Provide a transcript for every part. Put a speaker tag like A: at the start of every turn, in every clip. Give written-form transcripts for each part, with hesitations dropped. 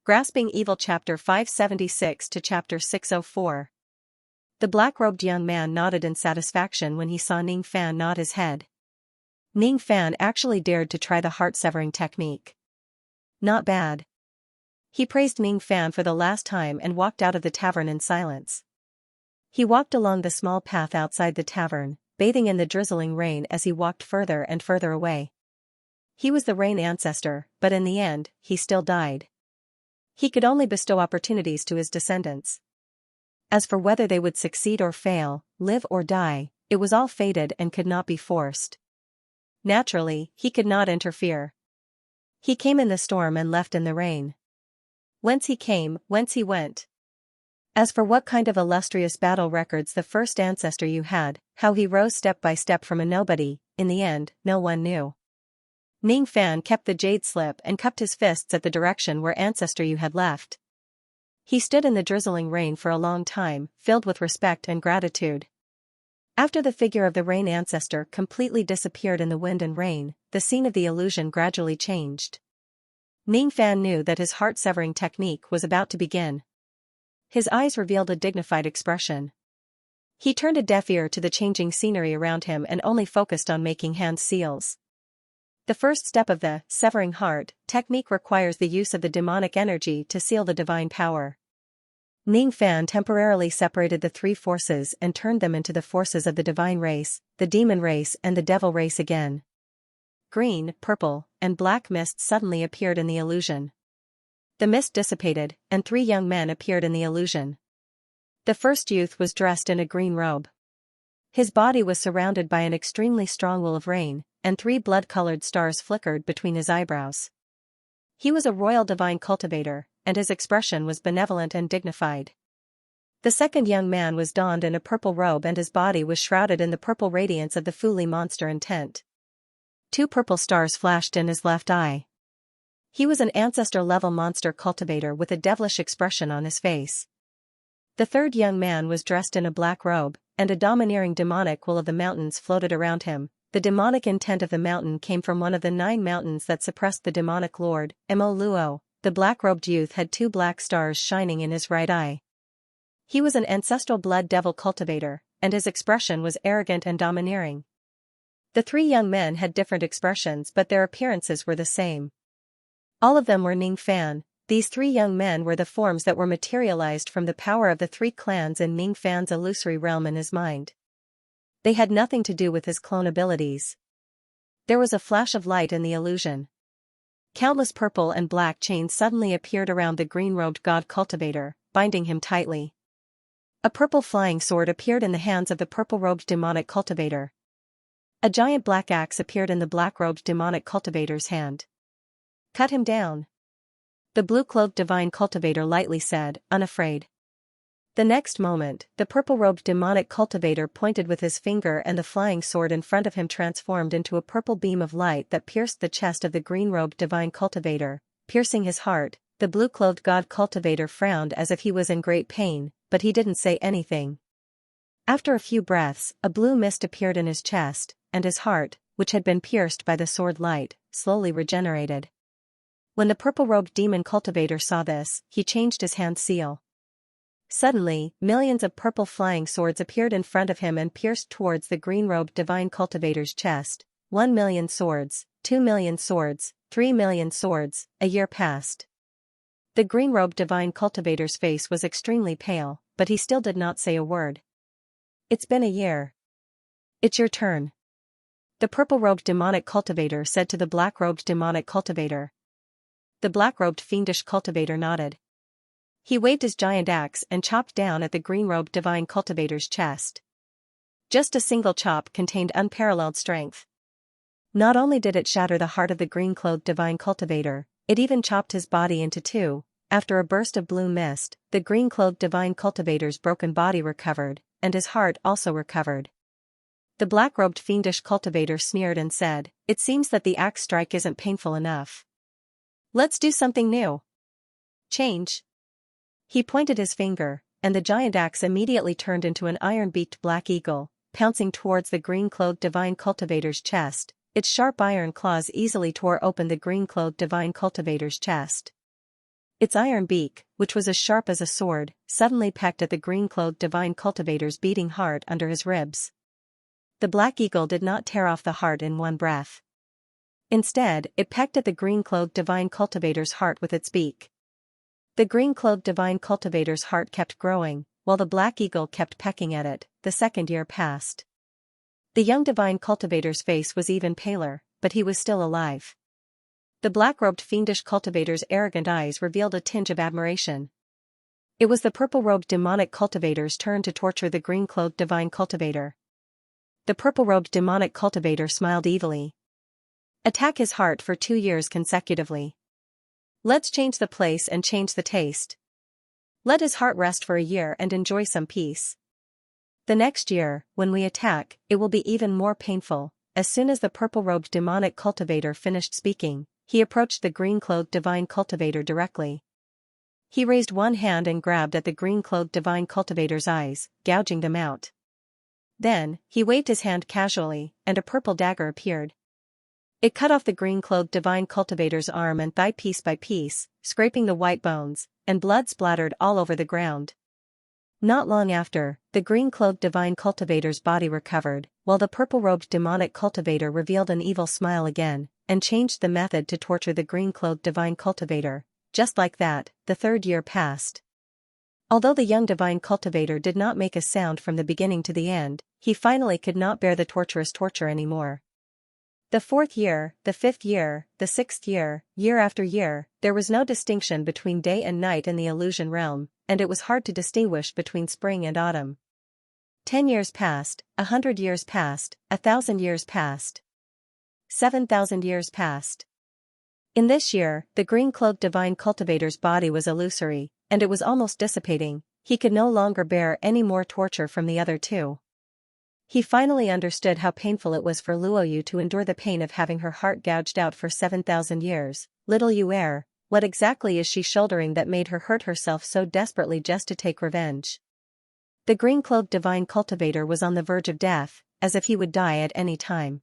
A: Grasping Evil Chapter 576 to Chapter 604. The black-robed young man nodded in satisfaction when he saw Ning Fan nod his head. Ning Fan actually dared to try the heart-severing technique. Not bad. He praised Ning Fan for the last time and walked out of the tavern in silence. He walked along the small path outside the tavern, bathing in the drizzling rain as he walked further and further away. He was the rain ancestor, but in the end, he still died. He could only bestow opportunities to his descendants. As for whether they would succeed or fail, live or die, it was all fated and could not be forced. Naturally, he could not interfere. He came in the storm and left in the rain. Whence he came, whence he went. As for what kind of illustrious battle records the first ancestor you had, how he rose step by step from a nobody, in the end, no one knew. Ning Fan kept the jade slip and cupped his fists at the direction where ancestor you had left. He stood in the drizzling rain for a long time, filled with respect and gratitude. After the figure of the rain ancestor completely disappeared in the wind and rain, the scene of the illusion gradually changed. Ning Fan knew that his heart-severing technique was about to begin. His eyes revealed a dignified expression. He turned a deaf ear to the changing scenery around him and only focused on making hand seals. The first step of the severing heart technique requires the use of the demonic energy to seal the divine power. Ning Fan temporarily separated the three forces and turned them into the forces of the divine race, the demon race and the devil race again. Green, purple, and black mist suddenly appeared in the illusion. The mist dissipated, and three young men appeared in the illusion. The first youth was dressed in a green robe. His body was surrounded by an extremely strong wool of rain, and three blood-colored stars flickered between his eyebrows. He was a royal divine cultivator, and his expression was benevolent and dignified. The second young man was donned in a purple robe and his body was shrouded in the purple radiance of the Fuli monster intent. Two purple stars flashed in his left eye. He was an ancestor-level monster cultivator with a devilish expression on his face. The third young man was dressed in a black robe, and a domineering demonic will of the mountains floated around him. The demonic intent of the mountain came from one of the 9 mountains that suppressed the demonic lord, Mo Luo. The black-robed youth had 2 black stars shining in his right eye. He was an ancestral blood devil cultivator, and his expression was arrogant and domineering. The 3 young men had different expressions but their appearances were the same. All of them were Ning Fan. These 3 young men were the forms that were materialized from the power of the 3 clans in Ning Fan's illusory realm in his mind. They had nothing to do with his clone abilities. There was a flash of light in the illusion. Countless purple and black chains suddenly appeared around the green-robed god cultivator, binding him tightly. A purple flying sword appeared in the hands of the purple-robed demonic cultivator. A giant black axe appeared in the black-robed demonic cultivator's hand. "Cut him down," the blue-clothed divine cultivator lightly said, unafraid. The next moment, the purple-robed demonic cultivator pointed with his finger and the flying sword in front of him transformed into a purple beam of light that pierced the chest of the green-robed divine cultivator, piercing his heart. The blue-clothed god cultivator frowned as if he was in great pain, but he didn't say anything. After a few breaths, a blue mist appeared in his chest, and his heart, which had been pierced by the sword light, slowly regenerated. When the purple-robed demon cultivator saw this, he changed his hand seal. Suddenly, millions of purple flying swords appeared in front of him and pierced towards the green-robed divine cultivator's chest. 1 million swords, 2 million swords, 3 million swords. A year passed. The green-robed divine cultivator's face was extremely pale, but he still did not say a word. "It's been a year. It's your turn," the purple-robed demonic cultivator said to the black-robed demonic cultivator. The black-robed fiendish cultivator nodded. He waved his giant axe and chopped down at the green-robed divine cultivator's chest. Just a single chop contained unparalleled strength. Not only did it shatter the heart of the green-clothed divine cultivator, it even chopped his body into 2. After a burst of blue mist, the green-clothed divine cultivator's broken body recovered, and his heart also recovered. The black-robed fiendish cultivator sneered and said, "It seems that the axe strike isn't painful enough. Let's do something new. Change." He pointed his finger, and the giant axe immediately turned into an iron-beaked black eagle, pouncing towards the green-clothed divine cultivator's chest. Its sharp iron claws easily tore open the green-clothed divine cultivator's chest. Its iron beak, which was as sharp as a sword, suddenly pecked at the green-clothed divine cultivator's beating heart under his ribs. The black eagle did not tear off the heart in one breath. Instead, it pecked at the green-clothed divine cultivator's heart with its beak. The green-clothed divine cultivator's heart kept growing, while the black eagle kept pecking at it. The second year passed. The young divine cultivator's face was even paler, but he was still alive. The black-robed fiendish cultivator's arrogant eyes revealed a tinge of admiration. It was the purple-robed demonic cultivator's turn to torture the green-clothed divine cultivator. The purple-robed demonic cultivator smiled evilly. Attack his heart for 2 years consecutively. Let's change the place and change the taste. Let his heart rest for a year and enjoy some peace. The next year, when we attack, it will be even more painful. As soon as the purple-robed demonic cultivator finished speaking, he approached the green-clothed divine cultivator directly. He raised one hand and grabbed at the green-clothed divine cultivator's eyes, gouging them out. Then, he waved his hand casually, and a purple dagger appeared. It cut off the green-clothed divine cultivator's arm and thigh piece by piece, scraping the white bones, and blood splattered all over the ground. Not long after, the green-clothed divine cultivator's body recovered, while the purple-robed demonic cultivator revealed an evil smile again, and changed the method to torture the green-clothed divine cultivator. Just like that, the third year passed. Although the young divine cultivator did not make a sound from the beginning to the end, he finally could not bear the torturous torture anymore. The fourth year, the fifth year, the sixth year, year after year, there was no distinction between day and night in the illusion realm, and it was hard to distinguish between spring and autumn. 10 years passed, 100 years passed, 1,000 years passed. 7,000 years passed. In this year, the green-clothed divine cultivator's body was illusory, and it was almost dissipating. He could no longer bear any more torture from the other two. He finally understood how painful it was for Luoyu to endure the pain of having her heart gouged out for 7,000 years. Little you err, what exactly is she shouldering that made her hurt herself so desperately just to take revenge? The green-clothed divine cultivator was on the verge of death, as if he would die at any time.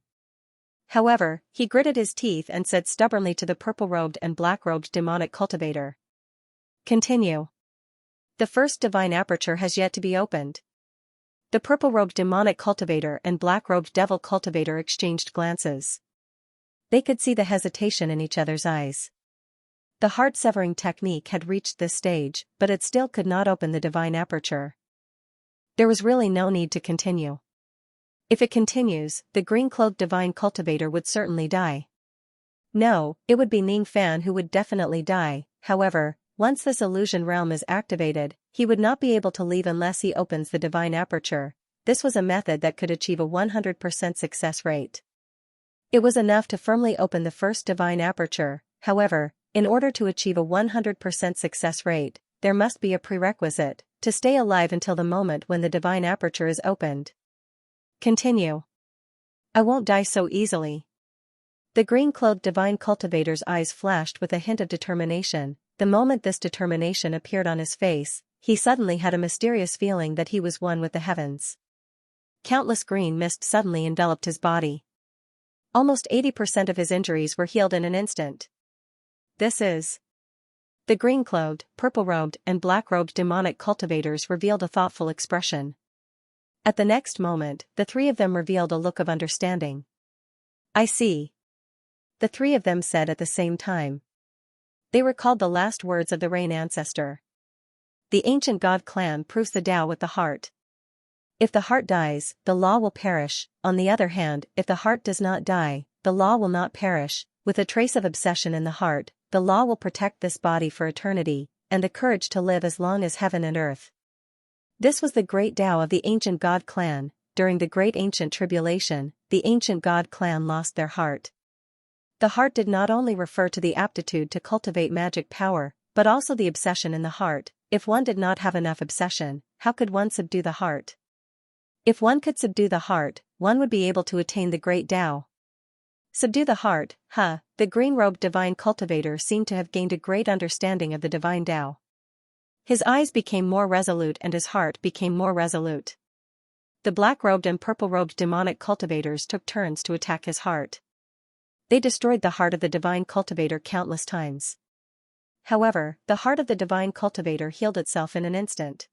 A: However, he gritted his teeth and said stubbornly to the purple-robed and black-robed demonic cultivator. Continue. The first divine aperture has yet to be opened. The purple-robed demonic cultivator and black-robed devil cultivator exchanged glances. They could see the hesitation in each other's eyes. The heart-severing technique had reached this stage, but it still could not open the divine aperture. There was really no need to continue. If it continues, the green-clothed divine cultivator would certainly die. No, it would be Ning Fan who would definitely die. However, once this illusion realm is activated, he would not be able to leave unless he opens the divine aperture. This was a method that could achieve a 100% success rate. It was enough to firmly open the first divine aperture. However, in order to achieve a 100% success rate, there must be a prerequisite: to stay alive until the moment when the divine aperture is opened. Continue. I won't die so easily. The green-clothed divine cultivator's eyes flashed with a hint of determination. The moment this determination appeared on his face, he suddenly had a mysterious feeling that he was one with the heavens. Countless green mist suddenly enveloped his body. Almost 80% of his injuries were healed in an instant. This is... The green-clothed, purple-robed and black-robed demonic cultivators revealed a thoughtful expression. At the next moment, the three of them revealed a look of understanding. I see. The three of them said at the same time. They recalled the last words of the Rain Ancestor. The ancient god clan proves the Tao with the heart. If the heart dies, the law will perish. On the other hand, if the heart does not die, the law will not perish. With a trace of obsession in the heart, the law will protect this body for eternity, and the courage to live as long as heaven and earth. This was the great Tao of the ancient god clan. During the great ancient tribulation, the ancient god clan lost their heart. The heart did not only refer to the aptitude to cultivate magic power, but also the obsession in the heart. If one did not have enough obsession, how could one subdue the heart? If one could subdue the heart, one would be able to attain the great Tao. Subdue the heart, The green-robed divine cultivator seemed to have gained a great understanding of the divine Tao. His eyes became more resolute and his heart became more resolute. The black-robed and purple-robed demonic cultivators took turns to attack his heart. They destroyed the heart of the divine cultivator countless times. However, the heart of the divine cultivator healed itself in an instant.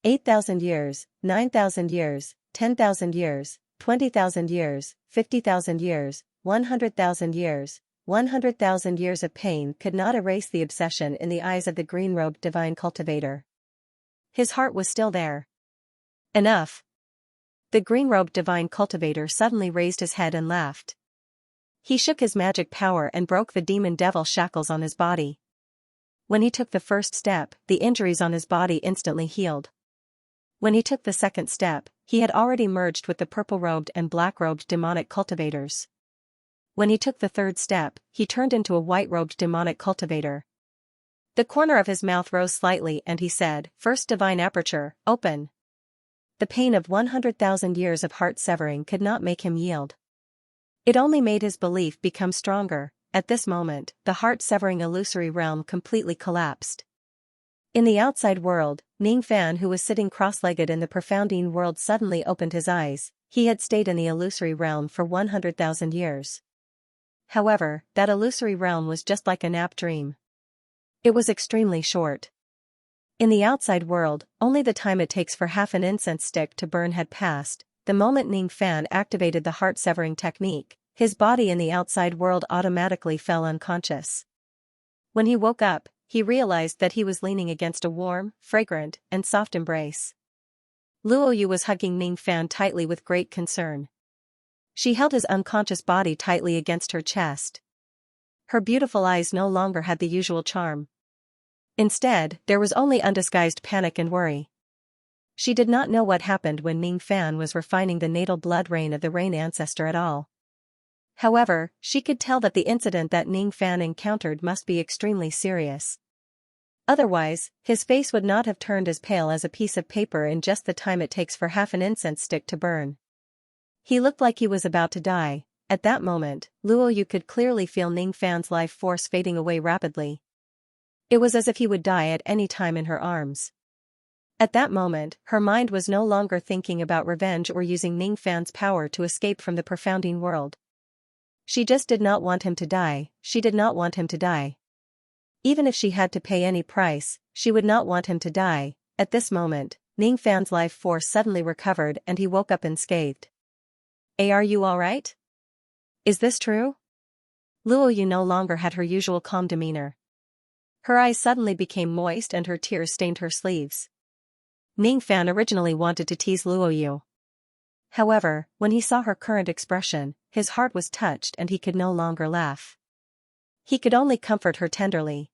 A: 8,000 years, 9,000 years, 10,000 years, 20,000 years, 50,000 years, 100,000 years, 100,000 years of pain could not erase the obsession in the eyes of the green-robed divine cultivator. His heart was still there. Enough. The green-robed divine cultivator suddenly raised his head and laughed. He shook his magic power and broke the demon devil shackles on his body. When he took the first step, the injuries on his body instantly healed. When he took the second step, he had already merged with the purple-robed and black-robed demonic cultivators. When he took the third step, he turned into a white-robed demonic cultivator. The corner of his mouth rose slightly and he said, "First divine aperture, open." The pain of 100,000 years of heart severing could not make him yield. It only made his belief become stronger. At this moment, the heart-severing illusory realm completely collapsed. In the outside world, Ning Fan, who was sitting cross-legged in the profounding world, suddenly opened his eyes. He had stayed in the illusory realm for 100,000 years. However, that illusory realm was just like a nap dream. It was extremely short. In the outside world, only the time it takes for half an incense stick to burn had passed. The moment Ning Fan activated the heart-severing technique, his body in the outside world automatically fell unconscious. When he woke up, he realized that he was leaning against a warm, fragrant, and soft embrace. Luo Yu was hugging Ning Fan tightly with great concern. She held his unconscious body tightly against her chest. Her beautiful eyes no longer had the usual charm. Instead, there was only undisguised panic and worry. She did not know what happened when Ning Fan was refining the natal blood rain of the rain ancestor at all. However, she could tell that the incident that Ning Fan encountered must be extremely serious. Otherwise, his face would not have turned as pale as a piece of paper in just the time it takes for half an incense stick to burn. He looked like he was about to die. At that moment, Luo Yu could clearly feel Ning Fan's life force fading away rapidly. It was as if he would die at any time in her arms. At that moment, her mind was no longer thinking about revenge or using Ning Fan's power to escape from the profounding world. She just did not want him to die. She did not want him to die. Even if she had to pay any price, she would not want him to die. At this moment, Ning Fan's life force suddenly recovered and he woke up unscathed. Are you alright? Is this true? Luo Yu no longer had her usual calm demeanor. Her eyes suddenly became moist and her tears stained her sleeves. Ning Fan originally wanted to tease Luo Yu. However, when he saw her current expression, his heart was touched and he could no longer laugh. He could only comfort her tenderly.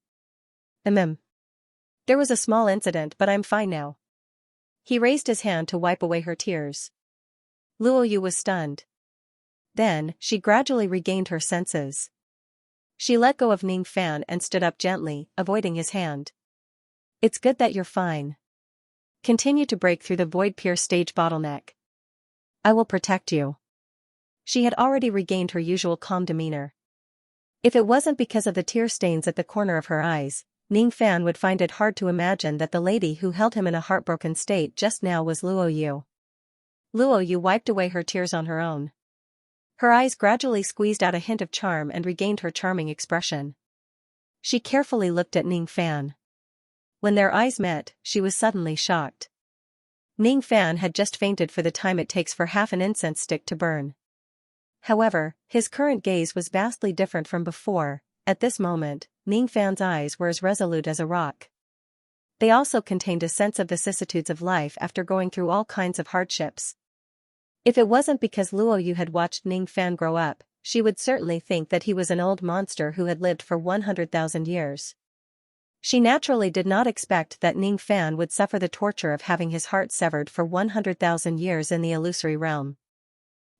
A: There was a small incident, but I'm fine now. He raised his hand to wipe away her tears. Luo Yu was stunned. Then, she gradually regained her senses. She let go of Ning Fan and stood up gently, avoiding his hand. It's good that you're fine. Continue to break through the void-pierce stage bottleneck. I will protect you. She had already regained her usual calm demeanor. If it wasn't because of the tear stains at the corner of her eyes, Ning Fan would find it hard to imagine that the lady who held him in a heartbroken state just now was Luo Yu. Luo Yu wiped away her tears on her own. Her eyes gradually squeezed out a hint of charm and regained her charming expression. She carefully looked at Ning Fan. When their eyes met, she was suddenly shocked. Ning Fan had just fainted for the time it takes for half an incense stick to burn. However, his current gaze was vastly different from before. At this moment, Ning Fan's eyes were as resolute as a rock. They also contained a sense of vicissitudes of life after going through all kinds of hardships. If it wasn't because Luo Yu had watched Ning Fan grow up, she would certainly think that he was an old monster who had lived for 100,000 years. She naturally did not expect that Ning Fan would suffer the torture of having his heart severed for 100,000 years in the illusory realm.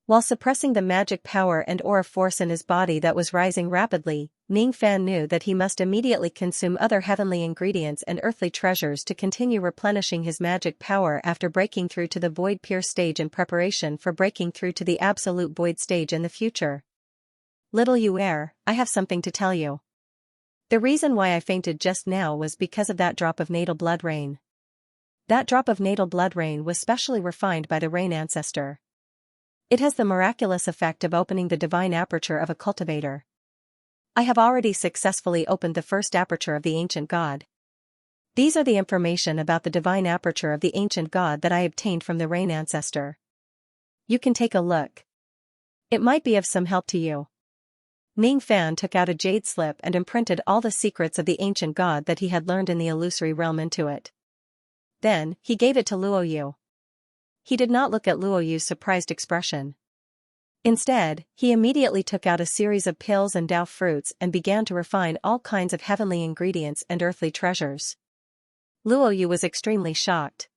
A: While suppressing the magic power and aura force in his body that was rising rapidly, Ning Fan knew that he must immediately consume other heavenly ingredients and earthly treasures to continue replenishing his magic power after breaking through to the void-pierce stage in preparation for breaking through to the absolute void stage in the future. Little Yu, I have something to tell you. The reason why I fainted just now was because of that drop of natal blood rain. That drop of natal blood rain was specially refined by the rain ancestor. It has the miraculous effect of opening the divine aperture of a cultivator. I have already successfully opened the first aperture of the ancient god. These are the information about the divine aperture of the ancient god that I obtained from the rain ancestor. You can take a look. It might be of some help to you. Ning Fan took out a jade slip and imprinted all the secrets of the ancient god that he had learned in the illusory realm into it. Then, he gave it to Luo Yu. He did not look at Luo Yu's surprised expression. Instead, he immediately took out a series of pills and dao fruits and began to refine all kinds of heavenly ingredients and earthly treasures. Luo Yu was extremely shocked.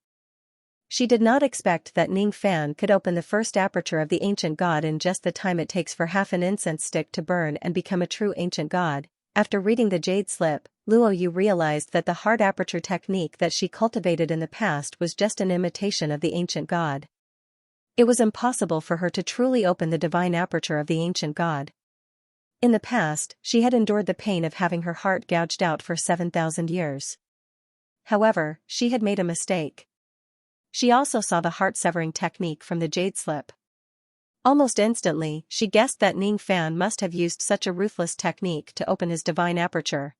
A: She did not expect that Ning Fan could open the first aperture of the ancient god in just the time it takes for half an incense stick to burn and become a true ancient god. After reading the jade slip, Luo Yu realized that the heart aperture technique that she cultivated in the past was just an imitation of the ancient god. It was impossible for her to truly open the divine aperture of the ancient god. In the past, she had endured the pain of having her heart gouged out for 7,000 years. However, she had made a mistake. She also saw the heart-severing technique from the jade slip. Almost instantly, she guessed that Ning Fan must have used such a ruthless technique to open his divine aperture.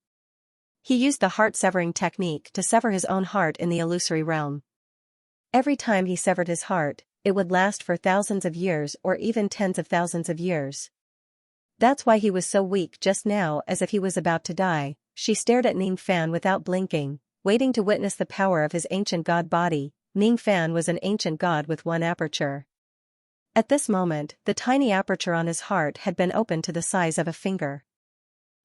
A: He used the heart-severing technique to sever his own heart in the illusory realm. Every time he severed his heart, it would last for thousands of years or even tens of thousands of years. That's why he was so weak just now, as if he was about to die. She stared at Ning Fan without blinking, waiting to witness the power of his ancient god body. Ning Fan was an ancient god with one aperture. At this moment, the tiny aperture on his heart had been opened to the size of a finger.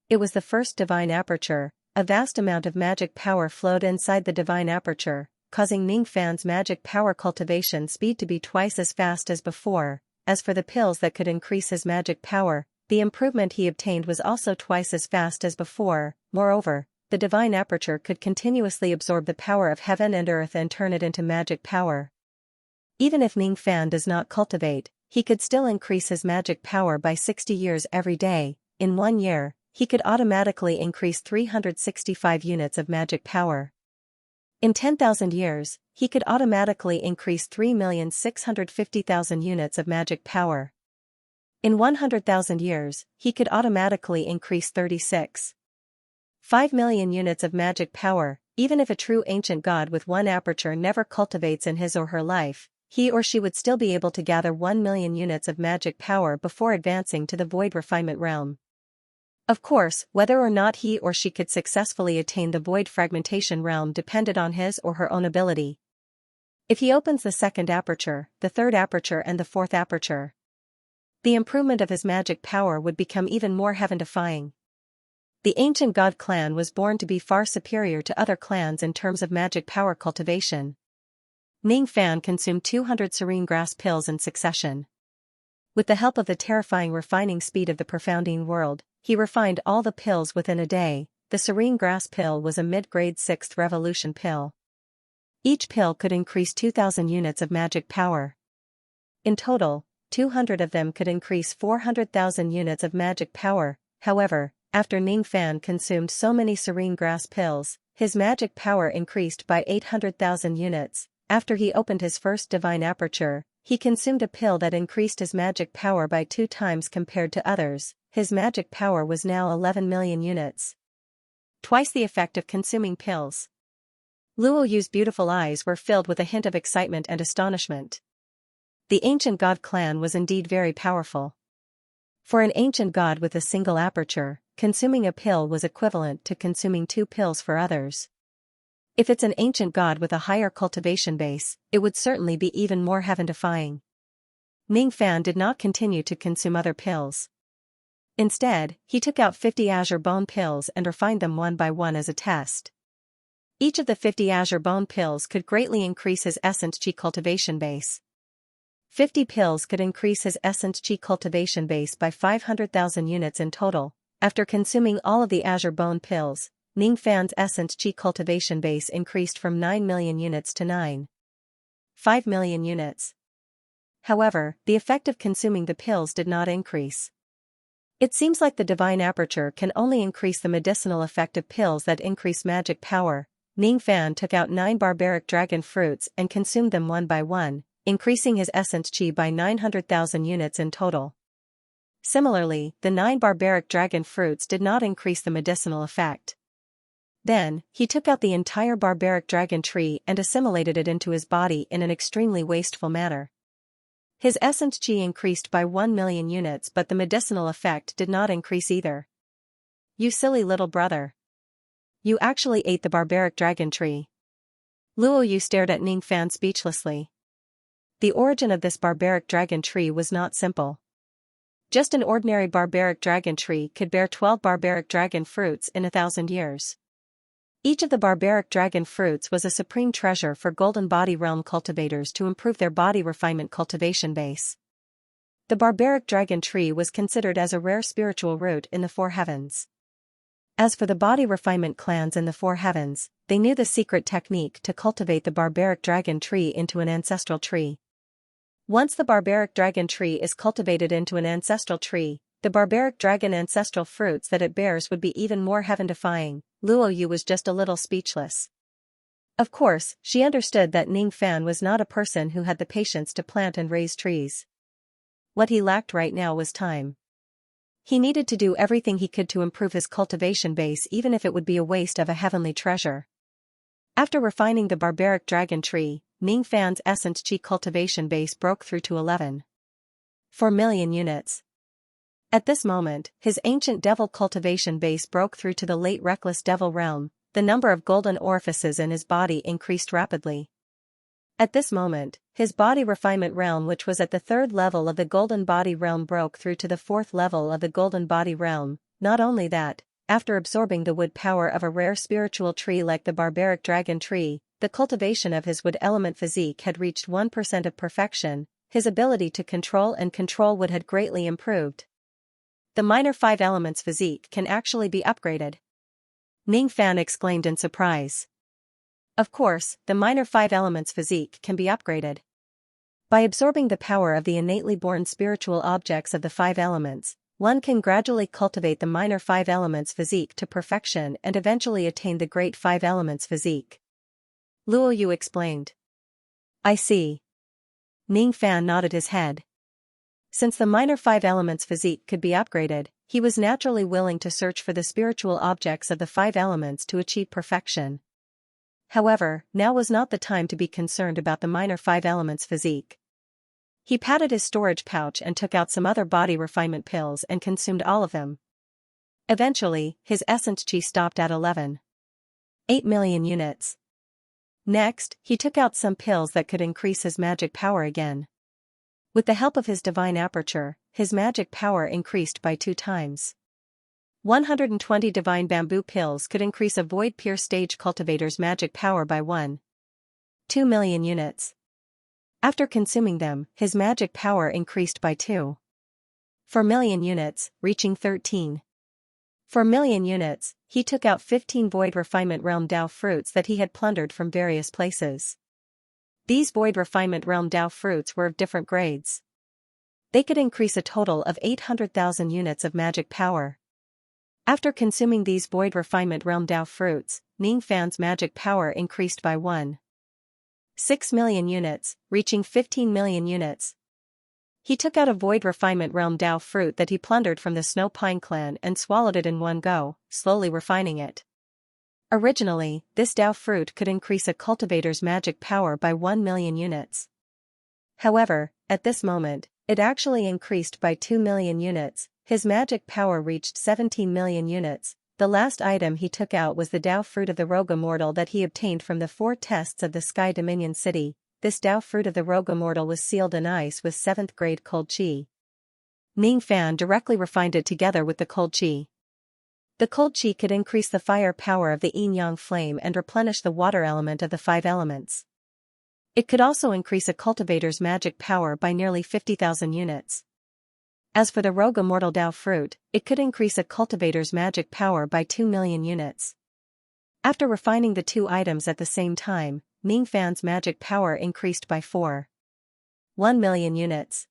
A: It was the first divine aperture. A vast amount of magic power flowed inside the divine aperture, causing Ning Fan's magic power cultivation speed to be twice as fast as before. As for the pills that could increase his magic power, the improvement he obtained was also twice as fast as before. Moreover, the divine aperture could continuously absorb the power of heaven and earth and turn it into magic power. Even if Ning Fan does not cultivate, he could still increase his magic power by 60 years every day. In 1 year, he could automatically increase 365 units of magic power. In 10,000 years, he could automatically increase 3,650,000 units of magic power. In 100,000 years, he could automatically increase 36.5 million units of magic power. Even if a true ancient god with one aperture never cultivates in his or her life, he or she would still be able to gather 1 million units of magic power before advancing to the void refinement realm. Of course, whether or not he or she could successfully attain the void fragmentation realm depended on his or her own ability. If he opens the second aperture, the third aperture and the fourth aperture, the improvement of his magic power would become even more heaven-defying. The ancient god clan was born to be far superior to other clans in terms of magic power cultivation. Ning Fan consumed 200 serene grass pills in succession. With the help of the terrifying refining speed of the profounding world, he refined all the pills within a day. The serene grass pill was a mid-grade 6th revolution pill. Each pill could increase 2,000 units of magic power. In total, 200 of them could increase 400,000 units of magic power. However, after Ning Fan consumed so many serene grass pills, his magic power increased by 800,000 units. After he opened his first divine aperture, he consumed a pill that increased his magic power by 2 times compared to others. His magic power was now 11 million units. Twice the effect of consuming pills. Luo Yu's beautiful eyes were filled with a hint of excitement and astonishment. The ancient god clan was indeed very powerful. For an ancient god with a single aperture, consuming a pill was equivalent to consuming 2 pills for others. If it's an ancient god with a higher cultivation base, it would certainly be even more heaven-defying. Ning Fan did not continue to consume other pills. Instead, he took out 50 azure bone pills and refined them one by one as a test. Each of the 50 azure bone pills could greatly increase his essence chi cultivation base. 50 pills could increase his essence chi cultivation base by 500,000 units in total. After consuming all of the azure bone pills, Ning Fan's essence chi cultivation base increased from 9 million units to 9.5 million units. However, the effect of consuming the pills did not increase. It seems like the divine aperture can only increase the medicinal effect of pills that increase magic power. Ning Fan took out 9 barbaric dragon fruits and consumed them one by one, increasing his essence chi by 900,000 units in total. Similarly, the 9 barbaric dragon fruits did not increase the medicinal effect. Then, he took out the entire barbaric dragon tree and assimilated it into his body in an extremely wasteful manner. His essence chi increased by 1 million units, but the medicinal effect did not increase either. You silly little brother. You actually ate the barbaric dragon tree. Luo Yu stared at Ning Fan speechlessly. The origin of this barbaric dragon tree was not simple. Just an ordinary barbaric dragon tree could bear 12 barbaric dragon fruits in 1,000 years. Each of the barbaric dragon fruits was a supreme treasure for Golden Body Realm cultivators to improve their body refinement cultivation base. The barbaric dragon tree was considered as a rare spiritual root in the four heavens. As for the body refinement clans in the four heavens, they knew the secret technique to cultivate the barbaric dragon tree into an ancestral tree. Once the barbaric dragon tree is cultivated into an ancestral tree, the barbaric dragon ancestral fruits that it bears would be even more heaven-defying. Luo Yu was just a little speechless. Of course, she understood that Ning Fan was not a person who had the patience to plant and raise trees. What he lacked right now was time. He needed to do everything he could to improve his cultivation base, even if it would be a waste of a heavenly treasure. After refining the barbaric dragon tree, Ning Fan's essence chi cultivation base broke through to 11.4 million units. At this moment, his ancient devil cultivation base broke through to the late reckless devil realm. The number of golden orifices in his body increased rapidly. At this moment, his body refinement realm, which was at the 3rd level of the golden body realm, broke through to the 4th level of the golden body realm. Not only that, after absorbing the wood power of a rare spiritual tree like the barbaric dragon tree, the cultivation of his wood element physique had reached 1% of perfection. His ability to control wood had greatly improved. The minor 5 elements physique can actually be upgraded. Ning Fan exclaimed in surprise. Of course, the minor 5 elements physique can be upgraded. By absorbing the power of the innately born spiritual objects of the 5 elements, one can gradually cultivate the minor 5 elements physique to perfection and eventually attain the great 5 elements physique. Luo Yu explained. I see. Ning Fan nodded his head. Since the minor 5 elements physique could be upgraded, he was naturally willing to search for the spiritual objects of the 5 elements to achieve perfection. However, now was not the time to be concerned about the minor 5 elements physique. He patted his storage pouch and took out some other body refinement pills and consumed all of them. Eventually, his essence chi stopped at 11.8 million units. Next, he took out some pills that could increase his magic power again. With the help of his divine aperture, his magic power increased by 2 times. 120 divine bamboo pills could increase a void pure stage cultivator's magic power by 1.2 million units. After consuming them, his magic power increased by 2.4 million units, reaching 13.4 million units. He took out 15 void refinement realm Dao fruits that he had plundered from various places. These void refinement realm Dao fruits were of different grades. They could increase a total of 800,000 units of magic power. After consuming these void refinement realm Dao fruits, Ning Fan's magic power increased by 1.6 million units, reaching 15 million units. He took out a void refinement realm Dao fruit that he plundered from the Snow Pine clan and swallowed it in one go, slowly refining it. Originally, this Dao fruit could increase a cultivator's magic power by 1 million units. However, at this moment, it actually increased by 2 million units. His magic power reached 17 million units. The last item he took out was the Dao fruit of the Rogue Immortal that he obtained from the 4 tests of the Sky Dominion City. This Dao fruit of the Rogue Immortal was sealed in ice with 7th grade cold chi. Ning Fan directly refined it together with the cold chi. The cold chi could increase the fire power of the yin-yang flame and replenish the water element of the 5 elements. It could also increase a cultivator's magic power by nearly 50,000 units. As for the Rogue Immortal Dao fruit, it could increase a cultivator's magic power by 2 million units. After refining the 2 items at the same time, Ning Fan's magic power increased by 4.1 million units.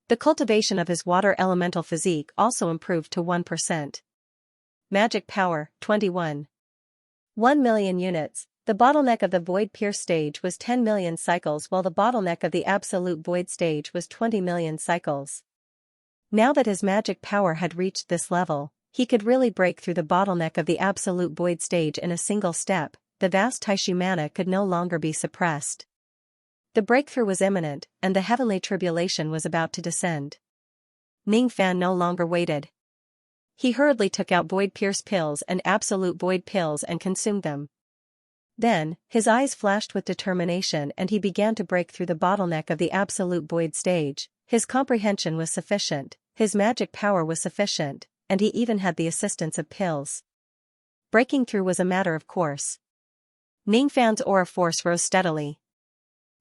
A: The cultivation of his water elemental physique also improved to 1%. Magic power, 21.1 million units. The bottleneck of the Void Pierce stage was 10 million cycles while the bottleneck of the Absolute Void stage was 20 million cycles. Now that his magic power had reached this level, he could really break through the bottleneck of the absolute void stage in a single step. The vast Taishu mana could no longer be suppressed. The breakthrough was imminent, and the heavenly tribulation was about to descend. Ning Fan no longer waited. He hurriedly took out Void Pierce pills and Absolute Void pills and consumed them. Then, his eyes flashed with determination and he began to break through the bottleneck of the Absolute Void stage. His comprehension was sufficient, his magic power was sufficient, and he even had the assistance of pills. Breaking through was a matter of course. Ning Fan's aura force rose steadily.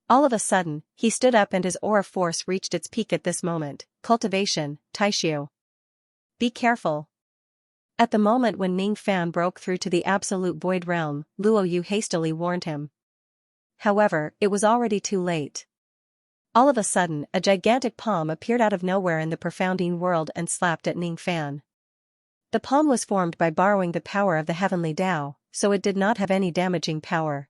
A: All of a sudden, he stood up and his aura force reached its peak at this moment. Cultivation, Taishu. Be careful. At the moment when Ning Fan broke through to the absolute void realm, Luo Yu hastily warned him. However, it was already too late. All of a sudden, a gigantic palm appeared out of nowhere in the profounding world and slapped at Ning Fan. The palm was formed by borrowing the power of the heavenly Tao, so it did not have any damaging power.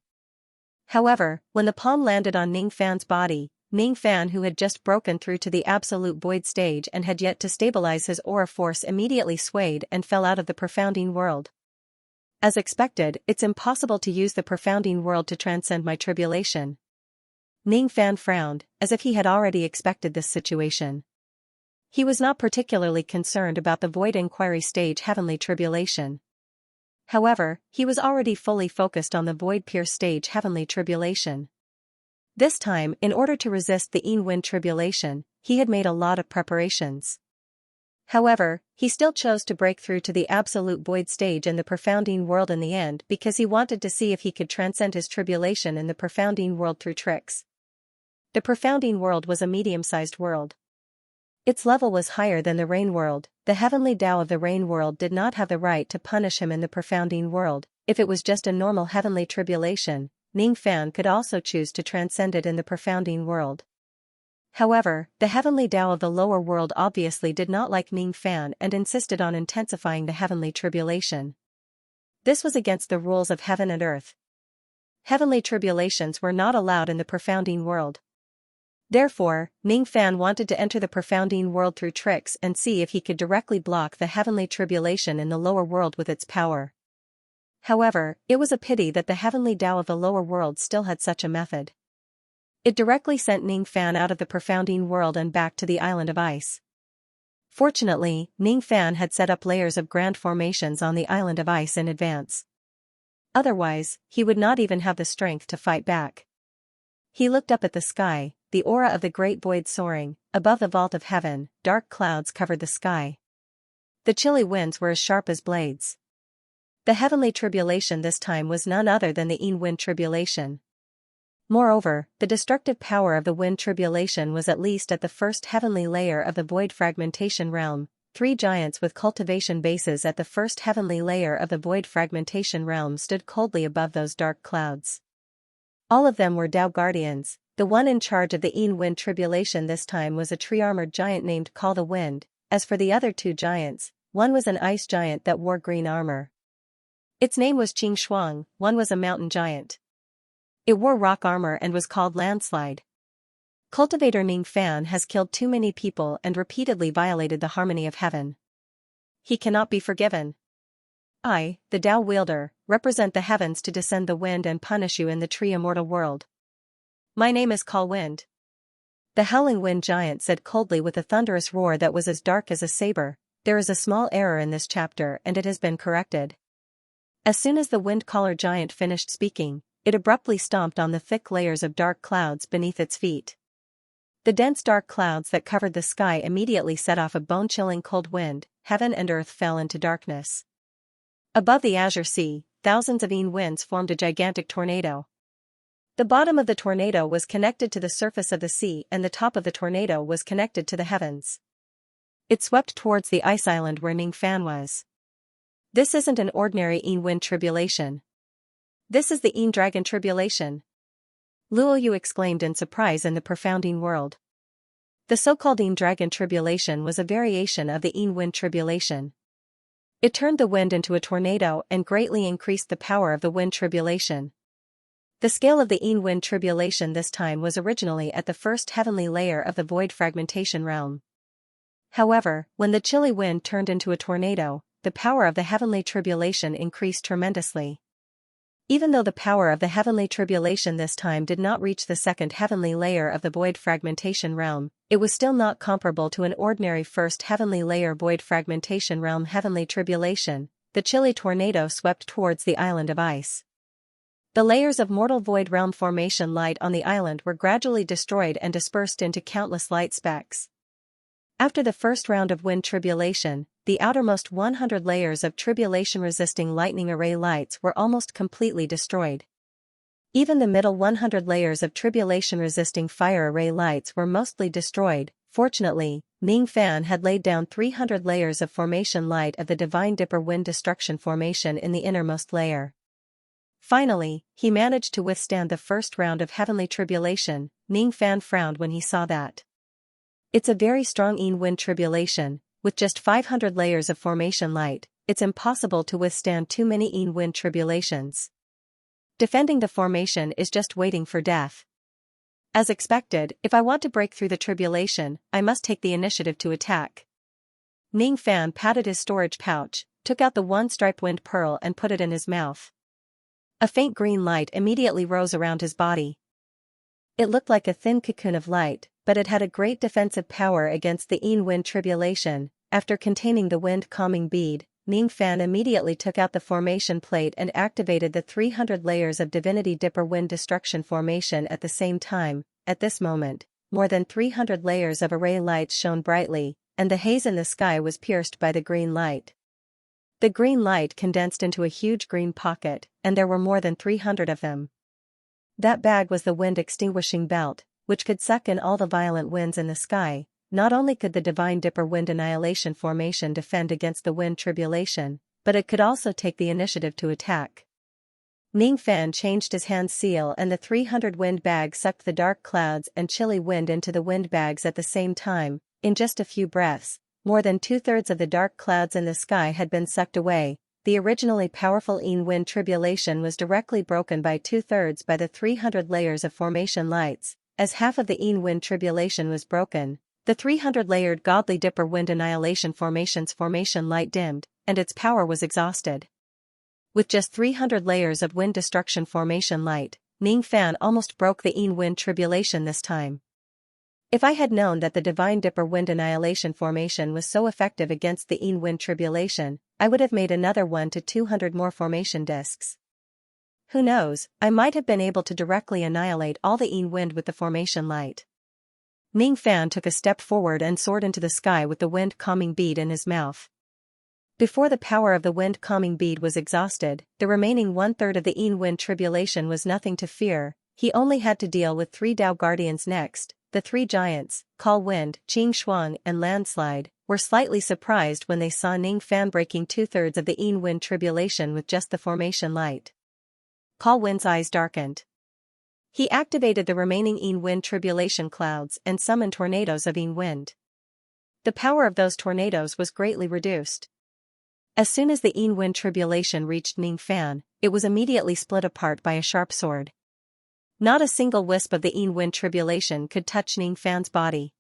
A: However, when the palm landed on Ning Fan's body, Ning Fan, who had just broken through to the absolute void stage and had yet to stabilize his aura force, immediately swayed and fell out of the profounding world. As expected, it's impossible to use the profounding world to transcend my tribulation. Ning Fan frowned, as if he had already expected this situation. He was not particularly concerned about the void inquiry stage heavenly tribulation. However, he was already fully focused on the void pierce stage heavenly tribulation. This time, in order to resist the Wind tribulation, he had made a lot of preparations. However, he still chose to break through to the absolute void stage in the profounding world in the end because he wanted to see if he could transcend his tribulation in the profounding world through tricks. The profounding world was a medium-sized world. Its level was higher than the rain world. The heavenly Tao of the rain world did not have the right to punish him in the profounding world. If it was just a normal heavenly tribulation, Ning Fan could also choose to transcend it in the profounding world. However, the heavenly Tao of the lower world obviously did not like Ning Fan and insisted on intensifying the heavenly tribulation. This was against the rules of heaven and earth. Heavenly tribulations were not allowed in the profounding world. Therefore, Ning Fan wanted to enter the profounding world through tricks and see if he could directly block the heavenly tribulation in the lower world with its power. However, it was a pity that the heavenly Tao of the lower world still had such a method. It directly sent Ning Fan out of the profounding world and back to the island of ice. Fortunately, Ning Fan had set up layers of grand formations on the island of ice in advance. Otherwise, he would not even have the strength to fight back. He looked up at the sky, the aura of the great void soaring. Above the vault of heaven, dark clouds covered the sky. The chilly winds were as sharp as blades. The heavenly tribulation this time was none other than the Wind tribulation. Moreover, the destructive power of the Wind tribulation was at least at the first heavenly layer of the void fragmentation realm. 3 giants with cultivation bases at the first heavenly layer of the void fragmentation realm stood coldly above those dark clouds. All of them were Tao guardians. The one in charge of the Wind tribulation this time was a tree-armored giant named Call the Wind. As for the other 2 giants, one was an ice giant that wore green armor. Its name was Qing Shuang, one was a mountain giant. It wore rock armor and was called Landslide. Cultivator Ning Fan has killed too many people and repeatedly violated the harmony of heaven. He cannot be forgiven. I, the Tao wielder, represent the heavens to descend the wind and punish you in the tree immortal world. My name is Call Wind. The howling wind giant said coldly with a thunderous roar that was as dark as a saber. There is a small error in this chapter and it has been corrected. As soon as the wind caller giant finished speaking, it abruptly stomped on the thick layers of dark clouds beneath its feet. The dense dark clouds that covered the sky immediately set off a bone-chilling cold wind. Heaven and earth fell into darkness. Above the azure sea, thousands of winds formed a gigantic tornado. The bottom of the tornado was connected to the surface of the sea and the top of the tornado was connected to the heavens. It swept towards the ice island where Ning Fan was. This isn't an ordinary Wind tribulation. This is the Dragon tribulation. Luo Yu exclaimed in surprise in the profounding world. The so-called Dragon tribulation was a variation of the Wind tribulation. It turned the wind into a tornado and greatly increased the power of the Wind tribulation. The scale of the Wind tribulation this time was originally at the first heavenly layer of the void fragmentation realm. However, when the chilly wind turned into a tornado, the power of the heavenly tribulation increased tremendously. Even though the power of the heavenly tribulation this time did not reach the second heavenly layer of the void fragmentation realm, it was still not comparable to an ordinary first heavenly layer void fragmentation realm heavenly tribulation. The chilly tornado swept towards the island of ice. The layers of mortal void realm formation light on the island were gradually destroyed and dispersed into countless light specks. After the first round of wind tribulation, the outermost 100 layers of tribulation-resisting lightning array lights were almost completely destroyed. Even the middle 100 layers of tribulation-resisting fire array lights were mostly destroyed. Fortunately, Ning Fan had laid down 300 layers of formation light of the Divine Dipper Wind Destruction formation in the innermost layer. Finally, he managed to withstand the first round of heavenly tribulation. Ning Fan frowned when he saw that. It's a very strong wind tribulation. With just 500 layers of formation light, it's impossible to withstand too many wind tribulations. Defending the formation is just waiting for death. As expected, if I want to break through the tribulation, I must take the initiative to attack. Ning Fan patted his storage pouch, took out the one-striped wind pearl and put it in his mouth. A faint green light immediately rose around his body. It looked like a thin cocoon of light, but it had a great defensive power against the wind tribulation. After containing the wind calming bead, Ning Fan immediately took out the formation plate and activated the 300 layers of Divinity Dipper Wind Destruction formation at the same time. At this moment, more than 300 layers of array lights shone brightly, and the haze in the sky was pierced by the green light. The green light condensed into a huge green pocket, and there were more than 300 of them. That bag was the wind extinguishing belt, which could suck in all the violent winds in the sky. Not only could the Divine Dipper Wind Annihilation formation defend against the wind tribulation, but it could also take the initiative to attack. Ning Fan changed his hand seal and the 300 wind bags sucked the dark clouds and chilly wind into the wind bags at the same time. In just a few breaths, more than 2/3 of the dark clouds in the sky had been sucked away. The originally powerful wind tribulation was directly broken by 2/3 by the 300 layers of formation lights. As half of the wind tribulation was broken, the 300-layered Godly Dipper Wind Annihilation formation's formation light dimmed, and its power was exhausted. With just 300 layers of wind destruction formation light, Ning Fan almost broke the wind tribulation this time. If I had known that the Divine Dipper Wind Annihilation formation was so effective against the wind tribulation, I would have made another 1 to 200 more formation discs. Who knows, I might have been able to directly annihilate all the wind with the formation light. Ning Fan took a step forward and soared into the sky with the wind calming bead in his mouth. Before the power of the wind calming bead was exhausted, the remaining 1/3 of the wind tribulation was nothing to fear. He only had to deal with 3 Dao Guardians next. The 3 giants, Call Wind, Qing Shuang and Landslide, were slightly surprised when they saw Ning Fan breaking 2/3 of the wind tribulation with just the formation light. Call Wind's eyes darkened. He activated the remaining wind tribulation clouds and summoned tornadoes of wind. The power of those tornadoes was greatly reduced. As soon as the wind tribulation reached Ning Fan, it was immediately split apart by a sharp sword. Not a single wisp of the wind tribulation could touch Ning Fan's body.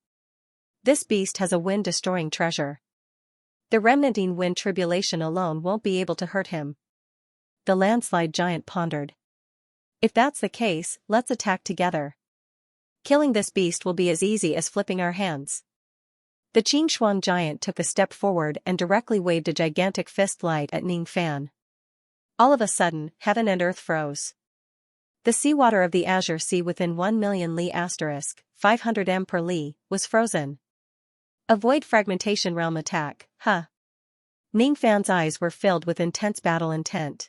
A: This beast has a wind-destroying treasure. The remnant wind tribulation alone won't be able to hurt him. The landslide giant pondered. If that's the case, let's attack together. Killing this beast will be as easy as flipping our hands. The Qing Shuang giant took a step forward and directly waved a gigantic fist light at Ning Fan. All of a sudden, heaven and earth froze. The seawater of the Azure Sea within 1,000,000 li * 500 m per li, was frozen. A void fragmentation realm attack, huh? Ning Fan's eyes were filled with intense battle intent.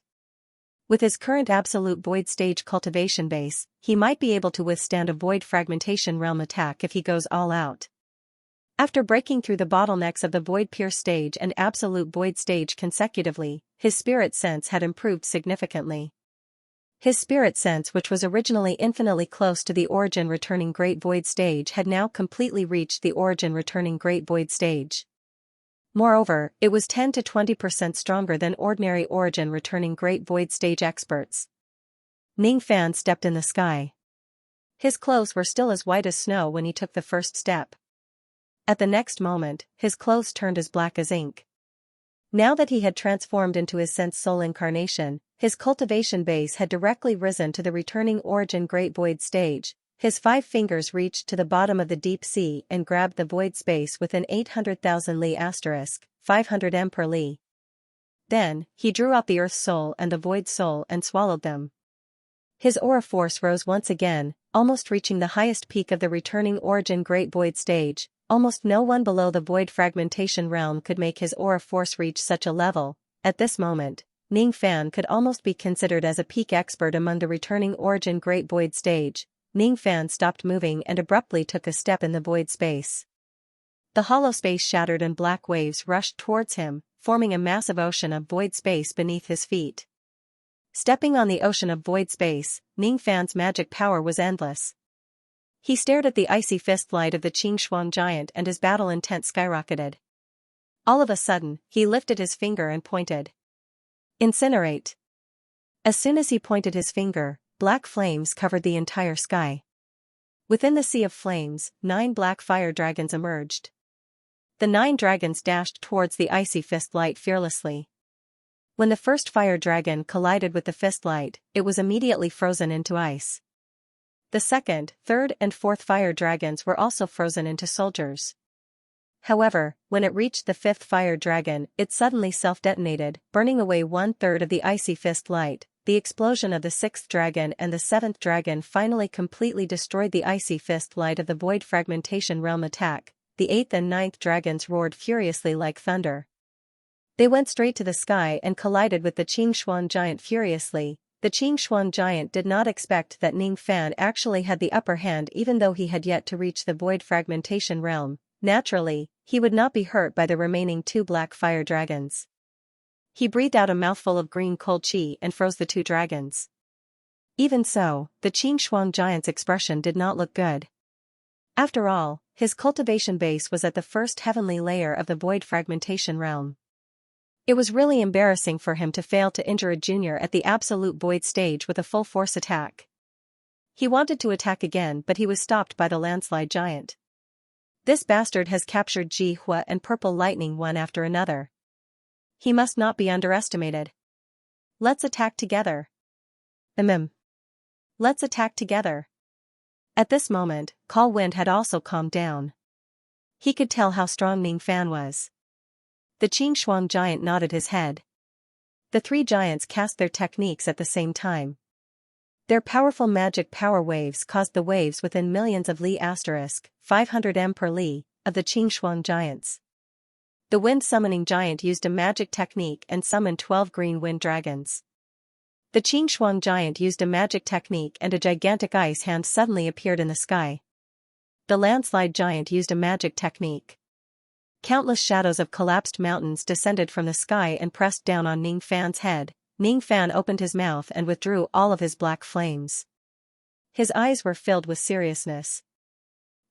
A: With his current absolute void stage cultivation base, he might be able to withstand a void fragmentation realm attack if he goes all out. After breaking through the bottlenecks of the void pierce stage and absolute void stage consecutively, his spirit sense had improved significantly. His spirit sense, which was originally infinitely close to the origin returning great void stage, had now completely reached the origin returning great void stage. Moreover, it was 10 to 20% stronger than ordinary origin returning great void stage experts. Ning Fan stepped in the sky. His clothes were still as white as snow when he took the first step. At the next moment, his clothes turned as black as ink. Now that he had transformed into his sense soul incarnation, his cultivation base had directly risen to the returning origin great void stage. His 5 fingers reached to the bottom of the deep sea and grabbed the void space within 800,000 li *, 500 m per li. Then, he drew out the earth soul and the void soul and swallowed them. His aura force rose once again, almost reaching the highest peak of the returning origin great void stage. Almost no one below the void fragmentation realm could make his aura force reach such a level. At this moment, Ning Fan could almost be considered as a peak expert among the returning origin great void stage. Ning Fan stopped moving and abruptly took a step in the void space. The hollow space shattered and black waves rushed towards him, forming a massive ocean of void space beneath his feet. Stepping on the ocean of void space, Ning Fan's magic power was endless. He stared at the icy fist light of the Xianxia giant and his battle intent skyrocketed. All of a sudden, he lifted his finger and pointed. Incinerate. As soon as he pointed his finger, black flames covered the entire sky. Within the sea of flames, 9 black fire dragons emerged. The 9 dragons dashed towards the icy fist light fearlessly. When the first fire dragon collided with the fist light, it was immediately frozen into ice. The second, third and fourth fire dragons were also frozen into soldiers. However, when it reached the 5th fire dragon, it suddenly self-detonated, burning away 1/3 of the icy fist light. The explosion of the 6th dragon and the 7th dragon finally completely destroyed the icy fist light of the void fragmentation realm attack. The 8th and 9th dragons roared furiously like thunder. They went straight to the sky and collided with the Xianxia giant furiously. The Xianxia giant did not expect that Ning Fan actually had the upper hand even though he had yet to reach the void fragmentation realm. Naturally, he would not be hurt by the remaining 2 black fire dragons. He breathed out a mouthful of green cold chi and froze the 2 dragons. Even so, the Xianxia giant's expression did not look good. After all, his cultivation base was at the first heavenly layer of the void fragmentation realm. It was really embarrassing for him to fail to injure a junior at the absolute void stage with a full force attack. He wanted to attack again but he was stopped by the landslide giant. This bastard has captured Ji Hua and Purple Lightning one after another. He must not be underestimated. Let's attack together. Let's attack together. At this moment, Call Wind had also calmed down. He could tell how strong Ning Fan was. The Xianxia giant nodded his head. The 3 giants cast their techniques at the same time. Their powerful magic power waves caused the waves within millions of li * 500 m per li, of the Xianxia giants. The wind summoning giant used a magic technique and summoned 12 green wind dragons. The Xianxia giant used a magic technique and a gigantic ice hand suddenly appeared in the sky. The landslide giant used a magic technique. Countless shadows of collapsed mountains descended from the sky and pressed down on Ning Fan's head. Ning Fan opened his mouth and withdrew all of his black flames. His eyes were filled with seriousness.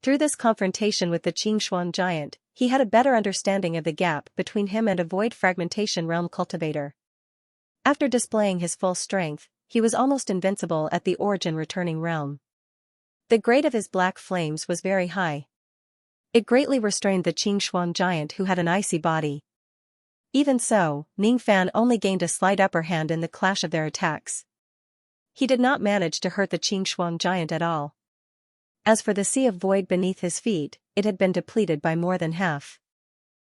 A: Through this confrontation with the Xianxia giant, he had a better understanding of the gap between him and a void fragmentation realm cultivator. After displaying his full strength, he was almost invincible at the origin returning realm. The grade of his black flames was very high. It greatly restrained the Xianxia giant who had an icy body. Even so, Ning Fan only gained a slight upper hand in the clash of their attacks. He did not manage to hurt the Xianxia giant at all. As for the sea of void beneath his feet, it had been depleted by more than half.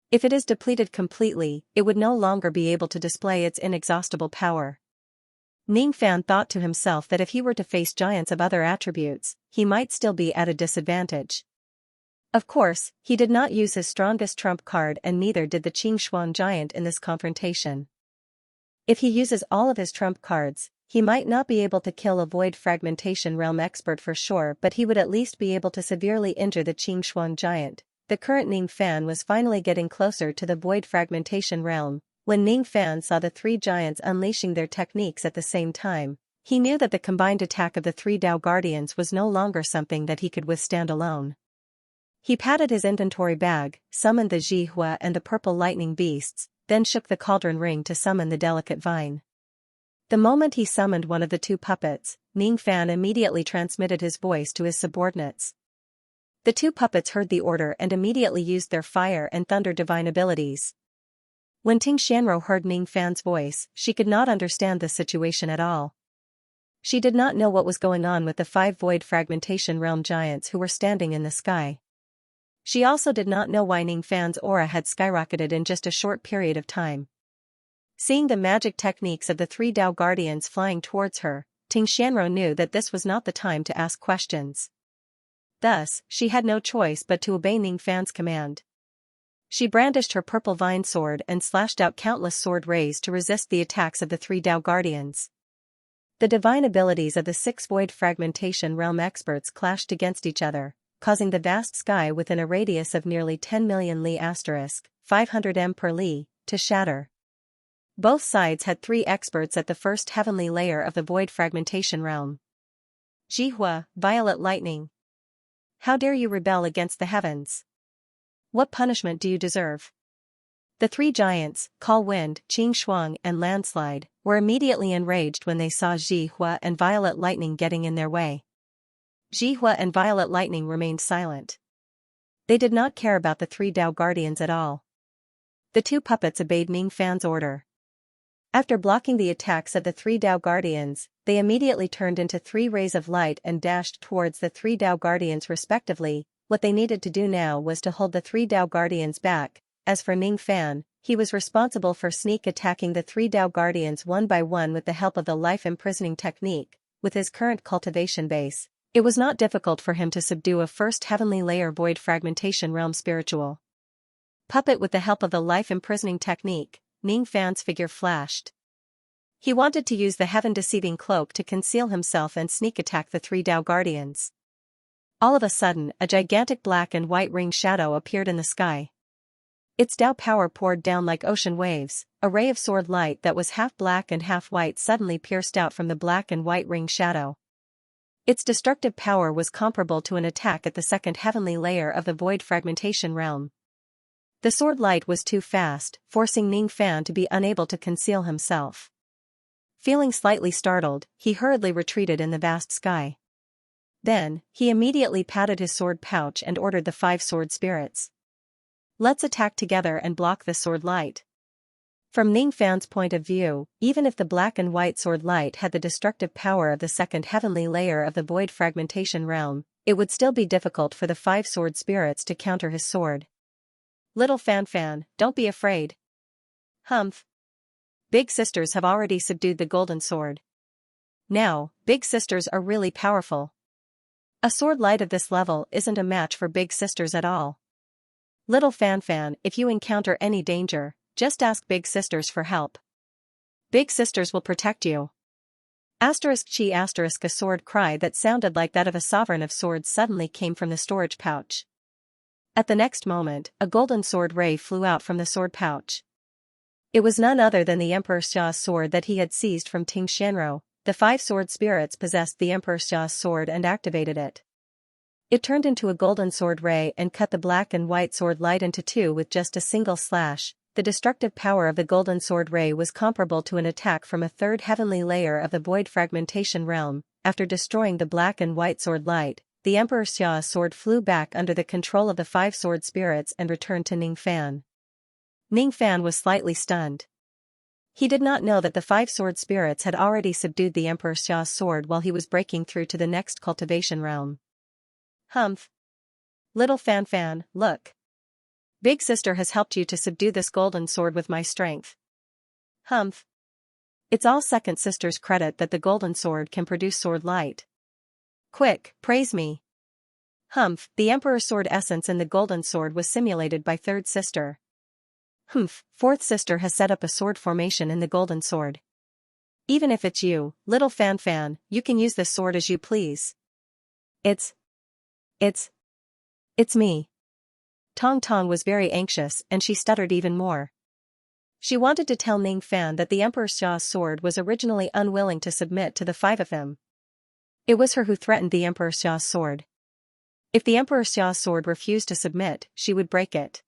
A: If it is depleted completely, it would no longer be able to display its inexhaustible power. Ning Fan thought to himself that if he were to face giants of other attributes, he might still be at a disadvantage. Of course, he did not use his strongest trump card and neither did the Xianxia giant in this confrontation. If he uses all of his trump cards, he might not be able to kill a void fragmentation realm expert for sure, but he would at least be able to severely injure the Xianxia giant. The current Ning Fan was finally getting closer to the void fragmentation realm. When Ning Fan saw the 3 giants unleashing their techniques at the same time, he knew that the combined attack of the 3 Dao Guardians was no longer something that he could withstand alone. He patted his inventory bag, summoned the Ji Hua and the Purple Lightning beasts, then shook the cauldron ring to summon the delicate vine. The moment he summoned one of the 2 puppets, Ning Fan immediately transmitted his voice to his subordinates. The two puppets heard the order and immediately used their fire and thunder divine abilities. When Ting Xianro heard Ning Fan's voice, she could not understand the situation at all. She did not know what was going on with the 5 void fragmentation realm giants who were standing in the sky. She also did not know why Ning Fan's aura had skyrocketed in just a short period of time. Seeing the magic techniques of the 3 Dao Guardians flying towards her, Ting Xianro knew that this was not the time to ask questions. Thus, she had no choice but to obey Ning Fan's command. She brandished her purple vine sword and slashed out countless sword rays to resist the attacks of the 3 Dao Guardians. The divine abilities of the 6 void fragmentation realm experts clashed against each other, causing the vast sky within a radius of nearly 10 million li * 500 m per li, to shatter. Both sides had 3 experts at the first heavenly layer of the void fragmentation realm. Jihua, Violet Lightning. How dare you rebel against the heavens? What punishment do you deserve? The 3 giants, Call Wind, Qing Shuang and Landslide, were immediately enraged when they saw Jihua and Violet Lightning getting in their way. Jihua and Violet Lightning remained silent. They did not care about the 3 Dao Guardians at all. The 2 puppets obeyed Ning Fan's order. After blocking the attacks of the 3 Dao Guardians, they immediately turned into 3 rays of light and dashed towards the 3 Dao Guardians respectively. What they needed to do now was to hold the 3 Dao Guardians back. As for Ning Fan, he was responsible for sneak attacking the 3 Dao Guardians one by one with the help of the life imprisoning technique. With his current cultivation base, it was not difficult for him to subdue a first heavenly layer void fragmentation realm spiritual puppet with the help of the life imprisoning technique. Ning Fan's figure flashed. He wanted to use the heaven-deceiving cloak to conceal himself and sneak attack the 3 Dao Guardians. All of a sudden, a gigantic black and white ring shadow appeared in the sky. Its Dao power poured down like ocean waves. A ray of sword light that was half black and half white suddenly pierced out from the black and white ring shadow. Its destructive power was comparable to an attack at the second heavenly layer of the void fragmentation realm. The sword light was too fast, forcing Ning Fan to be unable to conceal himself. Feeling slightly startled, he hurriedly retreated in the vast sky. Then, he immediately patted his sword pouch and ordered the 5 sword spirits. Let's attack together and block the sword light. From Ning Fan's point of view, even if the black and white sword light had the destructive power of the second heavenly layer of the void fragmentation realm, it would still be difficult for the 5 sword spirits to counter his sword. Little Fan, don't be afraid. Humph. Big sisters have already subdued the golden sword. Now, big sisters are really powerful. A sword light of this level isn't a match for big sisters at all. Little Fan, if you encounter any danger, just ask big sisters for help. Big sisters will protect you. *chi*. A sword cry that sounded like that of a sovereign of swords suddenly came from the storage pouch. At the next moment, a golden sword ray flew out from the sword pouch. It was none other than the Emperor Xia's sword that he had seized from Ting Xianro. The 5 sword spirits possessed the Emperor Xia's sword and activated it. It turned into a golden sword ray and cut the black and white sword light into 2 with just a single slash. The destructive power of the golden sword ray was comparable to an attack from a 3rd heavenly layer of the void fragmentation realm. After destroying the black and white sword light, the Emperor Xia's sword flew back under the control of the 5 sword spirits and returned to Ning Fan. Ning Fan was slightly stunned. He did not know that the 5 sword spirits had already subdued the Emperor Xia's sword while he was breaking through to the next cultivation realm. Humph. Little Fan, look. Big sister has helped you to subdue this golden sword with my strength. Humph. It's all second sister's credit that the golden sword can produce sword light. Quick, praise me. Humph, the Emperor's sword essence in the golden sword was simulated by 3rd sister. Humph, 4th sister has set up a sword formation in the golden sword. Even if it's you, little Fan, you can use this sword as you please. It's me. Tong was very anxious and she stuttered even more. She wanted to tell Ning Fan that the Emperor Xia's sword was originally unwilling to submit to the 5 of them. It was her who threatened the Emperor Xia's sword. If the Emperor Xia's sword refused to submit, she would break it.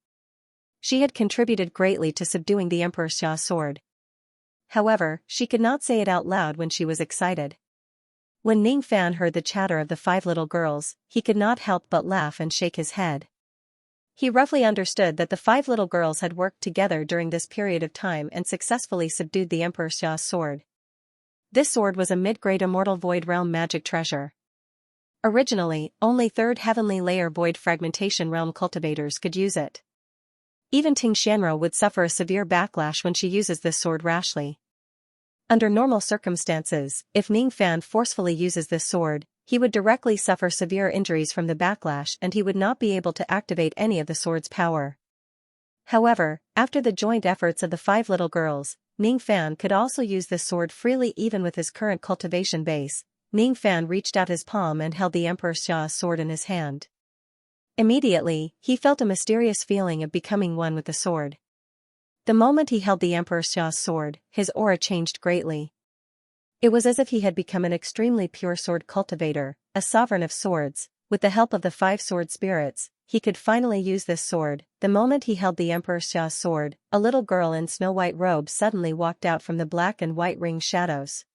A: She had contributed greatly to subduing the Emperor Xia's sword. However, she could not say it out loud when she was excited. When Ning Fan heard the chatter of the 5 little girls, he could not help but laugh and shake his head. He roughly understood that the 5 little girls had worked together during this period of time and successfully subdued the Emperor Xia's sword. This sword was a mid-grade immortal void realm magic treasure. Originally, only 3rd heavenly layer void fragmentation realm cultivators could use it. Even Ting Xianro would suffer a severe backlash when she uses this sword rashly. Under normal circumstances, if Ning Fan forcefully uses this sword, he would directly suffer severe injuries from the backlash and he would not be able to activate any of the sword's power. However, after the joint efforts of the 5 little girls, Ning Fan could also use this sword freely even with his current cultivation base. Ning Fan reached out his palm and held the Emperor Xia's sword in his hand. Immediately, he felt a mysterious feeling of becoming one with the sword. The moment he held the Emperor Xia's sword, his aura changed greatly. It was as if he had become an extremely pure sword cultivator, a sovereign of swords. With the help of the 5 sword spirits, he could finally use this sword. The moment he held the Emperor Xia's sword, a little girl in snow-white robes suddenly walked out from the black and white ring shadows.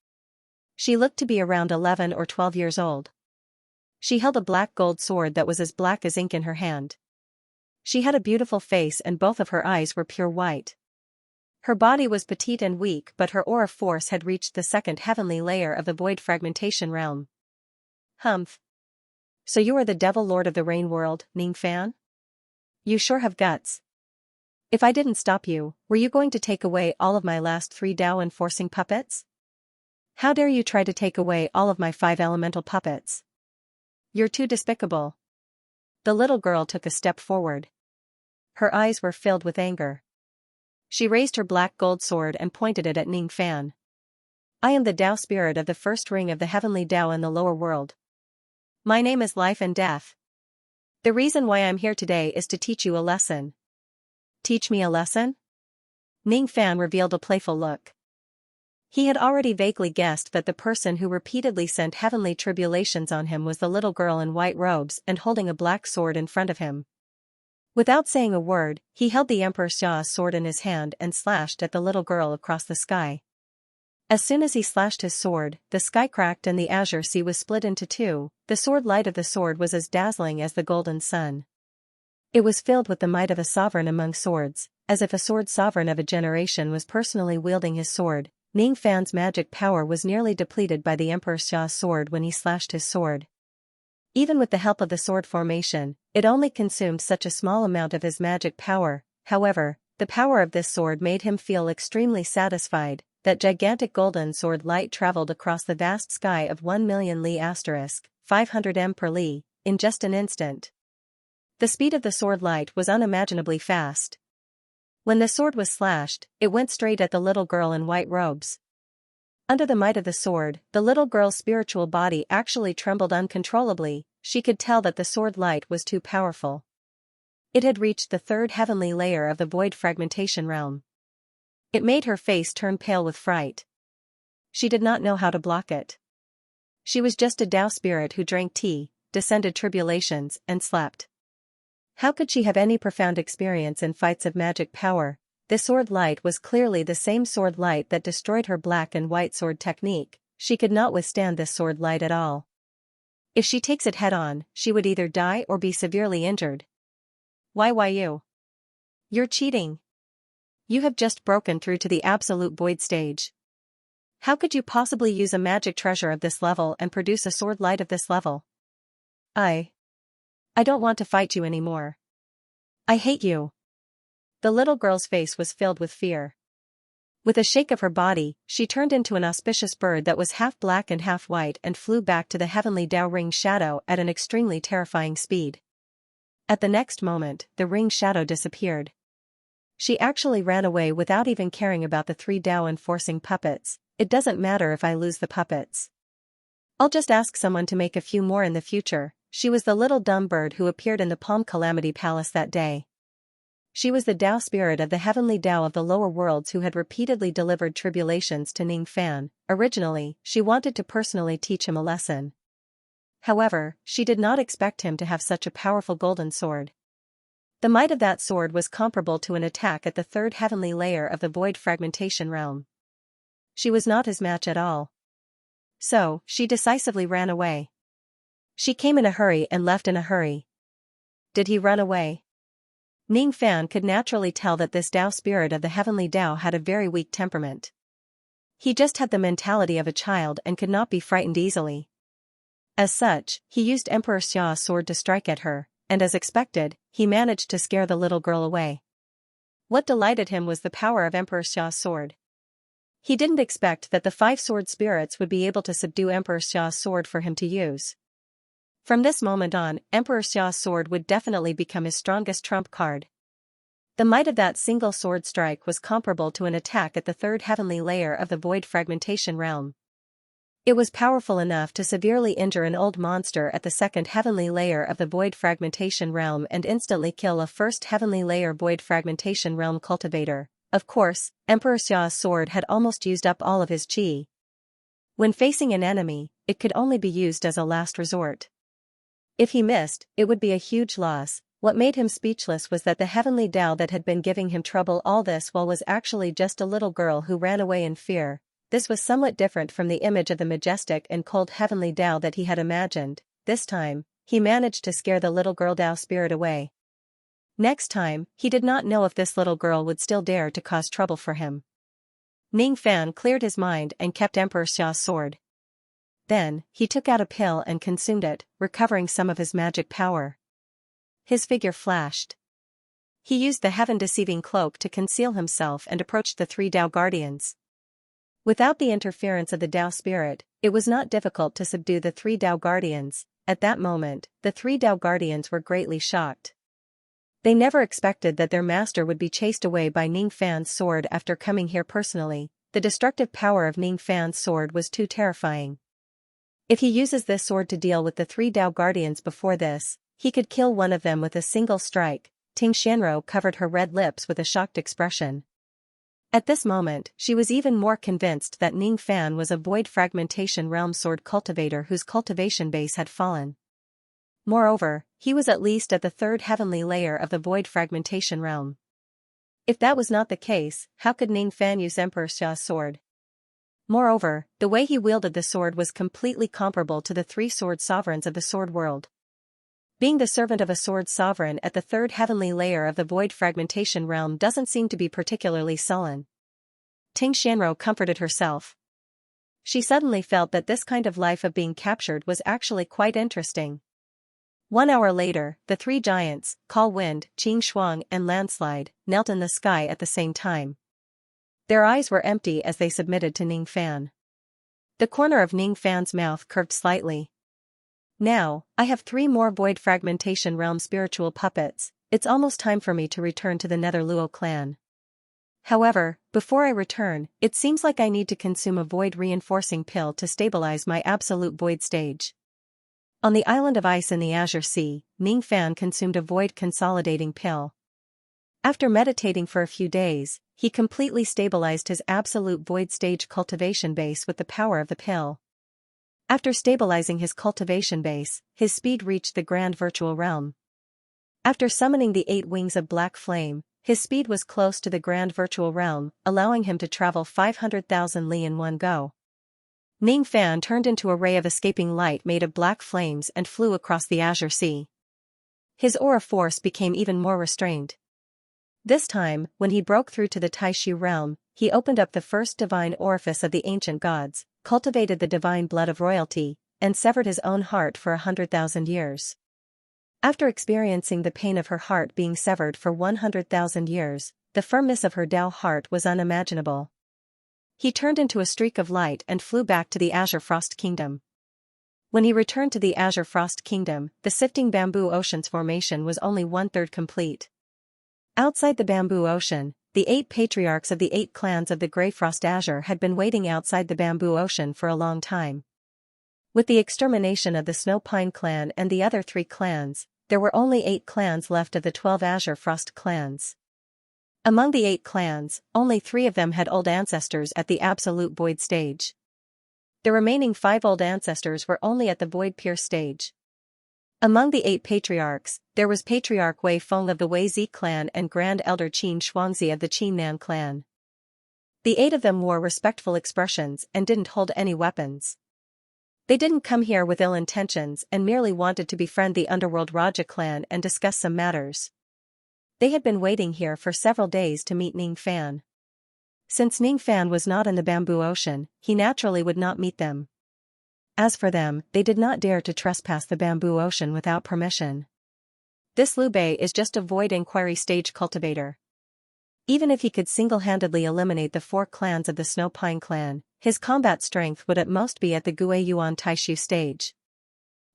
A: She looked to be around 11 or 12 years old. She held a black gold sword that was as black as ink in her hand. She had a beautiful face and both of her eyes were pure white. Her body was petite and weak, but her aura force had reached the 2nd heavenly layer of the void fragmentation realm. Humph. So you are the devil lord of the rain world, Ning Fan? You sure have guts. If I didn't stop you, were you going to take away all of my last 3 Dao enforcing puppets? How dare you try to take away all of my 5 elemental puppets? You're too despicable. The little girl took a step forward. Her eyes were filled with anger. She raised her black gold sword and pointed it at Ning Fan. I am the Dao spirit of the 1st ring of the heavenly Dao in the lower world. My name is Life and Death. The reason why I'm here today is to teach you a lesson. Teach me a lesson? Ning Fan revealed a playful look. He had already vaguely guessed that the person who repeatedly sent heavenly tribulations on him was the little girl in white robes and holding a black sword in front of him. Without saying a word, he held the Emperor Xia's sword in his hand and slashed at the little girl across the sky. As soon as he slashed his sword, the sky cracked and the azure sea was split into 2. The sword light of the sword was as dazzling as the golden sun. It was filled with the might of a sovereign among swords, as if a sword sovereign of a generation was personally wielding his sword. Ning Fan's magic power was nearly depleted by the Emperor Xia's sword when he slashed his sword. Even with the help of the sword formation, it only consumed such a small amount of his magic power. However, the power of this sword made him feel extremely satisfied. That gigantic golden sword light traveled across the vast sky of 1,000,000 li * 500 m per li, in just an instant. The speed of the sword light was unimaginably fast. When the sword was slashed, it went straight at the little girl in white robes. Under the might of the sword, the little girl's spiritual body actually trembled uncontrollably. She could tell that the sword light was too powerful. It had reached the 3rd heavenly layer of the void fragmentation realm. It made her face turn pale with fright. She did not know how to block it. She was just a Dao spirit who drank tea, descended tribulations, and slept. How could she have any profound experience in fights of magic power? This sword light was clearly the same sword light that destroyed her black and white sword technique. She could not withstand this sword light at all. If she takes it head-on, she would either die or be severely injured. Why you? You're cheating. You have just broken through to the absolute void stage. How could you possibly use a magic treasure of this level and produce a sword light of this level? I don't want to fight you anymore. I hate you. The little girl's face was filled with fear. With a shake of her body, she turned into an auspicious bird that was half black and half white and flew back to the heavenly Dao ring shadow at an extremely terrifying speed. At the next moment, the ring shadow disappeared. She actually ran away without even caring about the 3 Dao enforcing puppets. It doesn't matter if I lose the puppets. I'll just ask someone to make a few more in the future. She was the little dumb bird who appeared in the Palm Calamity Palace that day. She was the Dao spirit of the heavenly Dao of the lower worlds who had repeatedly delivered tribulations to Ning Fan. Originally, she wanted to personally teach him a lesson. However, she did not expect him to have such a powerful golden sword. The might of that sword was comparable to an attack at the 3rd heavenly layer of the void fragmentation realm. She was not his match at all. So, she decisively ran away. She came in a hurry and left in a hurry. Did he run away? Ning Fan could naturally tell that this Tao spirit of the heavenly Tao had a very weak temperament. He just had the mentality of a child and could not be frightened easily. As such, he used Emperor Xia's sword to strike at her, and as expected, he managed to scare the little girl away. What delighted him was the power of Emperor Xia's sword. He didn't expect that the 5 sword spirits would be able to subdue Emperor Xia's sword for him to use. From this moment on, Emperor Xia's sword would definitely become his strongest trump card. The might of that single sword strike was comparable to an attack at the 3rd heavenly layer of the void fragmentation realm. It was powerful enough to severely injure an old monster at the 2nd heavenly layer of the void fragmentation realm and instantly kill a 1st heavenly layer void fragmentation realm cultivator. Of course, Emperor Xia's sword had almost used up all of his qi. When facing an enemy, it could only be used as a last resort. If he missed, it would be a huge loss. What made him speechless was that the heavenly Tao that had been giving him trouble all this while was actually just a little girl who ran away in fear. This was somewhat different from the image of the majestic and cold heavenly Tao that he had imagined. This time, he managed to scare the little girl Tao spirit away. Next time, he did not know if this little girl would still dare to cause trouble for him. Ning Fan cleared his mind and kept Emperor Xia's sword. Then, he took out a pill and consumed it, recovering some of his magic power. His figure flashed. He used the heaven-deceiving cloak to conceal himself and approached the 3 Tao guardians. Without the interference of the Tao spirit, it was not difficult to subdue the 3 Tao guardians. At that moment, the 3 Tao guardians were greatly shocked. They never expected that their master would be chased away by Ning Fan's sword after coming here personally. The destructive power of Ning Fan's sword was too terrifying. If he uses this sword to deal with the 3 Tao guardians before this, he could kill one of them with a single strike. Ting Xianro covered her red lips with a shocked expression. At this moment, she was even more convinced that Ning Fan was a void fragmentation realm sword cultivator whose cultivation base had fallen. Moreover, he was at least at the 3rd heavenly layer of the void fragmentation realm. If that was not the case, how could Ning Fan use Emperor Xia's sword? Moreover, the way he wielded the sword was completely comparable to the 3 sword sovereigns of the sword world. Being the servant of a sword sovereign at the 3rd heavenly layer of the void fragmentation realm doesn't seem to be particularly sullen. Ting Xianro comforted herself. She suddenly felt that this kind of life of being captured was actually quite interesting. 1 hour later, the 3 giants, Call Wind, Qing Shuang and Landslide, knelt in the sky at the same time. Their eyes were empty as they submitted to Ning Fan. The corner of Ning Fan's mouth curved slightly. Now, I have 3 more void fragmentation realm spiritual puppets. It's almost time for me to return to the Nether Luo clan. However, before I return, it seems like I need to consume a void reinforcing pill to stabilize my absolute void stage. On the island of ice in the Azure Sea, Ning Fan consumed a void consolidating pill. After meditating for a few days, he completely stabilized his absolute void stage cultivation base with the power of the pill. After stabilizing his cultivation base, his speed reached the grand virtual realm. After summoning the 8 wings of black flame, his speed was close to the grand virtual realm, allowing him to travel 500,000 li in one go. Ning Fan turned into a ray of escaping light made of black flames and flew across the Azure Sea. His aura force became even more restrained. This time, when he broke through to the Taishu realm, he opened up the first divine orifice of the ancient gods, cultivated the divine blood of royalty, and severed his own heart for 100,000 years. After experiencing the pain of her heart being severed for 100,000 years, the firmness of her Tao heart was unimaginable. He turned into a streak of light and flew back to the Azure Frost Kingdom. When he returned to the Azure Frost Kingdom, the sifting bamboo ocean's formation was only 1/3 complete. Outside the bamboo ocean, the 8 patriarchs of the 8 clans of the Grey Frost Azure had been waiting outside the bamboo ocean for a long time. With the extermination of the Snow Pine clan and the other 3 clans, there were only 8 clans left of the 12 Azure Frost clans. Among the 8 clans, only 3 of them had old ancestors at the absolute void stage. The remaining 5 old ancestors were only at the void pure stage. Among the 8 patriarchs, there was Patriarch Wei Feng of the Wei Zi clan and Grand Elder Qin Shuangzi of the Qin Nan clan. The 8 of them wore respectful expressions and didn't hold any weapons. They didn't come here with ill intentions and merely wanted to befriend the underworld Raja clan and discuss some matters. They had been waiting here for several days to meet Ning Fan. Since Ning Fan was not in the bamboo ocean, he naturally would not meet them. As for them, they did not dare to trespass the bamboo ocean without permission. This Liu Bei is just a void inquiry stage cultivator. Even if he could single-handedly eliminate the 4 clans of the Snow Pine clan, his combat strength would at most be at the Gui Yuan Taishu stage.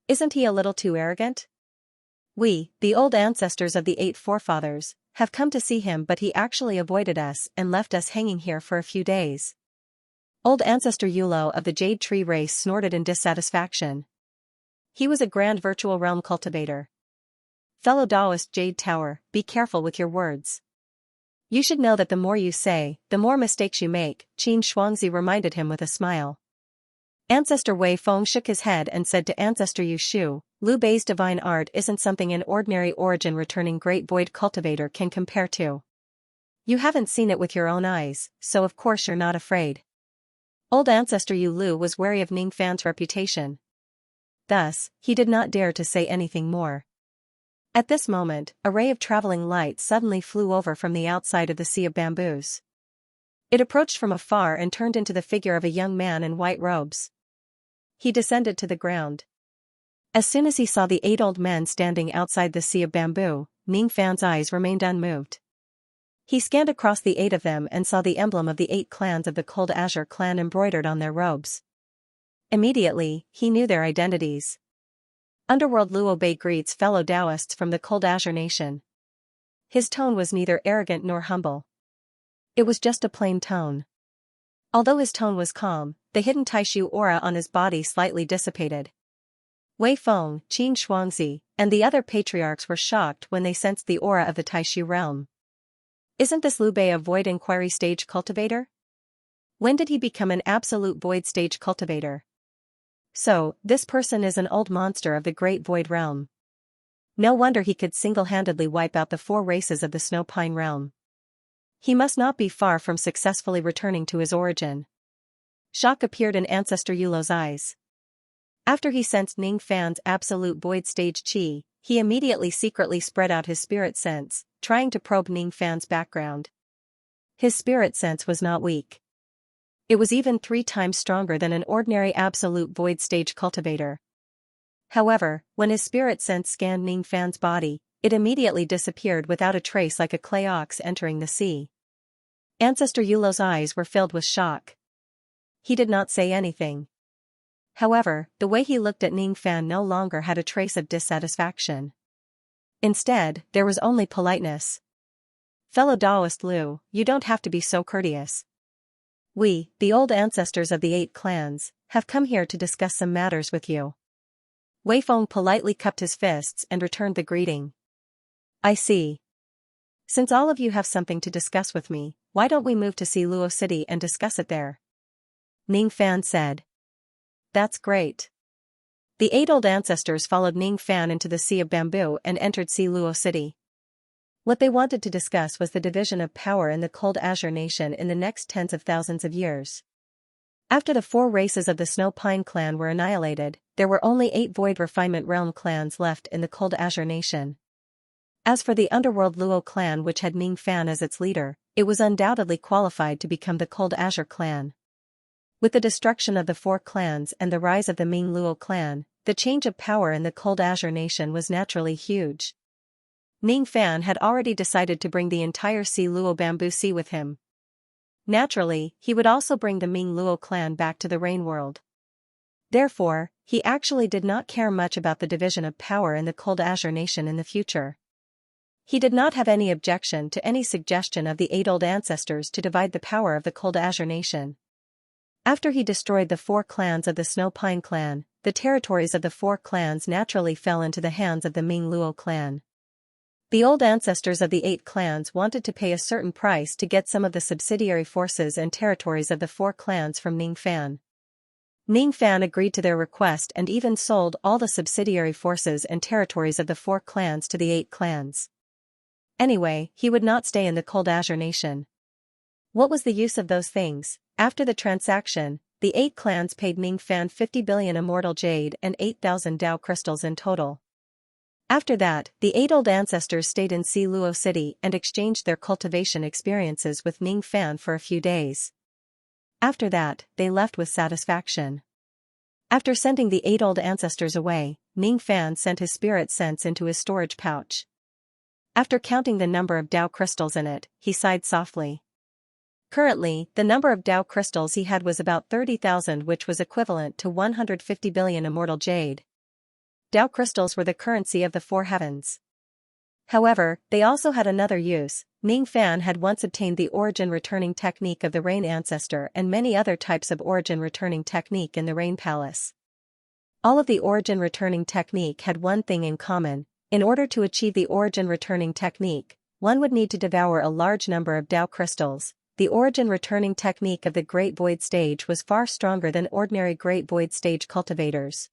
A: Isn't he a little too arrogant? We, the old ancestors of the 8 forefathers, have come to see him, but he actually avoided us and left us hanging here for a few days. Old ancestor Yulo of the Jade Tree race snorted in dissatisfaction. He was a grand virtual realm cultivator. Fellow Taoist Jade Tower, be careful with your words. You should know that the more you say, the more mistakes you make, Qin Shuangzi reminded him with a smile. Ancestor Wei Feng shook his head and said to Ancestor Yu Shu, Liu Bei's divine art isn't something an ordinary origin returning great void cultivator can compare to. You haven't seen it with your own eyes, so of course you're not afraid. Old Ancestor Yu Lu was wary of Ning Fan's reputation. Thus, he did not dare to say anything more. At this moment, a ray of traveling light suddenly flew over from the outside of the sea of bamboos. It approached from afar and turned into the figure of a young man in white robes. He descended to the ground. As soon as he saw the 8 old men standing outside the sea of bamboo, Ning Fan's eyes remained unmoved. He scanned across the 8 of them and saw the emblem of the 8 clans of the Cold Azure clan embroidered on their robes. Immediately, he knew their identities. Underworld Luo Bei greets fellow Taoists from the Cold Azure Nation. His tone was neither arrogant nor humble. It was just a plain tone. Although his tone was calm, the hidden Taishu aura on his body slightly dissipated. Wei Feng, Qin Shuangzi, and the other patriarchs were shocked when they sensed the aura of the Taishu realm. Isn't this Liu Bei a void inquiry stage cultivator? When did he become an absolute void stage cultivator? So, this person is an old monster of the great void realm. No wonder he could single-handedly wipe out the 4 races of the Snow Pine realm. He must not be far from successfully returning to his origin. Shock appeared in Ancestor Yulo's eyes. After he sensed Ning Fan's absolute void stage chi, he immediately secretly spread out his spirit sense, trying to probe Ning Fan's background. His spirit sense was not weak. It was even 3 times stronger than an ordinary absolute void stage cultivator. However, when his spirit sense scanned Ning Fan's body, it immediately disappeared without a trace, like a clay ox entering the sea. Ancestor Yulo's eyes were filled with shock. He did not say anything. However, the way he looked at Ning Fan no longer had a trace of dissatisfaction. Instead, there was only politeness. Fellow Taoist Liu, you don't have to be so courteous. We, the old ancestors of the 8 clans, have come here to discuss some matters with you. Wei Feng politely cupped his fists and returned the greeting. I see. Since all of you have something to discuss with me, why don't we move to see Luo City and discuss it there? Ning Fan said. That's great. The 8 old ancestors followed Ning Fan into the Sea of Bamboo and entered Si Luo City. What they wanted to discuss was the division of power in the Cold Azure Nation in the next tens of thousands of years. After the 4 races of the Snow Pine clan were annihilated, there were only 8 Void Refinement Realm clans left in the Cold Azure Nation. As for the Underworld Luo clan, which had Ning Fan as its leader, it was undoubtedly qualified to become the Cold Azure clan. With the destruction of the 4 clans and the rise of the Ming Luo clan, the change of power in the Cold Azure Nation was naturally huge. Ning Fan had already decided to bring the entire Si Luo Bamboo Sea with him. Naturally, he would also bring the Ming Luo clan back to the Rain World. Therefore, he actually did not care much about the division of power in the Cold Azure Nation in the future. He did not have any objection to any suggestion of the 8 old ancestors to divide the power of the Cold Azure Nation. After he destroyed the 4 clans of the Snow Pine clan, the territories of the 4 clans naturally fell into the hands of the Ming Luo clan. The old ancestors of the 8 clans wanted to pay a certain price to get some of the subsidiary forces and territories of the 4 clans from Ning Fan. Ning Fan agreed to their request and even sold all the subsidiary forces and territories of the 4 clans to the 8 clans. Anyway, he would not stay in the Cold Azure Nation. What was the use of those things? After the transaction, the 8 clans paid Ning Fan 50 billion immortal jade and 8,000 Dao crystals in total. After that, the 8 old ancestors stayed in Si Luo City and exchanged their cultivation experiences with Ning Fan for a few days. After that, they left with satisfaction. After sending the 8 old ancestors away, Ning Fan sent his spirit sense into his storage pouch. After counting the number of Dao crystals in it, he sighed softly. Currently, the number of Dao crystals he had was about 30,000, which was equivalent to 150 billion immortal jade. Dao crystals were the currency of the 4 heavens. However, they also had another use. Ning Fan had once obtained the origin returning technique of the Rain Ancestor and many other types of origin returning technique in the Rain Palace. All of the origin returning technique had one thing in common. In order to achieve the origin returning technique, one would need to devour a large number of Dao crystals. The origin returning technique of the Great Void Stage was far stronger than ordinary Great Void Stage cultivators.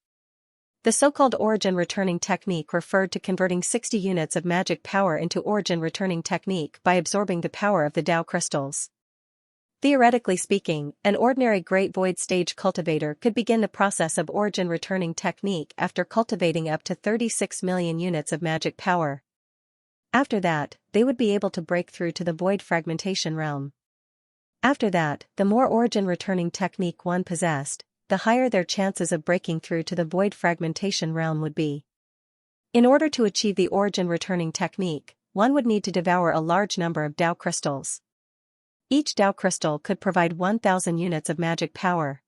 A: The so-called origin returning technique referred to converting 60 units of magic power into origin returning technique by absorbing the power of the Dao crystals. Theoretically speaking, an ordinary Great Void Stage cultivator could begin the process of origin returning technique after cultivating up to 36 million units of magic power. After that, they would be able to break through to the void fragmentation realm. After that, the more origin returning technique one possessed, the higher their chances of breaking through to the void fragmentation realm would be. In order to achieve the origin returning technique, one would need to devour a large number of Dao crystals. Each Dao crystal could provide 1,000 units of magic power.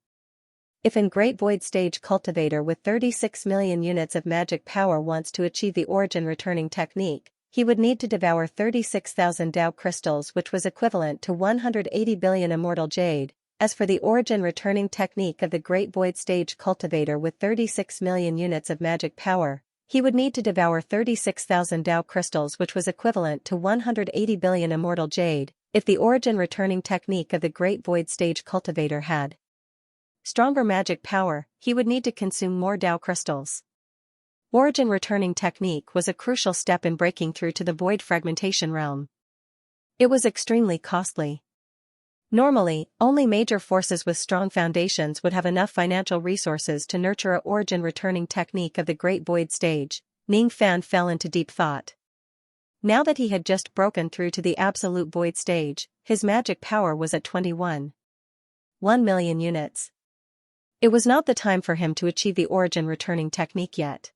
A: If a Great Void Stage cultivator with 36 million units of magic power wants to achieve the origin returning technique, he would need to devour 36,000 Dao crystals, which was equivalent to 180 billion immortal jade. As for the origin returning technique of the Great Void Stage cultivator with 36 million units of magic power, he would need to devour 36,000 Dao crystals, which was equivalent to 180 billion immortal jade. If the origin returning technique of the Great Void Stage cultivator had stronger magic power, he would need to consume more Dao crystals. Origin returning technique was a crucial step in breaking through to the void fragmentation realm. It was extremely costly. Normally, only major forces with strong foundations would have enough financial resources to nurture a origin returning technique of the Great Void Stage. Ning Fan fell into deep thought. Now that he had just broken through to the absolute void stage, his magic power was at 1 million units. It was not the time for him to achieve the origin returning technique yet.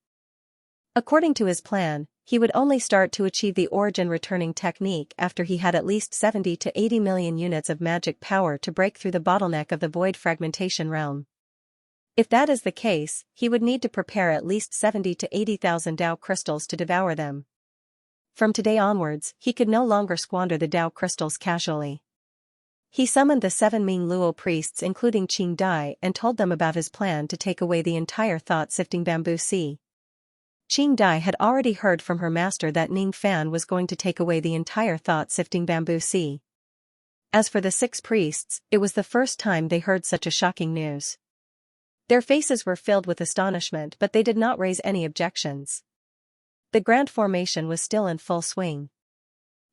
A: According to his plan, he would only start to achieve the origin returning technique after he had at least 70 to 80 million units of magic power to break through the bottleneck of the void fragmentation realm. If that is the case, he would need to prepare at least 70 to 80,000 Dao crystals to devour them. From today onwards, he could no longer squander the Dao crystals casually. He summoned the 7 Ming Luo priests including Qing Dai and told them about his plan to take away the entire thought-sifting bamboo sea. Qing Dai had already heard from her master that Ning Fan was going to take away the entire thought-sifting bamboo sea. As for the 6 priests, it was the first time they heard such a shocking news. Their faces were filled with astonishment, but they did not raise any objections. The grand formation was still in full swing.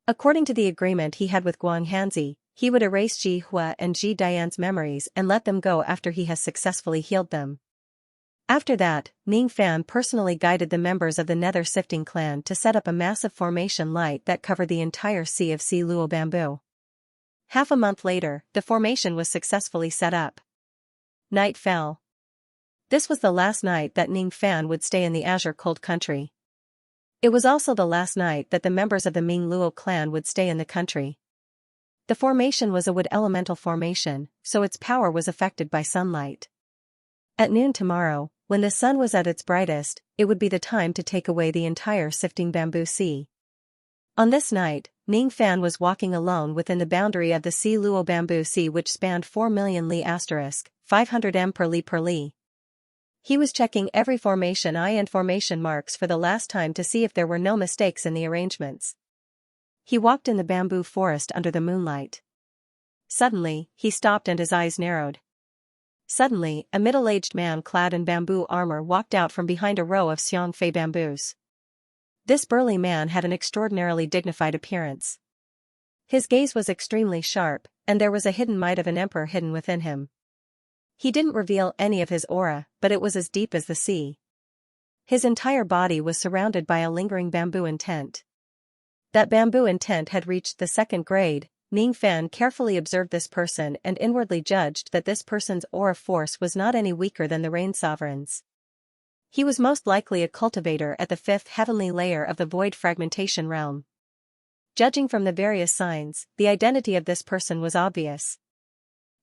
A: According to the agreement he had with Guang Hanzi, he would erase Ji Hua and Ji Dian's memories and let them go after he has successfully healed them. After that, Ning Fan personally guided the members of the Nether Sifting clan to set up a massive formation light that covered the entire sea of Si Luo bamboo. Half a month later, the formation was successfully set up. Night fell. This was the last night that Ning Fan would stay in the Azure Cold Country. It was also the last night that the members of the Ming Luo clan would stay in the country. The formation was a wood elemental formation, so its power was affected by sunlight. At noon tomorrow, when the sun was at its brightest, it would be the time to take away the entire sifting bamboo sea. On this night, Ning Fan was walking alone within the boundary of the Si Luo bamboo sea, which spanned 4 million li * 500 m per li. He was checking every formation eye and formation marks for the last time to see if there were no mistakes in the arrangements. He walked in the bamboo forest under the moonlight. Suddenly, he stopped and his eyes narrowed. Suddenly, a middle-aged man clad in bamboo armor walked out from behind a row of Xianxia bamboos. This burly man had an extraordinarily dignified appearance. His gaze was extremely sharp, and there was a hidden might of an emperor hidden within him. He didn't reveal any of his aura, but it was as deep as the sea. His entire body was surrounded by a lingering bamboo intent. That bamboo intent had reached the second grade. Ning Fan carefully observed this person and inwardly judged that this person's aura force was not any weaker than the Rain Sovereign's. He was most likely a cultivator at the fifth heavenly layer of the void fragmentation realm. Judging from the various signs, the identity of this person was obvious.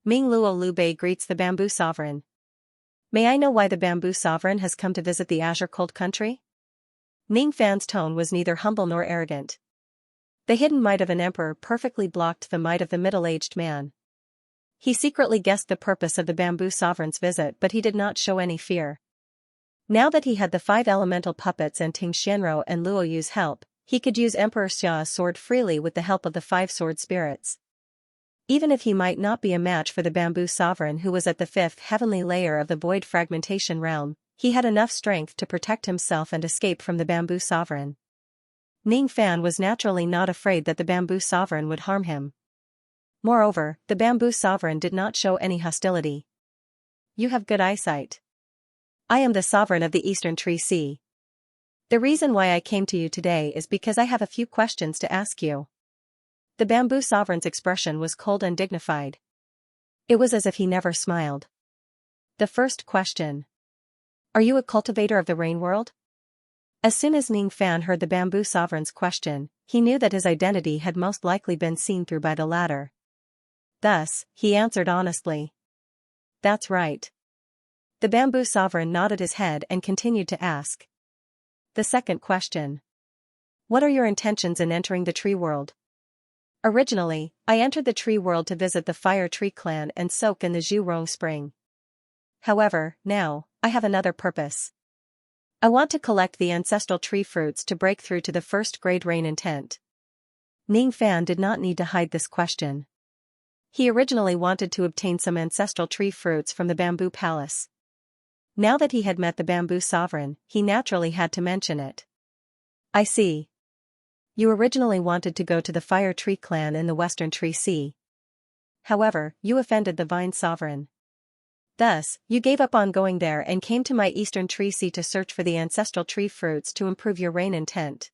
A: Ming Luo Liu Bei greets the Bamboo Sovereign. May I know why the Bamboo Sovereign has come to visit the Azure Cold Country? Ning Fan's tone was neither humble nor arrogant. The hidden might of an emperor perfectly blocked the might of the middle-aged man. He secretly guessed the purpose of the Bamboo Sovereign's visit, but he did not show any fear. Now that he had the 5 elemental puppets and Ting Xianro and Luo Yu's help, he could use Emperor Xia's sword freely with the help of the 5 sword spirits. Even if he might not be a match for the Bamboo Sovereign who was at the 5th heavenly layer of the void fragmentation realm, he had enough strength to protect himself and escape from the Bamboo Sovereign. Ning Fan was naturally not afraid that the Bamboo Sovereign would harm him. Moreover, the Bamboo Sovereign did not show any hostility. You have good eyesight. I am the Sovereign of the Eastern Tree Sea. The reason why I came to you today is because I have a few questions to ask you. The Bamboo Sovereign's expression was cold and dignified. It was as if he never smiled. The first question. Are you a cultivator of the rain world? As soon as Ning Fan heard the Bamboo Sovereign's question, he knew that his identity had most likely been seen through by the latter. Thus, he answered honestly. That's right. The Bamboo Sovereign nodded his head and continued to ask. The second question. What are your intentions in entering the tree world? Originally, I entered the tree world to visit the Fire Tree Clan and soak in the Zhurong Spring. However, now, I have another purpose. I want to collect the ancestral tree fruits to break through to the first grade rain intent. Ning Fan did not need to hide this question. He originally wanted to obtain some ancestral tree fruits from the Bamboo Palace. Now that he had met the Bamboo Sovereign, he naturally had to mention it. I see. You originally wanted to go to the Fire Tree Clan in the Western Tree Sea. However, you offended the Vine Sovereign. Thus, you gave up on going there and came to my Eastern Tree Sea to search for the ancestral tree fruits to improve your rain intent.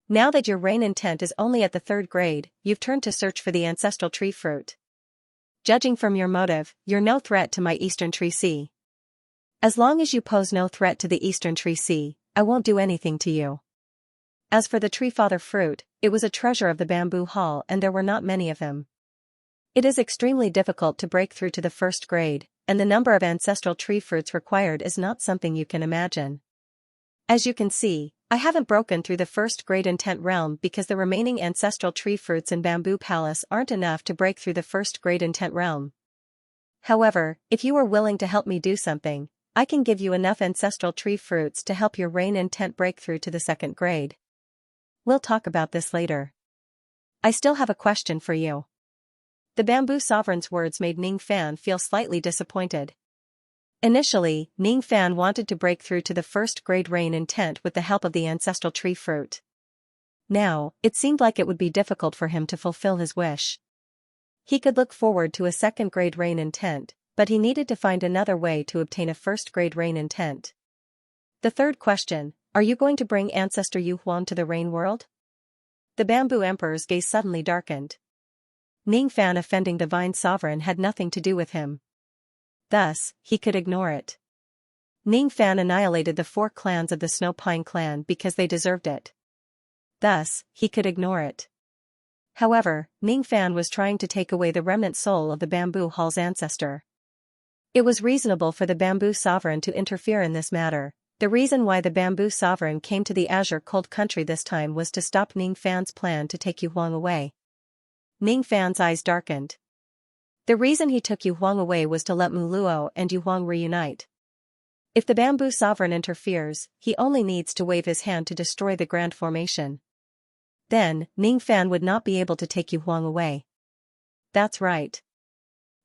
A: Now that your rain intent is only at the 3rd grade, you've turned to search for the ancestral tree fruit. Judging from your motive, you're no threat to my Eastern Tree Sea. As long as you pose no threat to the Eastern Tree Sea, I won't do anything to you. As for the Tree Father fruit, it was a treasure of the Bamboo Hall and there were not many of them. It is extremely difficult to break through to the 1st grade, and the number of ancestral tree fruits required is not something you can imagine. As you can see, I haven't broken through the 1st grade intent realm because the remaining ancestral tree fruits in Bamboo Palace aren't enough to break through the 1st grade intent realm. However, if you are willing to help me do something, I can give you enough ancestral tree fruits to help your rain intent breakthrough to the 2nd grade. We'll talk about this later. I still have a question for you. The Bamboo Sovereign's words made Ning Fan feel slightly disappointed. Initially, Ning Fan wanted to break through to the 1st grade rain intent with the help of the ancestral tree fruit. Now, it seemed like it would be difficult for him to fulfill his wish. He could look forward to a 2nd grade rain intent, but he needed to find another way to obtain a 1st grade rain intent. The third question, are you going to bring Ancestor Yu Huang to the rain world? The Bamboo Emperor's gaze suddenly darkened. Ning Fan offending the Vine Sovereign had nothing to do with him. Thus, he could ignore it. Ning Fan annihilated the 4 clans of the Snow Pine clan because they deserved it. Thus, he could ignore it. However, Ning Fan was trying to take away the remnant soul of the Bamboo Hall's ancestor. It was reasonable for the Bamboo Sovereign to interfere in this matter. The reason why the Bamboo Sovereign came to the Azure Cold Country this time was to stop Ning Fan's plan to take Yu Huang away. Ning Fan's eyes darkened. The reason he took Yu Huang away was to let Mu Luo and Yu Huang reunite. If the Bamboo Sovereign interferes, he only needs to wave his hand to destroy the Grand Formation. Then, Ning Fan would not be able to take Yu Huang away. That's right.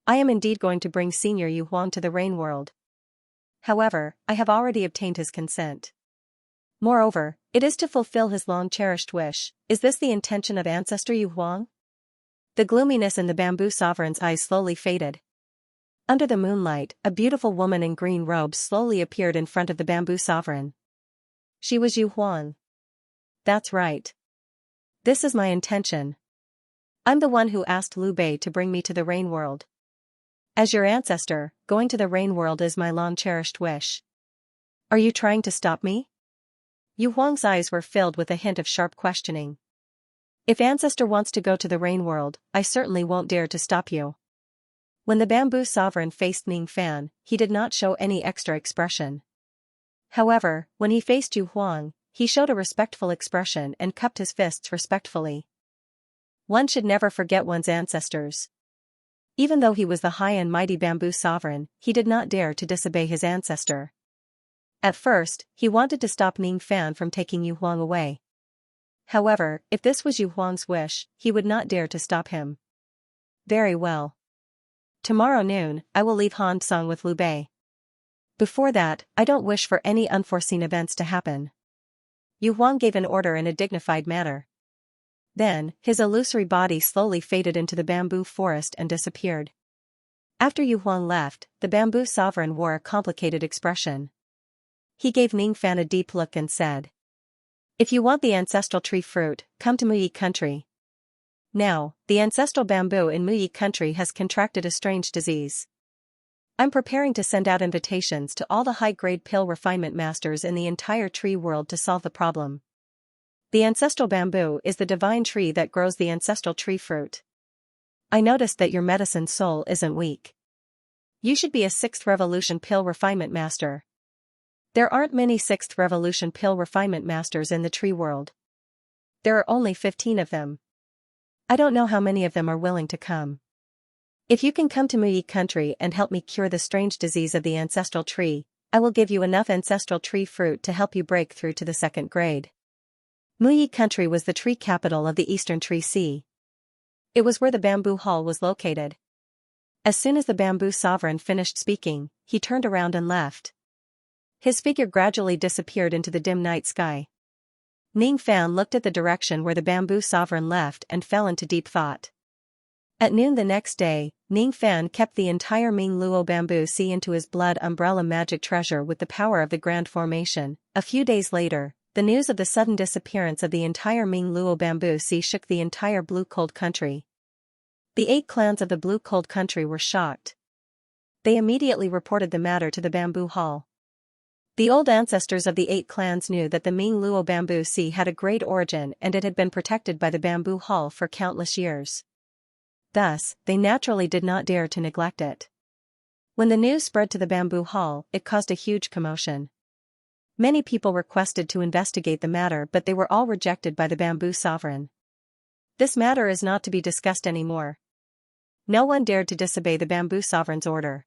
A: I am indeed going to bring Senior Yu Huang to the rain world. However, I have already obtained his consent. Moreover, it is to fulfill his long-cherished wish. Is this the intention of Ancestor Yu Huang? The gloominess in the Bamboo Sovereign's eyes slowly faded. Under the moonlight, a beautiful woman in green robes slowly appeared in front of the bamboo sovereign. She was Yu Huang. That's right. This is my intention. I'm the one who asked Liu Bei to bring me to the rain world. As your ancestor, going to the rain world is my long-cherished wish. Are you trying to stop me? Yu Huang's eyes were filled with a hint of sharp questioning. If ancestor wants to go to the rain world, I certainly won't dare to stop you. When the bamboo sovereign faced Ning Fan, he did not show any extra expression. However, when he faced Yu Huang, he showed a respectful expression and cupped his fists respectfully. One should never forget one's ancestors. Even though he was the high and mighty bamboo sovereign, he did not dare to disobey his ancestor. At first, he wanted to stop Ning Fan from taking Yu Huang away. However, if this was Yu Huang's wish, he would not dare to stop him. Very well. Tomorrow noon, I will leave Han Song with Liu Bei. Before that, I don't wish for any unforeseen events to happen. Yu Huang gave an order in a dignified manner. Then, his illusory body slowly faded into the bamboo forest and disappeared. After Yu Huang left, the bamboo sovereign wore a complicated expression. He gave Ning Fan a deep look and said, "If you want the ancestral tree fruit, come to Muyi country. Now, the ancestral bamboo in Muyi country has contracted a strange disease. I'm preparing to send out invitations to all the high-grade pill refinement masters in the entire tree world to solve the problem. The ancestral bamboo is the divine tree that grows the ancestral tree fruit. I noticed that your medicine soul isn't weak. You should be a 6th revolution pill refinement master. There aren't many 6th revolution pill refinement masters in the tree world. There are only 15 of them. I don't know how many of them are willing to come. If you can come to Muyi country and help me cure the strange disease of the ancestral tree, I will give you enough ancestral tree fruit to help you break through to the 2nd grade. Muyi country was the tree capital of the Eastern Tree Sea. It was where the bamboo hall was located. As soon as the bamboo sovereign finished speaking, he turned around and left. His figure gradually disappeared into the dim night sky. Ning Fan looked at the direction where the bamboo sovereign left and fell into deep thought. At noon the next day, Ning Fan kept the entire Ming Luo bamboo sea into his blood umbrella magic treasure with the power of the Grand Formation. A few days later, the news of the sudden disappearance of the entire Ming Luo bamboo sea shook the entire Blue Cold Country. The 8 clans of the Blue Cold Country were shocked. They immediately reported the matter to the bamboo hall. The old ancestors of the 8 clans knew that the Ming Luo bamboo sea had a great origin and it had been protected by the bamboo hall for countless years. Thus, they naturally did not dare to neglect it. When the news spread to the bamboo hall, it caused a huge commotion. Many people requested to investigate the matter, but they were all rejected by the bamboo sovereign. This matter is not to be discussed anymore. No one dared to disobey the bamboo sovereign's order.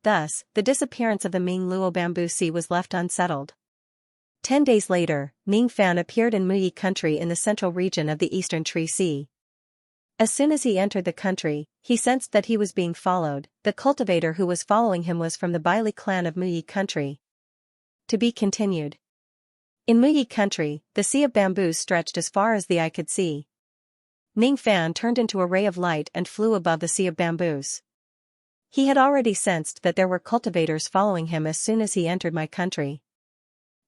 A: Thus, the disappearance of the Ming Luo bamboo sea was left unsettled. 10 days later, Ning Fan appeared in Muyi country in the central region of the Eastern Tree Sea. As soon as he entered the country, he sensed that he was being followed. The cultivator who was following him was from the Baili clan of Muyi country. To be continued. In Muyi country, the sea of bamboos stretched as far as the eye could see. Ning Fan turned into a ray of light and flew above the sea of bamboos. He had already sensed that there were cultivators following him as soon as he entered my country.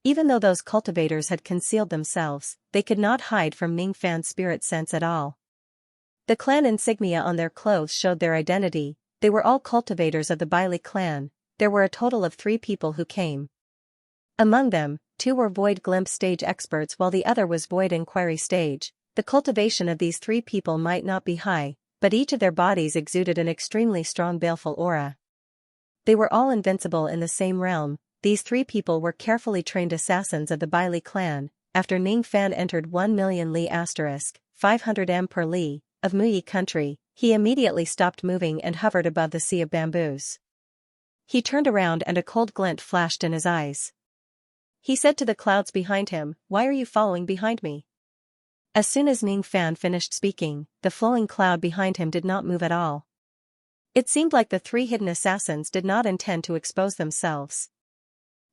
A: Even though those cultivators had concealed themselves, they could not hide from Ning Fan's spirit sense at all. The clan insignia on their clothes showed their identity. They were all cultivators of the Baili clan. There were a total of 3 people who came. Among them, 2 were void glimpse stage experts while the other was void inquiry stage. The cultivation of these 3 people might not be high, but each of their bodies exuded an extremely strong baleful aura. They were all invincible in the same realm. These 3 people were carefully trained assassins of the Baili clan. After Ning Fan entered 1 million li * 500 m per li of Muyi country, he immediately stopped moving and hovered above the sea of bamboos. He turned around and a cold glint flashed in his eyes. He said to the clouds behind him, "Why are you following behind me?" As soon as Ning Fan finished speaking, the flowing cloud behind him did not move at all. It seemed like the 3 hidden assassins did not intend to expose themselves.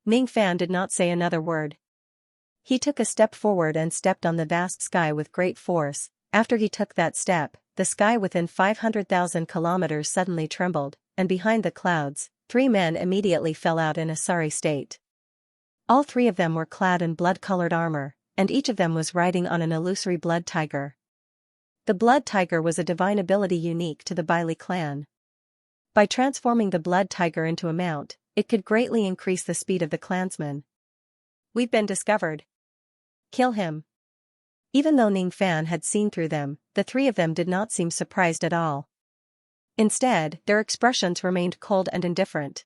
A: Ning Fan did not say another word. He took a step forward and stepped on the vast sky with great force. After he took that step, the sky within 500,000 kilometers suddenly trembled. and behind the clouds, 3 men immediately fell out in a sorry state. All 3 of them were clad in blood-colored armor, and each of them was riding on an illusory blood tiger. The blood tiger was a divine ability unique to the Bailey clan. By transforming the blood tiger into a mount, it could greatly increase the speed of the clansmen. "We've been discovered. Kill him." Even though Ning Fan had seen through them, the 3 of them did not seem surprised at all. Instead, their expressions remained cold and indifferent.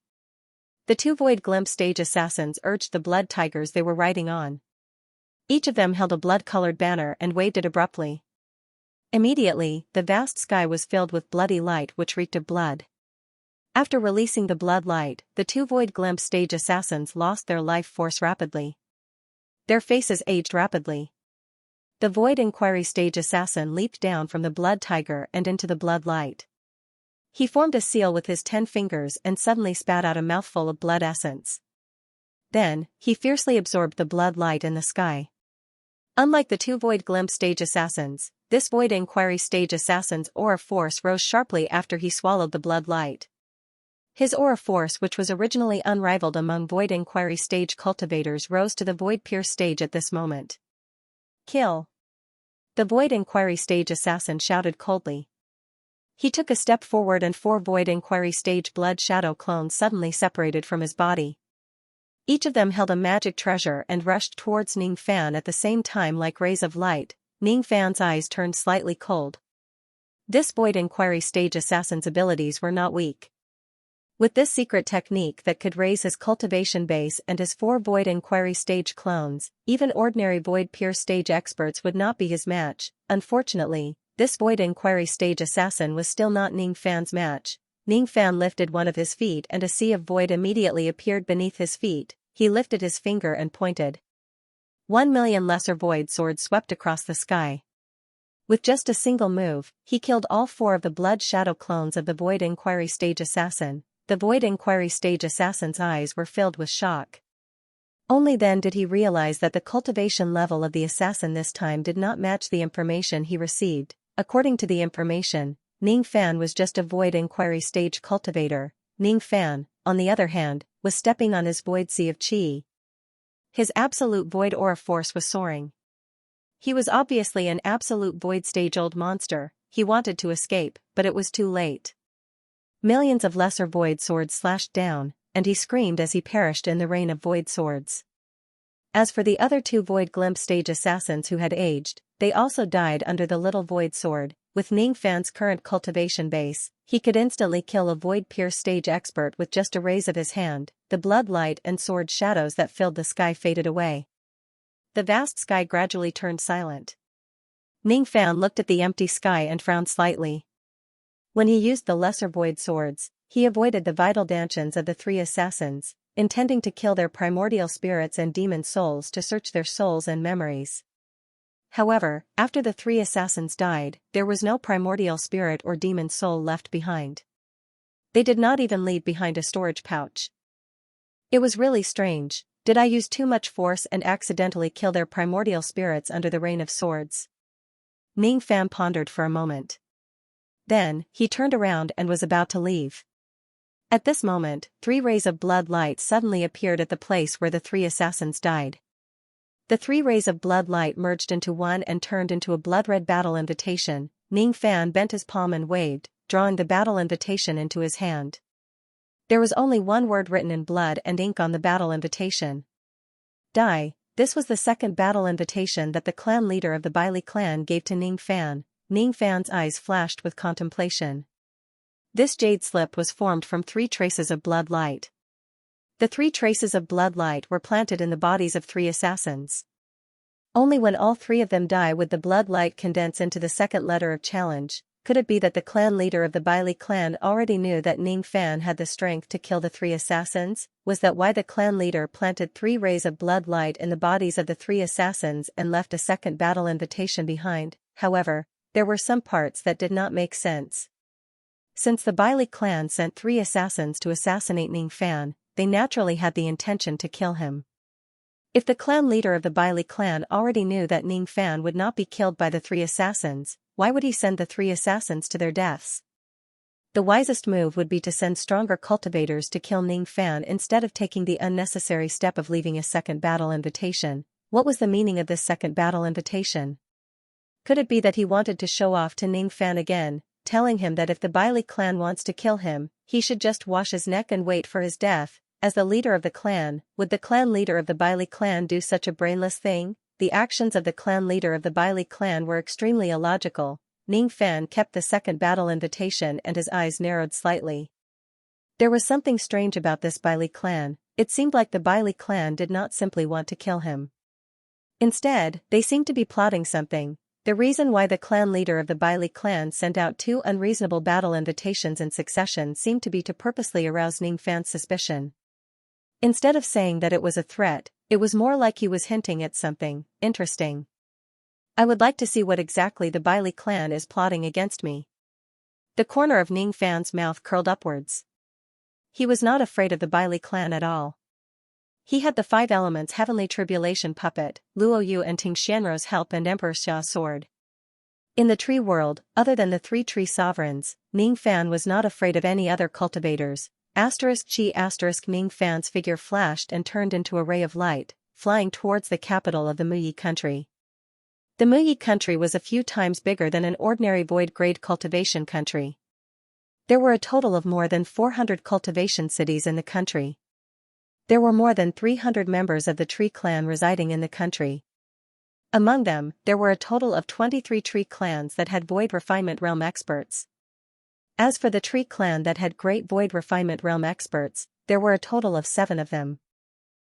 A: The 2 Void Glimpse stage assassins urged the blood tigers they were riding on. Each of them held a blood-colored banner and waved it abruptly. Immediately, the vast sky was filled with bloody light which reeked of blood. After releasing the blood light, the 2 Void Glimpse stage assassins lost their life force rapidly. Their faces aged rapidly. The Void Inquiry stage assassin leaped down from the blood tiger and into the blood light. He formed a seal with his 10 fingers and suddenly spat out a mouthful of blood essence. Then, he fiercely absorbed the blood light in the sky. Unlike the 2 Void Glimpse stage assassins, this Void Inquiry stage assassin's aura force rose sharply after he swallowed the blood light. His aura force, which was originally unrivaled among Void Inquiry stage cultivators, rose to the Void Pierce stage at this moment. "Kill!" the Void Inquiry stage assassin shouted coldly. He took a step forward and 4 Void Inquiry stage blood shadow clones suddenly separated from his body. Each of them held a magic treasure and rushed towards Ning Fan at the same time like rays of light. Ning Fan's eyes turned slightly cold. This Void Inquiry stage assassin's abilities were not weak. With this secret technique that could raise his cultivation base and his 4 Void Inquiry stage clones, even ordinary Void Pierce stage experts would not be his match. Unfortunately, this Void Inquiry stage assassin was still not Ning Fan's match. Ning Fan lifted one of his feet and a sea of void immediately appeared beneath his feet. He lifted his finger and pointed. 1,000,000 lesser void swords swept across the sky. With just a single move, he killed all 4 of the blood shadow clones of the Void Inquiry stage assassin. The Void Inquiry stage assassin's eyes were filled with shock. Only then did he realize that the cultivation level of the assassin this time did not match the information he received. According to the information, Ning Fan was just a Void Inquiry stage cultivator. Ning Fan, on the other hand, was stepping on his void sea of qi. His absolute void aura force was soaring. He was obviously an absolute void stage-old monster. He wanted to escape, but it was too late. Millions of lesser void swords slashed down, and he screamed as he perished in the rain of void swords. As for the other 2 Void Glimpse stage assassins who had aged, they also died under the little void sword. With Ning Fan's current cultivation base, he could instantly kill a Void Pierce stage expert with just a raise of his hand. The blood light and sword shadows that filled the sky faded away. The vast sky gradually turned silent. Ning Fan looked at the empty sky and frowned slightly. When he used the lesser void swords, he avoided the vital dantions of the 3 assassins, intending to kill their primordial spirits and demon souls to search their souls and memories. However, after the 3 assassins died, there was no primordial spirit or demon soul left behind. They did not even leave behind a storage pouch. It was really strange. Did I use too much force and accidentally kill their primordial spirits under the rain of swords? Ning Fan pondered for a moment. Then, he turned around and was about to leave. At this moment, 3 rays of blood light suddenly appeared at the place where the 3 assassins died. The 3 rays of blood light merged into one and turned into a blood-red battle invitation. Ning Fan bent his palm and waved, drawing the battle invitation into his hand. There was only one word written in blood and ink on the battle invitation. Die. This was the second battle invitation that the clan leader of the Bailey clan gave to Ning Fan. Ning Fan's eyes flashed with contemplation. This jade slip was formed from 3 traces of blood light. The 3 traces of blood light were planted in the bodies of 3 assassins. Only when all 3 of them die would the blood light condense into the second letter of challenge. Could it be that the clan leader of the Bailey clan already knew that Ning Fan had the strength to kill the 3 assassins? Was that why the clan leader planted 3 rays of blood light in the bodies of the 3 assassins and left a second battle invitation behind? However, there were some parts that did not make sense. Since the Bailey clan sent 3 assassins to assassinate Ning Fan, they naturally had the intention to kill him. If the clan leader of the Bailey clan already knew that Ning Fan would not be killed by the 3 assassins, why would he send the 3 assassins to their deaths? the wisest move would be to send stronger cultivators to kill Ning Fan instead of taking the unnecessary step of leaving a second battle invitation. What was the meaning of this second battle invitation? Could it be that he wanted to show off to Ning Fan again, telling him that if the Bailey clan wants to kill him, he should just wash his neck and wait for his death? As the leader of the clan, would the clan leader of the Bailey clan do such a brainless thing? The actions of the clan leader of the Bailey clan were extremely illogical. Ning Fan kept the second battle invitation and his eyes narrowed slightly. There was something strange about this Bailey clan. It seemed like the Bailey clan did not simply want to kill him. Instead, they seemed to be plotting something. The reason why the clan leader of the Bailey clan sent out 2 unreasonable battle invitations in succession seemed to be to purposely arouse Ning Fan's suspicion. Instead of saying that it was a threat, it was more like he was hinting at something interesting. I would like to see what exactly the Bailey clan is plotting against me. The corner of Ning Fan's mouth curled upwards. He was not afraid of the Bailey clan at all. He had the 5 elements heavenly tribulation puppet, Luo Yu and Ting Xianro's help and Emperor Xia's sword. In the tree world, other than the 3 tree sovereigns, Ning Fan was not afraid of any other cultivators. Ning Fan's figure flashed and turned into a ray of light, flying towards the capital of the Muyi country. The Muyi country was a few times bigger than an ordinary void-grade cultivation country. There were a total of more than 400 cultivation cities in the country. There were more than 300 members of the tree clan residing in the country. Among them, there were a total of 23 tree clans that had void refinement realm experts. As for the tree clan that had great void refinement realm experts, there were a total of 7 of them.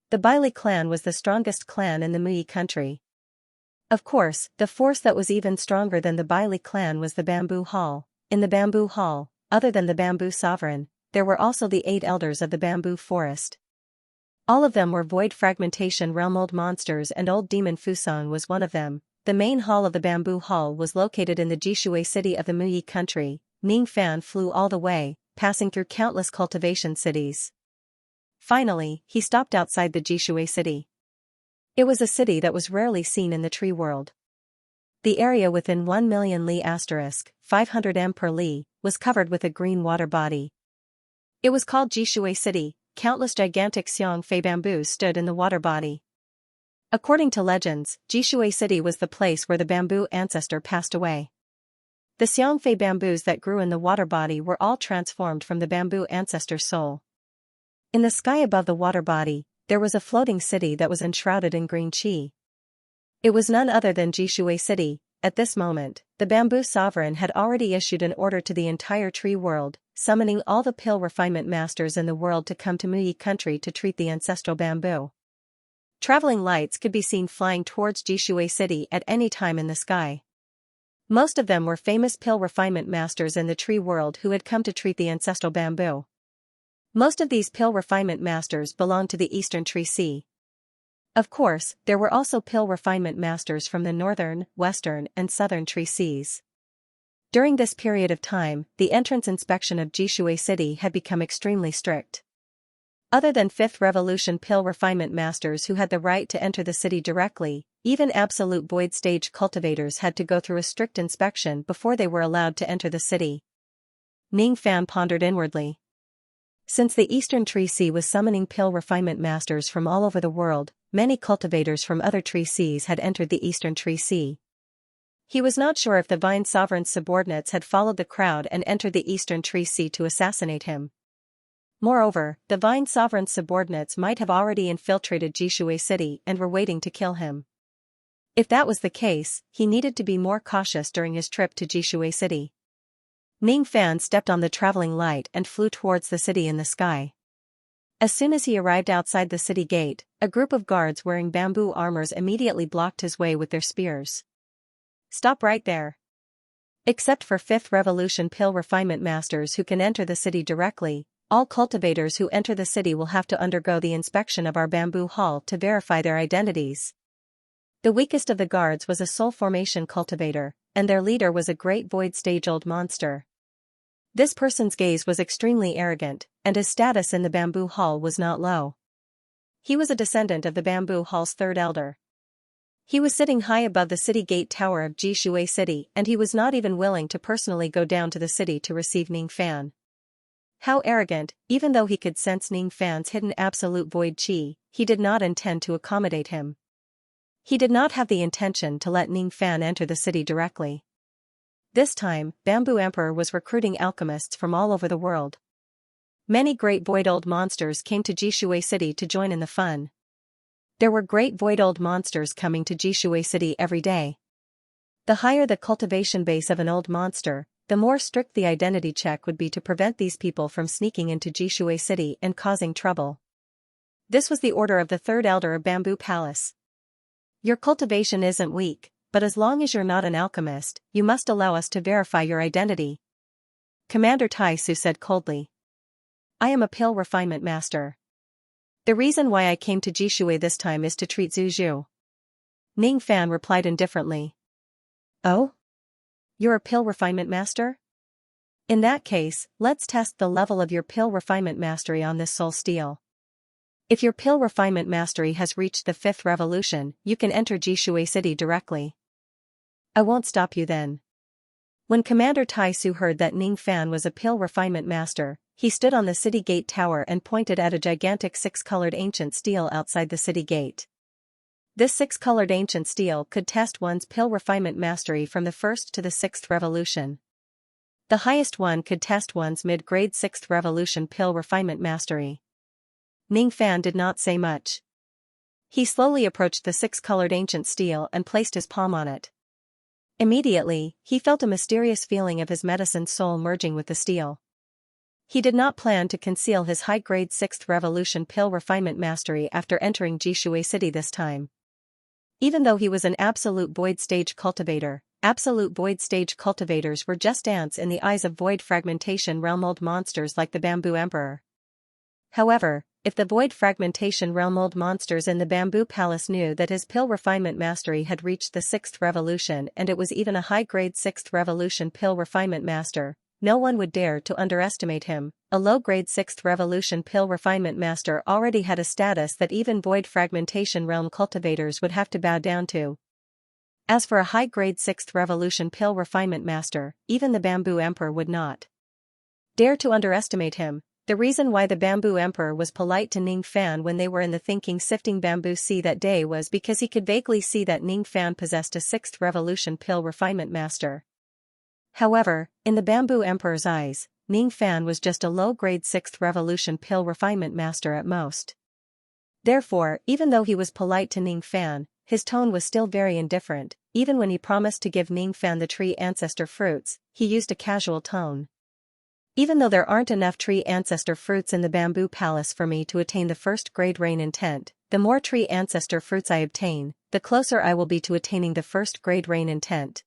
A: The Bailey clan was the strongest clan in the Muyi country. Of course, the force that was even stronger than the Bailey clan was the Bamboo Hall. In the Bamboo Hall, other than the Bamboo Sovereign, there were also the 8 elders of the Bamboo Forest. All of them were void fragmentation realm old monsters and old demon Fusang was one of them. The main hall of the Bamboo Hall was located in the Jishui city of the Muyi country. Ning Fan flew all the way, passing through countless cultivation cities. Finally, he stopped outside the Jishui city. It was a city that was rarely seen in the tree world. The area within 1 million li * 500 m per li, was covered with a green water body. It was called Jishui City. Countless gigantic Xianxia bamboos stood in the water body. According to legends, Jishui City was the place where the bamboo ancestor passed away. The Xianxia bamboos that grew in the water body were all transformed from the bamboo ancestor's soul. In the sky above the water body, there was a floating city that was enshrouded in green chi. It was none other than Jishui City. At this moment, the Bamboo Sovereign had already issued an order to the entire tree world, summoning all the pill refinement masters in the world to come to Muyi country to treat the ancestral bamboo. Traveling lights could be seen flying towards Jishui City at any time in the sky. Most of them were famous pill refinement masters in the tree world who had come to treat the ancestral bamboo. Most of these pill refinement masters belonged to the Eastern Tree Sea. Of course, there were also pill refinement masters from the Northern, Western, and Southern Tree Seas. During this period of time, the entrance inspection of Jishui City had become extremely strict. Other than 5th Revolution pill refinement masters who had the right to enter the city directly, even absolute void stage cultivators had to go through a strict inspection before they were allowed to enter the city. Ning Fan pondered inwardly. Since the Eastern Tree Sea was summoning pill refinement masters from all over the world, many cultivators from other tree seas had entered the Eastern Tree Sea. He was not sure if the Vine Sovereign's subordinates had followed the crowd and entered the Eastern Tree Sea to assassinate him. Moreover, the Vine Sovereign's subordinates might have already infiltrated Jishui City and were waiting to kill him. If that was the case, he needed to be more cautious during his trip to Jishui City. Ning Fan stepped on the traveling light and flew towards the city in the sky. As soon as he arrived outside the city gate, a group of guards wearing bamboo armors immediately blocked his way with their spears. "Stop right there. Except for 5th Revolution pill refinement masters who can enter the city directly, all cultivators who enter the city will have to undergo the inspection of our bamboo hall to verify their identities." The weakest of the guards was a soul formation cultivator, and their leader was a great void stage old monster. This person's gaze was extremely arrogant, and his status in the bamboo hall was not low. He was a descendant of the bamboo hall's 3rd elder. He was sitting high above the city gate tower of Jishui City, and he was not even willing to personally go down to the city to receive Ning Fan. How arrogant! Even though he could sense Ning Fan's hidden absolute void qi, he did not intend to accommodate him. He did not have the intention to let Ning Fan enter the city directly. This time, Bamboo Emperor was recruiting alchemists from all over the world. Many great void old monsters came to Jishui City to join in the fun. There were great void old monsters coming to Jishui City every day. The higher the cultivation base of an old monster, the more strict the identity check would be to prevent these people from sneaking into Jishui City and causing trouble. This was the order of the third elder of Bamboo Palace. Your cultivation isn't weak, but as long as you're not an alchemist, you must allow us to verify your identity. Commander Tai Su said coldly. I am a pill refinement master. The reason why I came to Jishui this time is to treat Zhu Zhu. Ning Fan replied indifferently. Oh? You're a pill refinement master? In that case, let's test the level of your pill refinement mastery on this soul steel. If your pill refinement mastery has reached the 5th revolution, you can enter Jishui City directly. I won't stop you then. When Commander Tai Su heard that Ning Fan was a pill refinement master, he stood on the city gate tower and pointed at a gigantic 6-colored ancient steel outside the city gate. This 6-colored ancient steel could test one's pill refinement mastery from the 1st to the 6th revolution. The highest one could test one's mid-grade 6th revolution pill refinement mastery. Ning Fan did not say much. He slowly approached the 6-colored ancient steel and placed his palm on it. Immediately, he felt a mysterious feeling of his medicine soul merging with the steel. He did not plan to conceal his high-grade 6th revolution pill refinement mastery after entering Jishui City this time. Even though he was an absolute void stage cultivator, absolute void stage cultivators were just ants in the eyes of void fragmentation realm old monsters like the Bamboo Emperor. However, if the void fragmentation realm old monsters in the Bamboo Palace knew that his pill refinement mastery had reached the 6th revolution and it was even a high-grade 6th revolution pill refinement master, no one would dare to underestimate him. A low-grade 6th revolution pill refinement master already had a status that even void fragmentation realm cultivators would have to bow down to. As for a high-grade 6th revolution pill refinement master, even the Bamboo Emperor would not dare to underestimate him. The reason why the Bamboo Emperor was polite to Ning Fan when they were in the thinking sifting bamboo sea that day was because he could vaguely see that Ning Fan possessed a 6th revolution pill refinement master. However, in the Bamboo Emperor's eyes, Ning Fan was just a low-grade 6th revolution pill refinement master at most. Therefore, even though he was polite to Ning Fan, his tone was still very indifferent. Even when he promised to give Ning Fan the tree ancestor fruits, he used a casual tone. Even though there aren't enough tree ancestor fruits in the Bamboo Palace for me to attain the 1st grade rain intent, the more tree ancestor fruits I obtain, the closer I will be to attaining the 1st grade rain intent.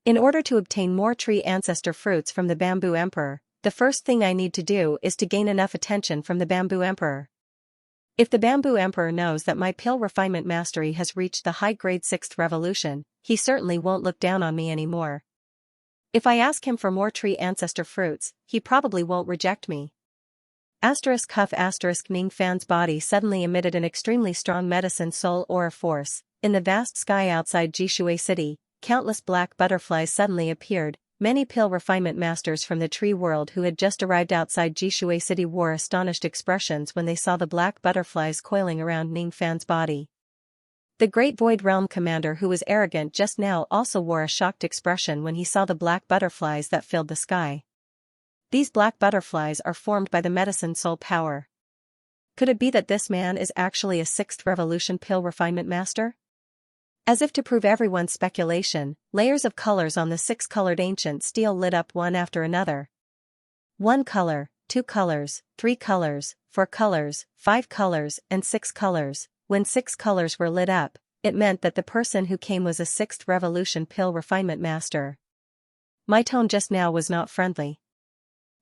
A: In order to obtain more tree ancestor fruits from the Bamboo Emperor, the first thing I need to do is to gain enough attention from the Bamboo Emperor. If the Bamboo Emperor knows that my pill refinement mastery has reached the high-grade 6th revolution, he certainly won't look down on me anymore. If I ask him for more tree ancestor fruits, he probably won't reject me. Ning Fan's body suddenly emitted an extremely strong medicine soul aura force. In the vast sky outside Jishui City, countless black butterflies suddenly appeared. Many pill refinement masters from the tree world who had just arrived outside Jishui City wore astonished expressions when they saw the black butterflies coiling around Ning Fan's body. The Great Void Realm Commander who was arrogant just now also wore a shocked expression when he saw the black butterflies that filled the sky. These black butterflies are formed by the medicine soul power. Could it be that this man is actually a 6th revolution pill refinement master? As if to prove everyone's speculation, layers of colors on the 6-colored ancient steel lit up one after another. 1 color, 2 colors, 3 colors, 4 colors, 5 colors, and 6 colors. When 6 colors were lit up, it meant that the person who came was a 6th revolution pill refinement master. My tone just now was not friendly.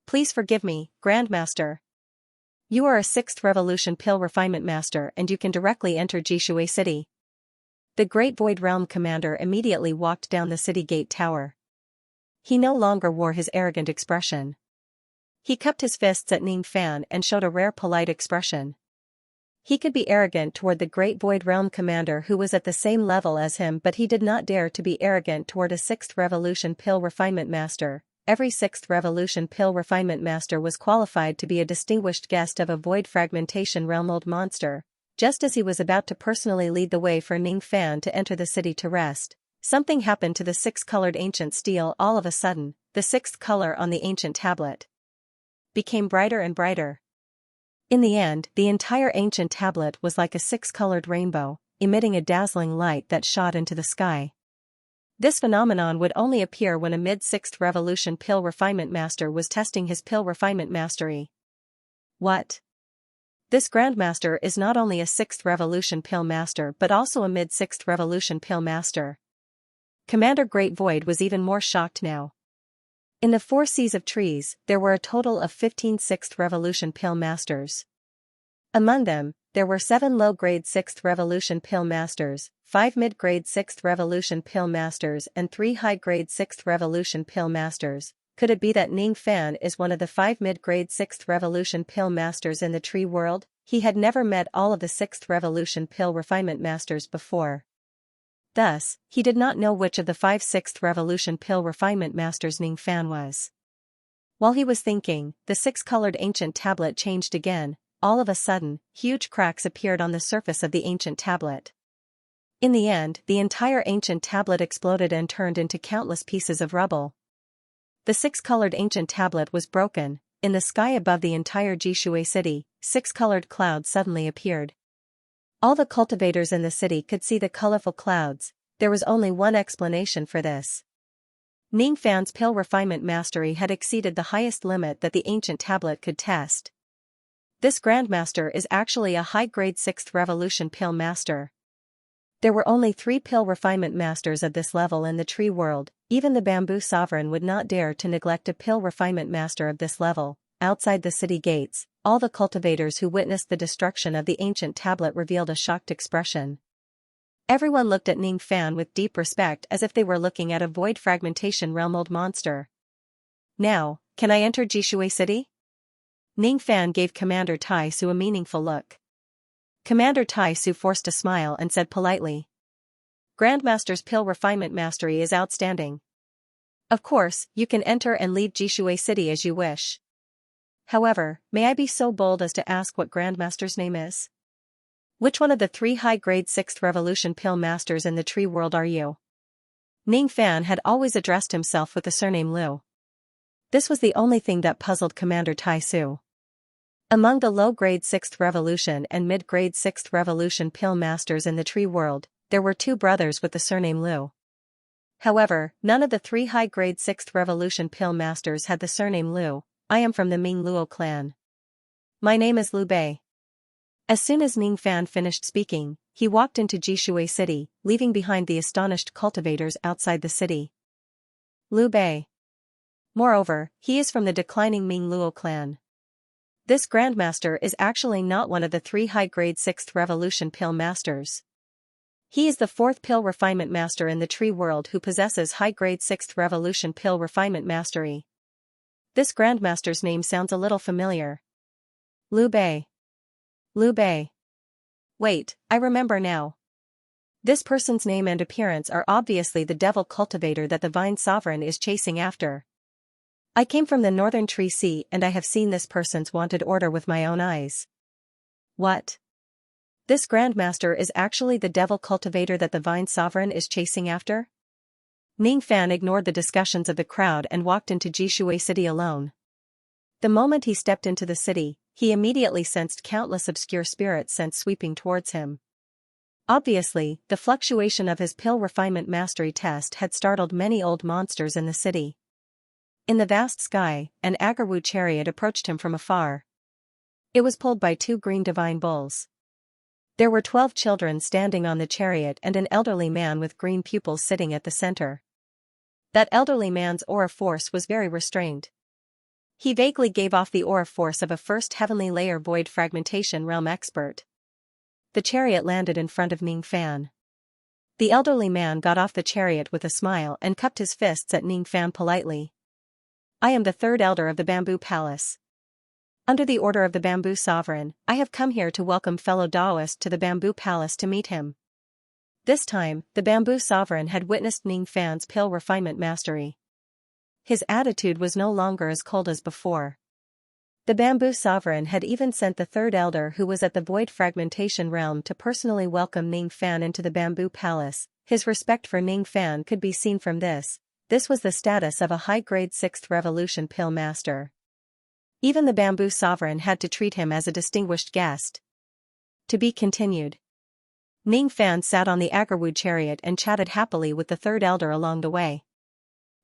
A: Please forgive me, Grandmaster. You are a 6th revolution pill refinement master and you can directly enter Jishui City. The Great Void Realm Commander immediately walked down the city gate tower. He no longer wore his arrogant expression. He cupped his fists at Ning Fan and showed a rare polite expression. He could be arrogant toward the Great Void Realm commander who was at the same level as him, but he did not dare to be arrogant toward a 6th Revolution Pill Refinement Master. Every 6th Revolution Pill Refinement Master was qualified to be a distinguished guest of a Void Fragmentation Realm old monster. Just as he was about to personally lead the way for Ning Fan to enter the city to rest, something happened to the 6-colored ancient steel. All of a sudden, the 6th color on the ancient tablet became brighter and brighter. In the end, the entire ancient tablet was like a 6-colored rainbow, emitting a dazzling light that shot into the sky. This phenomenon would only appear when a mid-6th Revolution Pill Refinement Master was testing his Pill Refinement Mastery. What? This Grandmaster is not only a 6th Revolution Pill Master but also a mid-6th Revolution Pill Master. Commander Great Void was even more shocked now. In the 4 seas of trees, there were a total of 15 6th Revolution Pill Masters. Among them, there were 7 low-grade 6th Revolution Pill Masters, 5 mid-grade 6th Revolution Pill Masters and 3 high-grade 6th Revolution Pill Masters. Could it be that Ning Fan is one of the 5 mid-grade 6th Revolution Pill Masters in the tree world? He had never met all of the 6th Revolution Pill Refinement Masters before. Thus, he did not know which of the 5 6th Revolution Pill Refinement Masters Ning Fan was. While he was thinking, the 6-colored ancient tablet changed again. All of a sudden, huge cracks appeared on the surface of the ancient tablet. In the end, the entire ancient tablet exploded and turned into countless pieces of rubble. The 6-colored ancient tablet was broken. In the sky above the entire Jishui city, 6-colored clouds suddenly appeared. All the cultivators in the city could see the colorful clouds. There was only one explanation for this. Ning Fan's Pill Refinement Mastery had exceeded the highest limit that the ancient tablet could test. This Grandmaster is actually a high-grade 6th Revolution Pill Master. There were only 3 Pill Refinement Masters of this level in the tree world. Even the Bamboo Sovereign would not dare to neglect a Pill Refinement Master of this level. Outside the city gates, all the cultivators who witnessed the destruction of the ancient tablet revealed a shocked expression. Everyone looked at Ning Fan with deep respect as if they were looking at a Void Fragmentation Realm old monster. Now, can I enter Jishui City? Ning Fan gave Commander Tai Su a meaningful look. Commander Tai Su forced a smile and said politely, "Grandmaster's Pill Refinement Mastery is outstanding. Of course, you can enter and leave Jishui City as you wish. However, may I be so bold as to ask what Grandmaster's name is? Which one of the 3 high-grade 6th Revolution Pill Masters in the tree world are you?" Ning Fan had always addressed himself with the surname Liu. This was the only thing that puzzled Commander Tai Su. Among the low-grade 6th Revolution and mid-grade 6th Revolution Pill Masters in the tree world, there were 2 brothers with the surname Liu. However, none of the 3 high-grade 6th Revolution Pill Masters had the surname Liu. "I am from the Ming Luo clan. My name is Liu Bei." As soon as Ning Fan finished speaking, he walked into Jishui City, leaving behind the astonished cultivators outside the city. Liu Bei. Moreover, he is from the declining Ming Luo clan. This Grandmaster is actually not one of the 3 high-grade 6th Revolution Pill Masters. He is the 4th Pill Refinement Master in the tree world who possesses high-grade 6th Revolution Pill Refinement Mastery. This Grandmaster's name sounds a little familiar. Liu Bei. Liu Bei. Wait, I remember now. This person's name and appearance are obviously the devil cultivator that the Vine Sovereign is chasing after. I came from the Northern Tree Sea and I have seen this person's wanted order with my own eyes. What? This Grandmaster is actually the devil cultivator that the Vine Sovereign is chasing after? Ning Fan ignored the discussions of the crowd and walked into Jishui City alone. The moment he stepped into the city, he immediately sensed countless obscure spirits sent sweeping towards him. Obviously, the fluctuation of his Pill Refinement Mastery test had startled many old monsters in the city. In the vast sky, an Agarwu chariot approached him from afar. It was pulled by 2 green divine bulls. There were 12 children standing on the chariot and an elderly man with green pupils sitting at the center. That elderly man's aura force was very restrained. He vaguely gave off the aura force of a first heavenly layer void fragmentation realm expert. The chariot landed in front of Ning Fan. The elderly man got off the chariot with a smile and cupped his fists at Ning Fan politely. "I am the 3rd elder of the Bamboo Palace. Under the order of the Bamboo Sovereign, I have come here to welcome fellow Taoist to the Bamboo Palace to meet him. This time, the Bamboo Sovereign had witnessed Ning Fan's pill refinement mastery. His attitude was no longer as cold as before. The Bamboo Sovereign had even sent the third elder who was at the Void Fragmentation realm to personally welcome Ning Fan into the Bamboo Palace. His respect for Ning Fan could be seen from this. This was the status of a high-grade 6th Revolution pill master. Even the Bamboo Sovereign had to treat him as a distinguished guest. To be continued. Ning Fan sat on the Agarwood chariot and chatted happily with the third elder along the way.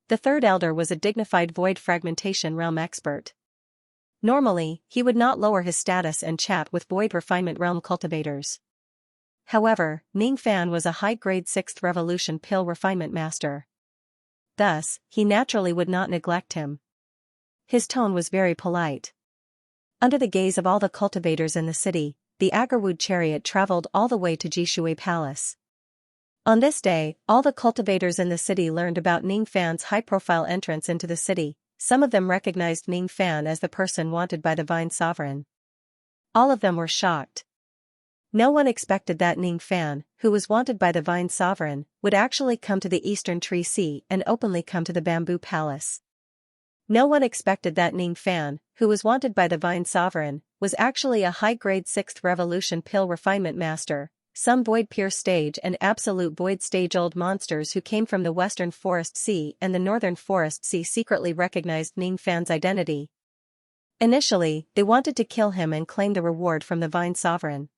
A: The third elder was a dignified Void Fragmentation realm expert. Normally, he would not lower his status and chat with Void Refinement realm cultivators. However, Ning Fan was a high-grade 6th Revolution pill refinement master. Thus, he naturally would not neglect him. His tone was very polite. Under the gaze of all the cultivators in the city, the Agarwood chariot traveled all the way to Jishui Palace. On this day, all the cultivators in the city learned about Ning Fan's high-profile entrance into the city. Some of them recognized Ning Fan as the person wanted by the Vine Sovereign. All of them were shocked. No one expected that Ning Fan, who was wanted by the Vine Sovereign, would actually come to the Eastern Tree Sea and openly come to the Bamboo Palace. No one expected that Ning Fan, who was wanted by the Vine Sovereign, was actually a high-grade 6th Revolution pill refinement master. Some Void Pure Stage and Absolute Void Stage old monsters who came from the Western Forest Sea and the Northern Forest Sea secretly recognized Ning Fan's identity. Initially, they wanted to kill him and claim the reward from the Vine Sovereign.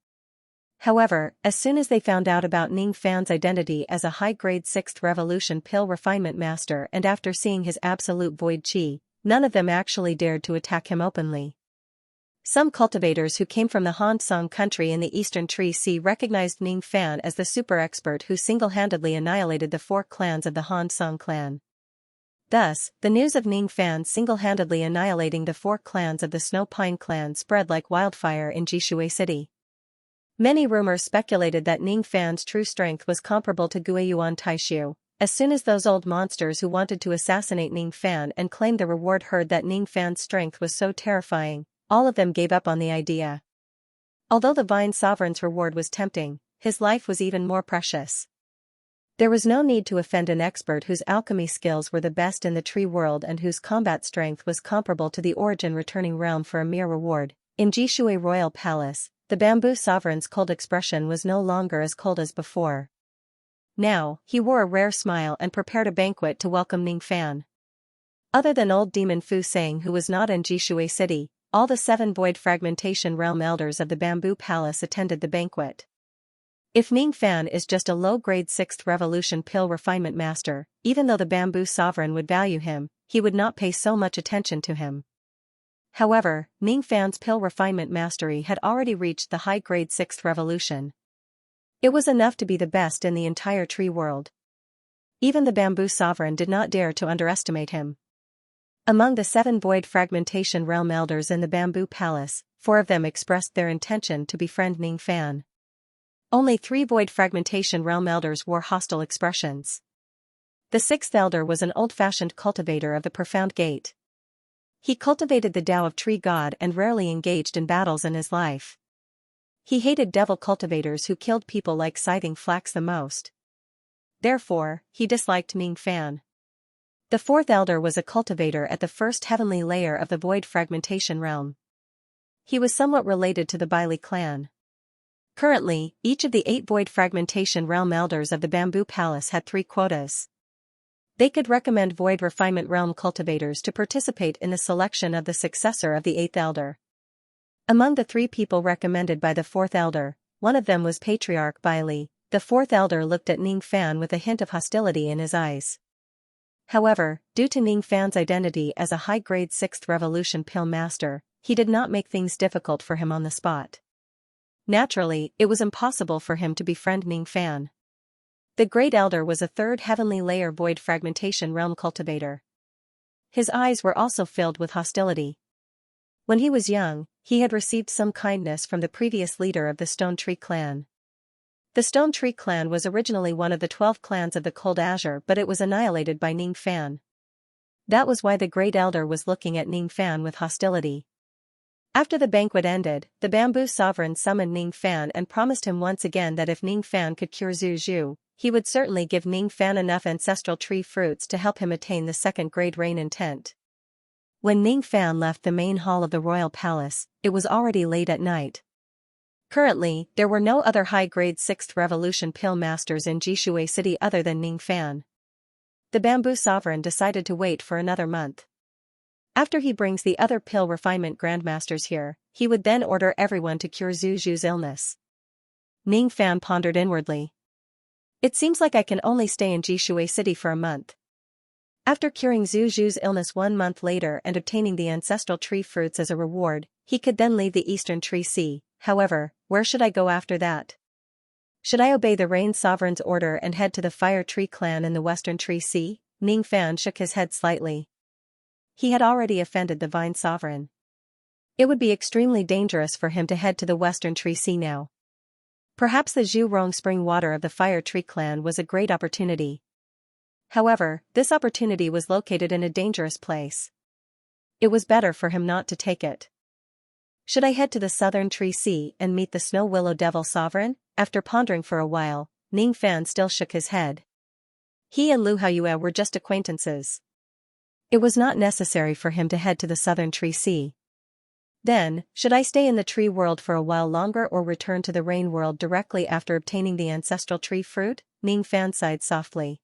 A: However, as soon as they found out about Ning Fan's identity as a high-grade 6th Revolution pill refinement master and after seeing his absolute void chi, none of them actually dared to attack him openly. Some cultivators who came from the Han Song country in the Eastern Tree Sea recognized Ning Fan as the super expert who single-handedly annihilated the 4 clans of the Han Song clan. Thus, the news of Ning Fan single-handedly annihilating the 4 clans of the Snow Pine clan spread like wildfire in Jishui City. Many rumors speculated that Ning Fan's true strength was comparable to Guiyuan Taishu. As soon as those old monsters who wanted to assassinate Ning Fan and claim the reward heard that Ning Fan's strength was so terrifying, all of them gave up on the idea. Although the Vine Sovereign's reward was tempting, his life was even more precious. There was no need to offend an expert whose alchemy skills were the best in the tree world and whose combat strength was comparable to the Origin Returning Realm for a mere reward. In Jishui Royal Palace, the Bamboo Sovereign's cold expression was no longer as cold as before. Now, he wore a rare smile and prepared a banquet to welcome Ning Fan. Other than old demon Fu Sang who was not in Jishui City, all the 7 Void Fragmentation Realm elders of the Bamboo Palace attended the banquet. If Ning Fan is just a low-grade 6th Revolution pill refinement master, even though the Bamboo Sovereign would value him, he would not pay so much attention to him. However, Ning Fan's pill refinement mastery had already reached the high-grade 6th Revolution. It was enough to be the best in the entire tree world. Even the Bamboo Sovereign did not dare to underestimate him. Among the 7 Void Fragmentation Realm elders in the Bamboo Palace, 4 of them expressed their intention to befriend Ning Fan. Only 3 Void Fragmentation Realm elders wore hostile expressions. The 6th elder was an old-fashioned cultivator of the Profound Gate. He cultivated the Tao of Tree God and rarely engaged in battles in his life. He hated devil cultivators who killed people like Scything Flax the most. Therefore, he disliked Ning Fan. The 4th elder was a cultivator at the first heavenly layer of the Void Fragmentation Realm. He was somewhat related to the Bailey clan. Currently, each of the 8 Void Fragmentation Realm elders of the Bamboo Palace had 3 quotas. They could recommend Void Refinement Realm cultivators to participate in the selection of the successor of the 8th elder. Among the 3 people recommended by the 4th elder, one of them was Patriarch Bailey. The 4th elder looked at Ning Fan with a hint of hostility in his eyes. However, due to Ning Fan's identity as a high-grade 6th Revolution pill master, he did not make things difficult for him on the spot. Naturally, it was impossible for him to befriend Ning Fan. The Great Elder was a 3rd Heavenly Layer Void Fragmentation Realm cultivator. His eyes were also filled with hostility. When he was young, he had received some kindness from the previous leader of the Stone Tree clan. The Stone Tree clan was originally one of the 12 clans of the Cold Azure, but it was annihilated by Ning Fan. That was why the Great Elder was looking at Ning Fan with hostility. After the banquet ended, the bamboo sovereign summoned Ning Fan and promised him once again that if Ning Fan could cure Zhu Zhu, he would certainly give Ning Fan enough ancestral tree fruits to help him attain the second grade rain intent. When Ning Fan left the main hall of the royal palace, it was already late at night. Currently, there were no other high-grade 6th Revolution pill masters in Jishui City other than Ning Fan. The bamboo sovereign decided to wait for another month. After he brings the other pill refinement grandmasters here, he would then order everyone to cure Zhu Zhu's illness. Ning Fan pondered inwardly. It seems like I can only stay in Jishui City for a month. After curing Zhu Zhu's illness 1 month later and obtaining the ancestral tree fruits as a reward, he could then leave the Eastern Tree Sea. However, where should I go after that? Should I obey the Rain Sovereign's order and head to the Fire Tree Clan in the Western Tree Sea? Ning Fan shook his head slightly. He had already offended the Vine Sovereign. It would be extremely dangerous for him to head to the Western Tree Sea now. Perhaps the Zhurong spring water of the Fire Tree Clan was a great opportunity. However, this opportunity was located in a dangerous place. It was better for him not to take it. Should I head to the Southern Tree Sea and meet the Snow Willow Devil Sovereign? After pondering for a while, Ning Fan still shook his head. He and Lu Haoyue were just acquaintances. It was not necessary for him to head to the Southern Tree Sea. Then, should I stay in the tree world for a while longer or return to the rain world directly after obtaining the ancestral tree fruit? Ning Fan sighed softly.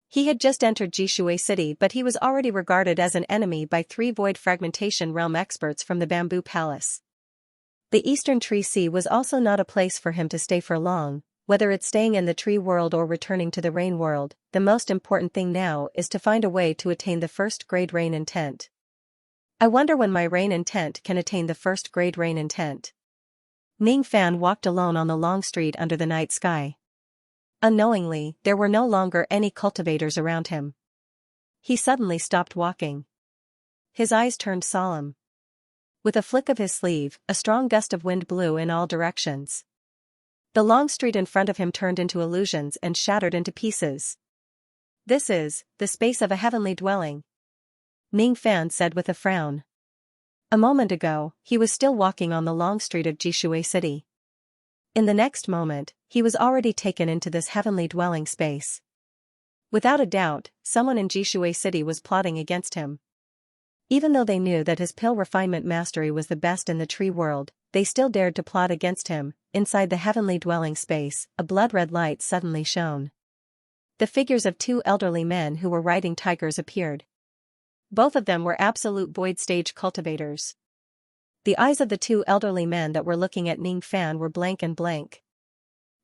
A: He had just entered Jishui City, but he was already regarded as an enemy by 3 void fragmentation realm experts from the Bamboo Palace. The Eastern Tree Sea was also not a place for him to stay for long. Whether it's staying in the tree world or returning to the rain world, the most important thing now is to find a way to attain the first grade rain intent. I wonder when my rain intent can attain the first grade rain intent. Ning Fan walked alone on the long street under the night sky. Unknowingly, there were no longer any cultivators around him. He suddenly stopped walking. His eyes turned solemn. With a flick of his sleeve, a strong gust of wind blew in all directions. The long street in front of him turned into illusions and shattered into pieces. This is the space of a heavenly dwelling, Ning Fan said with a frown. A moment ago, he was still walking on the long street of Jishui City. In the next moment, he was already taken into this heavenly dwelling space. Without a doubt, someone in Jishui City was plotting against him. Even though they knew that his pill refinement mastery was the best in the tree world, they still dared to plot against him. Inside the heavenly dwelling space, a blood-red light suddenly shone. The figures of 2 elderly men who were riding tigers appeared. Both of them were absolute void stage cultivators. The eyes of the 2 elderly men that were looking at Ning Fan were blank and blank.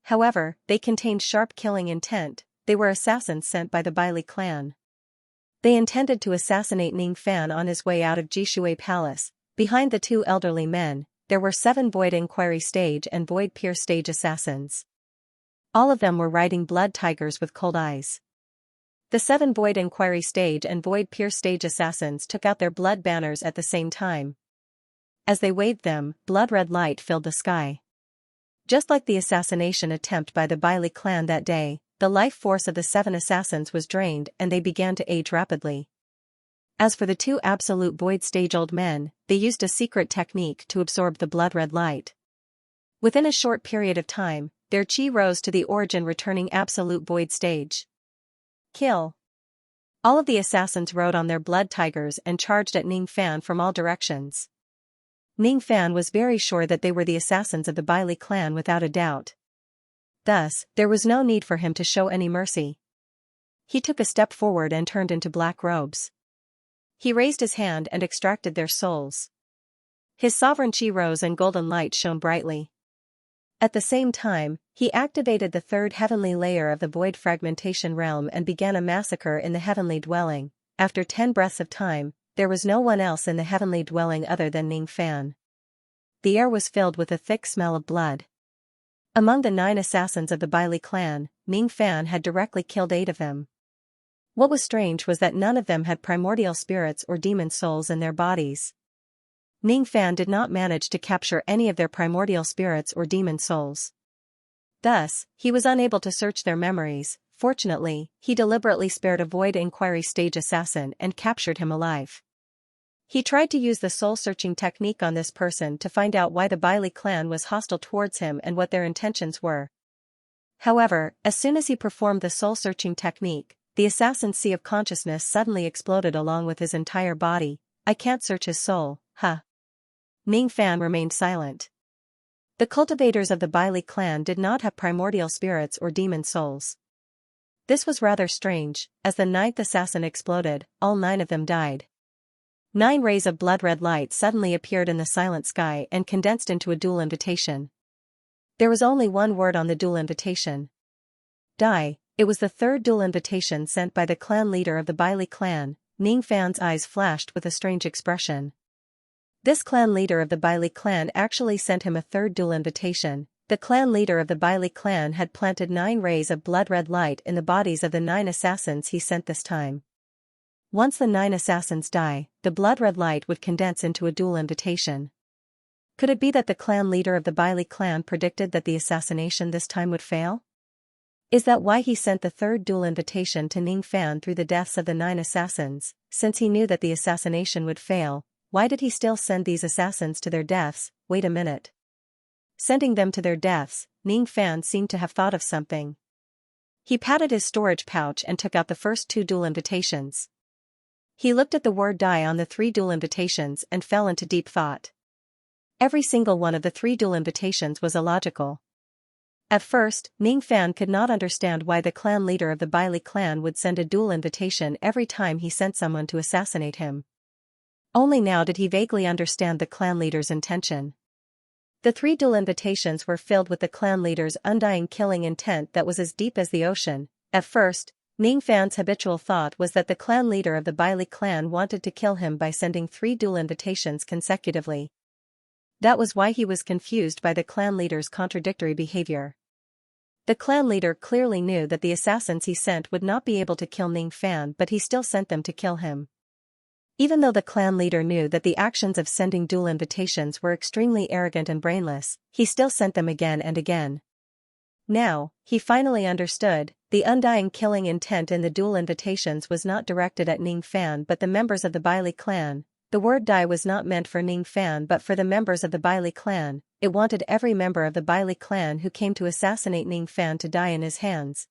A: However, they contained sharp killing intent. They were assassins sent by the Bailey clan. They intended to assassinate Ning Fan on his way out of Jishui Palace. Behind the 2 elderly men, there were 7 Void Inquiry Stage and Void Pierce Stage assassins. All of them were riding blood tigers with cold eyes. The 7 Void Inquiry Stage and Void Pierce Stage assassins took out their blood banners at the same time. As they waved them, blood-red light filled the sky. Just like the assassination attempt by the Bailey clan that day, the life force of the 7 assassins was drained and they began to age rapidly. As for the 2 absolute void stage old men, they used a secret technique to absorb the blood-red light. Within a short period of time, their chi rose to the origin returning absolute void stage. Kill. All of the assassins rode on their blood tigers and charged at Ning Fan from all directions. Ning Fan was very sure that they were the assassins of the Bailey clan without a doubt. Thus, there was no need for him to show any mercy. He took a step forward and turned into black robes. He raised his hand and extracted their souls. His sovereign chi rose and golden light shone brightly. At the same time, he activated the 3rd heavenly layer of the void fragmentation realm and began a massacre in the heavenly dwelling. After 10 breaths of time, there was no one else in the heavenly dwelling other than Ning Fan. The air was filled with a thick smell of blood. Among the 9 assassins of the Bailey clan, Ning Fan had directly killed 8 of them. What was strange was that none of them had primordial spirits or demon souls in their bodies. Ning Fan did not manage to capture any of their primordial spirits or demon souls. Thus, he was unable to search their memories. Fortunately, he deliberately spared a Void Inquiry Stage assassin and captured him alive. He tried to use the soul-searching technique on this person to find out why the Bailey clan was hostile towards him and what their intentions were. However, as soon as he performed the soul-searching technique, the assassin's sea of consciousness suddenly exploded along with his entire body. I can't search his soul, huh? Ning Fan remained silent. The cultivators of the Bailey clan did not have primordial spirits or demon souls. This was rather strange. As the ninth assassin exploded, all 9 of them died. 9 rays of blood-red light suddenly appeared in the silent sky and condensed into a dual invitation. There was only one word on the dual invitation. Die. It was the 3rd dual invitation sent by the clan leader of the Bailey clan. Ning Fan's eyes flashed with a strange expression. This clan leader of the Bailey clan actually sent him a 3rd dual invitation. The clan leader of the Bailey clan had planted 9 rays of blood-red light in the bodies of the 9 assassins he sent this time. Once the 9 assassins die, the blood-red light would condense into a dual invitation. Could it be that the clan leader of the Bailey clan predicted that the assassination this time would fail? Is that why he sent the 3rd dual invitation to Ning Fan through the deaths of the 9 assassins? Since he knew that the assassination would fail, why did he still send these assassins to their deaths? Wait a minute. Sending them to their deaths, Ning Fan seemed to have thought of something. He patted his storage pouch and took out the first 2 dual invitations. He looked at the word die on the 3 dual invitations and fell into deep thought. Every single one of the 3 dual invitations was illogical. At first, Ning Fan could not understand why the clan leader of the Bailey clan would send a dual invitation every time he sent someone to assassinate him. Only now did he vaguely understand the clan leader's intention. The 3 dual invitations were filled with the clan leader's undying killing intent that was as deep as the ocean. At first, Ning Fan's habitual thought was that the clan leader of the Bailey clan wanted to kill him by sending 3 dual invitations consecutively. That was why he was confused by the clan leader's contradictory behavior. The clan leader clearly knew that the assassins he sent would not be able to kill Ning Fan, but he still sent them to kill him. Even though the clan leader knew that the actions of sending dual invitations were extremely arrogant and brainless, he still sent them again and again. Now, he finally understood, the undying killing intent in the dual invitations was not directed at Ning Fan but the members of the Bailey clan. The word die was not meant for Ning Fan but for the members of the Bailey clan. It wanted every member of the Bailey clan who came to assassinate Ning Fan to die in his hands.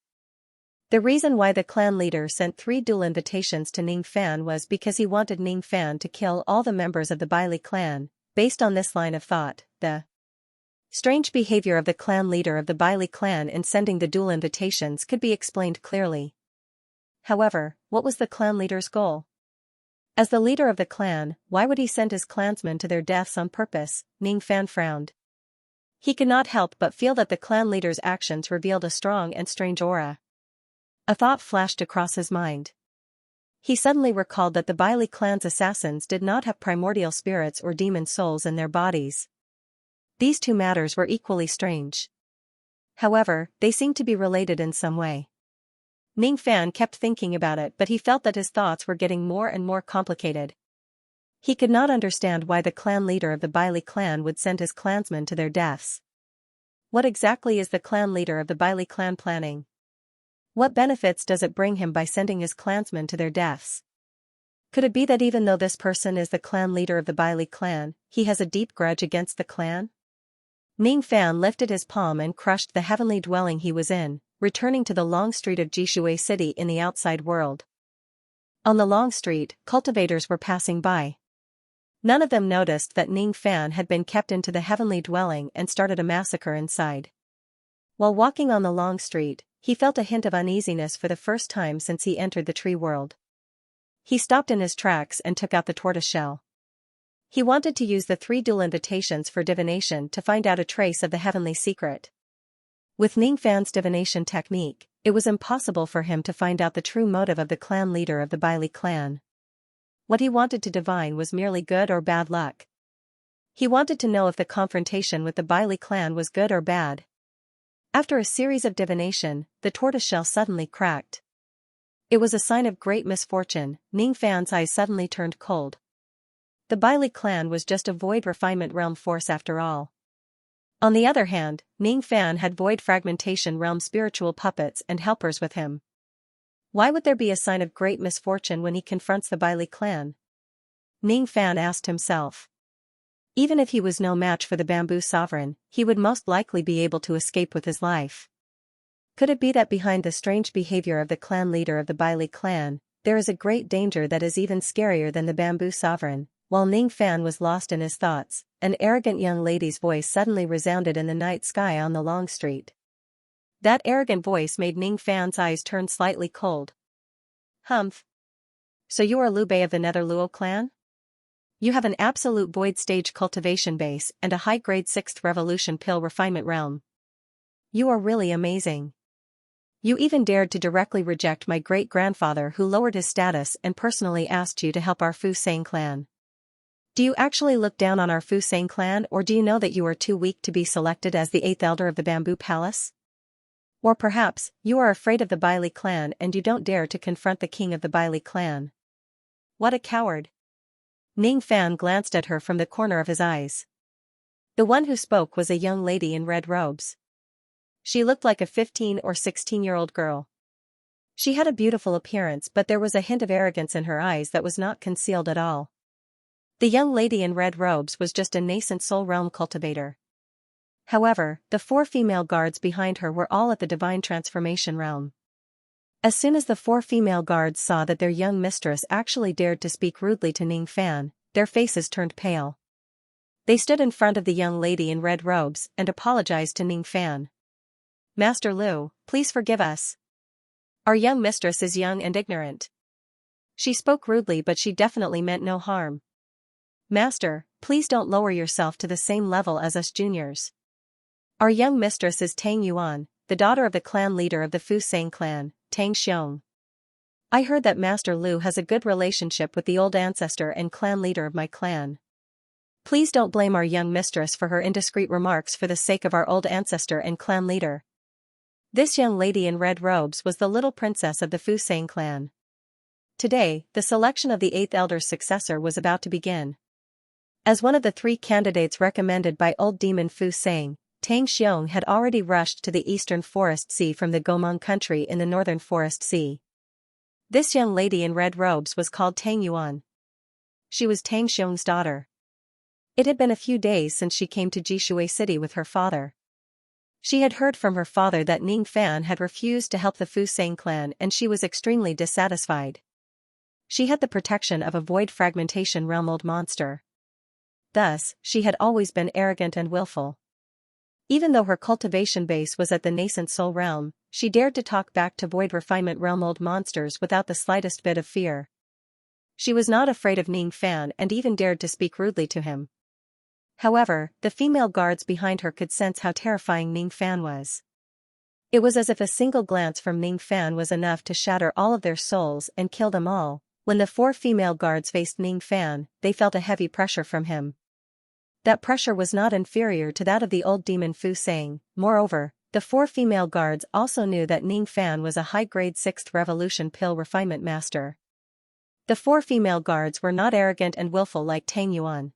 A: The reason why the clan leader sent 3 dual invitations to Ning Fan was because he wanted Ning Fan to kill all the members of the Bailey clan. Based on this line of thought, the strange behavior of the clan leader of the Bailey clan in sending the dual invitations could be explained clearly. However, what was the clan leader's goal? As the leader of the clan, why would he send his clansmen to their deaths on purpose? Ning Fan frowned. He could not help but feel that the clan leader's actions revealed a strong and strange aura. A thought flashed across his mind. He suddenly recalled that the Bailey clan's assassins did not have primordial spirits or demon souls in their bodies. These 2 matters were equally strange. However, they seemed to be related in some way. Ning Fan kept thinking about it, but he felt that his thoughts were getting more and more complicated. He could not understand why the clan leader of the Bailey clan would send his clansmen to their deaths. What exactly is the clan leader of the Bailey clan planning? What benefits does it bring him by sending his clansmen to their deaths? Could it be that even though this person is the clan leader of the Bailey clan, he has a deep grudge against the clan? Ning Fan lifted his palm and crushed the heavenly dwelling he was in, returning to the long street of Jishui City in the outside world. On the long street, cultivators were passing by. None of them noticed that Ning Fan had been kept into the heavenly dwelling and started a massacre inside. While walking on the long street, he felt a hint of uneasiness for the first time since he entered the tree world. He stopped in his tracks and took out the tortoiseshell. He wanted to use the 3 dual invitations for divination to find out a trace of the heavenly secret. With Ning Fan's divination technique, it was impossible for him to find out the true motive of the clan leader of the Bailey clan. What he wanted to divine was merely good or bad luck. He wanted to know if the confrontation with the Bailey clan was good or bad. After a series of divination, the tortoiseshell suddenly cracked. It was a sign of great misfortune. Ning Fan's eyes suddenly turned cold. The Bailey clan was just a void refinement realm force after all. On the other hand, Ning Fan had void fragmentation realm spiritual puppets and helpers with him. Why would there be a sign of great misfortune when he confronts the Bailey clan? Ning Fan asked himself. Even if he was no match for the bamboo sovereign, he would most likely be able to escape with his life. Could it be that behind the strange behavior of the clan leader of the Bailey clan, there is a great danger that is even scarier than the bamboo sovereign? While Ning Fan was lost in his thoughts, an arrogant young lady's voice suddenly resounded in the night sky on the long street. That arrogant voice made Ning Fan's eyes turn slightly cold. Humph. So you are Liu Bei of the Nether Luo clan? You have an absolute void stage cultivation base and a high-grade 6th revolution pill refinement realm. You are really amazing. You even dared to directly reject my great-grandfather who lowered his status and personally asked you to help our Fu Sang clan. Do you actually look down on our Fu Sang clan, or do you know that you are too weak to be selected as the 8th elder of the Bamboo Palace? Or perhaps, you are afraid of the Bailey clan and you don't dare to confront the king of the Bailey clan. What a coward. Ning Fan glanced at her from the corner of his eyes. The one who spoke was a young lady in red robes. She looked like a 15 or 16-year-old girl. She had a beautiful appearance, but there was a hint of arrogance in her eyes that was not concealed at all. The young lady in red robes was just a nascent soul realm cultivator. However, the 4 female guards behind her were all at the divine transformation realm. As soon as the 4 female guards saw that their young mistress actually dared to speak rudely to Ning Fan, their faces turned pale. They stood in front of the young lady in red robes and apologized to Ning Fan. Master Liu, please forgive us. Our young mistress is young and ignorant. She spoke rudely, but she definitely meant no harm. Master, please don't lower yourself to the same level as us juniors. Our young mistress is Tang Yuan, the daughter of the clan leader of the Fu Sang clan, Tang Xiong. I heard that Master Liu has a good relationship with the old ancestor and clan leader of my clan. Please don't blame our young mistress for her indiscreet remarks for the sake of our old ancestor and clan leader. This young lady in red robes was the little princess of the Fu Sang clan. Today, the selection of the 8th elder's successor was about to begin. As one of the 3 candidates recommended by old demon Fu Sang, Tang Xiong had already rushed to the eastern forest sea from the Gomong country in the northern forest sea. This young lady in red robes was called Tang Yuan. She was Tang Xiong's daughter. It had been a few days since she came to Jishui City with her father. She had heard from her father that Ning Fan had refused to help the Fu Sang clan and she was extremely dissatisfied. She had the protection of a void fragmentation realm old monster. Thus, she had always been arrogant and willful. Even though her cultivation base was at the nascent soul realm, she dared to talk back to void refinement realm old monsters without the slightest bit of fear. She was not afraid of Ning Fan and even dared to speak rudely to him. However, the female guards behind her could sense how terrifying Ning Fan was. It was as if a single glance from Ning Fan was enough to shatter all of their souls and kill them all. When the 4 female guards faced Ning Fan, they felt a heavy pressure from him. That pressure was not inferior to that of the old demon Fu Sang. Moreover, the 4 female guards also knew that Ning Fan was a high-grade 6th revolution pill refinement master. The 4 female guards were not arrogant and willful like Tang Yuan.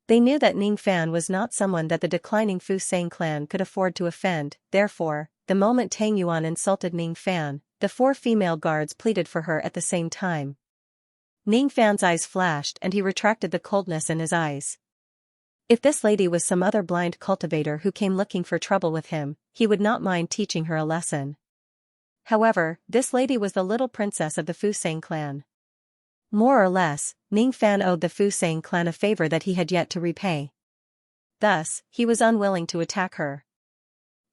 A: They knew that Ning Fan was not someone that the declining Fu Sang clan could afford to offend. Therefore, the moment Tang Yuan insulted Ning Fan, the 4 female guards pleaded for her at the same time. Ning Fan's eyes flashed and he retracted the coldness in his eyes. If this lady was some other blind cultivator who came looking for trouble with him, he would not mind teaching her a lesson. However, this lady was the little princess of the Fu Sang clan. More or less, Ning Fan owed the Fu Sang clan a favor that he had yet to repay. Thus, he was unwilling to attack her.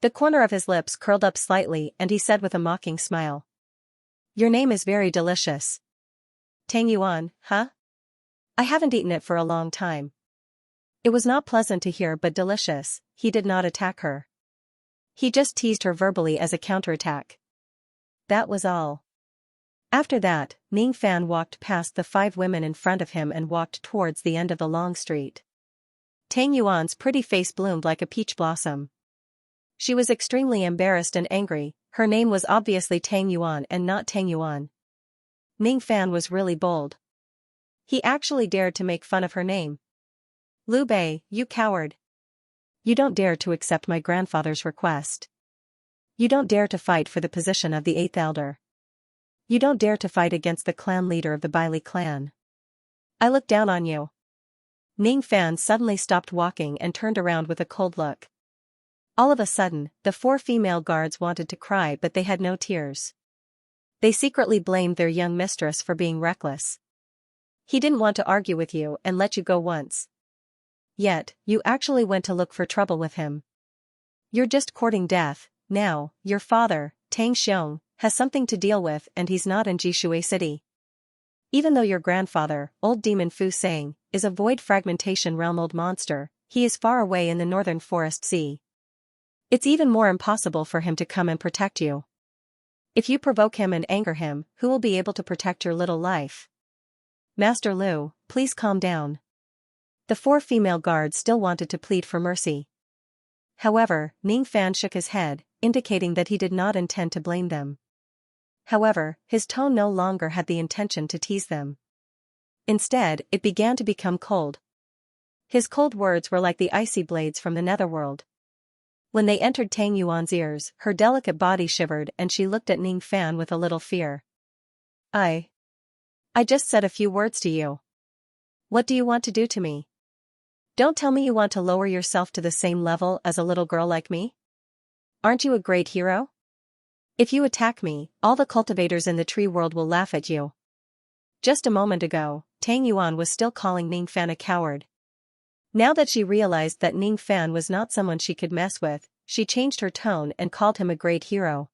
A: The corner of his lips curled up slightly and he said with a mocking smile. Your name is very delicious. Tang Yuan, huh? I haven't eaten it for a long time. It was not pleasant to hear but delicious. He did not attack her. He just teased her verbally as a counterattack. That was all. After that, Ning Fan walked past the 5 women in front of him and walked towards the end of the long street. Tang Yuan's pretty face bloomed like a peach blossom. She was extremely embarrassed and angry. Her name was obviously Tang Yuan and not Tang Yuan. Ning Fan was really bold. He actually dared to make fun of her name. Liu Bei, you coward. You don't dare to accept my grandfather's request. You don't dare to fight for the position of the 8th elder. You don't dare to fight against the clan leader of the Bailey clan. I look down on you. Ning Fan suddenly stopped walking and turned around with a cold look. All of a sudden, the 4 female guards wanted to cry but they had no tears. They secretly blamed their young mistress for being reckless. He didn't want to argue with you and let you go once. Yet, you actually went to look for trouble with him. You're just courting death. Now, your father, Tang Xiong, has something to deal with and he's not in Jishui City. Even though your grandfather, old demon Fu Sang, is a void fragmentation realm old monster, he is far away in the northern forest sea. It's even more impossible for him to come and protect you. If you provoke him and anger him, who will be able to protect your little life? Master Lu, please calm down. The 4 female guards still wanted to plead for mercy. However, Ning Fan shook his head, indicating that he did not intend to blame them. However, his tone no longer had the intention to tease them. Instead, it began to become cold. His cold words were like the icy blades from the netherworld. When they entered Tang Yuan's ears, her delicate body shivered and she looked at Ning Fan with a little fear. I just said a few words to you. What do you want to do to me? Don't tell me you want to lower yourself to the same level as a little girl like me? Aren't you a great hero? If you attack me, all the cultivators in the tree world will laugh at you. Just a moment ago, Tang Yuan was still calling Ning Fan a coward. Now that she realized that Ning Fan was not someone she could mess with, she changed her tone and called him a great hero.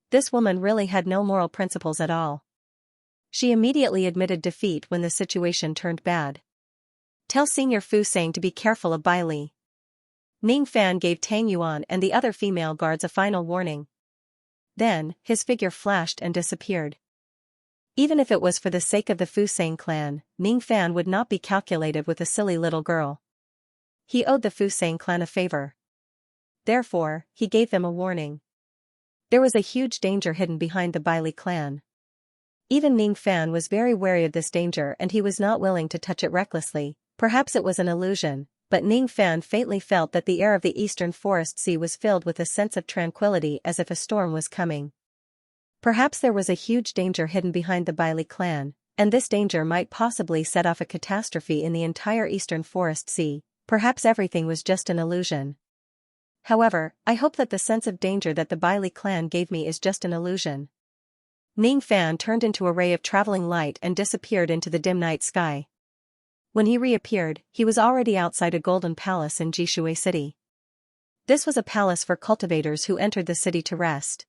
A: This woman really had no moral principles at all. She immediately admitted defeat when the situation turned bad. Tell Senior Fu Sang to be careful of Bai Li. Ning Fan gave Tang Yuan and the other female guards a final warning. Then, his figure flashed and disappeared. Even if it was for the sake of the Fu Sang clan, Ning Fan would not be calculated with a silly little girl. He owed the Fu Sang clan a favor. Therefore, he gave them a warning. There was a huge danger hidden behind the Bai Li clan. Even Ning Fan was very wary of this danger and he was not willing to touch it recklessly. Perhaps it was an illusion, but Ning Fan faintly felt that the air of the eastern forest sea was filled with a sense of tranquility as if a storm was coming. Perhaps there was a huge danger hidden behind the Bai Li clan, and this danger might possibly set off a catastrophe in the entire eastern forest sea. Perhaps everything was just an illusion. However, I hope that the sense of danger that the Bai Li clan gave me is just an illusion. Ning Fan turned into a ray of traveling light and disappeared into the dim night sky. When he reappeared, he was already outside a golden palace in Jishui City. This was a palace for cultivators who entered the city to rest.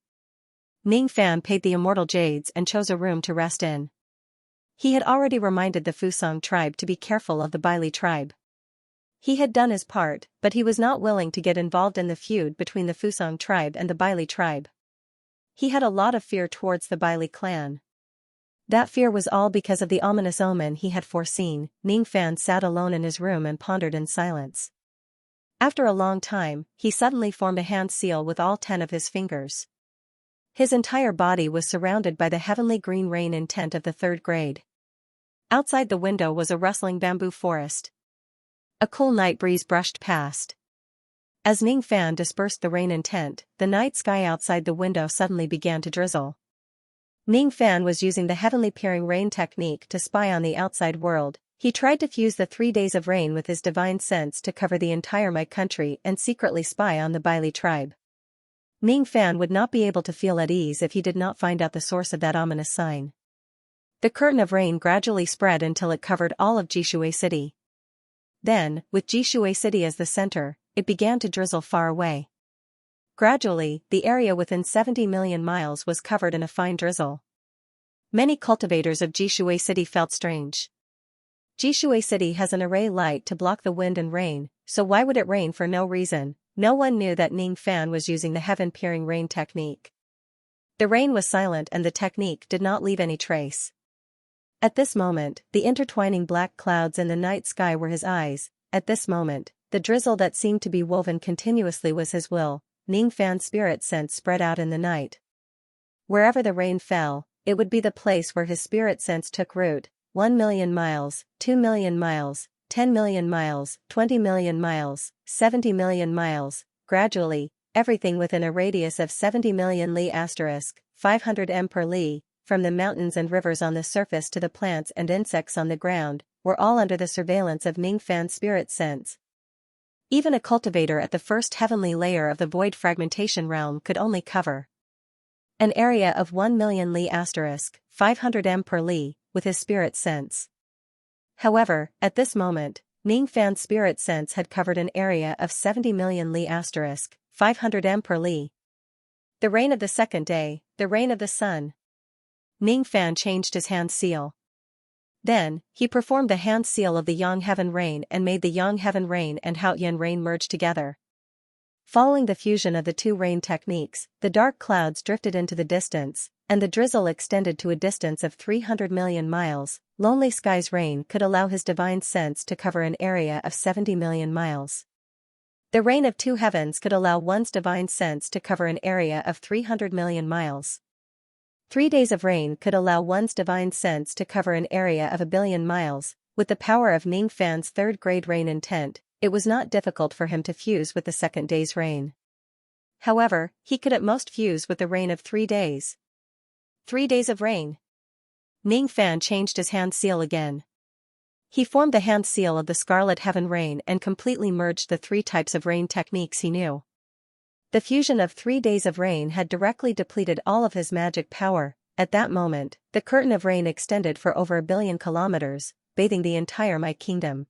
A: Ning Fan paid the immortal jades and chose a room to rest in. He had already reminded the Fusang tribe to be careful of the Bai Li tribe. He had done his part, but he was not willing to get involved in the feud between the Fusang tribe and the Bai Li tribe. He had a lot of fear towards the Bai Li clan. That fear was all because of the ominous omen he had foreseen. Ning Fan sat alone in his room and pondered in silence. After a long time, he suddenly formed a hand seal with all 10 of his fingers. His entire body was surrounded by the heavenly green rain intent of the 3rd grade. Outside the window was a rustling bamboo forest. A cool night breeze brushed past. As Ning Fan dispersed the rain intent, the night sky outside the window suddenly began to drizzle. Ning Fan was using the heavenly peering rain technique to spy on the outside world. He tried to fuse the 3 days of rain with his divine sense to cover the entire my country and secretly spy on the Bai Li tribe. Ning Fan would not be able to feel at ease if he did not find out the source of that ominous sign. The curtain of rain gradually spread until it covered all of Jishui City. Then, with Jishui City as the center, it began to drizzle far away. Gradually, the area within 70 million miles was covered in a fine drizzle. Many cultivators of Jishui City felt strange. Jishui City has an array light to block the wind and rain, so why would it rain for no reason? No one knew that Ning Fan was using the heaven-peering rain technique. The rain was silent and the technique did not leave any trace. At this moment, the intertwining black clouds in the night sky were his eyes. At this moment, the drizzle that seemed to be woven continuously was his will. Ning Fan's spirit sense spread out in the night. Wherever the rain fell, it would be the place where his spirit sense took root. 1 million miles, 2 million miles, 10 million miles, 20 million miles, 70 million miles. Gradually, everything within a radius of 70 million li * 500 m per li, from the mountains and rivers on the surface to the plants and insects on the ground, were all under the surveillance of Ning Fan's spirit sense. Even a cultivator at the first heavenly layer of the void fragmentation realm could only cover an area of 1 million li * 500 m per li, with his spirit sense. However, at this moment, Ning Fan's spirit sense had covered an area of 70 million li * 500 m per li. The reign of the second day, the reign of the sun. Ning Fan changed his hand seal. Then, he performed the hand seal of the Yang Heaven Rain and made the Yang Heaven Rain and Haotian Rain merge together. Following the fusion of the two rain techniques, the dark clouds drifted into the distance, and the drizzle extended to a distance of 300 million miles. Lonely Sky's rain could allow his divine sense to cover an area of 70 million miles. The rain of two heavens could allow one's divine sense to cover an area of 300 million miles. 3 days of rain could allow one's divine sense to cover an area of 1 billion miles. With the power of Ning Fan's third-grade rain intent, it was not difficult for him to fuse with the second day's rain. However, he could at most fuse with the rain of 3 days. 3 days of rain. Ning Fan changed his hand seal again. He formed the hand seal of the Scarlet Heaven Rain and completely merged the 3 types of rain techniques he knew. The fusion of 3 days of rain had directly depleted all of his magic power. At that moment, the curtain of rain extended for over 1 billion kilometers, bathing the entire My Kingdom.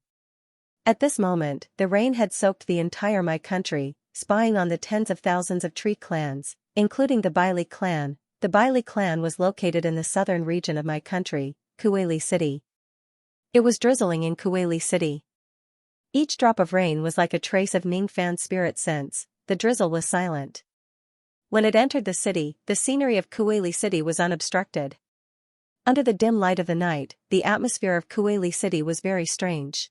A: At this moment, the rain had soaked the entire My country, spying on the tens of thousands of tree clans, including the Baili clan. The Baili clan was located in the southern region of My country, Kueli City. It was drizzling in Kueli City. Each drop of rain was like a trace of Ning Fan's spirit sense. The drizzle was silent. When it entered the city, the scenery of Kueli City was unobstructed. Under the dim light of the night, the atmosphere of Kueli City was very strange.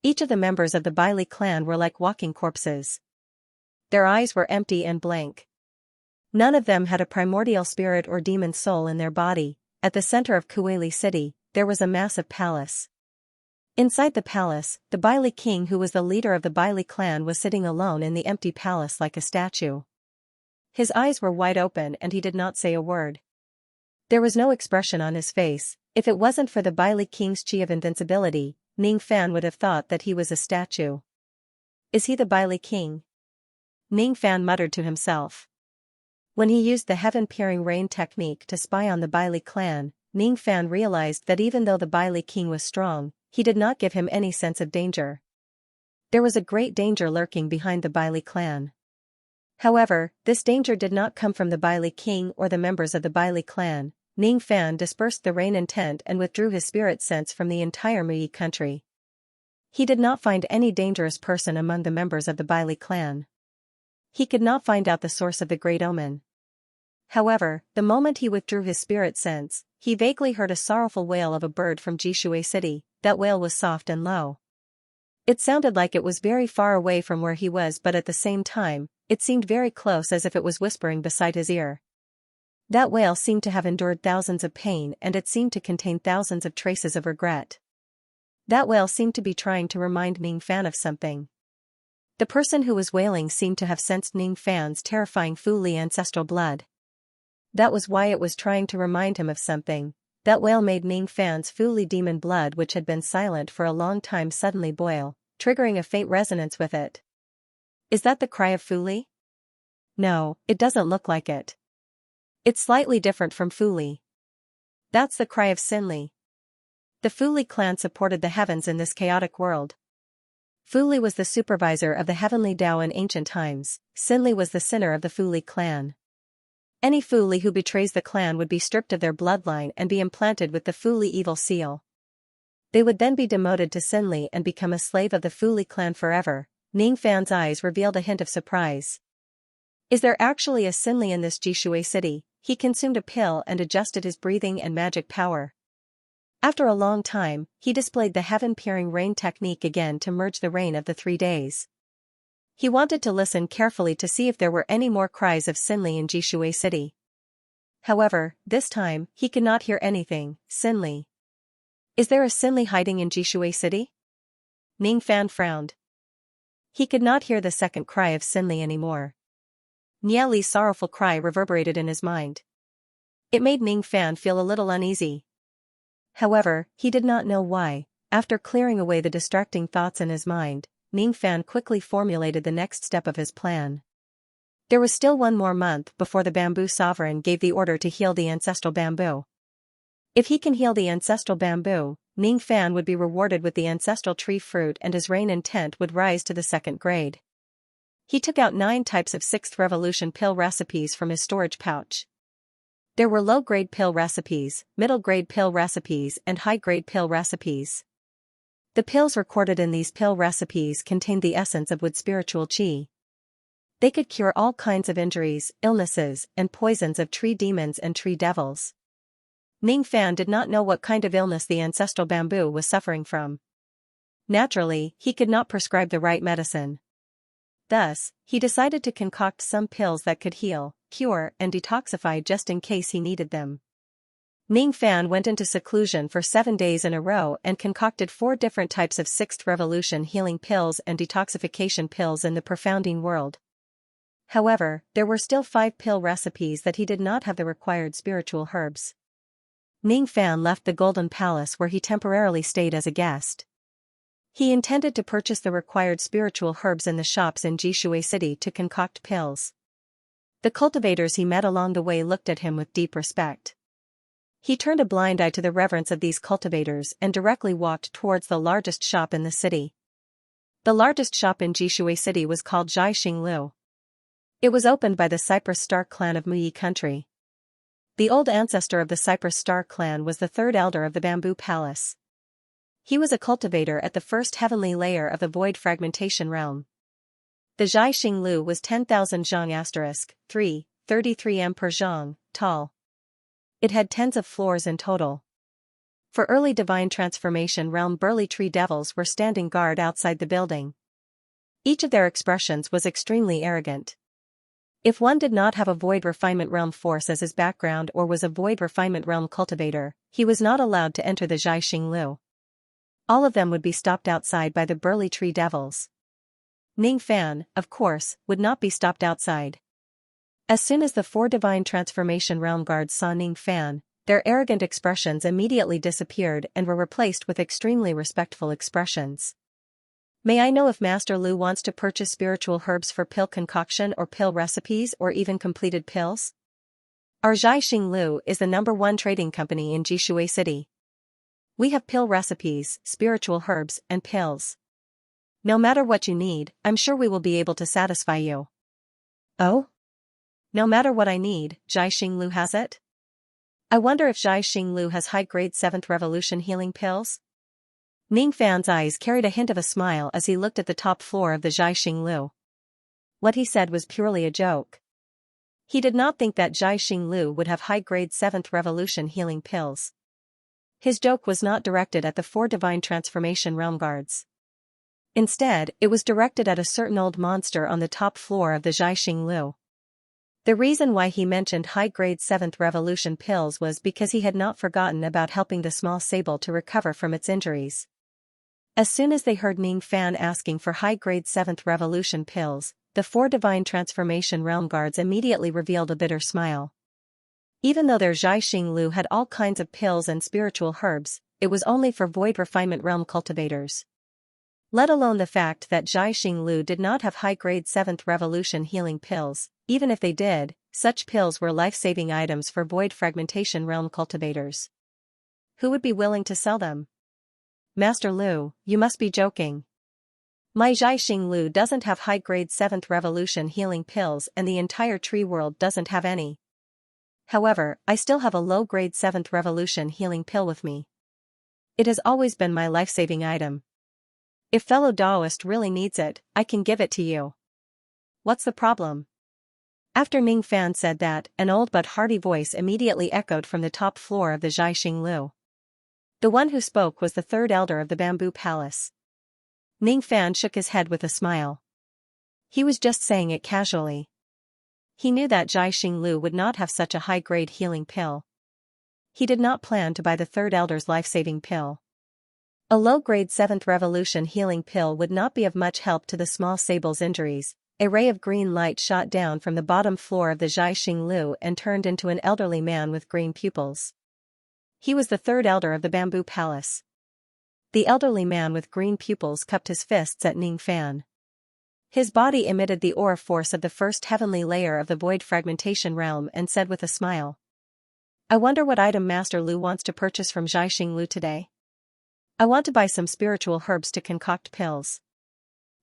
A: Each of the members of the Baili clan were like walking corpses. Their eyes were empty and blank. None of them had a primordial spirit or demon soul in their body. At the center of Kueli City, there was a massive palace. Inside the palace, the Baili king, who was the leader of the Baili clan, was sitting alone in the empty palace like a statue. His eyes were wide open and he did not say a word. There was no expression on his face. If it wasn't for the Baili king's chi of invincibility, Ning Fan would have thought that he was a statue. Is he the Baili king? Ning Fan muttered to himself. When he used the heaven-peering rain technique to spy on the Baili clan, Ning Fan realized that even though the Baili king was strong, he did not give him any sense of danger. There was a great danger lurking behind the Baili clan. However, this danger did not come from the Baili king or the members of the Baili clan. Ning Fan dispersed the rain intent and withdrew his spirit sense from the entire Mui country. He did not find any dangerous person among the members of the Baili clan. He could not find out the source of the great omen. However, the moment he withdrew his spirit sense, he vaguely heard a sorrowful wail of a bird from Jishui City. That wail was soft and low. It sounded like it was very far away from where he was, but at the same time, it seemed very close, as if it was whispering beside his ear. That wail seemed to have endured thousands of pain, and it seemed to contain thousands of traces of regret. That wail seemed to be trying to remind Ning Fan of something. The person who was wailing seemed to have sensed Ning Fan's terrifying Fu Li ancestral blood. That was why it was trying to remind him of something. That wail made Ning Fan's Fu Li demon blood, which had been silent for a long time, suddenly boil, triggering a faint resonance with it. Is that the cry of Fu Li? No, it doesn't look like it. It's slightly different from Fu Li. That's the cry of Xin Li. The Fu Li clan supported the heavens in this chaotic world. Fu Li was the supervisor of the heavenly Tao in ancient times. Xin Li was the sinner of the Fu Li clan. Any Fu Li who betrays the clan would be stripped of their bloodline and be implanted with the Fu Li evil seal. They would then be demoted to Xin Li and become a slave of the Fu Li clan forever. Ning Fan's eyes revealed a hint of surprise. Is there actually a Xin Li in this Jishui city? He consumed a pill and adjusted his breathing and magic power. After a long time, he displayed the heaven-peering rain technique again to merge the rain of the 3 days. He wanted to listen carefully to see if there were any more cries of Xin Li in Jishui City. However, this time, he could not hear anything. Xin Li. Is there a Xin Li hiding in Jishui City? Ning Fan frowned. He could not hear the second cry of Xin Li anymore. Nia Li's sorrowful cry reverberated in his mind. It made Ning Fan feel a little uneasy. However, he did not know why. After clearing away the distracting thoughts in his mind, Ning Fan quickly formulated the next step of his plan. There was still one more month before the bamboo sovereign gave the order to heal the ancestral bamboo. If he can heal the ancestral bamboo, Ning Fan would be rewarded with the ancestral tree fruit and his reign and tent would rise to the second grade. He took out 9 types of 6th revolution pill recipes from his storage pouch. There were low-grade pill recipes, middle-grade pill recipes and high-grade pill recipes. The pills recorded in these pill recipes contained the essence of wood spiritual qi. They could cure all kinds of injuries, illnesses, and poisons of tree demons and tree devils. Ning Fan did not know what kind of illness the ancestral bamboo was suffering from. Naturally, he could not prescribe the right medicine. Thus, he decided to concoct some pills that could heal, cure, and detoxify just in case he needed them. Ning Fan went into seclusion for 7 days in a row and concocted 4 different types of 6th revolution healing pills and detoxification pills in the profounding world. However, there were still 5 pill recipes that he did not have the required spiritual herbs. Ning Fan left the Golden Palace where he temporarily stayed as a guest. He intended to purchase the required spiritual herbs in the shops in Jishui City to concoct pills. The cultivators he met along the way looked at him with deep respect. He turned a blind eye to the reverence of these cultivators and directly walked towards the largest shop in the city. The largest shop in Jishui City was called Xianxia Lu. It was opened by the Cypress Star clan of Muyi country. The old ancestor of the Cypress Star clan was the 3rd elder of the Bamboo Palace. He was a cultivator at the first heavenly layer of the void fragmentation realm. The Xianxia Lu was 10,000 zhang * 3, 33 m per zhang, tall. It had tens of floors in total. For early divine transformation realm burly tree devils were standing guard outside the building. Each of their expressions was extremely arrogant. If one did not have a void refinement realm force as his background or was a void refinement realm cultivator, he was not allowed to enter the Xianxia Lu. All of them would be stopped outside by the burly tree devils. Ning Fan, of course, would not be stopped outside. As soon as the 4 divine transformation realm guards saw Ning Fan, their arrogant expressions immediately disappeared and were replaced with extremely respectful expressions. May I know if Master Lu wants to purchase spiritual herbs for pill concoction or pill recipes or even completed pills? Our Xianxia Lu is the #1 trading company in Jishui City. We have pill recipes, spiritual herbs, and pills. No matter what you need, I'm sure we will be able to satisfy you. Oh? No matter what I need, Xianxia Lu has it? I wonder if Xianxia Lu has high-grade 7th revolution healing pills? Ning Fan's eyes carried a hint of a smile as he looked at the top floor of the Xianxia Lu. What he said was purely a joke. He did not think that Xianxia Lu would have high-grade 7th revolution healing pills. His joke was not directed at the 4 divine transformation realm guards. Instead, it was directed at a certain old monster on the top floor of the Xianxia Lu. The reason why he mentioned high-grade 7th revolution pills was because he had not forgotten about helping the small sable to recover from its injuries. As soon as they heard Ning Fan asking for high-grade 7th revolution pills, the 4 divine transformation realm guards immediately revealed a bitter smile. Even though their Xianxia Lu had all kinds of pills and spiritual herbs, it was only for void refinement realm cultivators. Let alone the fact that Xianxia Lu did not have high-grade 7th revolution healing pills. Even if they did, such pills were life-saving items for void fragmentation realm cultivators. Who would be willing to sell them? Master Lu, you must be joking. My Xianxia Lu doesn't have high-grade 7th revolution healing pills and the entire tree world doesn't have any. However, I still have a low-grade 7th revolution healing pill with me. It has always been my life-saving item. If fellow Taoist really needs it, I can give it to you. What's the problem? After Ning Fan said that, an old but hearty voice immediately echoed from the top floor of the Xianxia Lu. The one who spoke was the 3rd elder of the Bamboo Palace. Ning Fan shook his head with a smile. He was just saying it casually. He knew that Xianxia Lu would not have such a high-grade healing pill. He did not plan to buy the 3rd elder's life-saving pill. A low-grade 7th revolution healing pill would not be of much help to the small sable's injuries. A ray of green light shot down from the bottom floor of the Xianxia Lu and turned into an elderly man with green pupils. He was the 3rd elder of the Bamboo Palace. The elderly man with green pupils cupped his fists at Ning Fan. His body emitted the aura force of the first heavenly layer of the void fragmentation realm and said with a smile. I wonder what item Master Lu wants to purchase from Zhaixing Lu today. I want to buy some spiritual herbs to concoct pills.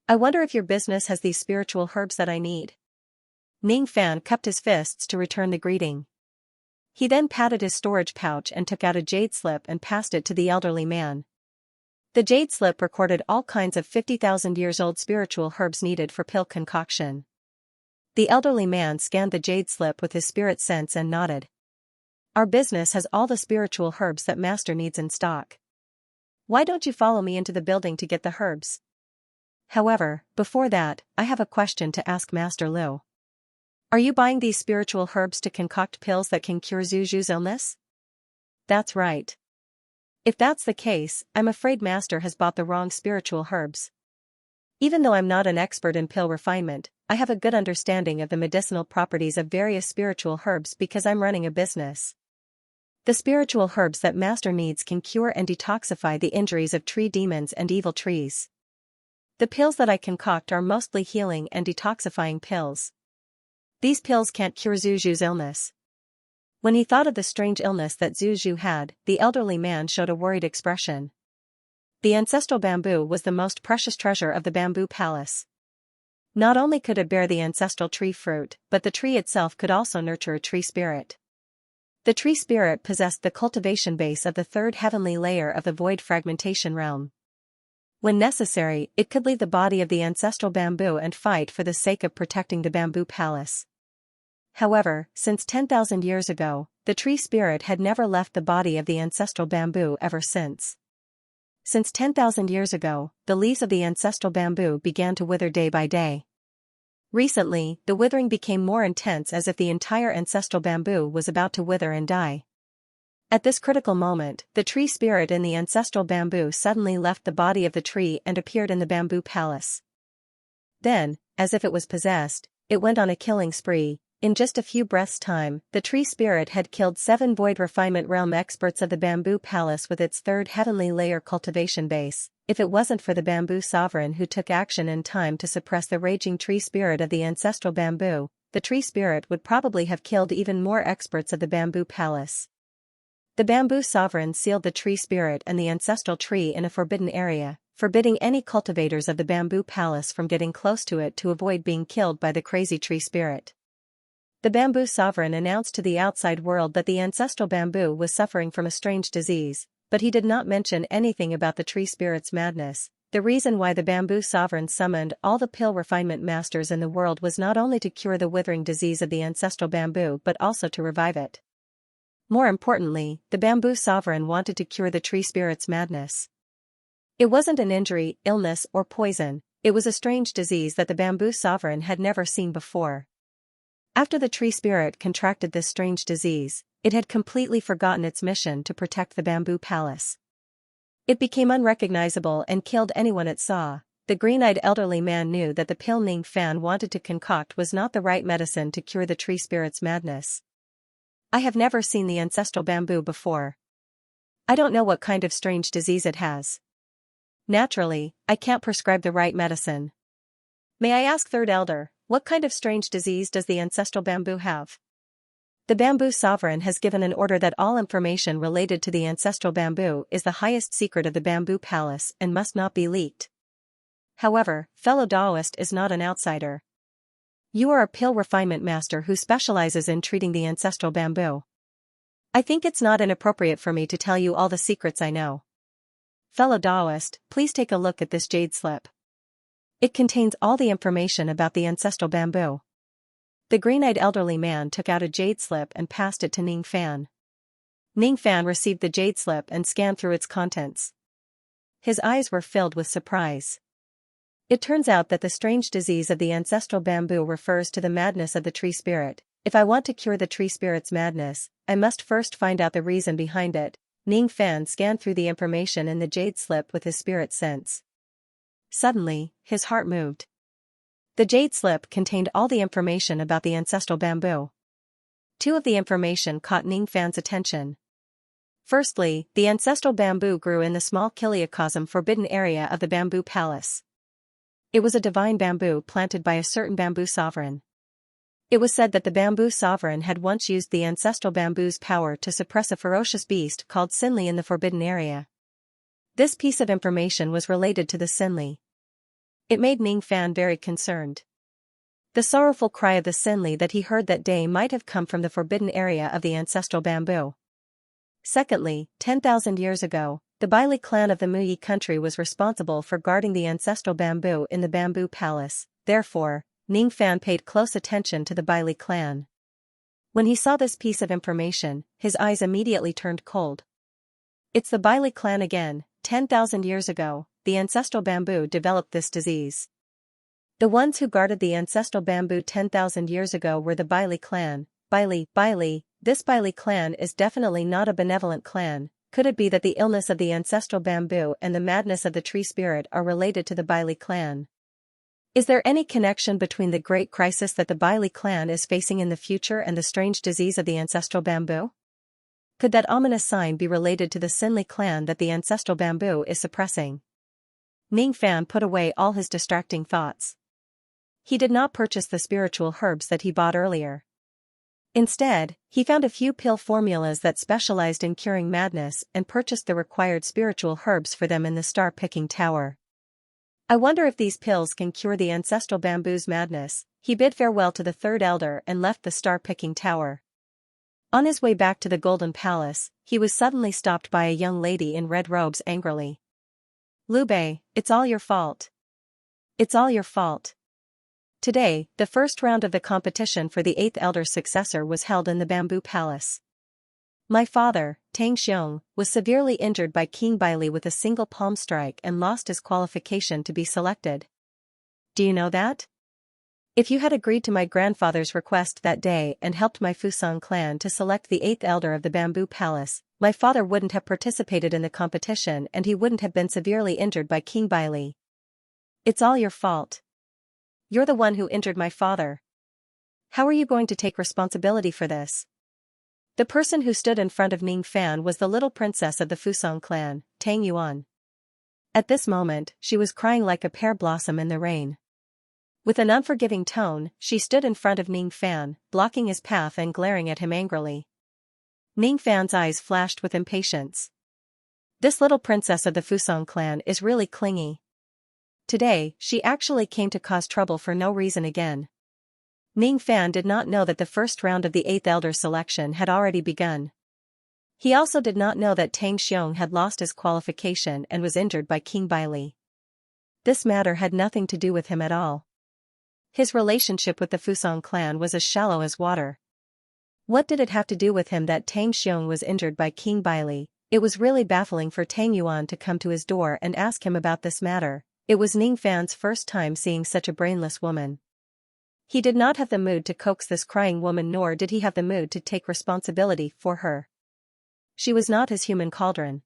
A: I wonder if your business has these spiritual herbs that I need. Ning Fan cupped his fists to return the greeting. He then patted his storage pouch and took out a jade slip and passed it to the elderly man. The jade slip recorded all kinds of 50,000 years old spiritual herbs needed for pill concoction. The elderly man scanned the jade slip with his spirit sense and nodded. Our business has all the spiritual herbs that Master needs in stock. Why don't you follow me into the building to get the herbs? However, before that, I have a question to ask Master Lu. Are you buying these spiritual herbs to concoct pills that can cure Zuzu's illness? That's right. If that's the case, I'm afraid Master has bought the wrong spiritual herbs. Even though I'm not an expert in pill refinement, I have a good understanding of the medicinal properties of various spiritual herbs because I'm running a business. The spiritual herbs that Master needs can cure and detoxify the injuries of tree demons and evil trees. The pills that I concoct are mostly healing and detoxifying pills. These pills can't cure Zuzu's illness. When he thought of the strange illness that Zuzu had, the elderly man showed a worried expression. The ancestral bamboo was the most precious treasure of the bamboo palace. Not only could it bear the ancestral tree fruit, but the tree itself could also nurture a tree spirit. The tree spirit possessed the cultivation base of the third heavenly layer of the void fragmentation realm. When necessary, it could leave the body of the ancestral bamboo and fight for the sake of protecting the bamboo palace. However, since 10,000 years ago, the tree spirit had never left the body of the ancestral bamboo ever since. Since 10,000 years ago, the leaves of the ancestral bamboo began to wither day by day. Recently, the withering became more intense as if the entire ancestral bamboo was about to wither and die. At this critical moment, the tree spirit in the ancestral bamboo suddenly left the body of the tree and appeared in the bamboo palace. Then, as if it was possessed, it went on a killing spree. In just a few breaths' time, the tree spirit had killed 7 void refinement realm experts of the bamboo palace with its third heavenly layer cultivation base. If it wasn't for the bamboo sovereign who took action in time to suppress the raging tree spirit of the ancestral bamboo, the tree spirit would probably have killed even more experts of the bamboo palace. The bamboo sovereign sealed the tree spirit and the ancestral tree in a forbidden area, forbidding any cultivators of the bamboo palace from getting close to it to avoid being killed by the crazy tree spirit. The bamboo sovereign announced to the outside world that the ancestral bamboo was suffering from a strange disease, but he did not mention anything about the tree spirit's madness. The reason why the bamboo sovereign summoned all the pill refinement masters in the world was not only to cure the withering disease of the ancestral bamboo but also to revive it. More importantly, the bamboo sovereign wanted to cure the tree spirit's madness. It wasn't an injury, illness, or poison, it was a strange disease that the bamboo sovereign had never seen before. After the tree spirit contracted this strange disease, it had completely forgotten its mission to protect the bamboo palace. It became unrecognizable and killed anyone it saw. The green-eyed elderly man knew that the pill Ning Fan wanted to concoct was not the right medicine to cure the tree spirit's madness. I have never seen the ancestral bamboo before. I don't know what kind of strange disease it has. Naturally, I can't prescribe the right medicine. May I ask, Third Elder, what kind of strange disease does the ancestral bamboo have? The bamboo sovereign has given an order that all information related to the ancestral bamboo is the highest secret of the bamboo palace and must not be leaked. However, fellow Taoist is not an outsider. You are a pill refinement master who specializes in treating the ancestral bamboo. I think it's not inappropriate for me to tell you all the secrets I know. Fellow Taoist, please take a look at this jade slip. It contains all the information about the ancestral bamboo. The green-eyed elderly man took out a jade slip and passed it to Ning Fan. Ning Fan received the jade slip and scanned through its contents. His eyes were filled with surprise. It turns out that the strange disease of the ancestral bamboo refers to the madness of the tree spirit. If I want to cure the tree spirit's madness, I must first find out the reason behind it. Ning Fan scanned through the information in the jade slip with his spirit sense. Suddenly, his heart moved. The jade slip contained all the information about the ancestral bamboo. 2 of the information caught Ning Fan's attention. Firstly, the ancestral bamboo grew in the small Kiliakosm forbidden area of the bamboo palace. It was a divine bamboo planted by a certain bamboo sovereign. It was said that the bamboo sovereign had once used the ancestral bamboo's power to suppress a ferocious beast called Sinli in the forbidden area. This piece of information was related to the Sinli. It made Ning Fan very concerned. The sorrowful cry of the Sinli that he heard that day might have come from the forbidden area of the ancestral bamboo. Secondly, 10,000 years ago, the Baili clan of the Muyi country was responsible for guarding the ancestral bamboo in the bamboo palace. Therefore, Ning Fan paid close attention to the Baili clan. When he saw this piece of information, his eyes immediately turned cold. It's the Baili clan again. 10,000 years ago, the ancestral bamboo developed this disease. The ones who guarded the ancestral bamboo 10,000 years ago were the Baili clan. Baili, this Baili clan is definitely not a benevolent clan. Could it be that the illness of the ancestral bamboo and the madness of the tree spirit are related to the Baili clan? Is there any connection between the great crisis that the Baili clan is facing in the future and the strange disease of the ancestral bamboo? Could that ominous sign be related to the Sinli clan that the ancestral bamboo is suppressing? Ning Fan put away all his distracting thoughts. He did not purchase the spiritual herbs that he bought earlier. Instead, he found a few pill formulas that specialized in curing madness and purchased the required spiritual herbs for them in the star-picking tower. I wonder if these pills can cure the ancestral bamboo's madness. He bid farewell to the third elder and left the star-picking tower. On his way back to the Golden Palace, he was suddenly stopped by a young lady in red robes angrily. "Liu Bei, it's all your fault. It's all your fault." Today, the first round of the competition for the 8th elder's successor was held in the Bamboo Palace. My father, Tang Xiong, was severely injured by King Baili with a single palm strike and lost his qualification to be selected. Do you know that? If you had agreed to my grandfather's request that day and helped my Fusang clan to select the 8th elder of the Bamboo Palace, my father wouldn't have participated in the competition and he wouldn't have been severely injured by King Baili. It's all your fault. You're the one who injured my father. How are you going to take responsibility for this? The person who stood in front of Ning Fan was the little princess of the Fusang clan, Tang Yuan. At this moment, she was crying like a pear blossom in the rain. With an unforgiving tone, she stood in front of Ning Fan, blocking his path and glaring at him angrily. Ning Fan's eyes flashed with impatience. This little princess of the Fusang clan is really clingy. Today, she actually came to cause trouble for no reason again. Ning Fan did not know that the first round of the 8th elder selection had already begun. He also did not know that Tang Xiong had lost his qualification and was injured by King Baili. This matter had nothing to do with him at all. His relationship with the Fusang clan was as shallow as water. What did it have to do with him that Tang Xiong was injured by King Baili? It was really baffling for Tang Yuan to come to his door and ask him about this matter. It was Ning Fan's first time seeing such a brainless woman. He did not have the mood to coax this crying woman, nor did he have the mood to take responsibility for her. She was not his human cauldron.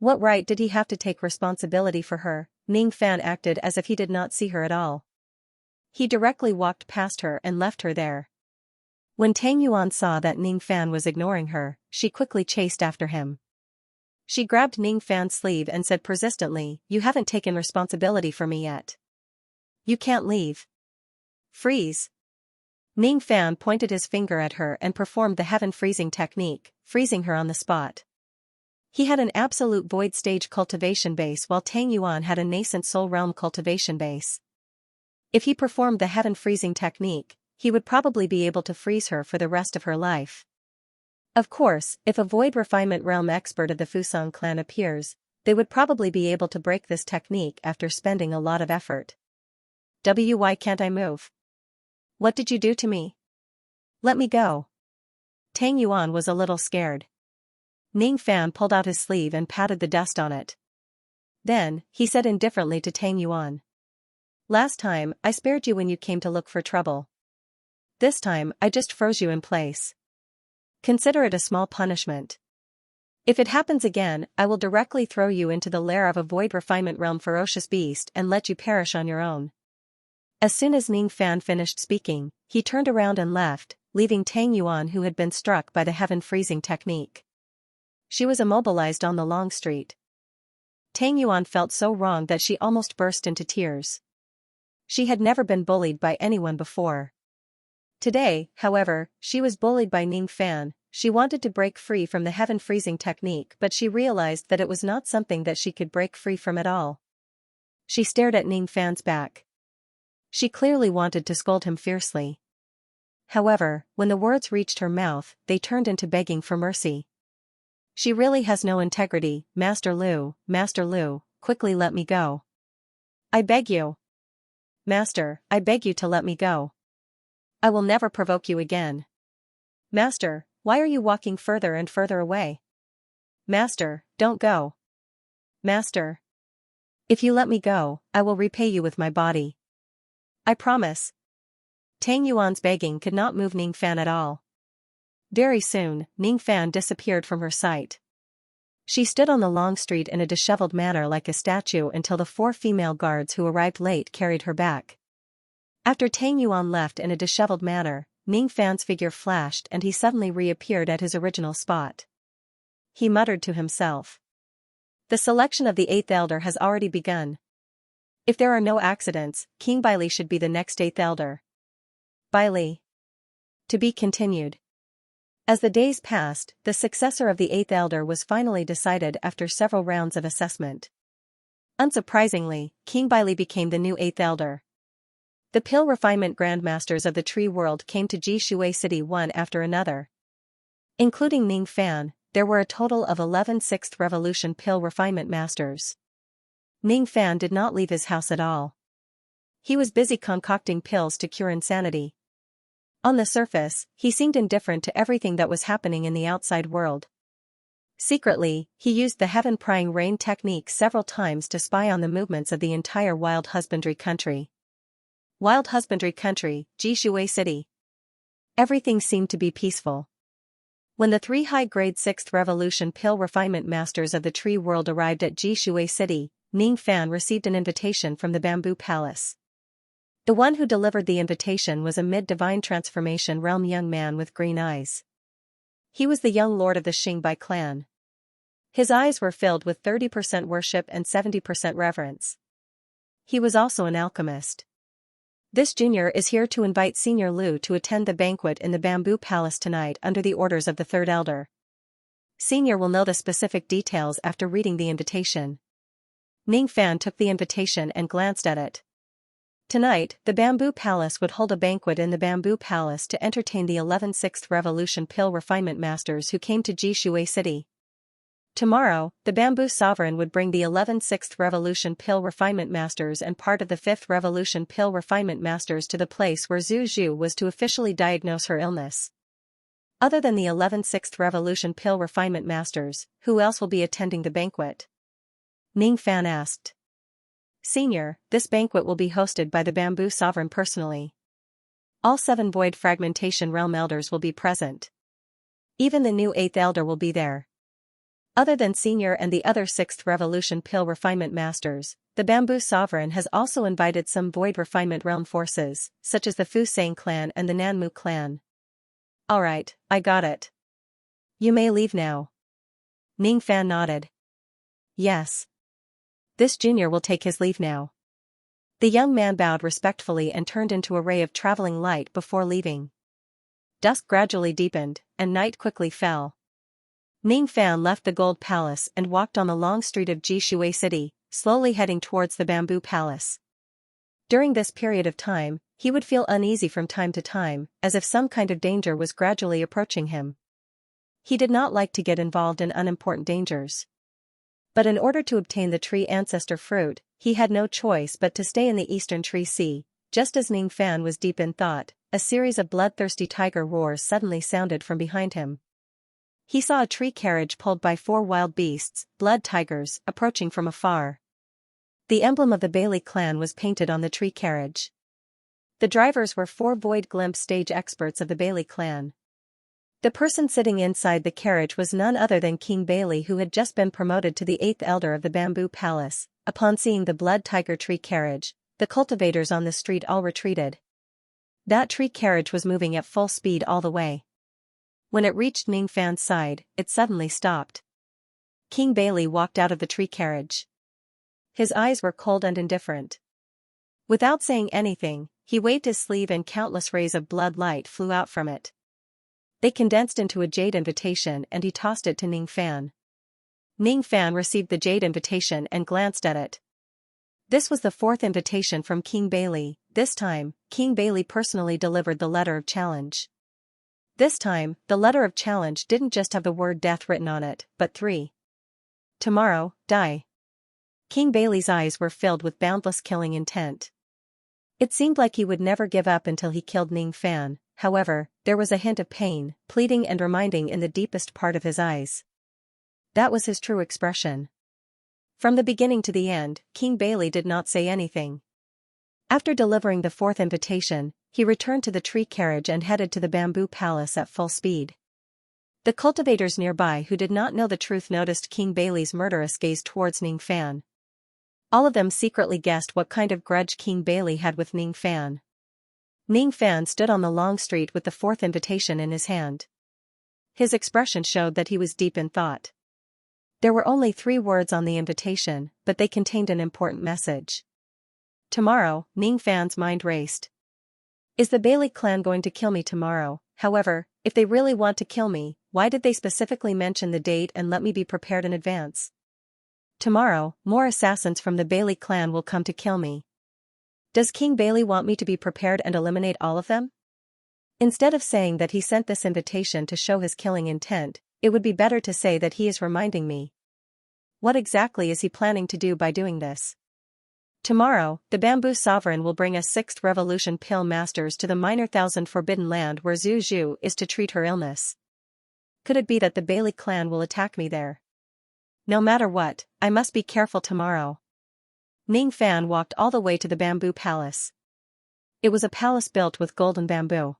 A: What right did he have to take responsibility for her? Ning Fan acted as if he did not see her at all. He directly walked past her and left her there. When Tang Yuan saw that Ning Fan was ignoring her, she quickly chased after him. She grabbed Ning Fan's sleeve and said persistently, "You haven't taken responsibility for me yet. You can't leave. Freeze." Ning Fan pointed his finger at her and performed the heaven freezing technique, freezing her on the spot. He had an absolute void stage cultivation base while Tang Yuan had a nascent soul realm cultivation base. If he performed the heaven freezing technique, he would probably be able to freeze her for the rest of her life. Of course, if a void refinement realm expert of the Fusang clan appears, they would probably be able to break this technique after spending a lot of effort. Why can't I move? What did you do to me? Let me go. Tang Yuan was a little scared. Ning Fan pulled out his sleeve and patted the dust on it. Then, he said indifferently to Tang Yuan. "Last time, I spared you when you came to look for trouble. This time, I just froze you in place. Consider it a small punishment. If it happens again, I will directly throw you into the lair of a void refinement realm ferocious beast and let you perish on your own." As soon as Ning Fan finished speaking, he turned around and left, leaving Tang Yuan, who had been struck by the heaven freezing technique. She was immobilized on the long street. Tang Yuan felt so wrong that she almost burst into tears. She had never been bullied by anyone before. Today, however, she was bullied by Ning Fan. She wanted to break free from the heaven freezing technique, but she realized that it was not something that she could break free from at all. She stared at Ning Fan's back. She clearly wanted to scold him fiercely. However, when the words reached her mouth, they turned into begging for mercy. She really has no integrity, Master Lu, quickly let me go. I beg you. Master, I beg you to let me go. I will never provoke you again. Master, why are you walking further and further away? Master, don't go. Master. If you let me go, I will repay you with my body. I promise. Tang Yuan's begging could not move Ning Fan at all. Very soon, Ning Fan disappeared from her sight. She stood on the long street in a disheveled manner like a statue until the 4 female guards who arrived late carried her back. After Tang Yuan left in a disheveled manner, Ning Fan's figure flashed and he suddenly reappeared at his original spot. He muttered to himself. The selection of the 8th elder has already begun. If there are no accidents, King Baili should be the next 8th elder. Baili. To be continued. As the days passed, the successor of the 8th elder was finally decided after several rounds of assessment. Unsurprisingly, King Baili became the new 8th elder. The pill refinement grandmasters of the tree world came to Jishui City one after another. Including Ning Fan, there were a total of 11 6th revolution pill refinement masters. Ning Fan did not leave his house at all. He was busy concocting pills to cure insanity. On the surface, he seemed indifferent to everything that was happening in the outside world. Secretly, he used the heaven-prying rain technique several times to spy on the movements of the entire wild husbandry country. Wild husbandry country, Jishui City. Everything seemed to be peaceful. When the 3 high-grade 6th revolution pill refinement masters of the tree world arrived at Jishui City, Ning Fan received an invitation from the Bamboo Palace. The one who delivered the invitation was a mid-divine transformation realm young man with green eyes. He was the young lord of the Xingbai clan. His eyes were filled with 30% worship and 70% reverence. He was also an alchemist. This junior is here to invite Senior Lu to attend the banquet in the Bamboo Palace tonight under the orders of the 3rd elder. Senior will know the specific details after reading the invitation. Ning Fan took the invitation and glanced at it. Tonight, the Bamboo Palace would hold a banquet in the Bamboo Palace to entertain the 11 6th revolution pill refinement masters who came to Jishui City. Tomorrow, the Bamboo Sovereign would bring the 11 6th revolution pill refinement masters and part of the 5th revolution pill refinement masters to the place where Zhu Zhu was to officially diagnose her illness. Other than the 11 6th revolution pill refinement masters, who else will be attending the banquet? Ning Fan asked. Senior, this banquet will be hosted by the Bamboo Sovereign personally. All 7 void fragmentation realm elders will be present. Even the new 8th elder will be there. Other than Senior and the other 6th revolution pill refinement masters, the Bamboo Sovereign has also invited some void refinement realm forces, such as the Fusang clan and the Nanmu clan. Alright, I got it. You may leave now. Ning Fan nodded. Yes. This junior will take his leave now. The young man bowed respectfully and turned into a ray of traveling light before leaving. Dusk gradually deepened, and night quickly fell. Ning Fan left the Gold Palace and walked on the long street of Jishui City, slowly heading towards the Bamboo Palace. During this period of time, he would feel uneasy from time to time, as if some kind of danger was gradually approaching him. He did not like to get involved in unimportant dangers. But in order to obtain the tree ancestor fruit, he had no choice but to stay in the eastern tree sea. Just as Ning Fan was deep in thought, a series of bloodthirsty tiger roars suddenly sounded from behind him. He saw a tree carriage pulled by 4 wild beasts, blood tigers, approaching from afar. The emblem of the Bailey clan was painted on the tree carriage. The drivers were 4 void glimpse stage experts of the Bailey clan. The person sitting inside the carriage was none other than King Bailey, who had just been promoted to the 8th elder of the Bamboo Palace. Upon seeing the blood tiger tree carriage, the cultivators on the street all retreated. That tree carriage was moving at full speed all the way. When it reached Ning Fan's side, it suddenly stopped. King Bailey walked out of the tree carriage. His eyes were cold and indifferent. Without saying anything, he waved his sleeve and countless rays of blood light flew out from it. They condensed into a jade invitation and he tossed it to Ning Fan. Ning Fan received the jade invitation and glanced at it. This was the fourth invitation from King Bailey. This time, King Bailey personally delivered the letter of challenge. This time, the letter of challenge didn't just have the word death written on it, but 3. Tomorrow, die. King Bailey's eyes were filled with boundless killing intent. It seemed like he would never give up until he killed Ning Fan. However, there was a hint of pain, pleading and reminding in the deepest part of his eyes. That was his true expression. From the beginning to the end, King Bailey did not say anything. After delivering the fourth invitation, he returned to the tree carriage and headed to the bamboo palace at full speed. The cultivators nearby who did not know the truth noticed King Bailey's murderous gaze towards Ning Fan. All of them secretly guessed what kind of grudge King Bailey had with Ning Fan. Ning Fan stood on the long street with the fourth invitation in his hand. His expression showed that he was deep in thought. There were only 3 words on the invitation, but they contained an important message. Tomorrow, Ning Fan's mind raced. Is the Bailey clan going to kill me tomorrow? However, if they really want to kill me, why did they specifically mention the date and let me be prepared in advance? Tomorrow, more assassins from the Bailey clan will come to kill me. Does King Bailey want me to be prepared and eliminate all of them? Instead of saying that he sent this invitation to show his killing intent, it would be better to say that he is reminding me. What exactly is he planning to do by doing this? Tomorrow, the Bamboo Sovereign will bring us 6th Revolution Pill Masters to the Minor Thousand Forbidden Land where Zhu Zhu is to treat her illness. Could it be that the Bailey clan will attack me there? No matter what, I must be careful tomorrow. Ning Fan walked all the way to the bamboo palace. It was a palace built with golden bamboo.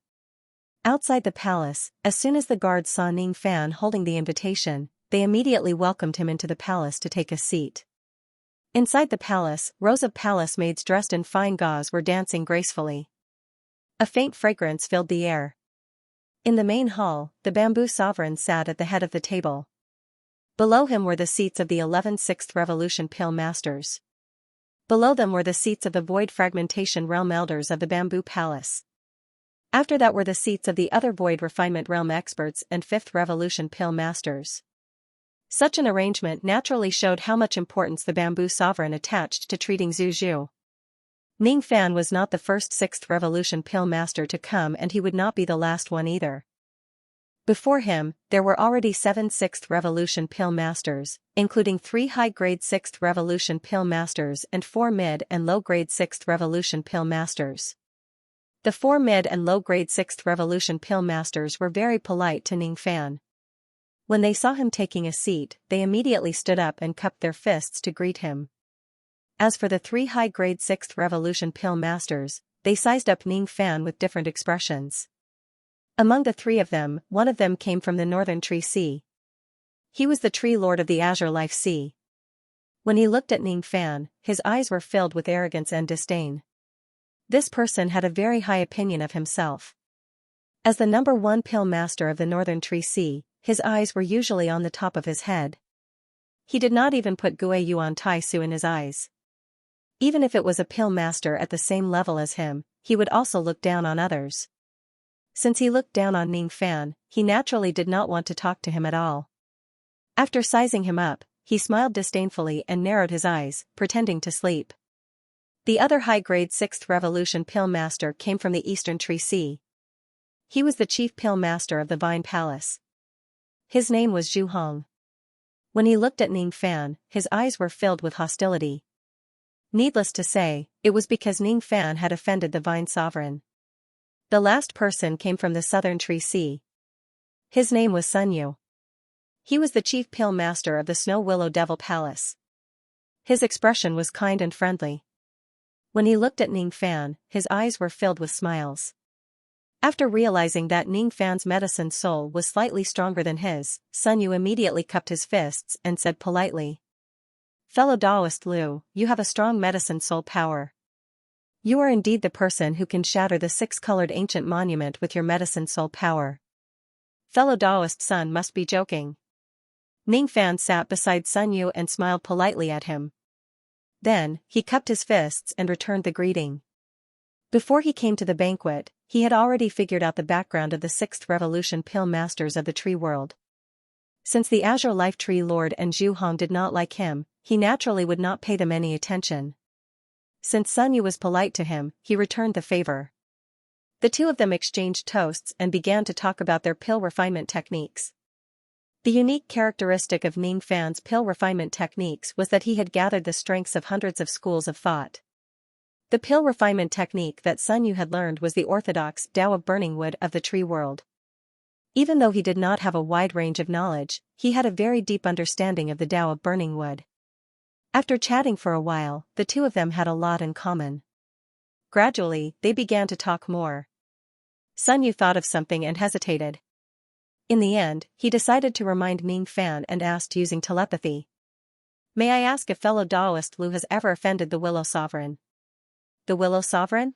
A: Outside the palace, as soon as the guards saw Ning Fan holding the invitation, they immediately welcomed him into the palace to take a seat. Inside the palace, rows of palace maids dressed in fine gauze were dancing gracefully. A faint fragrance filled the air. In the main hall, the Bamboo Sovereign sat at the head of the table. Below him were the seats of the 11 6th Revolution Pill Masters. Below them were the seats of the Void Fragmentation Realm Elders of the Bamboo Palace. After that were the seats of the other Void Refinement Realm Experts and 5th Revolution Pill Masters. Such an arrangement naturally showed how much importance the Bamboo Sovereign attached to treating Zhu Zhu. Ning Fan was not the first 6th Revolution Pill Master to come and he would not be the last one either. Before him, there were already 7 6th Revolution Pill Masters, including 3 high-grade 6th Revolution Pill Masters and 4 mid- and low-grade 6th Revolution Pill Masters. The 4 mid- and low-grade 6th Revolution Pill Masters were very polite to Ning Fan. When they saw him taking a seat, they immediately stood up and cupped their fists to greet him. As for the 3 high-grade 6th Revolution Pill Masters, they sized up Ning Fan with different expressions. Among the 3 of them, one of them came from the Northern Tree Sea. He was the Tree Lord of the Azure Life Sea. When he looked at Ning Fan, his eyes were filled with arrogance and disdain. This person had a very high opinion of himself. As the number 1 Pill Master of the Northern Tree Sea, his eyes were usually on the top of his head. He did not even put Gue Yuan Tai Su in his eyes. Even if it was a Pill Master at the same level as him, he would also look down on others. Since he looked down on Ning Fan, he naturally did not want to talk to him at all. After sizing him up, he smiled disdainfully and narrowed his eyes, pretending to sleep. The other high-grade 6th Revolution Pill Master came from the Eastern Tree Sea. He was the Chief Pill Master of the Vine Palace. His name was Zhu Hong. When he looked at Ning Fan, his eyes were filled with hostility. Needless to say, it was because Ning Fan had offended the Vine Sovereign. The last person came from the Southern Tree Sea. His name was Sun Yu. He was the Chief Pill Master of the Snow Willow Devil Palace. His expression was kind and friendly. When he looked at Ning Fan, his eyes were filled with smiles. After realizing that Ning Fan's medicine soul was slightly stronger than his, Sun Yu immediately cupped his fists and said politely, "Fellow Daoist Liu, you have a strong medicine soul power. You are indeed the person who can shatter the 6-colored ancient monument with your medicine soul power. Fellow Daoist Sun must be joking." Ning Fan sat beside Sun Yu and smiled politely at him. Then, he cupped his fists and returned the greeting. Before he came to the banquet, he had already figured out the background of the 6th Revolution Pill Masters of the Tree World. Since the Azure Life Tree Lord and Zhu Hong did not like him, he naturally would not pay them any attention. Since Sun Yu was polite to him, he returned the favor. The two of them exchanged toasts and began to talk about their pill refinement techniques. The unique characteristic of Ning Fan's pill refinement techniques was that he had gathered the strengths of hundreds of schools of thought. The pill refinement technique that Sun Yu had learned was the orthodox Tao of burning wood of the tree world. Even though he did not have a wide range of knowledge, he had a very deep understanding of the Tao of burning wood. After chatting for a while, the two of them had a lot in common. Gradually, they began to talk more. Sun Yu thought of something and hesitated. In the end, he decided to remind Ning Fan and asked using telepathy. "May I ask if fellow Taoist Lu has ever offended the Willow Sovereign?" "The Willow Sovereign?"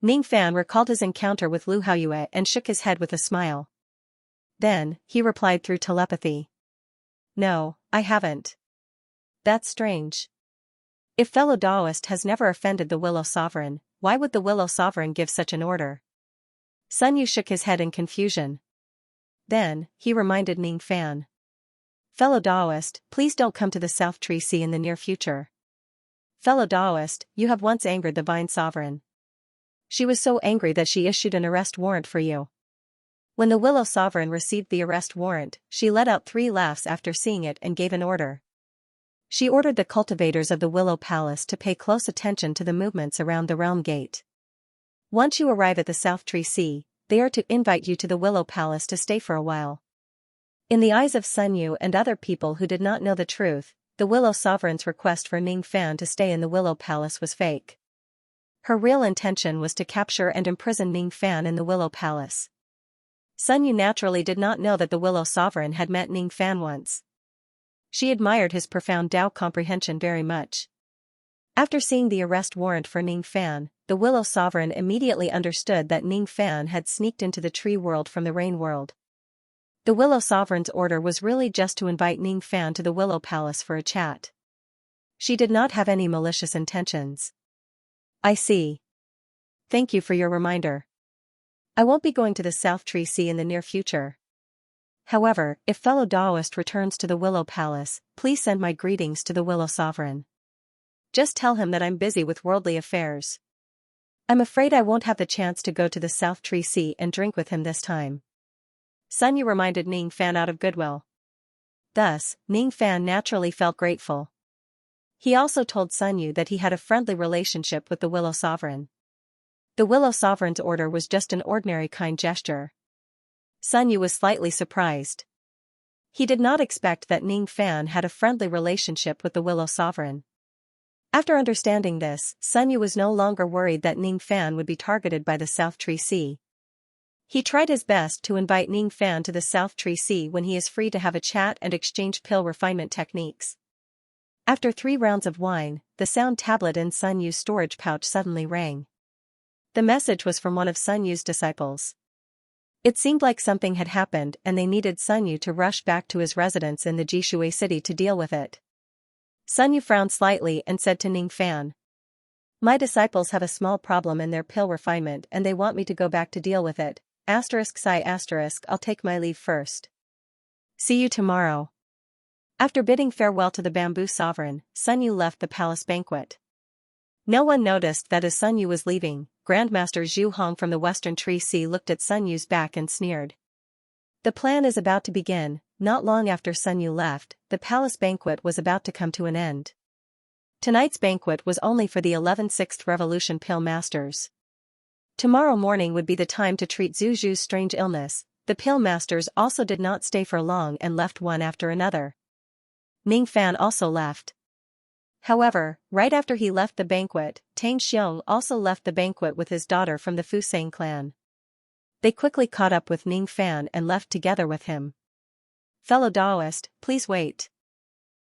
A: Ning Fan recalled his encounter with Lu Haoyue and shook his head with a smile. Then, he replied through telepathy. "No, I haven't." "That's strange. If fellow Taoist has never offended the Willow Sovereign, why would the Willow Sovereign give such an order?" Sun Yu shook his head in confusion. Then, he reminded Ning Fan. "Fellow Taoist, please don't come to the South Tree Sea in the near future. Fellow Taoist, you have once angered the Vine Sovereign. She was so angry that she issued an arrest warrant for you." When the Willow Sovereign received the arrest warrant, she let out 3 laughs after seeing it and gave an order. She ordered the cultivators of the Willow Palace to pay close attention to the movements around the Realm Gate. Once you arrive at the South Tree Sea, they are to invite you to the Willow Palace to stay for a while. In the eyes of Sun Yu and other people who did not know the truth, the Willow Sovereign's request for Ning Fan to stay in the Willow Palace was fake. Her real intention was to capture and imprison Ning Fan in the Willow Palace. Sun Yu naturally did not know that the Willow Sovereign had met Ning Fan once. She admired his profound Tao comprehension very much. After seeing the arrest warrant for Ning Fan, the Willow Sovereign immediately understood that Ning Fan had sneaked into the tree world from the rain world. The Willow Sovereign's order was really just to invite Ning Fan to the Willow Palace for a chat. She did not have any malicious intentions. "I see. Thank you for your reminder. I won't be going to the South Tree Sea in the near future. However, if fellow Taoist returns to the Willow Palace, please send my greetings to the Willow Sovereign. Just tell him that I'm busy with worldly affairs. I'm afraid I won't have the chance to go to the South Tree Sea and drink with him this time." Sun Yu reminded Ning Fan out of goodwill. Thus, Ning Fan naturally felt grateful. He also told Sun Yu that he had a friendly relationship with the Willow Sovereign. The Willow Sovereign's order was just an ordinary kind gesture. Sun Yu was slightly surprised. He did not expect that Ning Fan had a friendly relationship with the Willow Sovereign. After understanding this, Sun Yu was no longer worried that Ning Fan would be targeted by the South Tree Sea. He tried his best to invite Ning Fan to the South Tree Sea when he is free to have a chat and exchange pill refinement techniques. After 3 rounds of wine, the sound tablet in Sun Yu's storage pouch suddenly rang. The message was from one of Sun Yu's disciples. It seemed like something had happened and they needed Sun Yu to rush back to his residence in the Jishui city to deal with it. Sun Yu frowned slightly and said to Ning Fan, "My disciples have a small problem in their pill refinement and they want me to go back to deal with it. I'll take my leave first. See you tomorrow." After bidding farewell to the Bamboo Sovereign, Sun Yu left the palace banquet. No one noticed that as Sun Yu was leaving, Grandmaster Zhu Hong from the Western Tree Sea looked at Sun Yu's back and sneered. The plan is about to begin. Not long after Sun Yu left, the palace banquet was about to come to an end. Tonight's banquet was only for the 11th 6th Revolution Pill Masters. Tomorrow morning would be the time to treat Zhu Zhu's strange illness. The Pill Masters also did not stay for long and left one after another. Ning Fan also left. However, right after he left the banquet, Tang Xiong also left the banquet with his daughter from the Fusang clan. They quickly caught up with Ning Fan and left together with him. "Fellow Taoist, please wait."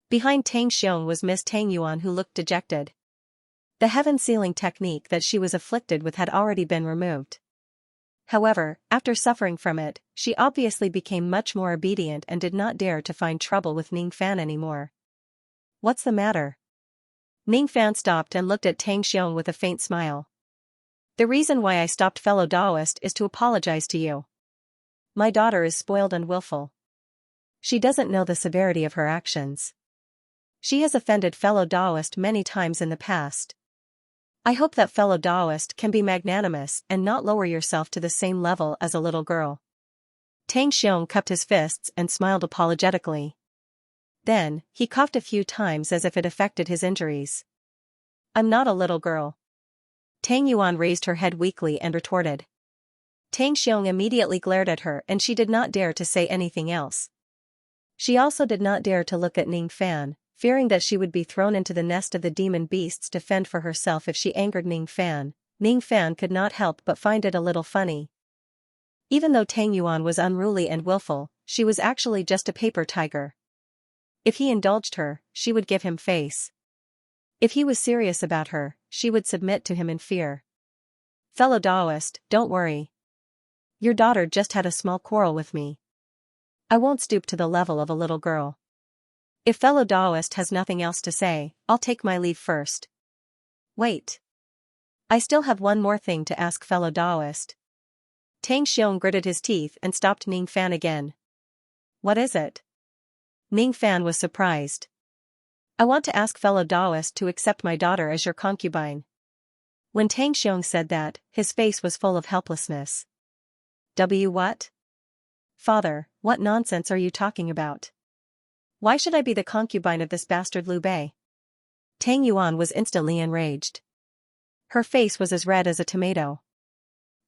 A: Behind Tang Xiong was Miss Tang Yuan, who looked dejected. The heaven sealing technique that she was afflicted with had already been removed. However, after suffering from it, she obviously became much more obedient and did not dare to find trouble with Ning Fan anymore. What's the matter? Ning Fan stopped and looked at Tang Xiong with a faint smile. The reason why I stopped, fellow Taoist, is to apologize to you. My daughter is spoiled and willful. She doesn't know the severity of her actions. She has offended fellow Taoist many times in the past. I hope that fellow Taoist can be magnanimous and not lower yourself to the same level as a little girl. Tang Xiong cupped his fists and smiled apologetically. Then, he coughed a few times as if it affected his injuries. I'm not a little girl. Tang Yuan raised her head weakly and retorted. Tang Xiong immediately glared at her and she did not dare to say anything else. She also did not dare to look at Ning Fan, fearing that she would be thrown into the nest of the demon beasts to fend for herself if she angered Ning Fan. Ning Fan could not help but find it a little funny. Even though Tang Yuan was unruly and willful, she was actually just a paper tiger. If he indulged her, she would give him face. If he was serious about her, she would submit to him in fear. Fellow Taoist, don't worry. Your daughter just had a small quarrel with me. I won't stoop to the level of a little girl. If fellow Taoist has nothing else to say, I'll take my leave first. Wait. I still have one more thing to ask, fellow Taoist. Tang Xiong gritted his teeth and stopped Ning Fan again. What is it? Ning Fan was surprised. I want to ask fellow Taoist to accept my daughter as your concubine. When Tang Xiong said that, his face was full of helplessness. What? Father, what nonsense are you talking about? Why should I be the concubine of this bastard Liu Bei? Tang Yuan was instantly enraged. Her face was as red as a tomato.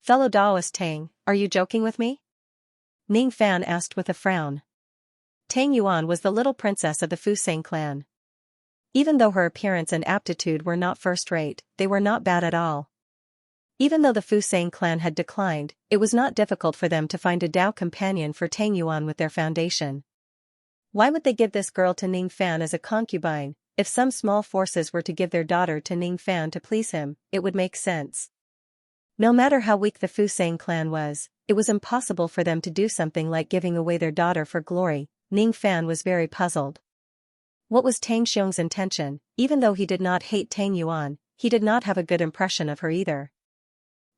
A: Fellow Taoist Tang, are you joking with me? Ning Fan asked with a frown. Tang Yuan was the little princess of the Fusang clan. Even though her appearance and aptitude were not first-rate, they were not bad at all. Even though the Fusang clan had declined, it was not difficult for them to find a Dao companion for Tang Yuan with their foundation. Why would they give this girl to Ning Fan as a concubine? If some small forces were to give their daughter to Ning Fan to please him, it would make sense. No matter how weak the Fusang clan was, it was impossible for them to do something like giving away their daughter for glory. Ning Fan was very puzzled. What was Tang Xiong's intention? Even though he did not hate Tang Yuan, he did not have a good impression of her either.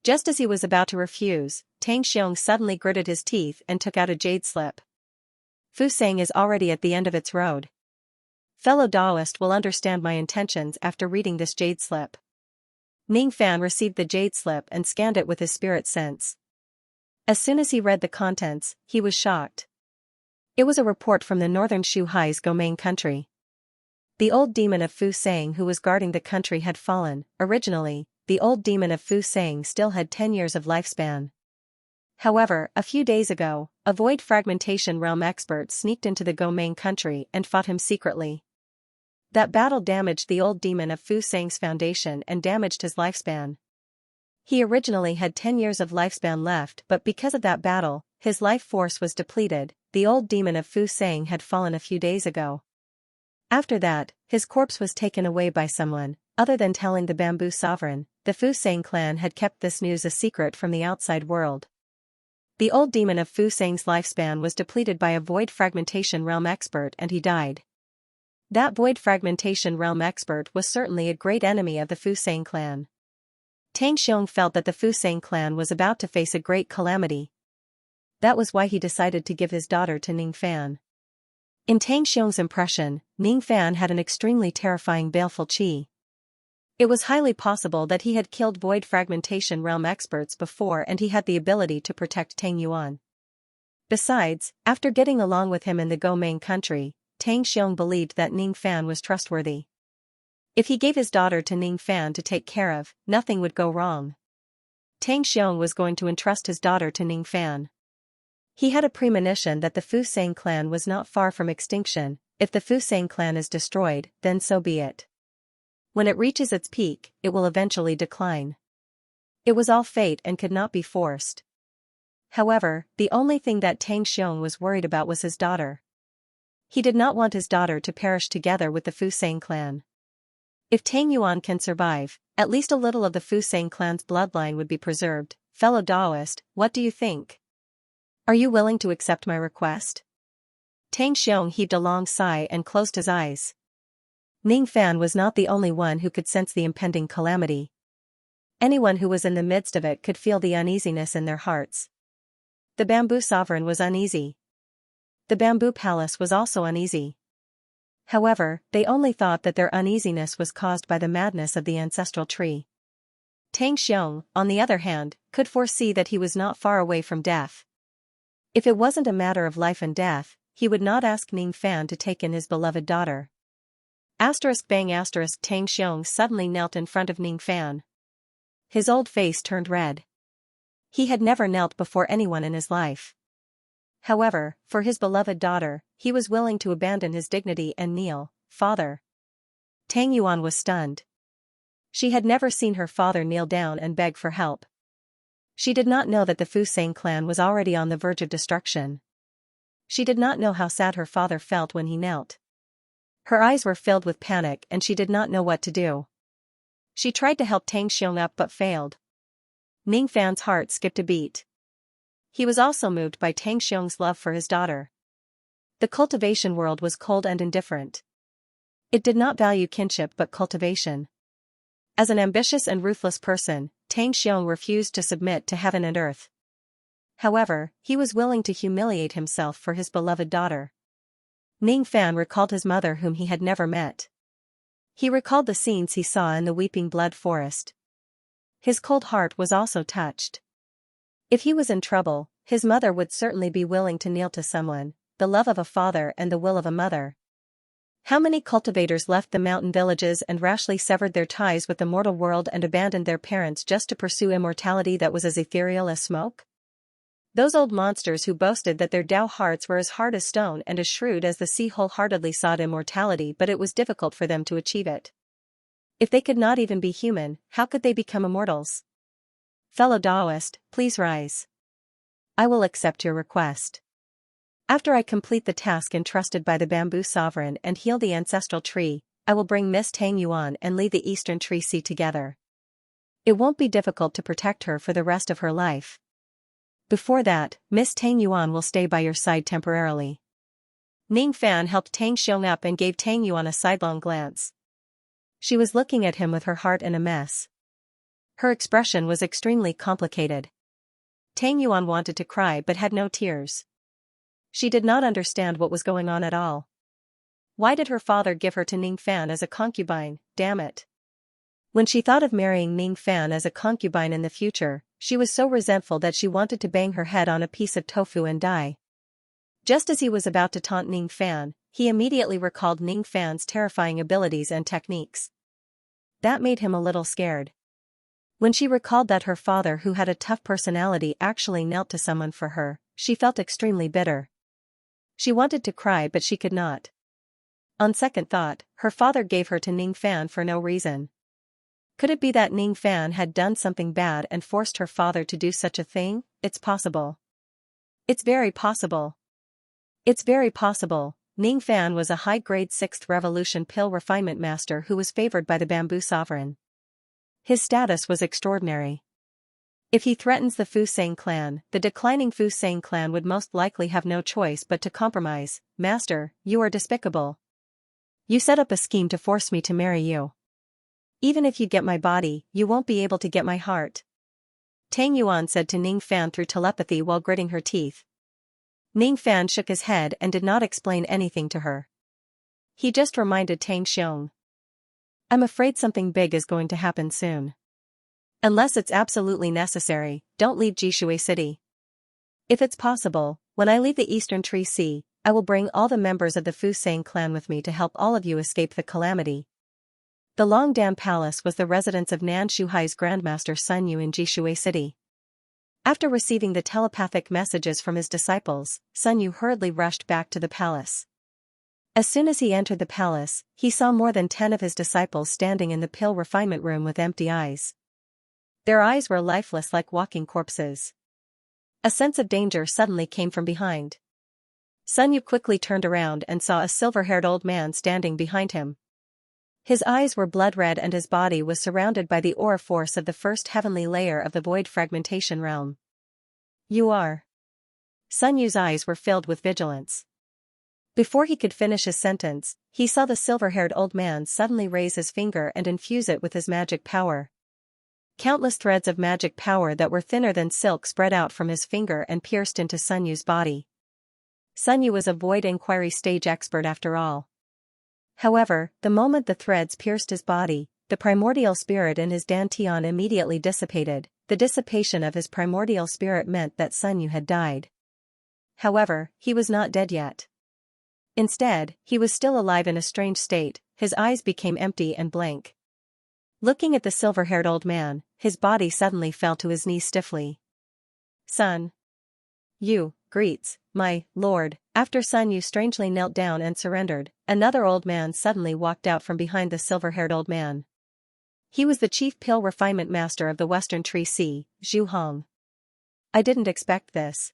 A: Just as he was about to refuse, Tang Xiong suddenly gritted his teeth and took out a jade slip. Fusang is already at the end of its road. Fellow Taoist will understand my intentions after reading this jade slip. Ning Fan received the jade slip and scanned it with his spirit sense. As soon as he read the contents, he was shocked. It was a report from the northern Shuhai's Gomeng country. The old demon of Fusang who was guarding the country had fallen. Originally, the old demon of Fusang still had 10 years of lifespan. However, a few days ago, a void fragmentation realm expert sneaked into the Gomeng country and fought him secretly. That battle damaged the old demon of Fusang's foundation and damaged his lifespan. He originally had 10 years of lifespan left, but because of that battle, his life force was depleted. The old demon of Fusang had fallen a few days ago. After that, his corpse was taken away by someone. Other than telling the Bamboo Sovereign, the Fusang clan had kept this news a secret from the outside world. The old demon of Fusang's lifespan was depleted by a void fragmentation realm expert and he died. That void fragmentation realm expert was certainly a great enemy of the Fusang clan. Tang Xiong felt that the Fusang clan was about to face a great calamity. That was why he decided to give his daughter to Ning Fan. In Tang Xiong's impression, Ning Fan had an extremely terrifying baleful qi. It was highly possible that he had killed void fragmentation realm experts before and he had the ability to protect Tang Yuan. Besides, after getting along with him in the Gomeng country, Tang Xiong believed that Ning Fan was trustworthy. If he gave his daughter to Ning Fan to take care of, nothing would go wrong. Tang Xiong was going to entrust his daughter to Ning Fan. He had a premonition that the Fusang clan was not far from extinction. If the Fusang clan is destroyed, then so be it. When it reaches its peak, it will eventually decline. It was all fate and could not be forced. However, the only thing that Tang Xiong was worried about was his daughter. He did not want his daughter to perish together with the Fusang clan. If Tang Yuan can survive, at least a little of the Fusang clan's bloodline would be preserved. fellow Taoist, what do you think? Are you willing to accept my request? Tang Xiong heaved a long sigh and closed his eyes. Ning Fan was not the only one who could sense the impending calamity. Anyone who was in the midst of it could feel the uneasiness in their hearts. The bamboo sovereign was uneasy. The bamboo palace was also uneasy. However, they only thought that their uneasiness was caused by the madness of the ancestral tree. Tang Xiong, on the other hand, could foresee that he was not far away from death. If it wasn't a matter of life and death, he would not ask Ning Fan to take in his beloved daughter. Bang! Tang Xiong suddenly knelt in front of Ning Fan. His old face turned red. He had never knelt before anyone in his life. However, for his beloved daughter, he was willing to abandon his dignity and kneel. Father. Tang Yuan was stunned. She had never seen her father kneel down and beg for help. She did not know that the Fusang clan was already on the verge of destruction. She did not know how sad her father felt when he knelt. Her eyes were filled with panic and she did not know what to do. She tried to help Tang Xiong up but failed. Ning Fan's heart skipped a beat. He was also moved by Tang Xiong's love for his daughter. The cultivation world was cold and indifferent. It did not value kinship but cultivation. As an ambitious and ruthless person, Tang Xiong refused to submit to heaven and earth. However, he was willing to humiliate himself for his beloved daughter. Ning Fan recalled his mother whom he had never met. He recalled the scenes he saw in the weeping blood forest. His cold heart was also touched. If he was in trouble, his mother would certainly be willing to kneel to someone, the love of a father and the will of a mother. How many cultivators left the mountain villages and rashly severed their ties with the mortal world and abandoned their parents just to pursue immortality that was as ethereal as smoke? Those old monsters who boasted that their Tao hearts were as hard as stone and as shrewd as the sea wholeheartedly sought immortality, but it was difficult for them to achieve it. If they could not even be human, how could they become immortals? Fellow Taoist, please rise. I will accept your request. After I complete the task entrusted by the bamboo sovereign and heal the ancestral tree, I will bring Miss Tang Yuan and lead the Eastern Tree Sea together. It won't be difficult to protect her for the rest of her life. Before that, Miss Tang Yuan will stay by your side temporarily. Ning Fan helped Tang Xiong up and gave Tang Yuan a sidelong glance. She was looking at him with her heart in a mess. Her expression was extremely complicated. Tang Yuan wanted to cry but had no tears. She did not understand what was going on at all. Why did her father give her to Ning Fan as a concubine, damn it? When she thought of marrying Ning Fan as a concubine in the future, she was so resentful that she wanted to bang her head on a piece of tofu and die. Just as he was about to taunt Ning Fan, he immediately recalled Ning Fan's terrifying abilities and techniques. That made him a little scared. When she recalled that her father, who had a tough personality, actually knelt to someone for her, she felt extremely bitter. She wanted to cry but she could not. On second thought, her father gave her to Ning Fan for no reason. Could it be that Ning Fan had done something bad and forced her father to do such a thing? It's possible. It's very possible. It's very possible. Ning Fan was a high-grade 6th Revolution pill refinement master who was favored by the bamboo sovereign. His status was extraordinary. If he threatens the Fusang clan, the declining Fusang clan would most likely have no choice but to compromise. Master, you are despicable. You set up a scheme to force me to marry you. Even if you get my body, you won't be able to get my heart. Tang Yuan said to Ning Fan through telepathy while gritting her teeth. Ning Fan shook his head and did not explain anything to her. He just reminded Tang Xiong. I'm afraid something big is going to happen soon. Unless it's absolutely necessary, don't leave Jishui City. If it's possible, when I leave the Eastern Tree Sea, I will bring all the members of the Fusang clan with me to help all of you escape the calamity. The Longdan Palace was the residence of Nan Shuhai's Grandmaster Sun Yu in Jishui City. After receiving the telepathic messages from his disciples, Sun Yu hurriedly rushed back to the palace. As soon as he entered the palace, he saw more than 10 of his disciples standing in the pill refinement room with empty eyes. Their eyes were lifeless like walking corpses. A sense of danger suddenly came from behind. Sun Yu quickly turned around and saw a silver-haired old man standing behind him. His eyes were blood red and his body was surrounded by the aura force of the first heavenly layer of the void fragmentation realm. You are. Sun Yu's eyes were filled with vigilance. Before he could finish his sentence, he saw the silver-haired old man suddenly raise his finger and infuse it with his magic power. Countless threads of magic power that were thinner than silk spread out from his finger and pierced into Sun Yu's body. Sun Yu was a void inquiry stage expert after all. However, the moment the threads pierced his body, the primordial spirit in his dantian immediately dissipated. The dissipation of his primordial spirit meant that Sun Yu had died. However, he was not dead yet. Instead, he was still alive in a strange state. His eyes became empty and blank. Looking at the silver-haired old man, his body suddenly fell to his knees stiffly. Sun Yu, greets, my lord. After Sun Yu strangely knelt down and surrendered, another old man suddenly walked out from behind the silver-haired old man. He was the chief pill refinement master of the Western Tree Sea, Zhu Hong. I didn't expect this.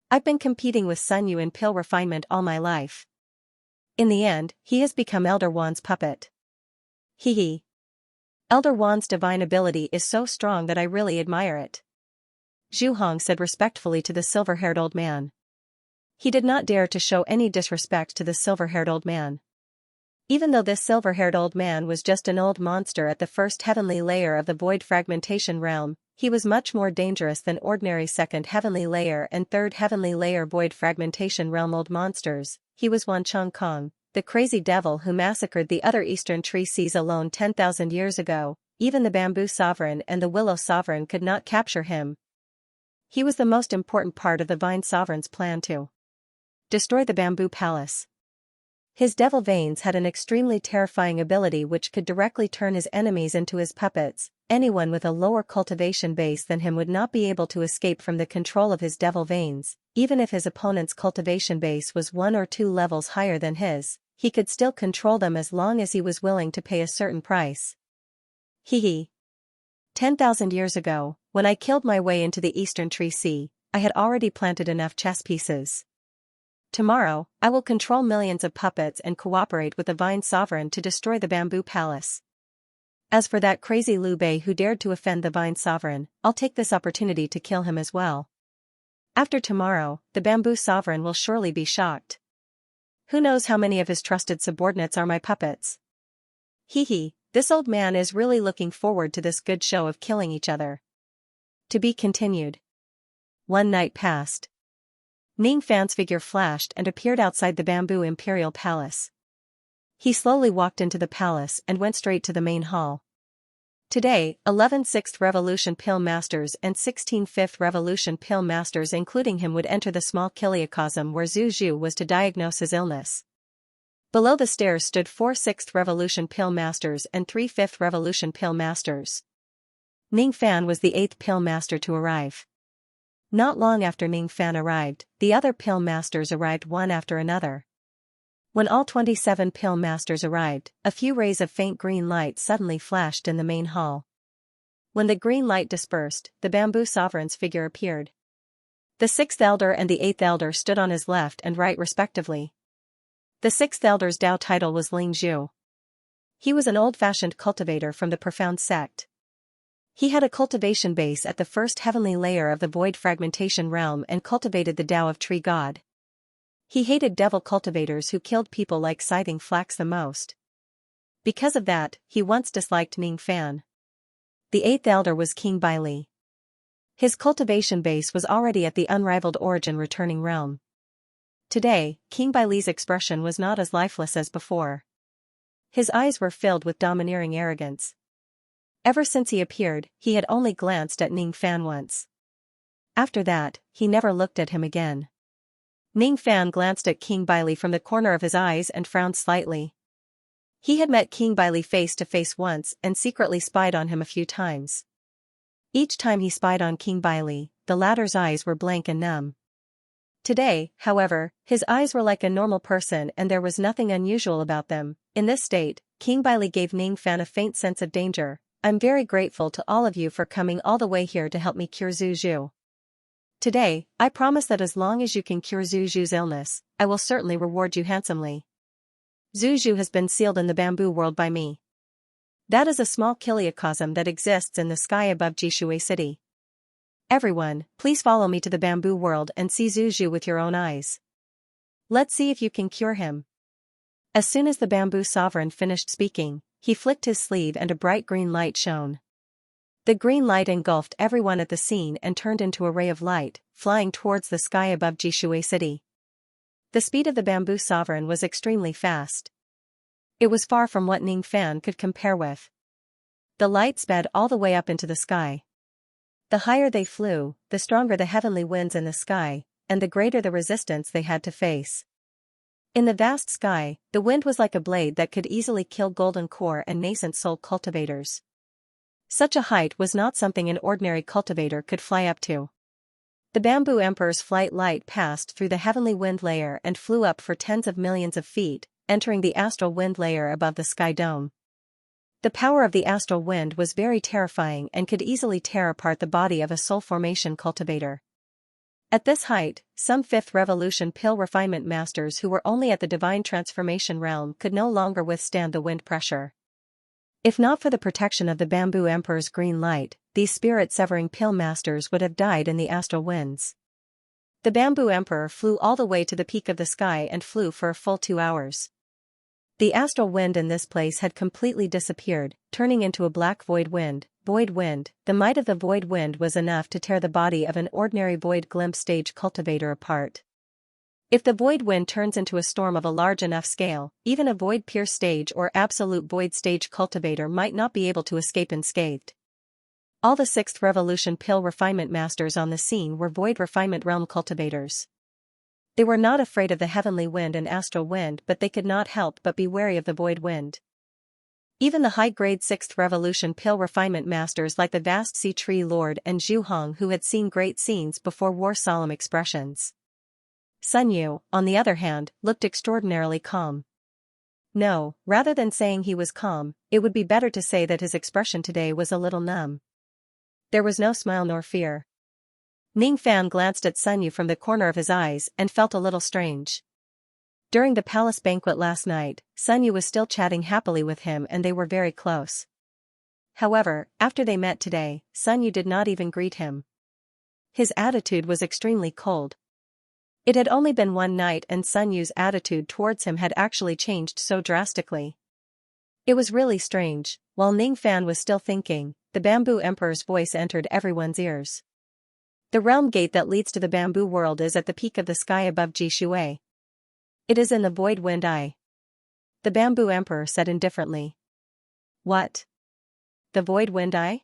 A: I've been competing with Sun Yu in pill refinement all my life. In the end, he has become Elder Wan's puppet. Hee hee. Elder Wan's divine ability is so strong that I really admire it. Zhu Hong said respectfully to the silver-haired old man. He did not dare to show any disrespect to the silver-haired old man. Even though this silver-haired old man was just an old monster at the first heavenly layer of the void fragmentation realm, he was much more dangerous than ordinary second heavenly layer and third heavenly layer void fragmentation realm old monsters. He was Wan Chong Kong, the crazy devil who massacred the other Eastern Tree Seas alone 10,000 years ago. Even the Bamboo Sovereign and the Willow Sovereign could not capture him. He was the most important part of the Vine Sovereign's plan to destroy the Bamboo Palace. His devil veins had an extremely terrifying ability which could directly turn his enemies into his puppets. Anyone with a lower cultivation base than him would not be able to escape from the control of his devil veins. Even if his opponent's cultivation base was 1 or 2 levels higher than his, he could still control them as long as he was willing to pay a certain price. Hee hee. 10,000 years ago, when I killed my way into the Eastern Tree Sea, I had already planted enough chess pieces. Tomorrow, I will control millions of puppets and cooperate with the Vine Sovereign to destroy the Bamboo Palace. As for that crazy Liu Bei who dared to offend the Vine Sovereign, I'll take this opportunity to kill him as well. After tomorrow, the Bamboo Sovereign will surely be shocked. Who knows how many of his trusted subordinates are my puppets? Hee hee, this old man is really looking forward to this good show of killing each other. To be continued. One night passed. Ning Fan's figure flashed and appeared outside the Bamboo Imperial Palace. He slowly walked into the palace and went straight to the main hall. Today, 11 6th Revolution Pill Masters and 16 5th Revolution Pill Masters including him would enter the small kiliocosm where Zhu Zhu was to diagnose his illness. Below the stairs stood 4 6th Revolution Pill Masters and 3 5th Revolution Pill Masters. Ning Fan was the 8th Pill Master to arrive. Not long after Ning Fan arrived, the other Pill Masters arrived one after another. When all 27 Pill Masters arrived, a few rays of faint green light suddenly flashed in the main hall. When the green light dispersed, the Bamboo Sovereign's figure appeared. The 6th Elder and the 8th Elder stood on his left and right respectively. The 6th Elder's Dao title was Ling Zhu. He was an old-fashioned cultivator from the Profound Sect. He had a cultivation base at the first heavenly layer of the void fragmentation realm and cultivated the Tao of Tree God. He hated devil cultivators who killed people like scything flax the most. Because of that, he once disliked Ning Fan. The 8th Elder was King Baili. His cultivation base was already at the unrivaled origin returning realm. Today, King Baili's expression was not as lifeless as before. His eyes were filled with domineering arrogance. Ever since he appeared, he had only glanced at Ning Fan once. After that, he never looked at him again. Ning Fan glanced at King Baili from the corner of his eyes and frowned slightly. He had met King Baili face to face once and secretly spied on him a few times. Each time he spied on King Baili, the latter's eyes were blank and numb. Today, however, his eyes were like a normal person and there was nothing unusual about them. In this state, King Baili gave Ning Fan a faint sense of danger. I'm very grateful to all of you for coming all the way here to help me cure Zhu Zhu. Today, I promise that as long as you can cure Zhu Zhu's illness, I will certainly reward you handsomely. Zuzhu has been sealed in the bamboo world by me. That is a small kiliocosm that exists in the sky above Jishui City. Everyone, please follow me to the bamboo world and see Zuzhu with your own eyes. Let's see if you can cure him. As soon as the bamboo sovereign finished speaking, he flicked his sleeve and a bright green light shone. The green light engulfed everyone at the scene and turned into a ray of light, flying towards the sky above Jishui City. The speed of the bamboo sovereign was extremely fast. It was far from what Ning Fan could compare with. The light sped all the way up into the sky. The higher they flew, the stronger the heavenly winds in the sky, and the greater the resistance they had to face. In the vast sky, the wind was like a blade that could easily kill golden core and nascent soul cultivators. Such a height was not something an ordinary cultivator could fly up to. The bamboo emperor's flight light passed through the heavenly wind layer and flew up for tens of millions of feet, entering the astral wind layer above the sky dome. The power of the astral wind was very terrifying and could easily tear apart the body of a soul formation cultivator. At this height, some fifth revolution pill refinement masters who were only at the divine transformation realm could no longer withstand the wind pressure. If not for the protection of the bamboo emperor's green light, these spirit-severing pill masters would have died in the astral winds. The bamboo emperor flew all the way to the peak of the sky and flew for a full 2 hours. The astral wind in this place had completely disappeared, turning into a black void wind. The might of the void wind was enough to tear the body of an ordinary void glimpse stage cultivator apart. If the void wind turns into a storm of a large enough scale, even a void pierce stage or absolute void stage cultivator might not be able to escape unscathed. All the 6th revolution pill refinement masters on the scene were void refinement realm cultivators. They were not afraid of the heavenly wind and astral wind, but they could not help but be wary of the void wind. Even the high-grade 6th revolution pill refinement masters like the vast sea tree lord and Zhu Hong, who had seen great scenes before, wore solemn expressions. Sun Yu, on the other hand, looked extraordinarily calm. No, rather than saying he was calm, it would be better to say that his expression today was a little numb. There was no smile nor fear. Ning Fan glanced at Sun Yu from the corner of his eyes and felt a little strange. During the palace banquet last night, Sun Yu was still chatting happily with him and they were very close. However, after they met today, Sun Yu did not even greet him. His attitude was extremely cold. It had only been one night and Sun Yu's attitude towards him had actually changed so drastically. It was really strange. While Ning Fan was still thinking, the bamboo emperor's voice entered everyone's ears. The realm gate that leads to the bamboo world is at the peak of the sky above Jishui. It is in the void wind eye. The bamboo emperor said indifferently. What? The void wind eye?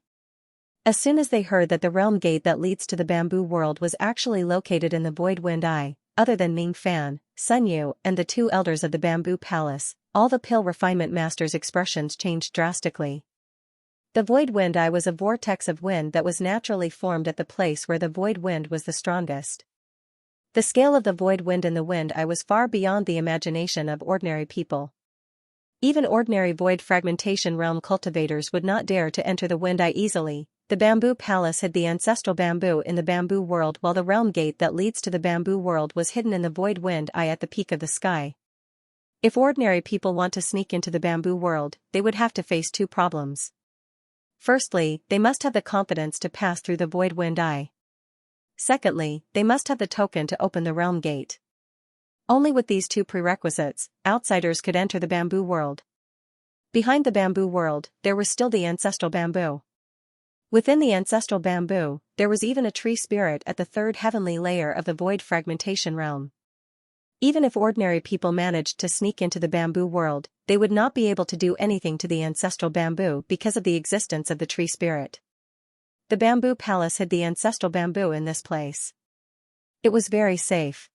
A: As soon as they heard that the realm gate that leads to the bamboo world was actually located in the void wind eye, other than Ning Fan, Sun Yu, and the 2 elders of the bamboo palace, all the pill refinement masters' expressions changed drastically. The void wind eye was a vortex of wind that was naturally formed at the place where the void wind was the strongest. The scale of the void wind in the wind eye was far beyond the imagination of ordinary people. Even ordinary void fragmentation realm cultivators would not dare to enter the wind eye easily. The bamboo palace hid the ancestral bamboo in the bamboo world, while the realm gate that leads to the bamboo world was hidden in the void wind eye at the peak of the sky. If ordinary people want to sneak into the bamboo world, they would have to face 2 problems. Firstly, they must have the confidence to pass through the void wind eye. Secondly, they must have the token to open the realm gate. Only with these 2 prerequisites, outsiders could enter the bamboo world. Behind the bamboo world, there was still the ancestral bamboo. Within the ancestral bamboo, there was even a tree spirit at the 3rd heavenly layer of the void fragmentation realm. Even if ordinary people managed to sneak into the bamboo world, they would not be able to do anything to the ancestral bamboo because of the existence of the tree spirit. The bamboo palace hid the ancestral bamboo in this place. It was very safe.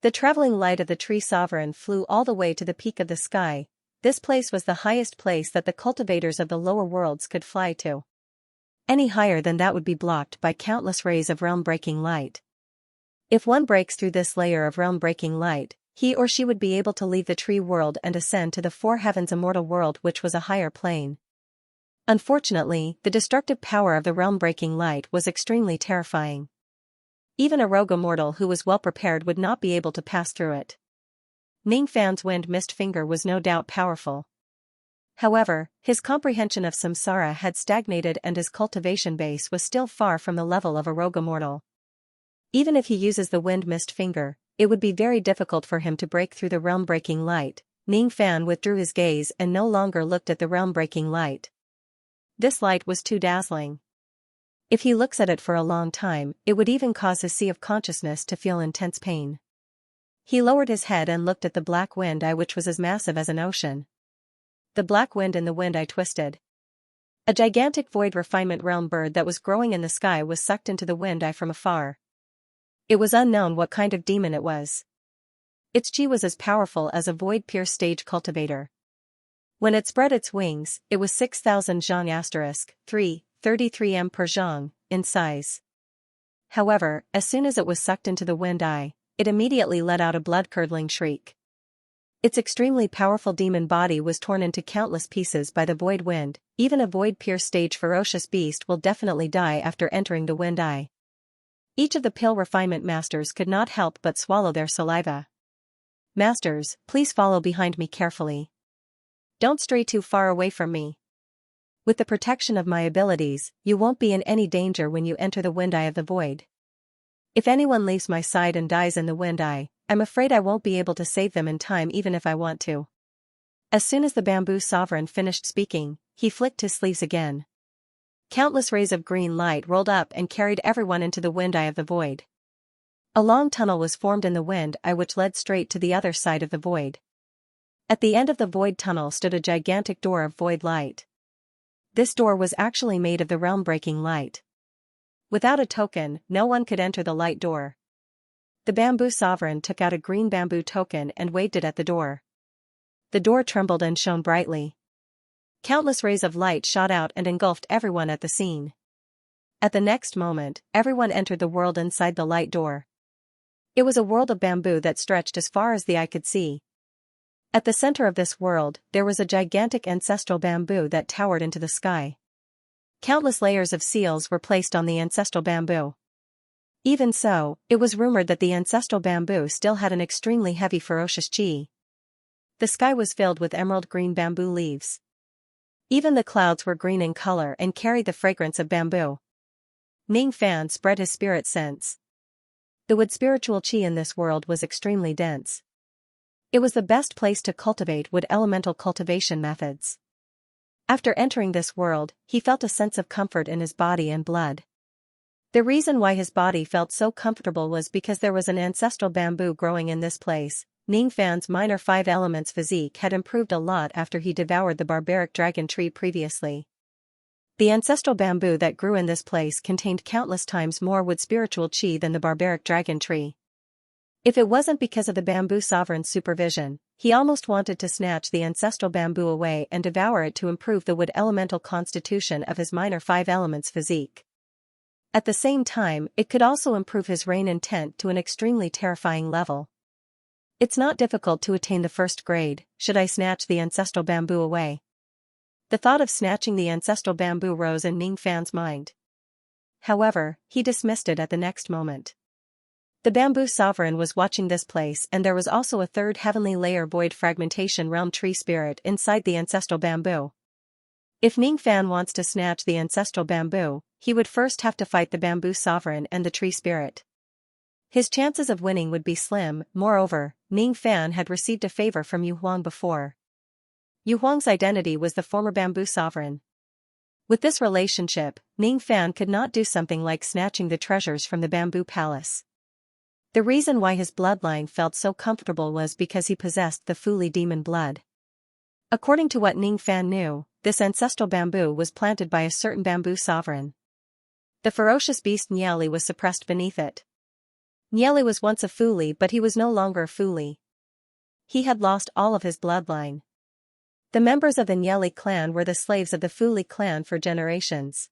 A: The traveling light of the tree sovereign flew all the way to the peak of the sky. This place was the highest place that the cultivators of the lower worlds could fly to. Any higher than that would be blocked by countless rays of realm-breaking light. If one breaks through this layer of realm-breaking light, he or she would be able to leave the tree world and ascend to the 4 heavens immortal world, which was a higher plane. Unfortunately, the destructive power of the realm-breaking light was extremely terrifying. Even a rogue immortal who was well prepared would not be able to pass through it. Ning Fan's wind mist finger was no doubt powerful. However, his comprehension of samsara had stagnated and his cultivation base was still far from the level of a rogue mortal. Even if he uses the wind mist finger, it would be very difficult for him to break through the realm-breaking light. Ning Fan withdrew his gaze and no longer looked at the realm-breaking light. This light was too dazzling. If he looks at it for a long time, it would even cause his sea of consciousness to feel intense pain. He lowered his head and looked at the black wind eye, which was as massive as an ocean. The black wind in the wind eye twisted. A gigantic void refinement realm bird that was growing in the sky was sucked into the wind eye from afar. It was unknown what kind of demon it was. Its chi was as powerful as a void-pierced stage cultivator. When it spread its wings, it was 6,000 zhang *3, 33 m per zhang, in size. However, as soon as it was sucked into the wind eye, it immediately let out a blood-curdling shriek. Its extremely powerful demon body was torn into countless pieces by the void wind. Even a void-pierced stage ferocious beast will definitely die after entering the wind eye. Each of the pill refinement masters could not help but swallow their saliva. Masters, please follow behind me carefully. Don't stray too far away from me. With the protection of my abilities, you won't be in any danger when you enter the wind eye of the void. If anyone leaves my side and dies in the wind eye, I'm afraid I won't be able to save them in time even if I want to. As soon as the bamboo sovereign finished speaking, he flicked his sleeves again. Countless rays of green light rolled up and carried everyone into the wind eye of the void. A long tunnel was formed in the wind eye which led straight to the other side of the void. At the end of the void tunnel stood a gigantic door of void light. This door was actually made of the realm-breaking light. Without a token, no one could enter the light door. The bamboo sovereign took out a green bamboo token and waved it at the door. The door trembled and shone brightly. Countless rays of light shot out and engulfed everyone at the scene. At the next moment, everyone entered the world inside the light door. It was a world of bamboo that stretched as far as the eye could see. At the center of this world, there was a gigantic ancestral bamboo that towered into the sky. Countless layers of seals were placed on the ancestral bamboo. Even so, it was rumored that the ancestral bamboo still had an extremely heavy ferocious chi. The sky was filled with emerald green bamboo leaves. Even the clouds were green in color and carried the fragrance of bamboo. Ning Fan spread his spirit sense. The wood spiritual chi in this world was extremely dense. It was the best place to cultivate wood elemental cultivation methods. After entering this world, he felt a sense of comfort in his body and blood. The reason why his body felt so comfortable was because there was an ancestral bamboo growing in this place. Ning Fan's minor 5 elements physique had improved a lot after he devoured the barbaric dragon tree previously. The ancestral bamboo that grew in this place contained countless times more wood spiritual chi than the barbaric dragon tree. If it wasn't because of the bamboo sovereign's supervision, he almost wanted to snatch the ancestral bamboo away and devour it to improve the wood elemental constitution of his minor 5 elements physique. At the same time, it could also improve his rain intent to an extremely terrifying level. It's not difficult to attain the first grade. Should I snatch the ancestral bamboo away? The thought of snatching the ancestral bamboo rose in Ning Fan's mind. However, he dismissed it at the next moment. The bamboo sovereign was watching this place, and there was also a third heavenly layer void fragmentation realm tree spirit inside the ancestral bamboo. If Ning Fan wants to snatch the ancestral bamboo, he would first have to fight the bamboo sovereign and the tree spirit. His chances of winning would be slim. Moreover, Ning Fan had received a favor from Yu Huang before. Yu Huang's identity was the former bamboo sovereign. With this relationship, Ning Fan could not do something like snatching the treasures from the bamboo palace. The reason why his bloodline felt so comfortable was because he possessed the Fuli demon blood. According to what Ning Fan knew, this ancestral bamboo was planted by a certain bamboo sovereign. The ferocious beast Nyali was suppressed beneath it. Nyali was once a Fuli, but he was no longer a Fuli. He had lost all of his bloodline. The members of the Nyali clan were the slaves of the Fuli clan for generations.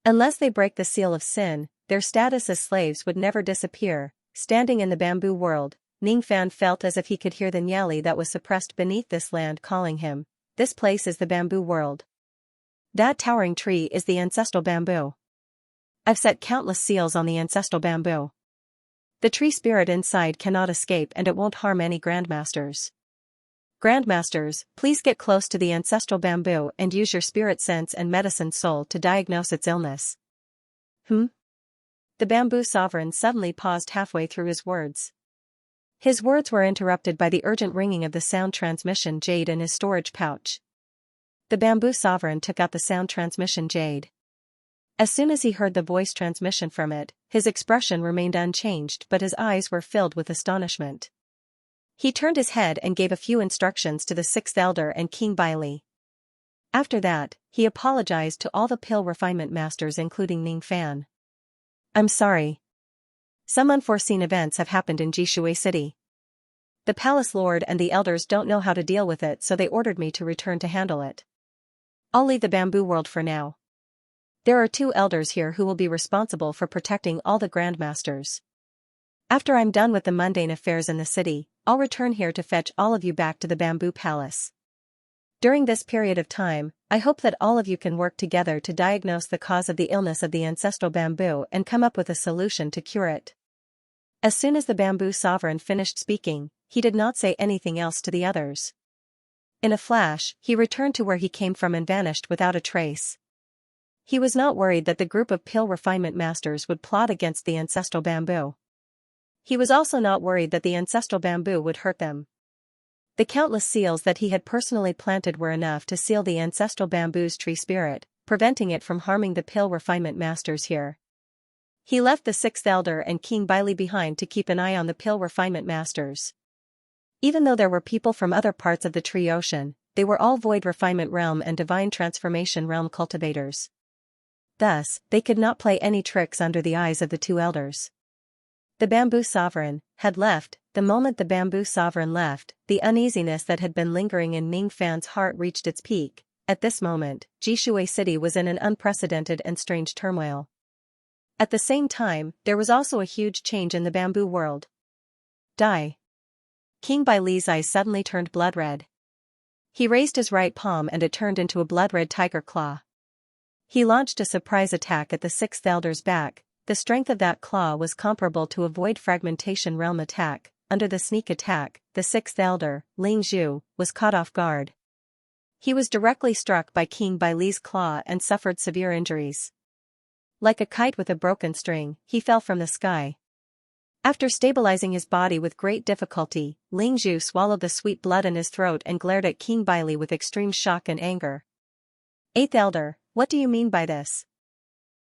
A: Unless they break the seal of sin, their status as slaves would never disappear. Standing in the bamboo world, Ning Fan felt as if he could hear the Nyali that was suppressed beneath this land calling him. This place is the bamboo world. That towering tree is the ancestral bamboo. I've set countless seals on the ancestral bamboo. The tree spirit inside cannot escape and it won't harm any grandmasters. Grandmasters, please get close to the ancestral bamboo and use your spirit sense and medicine soul to diagnose its illness. The bamboo sovereign suddenly paused halfway through his words. His words were interrupted by the urgent ringing of the sound transmission jade in his storage pouch. The bamboo sovereign took out the sound transmission jade. As soon as he heard the voice transmission from it, his expression remained unchanged but his eyes were filled with astonishment. He turned his head and gave a few instructions to the sixth elder and King Baili. After that, he apologized to all the pill refinement masters including Ning Fan. I'm sorry. Some unforeseen events have happened in Jishui City. The palace lord and the elders don't know how to deal with it, so they ordered me to return to handle it. I'll leave the bamboo world for now. There are 2 elders here who will be responsible for protecting all the grandmasters. After I'm done with the mundane affairs in the city, I'll return here to fetch all of you back to the bamboo palace. During this period of time, I hope that all of you can work together to diagnose the cause of the illness of the ancestral bamboo and come up with a solution to cure it. As soon as the bamboo sovereign finished speaking, he did not say anything else to the others. In a flash, he returned to where he came from and vanished without a trace. He was not worried that the group of pill refinement masters would plot against the ancestral bamboo. He was also not worried that the ancestral bamboo would hurt them. The countless seals that he had personally planted were enough to seal the ancestral bamboo's tree spirit, preventing it from harming the pill refinement masters here. He left the sixth elder and King Baili behind to keep an eye on the pill refinement masters. Even though there were people from other parts of the tree ocean, they were all void refinement realm and divine transformation realm cultivators. Thus, they could not play any tricks under the eyes of the 2 elders. The bamboo sovereign had left. The moment the bamboo sovereign left, the uneasiness that had been lingering in Ning Fan's heart reached its peak. At this moment, Jishui City was in an unprecedented and strange turmoil. At the same time, there was also a huge change in the bamboo world. Die. King Baili's eyes suddenly turned blood red. He raised his right palm and it turned into a blood-red tiger claw. He launched a surprise attack at the sixth elder's back. The strength of that claw was comparable to a void fragmentation realm attack. Under the sneak attack, the sixth elder, Ling Zhu, was caught off guard. He was directly struck by King Baili's claw and suffered severe injuries. Like a kite with a broken string, he fell from the sky. After stabilizing his body with great difficulty, Ling Zhu swallowed the sweet blood in his throat and glared at King Baili with extreme shock and anger. Eighth elder, what do you mean by this?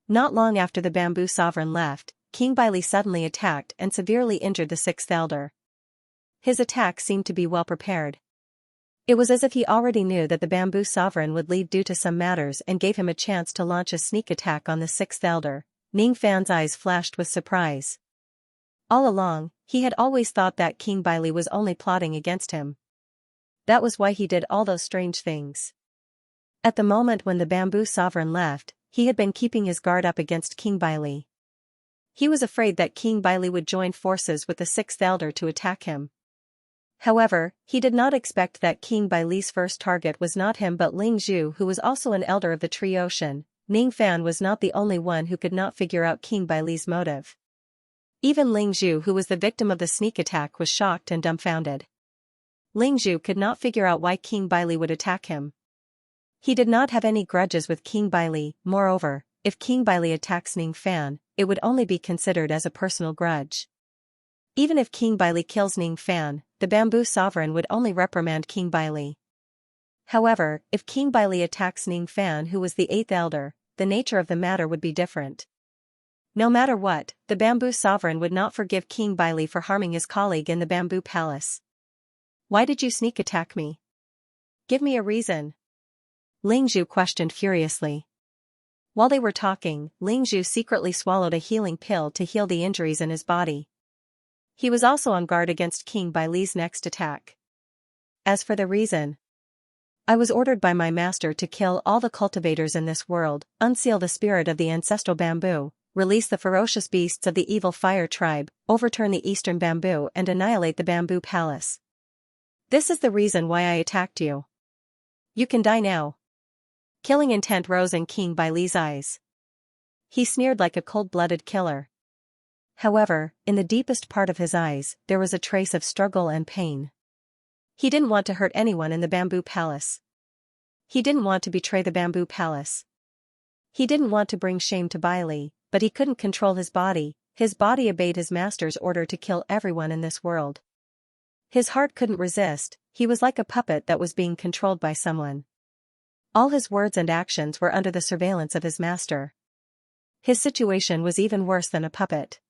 A: Not long after the bamboo sovereign left, King Baili suddenly attacked and severely injured the sixth elder. His attack seemed to be well prepared. It was as if he already knew that the bamboo sovereign would leave due to some matters and gave him a chance to launch a sneak attack on the sixth elder. Ning Fan's eyes flashed with surprise. All along, he had always thought that King Baili was only plotting against him. That was why he did all those strange things. At the moment when the bamboo sovereign left, he had been keeping his guard up against King Baili. He was afraid that King Baili would join forces with the sixth elder to attack him. However, he did not expect that King Baili's first target was not him but Ling Zhu, who was also an elder of the tree ocean. Ning Fan was not the only one who could not figure out King Baili's motive. Even Ling Zhu, who was the victim of the sneak attack, was shocked and dumbfounded. Ling Zhu could not figure out why King Baili would attack him. He did not have any grudges with King Baili. Moreover, if King Baili attacks Ning Fan, it would only be considered as a personal grudge. Even if King Baili kills Ning Fan, the bamboo sovereign would only reprimand King Baili. However, if King Baili attacks Ning Fan, who was the eighth elder, the nature of the matter would be different. No matter what, the bamboo sovereign would not forgive King Baili for harming his colleague in the bamboo palace. Why did you sneak attack me? Give me a reason. Ling Zhu questioned furiously. While they were talking, Ling Zhu secretly swallowed a healing pill to heal the injuries in his body. He was also on guard against King Baili's next attack. As for the reason, I was ordered by my master to kill all the cultivators in this world, unseal the spirit of the ancestral bamboo, release the ferocious beasts of the evil fire tribe, overturn the eastern bamboo and annihilate the bamboo palace. This is the reason why I attacked you. You can die now. Killing intent rose in King Baili's eyes. He sneered like a cold-blooded killer. However, in the deepest part of his eyes, there was a trace of struggle and pain. He didn't want to hurt anyone in the bamboo palace. He didn't want to betray the bamboo palace. He didn't want to bring shame to Bailey, but he couldn't control his body. His body obeyed his master's order to kill everyone in this world. His heart couldn't resist, he was like a puppet that was being controlled by someone. All his words and actions were under the surveillance of his master. His situation was even worse than a puppet.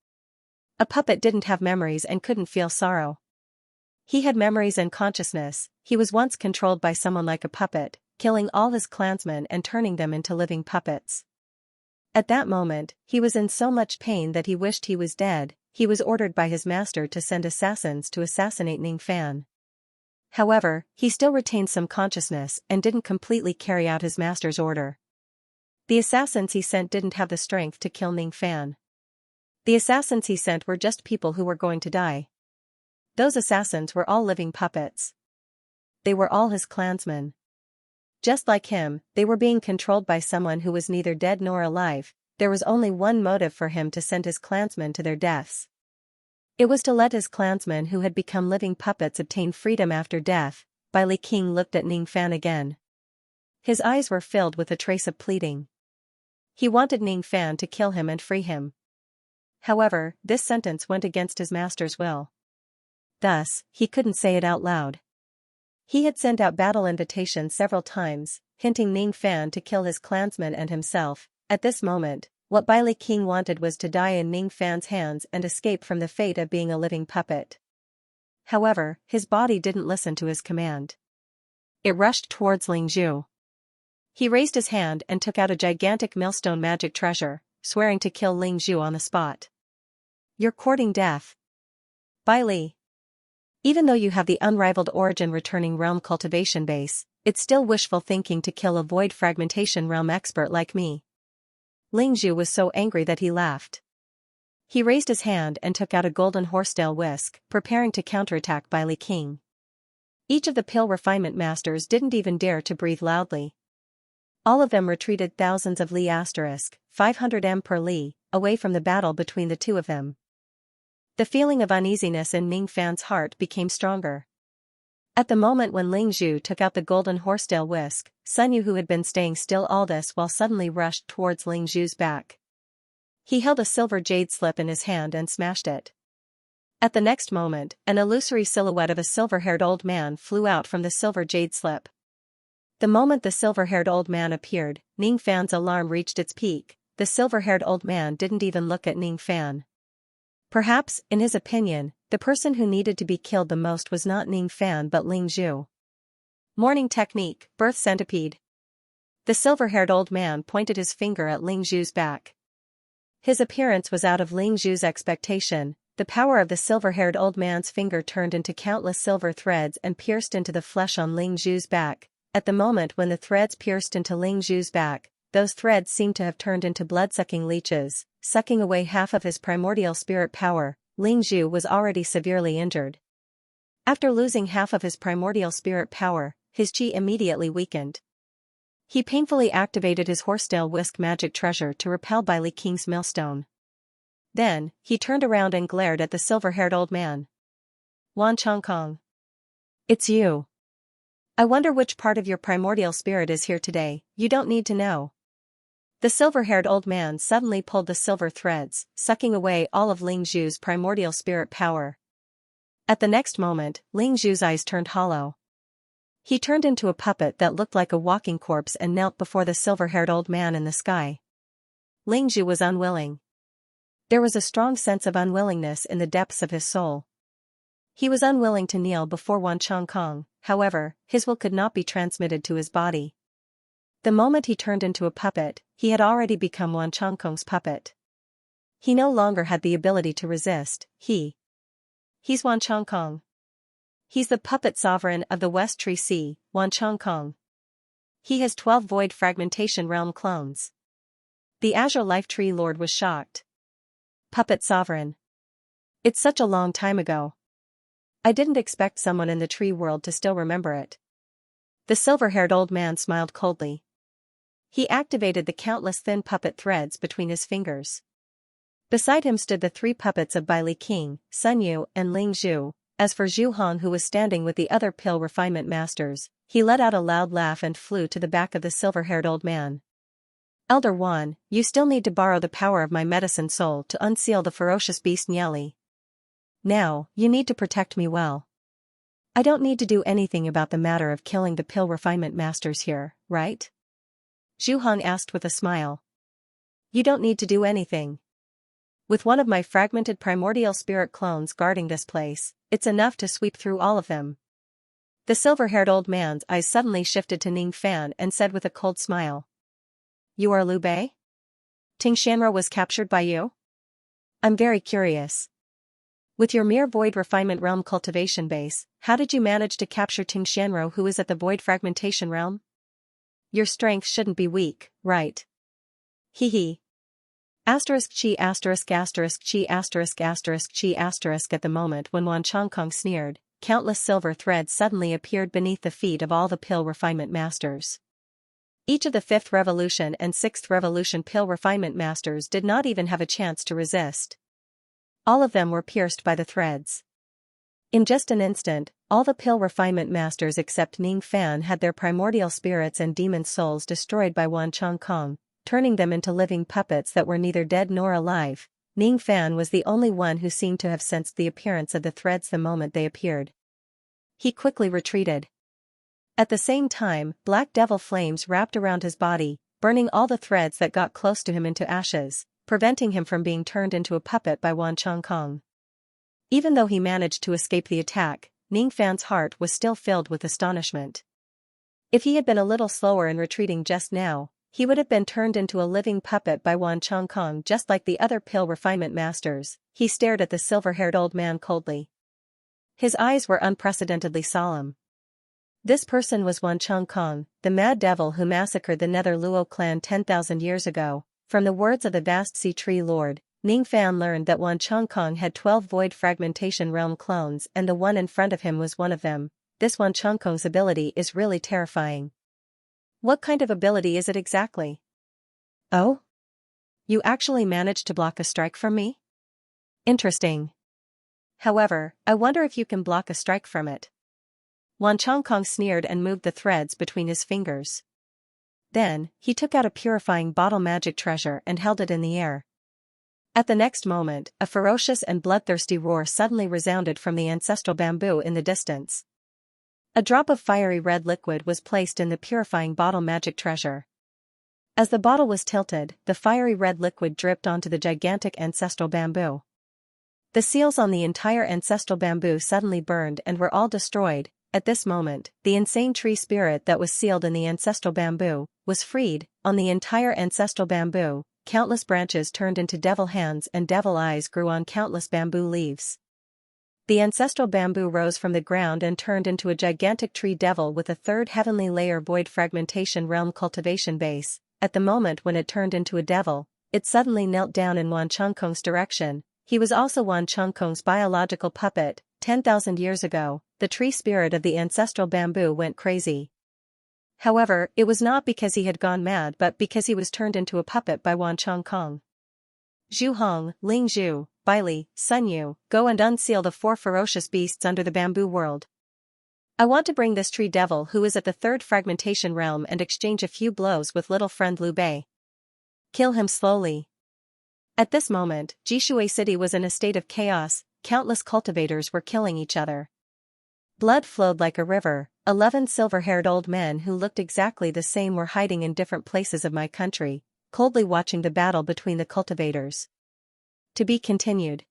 A: A puppet didn't have memories and couldn't feel sorrow. He had memories and consciousness. He was once controlled by someone like a puppet, killing all his clansmen and turning them into living puppets. At that moment, he was in so much pain that he wished he was dead. He was ordered by his master to send assassins to assassinate Ning Fan. However, he still retained some consciousness and didn't completely carry out his master's order. The assassins he sent didn't have the strength to kill Ning Fan. The assassins he sent were just people who were going to die. Those assassins were all living puppets. They were all his clansmen. Just like him, they were being controlled by someone who was neither dead nor alive. There was only one motive for him to send his clansmen to their deaths. It was to let his clansmen who had become living puppets obtain freedom after death. Bailey King looked at Ning Fan again. His eyes were filled with a trace of pleading. He wanted Ning Fan to kill him and free him. However, this sentence went against his master's will. Thus, he couldn't say it out loud. He had sent out battle invitations several times, hinting Ning Fan to kill his clansmen and himself. At this moment, what Bailey King wanted was to die in Ning Fan's hands and escape from the fate of being a living puppet. However, his body didn't listen to his command. It rushed towards Ling Zhu. He raised his hand and took out a gigantic millstone magic treasure, swearing to kill Ling Zhu on the spot. "You're courting death. Bailey. Even though you have the unrivaled origin returning realm cultivation base, it's still wishful thinking to kill a void fragmentation realm expert like me." Ling Zhu was so angry that he laughed. He raised his hand and took out a golden horsetail whisk, preparing to counterattack Bailey King. Each of the pill refinement masters didn't even dare to breathe loudly. All of them retreated thousands of li asterisk, 500 m per li, away from the battle between the two of them. The feeling of uneasiness in Ning Fan's heart became stronger. At the moment when Ling Zhu took out the golden horsetail whisk, Sun Yu, who had been staying still all this while, suddenly rushed towards Ling Zhu's back. He held a silver jade slip in his hand and smashed it. At the next moment, an illusory silhouette of a silver-haired old man flew out from the silver jade slip. The moment the silver-haired old man appeared, Ning Fan's alarm reached its peak. The silver-haired old man didn't even look at Ning Fan. Perhaps, in his opinion, the person who needed to be killed the most was not Ning Fan but Ling Zhu. Morning technique, birth centipede. The silver-haired old man pointed his finger at Ling Zhu's back. His appearance was out of Ling Zhu's expectation. The power of the silver-haired old man's finger turned into countless silver threads and pierced into the flesh on Ling Zhu's back. At the moment when the threads pierced into Ling Zhu's back, those threads seemed to have turned into blood-sucking leeches, sucking away half of his primordial spirit power. Ling Zhu was already severely injured. After losing half of his primordial spirit power, his chi immediately weakened. He painfully activated his horsetail whisk magic treasure to repel Bailey King's millstone. Then, he turned around and glared at the silver-haired old man. "Wan Chongkong. It's you. I wonder which part of your primordial spirit is here today. You don't need to know." The silver-haired old man suddenly pulled the silver threads, sucking away all of Ling Zhu's primordial spirit power. At the next moment, Ling Zhu's eyes turned hollow. He turned into a puppet that looked like a walking corpse and knelt before the silver-haired old man in the sky. Ling Zhu was unwilling. There was a strong sense of unwillingness in the depths of his soul. He was unwilling to kneel before Wan Chongkong. However, his will could not be transmitted to his body. The moment he turned into a puppet, he had already become Wan Chongkong's puppet. He no longer had the ability to resist. He's Wan Chongkong. He's the puppet sovereign of the West Tree Sea, Wan Chongkong. He has 12 void fragmentation realm clones. The Azure Life Tree Lord was shocked. Puppet sovereign. It's such a long time ago. I didn't expect someone in the tree world to still remember it. The silver-haired old man smiled coldly. He activated the countless thin puppet threads between his fingers. Beside him stood the three puppets of Bai Li King, Sun Yu and Ling Zhu. As for Zhu Hong, who was standing with the other pill refinement masters, he let out a loud laugh and flew to the back of the silver-haired old man. Elder Wan, you still need to borrow the power of my medicine soul to unseal the ferocious beast Nyali. Now, you need to protect me well. I don't need to do anything about the matter of killing the pill refinement masters here, right? Zhu Hong asked with a smile. You don't need to do anything. With one of my fragmented primordial spirit clones guarding this place, it's enough to sweep through all of them. The silver-haired old man's eyes suddenly shifted to Ning Fan and said with a cold smile. You are Liu Bei? Ting Xianxia was captured by you? I'm very curious. With your mere void refinement realm cultivation base, how did you manage to capture Ting Xianxia, who is at the void fragmentation realm? Your strength shouldn't be weak, right? Hee hee. Asterisk chi asterisk asterisk chi asterisk asterisk chi asterisk. At the moment when Wan Chongkong sneered, countless silver threads suddenly appeared beneath the feet of all the pill refinement masters. Each of the 5th Revolution and 6th Revolution pill refinement masters did not even have a chance to resist. All of them were pierced by the threads. In just an instant, all the pill refinement masters except Ning Fan had their primordial spirits and demon souls destroyed by Wan Chongkong, turning them into living puppets that were neither dead nor alive. Ning Fan was the only one who seemed to have sensed the appearance of the threads the moment they appeared. He quickly retreated. At the same time, black devil flames wrapped around his body, burning all the threads that got close to him into ashes, preventing him from being turned into a puppet by Wan Chongkong. Even though he managed to escape the attack, Ning Fan's heart was still filled with astonishment. If he had been a little slower in retreating just now, he would have been turned into a living puppet by Wan Chongkong just like the other pill refinement masters. He stared at the silver-haired old man coldly. His eyes were unprecedentedly solemn. This person was Wan Chongkong, the mad devil who massacred the Nether Luo clan 10,000 years ago. From the words of the vast sea tree lord, Ning Fan learned that Wan Chongkong had 12 void fragmentation realm clones and the one in front of him was one of them. This Wan Chongkong's ability is really terrifying. What kind of ability is it exactly? Oh? You actually managed to block a strike from me? Interesting. However, I wonder if you can block a strike from it. Wan Chongkong sneered and moved the threads between his fingers. Then, he took out a purifying bottle magic treasure and held it in the air. At the next moment, a ferocious and bloodthirsty roar suddenly resounded from the ancestral bamboo in the distance. A drop of fiery red liquid was placed in the purifying bottle magic treasure. As the bottle was tilted, the fiery red liquid dripped onto the gigantic ancestral bamboo. The seals on the entire ancestral bamboo suddenly burned and were all destroyed. At this moment, the insane tree spirit that was sealed in the ancestral bamboo was freed. On the entire ancestral bamboo, countless branches turned into devil hands and devil eyes grew on countless bamboo leaves. The ancestral bamboo rose from the ground and turned into a gigantic tree devil with a 3rd heavenly layer void fragmentation realm cultivation base. At the moment when it turned into a devil, it suddenly knelt down in Wan Chongkong's direction. He was also Wan Chongkong's biological puppet. 10,000 years ago, the tree spirit of the ancestral bamboo went crazy. However, it was not because he had gone mad but because he was turned into a puppet by Wan Chongkong. Zhu Hong, Ling Zhu, Bai Li, Sun Yu, go and unseal the 4 ferocious beasts under the bamboo world. I want to bring this tree devil who is at the 3rd fragmentation realm and exchange a few blows with little friend Liu Bei. Kill him slowly. At this moment, Jishui City was in a state of chaos. Countless cultivators were killing each other. Blood flowed like a river. 11 silver-haired old men who looked exactly the same were hiding in different places of my country, coldly watching the battle between the cultivators. To be continued.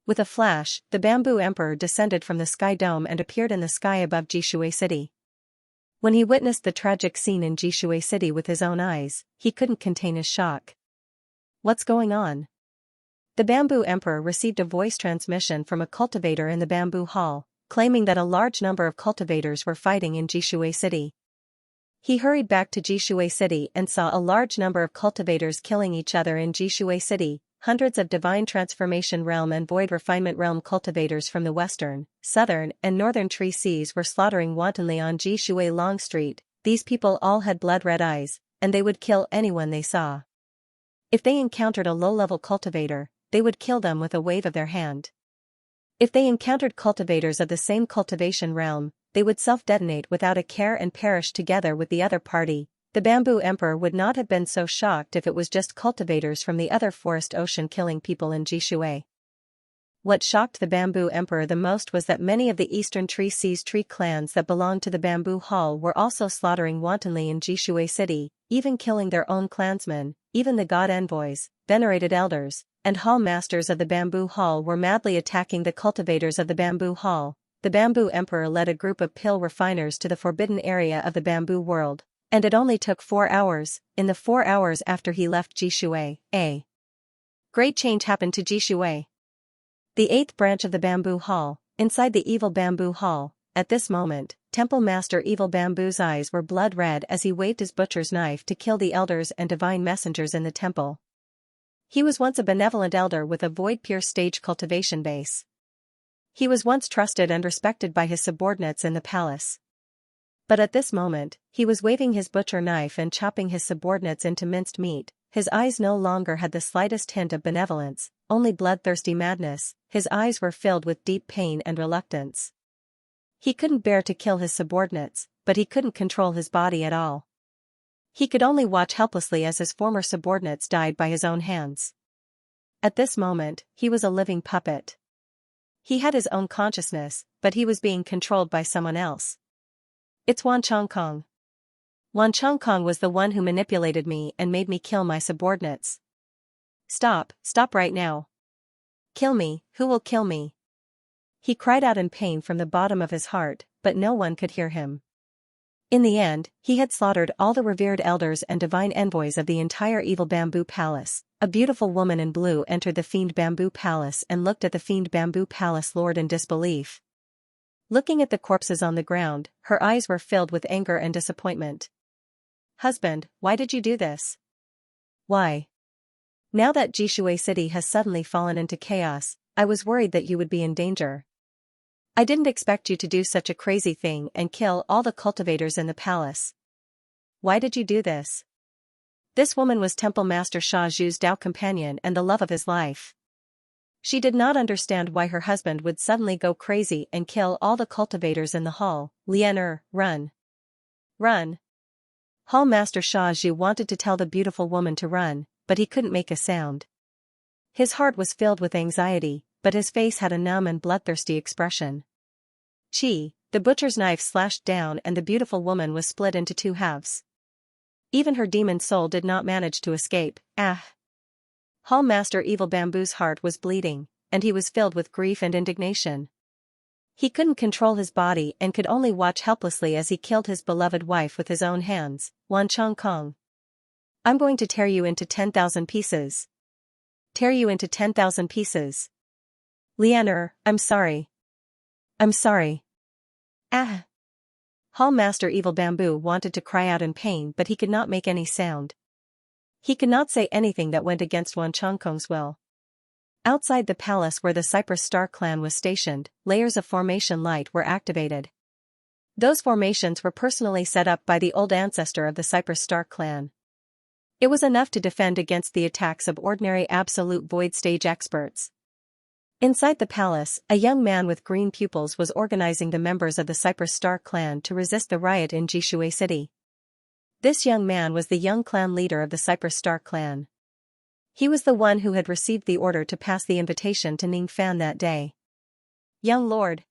A: With a flash, the Bamboo Emperor descended from the sky dome and appeared in the sky above Jishui City. When he witnessed the tragic scene in Jishui City with his own eyes, he couldn't contain his shock. What's going on? The Bamboo Emperor received a voice transmission from a cultivator in the Bamboo Hall, claiming that a large number of cultivators were fighting in Jishui City. He hurried back to Jishui City and saw a large number of cultivators killing each other in Jishui City. Hundreds of Divine Transformation Realm and Void Refinement Realm cultivators from the western, southern, and northern Tree Seas were slaughtering wantonly on Jishui Long Street. These people all had blood-red eyes, and they would kill anyone they saw. If they encountered a low-level cultivator, they would kill them with a wave of their hand. If they encountered cultivators of the same cultivation realm, they would self-detonate without a care and perish together with the other party. The Bamboo Emperor would not have been so shocked if it was just cultivators from the other forest ocean killing people in Jishui. What shocked the Bamboo Emperor the most was that many of the Eastern Tree Seas tree clans that belonged to the Bamboo Hall were also slaughtering wantonly in Jishui City, even killing their own clansmen. Even the god envoys, venerated elders, and hall masters of the Bamboo Hall were madly attacking the cultivators of the Bamboo Hall. The Bamboo Emperor led a group of pill refiners to the forbidden area of the Bamboo World, and it only took 4 hours. In the 4 hours after he left Jishui, a great change happened to Jishui. The 8th branch of the Bamboo Hall, inside the Evil Bamboo Hall. At this moment, Temple Master Evil Bamboo's eyes were blood red as he waved his butcher's knife to kill the elders and divine messengers in the temple. He was once a benevolent elder with a void-pure stage cultivation base. He was once trusted and respected by his subordinates in the palace. But at this moment, he was waving his butcher knife and chopping his subordinates into minced meat. His eyes no longer had the slightest hint of benevolence, only bloodthirsty madness. His eyes were filled with deep pain and reluctance. He couldn't bear to kill his subordinates, but he couldn't control his body at all. He could only watch helplessly as his former subordinates died by his own hands. At this moment, he was a living puppet. He had his own consciousness, but he was being controlled by someone else. It's Wan Chongkong. Wan Chongkong was the one who manipulated me and made me kill my subordinates. Stop right now. Kill me, who will kill me? He cried out in pain from the bottom of his heart, but no one could hear him. In the end, he had slaughtered all the revered elders and divine envoys of the entire Evil Bamboo Palace. A beautiful woman in blue entered the Fiend Bamboo Palace and looked at the Fiend Bamboo Palace Lord in disbelief. Looking at the corpses on the ground, her eyes were filled with anger and disappointment. Husband, why did you do this? Why? Now that Jishui City has suddenly fallen into chaos, I was worried that you would be in danger. I didn't expect you to do such a crazy thing and kill all the cultivators in the palace. Why did you do this? This woman was Temple Master Sha Zhu's Dao companion and the love of his life. She did not understand why her husband would suddenly go crazy and kill all the cultivators in the hall. Lian run. Run. Hall Master Sha Zhu wanted to tell the beautiful woman to run, but he couldn't make a sound. His heart was filled with anxiety, but his face had a numb and bloodthirsty expression. The butcher's knife slashed down and the beautiful woman was split into 2 halves. Even her demon soul did not manage to escape. Hall Master Evil Bamboo's heart was bleeding, and he was filled with grief and indignation. He couldn't control his body and could only watch helplessly as he killed his beloved wife with his own hands. Wan Chongkong. I'm going to tear you into 10,000 pieces. Tear you into 10,000 pieces. Lian I'm sorry. I'm sorry. Hall Master Evil Bamboo wanted to cry out in pain but he could not make any sound. He could not say anything that went against Wan Chongkong's will. Outside the palace where the Cypress Star clan was stationed, layers of formation light were activated. Those formations were personally set up by the old ancestor of the Cypress Star clan. It was enough to defend against the attacks of ordinary absolute void stage experts. Inside the palace, a young man with green pupils was organizing the members of the Cypress Star clan to resist the riot in Jishui City. This young man was the young clan leader of the Cypress Star clan. He was the one who had received the order to pass the invitation to Ning Fan that day. Young lord,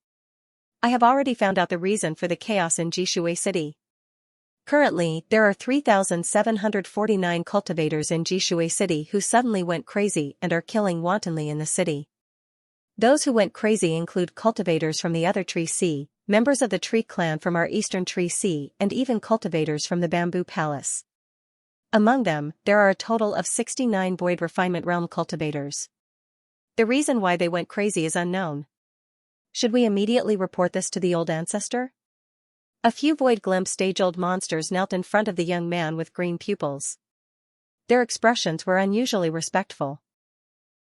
A: I have already found out the reason for the chaos in Jishui City. Currently, there are 3,749 cultivators in Jishui City who suddenly went crazy and are killing wantonly in the city. Those who went crazy include cultivators from the other Tree Sea, members of the Tree Clan from our Eastern Tree Sea and even cultivators from the Bamboo Palace. Among them, there are a total of 69 Void Refinement Realm cultivators. The reason why they went crazy is unknown. Should we immediately report this to the old ancestor? A few Void Glimpse stage-old monsters knelt in front of the young man with green pupils. Their expressions were unusually respectful.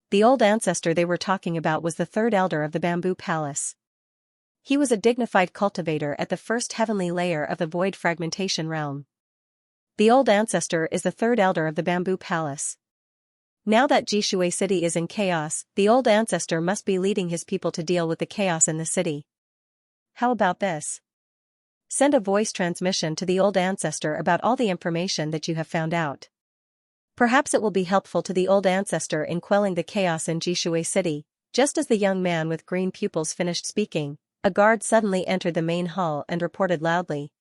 A: The old ancestor they were talking about was the 3rd elder of the Bamboo Palace. He was a dignified cultivator at the first heavenly layer of the Void Fragmentation Realm. The old ancestor is the 3rd elder of the Bamboo Palace. Now that Jishui City is in chaos, the old ancestor must be leading his people to deal with the chaos in the city. How about this? Send a voice transmission to the old ancestor about all the information that you have found out. Perhaps it will be helpful to the old ancestor in quelling the chaos in Jishui City. Just as the young man with green pupils finished speaking, a guard suddenly entered the main hall and reported loudly.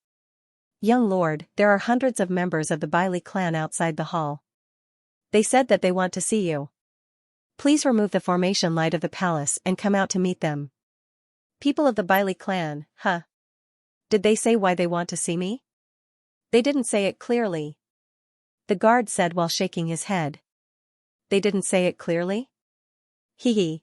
A: Young lord, there are hundreds of members of the Bailey clan outside the hall. They said that they want to see you. Please remove the formation light of the palace and come out to meet them. People of the Bailey clan, huh? Did they say why they want to see me? They didn't say it clearly. The guard said while shaking his head. They didn't say it clearly? Hee hee.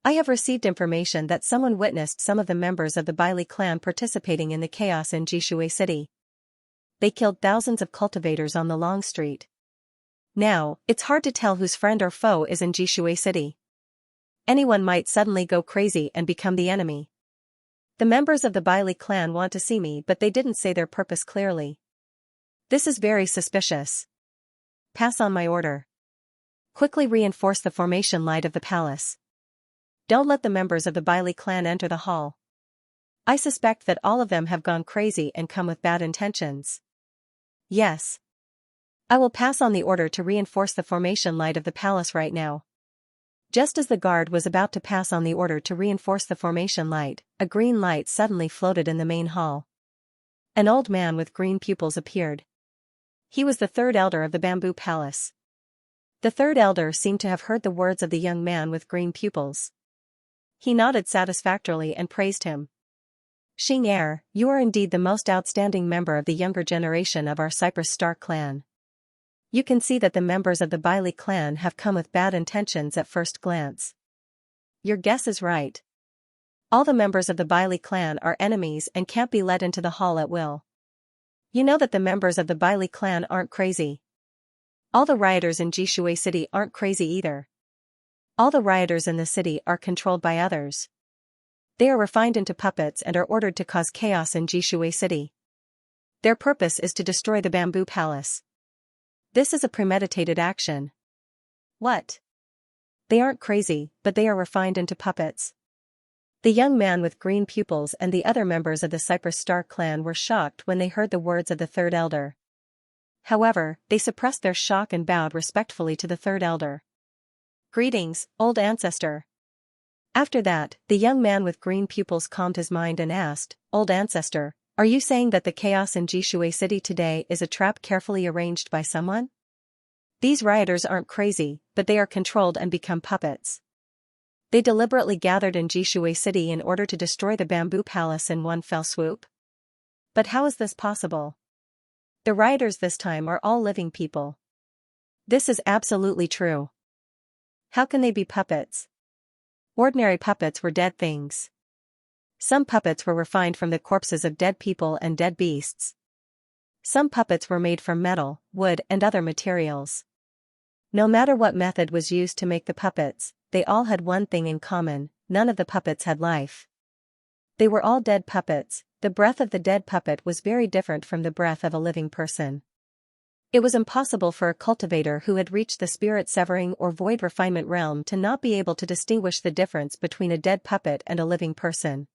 A: I have received information that someone witnessed some of the members of the Bailey clan participating in the chaos in Jishui City. They killed thousands of cultivators on the long street. Now, it's hard to tell whose friend or foe is in Jishui City. Anyone might suddenly go crazy and become the enemy. The members of the Bailey clan want to see me, but they didn't say their purpose clearly. This is very suspicious. Pass on my order. Quickly reinforce the formation light of the palace. Don't let the members of the Bailey clan enter the hall. I suspect that all of them have gone crazy and come with bad intentions. Yes. I will pass on the order to reinforce the formation light of the palace right now. Just as the guard was about to pass on the order to reinforce the formation light, a green light suddenly floated in the main hall. An old man with green pupils appeared. He was the third elder of the bamboo palace. The third elder seemed to have heard the words of the young man with green pupils. He nodded satisfactorily and praised him. Xianxia, you are indeed the most outstanding member of the younger generation of our Cypress Star clan. You can see that the members of the Bailey clan have come with bad intentions at first glance. Your guess is right. All the members of the Bailey clan are enemies and can't be let into the hall at will. You know that the members of the Bailey clan aren't crazy. All the rioters in Jishui City aren't crazy either. All the rioters in the city are controlled by others. They are refined into puppets and are ordered to cause chaos in Jishui City. Their purpose is to destroy the bamboo palace. This is a premeditated action. What? They aren't crazy, but they are refined into puppets. The young man with green pupils and the other members of the Cypress Star clan were shocked when they heard the words of the third elder. However, they suppressed their shock and bowed respectfully to the third elder. Greetings, old ancestor. After that, the young man with green pupils calmed his mind and asked, Old ancestor, are you saying that the chaos in Jishui City today is a trap carefully arranged by someone? These rioters aren't crazy, but they are controlled and become puppets. They deliberately gathered in Jishui City in order to destroy the bamboo palace in one fell swoop? But how is this possible? The rioters this time are all living people. This is absolutely true. How can they be puppets? Ordinary puppets were dead things. Some puppets were refined from the corpses of dead people and dead beasts. Some puppets were made from metal, wood and other materials. No matter what method was used to make the puppets, they all had one thing in common: none of the puppets had life. They were all dead puppets. The breath of the dead puppet was very different from the breath of a living person. It was impossible for a cultivator who had reached the spirit-severing or void refinement realm to not be able to distinguish the difference between a dead puppet and a living person.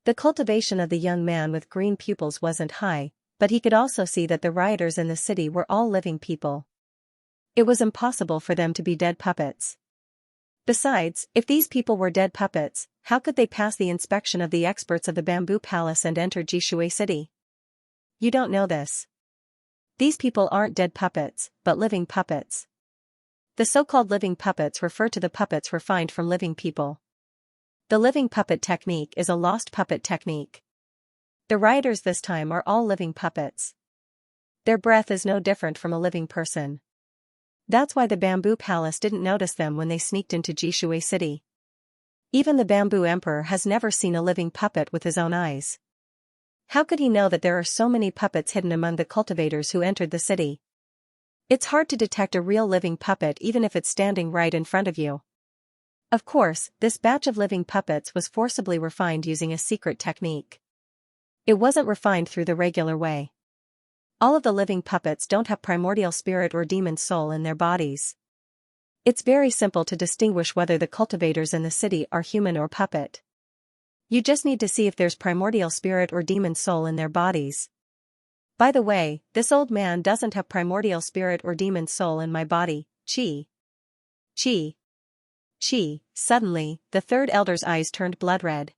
A: The cultivation of the young man with green pupils wasn't high, but he could also see that the rioters in the city were all living people. It was impossible for them to be dead puppets. Besides, if these people were dead puppets, how could they pass the inspection of the experts of the bamboo palace and enter Jishui City? You don't know this. These people aren't dead puppets, but living puppets. The so-called living puppets refer to the puppets refined from living people. The living puppet technique is a lost puppet technique. The rioters this time are all living puppets. Their breath is no different from a living person. That's why the bamboo palace didn't notice them when they sneaked into Jishui City. Even the bamboo emperor has never seen a living puppet with his own eyes. How could he know that there are so many puppets hidden among the cultivators who entered the city? It's hard to detect a real living puppet even if it's standing right in front of you. Of course, this batch of living puppets was forcibly refined using a secret technique. It wasn't refined through the regular way. All of the living puppets don't have primordial spirit or demon soul in their bodies. It's very simple to distinguish whether the cultivators in the city are human or puppet. You just need to see if there's primordial spirit or demon soul in their bodies. By the way, this old man doesn't have primordial spirit or demon soul in my body. Chi. Chi. Chi. Suddenly, the third elder's eyes turned blood red.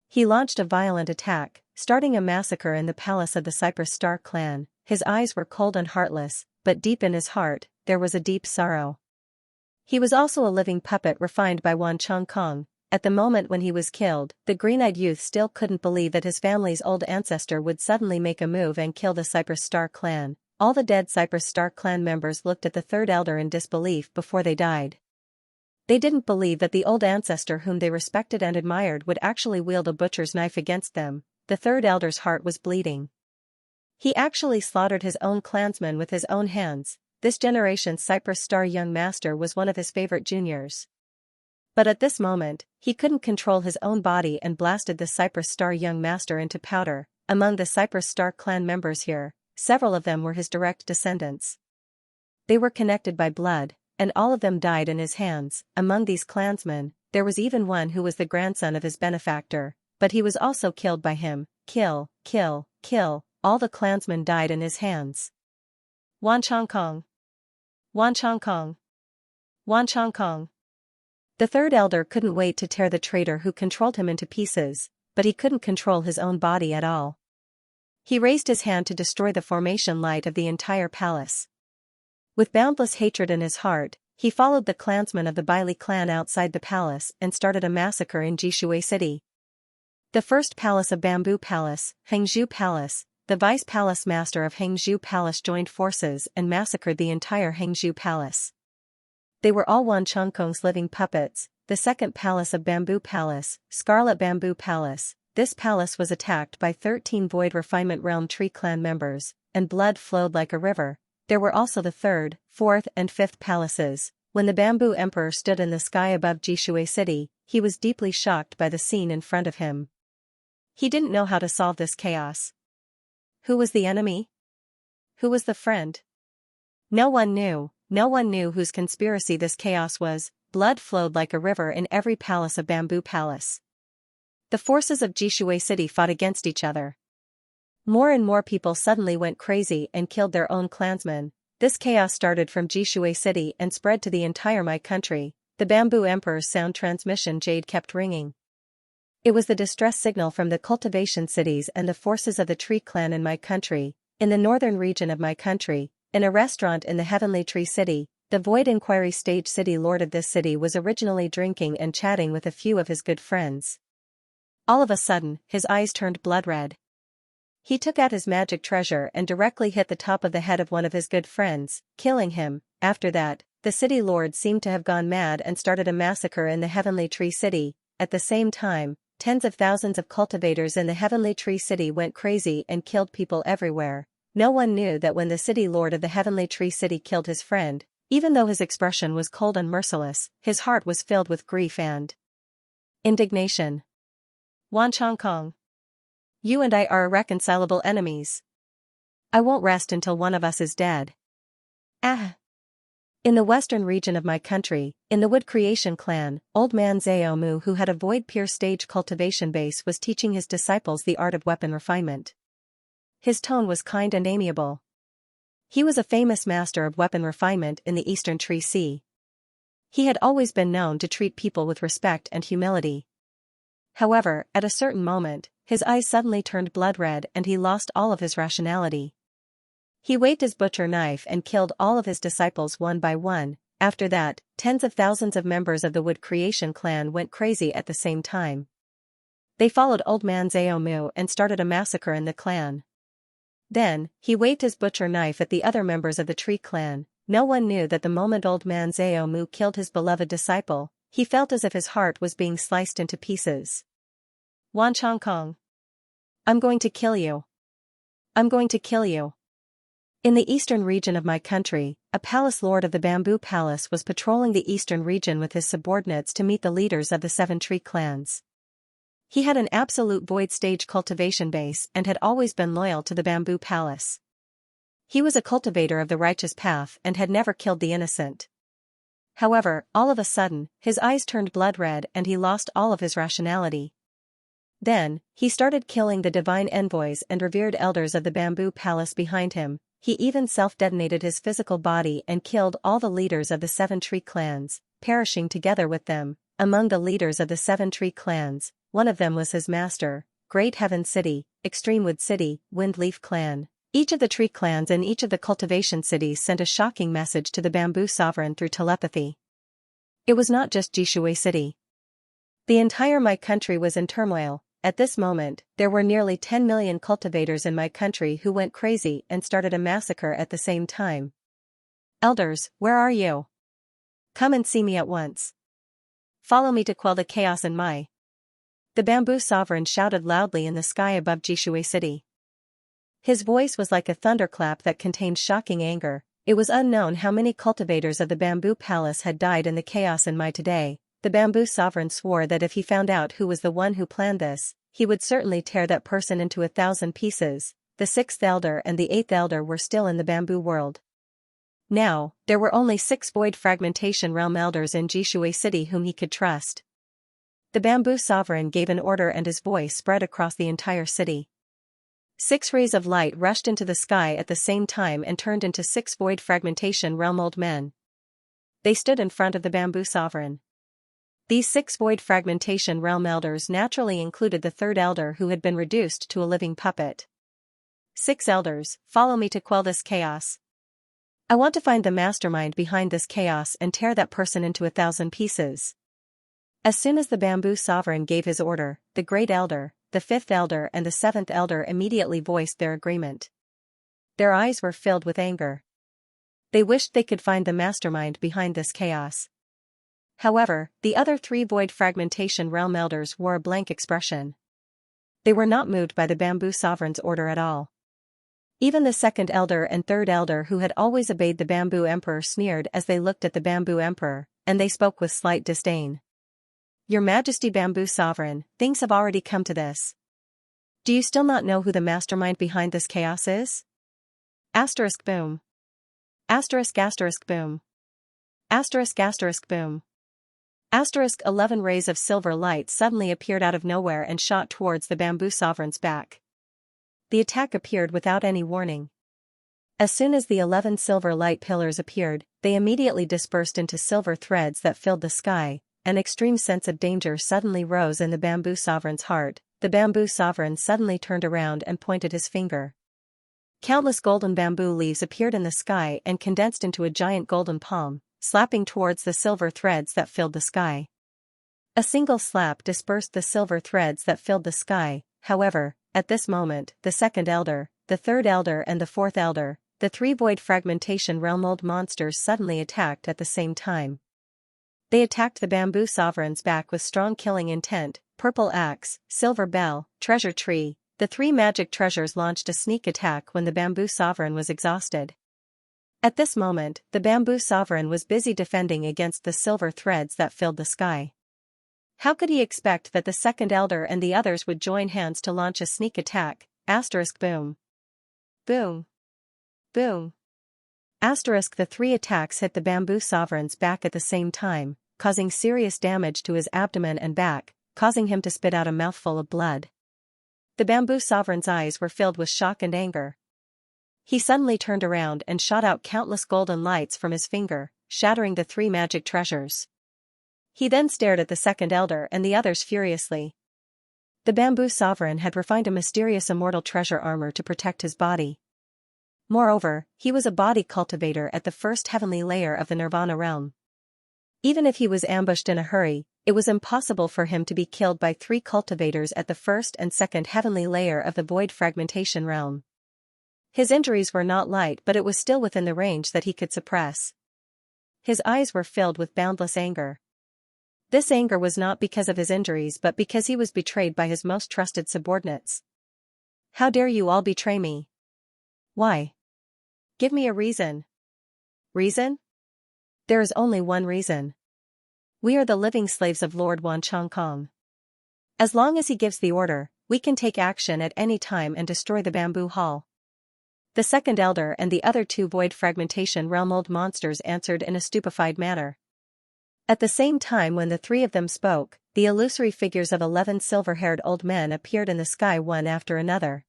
A: He launched a violent attack, starting a massacre in the palace of the Cypress Star clan. His eyes were cold and heartless, but deep in his heart, there was a deep sorrow. He was also a living puppet refined by Wan Chongkong. At the moment when he was killed, the green-eyed youth still couldn't believe that his family's old ancestor would suddenly make a move and kill the Cypress Star clan. All the dead Cypress Star clan members looked at the third elder in disbelief before they died. They didn't believe that the old ancestor whom they respected and admired would actually wield a butcher's knife against them. The third elder's heart was bleeding. He actually slaughtered his own clansmen with his own hands. This generation's Cypress Star young master was one of his favorite juniors. But at this moment, he couldn't control his own body and blasted the Cypress Star young master into powder. Among the Cypress Star clan members here, several of them were his direct descendants. They were connected by blood, and all of them died in his hands. Among these clansmen, there was even one who was the grandson of his benefactor, but he was also killed by him. Kill, kill, kill, all the clansmen died in his hands. Wan Chongkong. Wan Chongkong. Wan Chongkong. The third elder couldn't wait to tear the traitor who controlled him into pieces, but he couldn't control his own body at all. He raised his hand to destroy the formation light of the entire palace. With boundless hatred in his heart, he followed the clansmen of the Bailey clan outside the palace and started a massacre in Jishui City. The first palace of Bamboo Palace, Hangzhou Palace, the vice palace master of Hangzhou Palace joined forces and massacred the entire Hangzhou Palace. They were all Wan Chongkong's living puppets. The second palace of Bamboo Palace, Scarlet Bamboo Palace. This palace was attacked by 13 Void Refinement Realm Tree clan members, and blood flowed like a river. There were also the third, fourth and fifth palaces. When the Bamboo Emperor stood in the sky above Jishui City, he was deeply shocked by the scene in front of him. He didn't know how to solve this chaos. Who was the enemy? Who was the friend? No one knew. No one knew whose conspiracy this chaos was. Blood flowed like a river in every palace of Bamboo Palace. The forces of Jishui City fought against each other. More and more people suddenly went crazy and killed their own clansmen. This chaos started from Jishui City and spread to the entire my country. The Bamboo Emperor's sound transmission jade kept ringing. It was the distress signal from the cultivation cities and the forces of the Tree clan in my country. In the northern region of my country, in a restaurant in the Heavenly Tree City, the Void Inquiry Stage City Lord of this city was originally drinking and chatting with a few of his good friends. All of a sudden, his eyes turned blood red. He took out his magic treasure and directly hit the top of the head of one of his good friends, killing him. After that, the city lord seemed to have gone mad and started a massacre in the Heavenly Tree City. At the same time, tens of thousands of cultivators in the Heavenly Tree City went crazy and killed people everywhere. No one knew that when the city lord of the Heavenly Tree City killed his friend, even though his expression was cold and merciless, his heart was filled with grief and indignation. Wan Chongkong. You and I are irreconcilable enemies. I won't rest until one of us is dead. Ah! In the western region of my country, in the Wood Creation clan, old man Zaomu, who had a Void Peer stage cultivation base, was teaching his disciples the art of weapon refinement. His tone was kind and amiable. He was a famous master of weapon refinement in the Eastern Tree Sea. He had always been known to treat people with respect and humility. However, at a certain moment, his eyes suddenly turned blood red and he lost all of his rationality. He waved his butcher knife and killed all of his disciples one by one. After that, tens of thousands of members of the Wood Creation clan went crazy at the same time. They followed Old Man Zaomu and started a massacre in the clan. Then, he waved his butcher knife at the other members of the Tree clan. No one knew that the moment Old Man Zaomu killed his beloved disciple, he felt as if his heart was being sliced into pieces. Wan Chongkong. I'm going to kill you. I'm going to kill you. In the eastern region of my country, a palace lord of the Bamboo Palace was patrolling the eastern region with his subordinates to meet the leaders of the 7 Tree clans. He had an absolute void stage cultivation base and had always been loyal to the Bamboo Palace. He was a cultivator of the righteous path and had never killed the innocent. However, all of a sudden, his eyes turned blood red and he lost all of his rationality. Then, he started killing the divine envoys and revered elders of the bamboo palace behind him. He even self-detonated his physical body and killed all the leaders of the 7 tree clans, perishing together with them. Among the leaders of the 7 tree clans, one of them was his master, Great Heaven City, Extremewood City, Windleaf Clan. Each of the tree clans and each of the cultivation cities sent a shocking message to the bamboo sovereign through telepathy. It was not just Jishui City. The entire my country was in turmoil. At this moment, there were nearly 10 million cultivators in my country who went crazy and started a massacre at the same time. Elders, where are you? Come and see me at once. Follow me to quell the chaos in my. The bamboo sovereign shouted loudly in the sky above Jishui City. His voice was like a thunderclap that contained shocking anger. It was unknown how many cultivators of the bamboo palace had died in the chaos in my today. The bamboo sovereign swore that if he found out who was the one who planned this, he would certainly tear that person into 1,000 pieces. The 6th elder and the 8th elder were still in the bamboo world. Now, there were only 6 void fragmentation realm elders in Jishui City whom he could trust. The bamboo sovereign gave an order and his voice spread across the entire city. 6 rays of light rushed into the sky at the same time and turned into 6 void fragmentation realm old men. They stood in front of the bamboo sovereign. These 6 void fragmentation realm elders naturally included the 3rd elder who had been reduced to a living puppet. 6 elders, follow me to quell this chaos. I want to find the mastermind behind this chaos and tear that person into 1,000 pieces. As soon as the bamboo sovereign gave his order, the great elder, the 5th elder and the 7th elder immediately voiced their agreement. Their eyes were filled with anger. They wished they could find the mastermind behind this chaos. However, the other 3 void fragmentation realm elders wore a blank expression. They were not moved by the bamboo sovereign's order at all. Even the 2nd elder and 3rd elder who had always obeyed the bamboo emperor sneered as they looked at the bamboo emperor, and they spoke with slight disdain. Your Majesty bamboo sovereign, things have already come to this. Do you still not know who the mastermind behind this chaos is? Asterisk boom. Asterisk asterisk boom. Asterisk asterisk boom. Asterisk 11 rays of silver light suddenly appeared out of nowhere and shot towards the bamboo sovereign's back. The attack appeared without any warning. As soon as the 11 silver light pillars appeared, they immediately dispersed into silver threads that filled the sky. An extreme sense of danger suddenly rose in the bamboo sovereign's heart. The bamboo sovereign suddenly turned around and pointed his finger. Countless golden bamboo leaves appeared in the sky and condensed into a giant golden palm, slapping towards the silver threads that filled the sky. A single slap dispersed the silver threads that filled the sky. However, at this moment, the 2nd elder, the 3rd elder and the 4th elder, the 3 void fragmentation realm old monsters suddenly attacked at the same time. They attacked the bamboo sovereign's back with strong killing intent. Purple axe, silver bell, treasure tree. The 3 magic treasures launched a sneak attack when the bamboo sovereign was exhausted. At this moment, the bamboo sovereign was busy defending against the silver threads that filled the sky. How could he expect that the 2nd elder and the others would join hands to launch a sneak attack? Asterisk boom. Boom. Boom. Asterisk the 3 attacks hit the bamboo sovereign's back at the same time, causing serious damage to his abdomen and back, causing him to spit out a mouthful of blood. The bamboo sovereign's eyes were filled with shock and anger. He suddenly turned around and shot out countless golden lights from his finger, shattering the 3 magic treasures. He then stared at the 2nd elder and the others furiously. The bamboo sovereign had refined a mysterious immortal treasure armor to protect his body. Moreover, he was a body cultivator at the 1st heavenly layer of the Nirvana realm. Even if he was ambushed in a hurry, it was impossible for him to be killed by 3 cultivators at the 1st and 2nd heavenly layer of the void fragmentation realm. His injuries were not light, but it was still within the range that he could suppress. His eyes were filled with boundless anger. This anger was not because of his injuries but because he was betrayed by his most trusted subordinates. How dare you all betray me? Why? Give me a reason. Reason? There is only one reason. We are the living slaves of Lord Wan Chongkong. As long as he gives the order, we can take action at any time and destroy the bamboo hall. The 2nd elder and the other 2 void fragmentation realm old monsters answered in a stupefied manner. At the same time when the three of them spoke, the illusory figures of 11 silver-haired old men appeared in the sky one after another.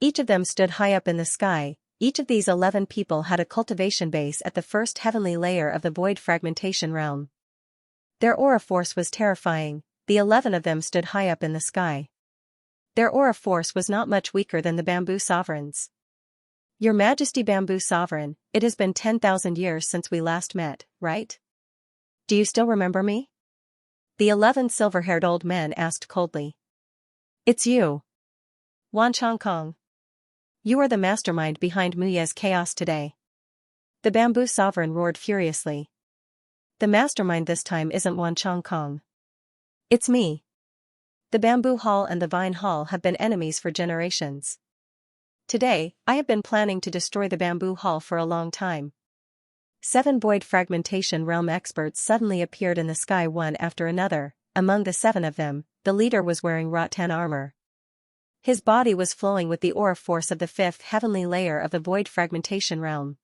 A: Each of them stood high up in the sky. Each of these 11 people had a cultivation base at the first heavenly layer of the void fragmentation realm. Their aura force was terrifying. The 11 of them stood high up in the sky. Their aura force was not much weaker than the bamboo sovereigns. Your Majesty Bamboo Sovereign, it has been 10,000 years since we last met, right? Do you still remember me? The 11 silver-haired old men asked coldly. It's you. Wan Chongkong. You are the mastermind behind Muye's chaos today. The Bamboo Sovereign roared furiously. The mastermind this time isn't Wan Chongkong. It's me. The Bamboo Hall and the Vine Hall have been enemies for generations. Today, I have been planning to destroy the Bamboo Hall for a long time. 7 void fragmentation realm experts suddenly appeared in the sky one after another. Among the 7 of them, the leader was wearing rattan armor. His body was flowing with the aura force of the 5th heavenly layer of the void fragmentation realm.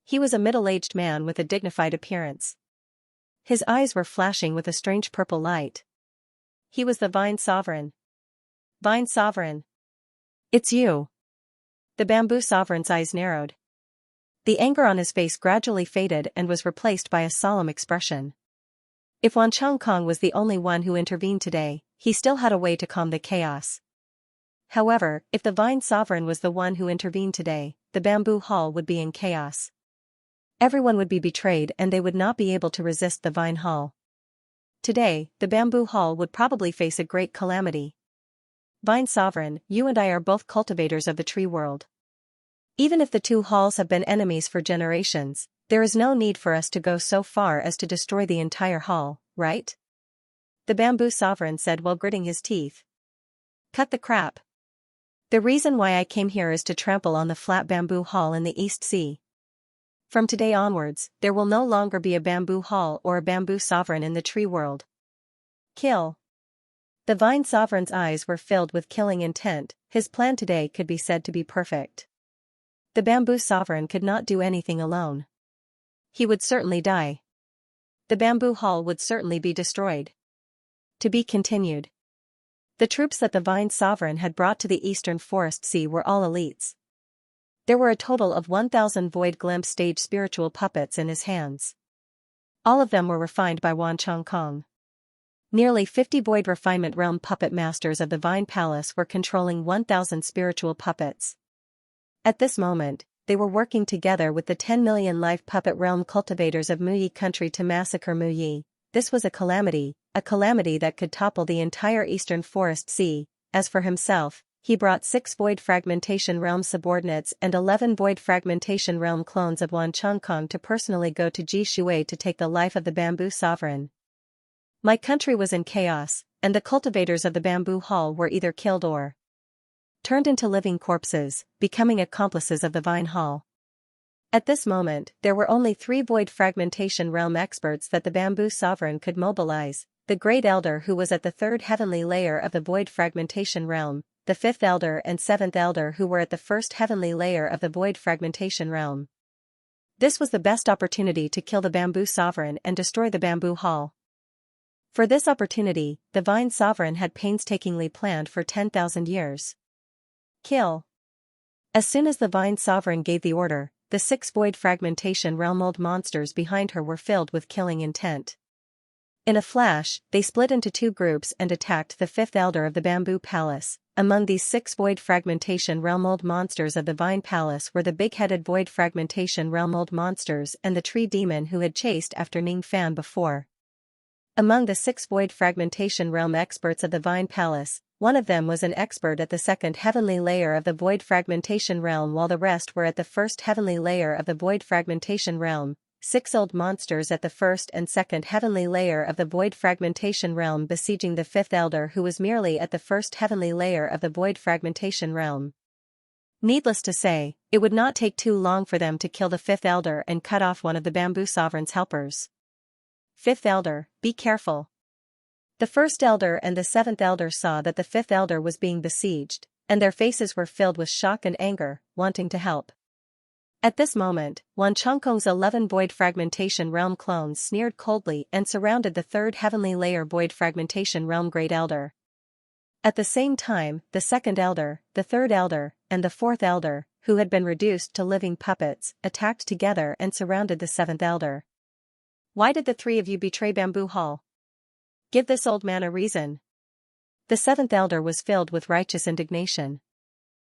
A: He was a middle-aged man with a dignified appearance. His eyes were flashing with a strange purple light. He was the Vine Sovereign. Vine Sovereign. It's you. The Bamboo Sovereign's eyes narrowed. The anger on his face gradually faded and was replaced by a solemn expression. If Wan Chongkong was the only one who intervened today, he still had a way to calm the chaos. However, if the Vine Sovereign was the one who intervened today, the Bamboo Hall would be in chaos. Everyone would be betrayed and they would not be able to resist the Vine Hall. Today, the Bamboo Hall would probably face a great calamity. Vine Sovereign, you and I are both cultivators of the tree world. Even if the 2 halls have been enemies for generations, there is no need for us to go so far as to destroy the entire hall, right? The Bamboo Sovereign said while gritting his teeth. Cut the crap. The reason why I came here is to trample on the flat bamboo hall in the East Sea. From today onwards, there will no longer be a bamboo hall or a bamboo sovereign in the tree world. Kill. The Vine Sovereign's eyes were filled with killing intent. His plan today could be said to be perfect. The Bamboo Sovereign could not do anything alone. He would certainly die. The Bamboo Hall would certainly be destroyed. To be continued. The troops that the Vine Sovereign had brought to the Eastern Forest Sea were all elites. There were a total of 1,000 Void Glimpse stage spiritual puppets in his hands. All of them were refined by Wan Chongkong. Nearly 50 Void Refinement Realm puppet masters of the Vine Palace were controlling 1,000 spiritual puppets. At this moment, they were working together with the 10 million life puppet realm cultivators of Muyi country to massacre Muyi. This was a calamity that could topple the entire Eastern Forest Sea. As for himself, he brought 6 Void Fragmentation Realm subordinates and 11 Void Fragmentation Realm clones of Wan Chongkong to personally go to Ji Shui to take the life of the Bamboo Sovereign. My country was in chaos, and the cultivators of the Bamboo Hall were either killed or turned into living corpses, becoming accomplices of the Vine Hall. At this moment, there were only 3 Void Fragmentation Realm experts that the Bamboo Sovereign could mobilize: the Great Elder who was at the 3rd heavenly layer of the Void Fragmentation Realm, the 5th Elder and 7th Elder who were at the 1st heavenly layer of the Void Fragmentation Realm. This was the best opportunity to kill the Bamboo Sovereign and destroy the Bamboo Hall. For this opportunity, the Vine Sovereign had painstakingly planned for 10,000 years. Kill. As soon as the Vine Sovereign gave the order, the 6 Void Fragmentation Realm old monsters behind her were filled with killing intent. In a flash, they split into 2 groups and attacked the 5th Elder of the Bamboo Palace. Among these 6 Void Fragmentation Realm old monsters of the Vine Palace were the big-headed Void Fragmentation Realm old monsters and the Tree Demon who had chased after Ning Fan before. Among the 6 Void Fragmentation Realm experts of the Vine Palace, one of them was an expert at the 2nd heavenly layer of the Void Fragmentation Realm while the rest were at the 1st heavenly layer of the Void Fragmentation Realm. 6 old monsters at the 1st and 2nd heavenly layer of the Void Fragmentation Realm besieging the 5th Elder who was merely at the 1st heavenly layer of the Void Fragmentation Realm. Needless to say, it would not take too long for them to kill the 5th Elder and cut off one of the Bamboo Sovereign's helpers. 5th Elder, be careful. The 1st Elder and the 7th Elder saw that the 5th Elder was being besieged, and their faces were filled with shock and anger, wanting to help. At this moment, Wan Chongkong's 11 void fragmentation realm clones sneered coldly and surrounded the third heavenly layer void fragmentation realm Great Elder. At the same time, the second elder, the third elder, and the fourth elder, who had been reduced to living puppets, attacked together and surrounded the seventh elder. Why did the three of you betray Bamboo Hall? Give this old man a reason. The seventh elder was filled with righteous indignation.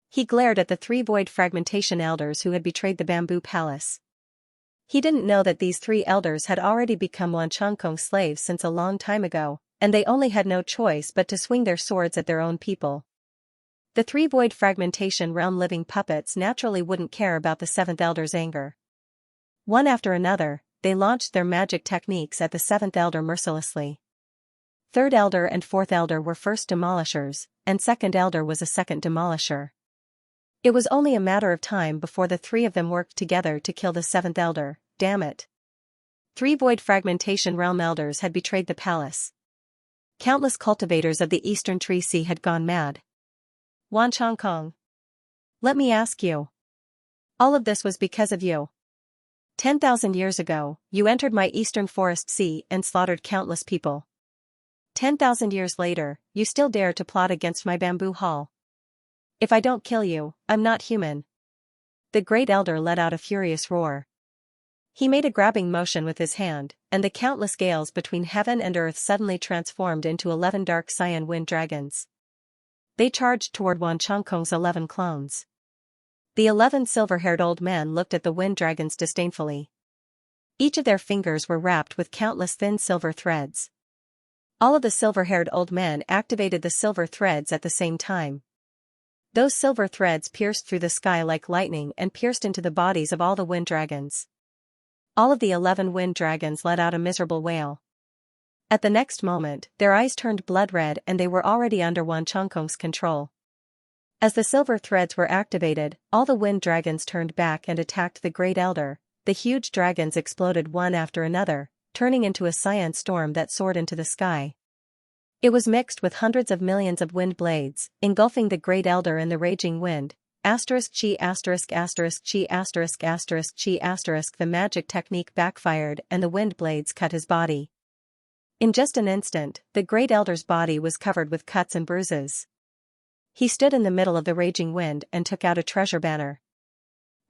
A: He glared at the three void fragmentation elders who had betrayed the bamboo palace. He didn't know that these three elders had already become Wan Chongkong's slaves since a long time ago, and they only had no choice but to swing their swords at their own people. The three void fragmentation realm living puppets naturally wouldn't care about the seventh elder's anger. One after another, they launched their magic techniques at the seventh elder mercilessly. Third elder and fourth elder were first demolishers, and second elder was a second demolisher. It was only a matter of time before the three of them worked together to kill the seventh elder. Damn it. Three void fragmentation realm elders had betrayed the palace. Countless cultivators of the Eastern Tree Sea had gone mad. Wan Chongkong. Let me ask you. All of this was because of you. 10,000 years ago, you entered my Eastern Forest Sea and slaughtered countless people. 10,000 years later, you still dare to plot against my bamboo hall. If I don't kill you, I'm not human. The Great Elder let out a furious roar. He made a grabbing motion with his hand, and the countless gales between heaven and earth suddenly transformed into 11 dark cyan wind dragons. They charged toward Wan Chongkong's 11 clones. The 11 silver-haired old men looked at the wind dragons disdainfully. Each of their fingers were wrapped with countless thin silver threads. All of the silver-haired old men activated the silver threads at the same time. Those silver threads pierced through the sky like lightning and pierced into the bodies of all the wind dragons. All of the 11 wind dragons let out a miserable wail. At the next moment, their eyes turned blood red and they were already under Wan Chongkong's control. As the silver threads were activated, all the wind dragons turned back and attacked the Great Elder. The huge dragons exploded one after another, turning into a cyan storm that soared into the sky. It was mixed with hundreds of millions of wind blades, engulfing the Great Elder in the raging wind. Chi Chi. The magic technique backfired and the wind blades cut his body. In just an instant, the Great Elder's body was covered with cuts and bruises. He stood in the middle of the raging wind and took out a treasure banner.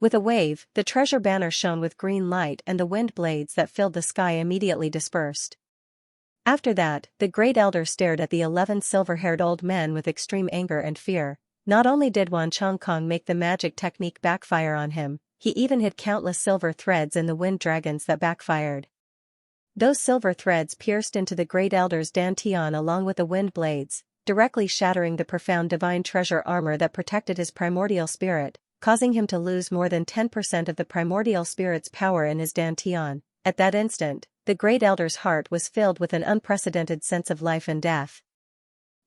A: With a wave, the treasure banner shone with green light and the wind blades that filled the sky immediately dispersed. After that, the Great Elder stared at the 11 silver-haired old men with extreme anger and fear. Not only did Wan Chongkong make the magic technique backfire on him, he even hid countless silver threads in the wind dragons that backfired. Those silver threads pierced into the Great Elder's dantian along with the wind blades, directly shattering the profound divine treasure armor that protected his primordial spirit, causing him to lose more than 10% of the primordial spirit's power in his dantian. At that instant, the Great Elder's heart was filled with an unprecedented sense of life and death.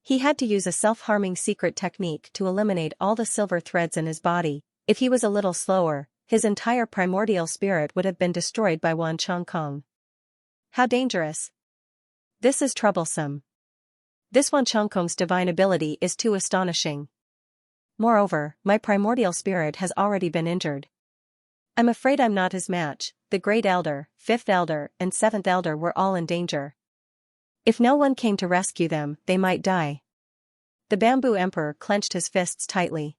A: He had to use a self-harming secret technique to eliminate all the silver threads in his body. If he was a little slower, his entire primordial spirit would have been destroyed by Wan Chongkong. How dangerous! This is troublesome. This Wan Chongkong's divine ability is too astonishing. Moreover, my primordial spirit has already been injured. I'm afraid I'm not his match. The Great Elder, Fifth Elder, and Seventh Elder were all in danger. If no one came to rescue them, they might die. The Bamboo Emperor clenched his fists tightly.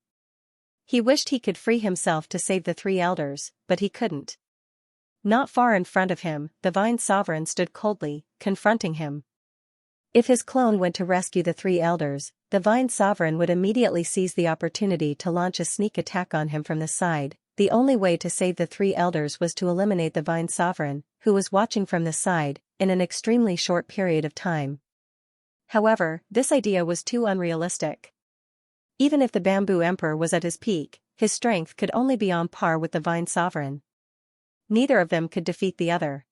A: He wished he could free himself to save the three elders, but he couldn't. Not far in front of him, the Vine Sovereign stood coldly, confronting him. If his clone went to rescue the three elders, the Vine Sovereign would immediately seize the opportunity to launch a sneak attack on him from the side. The only way to save the three elders was to eliminate the Vine Sovereign, who was watching from the side, in an extremely short period of time. However, this idea was too unrealistic. Even if the Bamboo Emperor was at his peak, his strength could only be on par with the Vine Sovereign. Neither of them could defeat the other.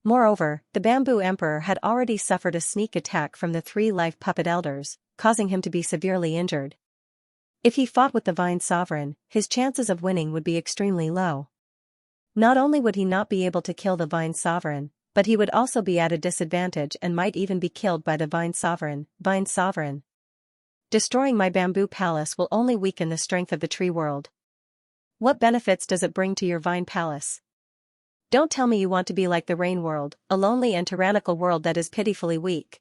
A: Moreover, the Bamboo Emperor had already suffered a sneak attack from the three life puppet elders, causing him to be severely injured. If he fought with the Vine Sovereign, his chances of winning would be extremely low. Not only would he not be able to kill the Vine Sovereign, but he would also be at a disadvantage and might even be killed by the Vine Sovereign. Vine Sovereign. Destroying my bamboo palace will only weaken the strength of the tree world. What benefits does it bring to your vine palace? Don't tell me you want to be like the rain world, a lonely and tyrannical world that is pitifully weak.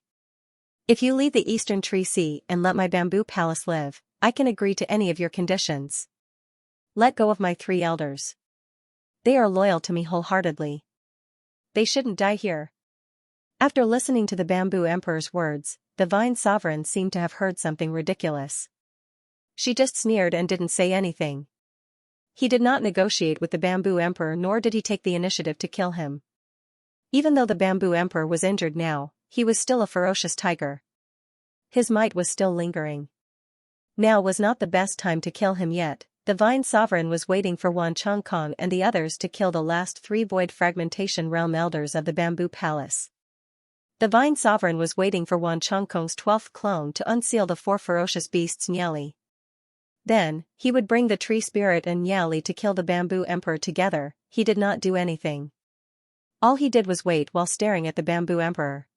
A: If you leave the eastern tree sea and let my bamboo palace live, I can agree to any of your conditions. Let go of my 3 elders. They are loyal to me wholeheartedly. They shouldn't die here. After listening to the bamboo emperor's words, the vine sovereign seemed to have heard something ridiculous. She just sneered and didn't say anything. He did not negotiate with the bamboo emperor, nor did he take the initiative to kill him. Even though the bamboo emperor was injured now, he was still a ferocious tiger. His might was still lingering. Now was not the best time to kill him yet. The vine sovereign was waiting for Wan Chongkong and the others to kill the last 3 void fragmentation realm elders of the bamboo palace. The vine sovereign was waiting for Wan Chongkong's 12th clone to unseal the 4 ferocious beasts Nyali. Then, he would bring the tree spirit and Nyali to kill the bamboo emperor together. He did not do anything. All he did was wait while staring at the bamboo emperor.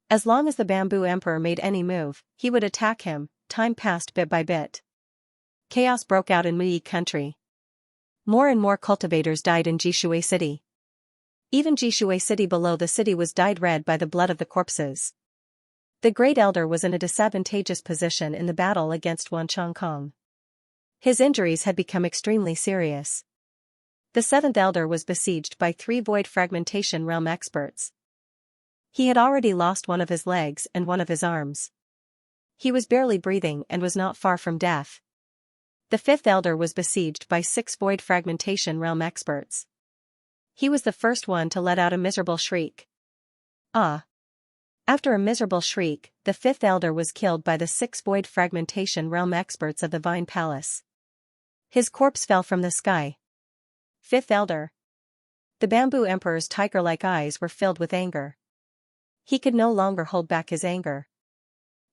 A: As long as the bamboo emperor made any move, he would attack him. Time passed bit by bit. Chaos broke out in Muyi country. More and more cultivators died in Jishui City. Even Jishui City below the city was dyed red by the blood of the corpses. The Great Elder was in a disadvantageous position in the battle against Wan Chongkong. His injuries had become extremely serious. The 7th Elder was besieged by 3 void fragmentation realm experts. He had already lost one of his legs and one of his arms. He was barely breathing and was not far from death. The 5th Elder was besieged by 6 void fragmentation realm experts. He was the first one to let out a miserable shriek. Ah! After a miserable shriek, the 5th Elder was killed by the 6 void fragmentation realm experts of the Vine Palace. His corpse fell from the sky. 5th Elder. The bamboo emperor's tiger-like eyes were filled with anger. He could no longer hold back his anger.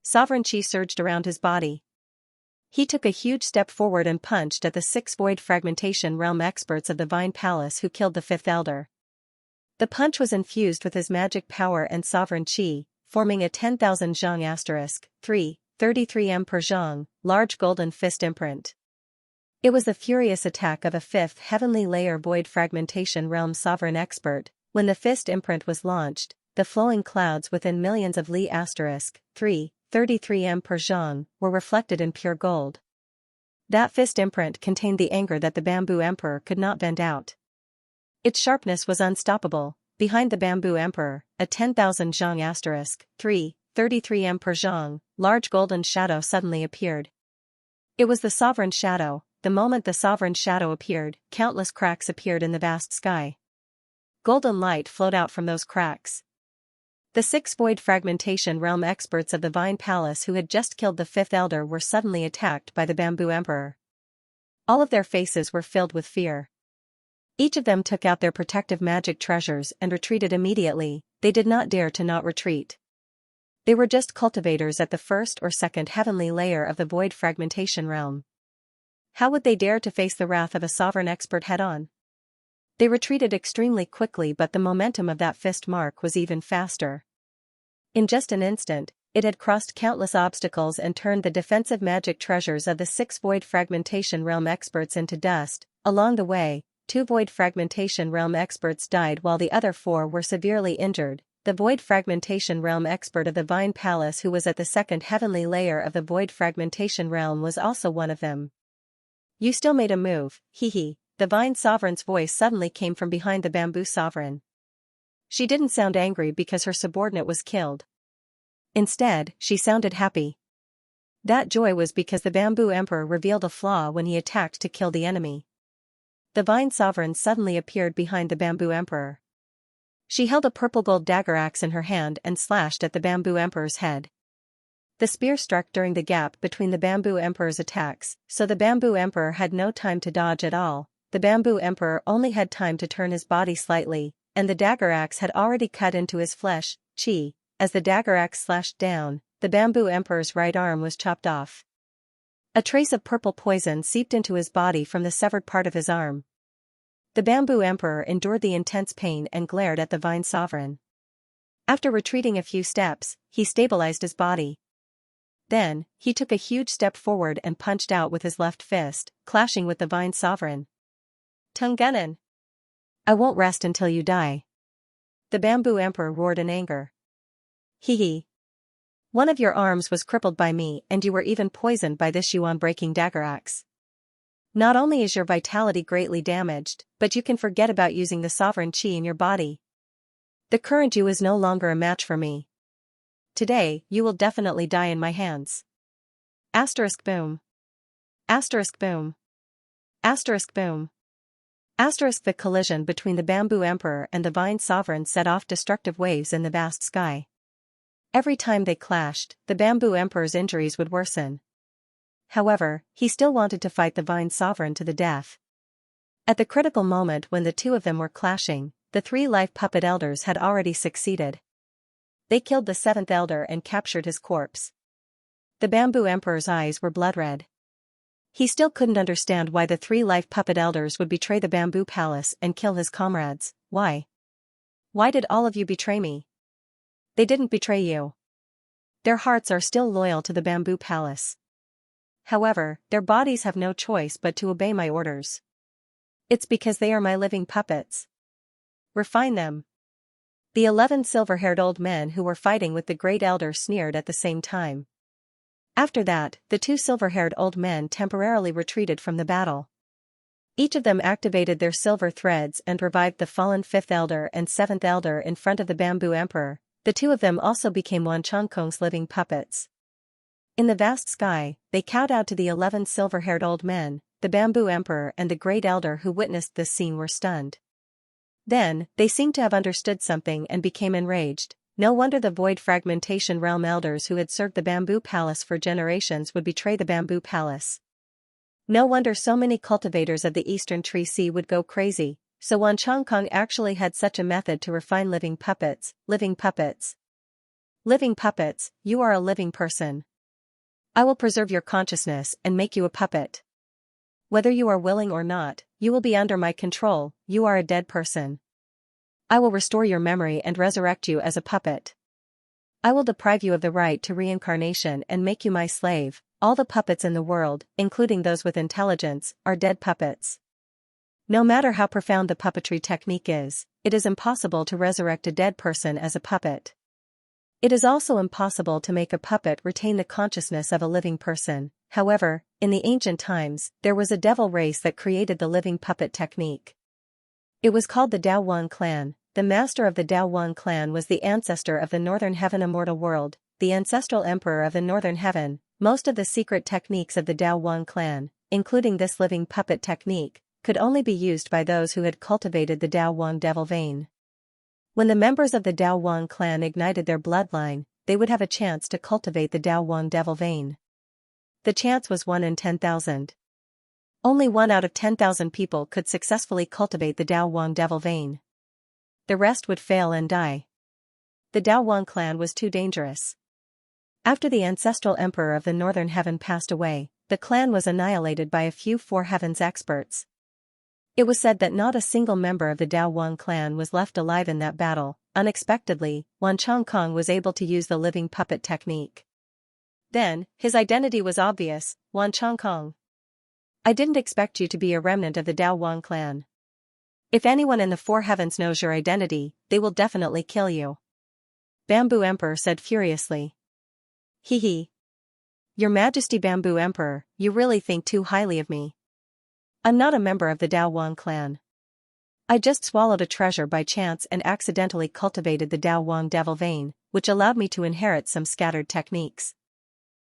A: Sovereign chi surged around his body. He took a huge step forward and punched at the 6 void fragmentation realm experts of the Vine Palace who killed the 5th Elder. The punch was infused with his magic power and sovereign chi, forming a 10,000 zhang *3, 33 m per zhang, large golden fist imprint. It was the furious attack of a 5th heavenly layer void fragmentation realm sovereign expert. When the fist imprint was launched, the flowing clouds within millions of Li *3, 33 m per zhang, were reflected in pure gold. That fist imprint contained the anger that the bamboo emperor could not bend out. Its sharpness was unstoppable. Behind the bamboo emperor, a 10,000 zhang *3, 33 m per zhang, large golden shadow suddenly appeared. It was the sovereign shadow. The moment the sovereign shadow appeared, countless cracks appeared in the vast sky. Golden light flowed out from those cracks. The 6 void fragmentation realm experts of the Vine Palace who had just killed the 5th Elder were suddenly attacked by the bamboo emperor. All of their faces were filled with fear. Each of them took out their protective magic treasures and retreated immediately. They did not dare to not retreat. They were just cultivators at the 1st or 2nd heavenly layer of the void fragmentation realm. How would they dare to face the wrath of a sovereign expert head-on? They retreated extremely quickly, but the momentum of that fist mark was even faster. In just an instant, it had crossed countless obstacles and turned the defensive magic treasures of the 6 void fragmentation realm experts into dust. Along the way, 2 void fragmentation realm experts died while the other 4 were severely injured. The void fragmentation realm expert of the Vine Palace who was at the 2nd heavenly layer of the void fragmentation realm was also one of them. You still made a move, hee. The Vine Sovereign's voice suddenly came from behind the bamboo sovereign. She didn't sound angry because her subordinate was killed. Instead, she sounded happy. That joy was because the bamboo emperor revealed a flaw when he attacked to kill the enemy. The Vine Sovereign suddenly appeared behind the bamboo emperor. She held a purple gold dagger axe in her hand and slashed at the bamboo emperor's head. The spear struck during the gap between the bamboo emperor's attacks, so the bamboo emperor had no time to dodge at all. The bamboo emperor only had time to turn his body slightly, and the dagger axe had already cut into his flesh. Chi. As the dagger axe slashed down, the bamboo emperor's right arm was chopped off. A trace of purple poison seeped into his body from the severed part of his arm. The bamboo emperor endured the intense pain and glared at the Vine Sovereign. After retreating a few steps, he stabilized his body. Then, he took a huge step forward and punched out with his left fist, clashing with the Vine Sovereign. Tungunan! I won't rest until you die. The Bamboo Emperor roared in anger. Hee. One of your arms was crippled by me and you were even poisoned by this Yuan-breaking dagger axe. Not only is your vitality greatly damaged, but you can forget about using the sovereign qi in your body. The current you is no longer a match for me. Today, you will definitely die in my hands. Asterisk boom. Asterisk boom. Asterisk boom. Asterisk the collision between the Bamboo Emperor and the Vine Sovereign set off destructive waves in the vast sky. Every time they clashed, the Bamboo Emperor's injuries would worsen. However, he still wanted to fight the Vine Sovereign to the death. At the critical moment when the two of them were clashing, the three life puppet elders had already succeeded. They killed the seventh elder and captured his corpse. The Bamboo Emperor's eyes were blood-red. He still couldn't understand why the three life puppet elders would betray the Bamboo Palace and kill his comrades. Why? Why did all of you betray me? They didn't betray you. Their hearts are still loyal to the Bamboo Palace. However, their bodies have no choice but to obey my orders. It's because they are my living puppets. Refine them. The 11 silver-haired old men who were fighting with the great elder sneered at the same time. After that, the two silver-haired old men temporarily retreated from the battle. Each of them activated their silver threads and revived the fallen fifth elder and seventh elder in front of the Bamboo Emperor. The two of them also became Wan Chongkong's living puppets. In the vast sky, they kowtowed to the 11 silver-haired old men. The Bamboo Emperor and the great elder who witnessed this scene were stunned. Then, they seemed to have understood something and became enraged. No wonder the Void Fragmentation Realm elders who had served the Bamboo Palace for generations would betray the Bamboo Palace. No wonder so many cultivators of the Eastern Tree Sea would go crazy. So Wan Chongkong actually had such a method to refine living puppets. Living puppets. Living puppets, you are a living person. I will preserve your consciousness and make you a puppet. Whether you are willing or not, you will be under my control. You are a dead person. I will restore your memory and resurrect you as a puppet. I will deprive you of the right to reincarnation and make you my slave. All the puppets in the world, including those with intelligence, are dead puppets. No matter how profound the puppetry technique is, it is impossible to resurrect a dead person as a puppet. It is also impossible to make a puppet retain the consciousness of a living person. However, in the ancient times, there was a devil race that created the living puppet technique. It was called the Dao Wan clan. The master of the Dao Wan clan was the ancestor of the Northern Heaven immortal world, the ancestral emperor of the Northern Heaven. Most of the secret techniques of the Dao Wan clan, including this living puppet technique, could only be used by those who had cultivated the Dao Wan devil vein. When the members of the Dao Wan clan ignited their bloodline, they would have a chance to cultivate the Dao Wan devil vein. The chance was 1 in 10,000. Only 1 out of 10,000 people could successfully cultivate the Dao Wan devil vein. The rest would fail and die. The Dao Wan clan was too dangerous. After the ancestral emperor of the Northern Heaven passed away, the clan was annihilated by a few Four Heavens experts. It was said that not a single member of the Dao Wan clan was left alive in that battle. Unexpectedly, Wan Chongkong was able to use the living puppet technique. Then, his identity was obvious. Wan Chongkong. I didn't expect you to be a remnant of the Dao Wan clan. If anyone in the Four Heavens knows your identity, they will definitely kill you. Bamboo Emperor said furiously. Hee. Your Majesty Bamboo Emperor, you really think too highly of me. I'm not a member of the Dao Wan clan. I just swallowed a treasure by chance and accidentally cultivated the Dao Wan devil vein, which allowed me to inherit some scattered techniques.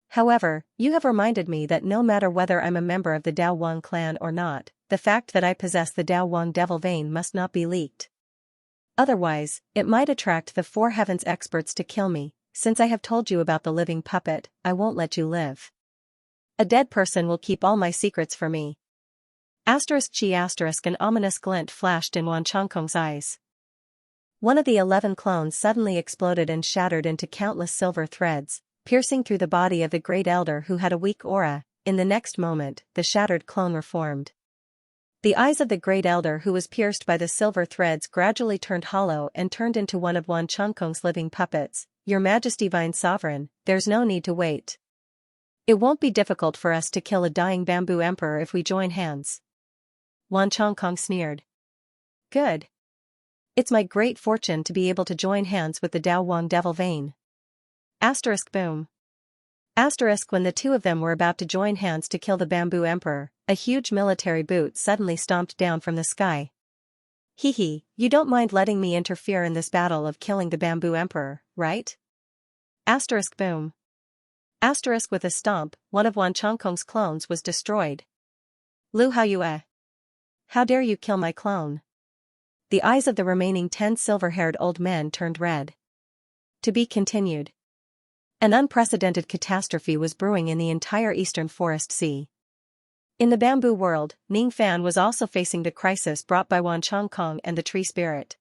A: However, you have reminded me that no matter whether I'm a member of the Dao Wan clan or not, the fact that I possess the Dao Wan devil vein must not be leaked. Otherwise, it might attract the Four Heavens experts to kill me. Since I have told you about the living puppet, I won't let you live. A dead person will keep all my secrets for me. An ominous glint flashed in Wan Chongkong's eyes. One of the 11 clones suddenly exploded and shattered into countless silver threads, piercing through the body of the great elder who had a weak aura. In the next moment, the shattered clone reformed. The eyes of the great elder who was pierced by the silver threads gradually turned hollow and turned into one of Wan Chongkong's living puppets. Your Majesty Vine Sovereign, there's no need to wait. It won't be difficult for us to kill a dying bamboo emperor if we join hands. Wan Chongkong sneered. Good. It's my great fortune to be able to join hands with the Dao Wang devil vein. Asterisk boom. Asterisk when the two of them were about to join hands to kill the bamboo emperor, a huge military boot suddenly stomped down from the sky. Hee hee, you don't mind letting me interfere in this battle of killing the bamboo emperor, right? Asterisk boom. Asterisk with a stomp, one of Wan Chongkong's clones was destroyed. Lu Haoyue. How dare you kill my clone? The eyes of the remaining 10 silver-haired old men turned red. To be continued. An unprecedented catastrophe was brewing in the entire eastern forest sea. In the bamboo world, Ning Fan was also facing the crisis brought by Wan Chongkong and the tree spirit.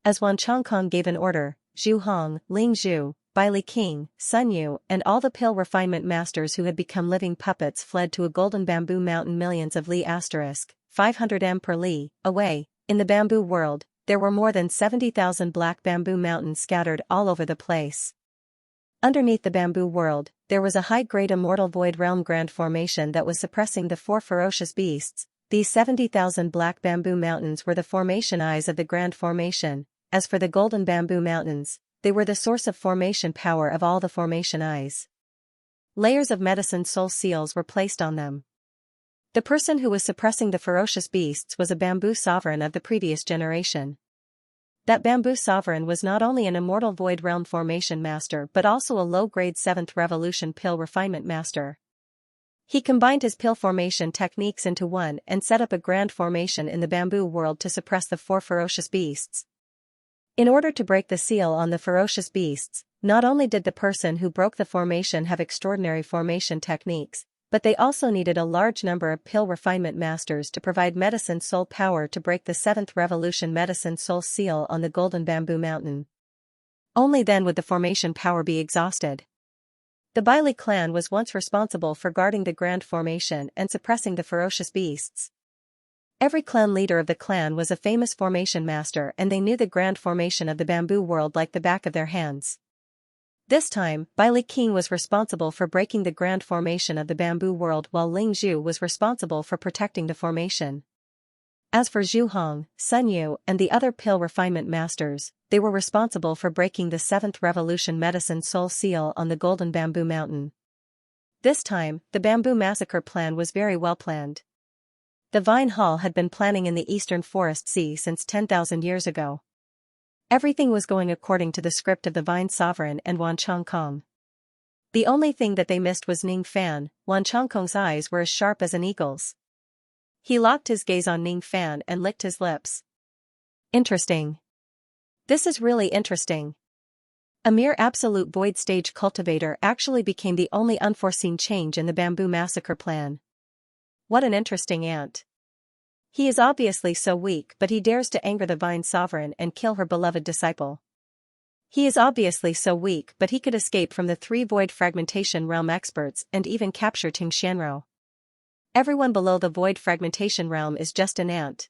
A: As Wan Chongkong gave an order, Zhu Hong, Ling Zhu, Bai Li King, Sun Yu, and all the pill refinement masters who had become living puppets fled to a golden bamboo mountain millions of li asterisk, 500 m per li, away. In the bamboo world, there were more than 70,000 black bamboo mountains scattered all over the place. Underneath the bamboo world, there was a high-grade immortal void realm grand formation that was suppressing the 4 ferocious beasts. These 70,000 black bamboo mountains were the formation eyes of the grand formation. As for the golden bamboo mountains, they were the source of formation power of all the formation eyes. Layers of medicine soul seals were placed on them. The person who was suppressing the ferocious beasts was a bamboo sovereign of the previous generation. That bamboo sovereign was not only an immortal void realm formation master but also a low-grade 7th revolution pill refinement master. He combined his pill formation techniques into one and set up a grand formation in the bamboo world to suppress the 4 ferocious beasts. In order to break the seal on the ferocious beasts, not only did the person who broke the formation have extraordinary formation techniques, but they also needed a large number of pill refinement masters to provide medicine soul power to break the 7th revolution medicine soul seal on the golden bamboo mountain. Only then would the formation power be exhausted. The Bai Li clan was once responsible for guarding the grand formation and suppressing the ferocious beasts. Every clan leader of the clan was a famous formation master and they knew the grand formation of the bamboo world like the back of their hands. This time, Bai Li King was responsible for breaking the grand formation of the bamboo world while Ling Zhu was responsible for protecting the formation. As for Zhu Hong, Sun Yu, and the other pill refinement masters, they were responsible for breaking the 7th revolution medicine soul seal on the golden bamboo mountain. This time, the bamboo massacre plan was very well planned. The Vine Hall had been planning in the eastern forest sea since 10,000 years ago. Everything was going according to the script of the Vine Sovereign and Wan Chongkong. The only thing that they missed was Ning Fan. Wan Chongkong's eyes were as sharp as an eagle's. He locked his gaze on Ning Fan and licked his lips. Interesting. This is really interesting. A mere absolute void stage cultivator actually became the only unforeseen change in the bamboo massacre plan. What an interesting ant. He is obviously so weak but he dares to anger the Vine Sovereign and kill her beloved disciple. He is obviously so weak but he could escape from the 3 void fragmentation realm experts and even capture Ting Xianro. Everyone below the void fragmentation realm is just an ant.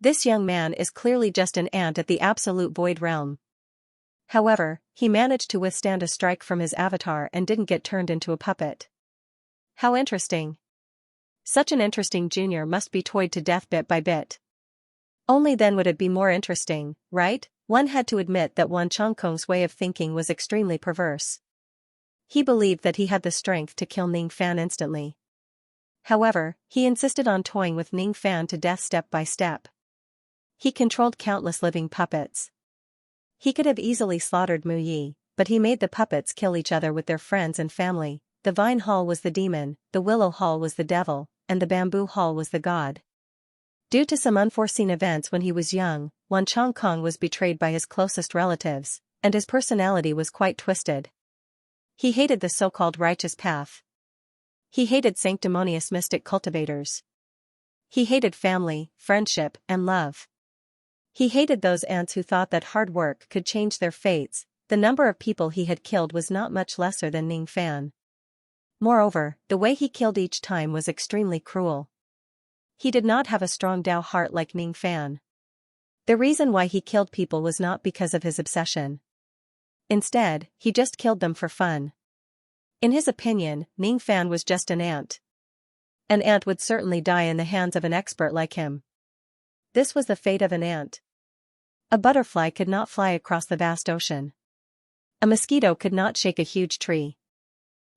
A: This young man is clearly just an ant at the absolute void realm. However, he managed to withstand a strike from his avatar and didn't get turned into a puppet. How interesting. Such an interesting junior must be toyed to death bit by bit. Only then would it be more interesting, right? One had to admit that Wan Chongkong's way of thinking was extremely perverse. He believed that he had the strength to kill Ning Fan instantly. However, he insisted on toying with Ning Fan to death step by step. He controlled countless living puppets. He could have easily slaughtered Mu Yi, but he made the puppets kill each other with their friends and family. The Vine Hall was the demon, the Willow Hall was the devil, and the Bamboo Hall was the god. Due to some unforeseen events when he was young, Wan Chongkong was betrayed by his closest relatives, and his personality was quite twisted. He hated the so-called righteous path. He hated sanctimonious mystic cultivators. He hated family, friendship, and love. He hated those ants who thought that hard work could change their fates. The number of people he had killed was not much lesser than Ning Fan. Moreover, the way he killed each time was extremely cruel. He did not have a strong Dao heart like Ning Fan. The reason why he killed people was not because of his obsession. Instead, he just killed them for fun. In his opinion, Ning Fan was just an ant. An ant would certainly die in the hands of an expert like him. This was the fate of an ant. A butterfly could not fly across the vast ocean. A mosquito could not shake a huge tree.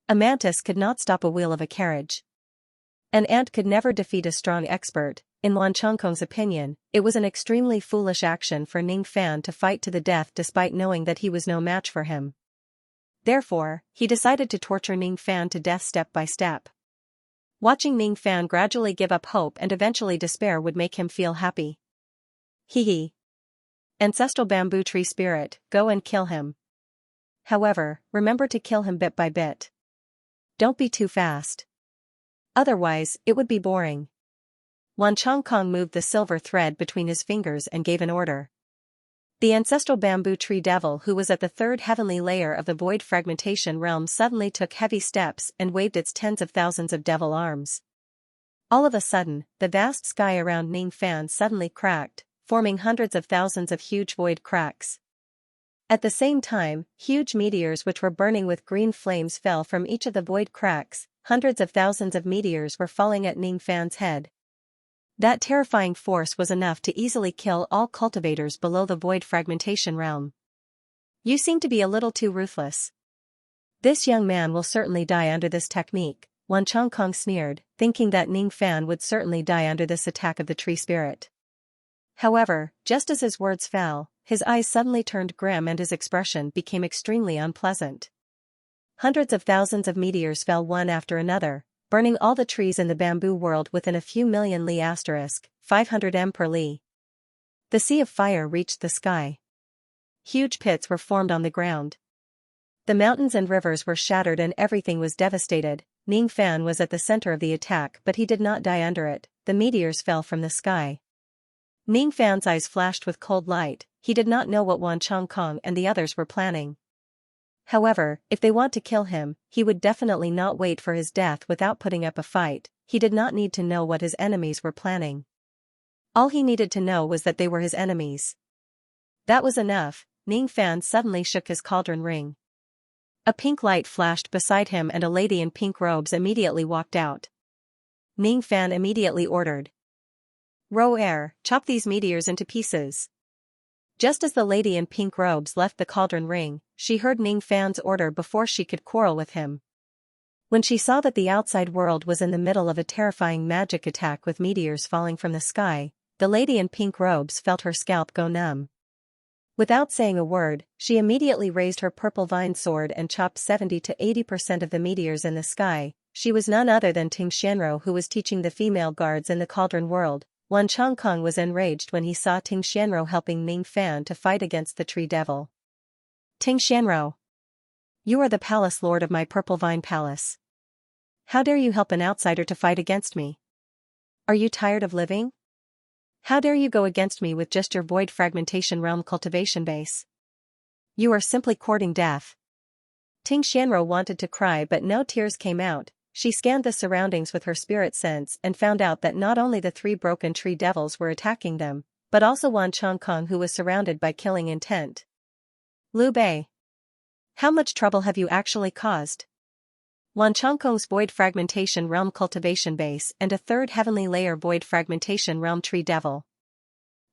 A: A mantis could not stop a wheel of a carriage. An ant could never defeat a strong expert. In Wan Chongkong's opinion, it was an extremely foolish action for Ning Fan to fight to the death despite knowing that he was no match for him. Therefore, he decided to torture Ning Fan to death step by step. Watching Ning Fan gradually give up hope and eventually despair would make him feel happy. Hee. Ancestral bamboo tree spirit, go and kill him. However, remember to kill him bit by bit. Don't be too fast. Otherwise, it would be boring. Wan Chongkong moved the silver thread between his fingers and gave an order. The ancestral bamboo tree devil who was at the third heavenly layer of the void fragmentation realm suddenly took heavy steps and waved its tens of thousands of devil arms. All of a sudden, the vast sky around Ning Fan suddenly cracked, forming hundreds of thousands of huge void cracks. At the same time, huge meteors which were burning with green flames fell from each of the void cracks. Hundreds of thousands of meteors were falling at Ning Fan's head. That terrifying force was enough to easily kill all cultivators below the void fragmentation realm. You seem to be a little too ruthless. This young man will certainly die under this technique, Wan Chongkong sneered, thinking that Ning Fan would certainly die under this attack of the tree spirit. However, just as his words fell, his eyes suddenly turned grim and his expression became extremely unpleasant. Hundreds of thousands of meteors fell one after another, burning all the trees in the bamboo world within a few million li asterisk, 500 m per li. The sea of fire reached the sky. Huge pits were formed on the ground. The mountains and rivers were shattered and everything was devastated. Ning Fan was at the center of the attack but he did not die under it. The meteors fell from the sky. Ning Fan's eyes flashed with cold light. He did not know what Wan Chongkong and the others were planning. However, if they want to kill him, he would definitely not wait for his death without putting up a fight. He did not need to know what his enemies were planning. All he needed to know was that they were his enemies. That was enough. Ning Fan suddenly shook his cauldron ring. A pink light flashed beside him and a lady in pink robes immediately walked out. Ning Fan immediately ordered. Row air, chop these meteors into pieces. Just as the lady in pink robes left the cauldron ring, she heard Ning Fan's order before she could quarrel with him. When she saw that the outside world was in the middle of a terrifying magic attack with meteors falling from the sky, the lady in pink robes felt her scalp go numb. Without saying a word, she immediately raised her purple vine sword and chopped 70 to 80% of the meteors in the sky. She was none other than Xianxia who was teaching the female guards in the cauldron world. Wan Chongkong was enraged when he saw Xianxia helping Ning Fan to fight against the tree devil. Xianxia, you are the palace lord of my purple vine palace. How dare you help an outsider to fight against me? Are you tired of living? How dare you go against me with just your void fragmentation realm cultivation base? You are simply courting death. Xianxia wanted to cry but no tears came out. She scanned the surroundings with her spirit sense and found out that not only the three broken tree devils were attacking them, but also Wan Chongkong who was surrounded by killing intent. Liu Bei, how much trouble have you actually caused? Wan Chongkong's void fragmentation realm cultivation base and a third heavenly layer void fragmentation realm tree devil.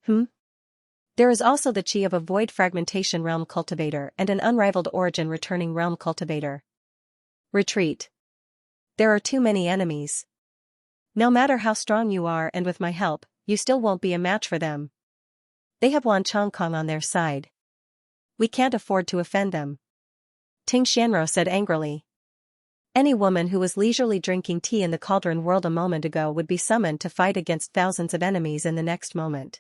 A: There is also the chi of a void fragmentation realm cultivator and an unrivaled origin returning realm cultivator. Retreat. There are too many enemies. No matter how strong you are and with my help, you still won't be a match for them. They have Wan Chongkong on their side. We can't afford to offend them. Xianxia said angrily. Any woman who was leisurely drinking tea in the cauldron world a moment ago would be summoned to fight against thousands of enemies in the next moment.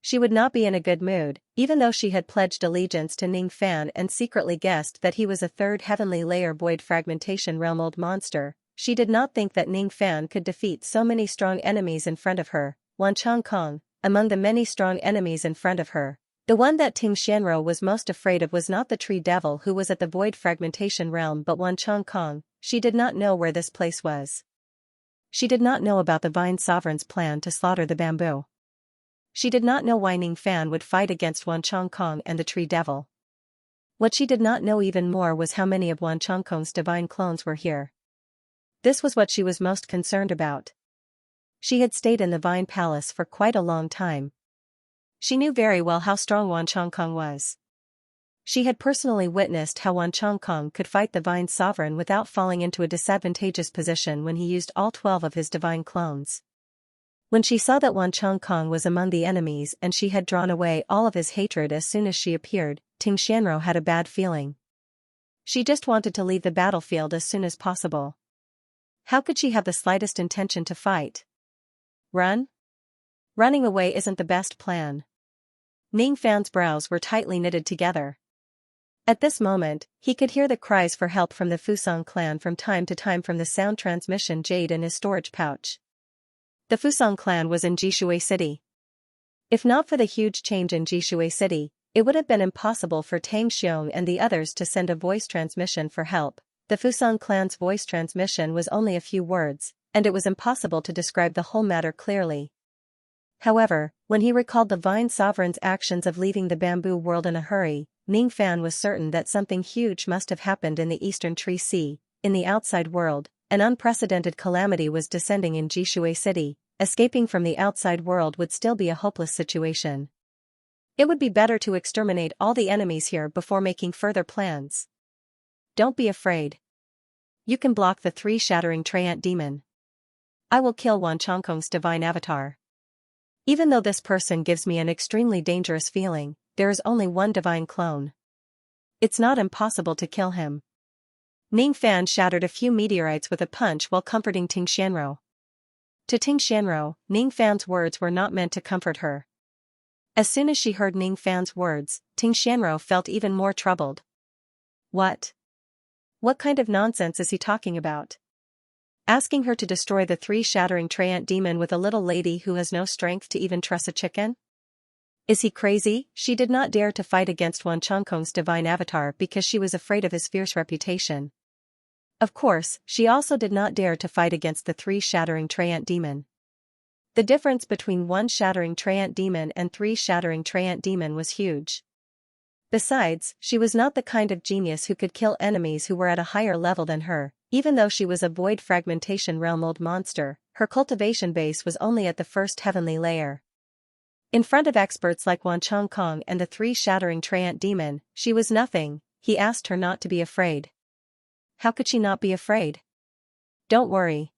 A: She would not be in a good mood, even though she had pledged allegiance to Ning Fan and secretly guessed that he was a third heavenly layer void fragmentation realm old monster. She did not think that Ning Fan could defeat so many strong enemies in front of her. Wan Chongkong, among the many strong enemies in front of her, the one that Xianxia was most afraid of was not the tree devil who was at the void fragmentation realm but Wan Chongkong. She did not know where this place was. She did not know about the Vine Sovereign's plan to slaughter the bamboo. She did not know why Ning Fan would fight against Wan Chongkong and the tree devil. What she did not know even more was how many of Wan Chongkong's divine clones were here. This was what she was most concerned about. She had stayed in the Vine Palace for quite a long time. She knew very well how strong Wan Chongkong was. She had personally witnessed how Wan Chongkong could fight the Vine Sovereign without falling into a disadvantageous position when he used all 12 of his divine clones. When she saw that Wan Chongkong was among the enemies and she had drawn away all of his hatred as soon as she appeared, Xianxia had a bad feeling. She just wanted to leave the battlefield as soon as possible. How could she have the slightest intention to fight? Run? Running away isn't the best plan. Ning Fan's brows were tightly knitted together. At this moment, he could hear the cries for help from the Fusang clan from time to time from the sound transmission jade in his storage pouch. The Fusang clan was in Jishui City. If not for the huge change in Jishui City, it would have been impossible for Tang Xiong and the others to send a voice transmission for help. The Fusang clan's voice transmission was only a few words, and it was impossible to describe the whole matter clearly. However, when he recalled the Vine Sovereign's actions of leaving the bamboo world in a hurry, Ning Fan was certain that something huge must have happened in the Eastern Tree Sea. In the outside world, an unprecedented calamity was descending in Jishui City. Escaping from the outside world would still be a hopeless situation. It would be better to exterminate all the enemies here before making further plans. Don't be afraid. You can block the 3 shattering Treant demon. I will kill Wan Chongkong's divine avatar. Even though this person gives me an extremely dangerous feeling, there is only one divine clone. It's not impossible to kill him. Ning Fan shattered a few meteorites with a punch while comforting Xianxia. To Xianxia, Ning Fan's words were not meant to comfort her. As soon as she heard Ning Fan's words, Xianxia felt even more troubled. What? What kind of nonsense is he talking about? Asking her to destroy the 3 shattering Treant demon with a little lady who has no strength to even truss a chicken? Is he crazy? She did not dare to fight against Wan Chongkong's divine avatar because she was afraid of his fierce reputation. Of course, she also did not dare to fight against the 3 shattering Treant demon. The difference between 1 shattering Treant demon and 3 shattering Treant demon was huge. Besides, she was not the kind of genius who could kill enemies who were at a higher level than her. Even though she was a void fragmentation realm old monster, her cultivation base was only at the first heavenly layer. In front of experts like Wan Chongkong and the 3 shattering Treant demon, she was nothing. He asked her not to be afraid. How could she not be afraid? Don't worry.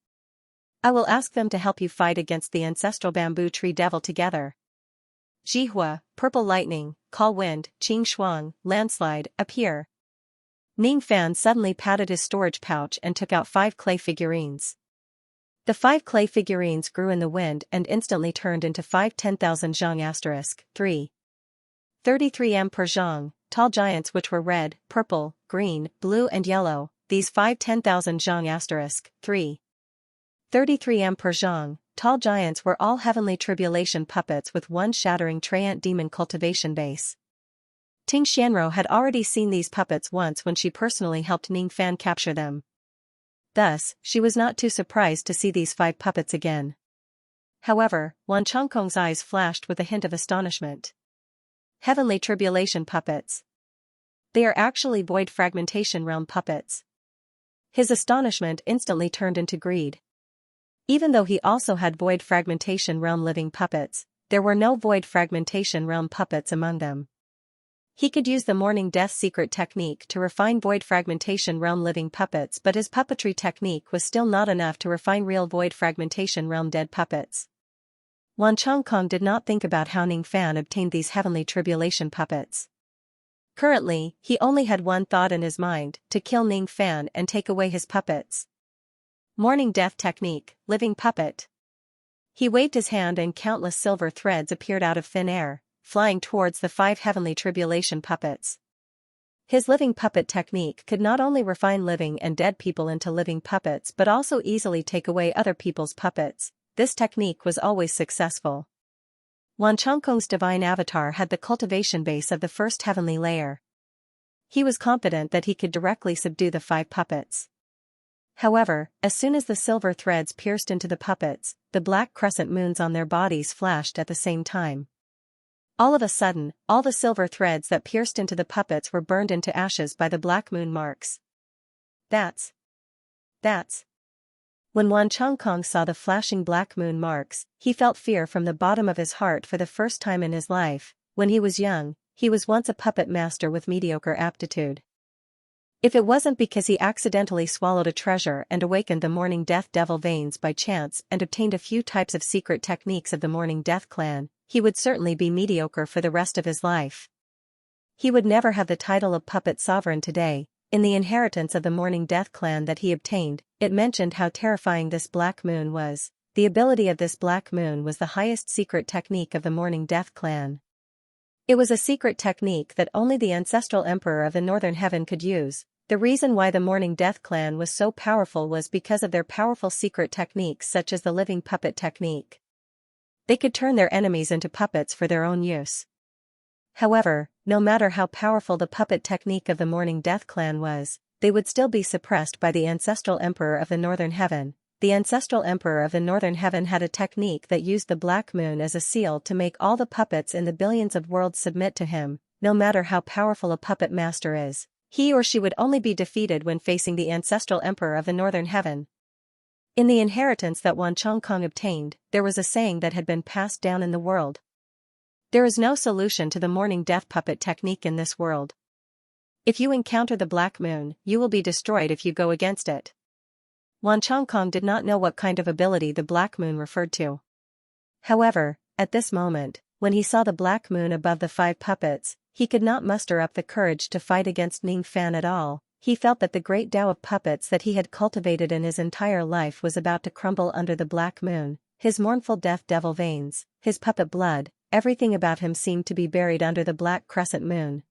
A: I will ask them to help you fight against the ancestral bamboo tree devil together. Jihua, purple lightning, call wind, Qing Shuang, landslide, appear. Ning Fan suddenly patted his storage pouch and took out 5 clay figurines. The 5 clay figurines grew in the wind and instantly turned into 5 10,000 zhang * 3. 33 m per zhang, tall giants which were red, purple, green, blue and yellow. These 5 10,000 zhang * 3. 33 m per zhang, tall giants were all heavenly tribulation puppets with 1 shattering Treant demon cultivation base. Xianxia had already seen these puppets once when she personally helped Ning Fan capture them. Thus, she was not too surprised to see these 5 puppets again. However, Wan Chongkong's eyes flashed with a hint of astonishment. Heavenly tribulation puppets. They are actually void fragmentation realm puppets. His astonishment instantly turned into greed. Even though he also had void fragmentation realm living puppets, there were no void fragmentation realm puppets among them. He could use the Morning Death secret technique to refine void fragmentation realm living puppets, but his puppetry technique was still not enough to refine real void fragmentation realm dead puppets. Wan Chongkong did not think about how Ning Fan obtained these heavenly tribulation puppets. Currently, he only had one thought in his mind, to kill Ning Fan and take away his puppets. Morning Death technique, living puppet. He waved his hand and countless silver threads appeared out of thin air, flying towards the 5 heavenly tribulation puppets. His living puppet technique could not only refine living and dead people into living puppets but also easily take away other people's puppets. This technique was always successful. Wan Chongkong's divine avatar had the cultivation base of the first heavenly layer. He was confident that he could directly subdue the 5 puppets. However, as soon as the silver threads pierced into the puppets, the black crescent moons on their bodies flashed at the same time. All of a sudden, all the silver threads that pierced into the puppets were burned into ashes by the black moon marks. That's. When Wan Chongkong saw the flashing black moon marks, he felt fear from the bottom of his heart for the first time in his life. When he was young, he was once a puppet master with mediocre aptitude. If it wasn't because he accidentally swallowed a treasure and awakened the morning death devil veins by chance and obtained a few types of secret techniques of the morning death clan, he would certainly be mediocre for the rest of his life. He would never have the title of puppet sovereign today. In the inheritance of the morning death clan that he obtained, it mentioned how terrifying this black moon was. The ability of this black moon was the highest secret technique of the morning death clan. It was a secret technique that only the ancestral emperor of the northern heaven could use. The reason why the morning death clan was so powerful was because of their powerful secret techniques such as the living puppet technique. They could turn their enemies into puppets for their own use. However, no matter how powerful the puppet technique of the morning death clan was, they would still be suppressed by the ancestral emperor of the northern heaven. The ancestral emperor of the northern heaven had a technique that used the black moon as a seal to make all the puppets in the billions of worlds submit to him. No matter how powerful a puppet master is, he or she would only be defeated when facing the ancestral emperor of the northern heaven. In the inheritance that Wan Chongkong obtained, there was a saying that had been passed down in the world. There is no solution to the morning death puppet technique in this world. If you encounter the black moon, you will be destroyed if you go against it. Wan Chongkong did not know what kind of ability the black moon referred to. However, at this moment, when he saw the black moon above the 5 puppets, he could not muster up the courage to fight against Ning Fan at all. He felt that the great Tao of puppets that he had cultivated in his entire life was about to crumble under the black moon. His mournful death devil veins, his puppet blood, everything about him seemed to be buried under the black crescent moon.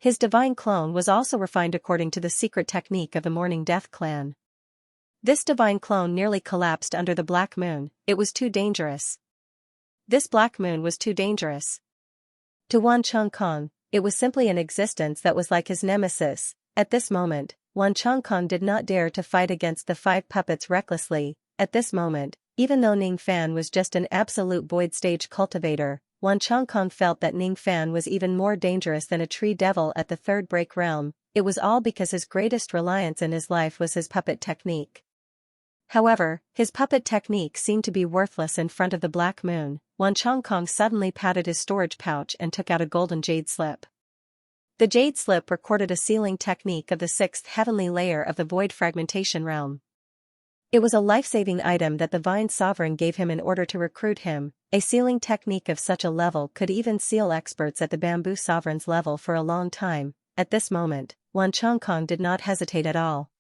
A: His divine clone was also refined according to the secret technique of the morning death clan. This divine clone nearly collapsed under the black moon. It was too dangerous. This black moon was too dangerous. To Wan Chongkong, it was simply an existence that was like his nemesis. At this moment, Wan Chongkong did not dare to fight against the 5 puppets recklessly. At this moment, even though Ning Fan was just an absolute void stage cultivator, Wan Chongkong felt that Ning Fan was even more dangerous than a tree devil at the third break realm. It was all because his greatest reliance in his life was his puppet technique. However, his puppet technique seemed to be worthless in front of the black moon. Wan Chongkong suddenly patted his storage pouch and took out a golden jade slip. The jade slip recorded a sealing technique of the 6th heavenly layer of the void fragmentation realm. It was a life-saving item that the Vine Sovereign gave him in order to recruit him. A sealing technique of such a level could even seal experts at the Bamboo Sovereign's level for a long time. At this moment, Wan Chongkong did not hesitate at all.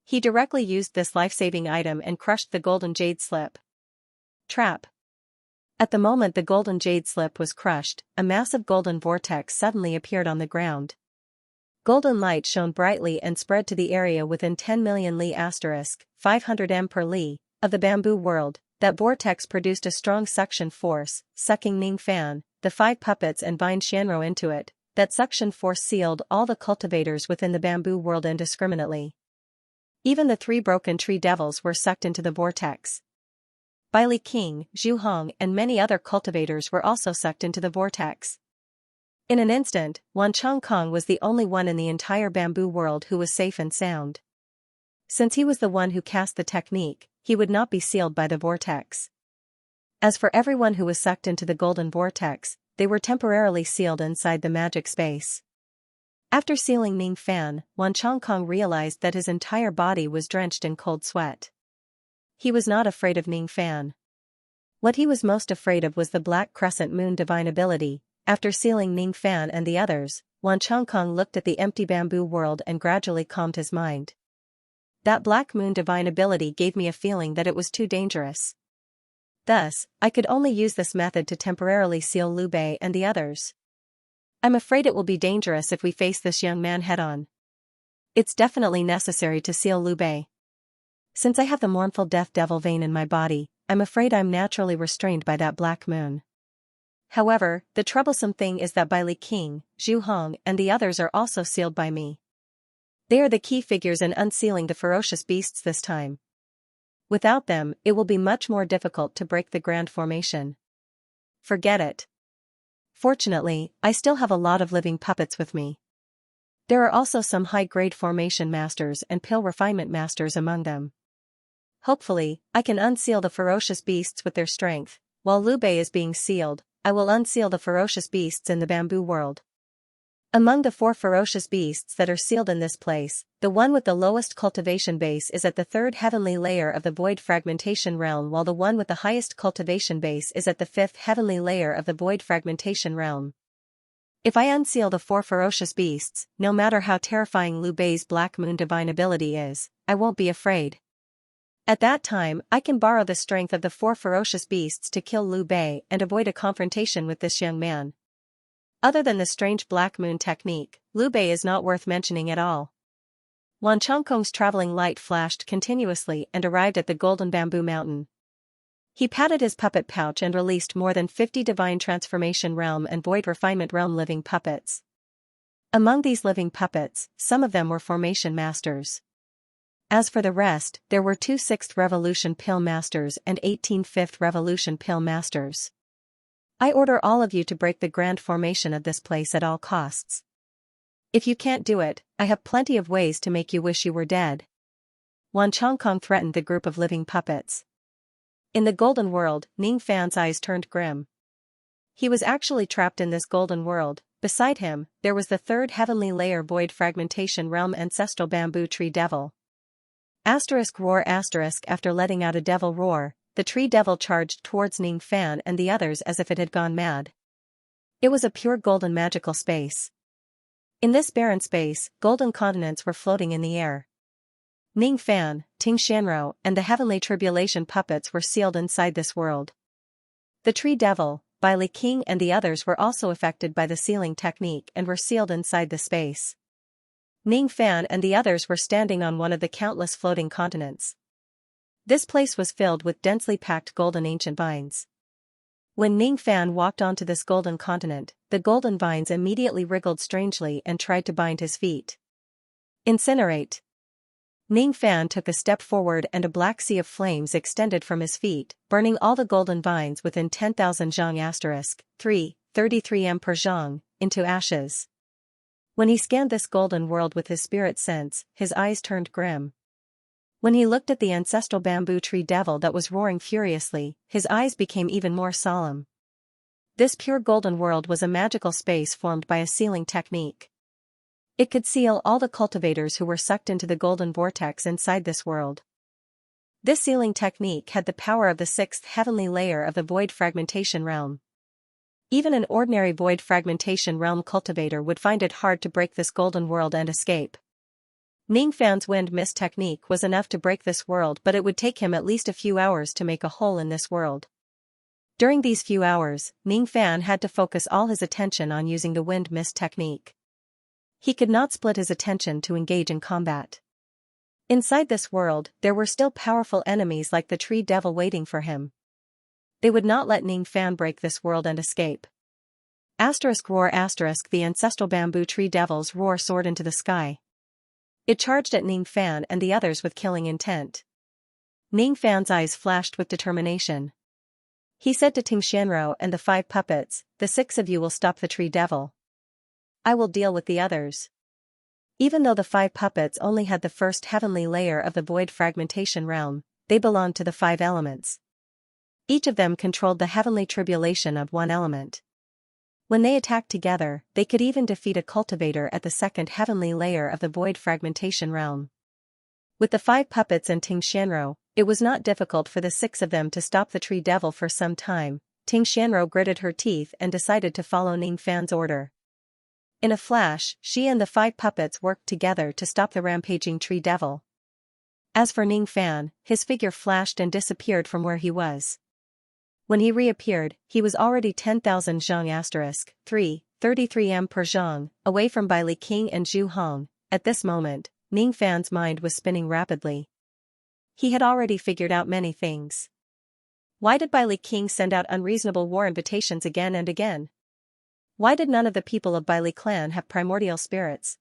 A: He directly used this life-saving item and crushed the golden jade slip. Trap. At the moment the golden jade slip was crushed, a massive golden vortex suddenly appeared on the ground. Golden light shone brightly and spread to the area within 10 million li * 500 m per li of the bamboo world. That vortex produced a strong suction force, sucking Ning Fan, the 5 puppets and Vine Xianro into it. That suction force sealed all the cultivators within the bamboo world indiscriminately. Even the 3 broken tree devils were sucked into the vortex. Baili King, Zhu Hong and many other cultivators were also sucked into the vortex. In an instant, Wan Chongkong was the only one in the entire bamboo world who was safe and sound. Since he was the one who cast the technique, he would not be sealed by the vortex. As for everyone who was sucked into the golden vortex, they were temporarily sealed inside the magic space. After sealing Ning Fan, Wan Chongkong realized that his entire body was drenched in cold sweat. He was not afraid of Ning Fan. What he was most afraid of was the black crescent moon divine ability. After sealing Ning Fan and the others, Wan Chongkong looked at the empty bamboo world and gradually calmed his mind. That black moon divine ability gave me a feeling that it was too dangerous. Thus, I could only use this method to temporarily seal Liu Bei and the others. I'm afraid it will be dangerous if we face this young man head-on. It's definitely necessary to seal Liu Bei. Since I have the mournful death devil vein in my body, I'm afraid I'm naturally restrained by that black moon. However, the troublesome thing is that Baili King, Zhu Hong and the others are also sealed by me. They are the key figures in unsealing the ferocious beasts this time. Without them, it will be much more difficult to break the grand formation. Forget it. Fortunately, I still have a lot of living puppets with me. There are also some high-grade formation masters and pill refinement masters among them. Hopefully, I can unseal the ferocious beasts with their strength. While Liu Bei is being sealed, I will unseal the ferocious beasts in the bamboo world. Among the 4 ferocious beasts that are sealed in this place, the one with the lowest cultivation base is at the 3rd heavenly layer of the void fragmentation realm, while the one with the highest cultivation base is at the 5th heavenly layer of the void fragmentation realm. If I unseal the 4 ferocious beasts, no matter how terrifying Liu Bei's Black Moon divine ability is, I won't be afraid. At that time, I can borrow the strength of the 4 ferocious beasts to kill Liu Bei and avoid a confrontation with this young man. Other than the strange Black Moon technique, Liu Bei is not worth mentioning at all. Wan Chongkong's traveling light flashed continuously and arrived at the Golden Bamboo Mountain. He patted his puppet pouch and released more than 50 Divine Transformation Realm and Void Refinement Realm living puppets. Among these living puppets, some of them were Formation Masters. As for the rest, there were 2 6th Revolution Pill Masters and 18 5th Revolution Pill Masters. I order all of you to break the grand formation of this place at all costs. If you can't do it, I have plenty of ways to make you wish you were dead. Wan Chongkong threatened the group of living puppets. In the golden world, Ning Fan's eyes turned grim. He was actually trapped in this golden world. Beside him, there was the 3rd heavenly layer void fragmentation realm ancestral bamboo tree devil. Roar after letting out a devil roar, the tree devil charged towards Ning Fan and the others as if it had gone mad. It was a pure golden magical space. In this barren space, golden continents were floating in the air. Ning Fan, Ting Xianro, and the heavenly tribulation puppets were sealed inside this world. The tree devil, Bai Li King and the others were also affected by the sealing technique and were sealed inside the space. Ning Fan and the others were standing on one of the countless floating continents. This place was filled with densely packed golden ancient vines. When Ning Fan walked onto this golden continent, the golden vines immediately wriggled strangely and tried to bind his feet. Incinerate. Ning Fan took a step forward and a black sea of flames extended from his feet, burning all the golden vines within 10,000 zhang * 33 m per zhang, into ashes. When he scanned this golden world with his spirit sense, his eyes turned grim. When he looked at the ancestral bamboo tree devil that was roaring furiously, his eyes became even more solemn. This pure golden world was a magical space formed by a sealing technique. It could seal all the cultivators who were sucked into the golden vortex inside this world. This sealing technique had the power of the 6th heavenly layer of the void fragmentation realm. Even an ordinary void fragmentation realm cultivator would find it hard to break this golden world and escape. Ning Fan's wind mist technique was enough to break this world, but it would take him at least a few hours to make a hole in this world. During these few hours, Ning Fan had to focus all his attention on using the wind mist technique. He could not split his attention to engage in combat. Inside this world, there were still powerful enemies like the tree devil waiting for him. They would not let Ning Fan break this world and escape. Roar the ancestral bamboo tree devil's roar soared into the sky. It charged at Ning Fan and the others with killing intent. Ning Fan's eyes flashed with determination. He said to Ting Xianro and the 5 puppets, "The 6 of you will stop the tree devil. I will deal with the others." Even though the 5 puppets only had the 1st heavenly layer of the void fragmentation realm, they belonged to the 5 elements. Each of them controlled the heavenly tribulation of one element. When they attacked together, they could even defeat a cultivator at the 2nd heavenly layer of the void fragmentation realm. With the 5 puppets and Ting Xianro, it was not difficult for the 6 of them to stop the tree devil for some time. Ting Xianro gritted her teeth and decided to follow Ning Fan's order. In a flash, she and the 5 puppets worked together to stop the rampaging tree devil. As for Ning Fan, his figure flashed and disappeared from where he was. When he reappeared, he was already 10,000 zhang * 33 m per zhang, away from Bai Li King and Zhu Hong. At this moment, Ning Fan's mind was spinning rapidly. He had already figured out many things. Why did Bai Li King send out unreasonable war invitations again and again? Why did none of the people of Bai Li clan have primordial spirits?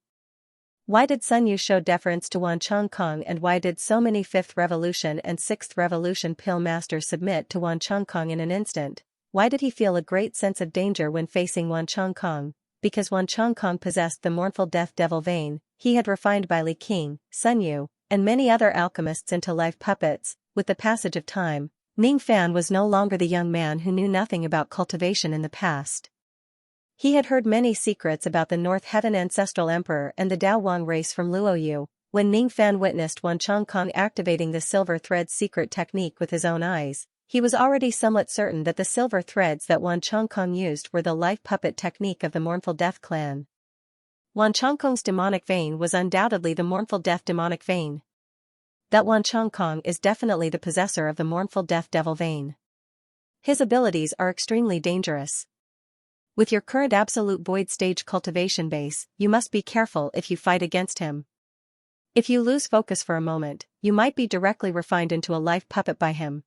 A: Why did Sun Yu show deference to Wan Chongkong, and why did so many 5th Revolution and 6th Revolution Pill Masters submit to Wan Chongkong in an instant? Why did he feel a great sense of danger when facing Wan Chongkong? Because Wan Chongkong possessed the mournful death devil vein, he had refined Bai Li King, Sun Yu, and many other alchemists into life puppets. With the passage of time, Ning Fan was no longer the young man who knew nothing about cultivation in the past. He had heard many secrets about the North Heaven ancestral emperor and the Dao Wang race from Luoyu. When Ning Fan witnessed Wan Chongkong activating the silver thread's secret technique with his own eyes, he was already somewhat certain that the silver threads that Wan Chongkong used were the life puppet technique of the Mournful Death clan. Wan Chongkong's demonic vein was undoubtedly the Mournful Death demonic vein. That Wan Chongkong is definitely the possessor of the Mournful Death devil vein. His abilities are extremely dangerous. With your current absolute void stage cultivation base, you must be careful if you fight against him. If you lose focus for a moment, you might be directly refined into a life puppet by him.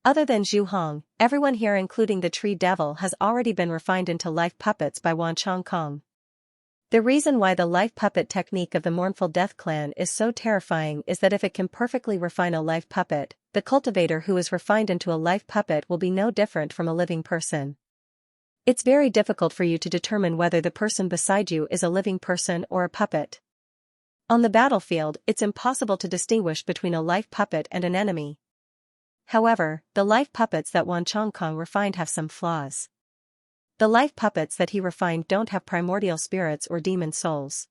A: Other than Zhu Hong, everyone here including the Tree Devil has already been refined into life puppets by Wan Chongkong. The reason why the life puppet technique of the Mournful Death clan is so terrifying is that if it can perfectly refine a life puppet, the cultivator who is refined into a life puppet will be no different from a living person. It's very difficult for you to determine whether the person beside you is a living person or a puppet. On the battlefield, it's impossible to distinguish between a life puppet and an enemy. However, the life puppets that Wan Chongkong refined have some flaws. The life puppets that he refined don't have primordial spirits or demon souls.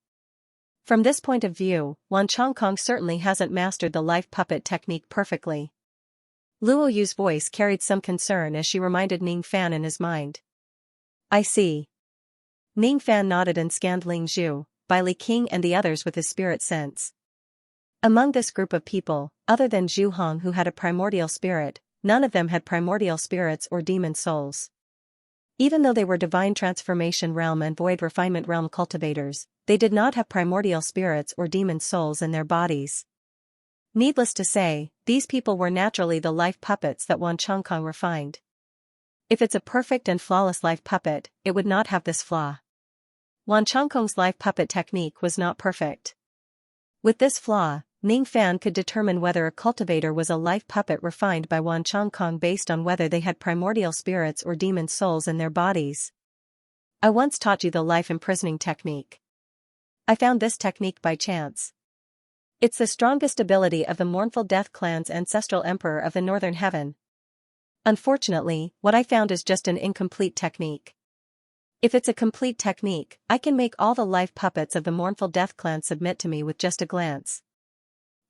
A: From this point of view, Wan Chongkong certainly hasn't mastered the life puppet technique perfectly. Luo Yu's voice carried some concern as she reminded Ning Fan in his mind. I see. Ning Fan nodded and scanned Ling Zhu, Bai Li King and the others with his spirit sense. Among this group of people, other than Zhu Hong who had a primordial spirit, none of them had primordial spirits or demon souls. Even though they were divine transformation realm and void refinement realm cultivators, they did not have primordial spirits or demon souls in their bodies. Needless to say, these people were naturally the life puppets that Wan Chongkong refined. If it's a perfect and flawless life puppet, it would not have this flaw. Wan Chongkong's life puppet technique was not perfect. With this flaw, Ning Fan could determine whether a cultivator was a life puppet refined by Wan Chongkong based on whether they had primordial spirits or demon souls in their bodies. I once taught you the life imprisoning technique. I found this technique by chance. It's the strongest ability of the Mournful Death clan's ancestral emperor of the Northern Heaven. Unfortunately, what I found is just an incomplete technique. If it's a complete technique, I can make all the life puppets of the Mournful Death clan submit to me with just a glance.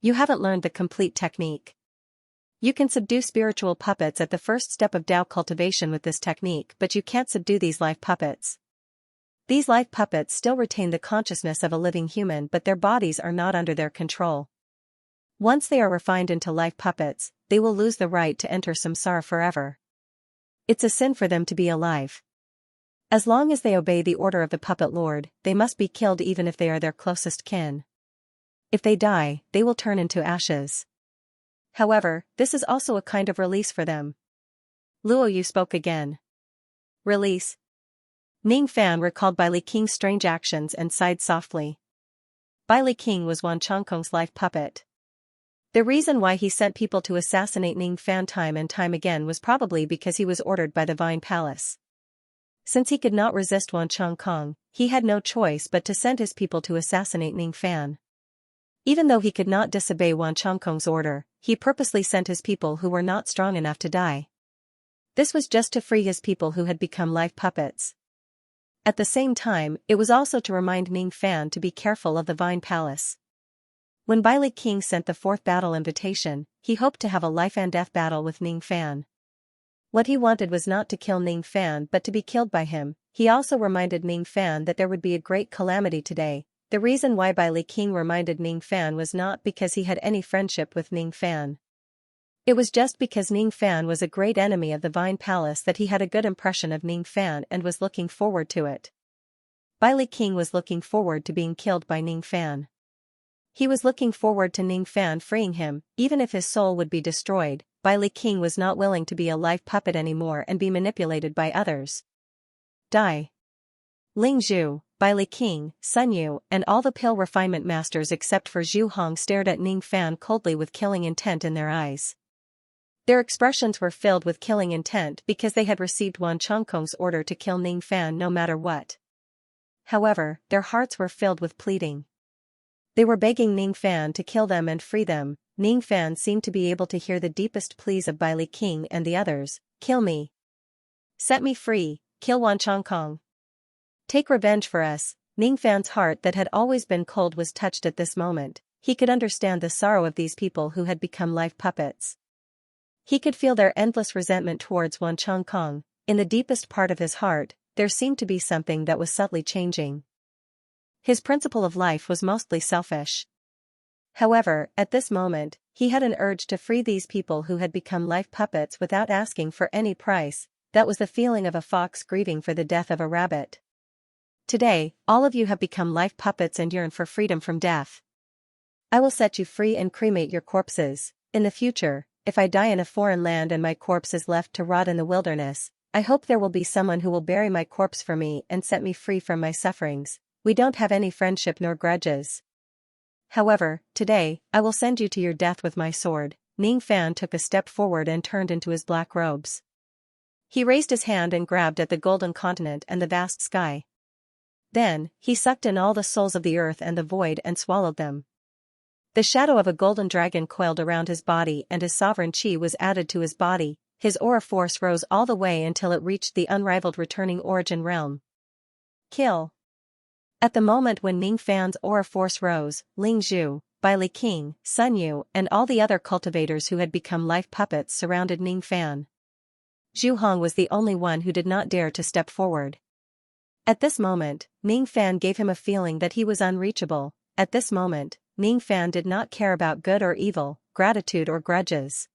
A: You haven't learned the complete technique. You can subdue spiritual puppets at the first step of Dao cultivation with this technique, but you can't subdue these life puppets. These life puppets still retain the consciousness of a living human, but their bodies are not under their control. Once they are refined into life puppets, they will lose the right to enter samsara forever. It's a sin for them to be alive. As long as they obey the order of the puppet lord, they must be killed even if they are their closest kin. If they die, they will turn into ashes. However, this is also a kind of release for them. Luo Yu spoke again. Release. Ning Fan recalled Bai Li King's strange actions and sighed softly. Bai Li King was Wan Chongkong's life puppet. The reason why he sent people to assassinate Ning Fan time and time again was probably because he was ordered by the Vine Palace. Since he could not resist Wan Chongkong, he had no choice but to send his people to assassinate Ning Fan. Even though he could not disobey Wan Chongkong's order, he purposely sent his people who were not strong enough to die. This was just to free his people who had become life puppets. At the same time, it was also to remind Ning Fan to be careful of the Vine Palace. When Bai Li King sent the fourth battle invitation, he hoped to have a life and death battle with Ning Fan. What he wanted was not to kill Ning Fan but to be killed by him. He also reminded Ning Fan that there would be a great calamity today. The reason why Bai Li King reminded Ning Fan was not because he had any friendship with Ning Fan. It was just because Ning Fan was a great enemy of the Vine Palace that he had a good impression of Ning Fan and was looking forward to it. Bai Li King was looking forward to being killed by Ning Fan. He was looking forward to Ning Fan freeing him, even if his soul would be destroyed. Bai Li King was not willing to be a life puppet anymore and be manipulated by others. Die. Ling Zhu, Bai Li King, Sun Yu, and all the pill refinement masters except for Zhu Hong stared at Ning Fan coldly with killing intent in their eyes. Their expressions were filled with killing intent because they had received Wan Chongkong's order to kill Ning Fan no matter what. However, their hearts were filled with pleading. They were begging Ning Fan to kill them and free them. Ning Fan seemed to be able to hear the deepest pleas of Bai Li King and the others. Kill me. Set me free, kill Wan Chongkong. Take revenge for us. Ning Fan's heart that had always been cold was touched at this moment. He could understand the sorrow of these people who had become life puppets. He could feel their endless resentment towards Wan Chongkong. In the deepest part of his heart, there seemed to be something that was subtly changing. His principle of life was mostly selfish. However, at this moment, he had an urge to free these people who had become life puppets without asking for any price. That was the feeling of a fox grieving for the death of a rabbit. Today, all of you have become life puppets and yearn for freedom from death. I will set you free and cremate your corpses. In the future, if I die in a foreign land and my corpse is left to rot in the wilderness, I hope there will be someone who will bury my corpse for me and set me free from my sufferings. We don't have any friendship nor grudges. However, today, I will send you to your death with my sword. Ning Fan took a step forward and turned into his black robes. He raised his hand and grabbed at the golden continent and the vast sky. Then, he sucked in all the souls of the earth and the void and swallowed them. The shadow of a golden dragon coiled around his body and his sovereign chi was added to his body. His aura force rose all the way until it reached the unrivaled returning origin realm. Kill. At the moment when Ning Fan's aura force rose, Ling Zhu, Bai Li King, Sun Yu, and all the other cultivators who had become life puppets surrounded Ning Fan. Zhu Hong was the only one who did not dare to step forward. At this moment, Ning Fan gave him a feeling that he was unreachable. At this moment, Ning Fan did not care about good or evil, gratitude or grudges.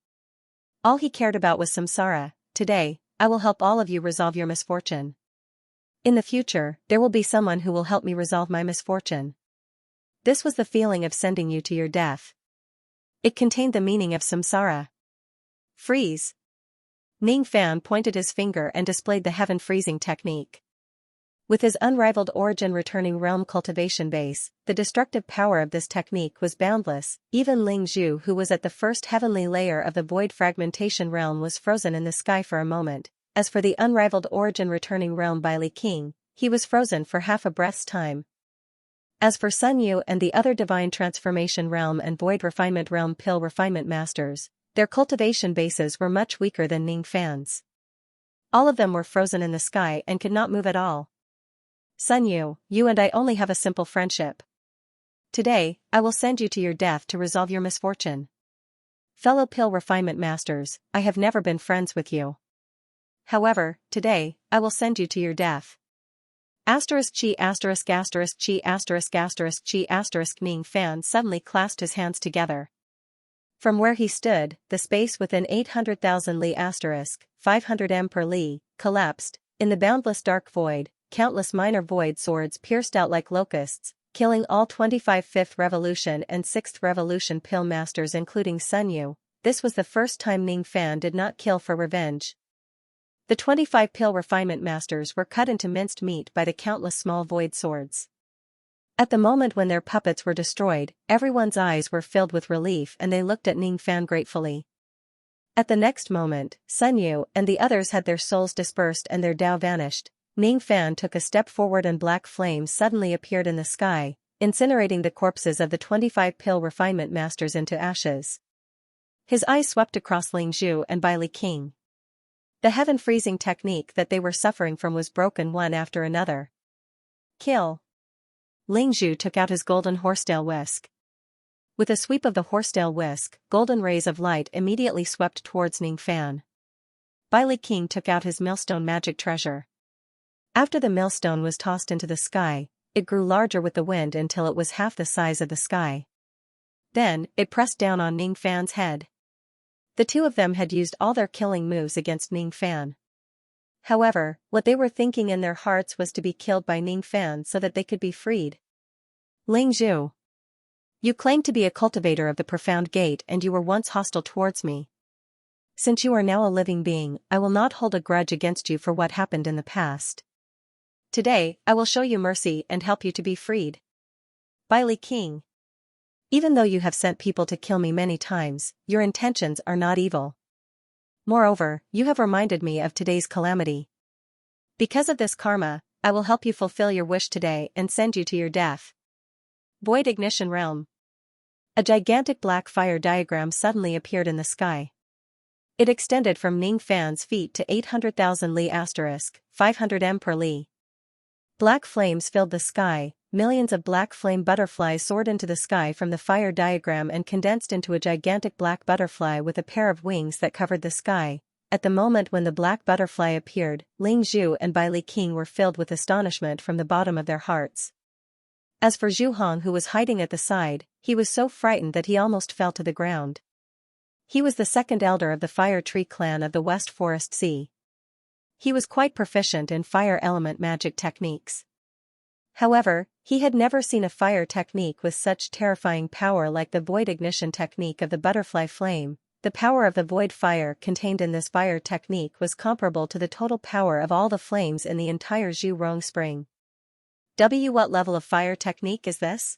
A: All he cared about was samsara. Today, I will help all of you resolve your misfortune. In the future, there will be someone who will help me resolve my misfortune. This was the feeling of sending you to your death. It contained the meaning of samsara. Freeze. Ning Fan pointed his finger and displayed the heaven freezing technique. With his unrivaled origin returning realm cultivation base, the destructive power of this technique was boundless. Even Ling Zhu, who was at the first heavenly layer of the void fragmentation realm, was frozen in the sky for a moment. As for the unrivaled origin returning realm Bai Li King, he was frozen for half a breath's time. As for Sun Yu and the other divine transformation realm and void refinement realm pill refinement masters, their cultivation bases were much weaker than Ning Fan's. All of them were frozen in the sky and could not move at all. Sun Yu, you and I only have a simple friendship. Today, I will send you to your death to resolve your misfortune. Fellow pill refinement masters, I have never been friends with you. However, today, I will send you to your death. Asterisk chi asterisk asterisk chi asterisk asterisk chi asterisk Ning Fan suddenly clasped his hands together. From where he stood, the space within 800,000 li asterisk, 500 m per li, collapsed. In the boundless dark void, countless minor void swords pierced out like locusts, killing all 25 5th Revolution and 6th Revolution pill masters including Sun Yu. This was the first time Ning Fan did not kill for revenge. The 25 pill refinement masters were cut into minced meat by the countless small void swords. At the moment when their puppets were destroyed, everyone's eyes were filled with relief and they looked at Ning Fan gratefully. At the next moment, Sun Yu and the others had their souls dispersed and their Tao vanished. Ning Fan took a step forward and black flames suddenly appeared in the sky, incinerating the corpses of the 25 pill refinement masters into ashes. His eyes swept across Ling Zhu and Bai Li King. The heaven freezing technique that they were suffering from was broken one after another. Kill. Ling Zhu took out his golden horsetail whisk. With a sweep of the horsetail whisk, golden rays of light immediately swept towards Ning Fan. Bai Li King took out his millstone magic treasure. After the millstone was tossed into the sky, it grew larger with the wind until it was half the size of the sky. Then, it pressed down on Ning Fan's head. The two of them had used all their killing moves against Ning Fan. However, what they were thinking in their hearts was to be killed by Ning Fan so that they could be freed. Ling Zhu. You claim to be a cultivator of the profound gate and you were once hostile towards me. Since you are now a living being, I will not hold a grudge against you for what happened in the past. Today, I will show you mercy and help you to be freed. Bai Li King. Even though you have sent people to kill me many times, your intentions are not evil. Moreover, you have reminded me of today's calamity. Because of this karma, I will help you fulfill your wish today and send you to your death. Void Ignition Realm. A gigantic black fire diagram suddenly appeared in the sky. It extended from Ning Fan's feet to 800,000 li * 500 m per li. Black flames filled the sky, millions of black flame butterflies soared into the sky from the fire diagram and condensed into a gigantic black butterfly with a pair of wings that covered the sky. At the moment when the black butterfly appeared, Ling Zhu and Bai Li King were filled with astonishment from the bottom of their hearts. As for Zhu Hong, who was hiding at the side, he was so frightened that he almost fell to the ground. He was the second elder of the Fire Tree clan of the West Forest Sea. He was quite proficient in fire element magic techniques. However, he had never seen a fire technique with such terrifying power like the void ignition technique of the butterfly flame. The power of the void fire contained in this fire technique was comparable to the total power of all the flames in the entire Zhu Rong Spring. What level of fire technique is this?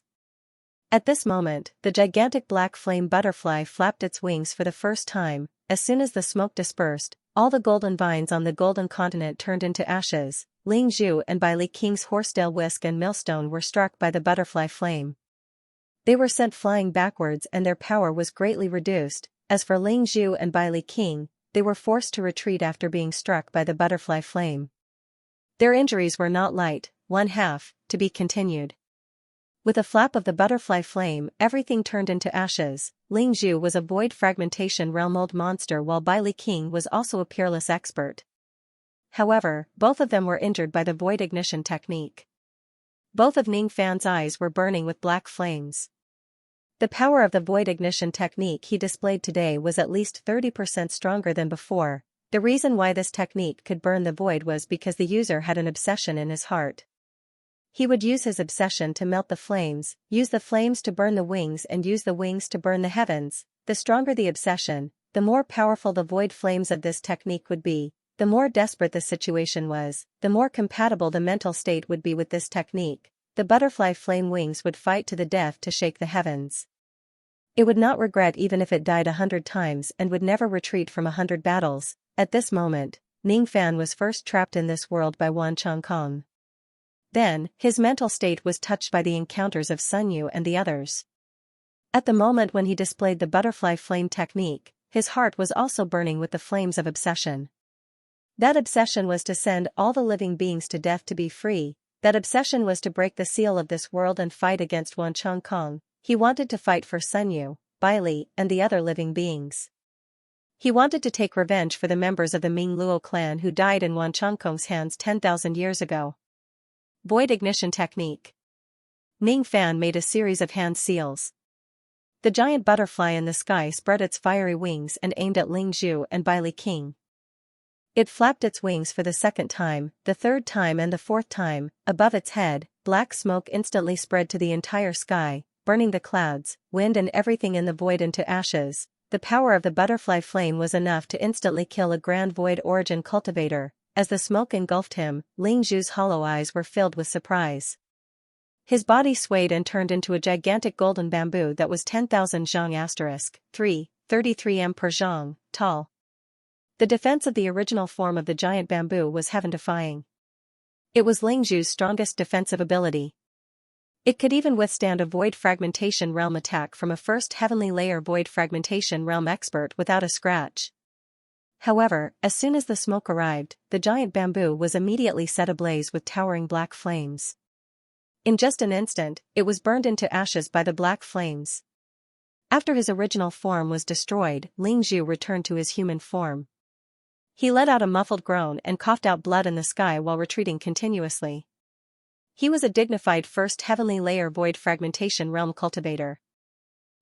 A: At this moment, the gigantic black flame butterfly flapped its wings for the first time. As soon as the smoke dispersed, all the golden vines on the golden continent turned into ashes. Ling Zhu and Bai Li King's horsetail whisk and millstone were struck by the butterfly flame. They were sent flying backwards and their power was greatly reduced. As for Ling Zhu and Bai Li King, they were forced to retreat after being struck by the butterfly flame. Their injuries were not light. 1/2, to be continued. With a flap of the butterfly flame, everything turned into ashes. Ling Zhu was a void fragmentation realm old monster while Bai Li King was also a peerless expert. However, both of them were injured by the void ignition technique. Both of Ning Fan's eyes were burning with black flames. The power of the void ignition technique he displayed today was at least 30% stronger than before. The reason why this technique could burn the void was because the user had an obsession in his heart. He would use his obsession to melt the flames, use the flames to burn the wings and use the wings to burn the heavens. The stronger the obsession, the more powerful the void flames of this technique would be. The more desperate the situation was, the more compatible the mental state would be with this technique. The butterfly flame wings would fight to the death to shake the heavens. It would not regret even if it died 100 times and would never retreat from 100 battles. At this moment, Ning Fan was first trapped in this world by Wan Changkong. Then, his mental state was touched by the encounters of Sun Yu and the others. At the moment when he displayed the butterfly flame technique, his heart was also burning with the flames of obsession. That obsession was to send all the living beings to death to be free. That obsession was to break the seal of this world and fight against Wan Changkong. He wanted to fight for Sun Yu, Bai Li, and the other living beings. He wanted to take revenge for the members of the Ming Luo clan who died in Wan Changkong's hands 10,000 years ago. Void ignition technique. Ning Fan made a series of hand seals. The giant butterfly in the sky spread its fiery wings and aimed at Ling Zhu and Bai Li King. It flapped its wings for the second time, the third time and the fourth time. Above its head, black smoke instantly spread to the entire sky, burning the clouds, wind and everything in the void into ashes. The power of the butterfly flame was enough to instantly kill a grand void origin cultivator. As the smoke engulfed him, Ling Zhu's hollow eyes were filled with surprise. His body swayed and turned into a gigantic golden bamboo that was 10,000 zhang * 33 m per zhang, tall. The defense of the original form of the giant bamboo was heaven-defying. It was Ling Zhu's strongest defensive ability. It could even withstand a void fragmentation realm attack from a first heavenly layer void fragmentation realm expert without a scratch. However, as soon as the smoke arrived, the giant bamboo was immediately set ablaze with towering black flames. In just an instant, it was burned into ashes by the black flames. After his original form was destroyed, Ling Zhu returned to his human form. He let out a muffled groan and coughed out blood in the sky while retreating continuously. He was a dignified first heavenly layer void fragmentation realm cultivator.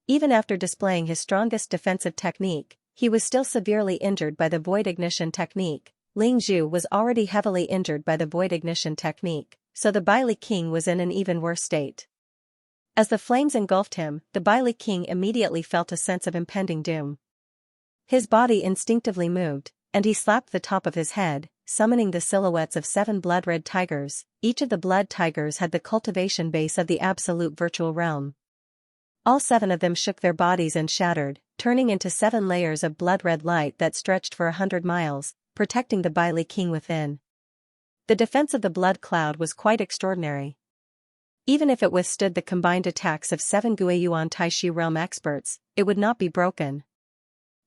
A: Even after displaying his strongest defensive technique, he was still severely injured by the void ignition technique. Ling Zhu was already heavily injured by the void ignition technique, so the Bai Li King was in an even worse state. As the flames engulfed him, the Bai Li King immediately felt a sense of impending doom. His body instinctively moved, and he slapped the top of his head, summoning the silhouettes of 7 blood-red tigers. Each of the blood tigers had the cultivation base of the absolute virtual realm. All 7 of them shook their bodies and shattered, turning into 7 layers of blood-red light that stretched for 100 miles, protecting the Baili king within. The defense of the blood cloud was quite extraordinary. Even if it withstood the combined attacks of 7 Guiyuan Taishi realm experts, it would not be broken.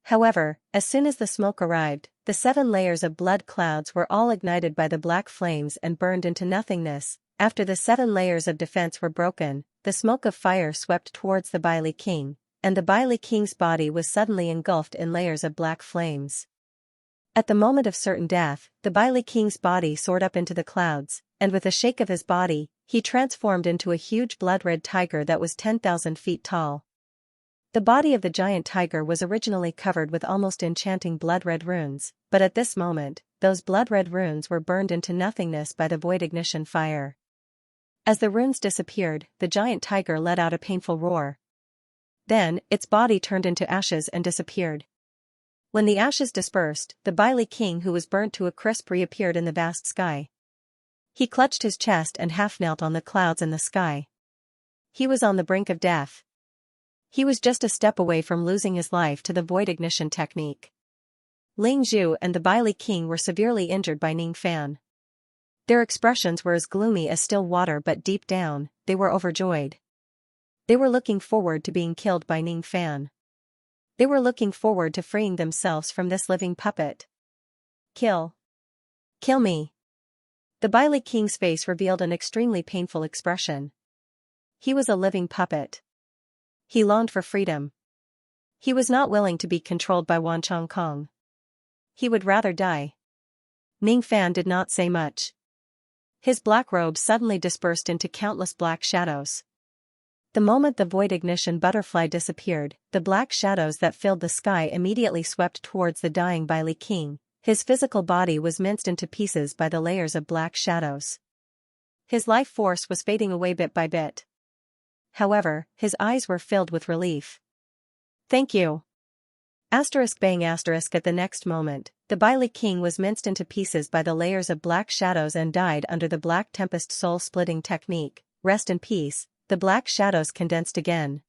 A: However, as soon as the smoke arrived, the 7 layers of blood clouds were all ignited by the black flames and burned into nothingness. After the 7 layers of defense were broken, the smoke of fire swept towards the Baili king, and the Baili king's body was suddenly engulfed in layers of black flames. At the moment of certain death, the Baili king's body soared up into the clouds, and with a shake of his body, he transformed into a huge blood-red tiger that was 10,000 feet tall. The body of the giant tiger was originally covered with almost enchanting blood-red runes, but at this moment, those blood-red runes were burned into nothingness by the void ignition fire. As the runes disappeared, the giant tiger let out a painful roar. Then, its body turned into ashes and disappeared. When the ashes dispersed, the Baili king who was burnt to a crisp reappeared in the vast sky. He clutched his chest and half-knelt on the clouds in the sky. He was on the brink of death. He was just a step away from losing his life to the void ignition technique. Ling Zhu and the Baili king were severely injured by Ning Fan. Their expressions were as gloomy as still water, but deep down, they were overjoyed. They were looking forward to being killed by Ning Fan. They were looking forward to freeing themselves from this living puppet. Kill. Kill me. The Baili king's face revealed an extremely painful expression. He was a living puppet. He longed for freedom. He was not willing to be controlled by Wan Chongkong. He would rather die. Ning Fan did not say much. His black robe suddenly dispersed into countless black shadows. The moment the void ignition butterfly disappeared, the black shadows that filled the sky immediately swept towards the dying Baili king. His physical body was minced into pieces by the layers of black shadows. His life force was fading away bit by bit. However, his eyes were filled with relief. Thank you. Bang at the next moment, the Baili king was minced into pieces by the layers of black shadows and died under the Black Tempest soul-splitting technique. Rest in peace. The black shadows condensed again.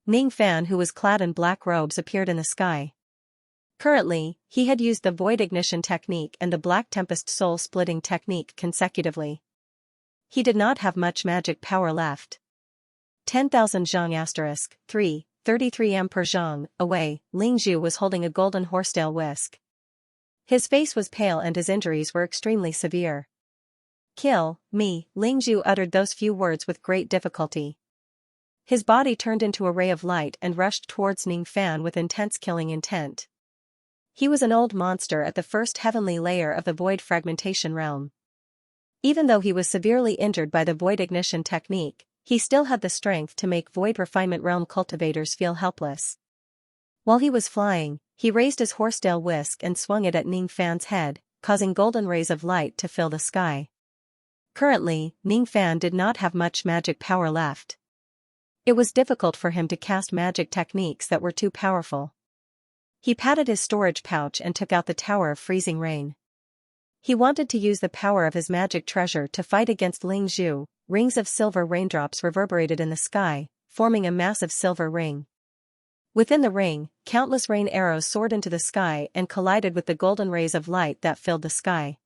A: Ning Fan, who was clad in black robes, appeared in the sky. Currently, he had used the void ignition technique and the Black Tempest soul-splitting technique consecutively. He did not have much magic power left. 10,000 zhang 3, 33 m per zhang, away, Ling Zhu was holding a golden horsetail whisk. His face was pale and his injuries were extremely severe. Kill me, Ling Zhu uttered those few words with great difficulty. His body turned into a ray of light and rushed towards Ning Fan with intense killing intent. He was an old monster at the first heavenly layer of the void fragmentation realm. Even though he was severely injured by the void ignition technique, he still had the strength to make void refinement realm cultivators feel helpless. While he was flying, he raised his horsetail whisk and swung it at Ning Fan's head, causing golden rays of light to fill the sky. Currently, Ning Fan did not have much magic power left. It was difficult for him to cast magic techniques that were too powerful. He patted his storage pouch and took out the Tower of Freezing Rain. He wanted to use the power of his magic treasure to fight against Ling Zhu. Rings of silver raindrops reverberated in the sky, forming a massive silver ring. Within the ring, countless rain arrows soared into the sky and collided with the golden rays of light that filled the sky.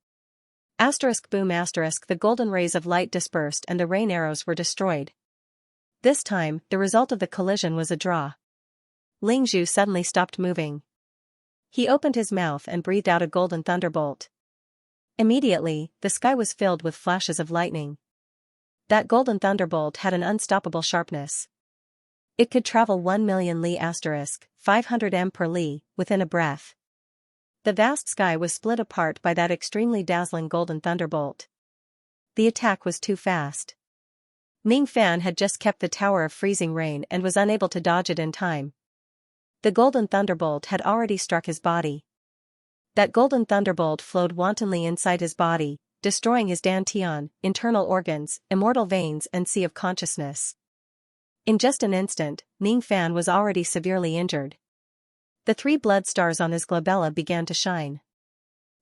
A: Boom! The golden rays of light dispersed and the rain arrows were destroyed. This time, the result of the collision was a draw. Ling Zhu suddenly stopped moving. He opened his mouth and breathed out a golden thunderbolt. Immediately, the sky was filled with flashes of lightning. That golden thunderbolt had an unstoppable sharpness. It could travel 1 million li * 500 m per li, within a breath. The vast sky was split apart by that extremely dazzling golden thunderbolt. The attack was too fast. Ning Fan had just kept the Tower of Freezing Rain and was unable to dodge it in time. The golden thunderbolt had already struck his body. That golden thunderbolt flowed wantonly inside his body, destroying his dantian, internal organs, immortal veins and sea of consciousness. In just an instant, Ning Fan was already severely injured. The 3 blood stars on his glabella began to shine.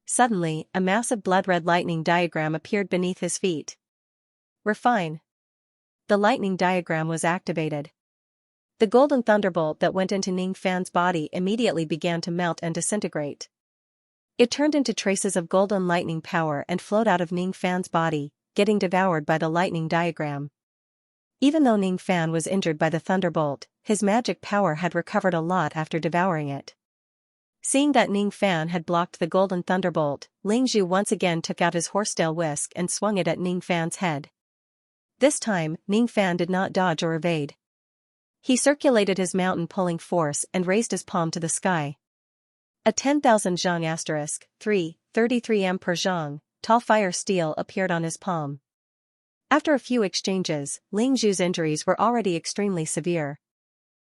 A: Suddenly, a massive blood-red lightning diagram appeared beneath his feet. Refine. The lightning diagram was activated. The golden thunderbolt that went into Ning Fan's body immediately began to melt and disintegrate. It turned into traces of golden lightning power and flowed out of Ning Fan's body, getting devoured by the lightning diagram. Even though Ning Fan was injured by the thunderbolt, his magic power had recovered a lot after devouring it. Seeing that Ning Fan had blocked the golden thunderbolt, Ling Zhu once again took out his horsetail whisk and swung it at Ning Fan's head. This time, Ning Fan did not dodge or evade. He circulated his mountain-pulling force and raised his palm to the sky. A 10,000 zhang *3, 33 m per zhang, tall fire steel appeared on his palm. After a few exchanges, Ling Zhu's injuries were already extremely severe.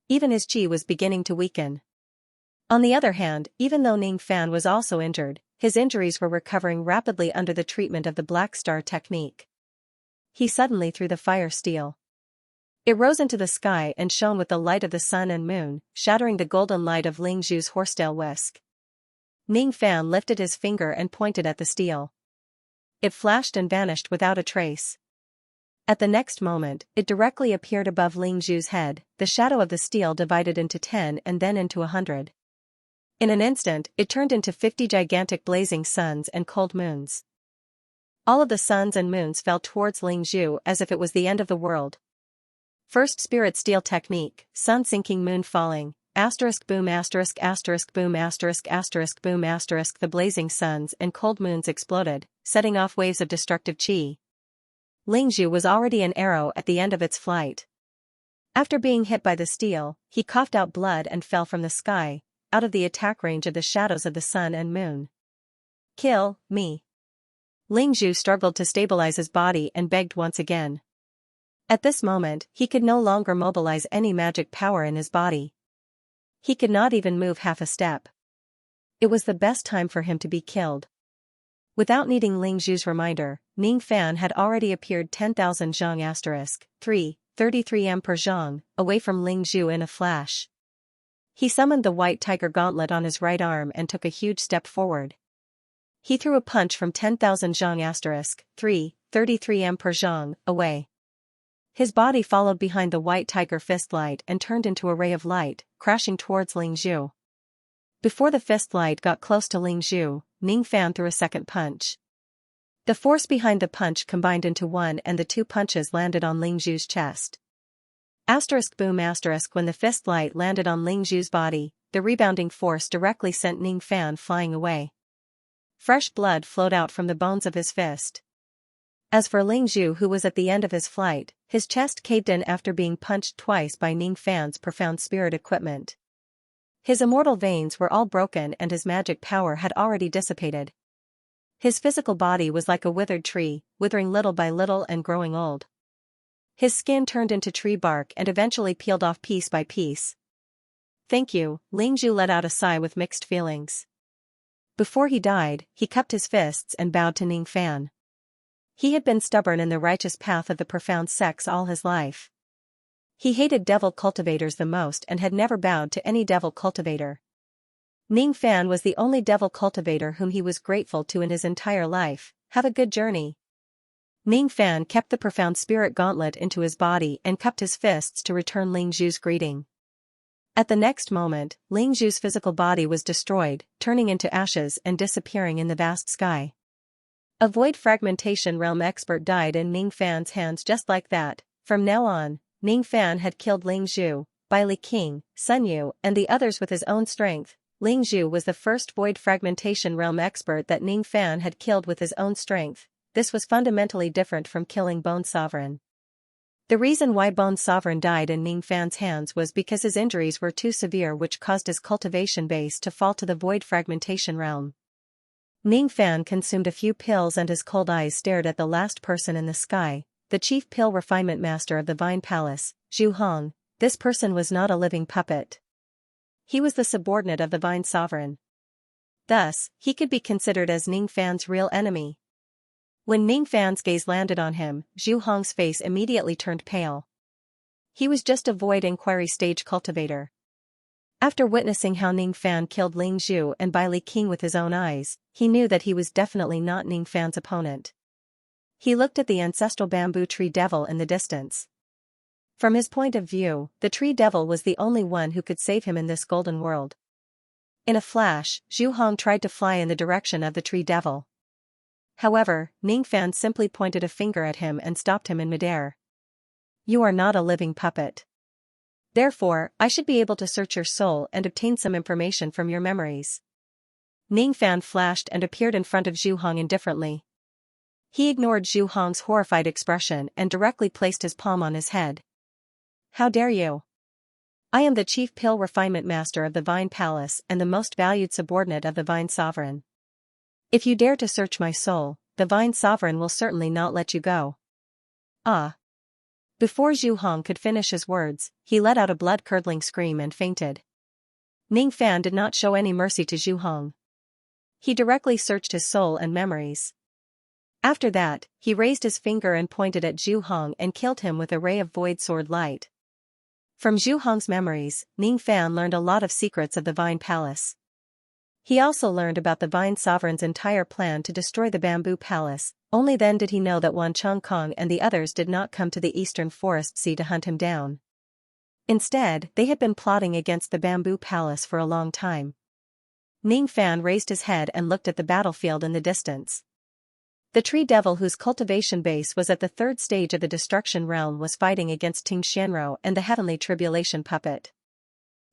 A: Even his qi was beginning to weaken. On the other hand, even though Ning Fan was also injured, his injuries were recovering rapidly under the treatment of the Black Star technique. He suddenly threw the fire steel. It rose into the sky and shone with the light of the sun and moon, shattering the golden light of Ling Zhu's horsetail whisk. Ning Fan lifted his finger and pointed at the steel. It flashed and vanished without a trace. At the next moment, it directly appeared above Ling Zhu's head. The shadow of the steel divided into 10 and then into 100. In an instant, it turned into 50 gigantic blazing suns and cold moons. All of the suns and moons fell towards Ling Zhu as if it was the end of the world. First spirit steel technique, sun sinking moon falling, asterisk boom asterisk asterisk boom asterisk asterisk boom asterisk. The blazing suns and cold moons exploded, setting off waves of destructive qi. Ling Zhu was already an arrow at the end of its flight. After being hit by the steel, he coughed out blood and fell from the sky, out of the attack range of the shadows of the sun and moon. Kill me. Ling Zhu struggled to stabilize his body and begged once again. At this moment, he could no longer mobilize any magic power in his body. He could not even move half a step. It was the best time for him to be killed. Without needing Ling Zhu's reminder, Ning Fan had already appeared 10,000 zhang *3, 33 m per zhang, away from Ling Zhu in a flash. He summoned the white tiger gauntlet on his right arm and took a huge step forward. He threw a punch from 10,000 zhang *3, 33 m per zhang, away. His body followed behind the white tiger fist light and turned into a ray of light, crashing towards Ling Zhu. Before the fist light got close to Ling Zhu, Ning Fan threw a second punch. The force behind the punch combined into one and the two punches landed on Ling Zhu's chest. Asterisk boom asterisk. When the fist light landed on Ling Zhu's body, the rebounding force directly sent Ning Fan flying away. Fresh blood flowed out from the bones of his fist. As for Ling Zhu, who was at the end of his flight, his chest caved in after being punched twice by Ning Fan's profound spirit equipment. His immortal veins were all broken and his magic power had already dissipated. His physical body was like a withered tree, withering little by little and growing old. His skin turned into tree bark and eventually peeled off piece by piece. Thank you, Ling Zhu let out a sigh with mixed feelings. Before he died, he cupped his fists and bowed to Ning Fan. He had been stubborn in the righteous path of the profound sex all his life. He hated devil cultivators the most and had never bowed to any devil cultivator. Ning Fan was the only devil cultivator whom he was grateful to in his entire life. Have a good journey. Ning Fan kept the profound spirit gauntlet into his body and cupped his fists to return Ling Zhu's greeting. At the next moment, Ling Zhu's physical body was destroyed, turning into ashes and disappearing in the vast sky. A void fragmentation realm expert died in Ning Fan's hands just like that. From now on, Ning Fan had killed Ling Zhu, Bai Li King, Sun Yu, and the others with his own strength. Ling Zhu was the first void fragmentation realm expert that Ning Fan had killed with his own strength. This was fundamentally different from killing Bone Sovereign. The reason why Bone Sovereign died in Ning Fan's hands was because his injuries were too severe, which caused his cultivation base to fall to the void fragmentation realm. Ning Fan consumed a few pills and his cold eyes stared at the last person in the sky, the chief pill refinement master of the Vine Palace, Zhu Hong. This person was not a living puppet. He was the subordinate of the Vine Sovereign. Thus, he could be considered as Ning Fan's real enemy. When Ning Fan's gaze landed on him, Zhu Hong's face immediately turned pale. He was just a void inquiry stage cultivator. After witnessing how Ning Fan killed Ling Zhu and Bai Li King with his own eyes, he knew that he was definitely not Ning Fan's opponent. He looked at the ancestral bamboo tree devil in the distance. From his point of view, the tree devil was the only one who could save him in this golden world. In a flash, Zhu Hong tried to fly in the direction of the tree devil. However, Ningfan simply pointed a finger at him and stopped him in midair. You are not a living puppet. Therefore, I should be able to search your soul and obtain some information from your memories. Ningfan flashed and appeared in front of Zhu Hong indifferently. He ignored Zhu Hong's horrified expression and directly placed his palm on his head. How dare you? I am the chief pill refinement master of the Vine Palace and the most valued subordinate of the Vine Sovereign. If you dare to search my soul, the Vine Sovereign will certainly not let you go. Ah! Before Zhu Hong could finish his words, he let out a blood-curdling scream and fainted. Ningfan did not show any mercy to Zhu Hong. He directly searched his soul and memories. After that, he raised his finger and pointed at Zhu Hong and killed him with a ray of void sword light. From Zhu Hong's memories, Ningfan learned a lot of secrets of the Vine Palace. He also learned about the Vine Sovereign's entire plan to destroy the Bamboo Palace. Only then did he know that Wan Chongkong and the others did not come to the Eastern Forest Sea to hunt him down. Instead, they had been plotting against the Bamboo Palace for a long time. Ningfan raised his head and looked at the battlefield in the distance. The tree devil whose cultivation base was at the third stage of the destruction realm was fighting against Ting Xianro and the heavenly tribulation puppet.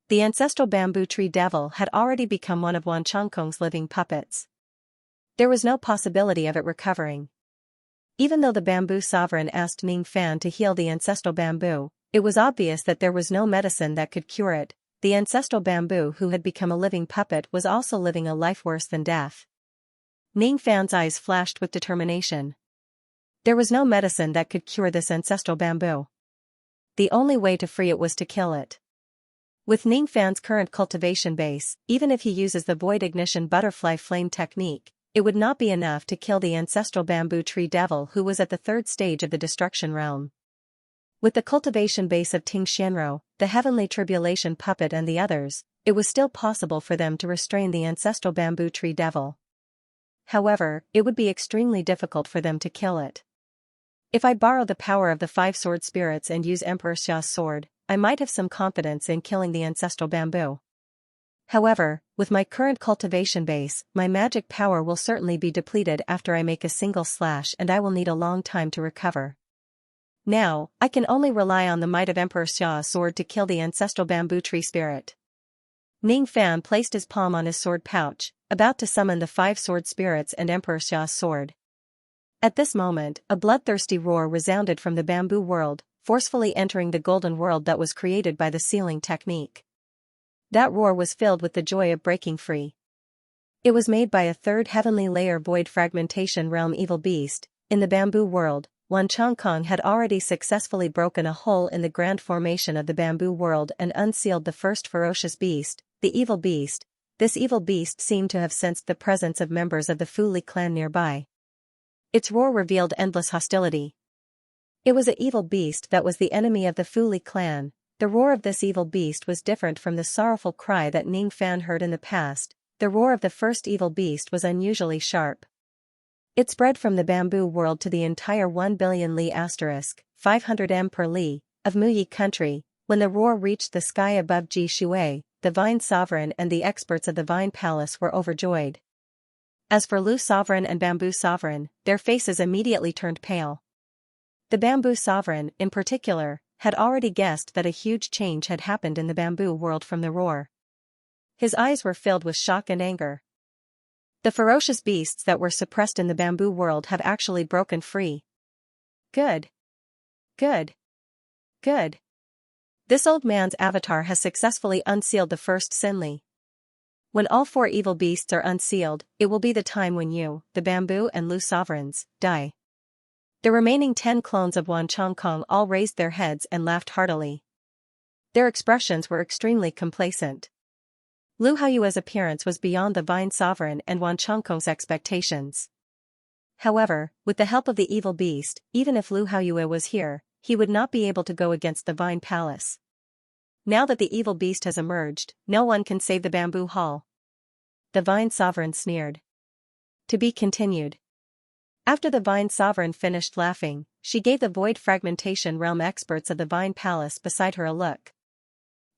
A: The ancestral bamboo tree devil had already become one of Wan Chongkong's living puppets. There was no possibility of it recovering. Even though the Bamboo Sovereign asked Ningfan to heal the ancestral bamboo, it was obvious that there was no medicine that could cure it. The ancestral bamboo who had become a living puppet was also living a life worse than death. Ningfan's eyes flashed with determination. There was no medicine that could cure this ancestral bamboo. The only way to free it was to kill it. With Ningfan's current cultivation base, even if he uses the void ignition butterfly flame technique, it would not be enough to kill the ancestral bamboo tree devil who was at the third stage of the destruction realm. With the cultivation base of Ting Xianro, the heavenly tribulation puppet and the others, it was still possible for them to restrain the ancestral bamboo tree devil. However, it would be extremely difficult for them to kill it. If I borrow the power of the 5 sword spirits and use Emperor Xia's sword, I might have some confidence in killing the ancestral bamboo. However, with my current cultivation base, my magic power will certainly be depleted after I make a single slash and I will need a long time to recover. Now, I can only rely on the might of Emperor Xia's sword to kill the ancestral bamboo tree spirit. Ningfan placed his palm on his sword pouch, about to summon the 5 sword spirits and Emperor Xia's sword. At this moment, a bloodthirsty roar resounded from the bamboo world, forcefully entering the golden world that was created by the sealing technique. That roar was filled with the joy of breaking free. It was made by a third heavenly layer void fragmentation realm evil beast. In the bamboo world, Wan Chongkong had already successfully broken a hole in the grand formation of the bamboo world and unsealed the first ferocious beast, the evil beast. This evil beast seemed to have sensed the presence of members of the Fu Li clan nearby. Its roar revealed endless hostility. It was an evil beast that was the enemy of the Fu Li clan. The roar of this evil beast was different from the sorrowful cry that Ningfan heard in the past. The roar of the first evil beast was unusually sharp. It spread from the bamboo world to the entire 1 billion li * 500 m per li of Muyi country. When the roar reached the sky above Ji Shui, the Vine Sovereign and the experts of the Vine Palace were overjoyed. As for Lu Sovereign and Bamboo Sovereign, their faces immediately turned pale. The Bamboo Sovereign, in particular, had already guessed that a huge change had happened in the bamboo world from the roar. His eyes were filled with shock and anger. The ferocious beasts that were suppressed in the bamboo world have actually broken free. Good. Good. Good. This old man's avatar has successfully unsealed the first Sinli. When all 4 evil beasts are unsealed, it will be the time when you, the Bamboo and Lu Sovereigns, die. The remaining 10 clones of Wan Chongkong all raised their heads and laughed heartily. Their expressions were extremely complacent. Lu Haoyue's appearance was beyond the Vine Sovereign and Wan Chongkong's expectations. However, with the help of the evil beast, even if Lu Haoyue was here, he would not be able to go against the Vine Palace. Now that the evil beast has emerged, no one can save the bamboo hall. The Vine Sovereign sneered. To be continued. After the Vine Sovereign finished laughing, she gave the Void Fragmentation Realm experts of the Vine Palace beside her a look.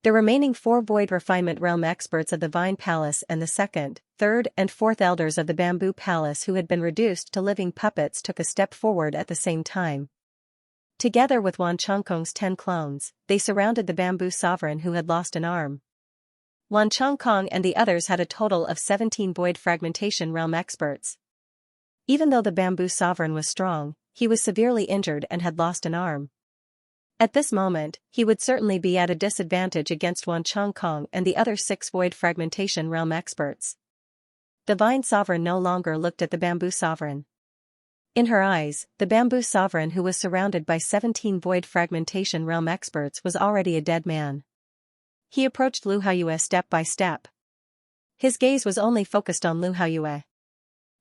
A: The remaining 4 Void Refinement Realm experts of the Vine Palace and the 2nd, 3rd, and 4th elders of the Bamboo Palace who had been reduced to living puppets took a step forward at the same time. Together with Wan Chongkong's 10 clones, they surrounded the Bamboo Sovereign who had lost an arm. Wan Chongkong and the others had a total of 17 Void Fragmentation Realm experts. Even though the Bamboo Sovereign was strong, he was severely injured and had lost an arm. At this moment, he would certainly be at a disadvantage against Wan Chongkong and the other 6 Void Fragmentation Realm experts. The Vine Sovereign no longer looked at the Bamboo Sovereign. In her eyes, the Bamboo Sovereign who was surrounded by 17 Void Fragmentation Realm experts was already a dead man. He approached Lu Haoyue step by step. His gaze was only focused on Lu Haoyue.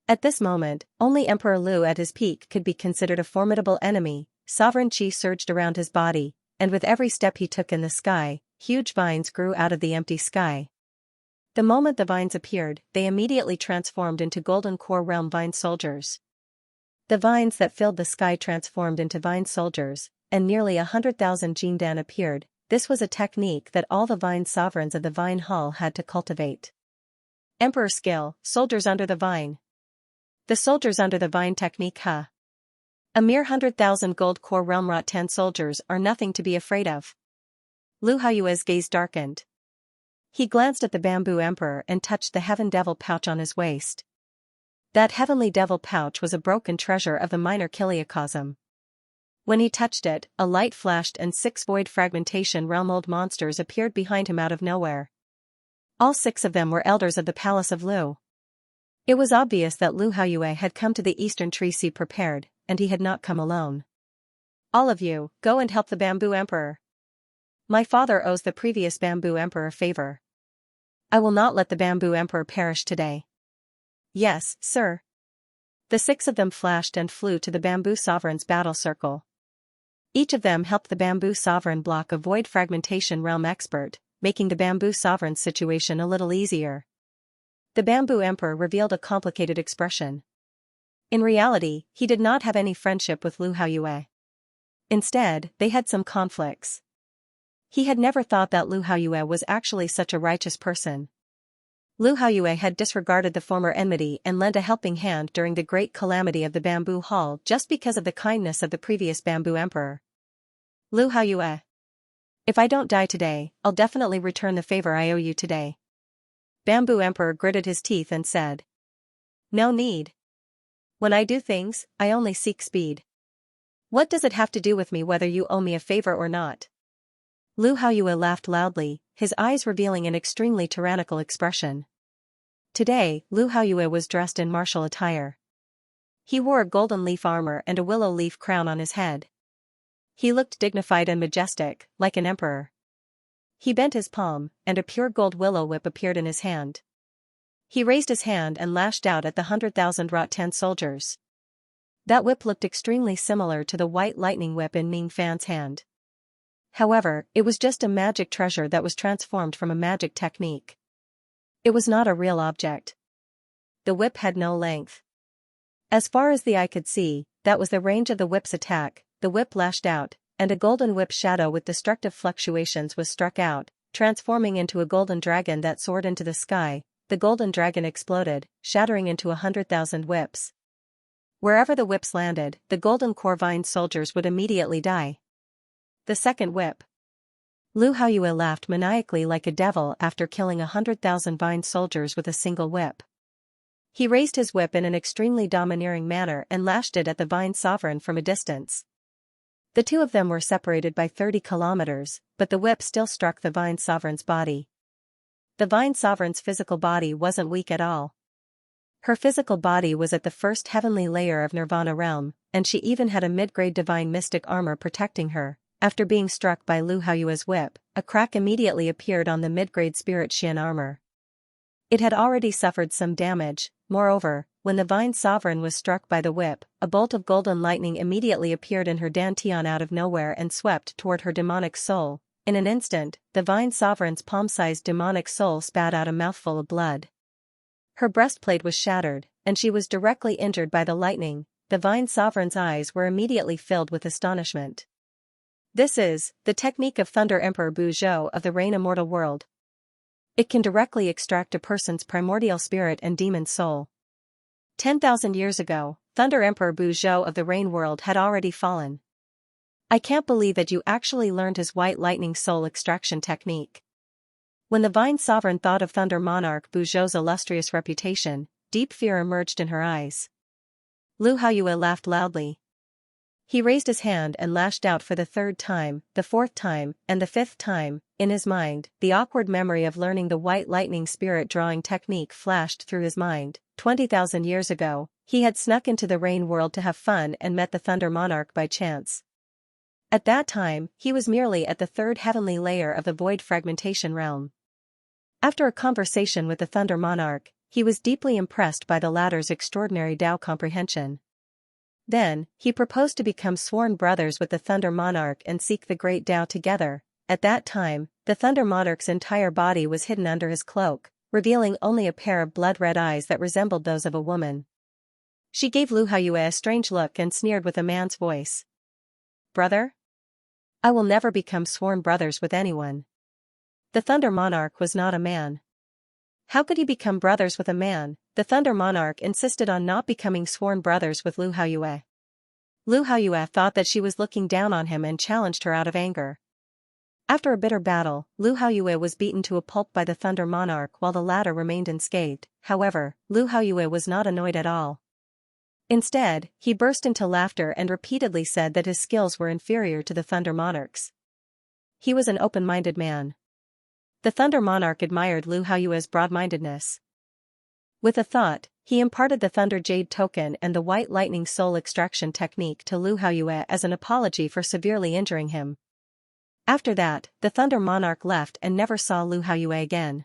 A: At this moment, only Emperor Lu at his peak could be considered a formidable enemy. Sovereign Qi surged around his body, and with every step he took in the sky, huge vines grew out of the empty sky. The moment the vines appeared, they immediately transformed into Golden Core Realm Vine Soldiers. The vines that filled the sky transformed into Vine Soldiers, and nearly 100,000 Jindan appeared. This was a technique that all the Vine Sovereigns of the Vine Hall had to cultivate. Emperor Skill, Soldiers Under the Vine. The Soldiers Under the Vine technique A mere 100,000 Gold Core Realm Rot 10 soldiers are nothing to be afraid of. Lu Haoyue's gaze darkened. He glanced at the Bamboo Emperor and touched the Heaven Devil pouch on his waist. That Heavenly Devil pouch was a broken treasure of the minor Kiliacosm. When he touched it, a light flashed and 6 Void Fragmentation Realm old monsters appeared behind him out of nowhere. All 6 of them were elders of the Palace of Lu. It was obvious that Lu Haoyue had come to the Eastern Tree Sea prepared, and he had not come alone. All of you, go and help the Bamboo Emperor. My father owes the previous Bamboo Emperor a favor. I will not let the Bamboo Emperor perish today. Yes, sir. The 6 of them flashed and flew to the Bamboo Sovereign's battle circle. Each of them helped the Bamboo Sovereign block a Void Fragmentation Realm expert, making the Bamboo Sovereign's situation a little easier. The Bamboo Emperor revealed a complicated expression. In reality, he did not have any friendship with Lu Haoyue. Instead, they had some conflicts. He had never thought that Lu Haoyue was actually such a righteous person. Lu Haoyue had disregarded the former enmity and lent a helping hand during the great calamity of the Bamboo Hall just because of the kindness of the previous Bamboo Emperor. Lu Haoyue. If I don't die today, I'll definitely return the favor I owe you today. Bamboo Emperor gritted his teeth and said. No need. When I do things, I only seek speed. What does it have to do with me whether you owe me a favor or not? Lu Haoyue laughed loudly, his eyes revealing an extremely tyrannical expression. Today, Lu Haoyue was dressed in martial attire. He wore a golden leaf armor and a willow leaf crown on his head. He looked dignified and majestic, like an emperor. He bent his palm, and a pure gold willow whip appeared in his hand. He raised his hand and lashed out at the 100,000 Rot 10 soldiers. That whip looked extremely similar to the white lightning whip in Ning Fan's hand. However, it was just a magic treasure that was transformed from a magic technique. It was not a real object. The whip had no length. As far as the eye could see, that was the range of the whip's attack. The whip lashed out, and a golden whip shadow with destructive fluctuations was struck out, transforming into a golden dragon that soared into the sky. The golden dragon exploded, shattering into 100,000 whips. Wherever the whips landed, the Golden Core Vine soldiers would immediately die. The second whip. Lu Haoyue laughed maniacally like a devil after killing 100,000 Vine soldiers with a single whip. He raised his whip in an extremely domineering manner and lashed it at the Vine Sovereign from a distance. The 2 of them were separated by 30 kilometers, but the whip still struck the Vine Sovereign's body. The Vine Sovereign's physical body wasn't weak at all. Her physical body was at the first heavenly layer of Nirvana realm, and she even had a mid-grade divine mystic armor protecting her. After being struck by Lu Haoyue's whip, a crack immediately appeared on the mid-grade Spirit Xian armor. It had already suffered some damage. Moreover, when the Vine Sovereign was struck by the whip, a bolt of golden lightning immediately appeared in her dantian out of nowhere and swept toward her demonic soul. In an instant, the Vine Sovereign's palm-sized demonic soul spat out a mouthful of blood. Her breastplate was shattered, and she was directly injured by the lightning. the Vine Sovereign's eyes were immediately filled with astonishment. This is the technique of Thunder Emperor Bu Zhou of the Rain Immortal World. It can directly extract a person's primordial spirit and demon soul. 10,000 years ago, Thunder Emperor Bu Zhou of the Rain World had already fallen. I can't believe that you actually learned his white lightning soul extraction technique. When the Vine Sovereign thought of Thunder Monarch Bu Zhou's illustrious reputation, deep fear emerged in her eyes. Lu Haoyue laughed loudly. He raised his hand and lashed out for the third time, the fourth time, and the fifth time. In his mind, the awkward memory of learning the white lightning spirit drawing technique flashed through his mind. 20,000 years ago, he had snuck into the Rain World to have fun and met the Thunder Monarch by chance. At that time, he was merely at the third heavenly layer of the Void Fragmentation realm. After a conversation with the Thunder Monarch, he was deeply impressed by the latter's extraordinary Tao comprehension. Then, he proposed to become sworn brothers with the Thunder Monarch and seek the Great Tao together. At that time, the Thunder Monarch's entire body was hidden under his cloak, revealing only a pair of blood-red eyes that resembled those of a woman. She gave Lu Haoyue a strange look and sneered with a man's voice. "Brother? I will never become sworn brothers with anyone." The Thunder Monarch was not a man. How could he become brothers with a man? The Thunder Monarch insisted on not becoming sworn brothers with Lu Haoyue. Lu Haoyue thought that she was looking down on him and challenged her out of anger. After a bitter battle, Lu Haoyue was beaten to a pulp by the Thunder Monarch while the latter remained unscathed. However, Lu Haoyue was not annoyed at all. Instead, he burst into laughter and repeatedly said that his skills were inferior to the Thunder Monarch's. He was an open-minded man. The Thunder Monarch admired Lu Haoyue's broad-mindedness. With a thought, he imparted the Thunder Jade token and the White Lightning Soul extraction technique to Lu Haoyue as an apology for severely injuring him. After that, the Thunder Monarch left and never saw Lu Haoyue again.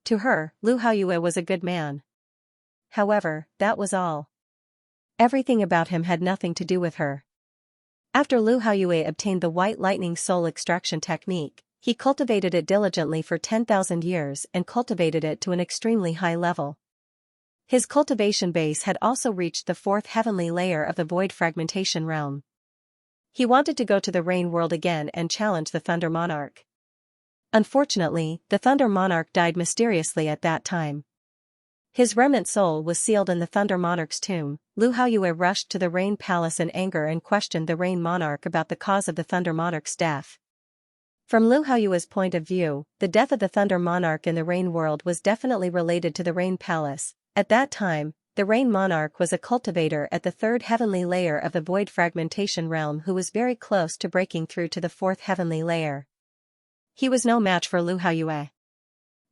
A: To her, Lu Haoyue was a good man. However, that was all. Everything about him had nothing to do with her. After Lu Haoyue obtained the White Lightning Soul extraction technique, he cultivated it diligently for 10,000 years and cultivated it to an extremely high level. His cultivation base had also reached the fourth heavenly layer of the Void Fragmentation realm. He wanted to go to the Rain World again and challenge the Thunder Monarch. Unfortunately, the Thunder Monarch died mysteriously at that time. His remnant soul was sealed in the Thunder Monarch's tomb. Lu Haoyue rushed to the Rain Palace in anger and questioned the Rain Monarch about the cause of the Thunder Monarch's death. From Lu Haoyue's point of view, the death of the Thunder Monarch in the Rain World was definitely related to the Rain Palace. At that time, the Rain Monarch was a cultivator at the third heavenly layer of the Void Fragmentation realm who was very close to breaking through to the fourth heavenly layer. He was no match for Lu Haoyue.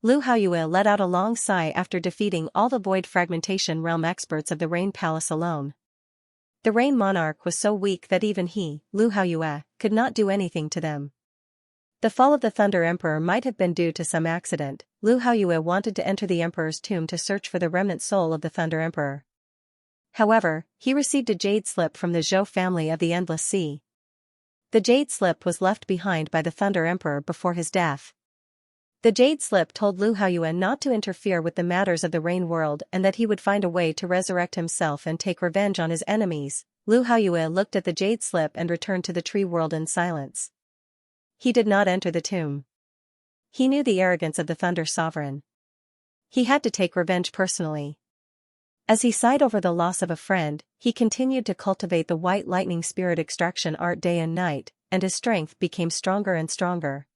A: Lu Haoyue let out a long sigh after defeating all the Void Fragmentation realm experts of the Rain Palace alone. The Rain Monarch was so weak that even he, Lu Haoyue, could not do anything to them. The fall of the Thunder Emperor might have been due to some accident. Lu Haoyue wanted to enter the Emperor's tomb to search for the remnant soul of the Thunder Emperor. However, he received a jade slip from the Zhou family of the Endless Sea. The jade slip was left behind by the Thunder Emperor before his death. The jade slip told Lu Haoyue not to interfere with the matters of the Rain World and that he would find a way to resurrect himself and take revenge on his enemies. Lu Haoyue looked at the jade slip and returned to the tree world in silence. He did not enter the tomb. He knew the arrogance of the Thunder Sovereign. He had to take revenge personally. As he sighed over the loss of a friend, he continued to cultivate the White Lightning Spirit extraction art day and night, and his strength became stronger and stronger.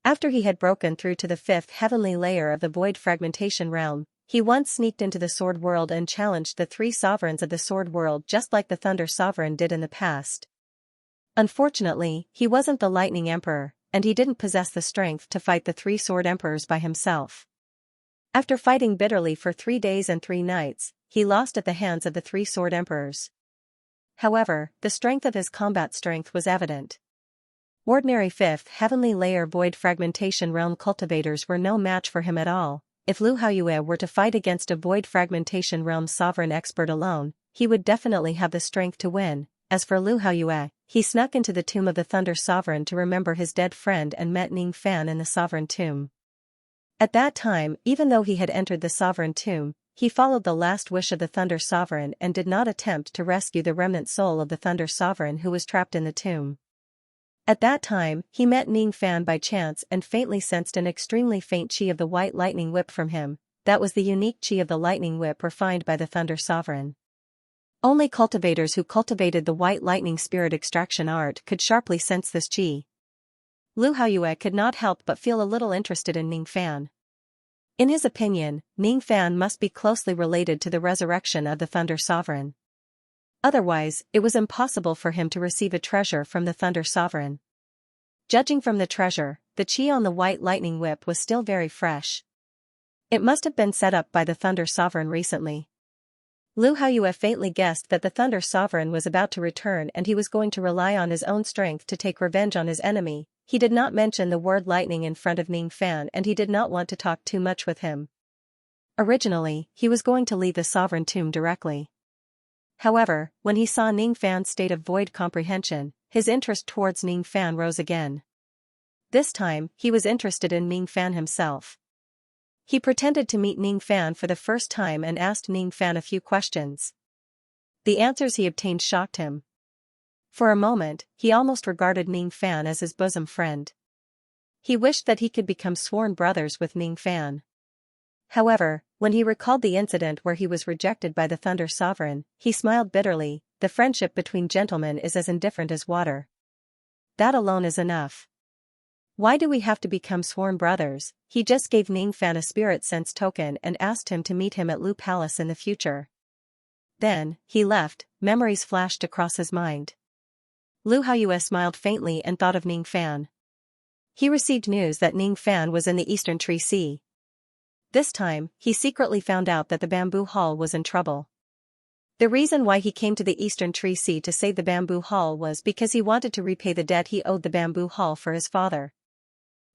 A: After he had broken through to the fifth heavenly layer of the Void Fragmentation realm, he once sneaked into the Sword World and challenged the three sovereigns of the Sword World just like the Thunder Sovereign did in the past. Unfortunately, he wasn't the Lightning Emperor, and he didn't possess the strength to fight the three Sword Emperors by himself. After fighting bitterly for 3 days and 3 nights, he lost at the hands of the three Sword Emperors. However, the strength of his combat strength was evident. Ordinary fifth heavenly layer Void Fragmentation realm cultivators were no match for him at all. If Lu Haoyue were to fight against a Void Fragmentation realm sovereign expert alone, he would definitely have the strength to win. As for Lu Haoyue, he snuck into the tomb of the Thunder Sovereign to remember his dead friend and met Ning Fan in the Sovereign tomb. At that time, even though he had entered the Sovereign tomb, he followed the last wish of the Thunder Sovereign and did not attempt to rescue the remnant soul of the Thunder Sovereign who was trapped in the tomb. At that time, he met Ning Fan by chance and faintly sensed an extremely faint chi of the white lightning whip from him. That was the unique chi of the lightning whip refined by the Thunder Sovereign. Only cultivators who cultivated the white lightning spirit extraction art could sharply sense this chi. Lu Haoyue could not help but feel a little interested in Ning Fan. In his opinion, Ning Fan must be closely related to the resurrection of the Thunder Sovereign. Otherwise, it was impossible for him to receive a treasure from the Thunder Sovereign. Judging from the treasure, the chi on the white lightning whip was still very fresh. It must have been set up by the Thunder Sovereign recently. Lu Haoyue faintly guessed that the Thunder Sovereign was about to return and he was going to rely on his own strength to take revenge on his enemy. He did not mention the word lightning in front of Ning Fan and he did not want to talk too much with him. Originally, he was going to leave the Sovereign tomb directly. However, when he saw Ning Fan's state of void comprehension, his interest towards Ning Fan rose again. This time, he was interested in Ning Fan himself. He pretended to meet Ning Fan for the first time and asked Ning Fan a few questions. The answers he obtained shocked him. For a moment, he almost regarded Ning Fan as his bosom friend. He wished that he could become sworn brothers with Ning Fan. However, when he recalled the incident where he was rejected by the Thunder Sovereign, he smiled bitterly. The friendship between gentlemen is as indifferent as water. That alone is enough. Why do we have to become sworn brothers? He just gave Ning Fan a spirit sense token and asked him to meet him at Lu Palace in the future. Then, he left. Memories flashed across his mind. Lu Haoyue smiled faintly and thought of Ning Fan. He received news that Ning Fan was in the Eastern Tree Sea. This time, he secretly found out that the Bamboo Hall was in trouble. The reason why he came to the Eastern Tree Sea to save the Bamboo Hall was because he wanted to repay the debt he owed the Bamboo Hall for his father.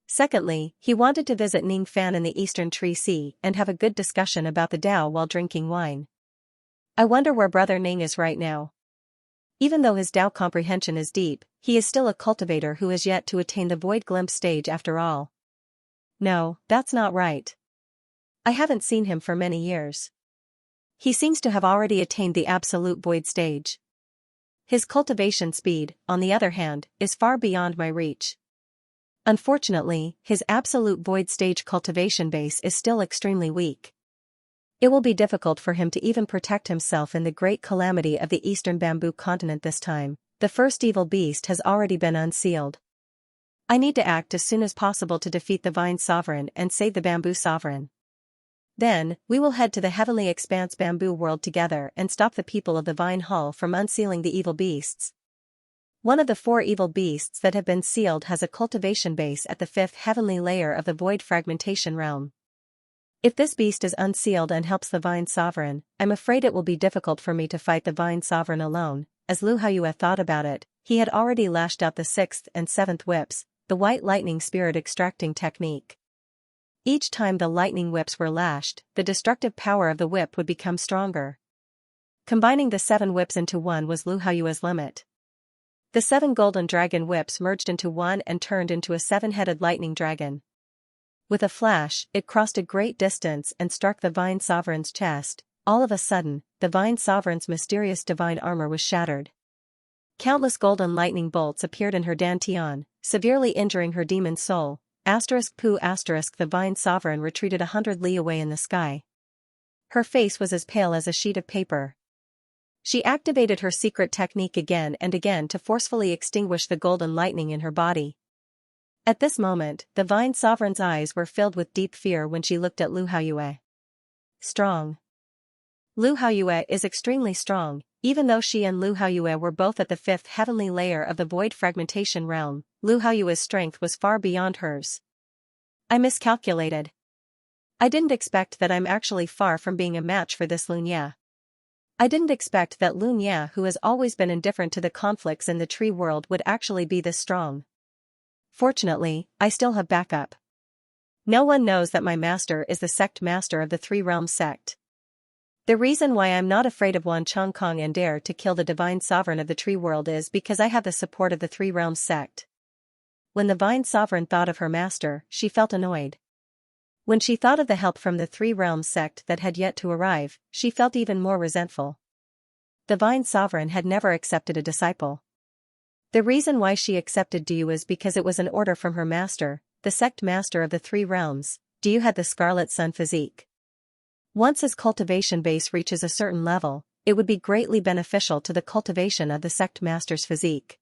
A: Secondly, he wanted to visit Ning Fan in the Eastern Tree Sea and have a good discussion about the Tao while drinking wine. I wonder where Brother Ning is right now. Even though his Tao comprehension is deep, he is still a cultivator who has yet to attain the void glimpse stage after all. No, that's not right. I haven't seen him for many years. He seems to have already attained the absolute void stage. His cultivation speed, on the other hand, is far beyond my reach. Unfortunately, his absolute void stage cultivation base is still extremely weak. It will be difficult for him to even protect himself in the great calamity of the Eastern Bamboo Continent this time. The first evil beast has already been unsealed. I need to act as soon as possible to defeat the Vine Sovereign and save the Bamboo Sovereign. Then, we will head to the Heavenly Expanse Bamboo World together and stop the people of the Vine Hall from unsealing the evil beasts. One of the 4 evil beasts that have been sealed has a cultivation base at the 5th heavenly layer of the Void Fragmentation Realm. If this beast is unsealed and helps the Vine Sovereign, I'm afraid it will be difficult for me to fight the Vine Sovereign alone. As Lu Haoyue thought about it, he had already lashed out the 6th and 7th whips, the white lightning spirit extracting technique. Each time the lightning whips were lashed, the destructive power of the whip would become stronger. Combining the 7 whips into one was Lu Haoyue's limit. The 7 golden dragon whips merged into one and turned into a 7-headed lightning dragon. With a flash, it crossed a great distance and struck the Vine Sovereign's chest. All of a sudden, the Vine Sovereign's mysterious divine armor was shattered. Countless golden lightning bolts appeared in her dantian, severely injuring her demon soul. The Vine Sovereign retreated 100 li away in the sky. Her face was as pale as a sheet of paper. She activated her secret technique again and again to forcefully extinguish the golden lightning in her body. At this moment, the Vine Sovereign's eyes were filled with deep fear when she looked at Lu Haoyue. Strong. Lu Haoyue is extremely strong. Even though she and Lu Haoyue were both at the 5th heavenly layer of the Void Fragmentation Realm, Lu Haoyue's strength was far beyond hers. I miscalculated. I didn't expect that I'm actually far from being a match for this Lunya. I didn't expect that Lunya, who has always been indifferent to the conflicts in the tree world, would actually be this strong. Fortunately, I still have backup. No one knows that my master is the sect master of the Three Realms sect. The reason why I'm not afraid of Wan Chongkong and dare to kill the divine sovereign of the tree world is because I have the support of the Three Realms sect. When the Vine Sovereign thought of her master, she felt annoyed. When she thought of the help from the Three Realms sect that had yet to arrive, she felt even more resentful. The Vine Sovereign had never accepted a disciple. The reason why she accepted Du is because it was an order from her master, the sect master of the Three Realms. Du had the Scarlet Sun physique. Once his cultivation base reaches a certain level, it would be greatly beneficial to the cultivation of the sect master's physique.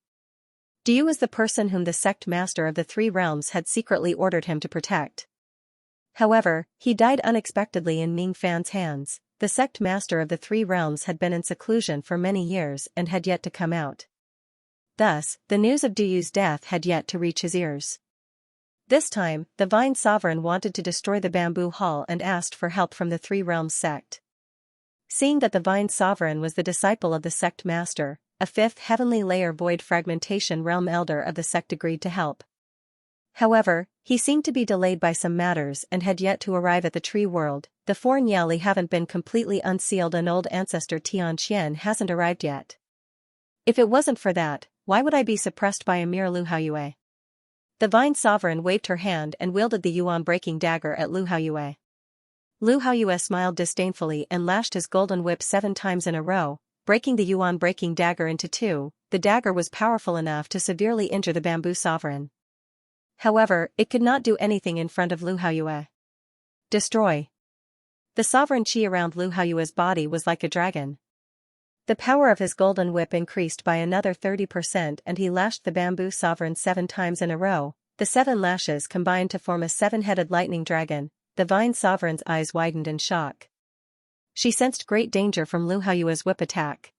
A: Du was the person whom the sect master of the Three Realms had secretly ordered him to protect. However, he died unexpectedly in Ning Fan's hands. The sect master of the Three Realms had been in seclusion for many years and had yet to come out. Thus, the news of Du's death had yet to reach his ears. This time, the Vine Sovereign wanted to destroy the bamboo hall and asked for help from the Three Realms sect. Seeing that the Vine Sovereign was the disciple of the sect master, a fifth heavenly layer void fragmentation realm elder of the sect agreed to help. However, he seemed to be delayed by some matters and had yet to arrive at the tree world. The four Nyali haven't been completely unsealed and old ancestor Xianxia hasn't arrived yet. If it wasn't for that, why would I be suppressed by a mere Lu Haoyue? The Vine Sovereign waved her hand and wielded the yuan-breaking dagger at Lu Haoyue. Lu Haoyue smiled disdainfully and lashed his golden whip 7 times in a row, breaking the yuan-breaking dagger into 2. The dagger was powerful enough to severely injure the bamboo sovereign. However, it could not do anything in front of Lu Haoyue. Destroy. The sovereign qi around Lu Haoyue's body was like a dragon. The power of his golden whip increased by another 30% and he lashed the bamboo sovereign 7 times in a row. The 7 lashes combined to form a 7-headed lightning dragon. The Vine Sovereign's eyes widened in shock. She sensed great danger from Lu Haoyue's whip attack.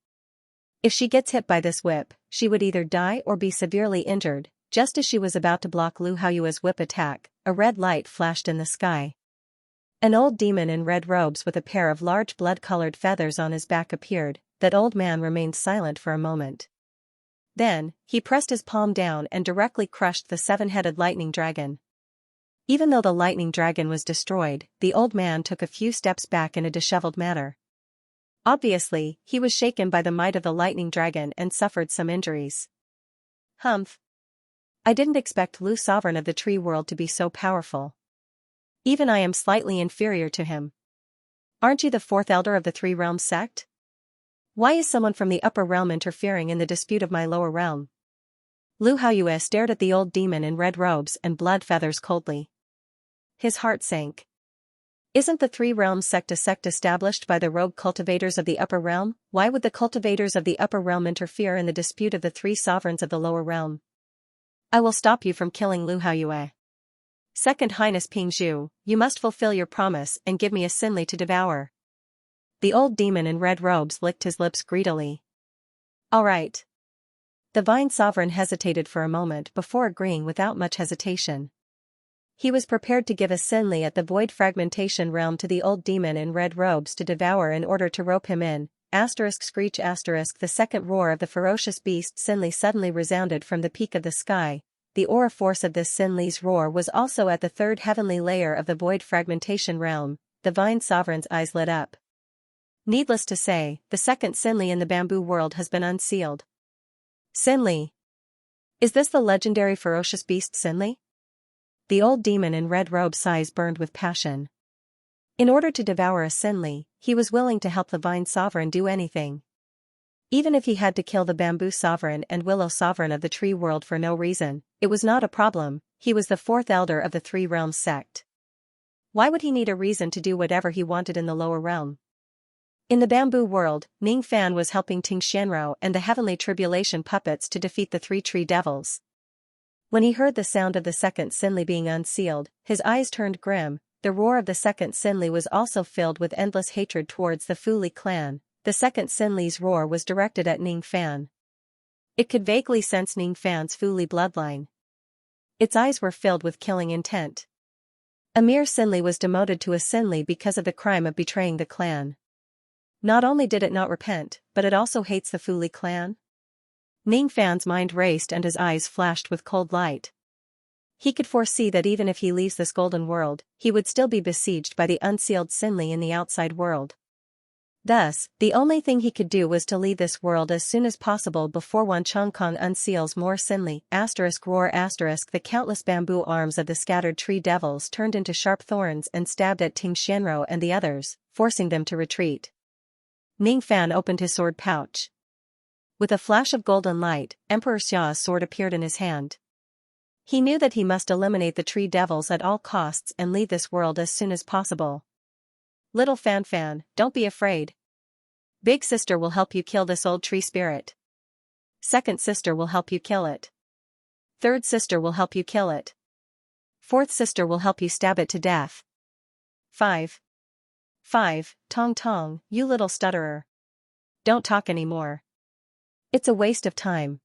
A: If she gets hit by this whip, she would either die or be severely injured. Just as she was about to block Lu Haoyue's whip attack, a red light flashed in the sky. An old demon in red robes with a pair of large blood-colored feathers on his back appeared. That old man remained silent for a moment. Then, he pressed his palm down and directly crushed the 7-headed lightning dragon. Even though the lightning dragon was destroyed, the old man took a few steps back in a disheveled manner. Obviously, he was shaken by the might of the lightning dragon and suffered some injuries. Humph. I didn't expect Lu Sovereign of the Tree World to be so powerful. Even I am slightly inferior to him. Aren't you the 4th elder of the Three Realms sect? Why is someone from the upper realm interfering in the dispute of my lower realm? Lu Haoyue stared at the old demon in red robes and blood feathers coldly. His heart sank. Isn't the Three Realms sect a sect established by the rogue cultivators of the upper realm? Why would the cultivators of the upper realm interfere in the dispute of the 3 sovereigns of the lower realm? I will stop you from killing Lu Haoyue. Second Highness Ping Zhu, you must fulfill your promise and give me a Sinli to devour. The old demon in red robes licked his lips greedily. All right. The Vine Sovereign hesitated for a moment before agreeing without much hesitation. He was prepared to give a Sinli at the void fragmentation realm to the old demon in red robes to devour in order to rope him in. Screech *. The second roar of the ferocious beast Sinli suddenly resounded from the peak of the sky. The aura force of this Sinli's roar was also at the 3rd heavenly layer of the void fragmentation realm. The Vine Sovereign's eyes lit up. Needless to say, the second Sinli in the bamboo world has been unsealed. Sinli. Is this the legendary ferocious beast Sinli? The old demon in red robes' eyes burned with passion. In order to devour a Sinli, he was willing to help the Vine Sovereign do anything. Even if he had to kill the Bamboo Sovereign and Willow Sovereign of the Tree World for no reason, it was not a problem. He was the 4th elder of the Three Realms sect. Why would he need a reason to do whatever he wanted in the lower realm? In the bamboo world, Ning Fan was helping Ting Xianrou and the heavenly tribulation puppets to defeat the 3 tree devils. When he heard the sound of the second Sinli being unsealed, his eyes turned grim. The roar of the second Sinli was also filled with endless hatred towards the Fu Li clan. The second Sinli's roar was directed at Ning Fan. It could vaguely sense Ning Fan's Fu Li bloodline. Its eyes were filled with killing intent. A mere Sinli was demoted to a Sinli because of the crime of betraying the clan. Not only did it not repent, but it also hates the Fu Li clan. Ning Fan's mind raced and his eyes flashed with cold light. He could foresee that even if he leaves this golden world, he would still be besieged by the unsealed Sinli in the outside world. Thus, the only thing he could do was to leave this world as soon as possible before Wan Chongkong unseals more sinly, roar the countless bamboo arms of the scattered tree devils turned into sharp thorns and stabbed at Ting Xianro and the others, forcing them to retreat. Ning Fan opened his sword pouch. With a flash of golden light, Emperor Xia's sword appeared in his hand. He knew that he must eliminate the tree devils at all costs and leave this world as soon as possible. Little Fan, don't be afraid. Big sister will help you kill this old tree spirit. Second sister will help you kill it. Third sister will help you kill it. Fourth sister will help you stab it to death. 5. Tong, you little stutterer. Don't talk anymore. It's a waste of time.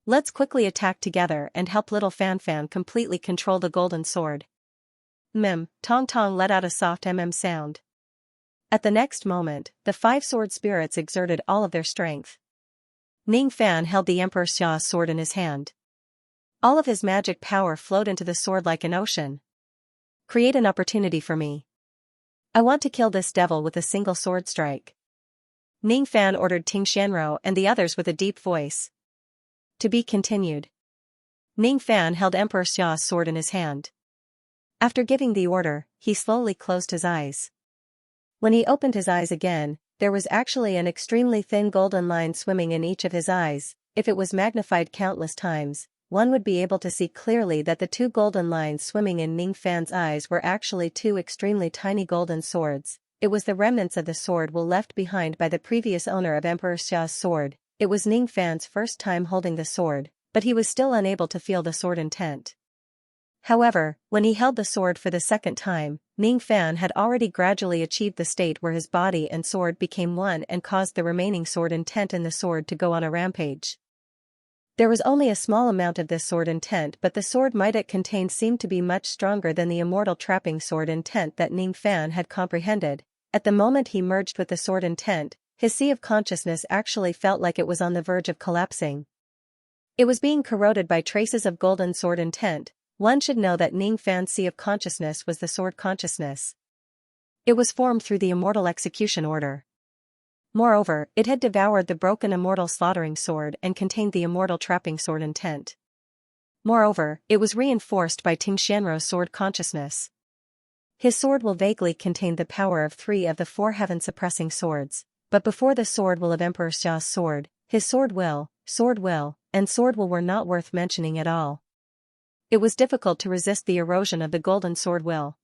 A: Let's quickly attack together and help little Fan completely control the golden sword. Tong let out a soft sound. At the next moment, the 5 sword spirits exerted all of their strength. Ning Fan held the Emperor Xia's sword in his hand. All of his magic power flowed into the sword like an ocean. Create an opportunity for me. I want to kill this devil with a single sword strike. Ning Fan ordered Ting Xianro and the others with a deep voice. To be continued. Ning Fan held Emperor Xia's sword in his hand. After giving the order, he slowly closed his eyes. When he opened his eyes again, there was actually an extremely thin golden line swimming in each of his eyes. If it was magnified countless times, one would be able to see clearly that the 2 golden lines swimming in Ning Fan's eyes were actually 2 extremely tiny golden swords. It was the remnants of the sword left behind by the previous owner of Emperor Xia's sword. It was Ning Fan's first time holding the sword, but he was still unable to feel the sword intent. However, when he held the sword for the second time, Ning Fan had already gradually achieved the state where his body and sword became one and caused the remaining sword intent in the sword to go on a rampage. There was only a small amount of this sword intent, but the sword might it contained seemed to be much stronger than the immortal trapping sword intent that Ning Fan had comprehended. At the moment he merged with the sword intent, his sea of consciousness actually felt like it was on the verge of collapsing. It was being corroded by traces of golden sword intent. One should know that Ning Fan's sea of consciousness was the sword consciousness. It was formed through the immortal execution order. Moreover, it had devoured the broken immortal slaughtering sword and contained the immortal trapping sword intent. Moreover, it was reinforced by Ting Xianro's sword consciousness. His sword vaguely contained the power of 3 of the 4 heaven-suppressing swords. But before the sword of Emperor Xia's sword, his sword will, and sword will were not worth mentioning at all. It was difficult to resist the erosion of the golden sword will.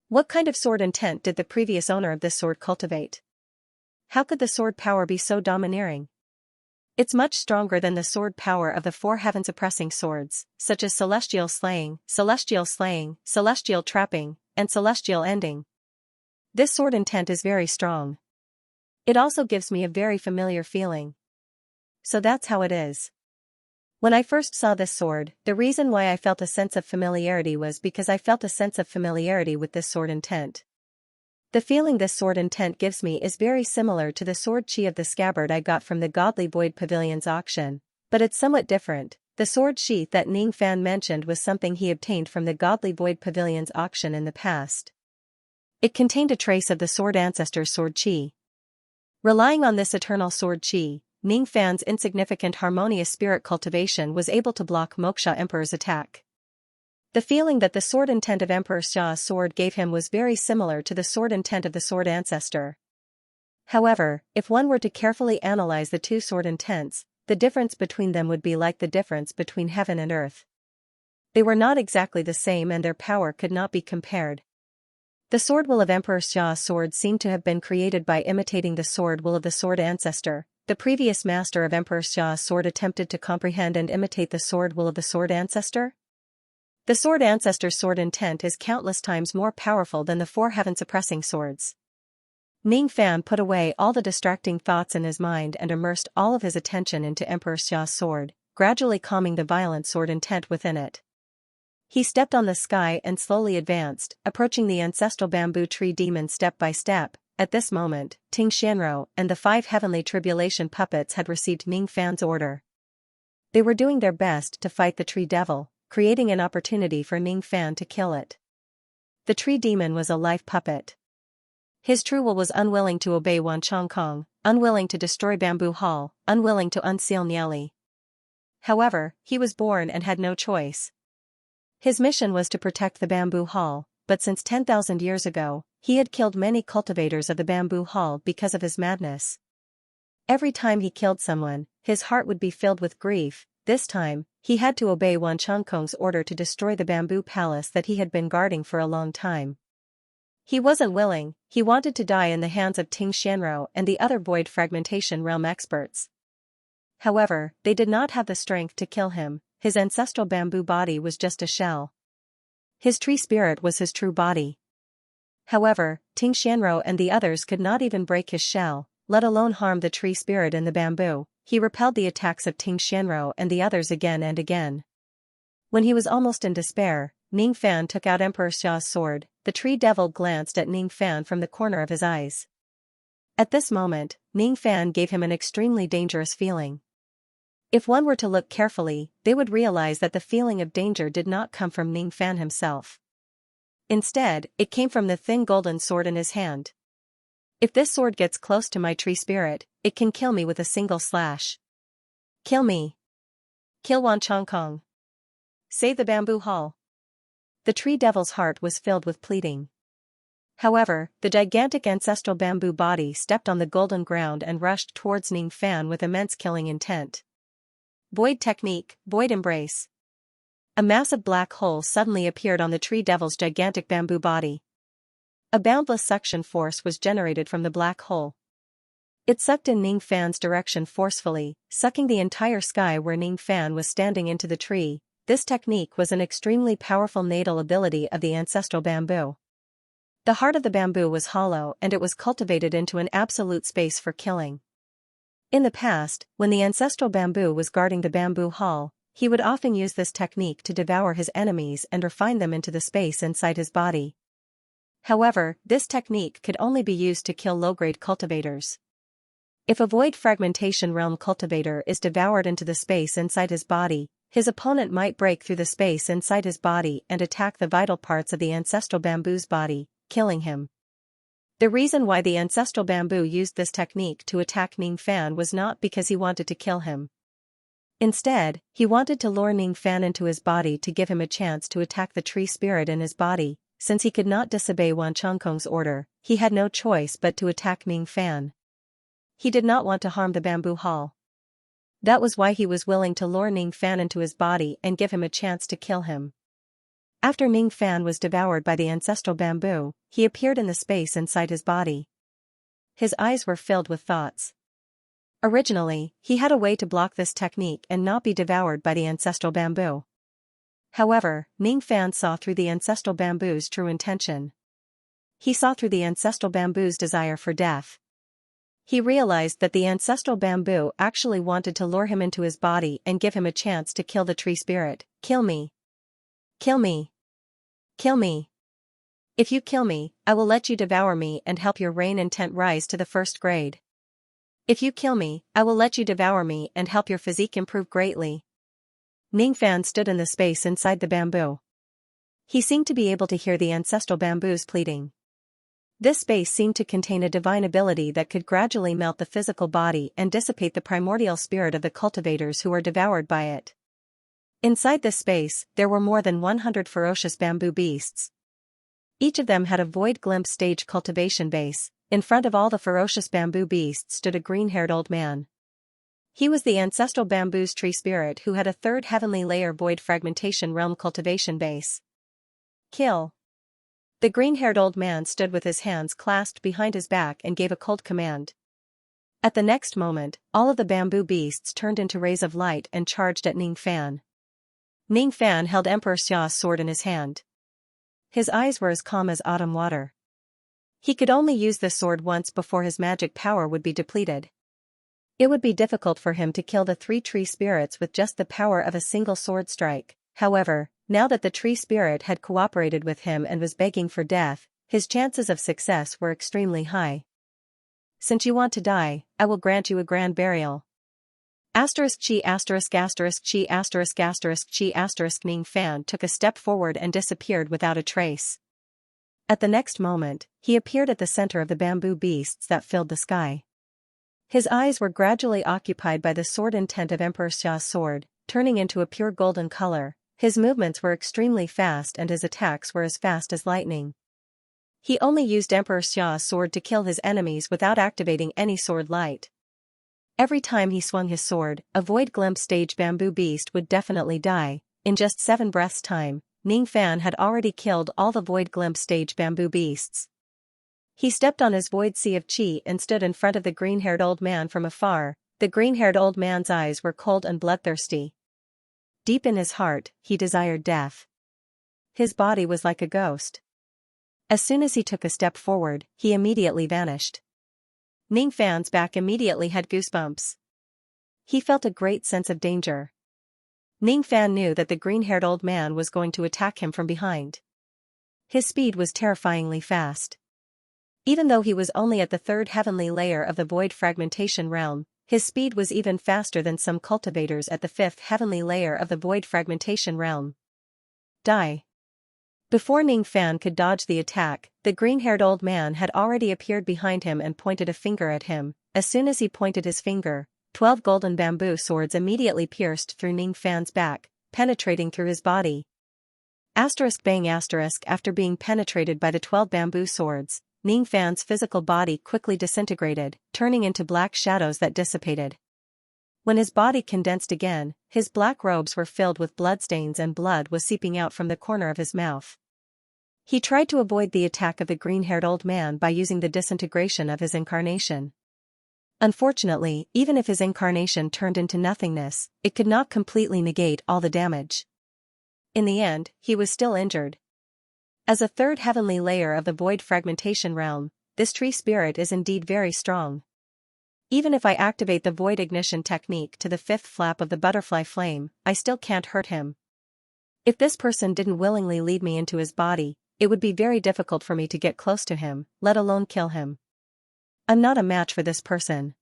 A: What kind of sword intent did the previous owner of this sword cultivate? How could the sword power be so domineering? It's much stronger than the sword power of the 4 heaven-suppressing swords, such as celestial slaying, celestial trapping, and celestial ending. This sword intent is very strong. It also gives me a very familiar feeling. So that's how it is. When I first saw this sword, the reason why I felt a sense of familiarity was because I felt a sense of familiarity with this sword intent. The feeling this sword intent gives me is very similar to the sword chi of the scabbard I got from the Godly Void Pavilion's auction, but it's somewhat different. The sword sheath that Ning Fan mentioned was something he obtained from the Godly Void Pavilion's auction in the past. It contained a trace of the sword ancestor's sword chi. Relying on this eternal sword chi, Ning Fan's insignificant harmonious spirit cultivation was able to block Moksha Emperor's attack. The feeling that the sword intent of Emperor Xia's sword gave him was very similar to the sword intent of the sword ancestor. However, if one were to carefully analyze the 2 sword intents, the difference between them would be like the difference between heaven and earth. They were not exactly the same and their power could not be compared. The sword will of Emperor Xia's sword seemed to have been created by imitating the sword will of the sword ancestor. The previous master of Emperor Xia's sword attempted to comprehend and imitate the sword will of the sword ancestor. The sword ancestor's sword intent is countless times more powerful than the 4 heaven-suppressing swords. Ning Fan put away all the distracting thoughts in his mind and immersed all of his attention into Emperor Xia's sword, gradually calming the violent sword intent within it. He stepped on the sky and slowly advanced, approaching the ancestral bamboo tree demon step by step. At this moment, Ting Xianro and the 5 heavenly tribulation puppets had received Ning Fan's order. They were doing their best to fight the tree devil, creating an opportunity for Ning Fan to kill it. The tree demon was a life puppet. His true will was unwilling to obey Wan Chongkong, unwilling to destroy Bamboo Hall, unwilling to unseal Nieli. However, he was born and had no choice. His mission was to protect the Bamboo Hall, but since 10,000 years ago, he had killed many cultivators of the Bamboo Hall because of his madness. Every time he killed someone, his heart would be filled with grief. This time, he had to obey Wan Chongkong's order to destroy the bamboo palace that he had been guarding for a long time. He wasn't willing, he wanted to die in the hands of Ting Xianro and the other void fragmentation realm experts. However, they did not have the strength to kill him. His ancestral bamboo body was just a shell. His tree spirit was his true body. However, Ting Xianro and the others could not even break his shell, let alone harm the tree spirit in the bamboo. He repelled the attacks of Ting Xianro and the others again and again. When he was almost in despair, Ning Fan took out Emperor Xia's sword. The tree devil glanced at Ning Fan from the corner of his eyes. At this moment, Ning Fan gave him an extremely dangerous feeling. If one were to look carefully, they would realize that the feeling of danger did not come from Ning Fan himself. Instead, it came from the thin golden sword in his hand. If this sword gets close to my tree spirit, it can kill me with a single slash. Kill me. Kill Wan Chongkong. Save the Bamboo Hall. The tree devil's heart was filled with pleading. However, the gigantic ancestral bamboo body stepped on the golden ground and rushed towards Ning Fan with immense killing intent. Void technique, void embrace. A massive black hole suddenly appeared on the tree devil's gigantic bamboo body. A boundless suction force was generated from the black hole. It sucked in Ning Fan's direction forcefully, sucking the entire sky where Ning Fan was standing into the tree. This technique was an extremely powerful natal ability of the ancestral bamboo. The heart of the bamboo was hollow and it was cultivated into an absolute space for killing. In the past, when the ancestral bamboo was guarding the bamboo hall, he would often use this technique to devour his enemies and refine them into the space inside his body. However, this technique could only be used to kill low-grade cultivators. If a void fragmentation realm cultivator is devoured into the space inside his body, his opponent might break through the space inside his body and attack the vital parts of the ancestral bamboo's body, killing him. The reason why the ancestral bamboo used this technique to attack Ning Fan was not because he wanted to kill him. Instead, he wanted to lure Ning Fan into his body to give him a chance to attack the tree spirit in his body. Since he could not disobey Wan Chongkong's order, he had no choice but to attack Ning Fan. He did not want to harm the bamboo hall. That was why he was willing to lure Ning Fan into his body and give him a chance to kill him. After Ning Fan was devoured by the ancestral bamboo, he appeared in the space inside his body. His eyes were filled with thoughts. Originally, he had a way to block this technique and not be devoured by the ancestral bamboo. However, Ning Fan saw through the ancestral bamboo's true intention. He saw through the ancestral bamboo's desire for death. He realized that the ancestral bamboo actually wanted to lure him into his body and give him a chance to kill the tree spirit. Kill me. Kill me. Kill me. If you kill me, I will let you devour me and help your reign intent rise to the first grade. If you kill me, I will let you devour me and help your physique improve greatly. Ning Fan stood in the space inside the bamboo. He seemed to be able to hear the ancestral bamboo's pleading. This space seemed to contain a divine ability that could gradually melt the physical body and dissipate the primordial spirit of the cultivators who were devoured by it. Inside this space, there were more than 100 ferocious bamboo beasts. Each of them had a void glimpse stage cultivation base. In front of all the ferocious bamboo beasts stood a green-haired old man. He was the ancestral bamboo's tree spirit who had a third heavenly layer void fragmentation realm cultivation base. Kill. The green-haired old man stood with his hands clasped behind his back and gave a cold command. At the next moment, all of the bamboo beasts turned into rays of light and charged at Ning Fan. Ning Fan held Emperor Xia's sword in his hand. His eyes were as calm as autumn water. He could only use this sword once before his magic power would be depleted. It would be difficult for him to kill the 3 tree spirits with just the power of a single sword strike. However, now that the tree spirit had cooperated with him and was begging for death, his chances of success were extremely high. Since you want to die, I will grant you a grand burial. Asterisk chi asterisk asterisk chi asterisk asterisk chi asterisk Ning Fan took a step forward and disappeared without a trace. At the next moment, he appeared at the center of the bamboo beasts that filled the sky. His eyes were gradually occupied by the sword intent of Emperor Xia's sword, turning into a pure golden color. His movements were extremely fast and his attacks were as fast as lightning. He only used Emperor Xia's sword to kill his enemies without activating any sword light. Every time he swung his sword, a void glimpse stage bamboo beast would definitely die. In just 7 breaths' time, Ning Fan had already killed all the void glimpse stage bamboo beasts. He stepped on his void sea of qi and stood in front of the green-haired old man from afar. The green-haired old man's eyes were cold and bloodthirsty. Deep in his heart, he desired death. His body was like a ghost. As soon as he took a step forward, he immediately vanished. Ning Fan's back immediately had goosebumps. He felt a great sense of danger. Ning Fan knew that the green-haired old man was going to attack him from behind. His speed was terrifyingly fast. Even though he was only at the 3rd heavenly layer of the void fragmentation realm, his speed was even faster than some cultivators at the 5th heavenly layer of the void fragmentation realm. Die. Before Ning Fan could dodge the attack, the green-haired old man had already appeared behind him and pointed a finger at him. As soon as he pointed his finger, 12 golden bamboo swords immediately pierced through Ning Fan's back, penetrating through his body. Bang! After being penetrated by the 12 bamboo swords, Ning Fan's physical body quickly disintegrated, turning into black shadows that dissipated. When his body condensed again, his black robes were filled with bloodstains and blood was seeping out from the corner of his mouth. He tried to avoid the attack of the green-haired old man by using the disintegration of his incarnation. Unfortunately, even if his incarnation turned into nothingness, it could not completely negate all the damage. In the end, he was still injured. As a 3rd heavenly layer of the void fragmentation realm, this tree spirit is indeed very strong. Even if I activate the void ignition technique to the 5th flap of the butterfly flame, I still can't hurt him. If this person didn't willingly lead me into his body, it would be very difficult for me to get close to him, let alone kill him. I'm not a match for this person.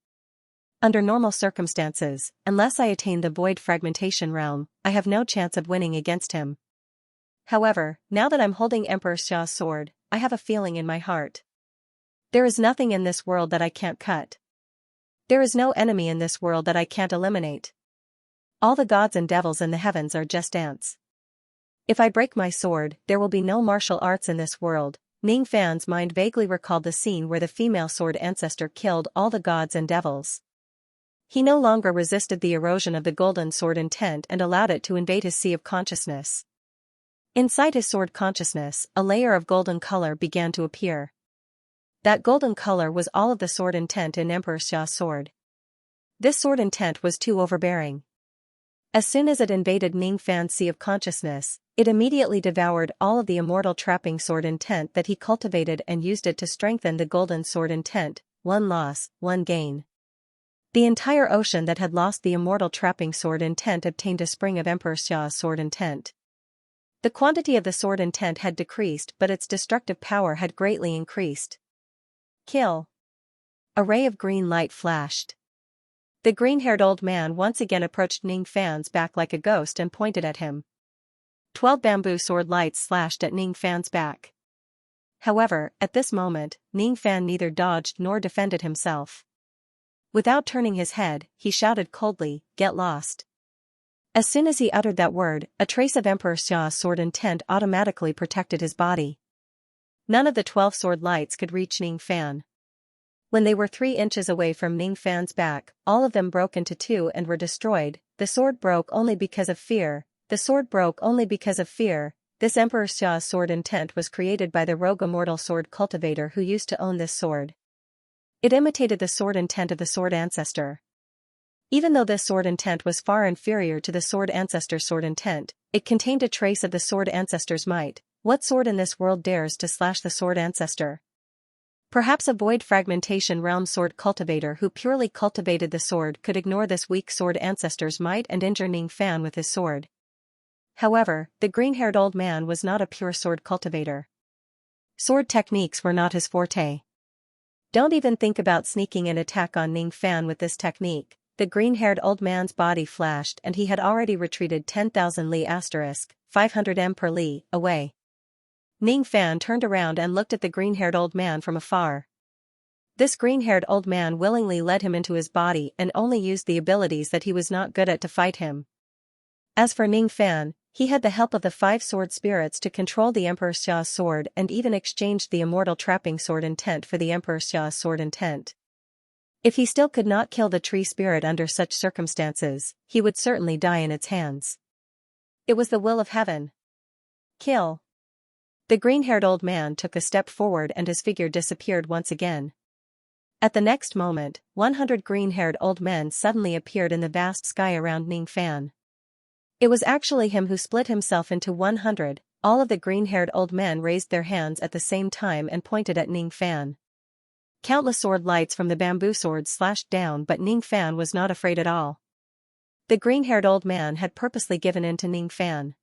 A: Under normal circumstances, unless I attain the void fragmentation realm, I have no chance of winning against him. However, now that I'm holding Emperor Xia's sword, I have a feeling in my heart. There is nothing in this world that I can't cut. There is no enemy in this world that I can't eliminate. All the gods and devils in the heavens are just ants. If I break my sword, there will be no martial arts in this world. Ning Fan's mind vaguely recalled the scene where the female sword ancestor killed all the gods and devils. He no longer resisted the erosion of the golden sword intent and allowed it to invade his sea of consciousness. Inside his sword consciousness, a layer of golden color began to appear. That golden color was all of the sword intent in Emperor Xia's sword. This sword intent was too overbearing. As soon as it invaded Ning Fan's sea of consciousness, it immediately devoured all of the immortal trapping sword intent that he cultivated and used it to strengthen the golden sword intent. 1 loss, 1 gain. The entire ocean that had lost the immortal trapping sword intent obtained a spring of Emperor Xia's sword intent. The quantity of the sword intent had decreased but its destructive power had greatly increased. Kill. A ray of green light flashed. The green-haired old man once again approached Ning Fan's back like a ghost and pointed at him. 12 bamboo sword lights slashed at Ning Fan's back. However, at this moment, Ning Fan neither dodged nor defended himself. Without turning his head, he shouted coldly, "Get lost." As soon as he uttered that word, a trace of Emperor Xia's sword intent automatically protected his body. None of the 12 sword lights could reach Ning Fan. When they were 3 inches away from Ning Fan's back, all of them broke into 2 and were destroyed. The sword broke only because of fear. The sword broke only because of fear. This Emperor Xia's sword intent was created by the rogue immortal sword cultivator who used to own this sword. It imitated the sword intent of the sword ancestor. Even though this sword intent was far inferior to the sword ancestor's sword intent, it contained a trace of the sword ancestor's might. What sword in this world dares to slash the sword ancestor? Perhaps a void fragmentation realm sword cultivator who purely cultivated the sword could ignore this weak sword ancestor's might and injure Ning Fan with his sword. However, the green-haired old man was not a pure sword cultivator. Sword techniques were not his forte. Don't even think about sneaking an attack on Ning Fan with this technique. The green-haired old man's body flashed and he had already retreated 10,000 li *, 500 m per li, away. Ning Fan turned around and looked at the green-haired old man from afar. This green-haired old man willingly led him into his body and only used the abilities that he was not good at to fight him. As for Ning Fan, he had the help of the 5 sword spirits to control the Emperor Xia's sword and even exchanged the immortal trapping sword intent for the Emperor Xia's sword intent. If he still could not kill the tree spirit under such circumstances, he would certainly die in its hands. It was the will of heaven. Kill. The green-haired old man took a step forward and his figure disappeared once again. At the next moment, 100 green-haired old men suddenly appeared in the vast sky around Ning Fan. It was actually him who split himself into 100. All of the green-haired old men raised their hands at the same time and pointed at Ning Fan. Countless sword lights from the bamboo swords slashed down, but Ning Fan was not afraid at all. The green-haired old man had purposely given in to Ning Fan.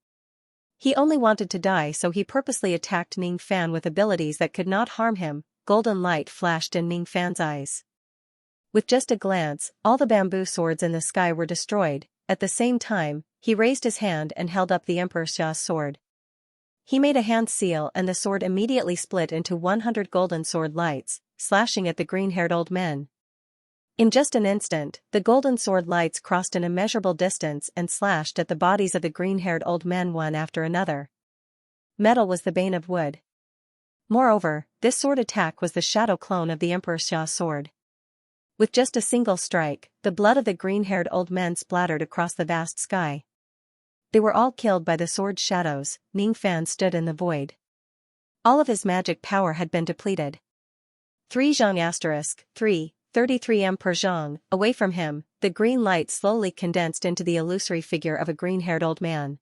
A: He only wanted to die, so he purposely attacked Ning Fan with abilities that could not harm him. Golden light flashed in Ning Fan's eyes. With just a glance, all the bamboo swords in the sky were destroyed. At the same time, he raised his hand and held up the Emperor Xia's sword. He made a hand seal and the sword immediately split into 100 golden sword lights, slashing at the green-haired old men. In just an instant, the golden sword lights crossed an immeasurable distance and slashed at the bodies of the green-haired old men one after another. Metal was the bane of wood. Moreover, this sword attack was the shadow clone of the Emperor Xia's sword. With just a single strike, the blood of the green-haired old men splattered across the vast sky. They were all killed by the sword's shadows. Ning Fan stood in the void. All of his magic power had been depleted. 3 Zhang 3, 33 M per Zhang, away from him, the green light slowly condensed into the illusory figure of a green-haired old man.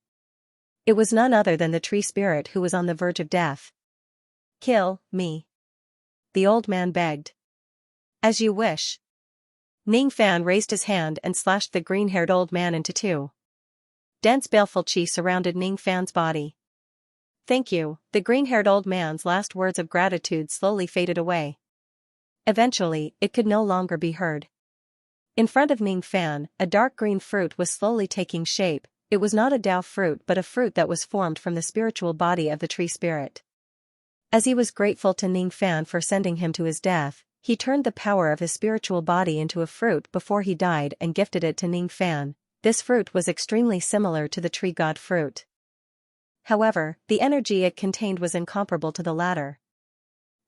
A: It was none other than the tree spirit who was on the verge of death. Kill me. The old man begged. As you wish. Ning Fan raised his hand and slashed the green-haired old man into 2. Dense baleful qi surrounded Ning Fan's body. Thank you. The green-haired old man's last words of gratitude slowly faded away. Eventually, it could no longer be heard. In front of Ning Fan, a dark green fruit was slowly taking shape. It was not a Dao fruit but a fruit that was formed from the spiritual body of the tree spirit. As he was grateful to Ning Fan for sending him to his death, he turned the power of his spiritual body into a fruit before he died and gifted it to Ning Fan. This fruit was extremely similar to the tree god fruit. However, the energy it contained was incomparable to the latter.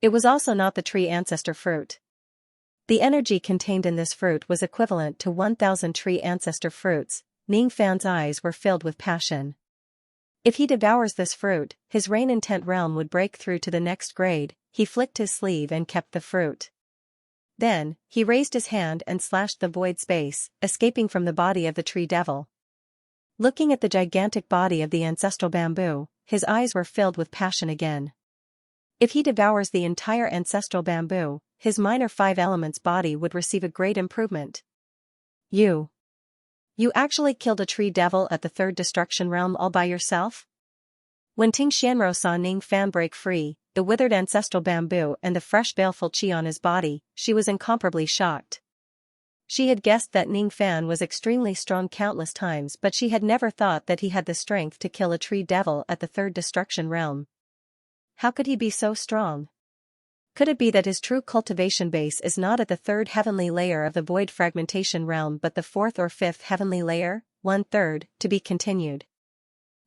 A: It was also not the tree ancestor fruit. The energy contained in this fruit was equivalent to 1,000 tree ancestor fruits. Ning Fan's eyes were filled with passion. If he devours this fruit, his rain intent realm would break through to the next grade. He flicked his sleeve and kept the fruit. Then, he raised his hand and slashed the void space, escaping from the body of the tree devil. Looking at the gigantic body of the ancestral bamboo, his eyes were filled with passion again. If he devours the entire ancestral bamboo, his minor 5 elements body would receive a great improvement. You actually killed a tree devil at the 3rd destruction realm all by yourself? When Ting Xianro saw Ning Fan break free, the withered ancestral bamboo and the fresh baleful qi on his body, she was incomparably shocked. She had guessed that Ning Fan was extremely strong countless times, but she had never thought that he had the strength to kill a tree devil at the 3rd destruction realm. How could he be so strong? Could it be that his true cultivation base is not at the 3rd heavenly layer of the void fragmentation realm but the 4th or 5th heavenly layer? 1/3, to be continued.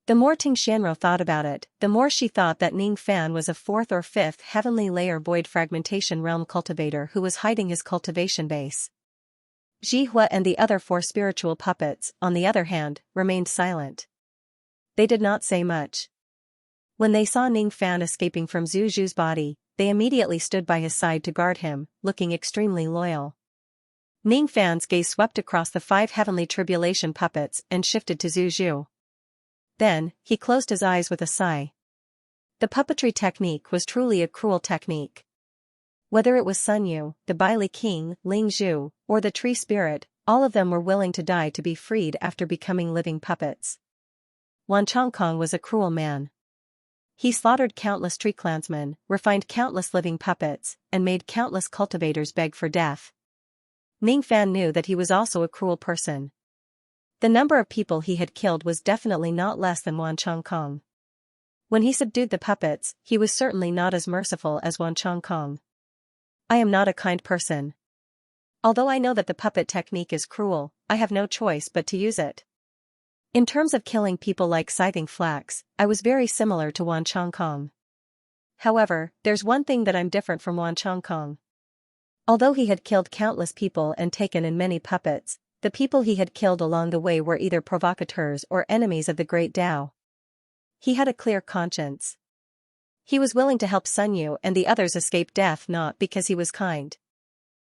A: The more Ting Xianro thought about it, the more she thought that Ning Fan was a 4th or 5th heavenly layer void fragmentation realm cultivator who was hiding his cultivation base. Jihua and the other 4 spiritual puppets, on the other hand, remained silent. They did not say much. When they saw Ning Fan escaping from Zhu Zhu's body, they immediately stood by his side to guard him, looking extremely loyal. Ning Fan's gaze swept across the 5 heavenly tribulation puppets and shifted to Zhu Zhu. Then, he closed his eyes with a sigh. The puppetry technique was truly a cruel technique. Whether it was Sun Yu, the Baili King, Ling Zhu, or the tree spirit, all of them were willing to die to be freed after becoming living puppets. Wan Chongkong was a cruel man. He slaughtered countless tree clansmen, refined countless living puppets, and made countless cultivators beg for death. Ning Fan knew that he was also a cruel person. The number of people he had killed was definitely not less than Wan Chongkong. When he subdued the puppets, he was certainly not as merciful as Wan Chongkong. I am not a kind person. Although I know that the puppet technique is cruel, I have no choice but to use it. In terms of killing people like scything flax, I was very similar to Wan Chongkong. However, there's one thing that I'm different from Wan Chongkong. Although he had killed countless people and taken in many puppets, the people he had killed along the way were either provocateurs or enemies of the great Tao. He had a clear conscience. He was willing to help Sun Yu and the others escape death not because he was kind.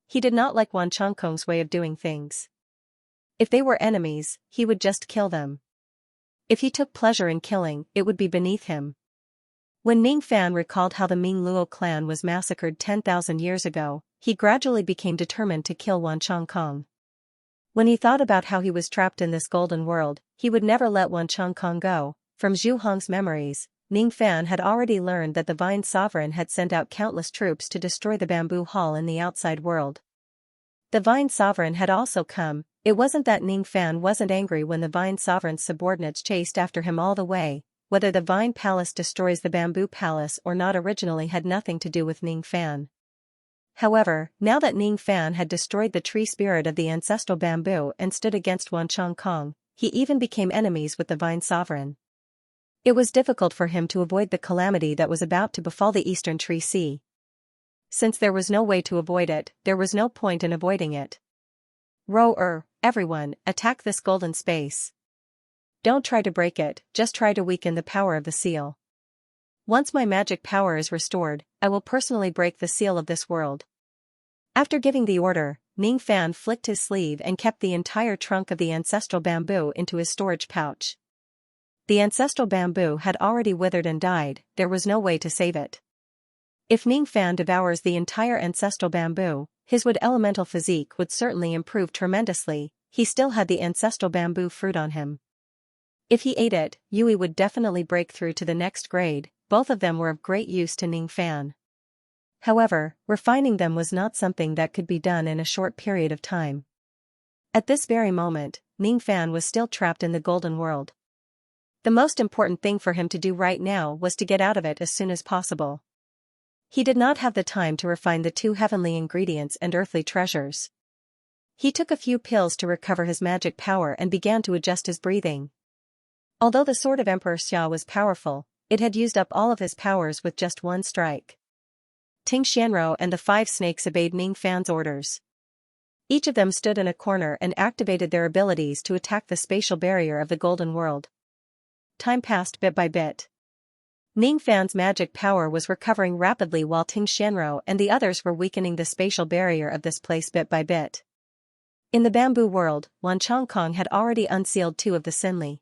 A: He did not like Wan Chongkong's way of doing things. If they were enemies, he would just kill them. If he took pleasure in killing, it would be beneath him. When Ning Fan recalled how the Ming Luo clan was massacred 10,000 years ago, he gradually became determined to kill Wan Chongkong. When he thought about how he was trapped in this golden world, he would never let Wan Chongkong go. From Zhu Hong's memories, Ning Fan had already learned that the Vine Sovereign had sent out countless troops to destroy the bamboo hall in the outside world. The Vine Sovereign had also come. It wasn't that Ning Fan wasn't angry when the Vine Sovereign's subordinates chased after him all the way. Whether the Vine Palace destroys the Bamboo Palace or not originally had nothing to do with Ning Fan. However, now that Ning Fan had destroyed the tree spirit of the ancestral bamboo and stood against Wan Chongkong, he even became enemies with the Vine Sovereign. It was difficult for him to avoid the calamity that was about to befall the Eastern Tree Sea. Since there was no way to avoid it, there was no point in avoiding it. Everyone, attack this golden space. Don't try to break it, just try to weaken the power of the seal. Once my magic power is restored, I will personally break the seal of this world. After giving the order, Ning Fan flicked his sleeve and kept the entire trunk of the ancestral bamboo into his storage pouch. The ancestral bamboo had already withered and died, there was no way to save it. If Ning Fan devours the entire ancestral bamboo, his wood elemental physique would certainly improve tremendously. He still had the ancestral bamboo fruit on him. If he ate it, Yui would definitely break through to the next grade. Both of them were of great use to Ning Fan. However, refining them was not something that could be done in a short period of time. At this very moment, Ning Fan was still trapped in the golden world. The most important thing for him to do right now was to get out of it as soon as possible. He did not have the time to refine the two heavenly ingredients and earthly treasures. He took a few pills to recover his magic power and began to adjust his breathing. Although the sword of Emperor Xia was powerful, it had used up all of his powers with just one strike. Ting Xianro and the 5 snakes obeyed Ning Fan's orders. Each of them stood in a corner and activated their abilities to attack the spatial barrier of the golden world. Time passed bit by bit. Ning Fan's magic power was recovering rapidly while Ting Xianro and the others were weakening the spatial barrier of this place bit by bit. In the bamboo world, Wan Chongkong had already unsealed 2 of the Sinli.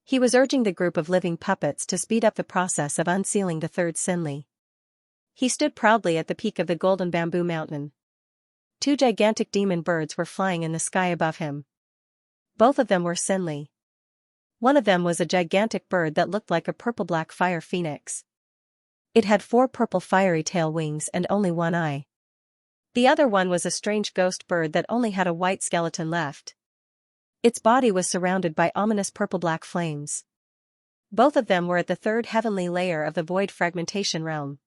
A: He was urging the group of living puppets to speed up the process of unsealing the 3rd Sinli. He stood proudly at the peak of the golden bamboo mountain. 2 gigantic demon birds were flying in the sky above him. Both of them were Sinli. One of them was a gigantic bird that looked like a purple-black fire phoenix. It had 4 purple fiery tail wings and only 1 eye. The other one was a strange ghost bird that only had a white skeleton left. Its body was surrounded by ominous purple-black flames. Both of them were at the 3rd heavenly layer of the void fragmentation realm.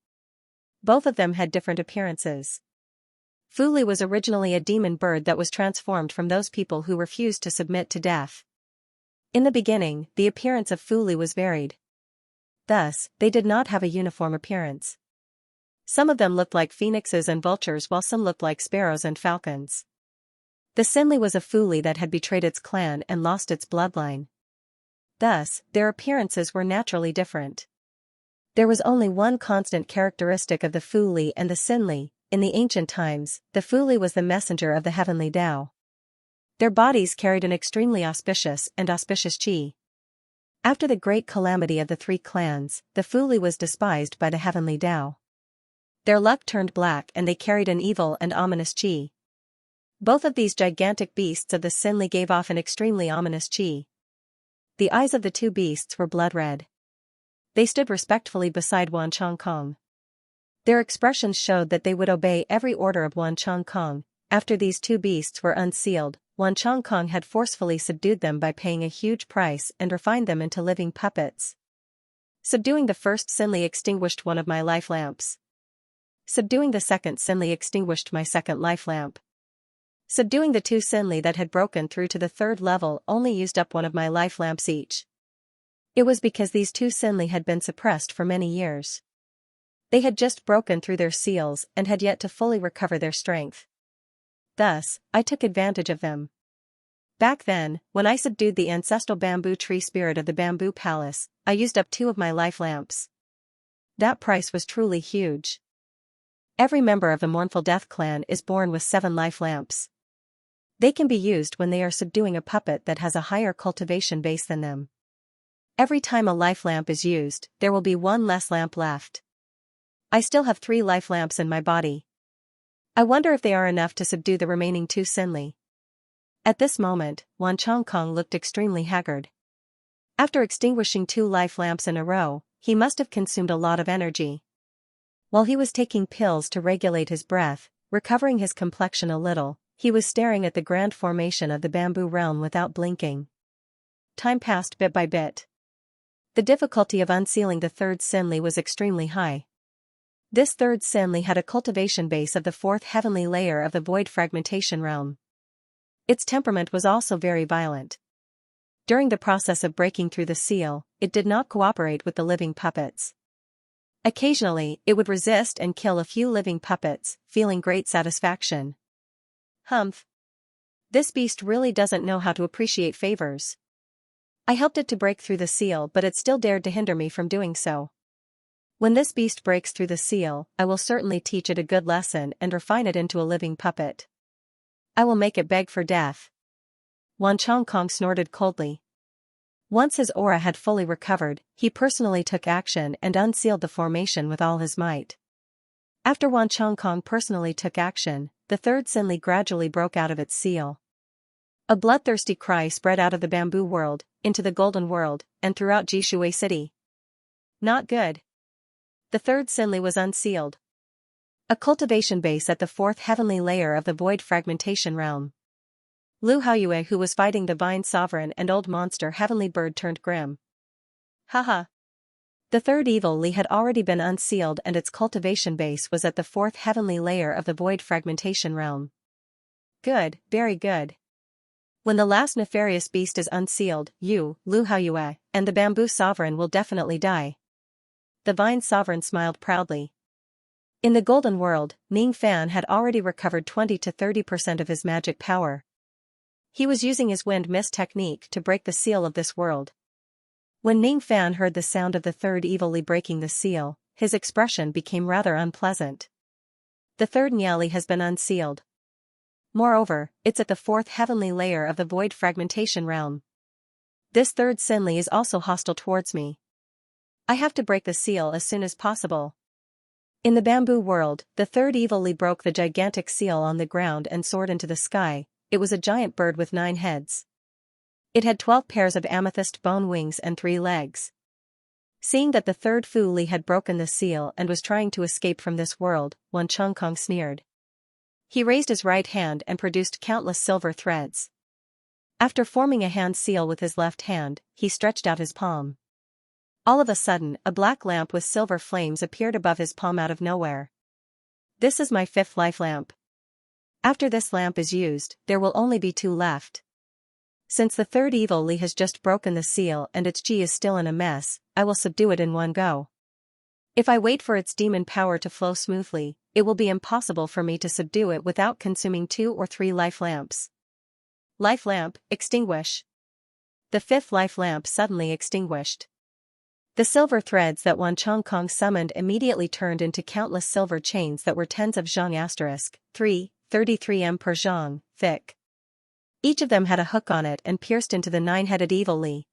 A: Both of them had different appearances. Fuli was originally a demon bird that was transformed from those people who refused to submit to death. In the beginning, the appearance of Fuli was varied. Thus, they did not have a uniform appearance. Some of them looked like phoenixes and vultures while some looked like sparrows and falcons. The Sinli was a Fuli that had betrayed its clan and lost its bloodline. Thus, their appearances were naturally different. There was only one constant characteristic of the Fuli and the Sinli. In the ancient times, the Fuli was the messenger of the heavenly Tao. Their bodies carried an extremely auspicious qi. After the great calamity of the 3 clans, the Fuli was despised by the heavenly Tao. Their luck turned black and they carried an evil and ominous qi. Both of these gigantic beasts of the Sinli gave off an extremely ominous qi. The eyes of the 2 beasts were blood red. They stood respectfully beside Wan Chongkong. Their expressions showed that they would obey every order of Wan Chongkong. After these 2 beasts were unsealed, Wan Chongkong had forcefully subdued them by paying a huge price and refined them into living puppets. Subduing the first Sinli extinguished one of my life lamps. Subduing the second Sinli extinguished my second life lamp. Subduing the two Sinli that had broken through to the third level only used up one of my life lamps each. It was because these two Sinli had been suppressed for many years. They had just broken through their seals and had yet to fully recover their strength. Thus, I took advantage of them. Back then, when I subdued the ancestral bamboo tree spirit of the bamboo palace, I used up 2 of my life lamps. That price was truly huge. Every member of the Mournful Death clan is born with 7 life lamps. They can be used when they are subduing a puppet that has a higher cultivation base than them. Every time a life lamp is used, there will be 1 less lamp left. I still have 3 life lamps in my body. I wonder if they are enough to subdue the remaining 2 Sinli. At this moment, Wan Chongkong looked extremely haggard. After extinguishing 2 life lamps in a row, he must have consumed a lot of energy. While he was taking pills to regulate his breath, recovering his complexion a little, he was staring at the grand formation of the bamboo realm without blinking. Time passed bit by bit. The difficulty of unsealing the third Sinli was extremely high. This third Sinli had a cultivation base of the 4th heavenly layer of the void fragmentation realm. Its temperament was also very violent. During the process of breaking through the seal, it did not cooperate with the living puppets. Occasionally, it would resist and kill a few living puppets, feeling great satisfaction. Humph. This beast really doesn't know how to appreciate favors. I helped it to break through the seal, but it still dared to hinder me from doing so. When this beast breaks through the seal, I will certainly teach it a good lesson and refine it into a living puppet. I will make it beg for death. Wan Chongkong snorted coldly. Once his aura had fully recovered, he personally took action and unsealed the formation with all his might. After Wan Chongkong personally took action, the third Sinli gradually broke out of its seal. A bloodthirsty cry spread out of the bamboo world, into the golden world, and throughout Jishui City. Not good. The third Sinli was unsealed. A cultivation base at the 4th heavenly layer of the void fragmentation realm. Lu Haoyue, who was fighting the Vine Sovereign and old monster Heavenly Bird, turned grim. Haha. The third evil Li had already been unsealed and its cultivation base was at the 4th heavenly layer of the void fragmentation realm. Good, very good. When the last nefarious beast is unsealed, you, Lu Haoyue, and the bamboo sovereign will definitely die. The Vine Sovereign smiled proudly. In the golden world, Ning Fan had already recovered 20 to 30% of his magic power. He was using his wind mist technique to break the seal of this world. When Ning Fan heard the sound of the third evil Li breaking the seal, his expression became rather unpleasant. The third Niali has been unsealed. Moreover, it's at the 4th heavenly layer of the void fragmentation realm. This third Sinli is also hostile towards me. I have to break the seal as soon as possible. In the bamboo world, the third evil Li broke the gigantic seal on the ground and soared into the sky. It was a giant bird with 9 heads. It had 12 pairs of amethyst bone wings and 3 legs. Seeing that the third Fu Li had broken the seal and was trying to escape from this world, Wan Chongkong sneered. He raised his right hand and produced countless silver threads. After forming a hand seal with his left hand, he stretched out his palm. All of a sudden, a black lamp with silver flames appeared above his palm out of nowhere. This is my 5th life lamp. After this lamp is used, there will only be 2 left. Since the third evil Li has just broken the seal and its Ji is still in a mess, I will subdue it in one go. If I wait for its demon power to flow smoothly, it will be impossible for me to subdue it without consuming 2 or 3 life lamps. Life lamp, extinguish. The 5th life lamp suddenly extinguished. The silver threads that Wan Chongkong summoned immediately turned into countless silver chains that were tens of zhang *3, 33 m per zhang, thick. Each of them had a hook on it and pierced into the 9-headed evil Li.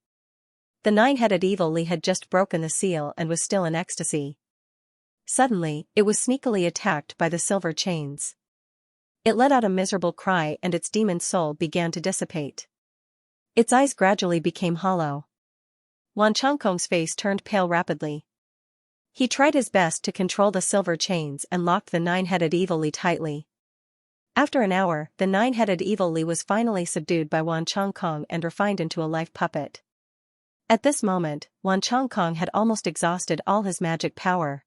A: The 9-headed evil Li had just broken the seal and was still in ecstasy. Suddenly, it was sneakily attacked by the silver chains. It let out a miserable cry and its demon soul began to dissipate. Its eyes gradually became hollow. Wan Chongkong's face turned pale rapidly. He tried his best to control the silver chains and locked the 9-headed evil Li tightly. After an hour, the 9-headed evil Li was finally subdued by Wan Chongkong and refined into a life puppet. At this moment, Wan Chongkong had almost exhausted all his magic power.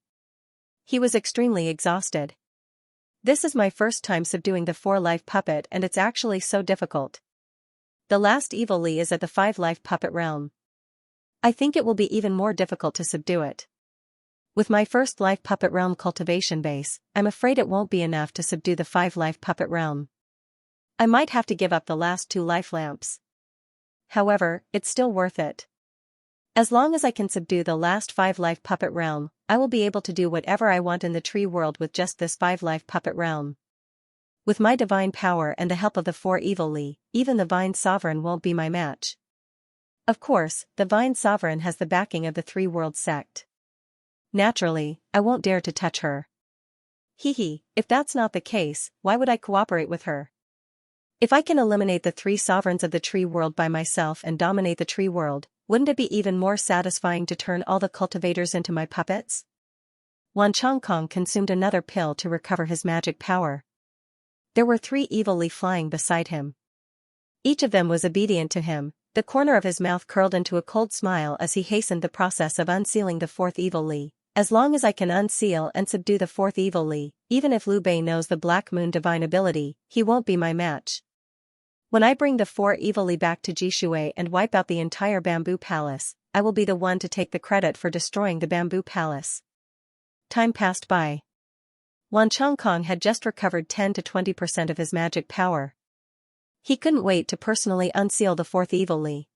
A: He was extremely exhausted. This is my first time subduing the 4-life puppet and it's actually so difficult. The last evil Li is at the 5-life puppet realm. I think it will be even more difficult to subdue it. With my first life puppet realm cultivation base, I'm afraid it won't be enough to subdue the 5-life puppet realm. I might have to give up the last 2 life lamps. However, it's still worth it. As long as I can subdue the last 5-life puppet realm, I will be able to do whatever I want in the tree world with just this 5-life puppet realm. With my divine power and the help of the 4 evil Li, even the Vine Sovereign won't be my match. Of course, the Vine Sovereign has the backing of the 3-world sect. Naturally, I won't dare to touch her. Hehe, if that's not the case, why would I cooperate with her? If I can eliminate the 3 sovereigns of the tree world by myself and dominate the tree world, wouldn't it be even more satisfying to turn all the cultivators into my puppets? Wan Chongkong consumed another pill to recover his magic power. There were 3 evil Li flying beside him. Each of them was obedient to him. The corner of his mouth curled into a cold smile as he hastened the process of unsealing the 4th evil Li. As long as I can unseal and subdue the 4th evil Li, even if Liu Bei knows the Black Moon divine ability, he won't be my match. When I bring the 4 evil Li back to Jishui and wipe out the entire bamboo palace, I will be the one to take the credit for destroying the bamboo palace. Time passed by. Wan Chongkong had just recovered 10 to 20% of his magic power. He couldn't wait to personally unseal the 4th evil Li.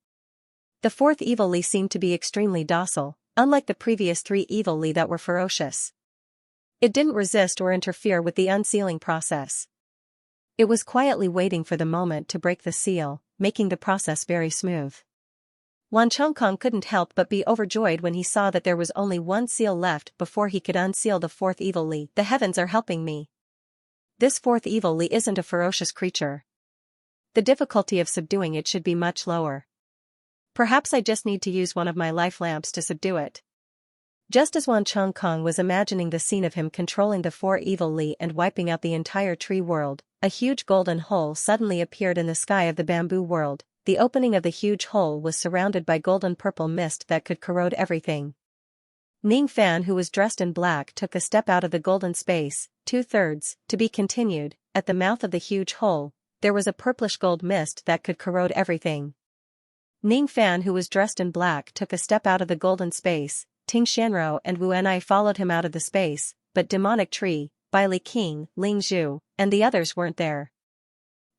A: The 4th evil Li seemed to be extremely docile, unlike the previous 3 evil Li that were ferocious. It didn't resist or interfere with the unsealing process. It was quietly waiting for the moment to break the seal, making the process very smooth. Wan Chongkong couldn't help but be overjoyed when he saw that there was only 1 seal left before he could unseal the 4th evil Li. The heavens are helping me. This 4th evil Li isn't a ferocious creature. The difficulty of subduing it should be much lower. Perhaps I just need to use one of my life lamps to subdue it. Just as Wan Chongkong was imagining the scene of him controlling the 4 evil Li and wiping out the entire tree world, a huge golden hole suddenly appeared in the sky of the bamboo world. The opening of the huge hole was surrounded by golden-purple mist that could corrode everything. Ning Fan, who was dressed in black, took a step out of the golden space, 2/3, to be continued. At the mouth of the huge hole, there was a purplish gold mist that could corrode everything. Ning Fan, who was dressed in black, took a step out of the golden space. Ting Xianro and Wu Enai followed him out of the space, but Demonic Tree, Bai Li King, Ling Zhu, and the others weren't there.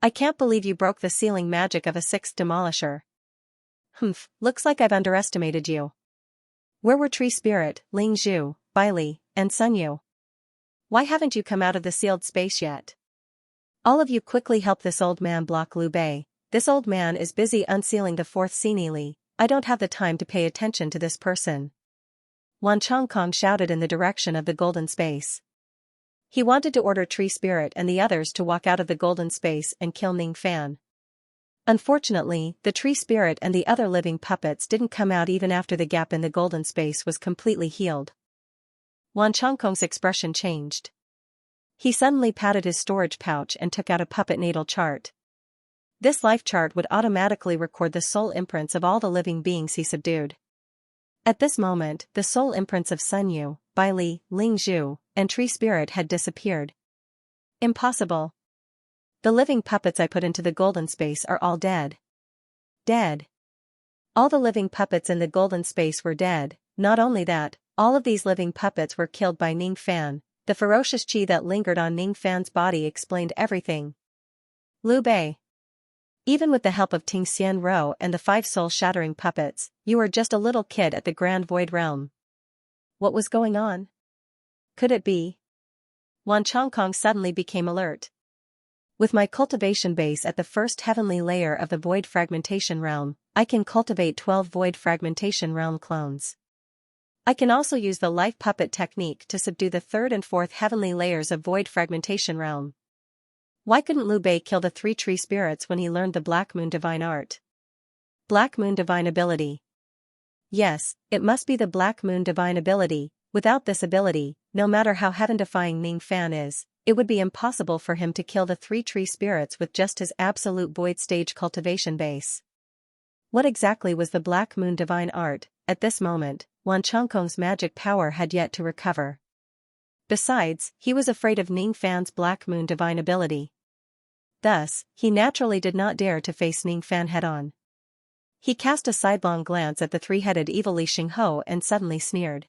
A: I can't believe you broke the sealing magic of a 6th demolisher. Humph, looks like I've underestimated you. Where were Tree Spirit, Ling Zhu, Bai Li, and Sun Yu? Why haven't you come out of the sealed space yet? All of you quickly help this old man block Liu Bei. This old man is busy unsealing the 4th Sini Li. I don't have the time to pay attention to this person. Wan Chongkong shouted in the direction of the golden space. He wanted to order Tree Spirit and the others to walk out of the golden space and kill Ning Fan. Unfortunately, the Tree Spirit and the other living puppets didn't come out even after the gap in the golden space was completely healed. Wan Chongkong's expression changed. He suddenly patted his storage pouch and took out a puppet natal chart. This life chart would automatically record the soul imprints of all the living beings he subdued. At this moment, the soul imprints of Sun Yu, Bai Li, Ling Zhu, and Tree Spirit had disappeared. Impossible. The living puppets I put into the golden space are all dead. Dead. All the living puppets in the golden space were dead. Not only that, all of these living puppets were killed by Ning Fan. The ferocious qi that lingered on Ning Fan's body explained everything. Liu Bei. Even with the help of Ting Xianro and the 5 soul-shattering puppets, you were just a little kid at the Grand Void Realm. What was going on? Could it be? Wan Chongkong suddenly became alert. With my cultivation base at the first heavenly layer of the Void Fragmentation Realm, I can cultivate 12 Void Fragmentation Realm clones. I can also use the Life Puppet technique to subdue the 3rd and 4th heavenly layers of Void Fragmentation Realm. Why couldn't Liu Bei kill the 3 tree spirits when he learned the Black Moon Divine Art? Black Moon Divine Ability. Yes, it must be the Black Moon Divine Ability. Without this ability, no matter how heaven-defying Ning Fan is, it would be impossible for him to kill the 3 tree spirits with just his absolute void stage cultivation base. What exactly was the Black Moon divine art? At this moment, Wan Chongkong's magic power had yet to recover. Besides, he was afraid of Ning Fan's Black Moon divine ability. Thus, he naturally did not dare to face Ning Fan head-on. He cast a sidelong glance at the three-headed evil Li Xingho and suddenly sneered.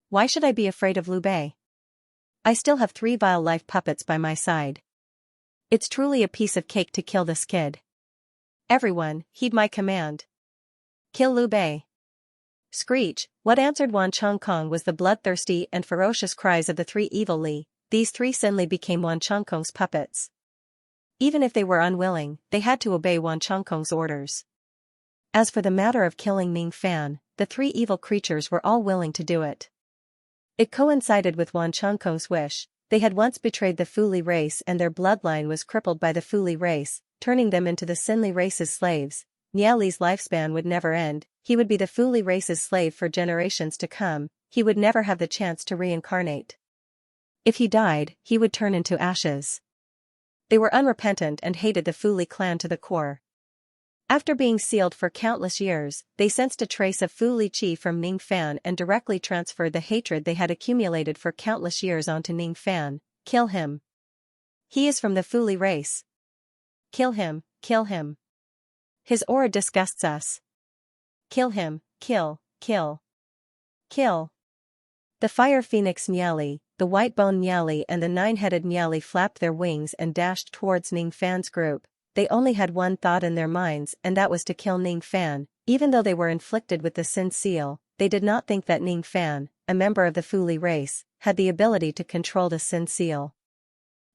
A: Why should I be afraid of Liu Bei? I still have 3 vile life puppets by my side. It's truly a piece of cake to kill this kid. Everyone, heed my command. Kill Liu Bei. Screech, what answered Wan Chongkong was the bloodthirsty and ferocious cries of the 3 evil Li. These 3 suddenly became Wan Chongkong's puppets. Even if they were unwilling, they had to obey Wan Chongkong's orders. As for the matter of killing Ning Fan, the 3 evil creatures were all willing to do it. It coincided with Wan Chongkong's wish. They had once betrayed the Fu Li race and their bloodline was crippled by the Fu Li race, turning them into the Xin Li race's slaves. Niao Li's lifespan would never end, he would be the Fu Li race's slave for generations to come, he would never have the chance to reincarnate. If he died, he would turn into ashes. They were unrepentant and hated the Fu Li clan to the core. After being sealed for countless years, they sensed a trace of Fu Li Qi from Ning Fan and directly transferred the hatred they had accumulated for countless years onto Ning Fan. Kill him. He is from the Fu Li race. Kill him, kill him. His aura disgusts us. Kill him, kill, kill. Kill. The fire phoenix Niali, the white bone Niali and the 9-headed Niali flapped their wings and dashed towards Ning Fan's group. They only had one thought in their minds and that was to kill Ning Fan. Even though they were inflicted with the Sin Seal, they did not think that Ning Fan, a member of the Fu Li race, had the ability to control the Sin Seal.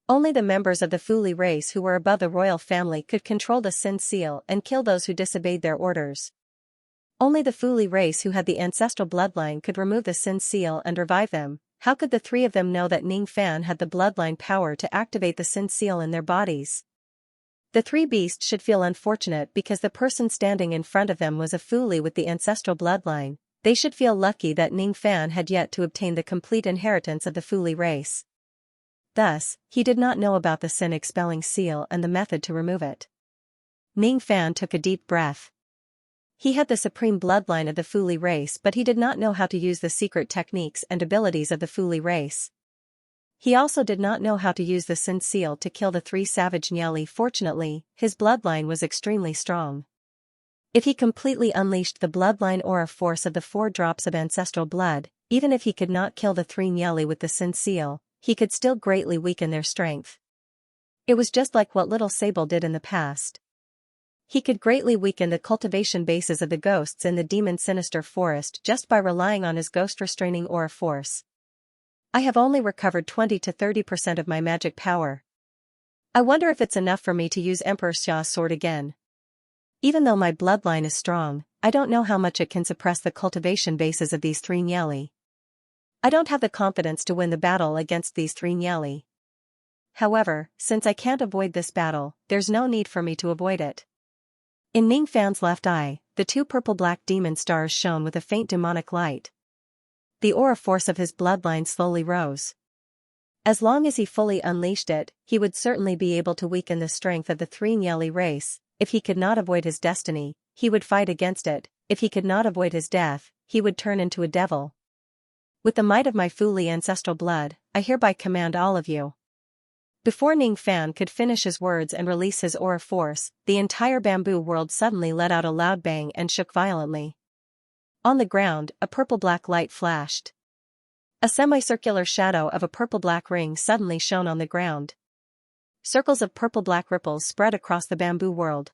A: Only the members of the Fu Li race who were above the royal family could control the Sin Seal and kill those who disobeyed their orders. Only the Fu Li race who had the ancestral bloodline could remove the Sin Seal and revive them. How could the 3 of them know that Ning Fan had the bloodline power to activate the Sin Seal in their bodies? The 3 beasts should feel unfortunate because the person standing in front of them was a Fu Li with the ancestral bloodline. They should feel lucky that Ning Fan had yet to obtain the complete inheritance of the Fu Li race. Thus, he did not know about the sin-expelling seal and the method to remove it. Ning Fan took a deep breath. He had the supreme bloodline of the Fu Li race but he did not know how to use the secret techniques and abilities of the Fu Li race. He also did not know how to use the Sin Seal to kill the 3 savage Niali. Fortunately, his bloodline was extremely strong. If he completely unleashed the bloodline aura force of the 4 drops of ancestral blood, even if he could not kill the 3 Niali with the Sin Seal, he could still greatly weaken their strength. It was just like what Little Sable did in the past. He could greatly weaken the cultivation bases of the ghosts in the demon sinister forest just by relying on his ghost-restraining aura force. I have only recovered 20 to 30% of my magic power. I wonder if it's enough for me to use Emperor Xia's sword again. Even though my bloodline is strong, I don't know how much it can suppress the cultivation bases of these 3 Niali. I don't have the confidence to win the battle against these 3 Niali. However, since I can't avoid this battle, there's no need for me to avoid it. In Ning Fan's left eye, the 2 purple-black demon stars shone with a faint demonic light. The aura force of his bloodline slowly rose. As long as he fully unleashed it, he would certainly be able to weaken the strength of the 3 Niali race. If he could not avoid his destiny, he would fight against it. If he could not avoid his death, he would turn into a devil. With the might of my Fu Li ancestral blood, I hereby command all of you. Before Ning Fan could finish his words and release his aura force, the entire bamboo world suddenly let out a loud bang and shook violently. On the ground, a purple-black light flashed. A semicircular shadow of a purple-black ring suddenly shone on the ground. Circles of purple-black ripples spread across the bamboo world.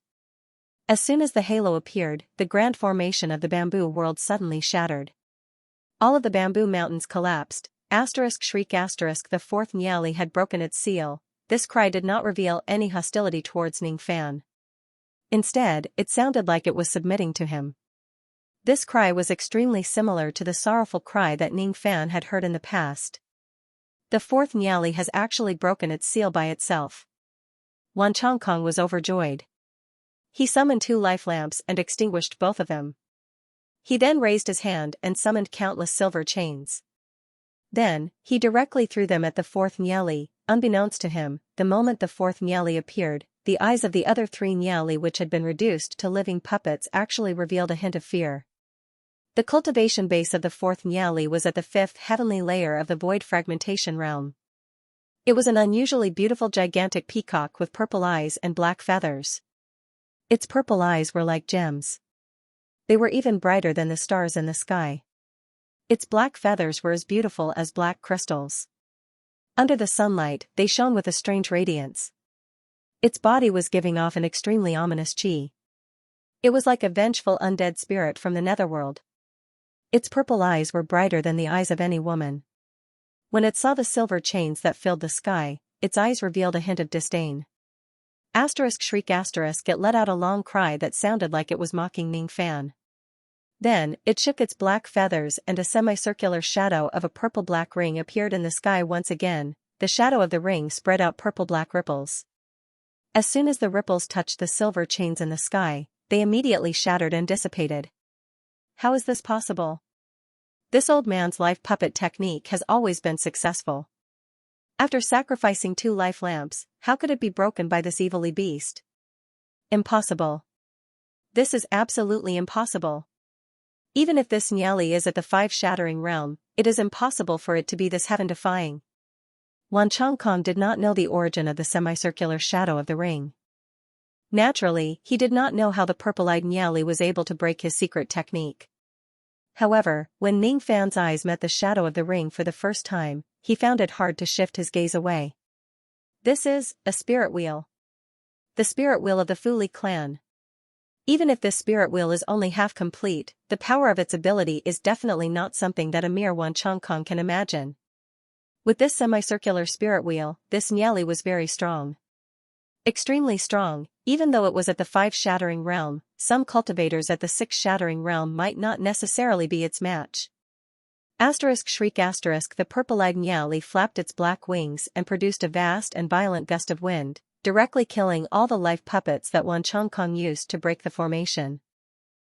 A: As soon as the halo appeared, the grand formation of the bamboo world suddenly shattered. All of the bamboo mountains collapsed. Shriek asterisk the 4th Niali had broken its seal. This cry did not reveal any hostility towards Ning Fan. Instead, it sounded like it was submitting to him. This cry was extremely similar to the sorrowful cry that Ning Fan had heard in the past. The 4th Niali has actually broken its seal by itself. Wan Chongkong was overjoyed. He summoned 2 life lamps and extinguished both of them. He then raised his hand and summoned countless silver chains. Then, he directly threw them at the 4th Niali. Unbeknownst to him, the moment the 4th Niali appeared, the eyes of the other three Niali, which had been reduced to living puppets, actually revealed a hint of fear. The cultivation base of the fourth Niali was at the fifth heavenly layer of the void fragmentation realm. It was an unusually beautiful gigantic peacock with purple eyes and black feathers. Its purple eyes were like gems. They were even brighter than the stars in the sky. Its black feathers were as beautiful as black crystals. Under the sunlight, they shone with a strange radiance. Its body was giving off an extremely ominous chi. It was like a vengeful undead spirit from the netherworld. Its purple eyes were brighter than the eyes of any woman. When it saw the silver chains that filled the sky, its eyes revealed a hint of disdain. Shriek it let out a long cry that sounded like it was mocking Ning Fan. Then, it shook its black feathers and a semicircular shadow of a purple-black ring appeared in the sky once again. The shadow of the ring spread out purple-black ripples. As soon as the ripples touched the silver chains in the sky, they immediately shattered and dissipated. How is this possible? This old man's life puppet technique has always been successful. After sacrificing 2 life lamps, how could it be broken by this evilly beast? Impossible. This is absolutely impossible. Even if this Niali is at the 5 shattering realm, it is impossible for it to be this heaven-defying. Wan Chongkong did not know the origin of the semicircular shadow of the ring. Naturally, he did not know how the purple-eyed Niali was able to break his secret technique. However, when Ning Fan's eyes met the shadow of the ring for the first time, he found it hard to shift his gaze away. This is a spirit wheel. The spirit wheel of the Fu Li clan. Even if this spirit wheel is only half complete, the power of its ability is definitely not something that a mere Wan Chongkong can imagine. With this semicircular spirit wheel, this Niali was very strong. Extremely strong, even though it was at the 5 shattering realm, some cultivators at the 6 shattering realm might not necessarily be its match. Shriek the purple-eyed Niali flapped its black wings and produced a vast and violent gust of wind, directly killing all the life puppets that Wan Chongkong used to break the formation.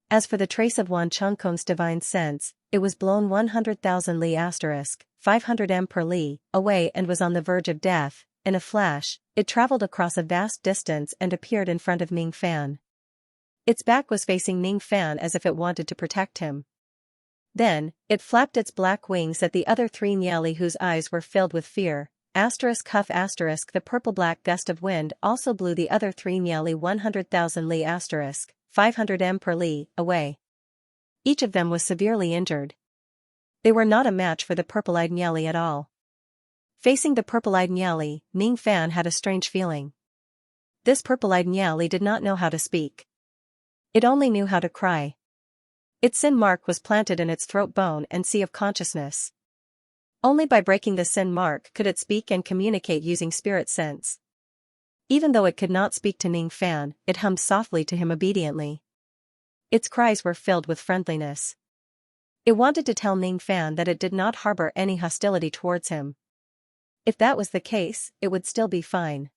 A: As for the trace of Wan Chongkong's divine sense, it was blown 100,000 li * 500 m per li away and was on the verge of death. In a flash, it traveled across a vast distance and appeared in front of Ning Fan. Its back was facing Ning Fan as if it wanted to protect him. Then, it flapped its black wings at the other 3 Niali whose eyes were filled with fear. The purple-black gust of wind also blew the other 3 Niali 100,000 li * 500 m per li away. Each of them was severely injured. They were not a match for the purple-eyed Niali at all. Facing the purple-eyed Niali, Ning Fan had a strange feeling. This purple-eyed Niali did not know how to speak. It only knew how to cry. Its sin mark was planted in its throat bone and sea of consciousness. Only by breaking the sin mark could it speak and communicate using spirit sense. Even though it could not speak to Ning Fan, it hummed softly to him obediently. Its cries were filled with friendliness. It wanted to tell Ning Fan that it did not harbor any hostility towards him. If that was the case, it would still be fine.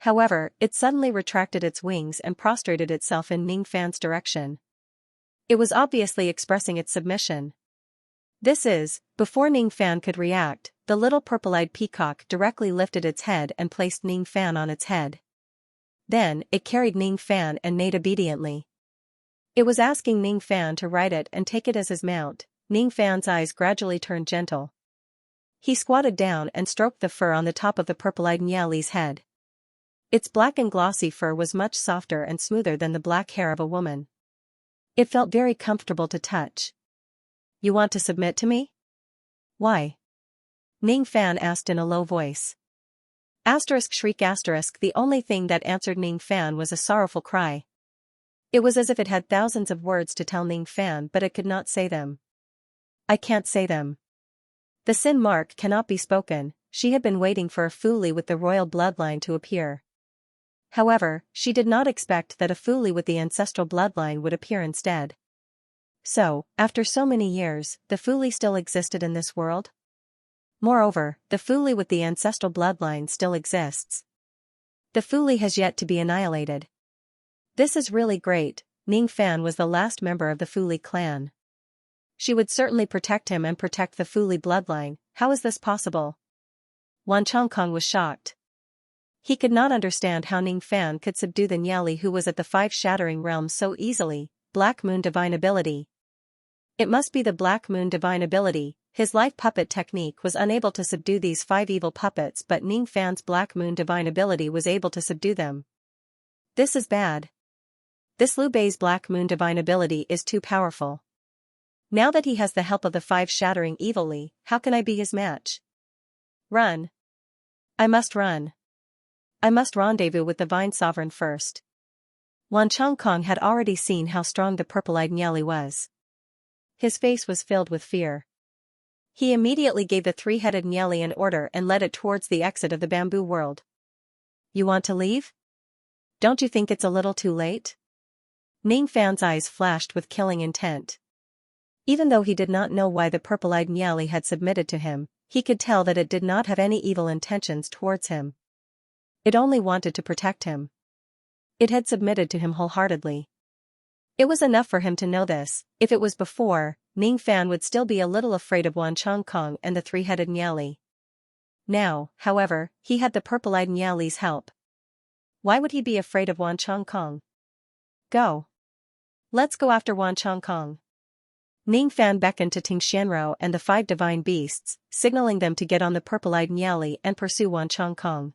A: However, it suddenly retracted its wings and prostrated itself in Ning Fan's direction. It was obviously expressing its submission. Before Ning Fan could react, the little purple-eyed peacock directly lifted its head and placed Ning Fan on its head. Then, it carried Ning Fan and neighed obediently. It was asking Ning Fan to ride it and take it as his mount. Ning Fan's eyes gradually turned gentle. He squatted down and stroked the fur on the top of the purple-eyed Niali's head. Its black and glossy fur was much softer and smoother than the black hair of a woman. It felt very comfortable to touch. You want to submit to me? Why? Ning Fan asked in a low voice. Shriek the only thing that answered Ning Fan was a sorrowful cry. It was as if it had thousands of words to tell Ning Fan but it could not say them. I can't say them. The sin mark cannot be spoken. She had been waiting for a Fu Li with the royal bloodline to appear. However, she did not expect that a Fu Li with the ancestral bloodline would appear instead. So, after so many years, the Fu Li still existed in this world? Moreover, the Fu Li with the ancestral bloodline still exists. The Fu Li has yet to be annihilated. This is really great. Ning Fan was the last member of the Fu Li clan. She would certainly protect him and protect the Fu Li bloodline. How is this possible? Wan Chongkong was shocked. He could not understand how Ning Fan could subdue the Nyali who was at the 5 shattering realms so easily. Black Moon Divine Ability. It must be the Black Moon Divine Ability. His life puppet technique was unable to subdue these 5 evil puppets, but Ning Fan's Black Moon Divine Ability was able to subdue them. This is bad. This Liu Bei's Black Moon Divine Ability is too powerful. Now that he has the help of the 5 shattering evilly, how can I be his match? Run. I must run. I must rendezvous with the Vine Sovereign first. Wan Chongkong had already seen how strong the purple-eyed Nyali was. His face was filled with fear. He immediately gave the 3-headed Nyali an order and led it towards the exit of the bamboo world. You want to leave? Don't you think it's a little too late? Ning Fan's eyes flashed with killing intent. Even though he did not know why the purple-eyed Nyali had submitted to him, he could tell that it did not have any evil intentions towards him. It only wanted to protect him. It had submitted to him wholeheartedly. It was enough for him to know this. If it was before, Ning Fan would still be a little afraid of Wan Chongkong and the 3-headed Nyali. Now, however, he had the purple-eyed Nyali's help. Why would he be afraid of Wan Chongkong? Go. Let's go after Wan Chongkong. Ning Fan beckoned to Ting Xianro and the 5 divine beasts, signaling them to get on the purple-eyed Nyali and pursue Wan Chongkong.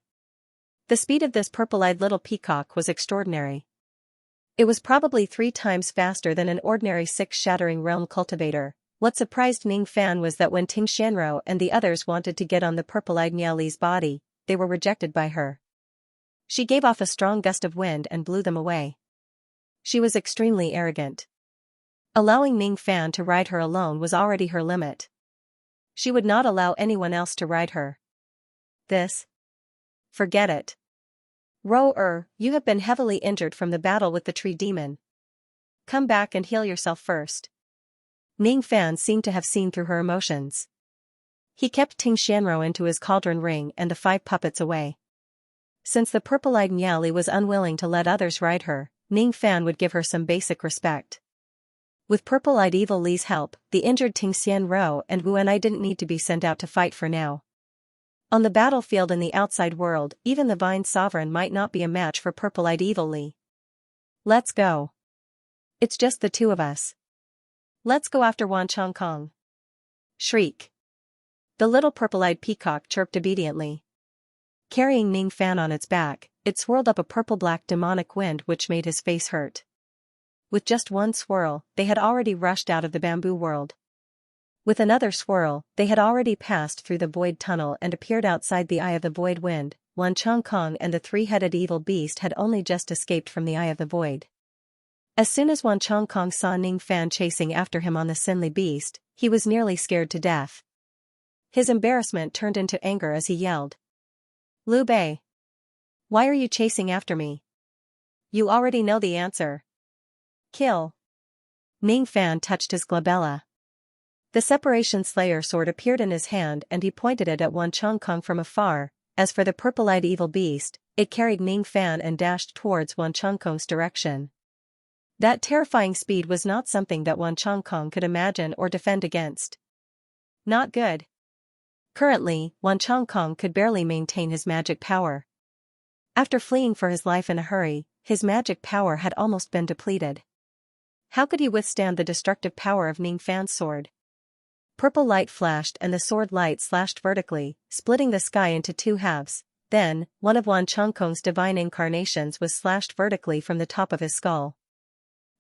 A: The speed of this purple-eyed little peacock was extraordinary. It was probably 3 times faster than an ordinary 6 shattering realm cultivator. What surprised Ning Fan was that when Ting Xianro and the others wanted to get on the purple-eyed Nyali's body, they were rejected by her. She gave off a strong gust of wind and blew them away. She was extremely arrogant. Allowing Ning Fan to ride her alone was already her limit. She would not allow anyone else to ride her. This? Forget it. You have been heavily injured from the battle with the tree demon. Come back and heal yourself first. Ning Fan seemed to have seen through her emotions. He kept Ting Xianro into his cauldron ring and the 5 puppets away. Since the purple-eyed Nyali was unwilling to let others ride her, Ning Fan would give her some basic respect. With purple-eyed Evil Li's help, the injured Ting Xianro and Wu Enai didn't need to be sent out to fight for now. On the battlefield in the outside world, even the Vine Sovereign might not be a match for purple-eyed Evil Li. Let's go. It's just the 2 of us. Let's go after Wan Chongkong. Shriek. The little purple-eyed peacock chirped obediently. Carrying Ning Fan on its back, it swirled up a purple-black demonic wind which made his face hurt. With just one swirl, they had already rushed out of the bamboo world. With another swirl, they had already passed through the void tunnel and appeared outside the eye of the void wind. Wan Chongkong and the 3-headed evil beast had only just escaped from the eye of the void. As soon as Wan Chongkong saw Ning Fan chasing after him on the Sinli beast, he was nearly scared to death. His embarrassment turned into anger as he yelled. Liu Bei. Why are you chasing after me? You already know the answer. Kill. Ning Fan touched his glabella. The Separation Slayer sword appeared in his hand and he pointed it at Wan Chongkong from afar. As for the purple-eyed evil beast, it carried Ning Fan and dashed towards Wan Chongkong's direction. That terrifying speed was not something that Wan Chongkong could imagine or defend against. Not good. Currently, Wan Chongkong could barely maintain his magic power. After fleeing for his life in a hurry, his magic power had almost been depleted. How could he withstand the destructive power of Ning Fan's sword? Purple light flashed and the sword light slashed vertically, splitting the sky into 2 halves. Then, one of Wan Chongkong's divine incarnations was slashed vertically from the top of his skull.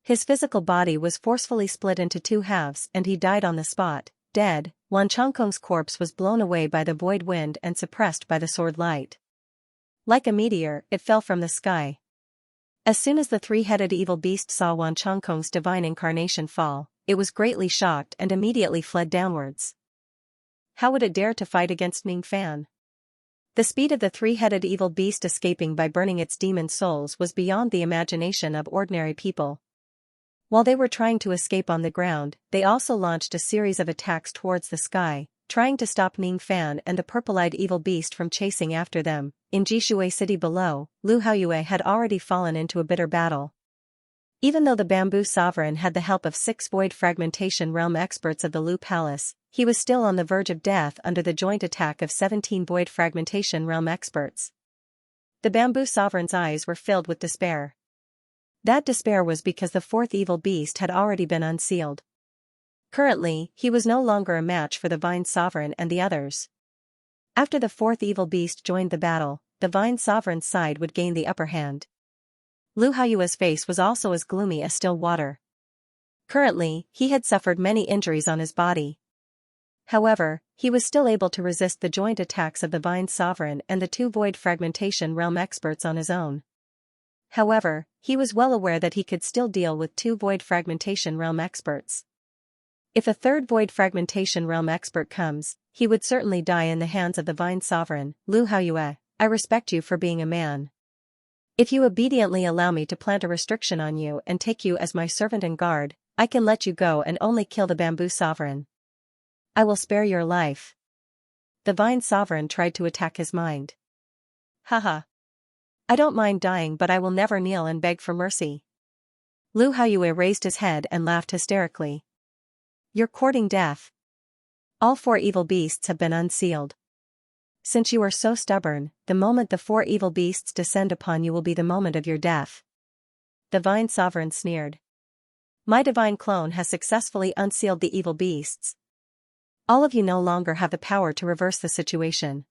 A: His physical body was forcefully split into 2 halves and he died on the spot, dead. Wan Chongkong's corpse was blown away by the void wind and suppressed by the sword light. Like a meteor, it fell from the sky. As soon as the 3-headed evil beast saw Wan Chongkong's divine incarnation fall, it was greatly shocked and immediately fled downwards. How would it dare to fight against Ning Fan? The speed of the 3-headed evil beast escaping by burning its demon souls was beyond the imagination of ordinary people. While they were trying to escape on the ground, they also launched a series of attacks towards the sky, trying to stop Ning Fan and the purple-eyed evil beast from chasing after them. In Jishui city below, Lu Haoyue had already fallen into a bitter battle. Even though the Bamboo Sovereign had the help of 6 void fragmentation realm experts of the Lu Palace, he was still on the verge of death under the joint attack of 17 void fragmentation realm experts. The bamboo sovereign's eyes were filled with despair. That despair was because the fourth evil beast had already been unsealed. Currently, he was no longer a match for the Vine Sovereign and the others. After the fourth evil beast joined the battle, the Vine Sovereign's side would gain the upper hand. Lu Haiyue's face was also as gloomy as still water. Currently, he had suffered many injuries on his body. However, he was still able to resist the joint attacks of the Vine Sovereign and the two Void Fragmentation Realm experts on his own. However, he was well aware that he could still deal with two Void Fragmentation Realm experts. If a third Void Fragmentation Realm expert comes, he would certainly die in the hands of the Vine Sovereign. Lu Haiyue, I respect you for being a man. If you obediently allow me to plant a restriction on you and take you as my servant and guard, I can let you go and only kill the Bamboo Sovereign. I will spare your life. The Vine Sovereign tried to attack his mind. Haha. I don't mind dying, but I will never kneel and beg for mercy. Lu Haiyue raised his head and laughed hysterically. You're courting death. All four evil beasts have been unsealed. Since you are so stubborn, the moment the four evil beasts descend upon you will be the moment of your death. The Vine Sovereign sneered. My divine clone has successfully unsealed the evil beasts. All of you no longer have the power to reverse the situation.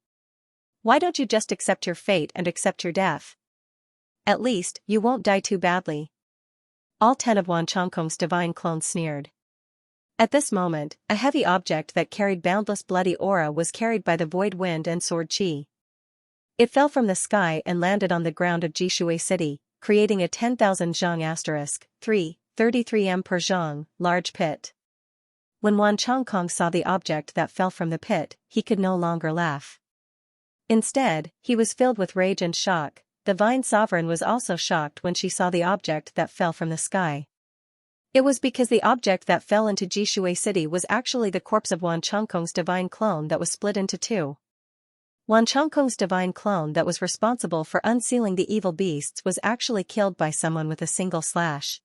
A: Why don't you just accept your fate and accept your death? At least, you won't die too badly. All 10 of Wan Chongkong's divine clones sneered. At this moment, a heavy object that carried boundless bloody aura was carried by the void wind and sword qi. It fell from the sky and landed on the ground of Jishui City, creating a 10,000 zhang *3, 33 m per zhang, large pit. When Wan Chongkong saw the object that fell from the pit, he could no longer laugh. Instead, he was filled with rage and shock. The Vine Sovereign was also shocked when she saw the object that fell from the sky. It was because the object that fell into Jishui City was actually the corpse of Wan Chongkong's divine clone that was split into two. Wan Chongkong's divine clone that was responsible for unsealing the evil beasts was actually killed by someone with a single slash.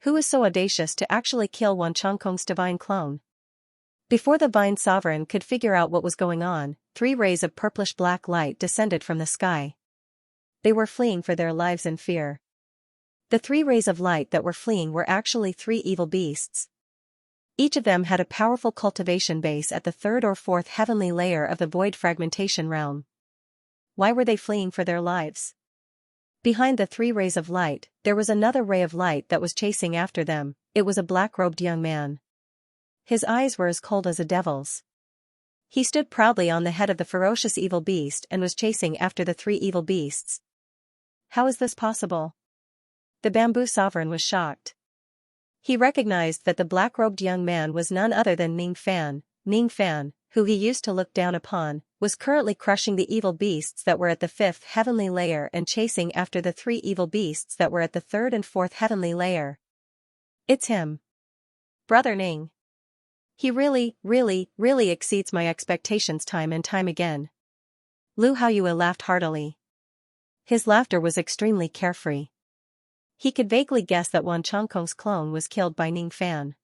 A: Who is so audacious to actually kill Wan Chongkong's divine clone? Before the Vine Sovereign could figure out what was going on, 3 rays of purplish-black light descended from the sky. They were fleeing for their lives in fear. The 3 rays of light that were fleeing were actually 3 evil beasts. Each of them had a powerful cultivation base at the 3rd or 4th heavenly layer of the Void Fragmentation Realm. Why were they fleeing for their lives? Behind the 3 rays of light, there was another ray of light that was chasing after them. It was a black-robed young man. His eyes were as cold as a devil's. He stood proudly on the head of the ferocious evil beast and was chasing after the 3 evil beasts. How is this possible? The Bamboo Sovereign was shocked. He recognized that the black-robed young man was none other than Ning Fan. Ning Fan, who he used to look down upon, was currently crushing the evil beasts that were at the 5th heavenly layer and chasing after the 3 evil beasts that were at the 3rd and 4th heavenly layer. It's him. Brother Ning. He really exceeds my expectations time and time again. Lu Haiyue laughed heartily. His laughter was extremely carefree. He could vaguely guess that Wan Chongkong's clone was killed by Ning Fan.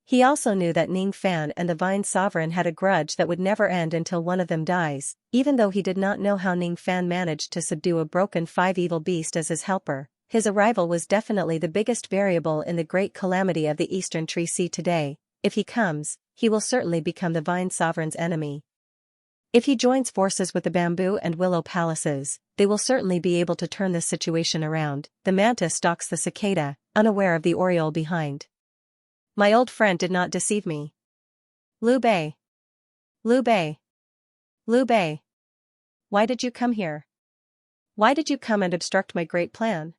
A: He also knew that Ning Fan and the Vine Sovereign had a grudge that would never end until one of them dies, even though he did not know how Ning Fan managed to subdue a broken 5 evil beast as his helper. His arrival was definitely the biggest variable in the great calamity of the Eastern Tree Sea today. If he comes, he will certainly become the Vine Sovereign's enemy. If he joins forces with the Bamboo and Willow Palaces, they will certainly be able to turn this situation around. The mantis stalks the cicada, unaware of the oriole behind. My old friend did not deceive me. Liu Bei. Liu Bei. Liu Bei. Why did you come here? Why did you come and obstruct my great plan?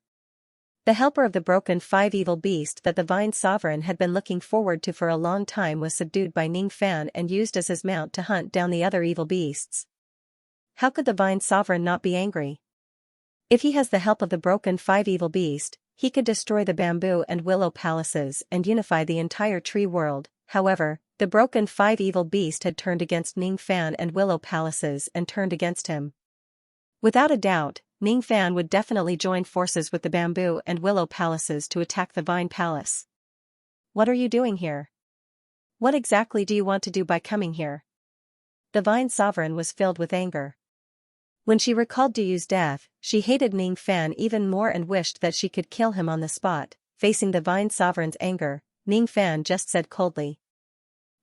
A: The helper of the broken 5 evil beast that the Vine Sovereign had been looking forward to for a long time was subdued by Ning Fan and used as his mount to hunt down the other evil beasts. How could the Vine Sovereign not be angry? If he has the help of the broken 5 evil beast, he could destroy the Bamboo and Willow Palaces and unify the entire tree world. However, the broken 5 evil beast had turned against Ning Fan and Willow Palaces and turned against him. Without a doubt, Ning Fan would definitely join forces with the Bamboo and Willow Palaces to attack the Vine Palace. What are you doing here? What exactly do you want to do by coming here? The Vine Sovereign was filled with anger. When she recalled Duyu's death, she hated Ning Fan even more and wished that she could kill him on the spot. Facing the Vine Sovereign's anger, Ning Fan just said coldly,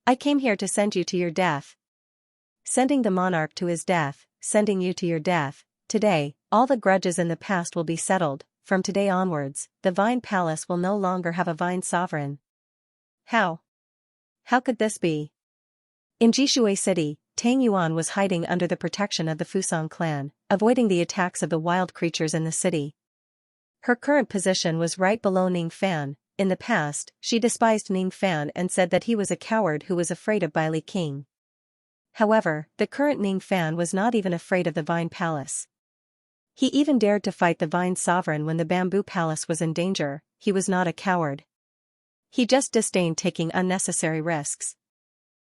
A: "I came here to send you to your death." Sending the monarch to his death, sending you to your death. Today, all the grudges in the past will be settled. From today onwards, the Vine Palace will no longer have a Vine Sovereign. How? How could this be? In Jishui City, Tang Yuan was hiding under the protection of the Fusang clan, avoiding the attacks of the wild creatures in the city. Her current position was right below Ning Fan. In the past, she despised Ning Fan and said that he was a coward who was afraid of Bai Li King. However, the current Ning Fan was not even afraid of the Vine Palace. He even dared to fight the Vine Sovereign when the Bamboo Palace was in danger. He was not a coward. He just disdained taking unnecessary risks.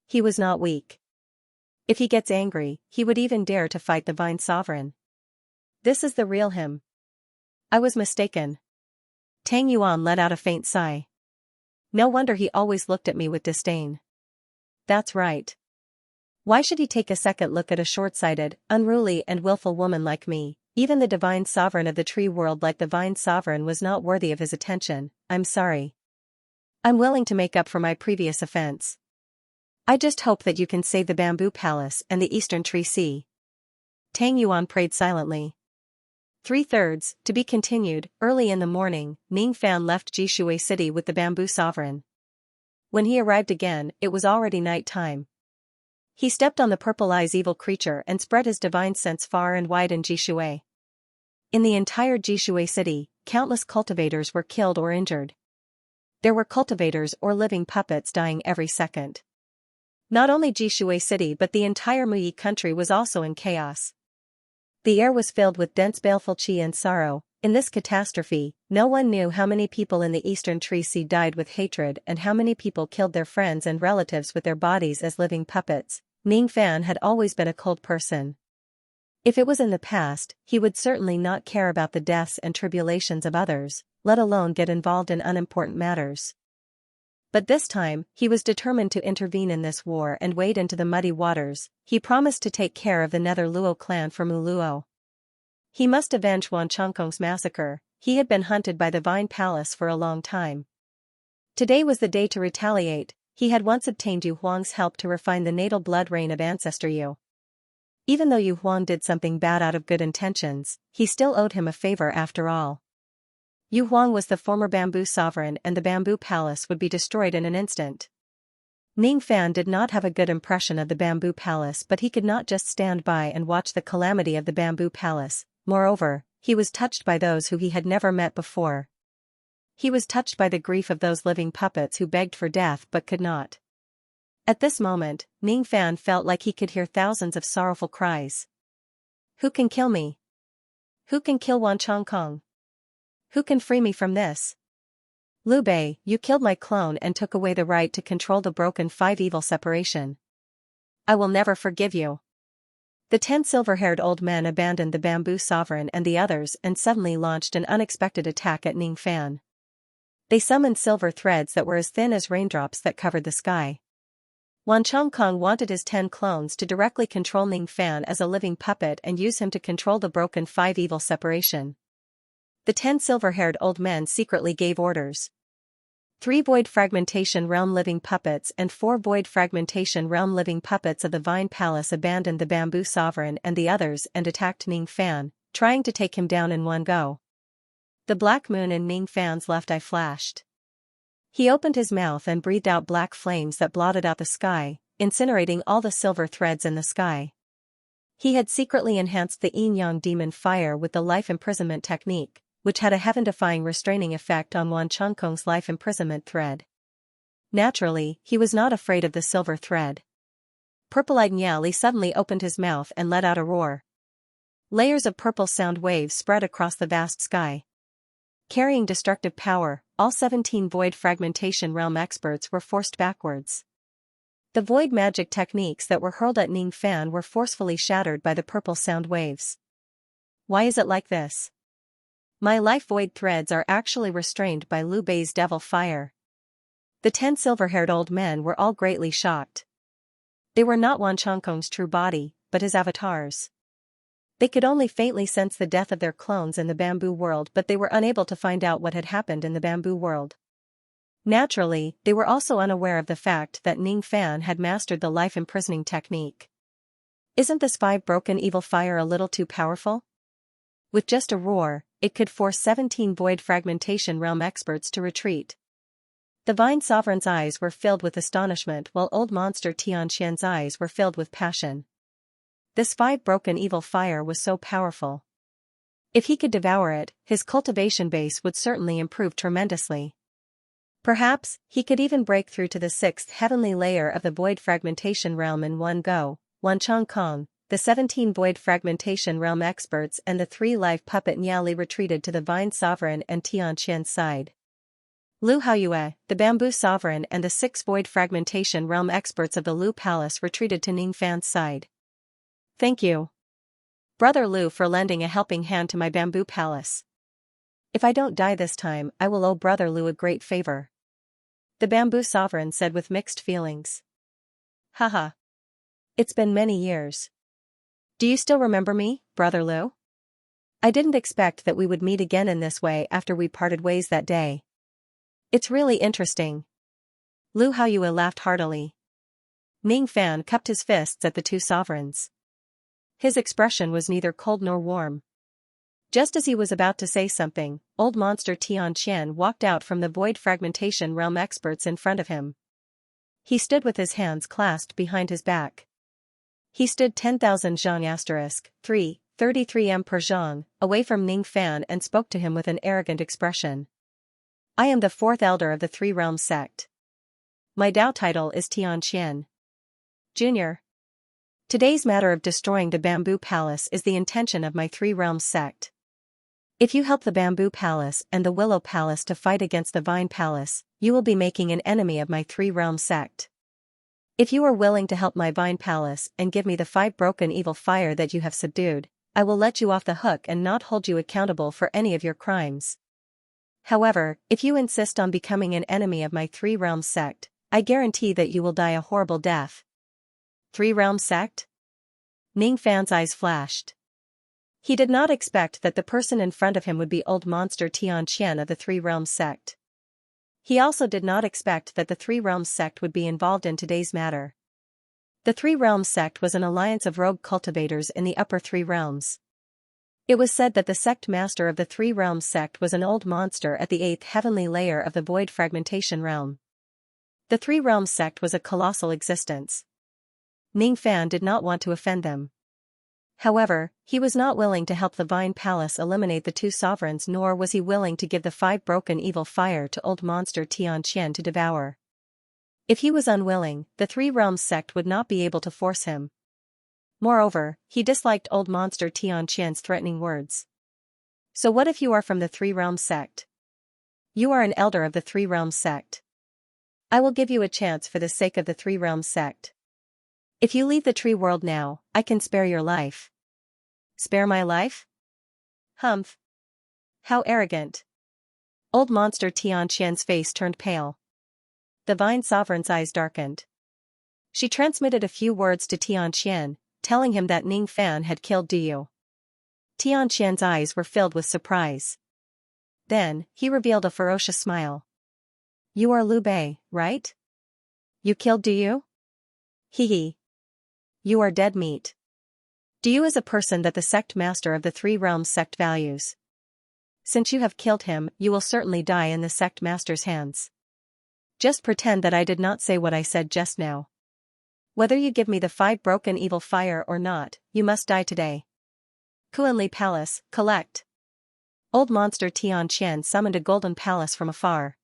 A: He was not weak. If he gets angry, he would even dare to fight the Vine Sovereign. This is the real him. I was mistaken. Tang Yuan let out a faint sigh. No wonder he always looked at me with disdain. That's right. Why should he take a second look at a short-sighted, unruly and willful woman like me? Even the divine sovereign of the tree world like the Vine Sovereign was not worthy of his attention. I'm sorry. I'm willing to make up for my previous offense. I just hope that you can save the Bamboo Palace and the Eastern Tree Sea. Tang Yuan prayed silently. 3/3, to be continued. Early in the morning, Ning Fan left Jishui City with the Bamboo Sovereign. When he arrived again, it was already night time. He stepped on the Purple Eye's evil creature and spread his divine sense far and wide in Jishui. In the entire Jishui City, countless cultivators were killed or injured. There were cultivators or living puppets dying every second. Not only Jishui City but the entire Muyi country was also in chaos. The air was filled with dense baleful qi and sorrow. In this catastrophe, no one knew how many people in the Eastern Tree Sea died with hatred and how many people killed their friends and relatives with their bodies as living puppets. Ning Fan had always been a cold person. If it was in the past, he would certainly not care about the deaths and tribulations of others, let alone get involved in unimportant matters. But this time, he was determined to intervene in this war and wade into the muddy waters. He promised to take care of the Nether Luo clan for Mu Luo. He must avenge Wan Chongkong's massacre. He had been hunted by the Vine Palace for a long time. Today was the day to retaliate. He had once obtained Yu Huang's help to refine the natal blood rain of ancestor Yu. Even though Yu Huang did something bad out of good intentions, he still owed him a favor after all. Yu Huang was the former Bamboo Sovereign and the Bamboo Palace would be destroyed in an instant. Ning Fan did not have a good impression of the Bamboo Palace but he could not just stand by and watch the calamity of the Bamboo Palace. Moreover, he was touched by those who he had never met before. He was touched by the grief of those living puppets who begged for death but could not. At this moment, Ning Fan felt like he could hear thousands of sorrowful cries. Who can kill me? Who can kill Wan Chongkong? Who can free me from this? Liu Bei, you killed my clone and took away the right to control the broken five evil separation. I will never forgive you. The 10 silver-haired old men abandoned the Bamboo Sovereign and the others and suddenly launched an unexpected attack at Ning Fan. They summoned silver threads that were as thin as raindrops that covered the sky. Wan Chongkong wanted his 10 clones to directly control Ning Fan as a living puppet and use him to control the broken five evil separation. The 10 silver-haired old men secretly gave orders. 3 void fragmentation realm living puppets and 4 void fragmentation realm living puppets of the Vine Palace abandoned the Bamboo Sovereign and the others and attacked Ning Fan, trying to take him down in one go. The black moon in Ning Fan's left eye flashed. He opened his mouth and breathed out black flames that blotted out the sky, incinerating all the silver threads in the sky. He had secretly enhanced the yin-yang demon fire with the life imprisonment technique, which had a heaven-defying restraining effect on Wan Chongkong's life imprisonment thread. Naturally, he was not afraid of the silver thread. Purple-eyed Nya Li suddenly opened his mouth and let out a roar. Layers of purple sound waves spread across the vast sky. Carrying destructive power, all 17 void fragmentation realm experts were forced backwards. The void magic techniques that were hurled at Ning Fan were forcefully shattered by the purple sound waves. Why is it like this? My life void threads are actually restrained by Liu Bei's devil fire. The 10 silver-haired old men were all greatly shocked. They were not Wan Chongkong's true body, but his avatars. They could only faintly sense the death of their clones in the bamboo world, but they were unable to find out what had happened in the bamboo world. Naturally, they were also unaware of the fact that Ning Fan had mastered the life-imprisoning technique. Isn't this 5 broken evil fire a little too powerful? With just a roar, it could force 17 void fragmentation realm experts to retreat. The Vine Sovereign's eyes were filled with astonishment while old monster Xianxia's eyes were filled with passion. This 5 broken evil fire was so powerful. If he could devour it, his cultivation base would certainly improve tremendously. Perhaps, he could even break through to the 6th heavenly layer of the void fragmentation realm in one go. Wan Chong Kong, the 17 void fragmentation realm experts and the 3 live puppet Niali retreated to the Vine Sovereign and Tianqian's side. Lu Haoyue, the Bamboo Sovereign and the 6 void fragmentation realm experts of the Lu Palace retreated to Ning Fan's side. Thank you, Brother Lu, for lending a helping hand to my Bamboo Palace. If I don't die this time, I will owe Brother Lu a great favor. The Bamboo Sovereign said with mixed feelings. Haha. It's been many years. Do you still remember me, Brother Lu? I didn't expect that we would meet again in this way after we parted ways that day. It's really interesting. Lu Haoyue laughed heartily. Ning Fan cupped his fists at the 2 sovereigns. His expression was neither cold nor warm. Just as he was about to say something, old monster Tianqian walked out from the void fragmentation realm experts in front of him. He stood with his hands clasped behind his back. He stood 10,000 zhang * 3, 33 m per zhang, away from Ning Fan and spoke to him with an arrogant expression. I am the 4th elder of the 3 realms sect. My Dao title is Tianqian Jr. Today's matter of destroying the Bamboo Palace is the intention of my 3 realms sect. If you help the Bamboo Palace and the Willow Palace to fight against the Vine Palace, you will be making an enemy of my 3 realms sect. If you are willing to help my Vine Palace and give me the 5 broken evil fire that you have subdued, I will let you off the hook and not hold you accountable for any of your crimes. However, if you insist on becoming an enemy of my 3 realms sect, I guarantee that you will die a horrible death. 3 realms sect? Ning Fan's eyes flashed. He did not expect that the person in front of him would be old monster Tianqian of the 3 realms sect. He also did not expect that the 3 realms sect would be involved in today's matter. The 3 realms sect was an alliance of rogue cultivators in the upper 3 realms. It was said that the sect master of the 3 realms sect was an old monster at the 8th heavenly layer of the void fragmentation realm. The 3 realms sect was a colossal existence. Ning Fan did not want to offend them. However, he was not willing to help the Vine Palace eliminate the 2 sovereigns, nor was he willing to give the 5 broken evil fire to old monster Tianqian to devour. If he was unwilling, the 3 realms sect would not be able to force him. Moreover, he disliked old monster Tianqian's threatening words. So what if you are from the 3 realms sect? You are an elder of the 3 realms sect. I will give you a chance for the sake of the 3 realms sect. If you leave the tree world now, I can spare your life. Spare my life? Humph. How arrogant. Old monster Tianqian's face turned pale. The Vine Sovereign's eyes darkened. She transmitted a few words to Tianqian, telling him that Ning Fan had killed Du. Tianqian's eyes were filled with surprise. Then, he revealed a ferocious smile. You are Liu Bei, right? You killed Du? Hee hee. You are dead meat. Du is a person that the sect master of the 3 realms sect values. Since you have killed him, you will certainly die in the sect master's hands. Just pretend that I did not say what I said just now. Whether you give me the 5 broken evil fire or not, you must die today. Kuanli Palace, collect. Old monster Tianqian summoned a golden palace from afar.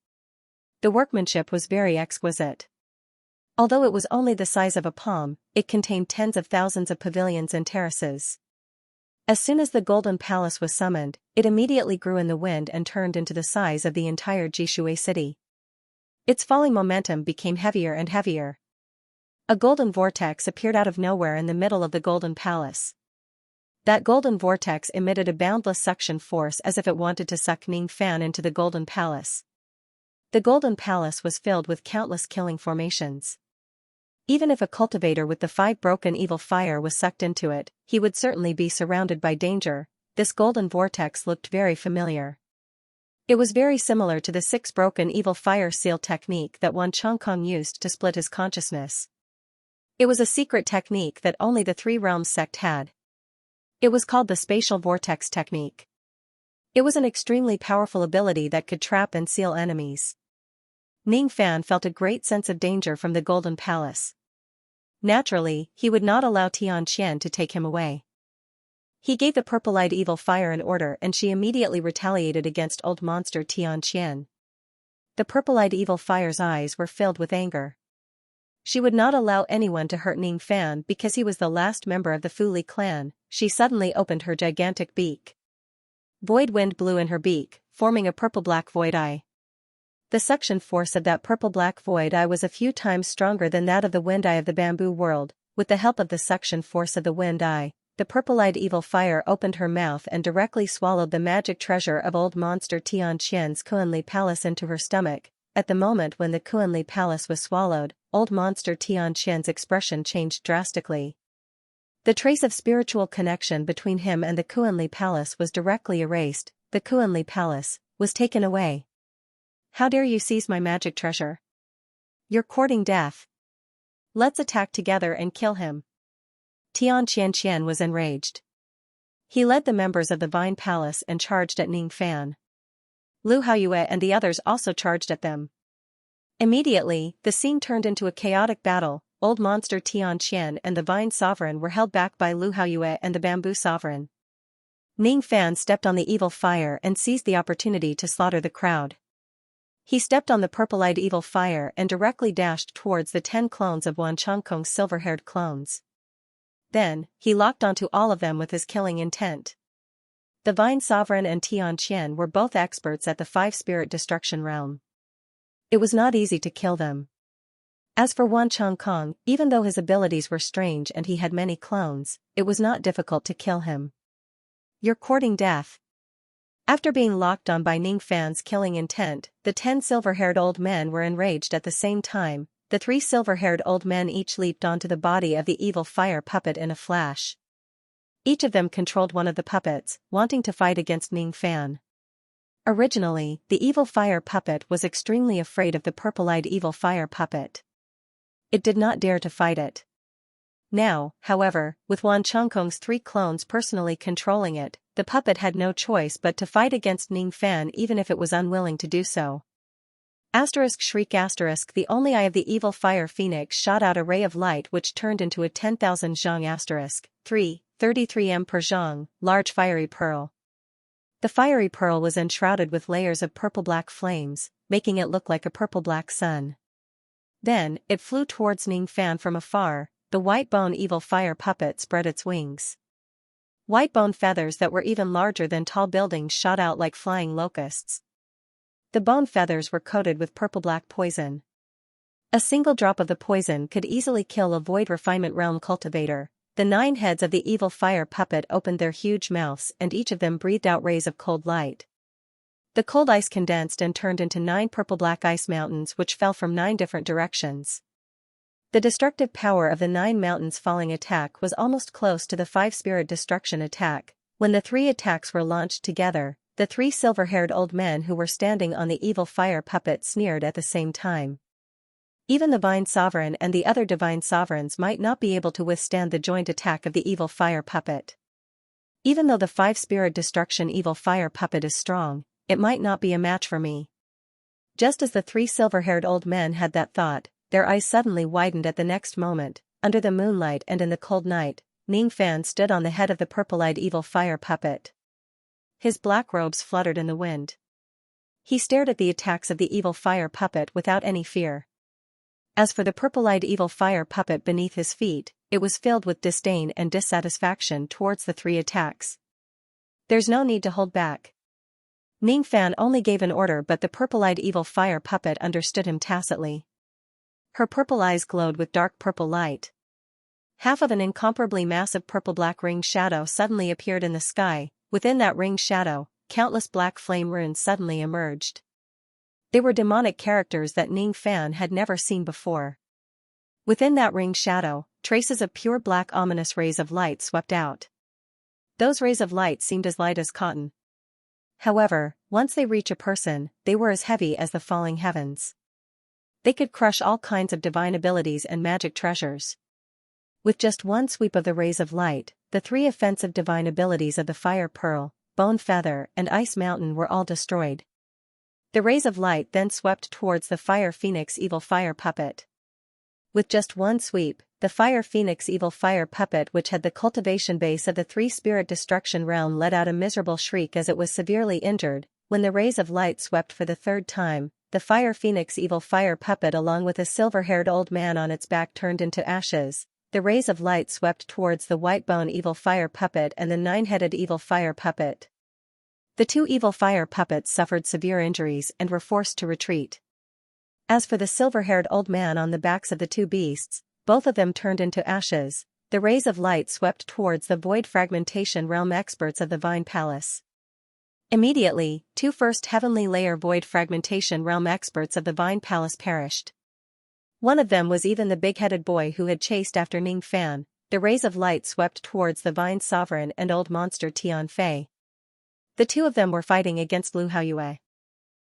A: The workmanship was very exquisite. Although it was only the size of a palm, it contained tens of thousands of pavilions and terraces. As soon as the golden palace was summoned, it immediately grew in the wind and turned into the size of the entire Jishui city. Its falling momentum became heavier and heavier. A golden vortex appeared out of nowhere in the middle of the golden palace. That golden vortex emitted a boundless suction force as if it wanted to suck Ning Fan into the golden palace. The golden palace was filled with countless killing formations. Even if a cultivator with the 5 broken evil fire was sucked into it, he would certainly be surrounded by danger. This golden vortex looked very familiar. It was very similar to the 6 broken evil fire seal technique that Wan Chongkong used to split his consciousness. It was a secret technique that only the 3 Realms sect had. It was called the spatial vortex technique. It was an extremely powerful ability that could trap and seal enemies. Ning Fan felt a great sense of danger from the Golden Palace. Naturally, he would not allow Xianxia to take him away. He gave the purple-eyed evil fire an order and she immediately retaliated against old monster Xianxia. The purple-eyed evil fire's eyes were filled with anger. She would not allow anyone to hurt Ning Fan because he was the last member of the Fu Li clan. She suddenly opened her gigantic beak. Void wind blew in her beak, forming a purple-black void eye. The suction force of that purple-black void eye was a few times stronger than that of the wind eye of the bamboo world. With the help of the suction force of the wind eye, the purple-eyed evil fire opened her mouth and directly swallowed the magic treasure of old monster Tianqian's Kuanli Palace into her stomach. At the moment when the Kuanli Palace was swallowed, old monster Tianqian's expression changed drastically. The trace of spiritual connection between him and the Kuanli Palace was directly erased. The Kuanli Palace was taken away. How dare you seize my magic treasure? You're courting death. Let's attack together and kill him. Tianqian was enraged. He led the members of the Vine Palace and charged at Ning Fan. Lu Haoyue and the others also charged at them. Immediately, the scene turned into a chaotic battle. Old monster Tianqian and the Vine Sovereign were held back by Lu Haoyue and the Bamboo Sovereign. Ning Fan stepped on the evil fire and seized the opportunity to slaughter the crowd. He stepped on the purple-eyed evil fire and directly dashed towards the 10 clones of Wan Chongkong's silver-haired clones. Then, he locked onto all of them with his killing intent. The Vine Sovereign and Tianqian were both experts at the 5-spirit destruction realm. It was not easy to kill them. As for Wan Chongkong, even though his abilities were strange and he had many clones, it was not difficult to kill him. You're courting death. After being locked on by Ning Fan's killing intent, the 10 silver-haired old men were enraged at the same time. The 3 silver-haired old men each leaped onto the body of the evil fire puppet in a flash. Each of them controlled one of the puppets, wanting to fight against Ning Fan. Originally, the evil fire puppet was extremely afraid of the purple-eyed evil fire puppet. It did not dare to fight it. Now, however, with Wan Chongkong's 3 clones personally controlling it, the puppet had no choice but to fight against Ning Fan even if it was unwilling to do so. Shriek *, the only eye of the evil fire phoenix shot out a ray of light which turned into a 10,000 zhang * 3, 33 m per zhang, large fiery pearl. The fiery pearl was enshrouded with layers of purple-black flames, making it look like a purple-black sun. Then, it flew towards Ning Fan from afar. The white bone evil fire puppet spread its wings. White bone feathers that were even larger than tall buildings shot out like flying locusts. The bone feathers were coated with purple-black poison. A single drop of the poison could easily kill a void refinement realm cultivator. The 9 heads of the evil fire puppet opened their huge mouths and each of them breathed out rays of cold light. The cold ice condensed and turned into 9 purple-black ice mountains which fell from 9 different directions. The destructive power of the 9 mountains falling attack was almost close to the 5-spirit destruction attack. When the 3 attacks were launched together, the 3 silver-haired old men who were standing on the evil fire puppet sneered at the same time. Even the Vine Sovereign and the other divine sovereigns might not be able to withstand the joint attack of the evil fire puppet. Even though the 5-spirit destruction evil fire puppet is strong, it might not be a match for me. Just as the 3 silver-haired old men had that thought, their eyes suddenly widened at the next moment. Under the moonlight and in the cold night, Ning Fan stood on the head of the purple-eyed evil fire puppet. His black robes fluttered in the wind. He stared at the attacks of the evil fire puppet without any fear. As for the purple-eyed evil fire puppet beneath his feet, it was filled with disdain and dissatisfaction towards the 3 attacks. There's no need to hold back. Ning Fan only gave an order, but the purple-eyed evil fire puppet understood him tacitly. Her purple eyes glowed with dark purple light. Half of an incomparably massive purple-black ringed shadow suddenly appeared in the sky. Within that ringed shadow, countless black flame runes suddenly emerged. They were demonic characters that Ning Fan had never seen before. Within that ringed shadow, traces of pure black ominous rays of light swept out. Those rays of light seemed as light as cotton. However, once they reach a person, they were as heavy as the falling heavens. They could crush all kinds of divine abilities and magic treasures. With just one sweep of the rays of light, the three offensive divine abilities of the Fire Pearl, Bone Feather, and Ice Mountain were all destroyed. The rays of light then swept towards the Fire Phoenix Evil Fire Puppet. With just one sweep, the Fire Phoenix Evil Fire Puppet, which had the cultivation base of the three-spirit destruction realm, let out a miserable shriek as it was severely injured. When the rays of light swept for the third time, the Fire Phoenix Evil Fire Puppet along with a silver-haired old man on its back turned into ashes. The rays of light swept towards the White Bone Evil Fire Puppet and the Nine-Headed Evil Fire Puppet. The two evil fire puppets suffered severe injuries and were forced to retreat. As for the silver-haired old man on the backs of the two beasts, both of them turned into ashes. The rays of light swept towards the Void Fragmentation Realm experts of the Vine Palace. Immediately, two first heavenly layer Void Fragmentation Realm experts of the Vine Palace perished. One of them was even the big-headed boy who had chased after Ning Fan. The rays of light swept towards the Vine Sovereign and old monster Tian Fei. The two of them were fighting against Lu Haoyue.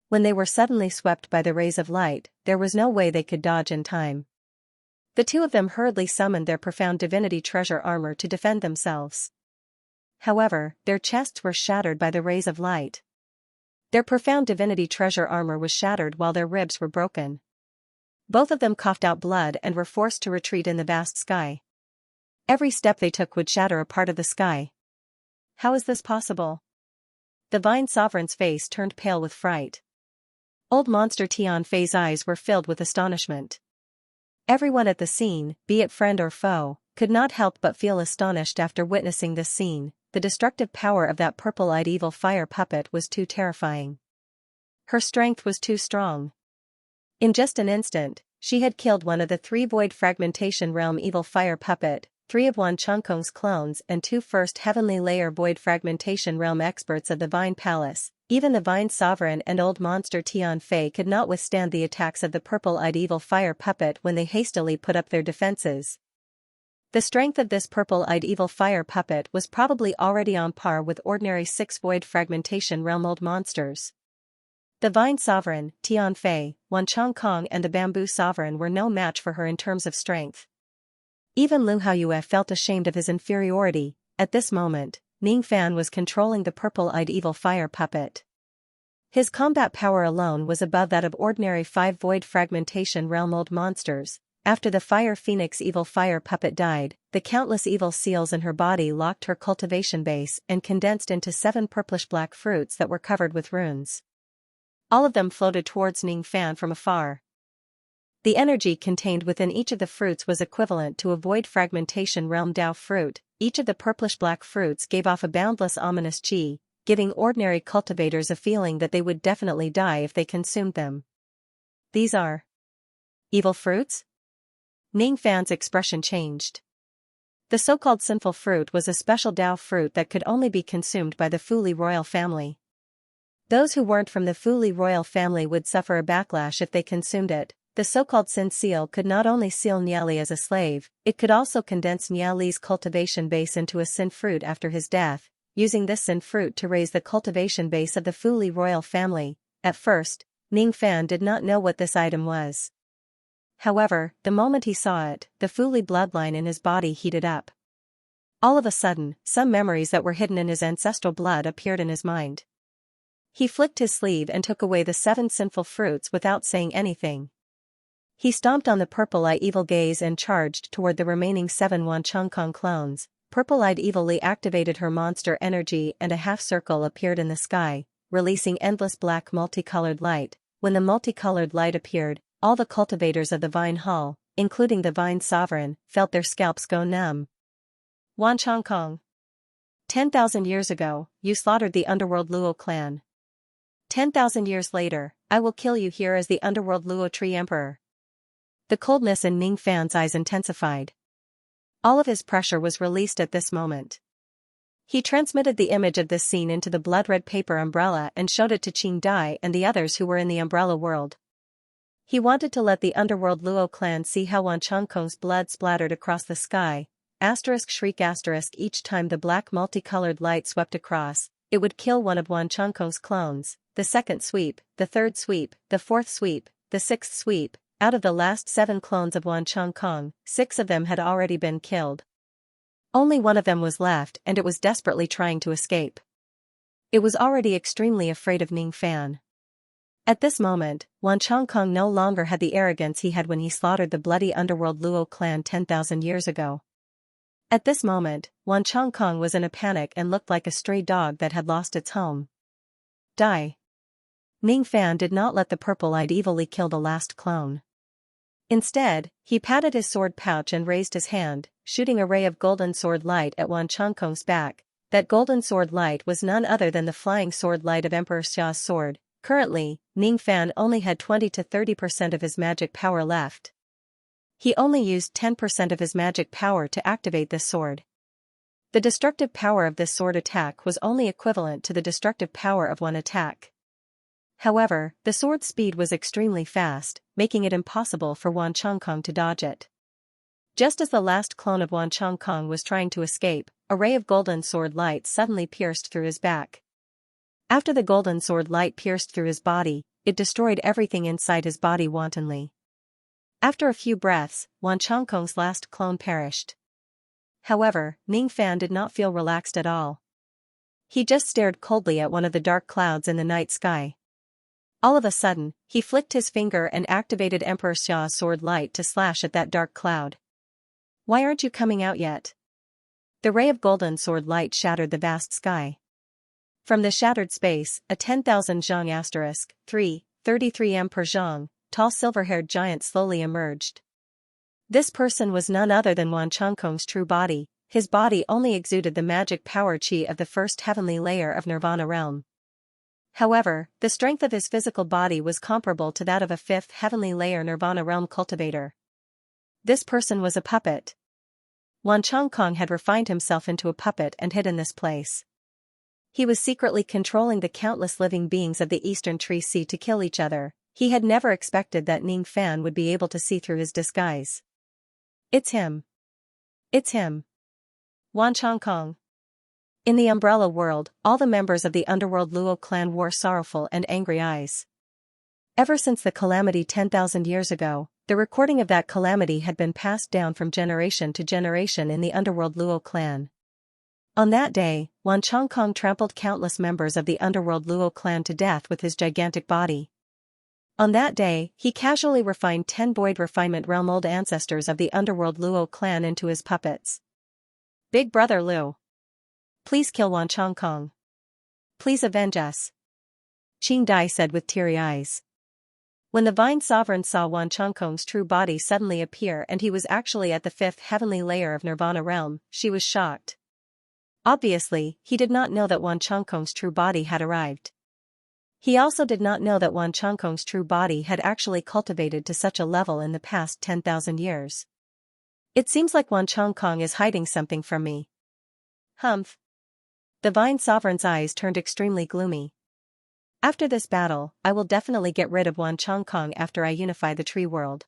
A: When they were suddenly swept by the rays of light, there was no way they could dodge in time. The two of them hurriedly summoned their profound divinity treasure armor to defend themselves. However, their chests were shattered by the rays of light. Their profound divinity treasure armor was shattered while their ribs were broken. Both of them coughed out blood and were forced to retreat in the vast sky. Every step they took would shatter a part of the sky. How is this possible? The Vine Sovereign's face turned pale with fright. Old monster Tian Fei's eyes were filled with astonishment. Everyone at the scene, be it friend or foe, could not help but feel astonished after witnessing this scene. The destructive power of that purple-eyed evil fire puppet was too terrifying. Her strength was too strong. In just an instant, she had killed one of the three Void Fragmentation Realm Evil Fire Puppet, three of Wan Chongkong's clones and two first Heavenly Layer Void Fragmentation Realm experts of the Vine Palace. Even the Vine Sovereign and old monster Tian Fei could not withstand the attacks of the purple-eyed Evil Fire Puppet when they hastily put up their defenses. The strength of this purple-eyed Evil Fire Puppet was probably already on par with ordinary 6 Void Fragmentation Realm old monsters. The Vine Sovereign, Tian Fei, Wan Chongkong and the Bamboo Sovereign were no match for her in terms of strength. Even Lu Haoyue felt ashamed of his inferiority. At this moment, Ning Fan was controlling the purple-eyed evil fire puppet. His combat power alone was above that of ordinary 5 Void Fragmentation Realm old monsters. After the Fire Phoenix evil fire puppet died, the countless evil seals in her body locked her cultivation base and condensed into 7 purplish-black fruits that were covered with runes. All of them floated towards Ning Fan from afar. The energy contained within each of the fruits was equivalent to a Void Fragmentation Realm Dao fruit. Each of the purplish-black fruits gave off a boundless ominous qi, giving ordinary cultivators a feeling that they would definitely die if they consumed them. These are evil fruits? Ning Fan's expression changed. The so-called sinful fruit was a special Dao fruit that could only be consumed by the Fuli royal family. Those who weren't from the Fuli royal family would suffer a backlash if they consumed it. The so-called Sin Seal could not only seal Niali as a slave, it could also condense Niali's cultivation base into a Sin fruit after his death, using this Sin fruit to raise the cultivation base of the Fuli royal family. At first, Ning Fan did not know what this item was. However, the moment he saw it, the Fuli bloodline in his body heated up. All of a sudden, some memories that were hidden in his ancestral blood appeared in his mind. He flicked his sleeve and took away the 7 sinful fruits without saying anything. He stomped on the purple-eyed evil gaze and charged toward the remaining 7 Wan Chongkong clones. Purple-eyed evilly activated her monster energy and a half-circle appeared in the sky, releasing endless black multicolored light. When the multicolored light appeared, all the cultivators of the Vine Hall, including the Vine Sovereign, felt their scalps go numb. Wan Chongkong. 10,000 years ago, you slaughtered the underworld Luo clan. 10,000 years later, I will kill you here as the underworld Luo Tree Emperor. The coldness in Ning Fan's eyes intensified. All of his pressure was released at this moment. He transmitted the image of this scene into the blood-red paper umbrella and showed it to Qing Dai and the others who were in the umbrella world. He wanted to let the underworld Luo clan see how Wan Chongkong's blood splattered across the sky, shriek each time the black multicolored light swept across, it would kill one of Wan Chongkong's clones, the second sweep, the third sweep, the fourth sweep, the sixth sweep. Out of the last 7 clones of Wan Chongkong, 6 of them had already been killed. Only one of them was left and it was desperately trying to escape. It was already extremely afraid of Ning Fan. At this moment, Wan Chongkong no longer had the arrogance he had when he slaughtered the bloody underworld Luo clan 10,000 years ago. At this moment, Wan Chongkong was in a panic and looked like a stray dog that had lost its home. Die. Ning Fan did not let the purple-eyed evilly kill the last clone. Instead, he patted his sword pouch and raised his hand, shooting a ray of golden sword light at Wan Chongkong's back. That golden sword light was none other than the flying sword light of Emperor Xia's sword. Currently, Ning Fan only had 20 to 30% of his magic power left. He only used 10% of his magic power to activate this sword. The destructive power of this sword attack was only equivalent to the destructive power of one attack. However, the sword's speed was extremely fast, making it impossible for Wan Chongkong to dodge it. Just as the last clone of Wan Chongkong was trying to escape, a ray of golden sword light suddenly pierced through his back. After the golden sword light pierced through his body, it destroyed everything inside his body wantonly. After a few breaths, Wan Chongkong's last clone perished. However, Ning Fan did not feel relaxed at all. He just stared coldly at one of the dark clouds in the night sky. All of a sudden, he flicked his finger and activated Emperor Xia's sword light to slash at that dark cloud. Why aren't you coming out yet? The ray of golden sword light shattered the vast sky. From the shattered space, a 10,000 Xiang * 33 Emperor Xiang, tall silver-haired giant slowly emerged. This person was none other than Wan Chongkong's true body. His body only exuded the magic power chi of the first heavenly layer of Nirvana realm. However, the strength of his physical body was comparable to that of a 5th heavenly layer Nirvana realm cultivator. This person was a puppet. Wan Chongkong had refined himself into a puppet and hid in this place. He was secretly controlling the countless living beings of the Eastern Tree Sea to kill each other. He had never expected that Ning Fan would be able to see through his disguise. It's him. It's him. Wan Chongkong. In the Umbrella World, all the members of the underworld Luo clan wore sorrowful and angry eyes. Ever since the calamity 10,000 years ago, the recording of that calamity had been passed down from generation to generation in the underworld Luo clan. On that day, Wan Chongkong trampled countless members of the underworld Luo clan to death with his gigantic body. On that day, he casually refined 10 void refinement realm old ancestors of the underworld Luo clan into his puppets. Big Brother Lu. Please kill Wan Chongkong. Please avenge us. Qing Dai said with teary eyes. When the Vine Sovereign saw Wan Chongkong's true body suddenly appear and he was actually at the 5th heavenly layer of Nirvana realm, she was shocked. Obviously, he did not know that Wan Chongkong's true body had arrived. He also did not know that Wan Chongkong's true body had actually cultivated to such a level in the past 10,000 years. It seems like Wan Chongkong is hiding something from me. Humph. The Vine Sovereign's eyes turned extremely gloomy. After this battle, I will definitely get rid of Wan Chongkong after I unify the tree world.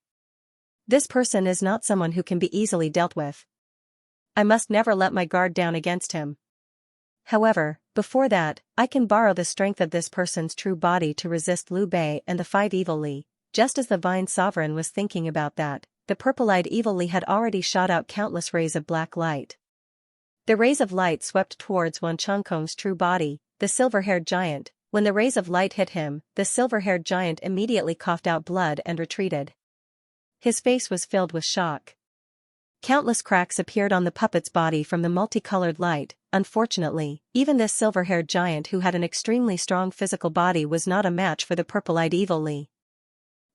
A: This person is not someone who can be easily dealt with. I must never let my guard down against him. However, before that, I can borrow the strength of this person's true body to resist Liu Bei and the 5 Evil Li. Just as the Vine Sovereign was thinking about that, the purple-eyed Evil Li had already shot out countless rays of black light. The rays of light swept towards Wan Chongkong's true body, the silver-haired giant. When the rays of light hit him, the silver-haired giant immediately coughed out blood and retreated. His face was filled with shock. Countless cracks appeared on the puppet's body from the multicolored light. Unfortunately, even this silver-haired giant who had an extremely strong physical body was not a match for the purple-eyed Evil Li.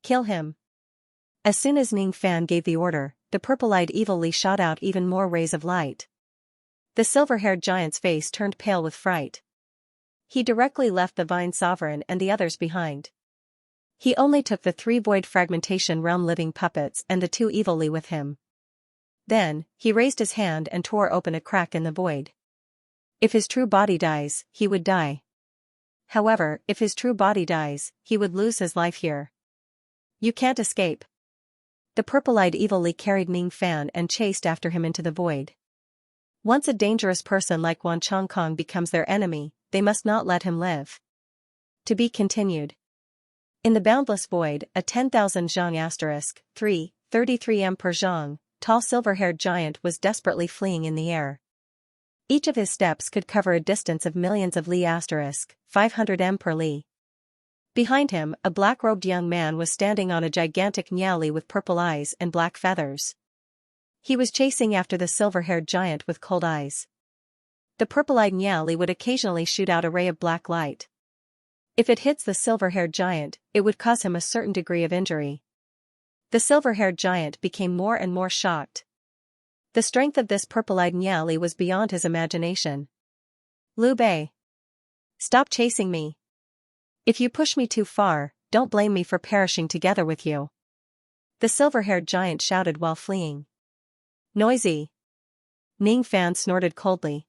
A: Kill him. As soon as Ning Fan gave the order, the purple-eyed Evil Li shot out even more rays of light. The silver-haired giant's face turned pale with fright. He directly left the Vine Sovereign and the others behind. He only took the 3 void fragmentation realm living puppets and the 2 Evil Li with him. Then, he raised his hand and tore open a crack in the void. If his true body dies, he would die. However, if his true body dies, he would lose his life here. You can't escape. The purple-eyed evilly carried Ning Fan and chased after him into the void. Once a dangerous person like Wan Chongkong becomes their enemy, they must not let him live. To be continued. In the boundless void, a 10,000 zhang * 33 m per zhang, tall silver-haired giant was desperately fleeing in the air. Each of his steps could cover a distance of millions of li * 500 m per li. Behind him, a black-robed young man was standing on a gigantic nyali with purple eyes and black feathers. He was chasing after the silver-haired giant with cold eyes. The purple-eyed nyali would occasionally shoot out a ray of black light. If it hits the silver-haired giant, it would cause him a certain degree of injury. The silver-haired giant became more and more shocked. The strength of this purple-eyed nyali was beyond his imagination. Liu Bei. Stop chasing me. If you push me too far, don't blame me for perishing together with you. The silver-haired giant shouted while fleeing. Noisy. Ning Fan snorted coldly.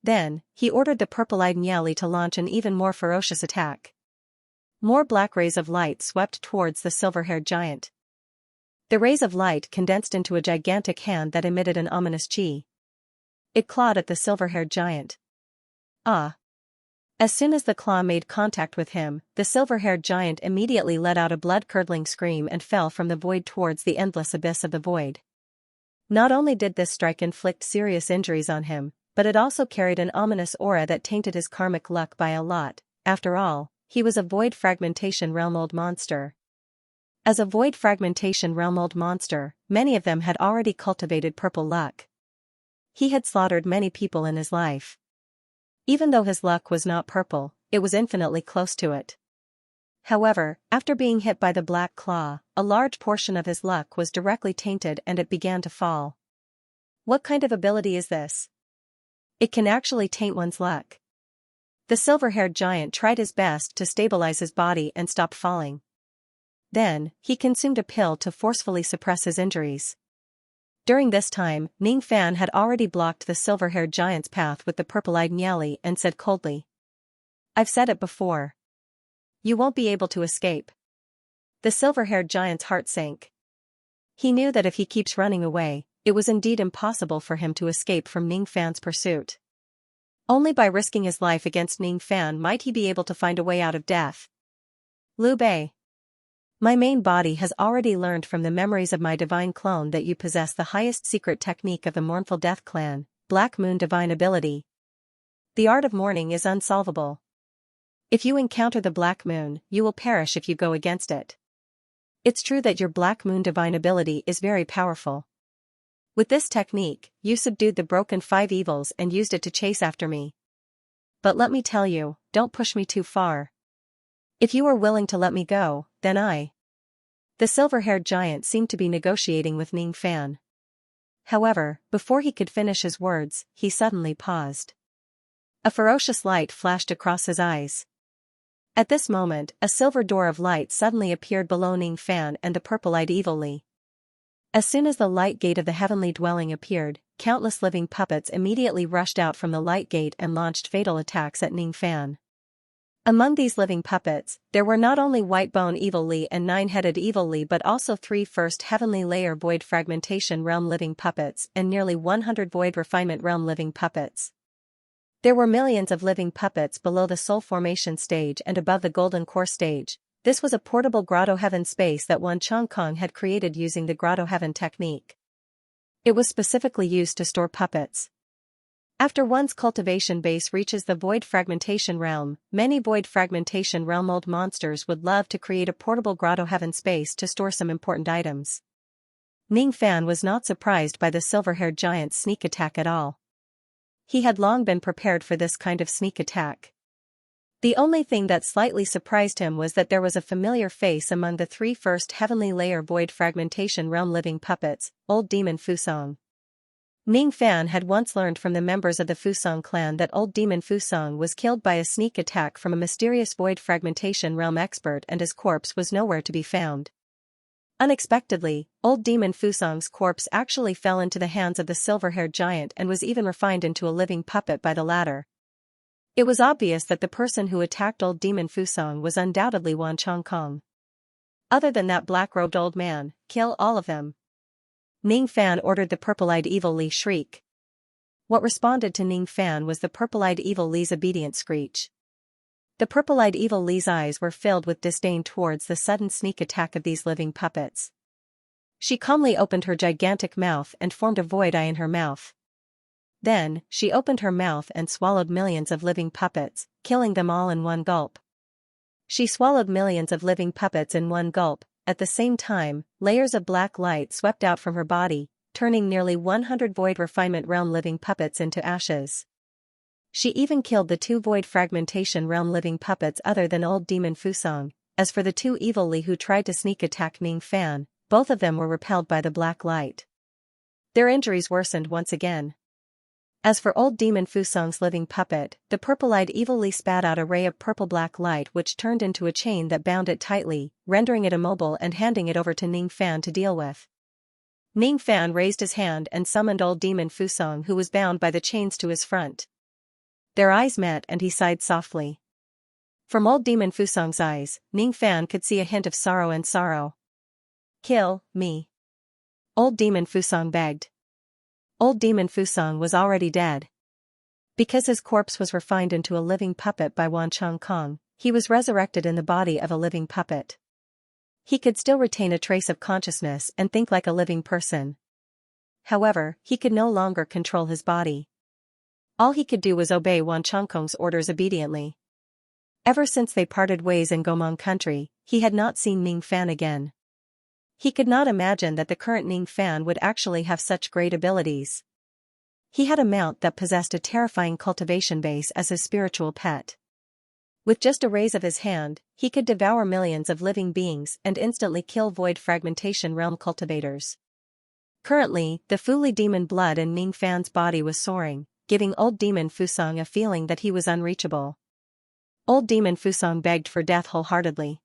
A: Then, he ordered the purple-eyed nyali to launch an even more ferocious attack. More black rays of light swept towards the silver-haired giant. The rays of light condensed into a gigantic hand that emitted an ominous chi. It clawed at the silver-haired giant. Ah! As soon as the claw made contact with him, the silver-haired giant immediately let out a blood-curdling scream and fell from the void towards the endless abyss of the void. Not only did this strike inflict serious injuries on him, but it also carried an ominous aura that tainted his karmic luck by a lot. After all, he was a void fragmentation realm-old monster. As a void fragmentation realm-old monster, many of them had already cultivated purple luck. He had slaughtered many people in his life. Even though his luck was not purple, it was infinitely close to it. However, after being hit by the black claw, a large portion of his luck was directly tainted and it began to fall. What kind of ability is this? It can actually taint one's luck. The silver-haired giant tried his best to stabilize his body and stop falling. Then, he consumed a pill to forcefully suppress his injuries. During this time, Ning Fan had already blocked the silver-haired giant's path with the purple-eyed nyali and said coldly. I've said it before. You won't be able to escape. The silver-haired giant's heart sank. He knew that if he keeps running away, it was indeed impossible for him to escape from Ning Fan's pursuit. Only by risking his life against Ning Fan might he be able to find a way out of death. Liu Bei. My main body has already learned from the memories of my divine clone that you possess the highest secret technique of the Mournful Death Clan, Black Moon Divine Ability. The art of mourning is unsolvable. If you encounter the Black Moon, you will perish if you go against it. It's true that your Black Moon Divine Ability is very powerful. With this technique, you subdued the broken 5 evils and used it to chase after me. But let me tell you, don't push me too far. If you are willing to let me go, then The silver-haired giant seemed to be negotiating with Ning Fan. However, before he could finish his words, he suddenly paused. A ferocious light flashed across his eyes. At this moment, a silver door of light suddenly appeared below Ning Fan and the purple-eyed evilly. As soon as the light gate of the heavenly dwelling appeared, countless living puppets immediately rushed out from the light gate and launched fatal attacks at Ning Fan. Among these living puppets, there were not only Whitebone Evilly and 9-headed Evilly but also 3 first heavenly layer Void Fragmentation Realm living puppets and nearly 100 Void Refinement Realm living puppets. There were millions of living puppets below the Soul Formation stage and above the Golden Core stage. This was a portable Grotto Heaven space that Wan Chongkong had created using the Grotto Heaven technique. It was specifically used to store puppets. After one's cultivation base reaches the Void Fragmentation Realm, many Void Fragmentation Realm old monsters would love to create a portable Grotto Heaven space to store some important items. Ning Fan was not surprised by the silver-haired giant's sneak attack at all. He had long been prepared for this kind of sneak attack. The only thing that slightly surprised him was that there was a familiar face among the 3 first heavenly layer Void Fragmentation Realm living puppets, Old Demon Fusong. Ning Fan had once learned from the members of the Fusong clan that Old Demon Fusong was killed by a sneak attack from a mysterious Void Fragmentation Realm expert and his corpse was nowhere to be found. Unexpectedly, Old Demon Fusong's corpse actually fell into the hands of the silver-haired giant and was even refined into a living puppet by the latter. It was obvious that the person who attacked Old Demon Fusong was undoubtedly Wan Chongkong. Other than that black-robed old man, kill all of them. Ning Fan ordered the purple-eyed evil Li shriek. What responded to Ning Fan was the purple-eyed evil Li's obedient screech. The purple-eyed evil Li's eyes were filled with disdain towards the sudden sneak attack of these living puppets. She calmly opened her gigantic mouth and formed a void eye in her mouth. Then, she opened her mouth and swallowed millions of living puppets, killing them all in one gulp. She swallowed millions of living puppets in one gulp. At the same time, layers of black light swept out from her body, turning nearly 100 void refinement realm living puppets into ashes. She even killed the 2 void fragmentation realm living puppets other than old demon Fusong. As for the 2 evil Li who tried to sneak attack Ning Fan, both of them were repelled by the black light. Their injuries worsened once again. As for old demon Fusong's living puppet, the purple-eyed evil Li spat out a ray of purple-black light which turned into a chain that bound it tightly, rendering it immobile and handing it over to Ning Fan to deal with. Ning Fan raised his hand and summoned old demon Fusong who was bound by the chains to his front. Their eyes met and he sighed softly. From old demon Fusong's eyes, Ning Fan could see a hint of sorrow and sorrow. "Kill me," old demon Fusong begged. Old demon Fusong was already dead. Because his corpse was refined into a living puppet by Wan Chong Kong, he was resurrected in the body of a living puppet. He could still retain a trace of consciousness and think like a living person. However, he could no longer control his body. All he could do was obey Wan Chong Kong's orders obediently. Ever since they parted ways in Gomong country, he had not seen Ning Fan again. He could not imagine that the current Ning Fan would actually have such great abilities. He had a mount that possessed a terrifying cultivation base as his spiritual pet. With just a raise of his hand, he could devour millions of living beings and instantly kill void fragmentation realm cultivators. Currently, the Fuli demon blood in Ning Fan's body was soaring, giving old demon Fusong a feeling that he was unreachable. Old demon Fusong begged for death wholeheartedly.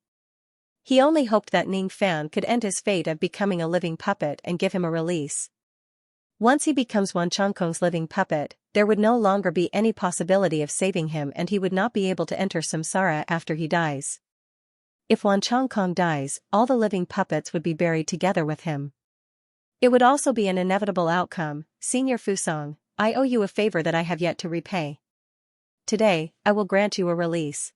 A: He only hoped that Ning Fan could end his fate of becoming a living puppet and give him a release. Once he becomes Wan Chong Kong's living puppet, there would no longer be any possibility of saving him and he would not be able to enter samsara after he dies. If Wan Chong Kong dies, all the living puppets would be buried together with him. It would also be an inevitable outcome. Senior Fusong, I owe you a favor that I have yet to repay. Today, I will grant you a release.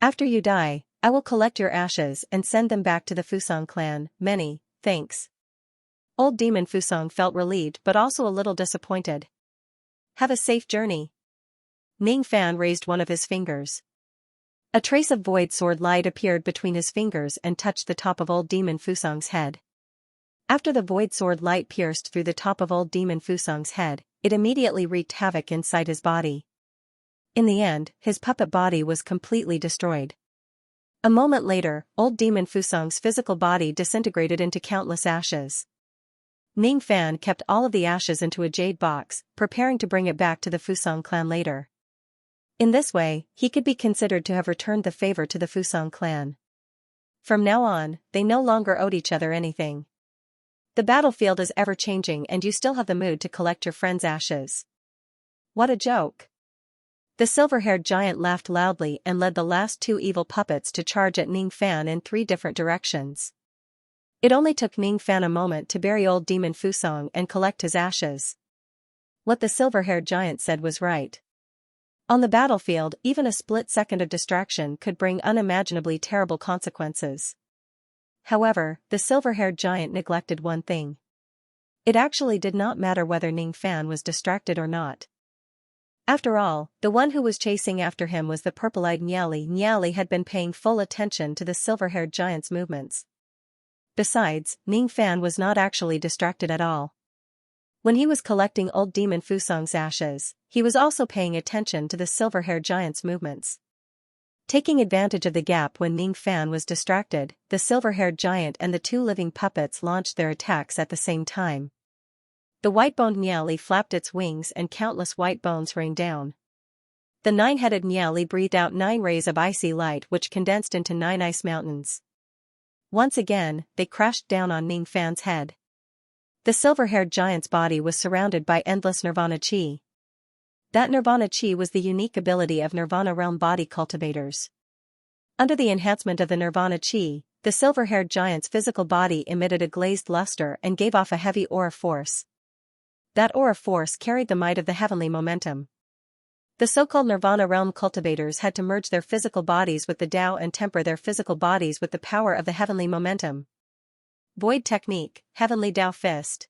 A: After you die, I will collect your ashes and send them back to the Fusong clan. Many thanks. Old demon Fusong felt relieved but also a little disappointed. Have a safe journey. Ning Fan raised one of his fingers. A trace of void sword light appeared between his fingers and touched the top of old demon Fusong's head. After the void sword light pierced through the top of old demon Fusong's head, it immediately wreaked havoc inside his body. In the end, his puppet body was completely destroyed. A moment later, old demon Fusong's physical body disintegrated into countless ashes. Ning Fan kept all of the ashes into a jade box, preparing to bring it back to the Fusong clan later. In this way, he could be considered to have returned the favor to the Fusong clan. From now on, they no longer owed each other anything. The battlefield is ever-changing and you still have the mood to collect your friend's ashes. What a joke. The silver-haired giant laughed loudly and led the last 2 evil puppets to charge at Ning Fan in 3 different directions. It only took Ning Fan a moment to bury old demon Fusong and collect his ashes. What the silver-haired giant said was right. On the battlefield, even a split second of distraction could bring unimaginably terrible consequences. However, the silver-haired giant neglected one thing. It actually did not matter whether Ning Fan was distracted or not. After all, the one who was chasing after him was the purple-eyed Nyali. Nyali had been paying full attention to the silver-haired giant's movements. Besides, Ning Fan was not actually distracted at all. When he was collecting old demon Fusong's ashes, he was also paying attention to the silver-haired giant's movements. Taking advantage of the gap when Ning Fan was distracted, the silver-haired giant and the 2 living puppets launched their attacks at the same time. The white-boned Nyali flapped its wings and countless white bones rained down. The 9-headed Nyali breathed out 9 rays of icy light which condensed into 9 ice mountains. Once again, they crashed down on Ning Fan's head. The silver-haired giant's body was surrounded by endless Nirvana Chi. That Nirvana Chi was the unique ability of Nirvana realm body cultivators. Under the enhancement of the Nirvana Chi, the silver-haired giant's physical body emitted a glazed luster and gave off a heavy aura force. That aura force carried the might of the heavenly momentum. The so-called Nirvana realm cultivators had to merge their physical bodies with the Tao and temper their physical bodies with the power of the heavenly momentum. Void technique, heavenly Tao fist.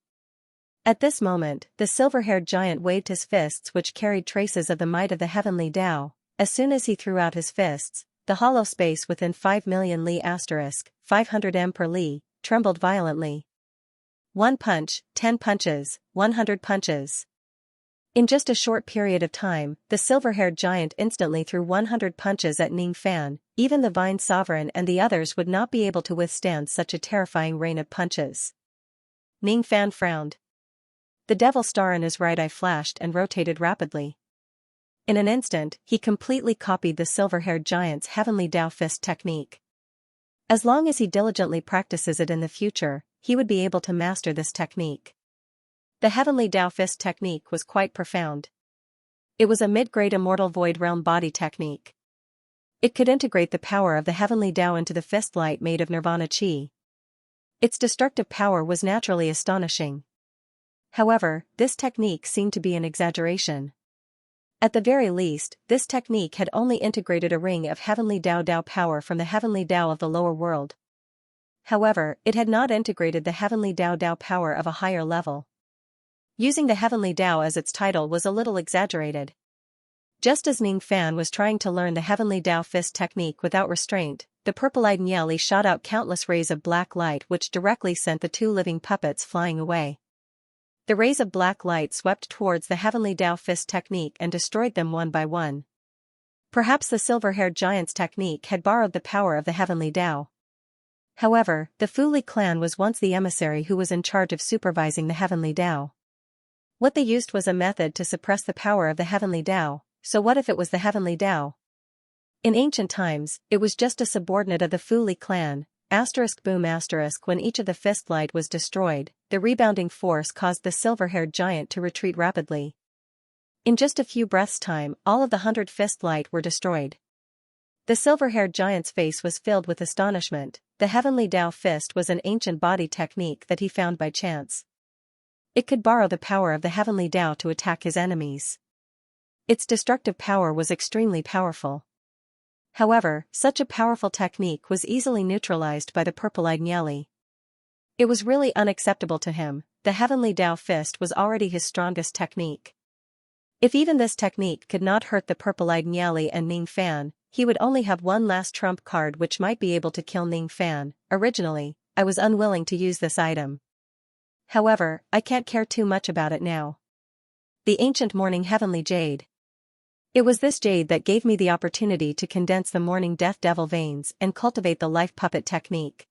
A: At this moment, the silver-haired giant waved his fists which carried traces of the might of the heavenly Tao. As soon as he threw out his fists, the hollow space within 5 million li asterisk, 500 m per li, trembled violently. 1 punch, 10 punches, 100 punches. In just a short period of time, the silver-haired giant instantly threw 100 punches at Ning Fan. Even the Vine Sovereign and the others would not be able to withstand such a terrifying rain of punches. Ning Fan frowned. The devil star in his right eye flashed and rotated rapidly. In an instant, he completely copied the silver-haired giant's heavenly Tao fist technique. As long as he diligently practices it in the future, he would be able to master this technique. The heavenly Tao fist technique was quite profound. It was a mid-grade immortal void realm body technique. It could integrate the power of the heavenly Tao into the fist light made of nirvana chi. Its destructive power was naturally astonishing. However, this technique seemed to be an exaggeration. At the very least, this technique had only integrated a ring of heavenly Tao power from the heavenly Tao of the lower world. However, it had not integrated the heavenly Tao power of a higher level. Using the heavenly Tao as its title was a little exaggerated. Just as Ning Fan was trying to learn the heavenly Tao fist technique without restraint, the purple-eyed Nieli shot out countless rays of black light which directly sent the 2 living puppets flying away. The rays of black light swept towards the heavenly Tao fist technique and destroyed them one by one. Perhaps the silver-haired giant's technique had borrowed the power of the heavenly Tao. However, the Fu Li clan was once the emissary who was in charge of supervising the heavenly Tao. What they used was a method to suppress the power of the heavenly Tao, so what if it was the heavenly Tao? In ancient times, it was just a subordinate of the Fu Li clan. Boom when each of the fist light was destroyed, the rebounding force caused the silver-haired giant to retreat rapidly. In just a few breaths' time, all of the 100 fist light were destroyed. The silver-haired giant's face was filled with astonishment. The heavenly Tao fist was an ancient body technique that he found by chance. It could borrow the power of the heavenly Tao to attack his enemies. Its destructive power was extremely powerful. However, such a powerful technique was easily neutralized by the purple-eyed Nieli. It was really unacceptable to him. The heavenly Tao fist was already his strongest technique. If even this technique could not hurt the purple-eyed Nieli and Ning Fan, he would only have one last trump card which might be able to kill Ning Fan. Originally, I was unwilling to use this item. However, I can't care too much about it now. The ancient morning heavenly jade. It was this jade that gave me the opportunity to condense the morning death devil veins and cultivate the life puppet technique.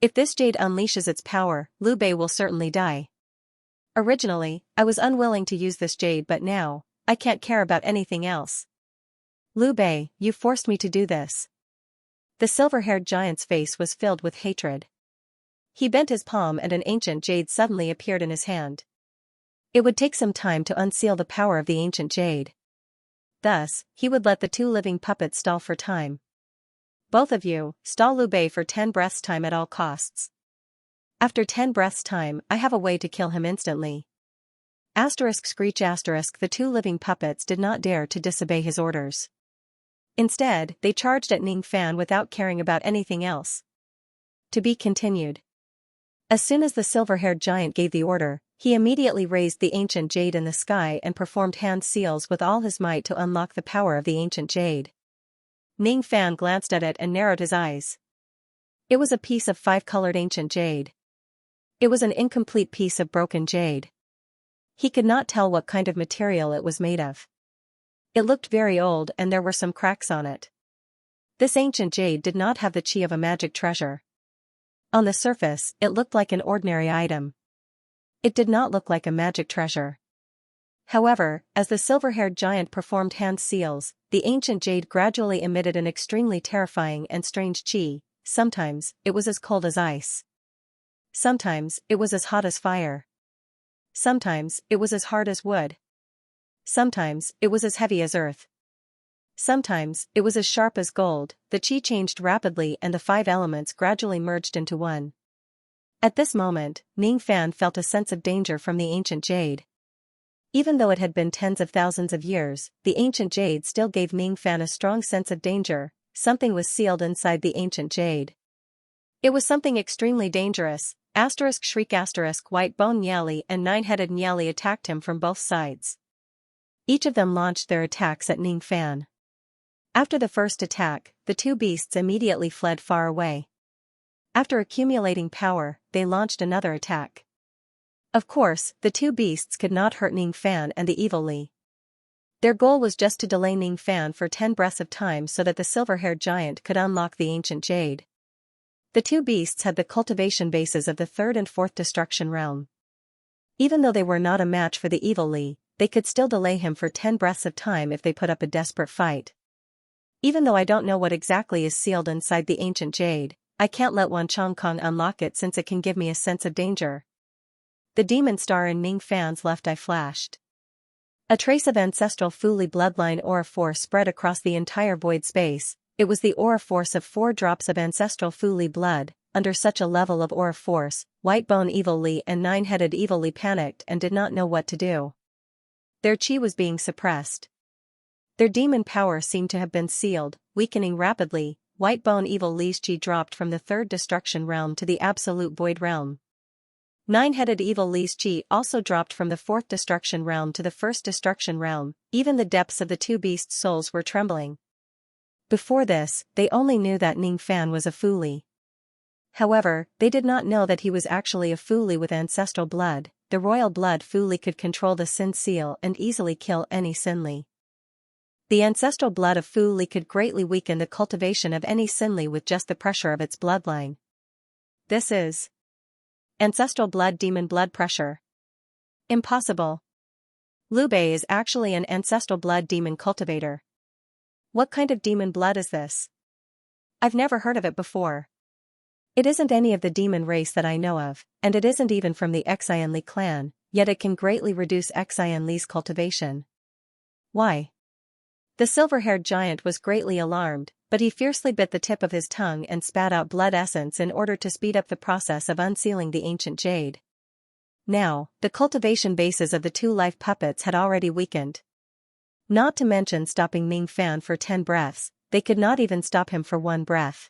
A: If this jade unleashes its power, Liu Bei will certainly die. Originally, I was unwilling to use this jade, but now, I can't care about anything else. Liu Bei, you forced me to do this. The silver-haired giant's face was filled with hatred. He bent his palm and an ancient jade suddenly appeared in his hand. It would take some time to unseal the power of the ancient jade. Thus, he would let the 2 living puppets stall for time. Both of you, stall Liu Bei for 10 breaths time at all costs. After 10 breaths time, I have a way to kill him instantly. Screech the 2 living puppets did not dare to disobey his orders. Instead, they charged at Ning Fan without caring about anything else. To be continued. As soon as the silver-haired giant gave the order, he immediately raised the ancient jade in the sky and performed hand seals with all his might to unlock the power of the ancient jade. Ning Fan glanced at it and narrowed his eyes. It was a piece of 5-colored ancient jade. It was an incomplete piece of broken jade. He could not tell what kind of material it was made of. It looked very old and there were some cracks on it. This ancient jade did not have the chi of a magic treasure. On the surface, it looked like an ordinary item. It did not look like a magic treasure. However, as the silver-haired giant performed hand seals, the ancient jade gradually emitted an extremely terrifying and strange chi. Sometimes, it was as cold as ice. Sometimes, it was as hot as fire. Sometimes, it was as hard as wood. Sometimes, it was as heavy as earth. Sometimes, it was as sharp as gold. The qi changed rapidly and the 5 elements gradually merged into one. At this moment, Ning Fan felt a sense of danger from the ancient jade. Even though it had been tens of thousands of years, the ancient jade still gave Ning Fan a strong sense of danger. Something was sealed inside the ancient jade. It was something extremely dangerous. Shriek White Bone Nyali and Nine-Headed Nyali attacked him from both sides. Each of them launched their attacks at Ning Fan. After the first attack, the 2 beasts immediately fled far away. After accumulating power, they launched another attack. Of course, the 2 beasts could not hurt Ning Fan and the evil Li. Their goal was just to delay Ning Fan for 10 breaths of time so that the silver-haired giant could unlock the ancient jade. The 2 beasts had the cultivation bases of the 3rd and 4th destruction realm. Even though they were not a match for the evil Li, they could still delay him for 10 breaths of time if they put up a desperate fight. Even though I don't know what exactly is sealed inside the ancient jade, I can't let Wan Chongkong unlock it since it can give me a sense of danger. The demon star in Ning Fan's left eye flashed. A trace of ancestral Fu Li bloodline aura force spread across the entire void space. It was the aura force of 4 drops of ancestral Fu Li blood. Under such a level of aura force, White Bone Evil Li and Nine-Headed Evil Li panicked and did not know what to do. Their qi was being suppressed. Their demon power seemed to have been sealed, weakening rapidly. White Bone Evil Li's qi dropped from the 3rd destruction realm to the absolute void realm. Nine-Headed Evil Li's qi also dropped from the 4th destruction realm to the 1st destruction realm. Even the depths of the 2 beasts' souls were trembling. Before this, they only knew that Ning Fan was a Fu Li. However, they did not know that he was actually a Fu Li with ancestral blood. The royal blood Fu Li could control the Sin Seal and easily kill any Sin Li. The ancestral blood of Fu Li could greatly weaken the cultivation of any Sin Li with just the pressure of its bloodline. This is ancestral blood demon blood pressure. Impossible. Liu Bei is actually an ancestral blood demon cultivator. What kind of demon blood is this? I've never heard of it before. It isn't any of the demon race that I know of, and it isn't even from the Xian Li clan, yet it can greatly reduce Xian Li's cultivation. Why? The silver-haired giant was greatly alarmed, but he fiercely bit the tip of his tongue and spat out blood essence in order to speed up the process of unsealing the ancient jade. Now, the cultivation bases of the 2 life puppets had already weakened. Not to mention stopping Ning Fan for 10 breaths, they could not even stop him for 1 breath.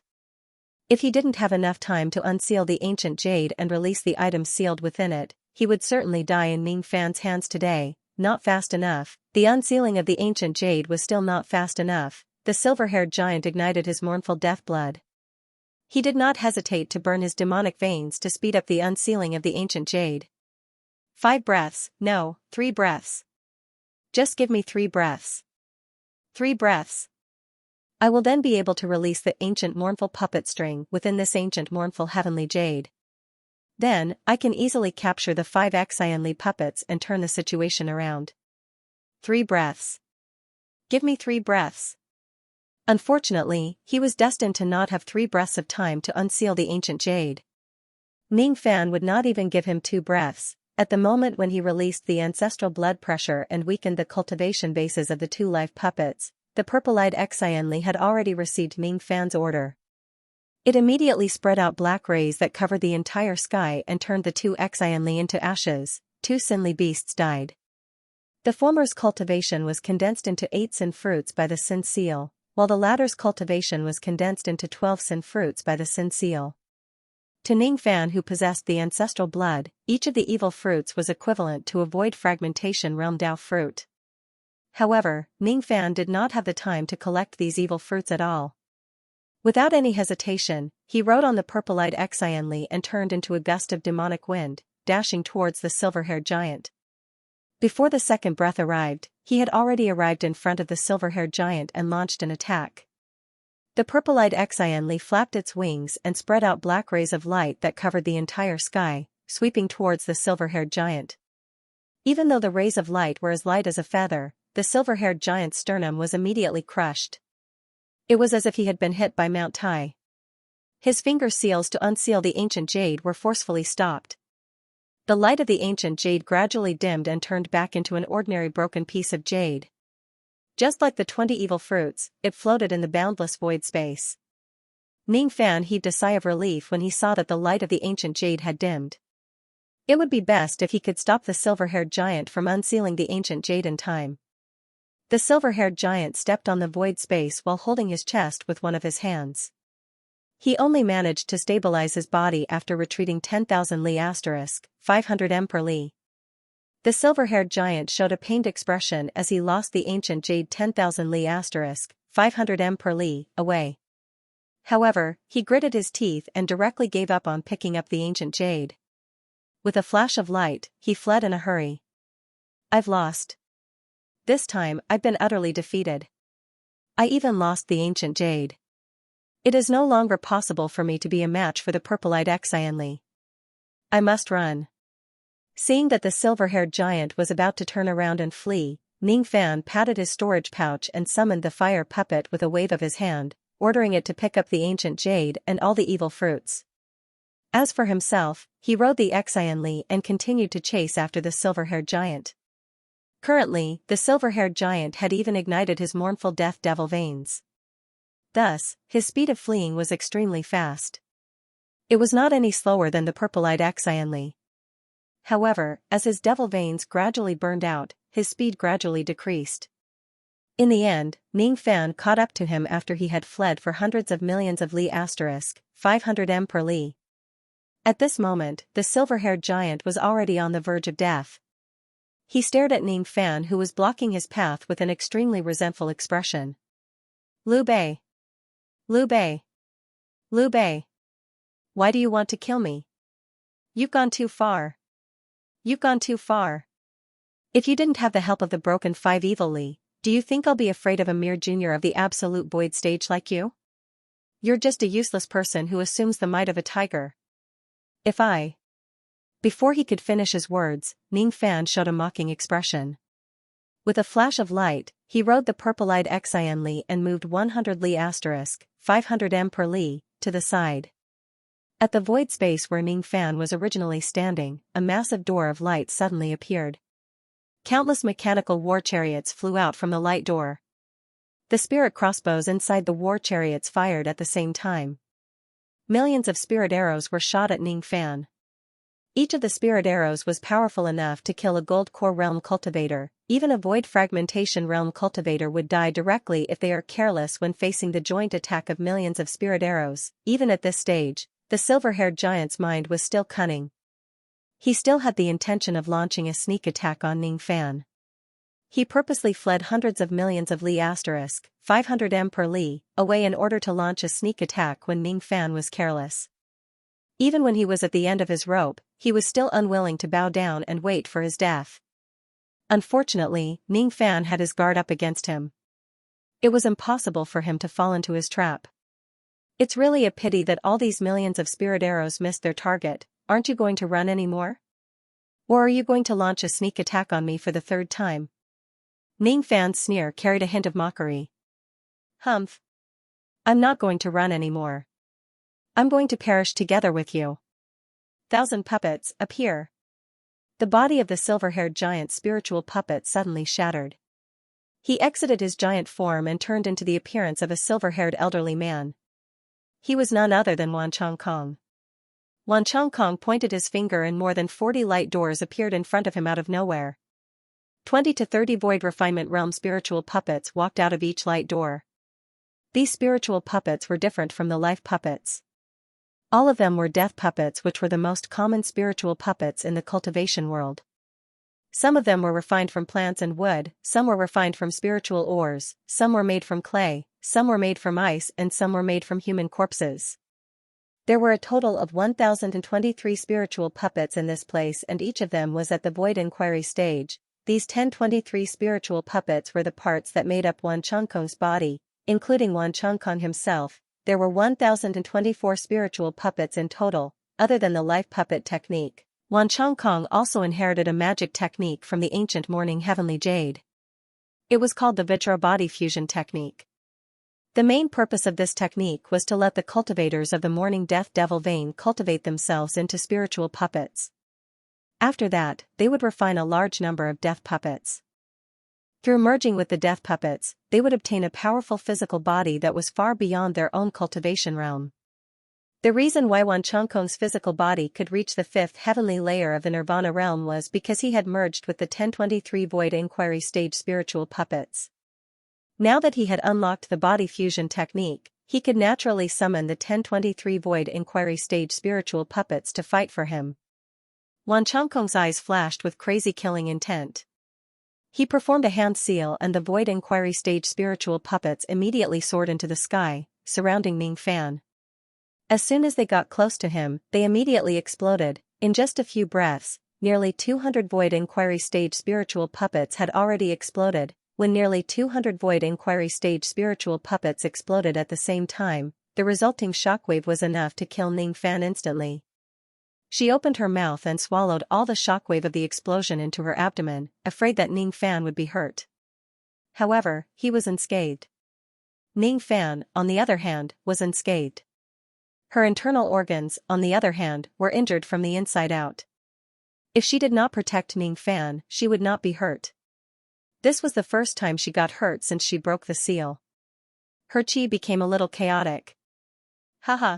A: If he didn't have enough time to unseal the ancient jade and release the items sealed within it, he would certainly die in Ning Fan's hands today. Not fast enough. The unsealing of the ancient jade was still not fast enough. The silver-haired giant ignited his mournful death blood. He did not hesitate to burn his demonic veins to speed up the unsealing of the ancient jade. 5 breaths, no, 3 breaths. Just give me 3 breaths. 3 breaths. I will then be able to release the ancient mournful puppet string within this ancient mournful heavenly jade. Then, I can easily capture the 5 Xian Li puppets and turn the situation around. 3 breaths. Give me 3 breaths. Unfortunately, he was destined to not have 3 breaths of time to unseal the ancient jade. Ning Fan would not even give him 2 breaths. At the moment when he released the ancestral blood pressure and weakened the cultivation bases of the 2 life puppets, the purple-eyed Xian Li had already received Ning Fan's order. It immediately spread out black rays that covered the entire sky and turned the 2 Xian Li into ashes. 2 Sin Li beasts died. The former's cultivation was condensed into 8 Sin fruits by the Sin Seal, while the latter's cultivation was condensed into 12 Sin fruits by the Sin Seal. To Ning Fan, who possessed the ancestral blood, each of the evil fruits was equivalent to a void fragmentation realm Dao fruit. However, Ning Fan did not have the time to collect these evil fruits at all. Without any hesitation, he rode on the purple-eyed Xian Li and turned into a gust of demonic wind, dashing towards the silver-haired giant. Before the second breath arrived, he had already arrived in front of the silver-haired giant and launched an attack. The purple-eyed Xian Li flapped its wings and spread out black rays of light that covered the entire sky, sweeping towards the silver-haired giant. Even though the rays of light were as light as a feather, the silver-haired giant's sternum was immediately crushed. It was as if he had been hit by Mount Tai. His finger seals to unseal the ancient jade were forcefully stopped. The light of the ancient jade gradually dimmed and turned back into an ordinary broken piece of jade. Just like the 20 evil fruits, it floated in the boundless void space. Ning Fan heaved a sigh of relief when he saw that the light of the ancient jade had dimmed. It would be best if he could stop the silver-haired giant from unsealing the ancient jade in time. The silver-haired giant stepped on the void space while holding his chest with one of his hands. He only managed to stabilize his body after retreating 10,000 li * 500 m per li. The silver-haired giant showed a pained expression as he lost the ancient jade 10,000 li * 500 m per li away. However, he gritted his teeth and directly gave up on picking up the ancient jade. With a flash of light, he fled in a hurry. I've lost. This time, I've been utterly defeated. I even lost the ancient jade. It is no longer possible for me to be a match for the purple-eyed Xianxia. I must run. Seeing that the silver-haired giant was about to turn around and flee, Ning Fan patted his storage pouch and summoned the fire puppet with a wave of his hand, ordering it to pick up the ancient jade and all the evil fruits. As for himself, he rode the Xianxia and continued to chase after the silver-haired giant. Currently, the silver-haired giant had even ignited his mournful death devil veins. Thus, his speed of fleeing was extremely fast. It was not any slower than the purple-eyed Xianxia. However, as his devil veins gradually burned out, his speed gradually decreased. In the end, Ning Fan caught up to him after he had fled for hundreds of millions of li * 500 m per li. At this moment, the silver-haired giant was already on the verge of death. He stared at Ning Fan, who was blocking his path with an extremely resentful expression. Liu Bei. Liu Bei. Liu Bei. Why do you want to kill me? You've gone too far. You've gone too far. If you didn't have the help of the broken 5 evil li, do you think I'll be afraid of a mere junior of the absolute void stage like you? You're just a useless person who assumes the might of a tiger. If I... Before he could finish his words, Ning Fan showed a mocking expression. With a flash of light, he rode the purple-eyed Xianxia and moved 100 li * 500 m per li, to the side. At the void space where Ning Fan was originally standing, a massive door of light suddenly appeared. Countless mechanical war chariots flew out from the light door. The spirit crossbows inside the war chariots fired at the same time. Millions of spirit arrows were shot at Ning Fan. Each of the spirit arrows was powerful enough to kill a gold core realm cultivator. Even a void fragmentation realm cultivator would die directly if they are careless when facing the joint attack of millions of spirit arrows. Even at this stage, the silver-haired giant's mind was still cunning. He still had the intention of launching a sneak attack on Ning Fan. He purposely fled hundreds of millions of li * 500 m per li away in order to launch a sneak attack when Ning Fan was careless. Even when he was at the end of his rope, he was still unwilling to bow down and wait for his death. Unfortunately, Ning Fan had his guard up against him. It was impossible for him to fall into his trap. It's really a pity that all these millions of spirit arrows missed their target. Aren't you going to run anymore? Or are you going to launch a sneak attack on me for the 3rd time? Ning Fan's sneer carried a hint of mockery. Humph. I'm not going to run anymore. I'm going to perish together with you. 1,000 puppets, appear. The body of the silver-haired giant's spiritual puppet suddenly shattered. He exited his giant form and turned into the appearance of a silver-haired elderly man. He was none other than Wan Chongkong. Wan Chongkong pointed his finger and more than 40 light doors appeared in front of him out of nowhere. 20 to 30 void refinement realm spiritual puppets walked out of each light door. These spiritual puppets were different from the life puppets. All of them were death puppets, which were the most common spiritual puppets in the cultivation world. Some of them were refined from plants and wood, some were refined from spiritual ores, some were made from clay, some were made from ice, and some were made from human corpses. There were a total of 1,023 spiritual puppets in this place, and each of them was at the void inquiry stage. These 1023 spiritual puppets were the parts that made up Wan Chongkong's body, including Wan Chongkong himself. There were 1,024 spiritual puppets in total. Other than the life puppet technique, Wan Chongkong also inherited a magic technique from the ancient morning heavenly jade. It was called the Vajra body fusion technique. The main purpose of this technique was to let the cultivators of the morning death devil vein cultivate themselves into spiritual puppets. After that, they would refine a large number of death puppets. Through merging with the death puppets, they would obtain a powerful physical body that was far beyond their own cultivation realm. The reason why Wan Chongkong's physical body could reach the fifth heavenly layer of the Nirvana realm was because he had merged with the 1023 Void Inquiry stage spiritual puppets. Now that he had unlocked the body fusion technique, he could naturally summon the 1023 Void Inquiry stage spiritual puppets to fight for him. Wan Chongkong's eyes flashed with crazy killing intent. He performed a hand seal and the Void Inquiry stage spiritual puppets immediately soared into the sky, surrounding Ning Fan. As soon as they got close to him, they immediately exploded. In just a few breaths, nearly 200 Void Inquiry stage spiritual puppets had already exploded. When nearly 200 Void Inquiry stage spiritual puppets exploded at the same time, the resulting shockwave was enough to kill Ning Fan instantly. She opened her mouth and swallowed all the shockwave of the explosion into her abdomen, afraid that Ning Fan would be hurt. However, he was unscathed. Ning Fan, on the other hand, was unscathed. Her internal organs, on the other hand, were injured from the inside out. If she did not protect Ning Fan, she would not be hurt. This was the first time she got hurt since she broke the seal. Her chi became a little chaotic. Haha.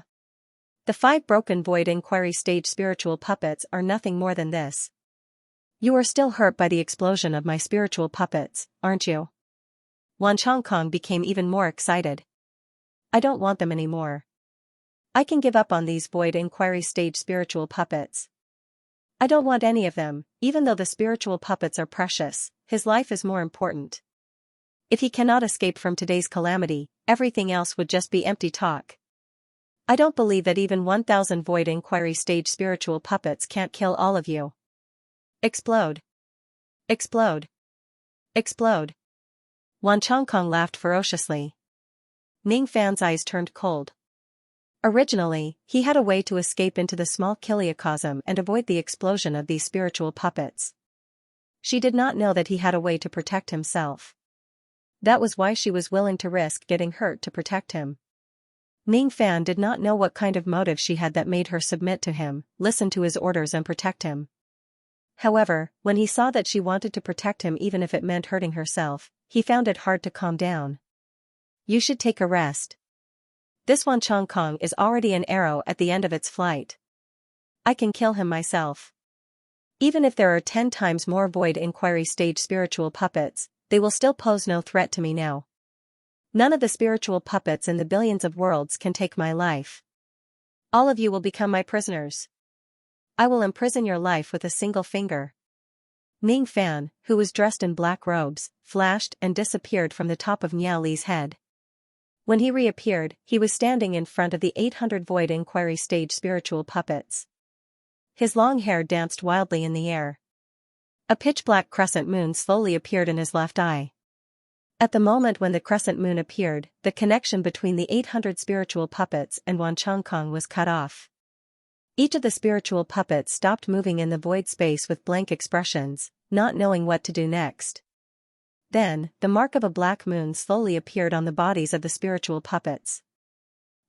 A: The 5 broken Void Inquiry stage spiritual puppets are nothing more than this. You are still hurt by the explosion of my spiritual puppets, aren't you? Wan Chongkong became even more excited. I don't want them anymore. I can give up on these Void Inquiry stage spiritual puppets. I don't want any of them, even though the spiritual puppets are precious, his life is more important. If he cannot escape from today's calamity, everything else would just be empty talk. I don't believe that even 1000 Void Inquiry stage spiritual puppets can't kill all of you. Explode. Explode. Explode. Wan Chongkong laughed ferociously. Ning Fan's eyes turned cold. Originally, he had a way to escape into the small kiliocosm and avoid the explosion of these spiritual puppets. She did not know that he had a way to protect himself. That was why she was willing to risk getting hurt to protect him. Ning Fan did not know what kind of motive she had that made her submit to him, listen to his orders and protect him. However, when he saw that she wanted to protect him even if it meant hurting herself, he found it hard to calm down. You should take a rest. This Wan Chongkong is already an arrow at the end of its flight. I can kill him myself. Even if there are 10 times more Void Inquiry stage spiritual puppets, they will still pose no threat to me now. None of the spiritual puppets in the billions of worlds can take my life. All of you will become my prisoners. I will imprison your life with a single finger. Ning Fan, who was dressed in black robes, flashed and disappeared from the top of Miao Li's head. When he reappeared, he was standing in front of the 800 Void Inquiry stage spiritual puppets. His long hair danced wildly in the air. A pitch-black crescent moon slowly appeared in his left eye. At the moment when the crescent moon appeared, the connection between the 800 spiritual puppets and Wan Chongkong was cut off. Each of the spiritual puppets stopped moving in the void space with blank expressions, not knowing what to do next. Then, the mark of a black moon slowly appeared on the bodies of the spiritual puppets.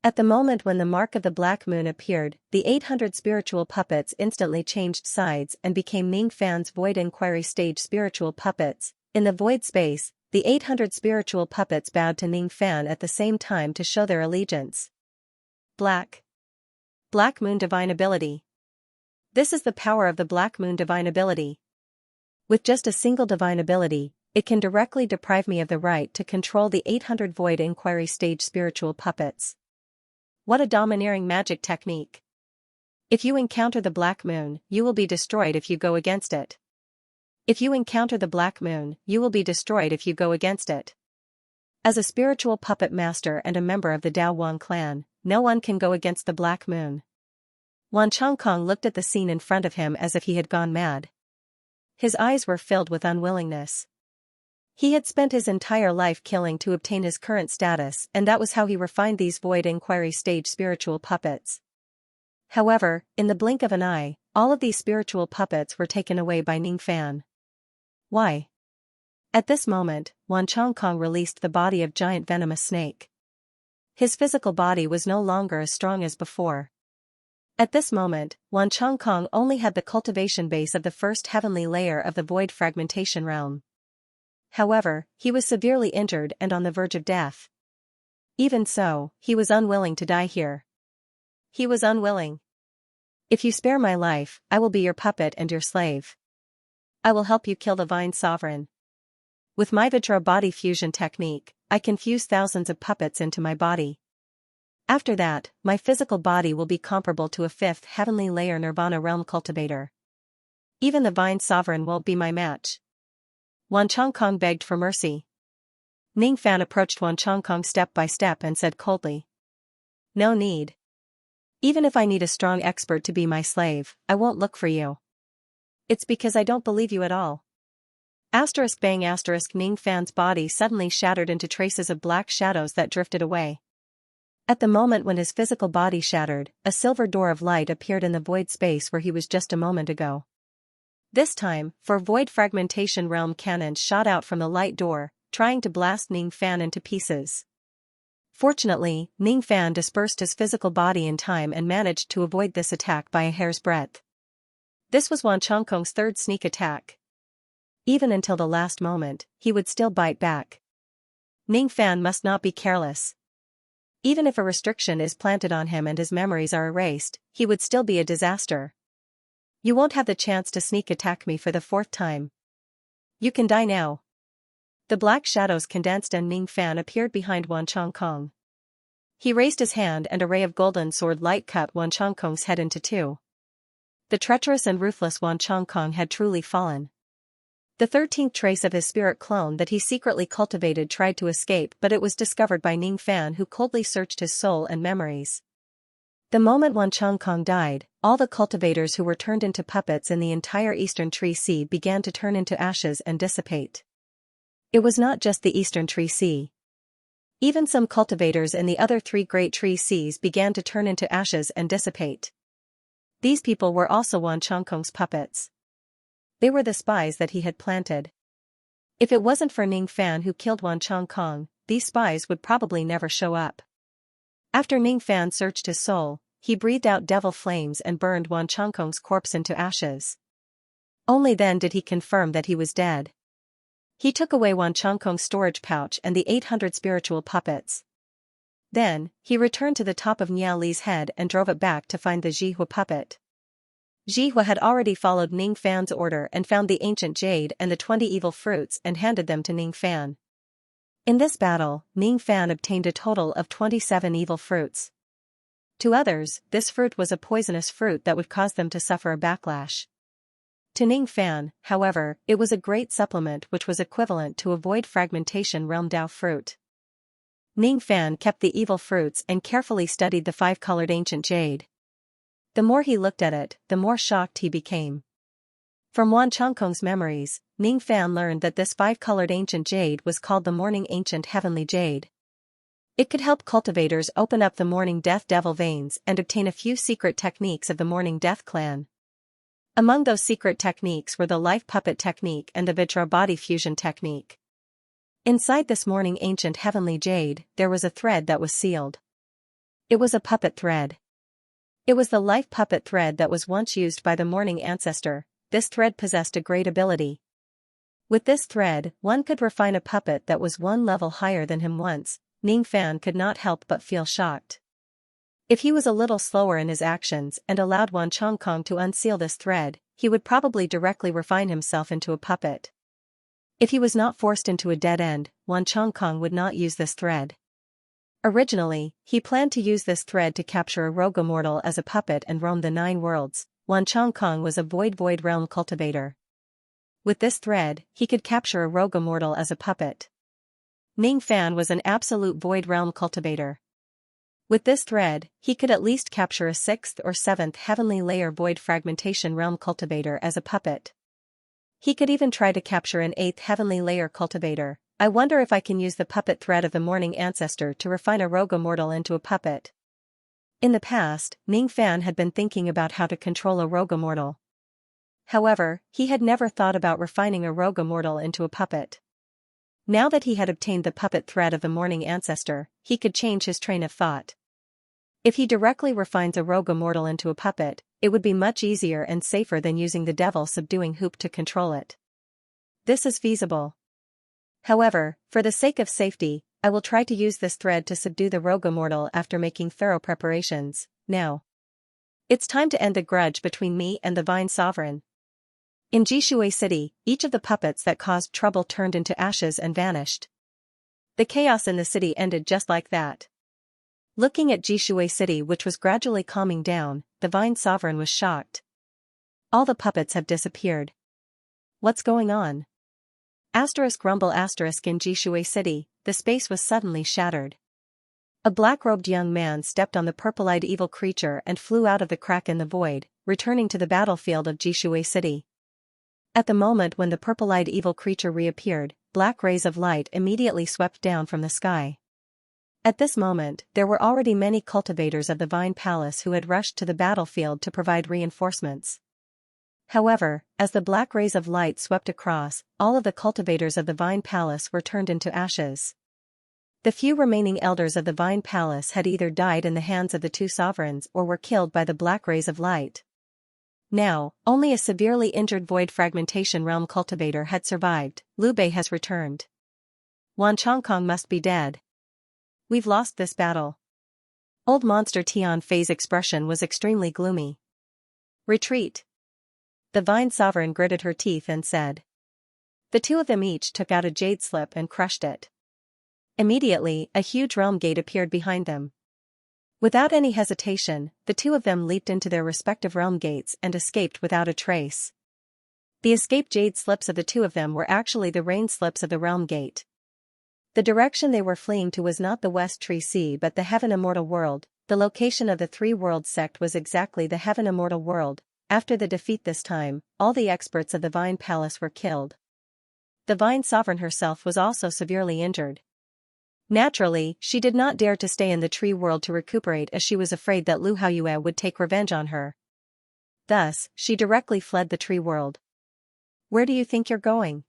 A: At the moment when the mark of the black moon appeared, the 800 spiritual puppets instantly changed sides and became Ning Fan's Void Inquiry stage spiritual puppets. In the void space, the 800 spiritual puppets bowed to Ning Fan at the same time to show their allegiance. Black Moon Divine Ability. This is the power of the Black Moon Divine Ability. With just a single divine ability, it can directly deprive me of the right to control the 800 Void Inquiry stage spiritual puppets. What a domineering magic technique. If you encounter the Black Moon, you will be destroyed if you go against it. If you encounter the Black Moon, you will be destroyed if you go against it. As a spiritual puppet master and a member of the Dao Wang clan, no one can go against the Black Moon. Wan Chongkong looked at the scene in front of him as if he had gone mad. His eyes were filled with unwillingness. He had spent his entire life killing to obtain his current status, and that was how he refined these Void Inquiry stage spiritual puppets. However, in the blink of an eye, all of these spiritual puppets were taken away by Ning Fan. Why? At this moment, Wan Chongkong released the body of giant venomous snake. His physical body was no longer as strong as before. At this moment, Wan Chongkong only had the cultivation base of the first heavenly layer of the void fragmentation realm. However, he was severely injured and on the verge of death. Even so, he was unwilling to die here. He was unwilling. If you spare my life, I will be your puppet and your slave. I will help you kill the Vine Sovereign. With my Vajra body fusion technique, I can fuse thousands of puppets into my body. After that, my physical body will be comparable to a fifth heavenly layer Nirvana realm cultivator. Even the Vine Sovereign won't be my match. Wan Chongkong begged for mercy. Ning Fan approached Wan Chongkong step by step and said coldly. No need. Even if I need a strong expert to be my slave, I won't look for you. It's because I don't believe you at all. Asterisk bang asterisk Ning Fan's body suddenly shattered into traces of black shadows that drifted away. At the moment when his physical body shattered, a silver door of light appeared in the void space where he was just a moment ago. This time, four void fragmentation realm cannons shot out from the light door, trying to blast Ning Fan into pieces. Fortunately, Ning Fan dispersed his physical body in time and managed to avoid this attack by a hair's breadth. This was Wan Chongkong's third sneak attack. Even until the last moment, he would still bite back. Ning Fan must not be careless. Even if a restriction is planted on him and his memories are erased, he would still be a disaster. You won't have the chance to sneak attack me for the fourth time. You can die now. The black shadows condensed and Ning Fan appeared behind Wan Chongkong. He raised his hand and a ray of golden sword light cut Wan Chongkong's head into two. The treacherous and ruthless Wan Chongkong had truly fallen. The 13th trace of his spirit clone that he secretly cultivated tried to escape, but it was discovered by Ning Fan, who coldly searched his soul and memories. The moment Wan Chongkong died, all the cultivators who were turned into puppets in the entire Eastern Tree Sea began to turn into ashes and dissipate. It was not just the Eastern Tree Sea. Even some cultivators in the other three Great Tree Seas began to turn into ashes and dissipate. These people were also Wan Chongkong's puppets. They were the spies that he had planted. If it wasn't for Ning Fan who killed Wan Chongkong, these spies would probably never show up. After Ning Fan searched his soul, he breathed out devil flames and burned Wan Chongkong's corpse into ashes. Only then did he confirm that he was dead. He took away Wan Chongkong's storage pouch and the 800 spiritual puppets. Then, he returned to the top of Niao Li's head and drove it back to find the Zhihua puppet. Zhihua had already followed Ning Fan's order and found the ancient jade and the 20 evil fruits and handed them to Ning Fan. In this battle, Ning Fan obtained a total of 27 evil fruits. To others, this fruit was a poisonous fruit that would cause them to suffer a backlash. To Ning Fan, however, it was a great supplement which was equivalent to a void fragmentation realm Dao fruit. Ning Fan kept the evil fruits and carefully studied the 5-colored ancient jade. The more he looked at it, the more shocked he became. From Wan Chongkong's memories, Ning Fan learned that this 5-colored ancient jade was called the Morning Ancient Heavenly Jade. It could help cultivators open up the Morning Death Devil veins and obtain a few secret techniques of the Morning Death clan. Among those secret techniques were the Life Puppet technique and the Vajra body fusion technique. Inside this Morning Ancient Heavenly Jade, there was a thread that was sealed. It was a puppet thread. It was the life puppet thread that was once used by the Morning Ancestor. This thread possessed a great ability. With this thread, one could refine a puppet that was one level higher than him once. Ning Fan could not help but feel shocked. If he was a little slower in his actions and allowed Wan Chongkong to unseal this thread, he would probably directly refine himself into a puppet. If he was not forced into a dead end, Wan Chongkong would not use this thread. Originally, he planned to use this thread to capture a rogue immortal as a puppet and roam the 9 worlds. Wan Chongkong was a void realm cultivator. With this thread, he could capture a rogue immortal as a puppet. Ning Fan was an absolute void realm cultivator. With this thread, he could at least capture a 6th or 7th heavenly layer void fragmentation realm cultivator as a puppet. He could even try to capture an 8th heavenly layer cultivator. I wonder if I can use the puppet thread of the Morning Ancestor to refine a rogue immortal into a puppet. In the past, Ning Fan had been thinking about how to control a rogue immortal. However, he had never thought about refining a rogue immortal into a puppet. Now that he had obtained the puppet thread of the Morning Ancestor, he could change his train of thought. If he directly refines a rogue immortal into a puppet, it would be much easier and safer than using the devil subduing hoop to control it. This is feasible. However, for the sake of safety, I will try to use this thread to subdue the rogue immortal after making thorough preparations. Now, it's time to end the grudge between me and the Vine Sovereign. In Jishui City, each of the puppets that caused trouble turned into ashes and vanished. The chaos in the city ended just like that. Looking at Jishui City, which was gradually calming down, the Vine Sovereign was shocked. All the puppets have disappeared. What's going on? Rumble in Jishui City, the space was suddenly shattered. A black-robed young man stepped on the purple-eyed evil creature and flew out of the crack in the void, returning to the battlefield of Jishui City. At the moment when the purple-eyed evil creature reappeared, black rays of light immediately swept down from the sky. At this moment, there were already many cultivators of the Vine Palace who had rushed to the battlefield to provide reinforcements. However, as the black rays of light swept across, all of the cultivators of the Vine Palace were turned into ashes. The few remaining elders of the Vine Palace had either died in the hands of the two sovereigns or were killed by the black rays of light. Now, only a severely injured Void Fragmentation Realm cultivator had survived. Liu Bei has returned. Wan Chongkong must be dead. We've lost this battle. Old Monster Tian Fei's expression was extremely gloomy. Retreat. The Vine Sovereign gritted her teeth and said. The two of them each took out a jade slip and crushed it. Immediately, a huge realm gate appeared behind them. Without any hesitation, the two of them leaped into their respective realm gates and escaped without a trace. The escaped jade slips of the two of them were actually the rain slips of the realm gate. The direction they were fleeing to was not the West Tree Sea but the Heaven Immortal World. The location of the Three Worlds sect was exactly the Heaven Immortal World. After the defeat this time, all the experts of the Vine Palace were killed. The Vine Sovereign herself was also severely injured. Naturally, she did not dare to stay in the tree world to recuperate as she was afraid that Lu Haoyue would take revenge on her. Thus, she directly fled the tree world. Where do you think you're going?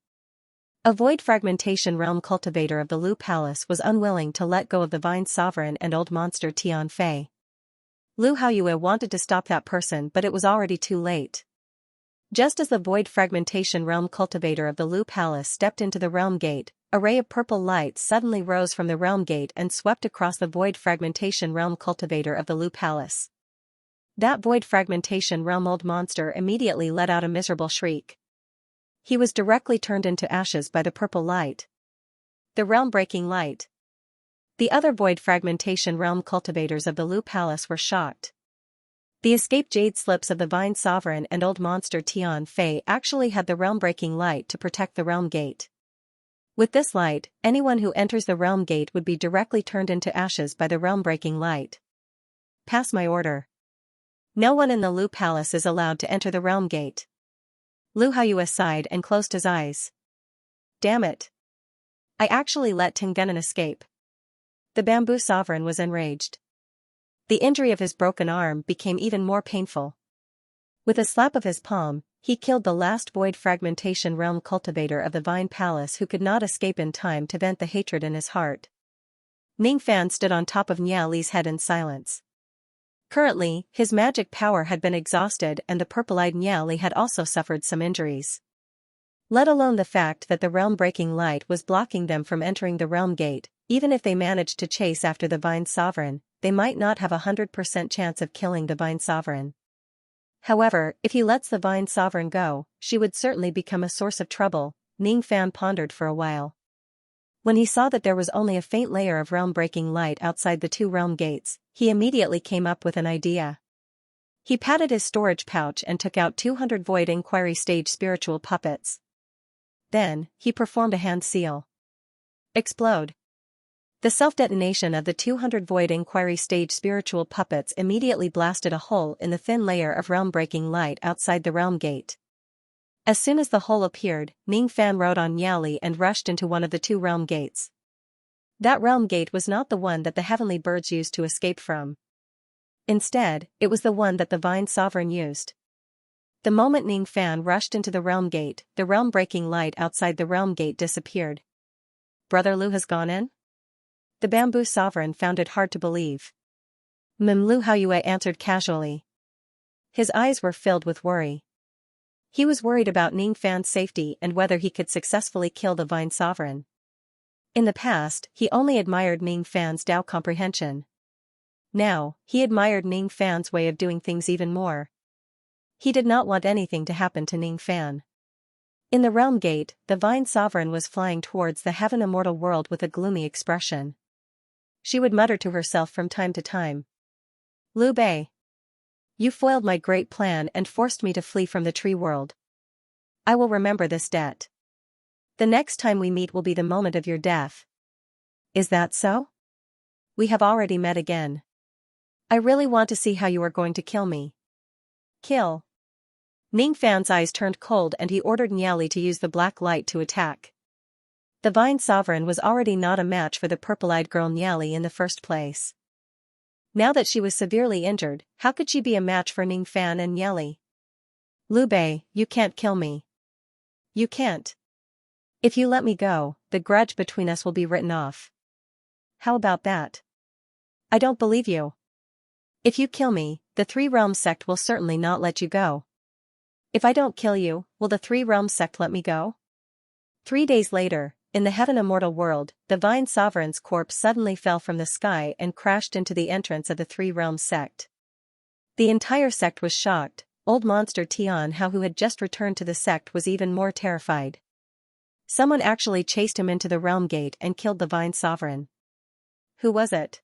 A: A Void Fragmentation Realm cultivator of the Lu Palace was unwilling to let go of the Vine Sovereign and Old Monster Tian Fei. Lu Haoyue wanted to stop that person but it was already too late. Just as the Void Fragmentation Realm cultivator of the Lu Palace stepped into the realm gate, a ray of purple light suddenly rose from the realm gate and swept across the Void Fragmentation Realm cultivator of the Lu Palace. That Void Fragmentation Realm old monster immediately let out a miserable shriek. He was directly turned into ashes by the purple light. The realm-breaking light. The other Void Fragmentation Realm cultivators of the Lu Palace were shocked. The escaped jade slips of the Vine Sovereign and Old Monster Tian Fei actually had the realm-breaking light to protect the realm gate. With this light, anyone who enters the realm gate would be directly turned into ashes by the realm-breaking light. Pass my order. No one in the Lu Palace is allowed to enter the realm gate. Lu Haoyue sighed and closed his eyes. Damn it. I actually let Tengenan escape. The Bamboo Sovereign was enraged. The injury of his broken arm became even more painful. With a slap of his palm, he killed the last Void Fragmentation Realm cultivator of the Vine Palace who could not escape in time to vent the hatred in his heart. Ning Fan stood on top of Nia Li's head in silence. Currently, his magic power had been exhausted and the purple-eyed Nia Li had also suffered some injuries. Let alone the fact that the realm-breaking light was blocking them from entering the realm gate, even if they managed to chase after the Vine Sovereign, they might not have 100% chance of killing the Vine Sovereign. However, if he lets the Vine Sovereign go, she would certainly become a source of trouble. Ning Fan pondered for a while. When he saw that there was only a faint layer of realm-breaking light outside the two realm gates, he immediately came up with an idea. He patted his storage pouch and took out 200 Void Inquiry Stage spiritual puppets. Then, he performed a hand seal. Explode. The self-detonation of the 200 Void Inquiry Stage spiritual puppets immediately blasted a hole in the thin layer of realm-breaking light outside the realm gate. As soon as the hole appeared, Ning Fan rode on Nia Li and rushed into one of the two realm gates. That realm gate was not the one that the heavenly birds used to escape from. Instead, it was the one that the Vine Sovereign used. The moment Ning Fan rushed into the realm gate, the realm-breaking light outside the realm gate disappeared. Brother Lu has gone in? The Bamboo Sovereign found it hard to believe. Lu Haoyue answered casually. His eyes were filled with worry. He was worried about Ning Fan's safety and whether he could successfully kill the Vine Sovereign. In the past, he only admired Ning Fan's Tao comprehension. Now, he admired Ning Fan's way of doing things even more. He did not want anything to happen to Ning Fan. In the realm gate, the Vine Sovereign was flying towards the heaven immortal world with a gloomy expression. She would mutter to herself from time to time. Liu Bei. You foiled my great plan and forced me to flee from the tree world. I will remember this debt. The next time we meet will be the moment of your death. Is that so? We have already met again. I really want to see how you are going to kill me. Kill. Ning Fan's eyes turned cold and he ordered Niali to use the black light to attack. The Vine Sovereign was already not a match for the purple-eyed girl Niali in the first place. Now that she was severely injured, how could she be a match for Ning Fan and Niali? Liu Bei, you can't kill me. You can't. If you let me go, the grudge between us will be written off. How about that? I don't believe you. If you kill me, the Three Realms sect will certainly not let you go. If I don't kill you, will the Three Realms sect let me go? 3 days later, in the heaven immortal world, the Vine Sovereign's corpse suddenly fell from the sky and crashed into the entrance of the Three Realms sect. The entire sect was shocked. Old monster Tian Hao, who had just returned to the sect, was even more terrified. Someone actually chased him into the realm gate and killed the Vine Sovereign. Who was it?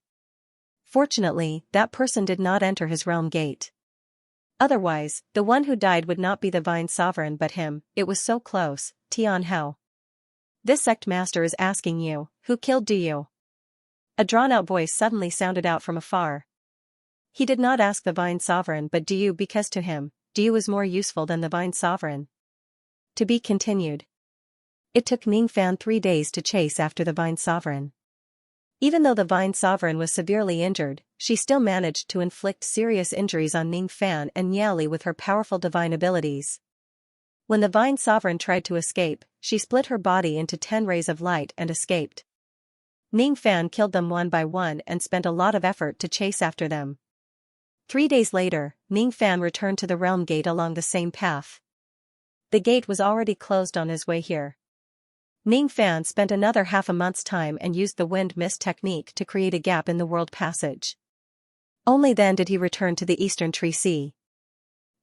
A: Fortunately, that person did not enter his realm gate. Otherwise, the one who died would not be the Vine Sovereign but him. It was so close. Tian Hao. This sect master is asking you, who killed Du Yu? A drawn-out voice suddenly sounded out from afar. He did not ask the Vine Sovereign but Du Yu because to him, Du Yu was more useful than the Vine Sovereign. To be continued. It took Ning Fan 3 days to chase after the Vine Sovereign. Even though the Vine Sovereign was severely injured, she still managed to inflict serious injuries on Ning Fan and Niali with her powerful divine abilities. When the Vine Sovereign tried to escape, she split her body into 10 rays of light and escaped. Ning Fan killed them one by one and spent a lot of effort to chase after them. 3 days later, Ning Fan returned to the realm gate along the same path. The gate was already closed on his way here. Ning Fan spent another half a month's time and used the wind mist technique to create a gap in the world passage. Only then did he return to the Eastern Tree Sea.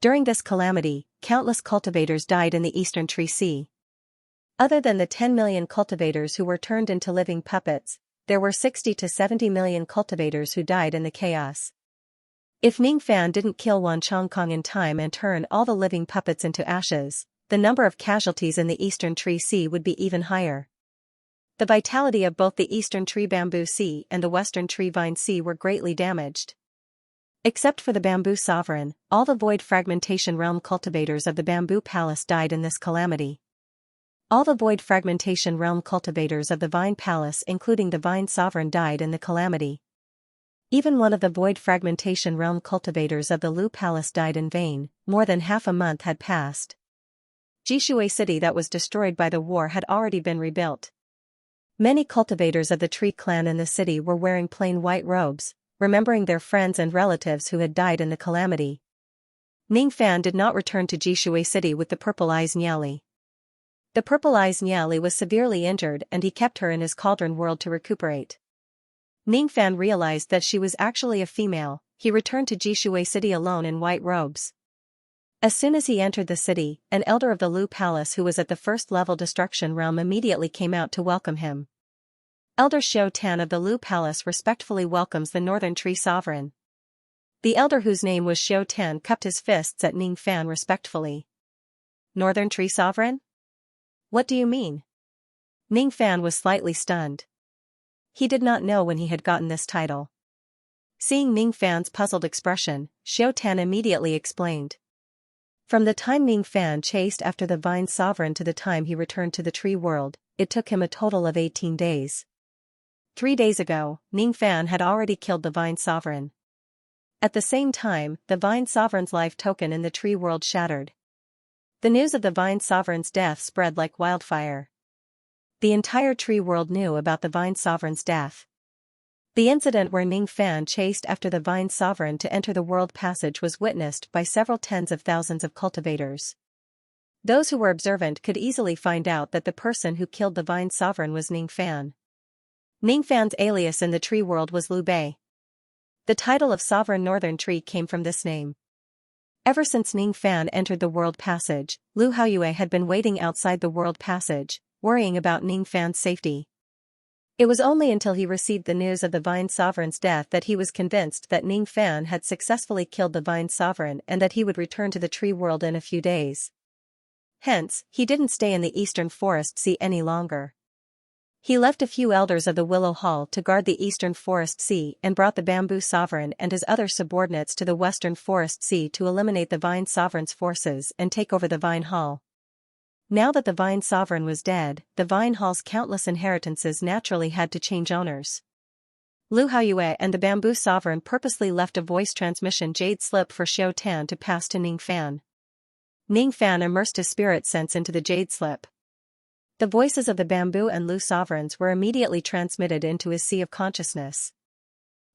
A: During this calamity, countless cultivators died in the Eastern Tree Sea. Other than the 10 million cultivators who were turned into living puppets, there were 60 to 70 million cultivators who died in the chaos. If Ning Fan didn't kill Wan Chongkong in time and turn all the living puppets into ashes, the number of casualties in the Eastern Tree Sea would be even higher. The vitality of both the Eastern Tree Bamboo Sea and the Western Tree Vine Sea were greatly damaged. Except for the Bamboo Sovereign, all the Void Fragmentation Realm cultivators of the Bamboo Palace died in this calamity. All the Void Fragmentation Realm cultivators of the Vine Palace including the Vine Sovereign died in the calamity. Even one of the Void Fragmentation Realm cultivators of the Lu Palace died in vain. More than half a month had passed. Jishui City that was destroyed by the war had already been rebuilt. Many cultivators of the Tree Clan in the city were wearing plain white robes, remembering their friends and relatives who had died in the calamity. Ning Fan did not return to Jishui City with the Purple Eyes Niali. The Purple Eyes Niali was severely injured and he kept her in his cauldron world to recuperate. Ning Fan realized that she was actually a female. He returned to Jishui City alone in white robes. As soon as he entered the city, an elder of the Lu Palace who was at the first-level destruction realm immediately came out to welcome him. Elder Xiao Tan of the Lu Palace respectfully welcomes the Northern Tree Sovereign. The elder whose name was Xiao Tan cupped his fists at Ning Fan respectfully. Northern Tree Sovereign? What do you mean? Ning Fan was slightly stunned. He did not know when he had gotten this title. Seeing Ning Fan's puzzled expression, Xiao Tan immediately explained. From the time Ning Fan chased after the Vine Sovereign to the time he returned to the tree world, it took him a total of 18 days. 3 days ago, Ning Fan had already killed the Vine Sovereign. At the same time, the Vine Sovereign's life token in the tree world shattered. The news of the Vine Sovereign's death spread like wildfire. The entire tree world knew about the Vine Sovereign's death. The incident where Ning Fan chased after the Vine Sovereign to enter the world passage was witnessed by several tens of thousands of cultivators. Those who were observant could easily find out that the person who killed the Vine Sovereign was Ning Fan. Ningfan's alias in the tree world was Liu Bei. The title of sovereign northern tree came from this name. Ever since Ningfan entered the world passage, Lu Haoyue had been waiting outside the world passage, worrying about Ningfan's safety. It was only until he received the news of the Vine Sovereign's death that he was convinced that Ningfan had successfully killed the Vine Sovereign and that he would return to the tree world in a few days. Hence, he didn't stay in the Eastern Forest Sea any longer. He left a few elders of the Willow Hall to guard the Eastern Forest Sea and brought the Bamboo Sovereign and his other subordinates to the Western Forest Sea to eliminate the Vine Sovereign's forces and take over the Vine Hall. Now that the Vine Sovereign was dead, the Vine Hall's countless inheritances naturally had to change owners. Lu Haoyue and the Bamboo Sovereign purposely left a voice transmission jade slip for Xiao Tan to pass to Ningfan. Ningfan immersed his spirit sense into the jade slip. The voices of the Bamboo and Lu sovereigns were immediately transmitted into his sea of consciousness.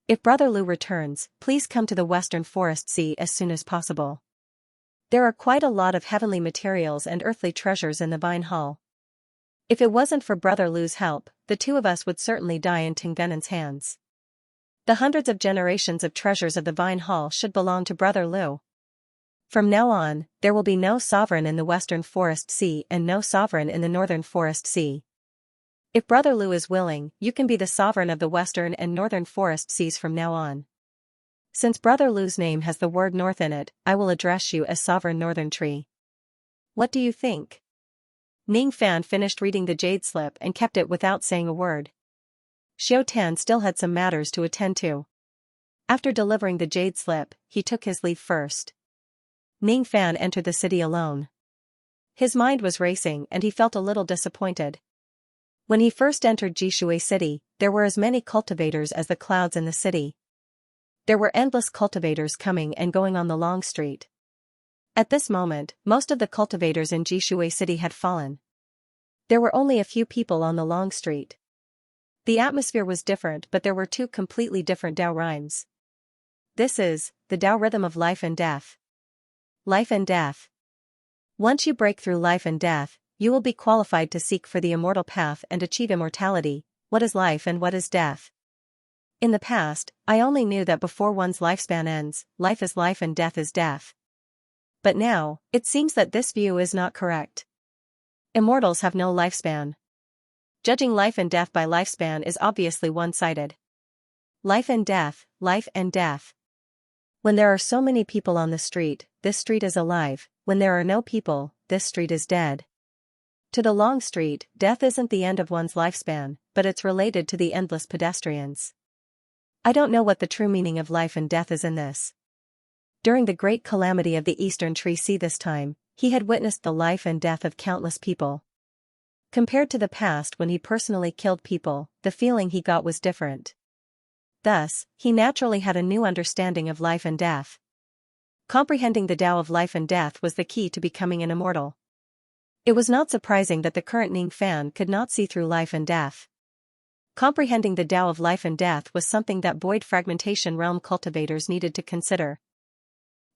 A: If Brother Lu returns, please come to the Western Forest Sea as soon as possible. There are quite a lot of heavenly materials and earthly treasures in the Vine Hall. If it wasn't for Brother Lu's help, the two of us would certainly die in Tingvenen's hands. The hundreds of generations of treasures of the Vine Hall should belong to Brother Lu. From now on, there will be no sovereign in the Western Forest Sea and no sovereign in the Northern Forest Sea. If Brother Lu is willing, you can be the sovereign of the Western and Northern Forest Seas from now on. Since Brother Lu's name has the word North in it, I will address you as Sovereign Northern Tree. What do you think? Ningfan finished reading the jade slip and kept it without saying a word. Xiao Tan still had some matters to attend to. After delivering the jade slip, he took his leave first. Ningfan entered the city alone. His mind was racing and he felt a little disappointed. When he first entered Jishui City, there were as many cultivators as the clouds in the city. There were endless cultivators coming and going on the long street. At this moment, most of the cultivators in Jishui City had fallen. There were only a few people on the long street. The atmosphere was different, but there were two completely different Tao rhymes. This is the Tao rhythm of life and death. Life and death. Once you break through life and death, you will be qualified to seek for the immortal path and achieve immortality. What is life and what is death? In the past, I only knew that before one's lifespan ends, life is life and death is death. But now, it seems that this view is not correct. Immortals have no lifespan. Judging life and death by lifespan is obviously one-sided. Life and death, life and death. When there are so many people on the street, this street is alive. When there are no people, this street is dead. To the long street, death isn't the end of one's lifespan, but it's related to the endless pedestrians. I don't know what the true meaning of life and death is in this. During the great calamity of the Eastern Tree Sea this time, he had witnessed the life and death of countless people. Compared to the past when he personally killed people, the feeling he got was different. Thus, he naturally had a new understanding of life and death. Comprehending the Tao of life and death was the key to becoming an immortal. It was not surprising that the current Ningfan could not see through life and death. Comprehending the Tao of life and death was something that void fragmentation realm cultivators needed to consider.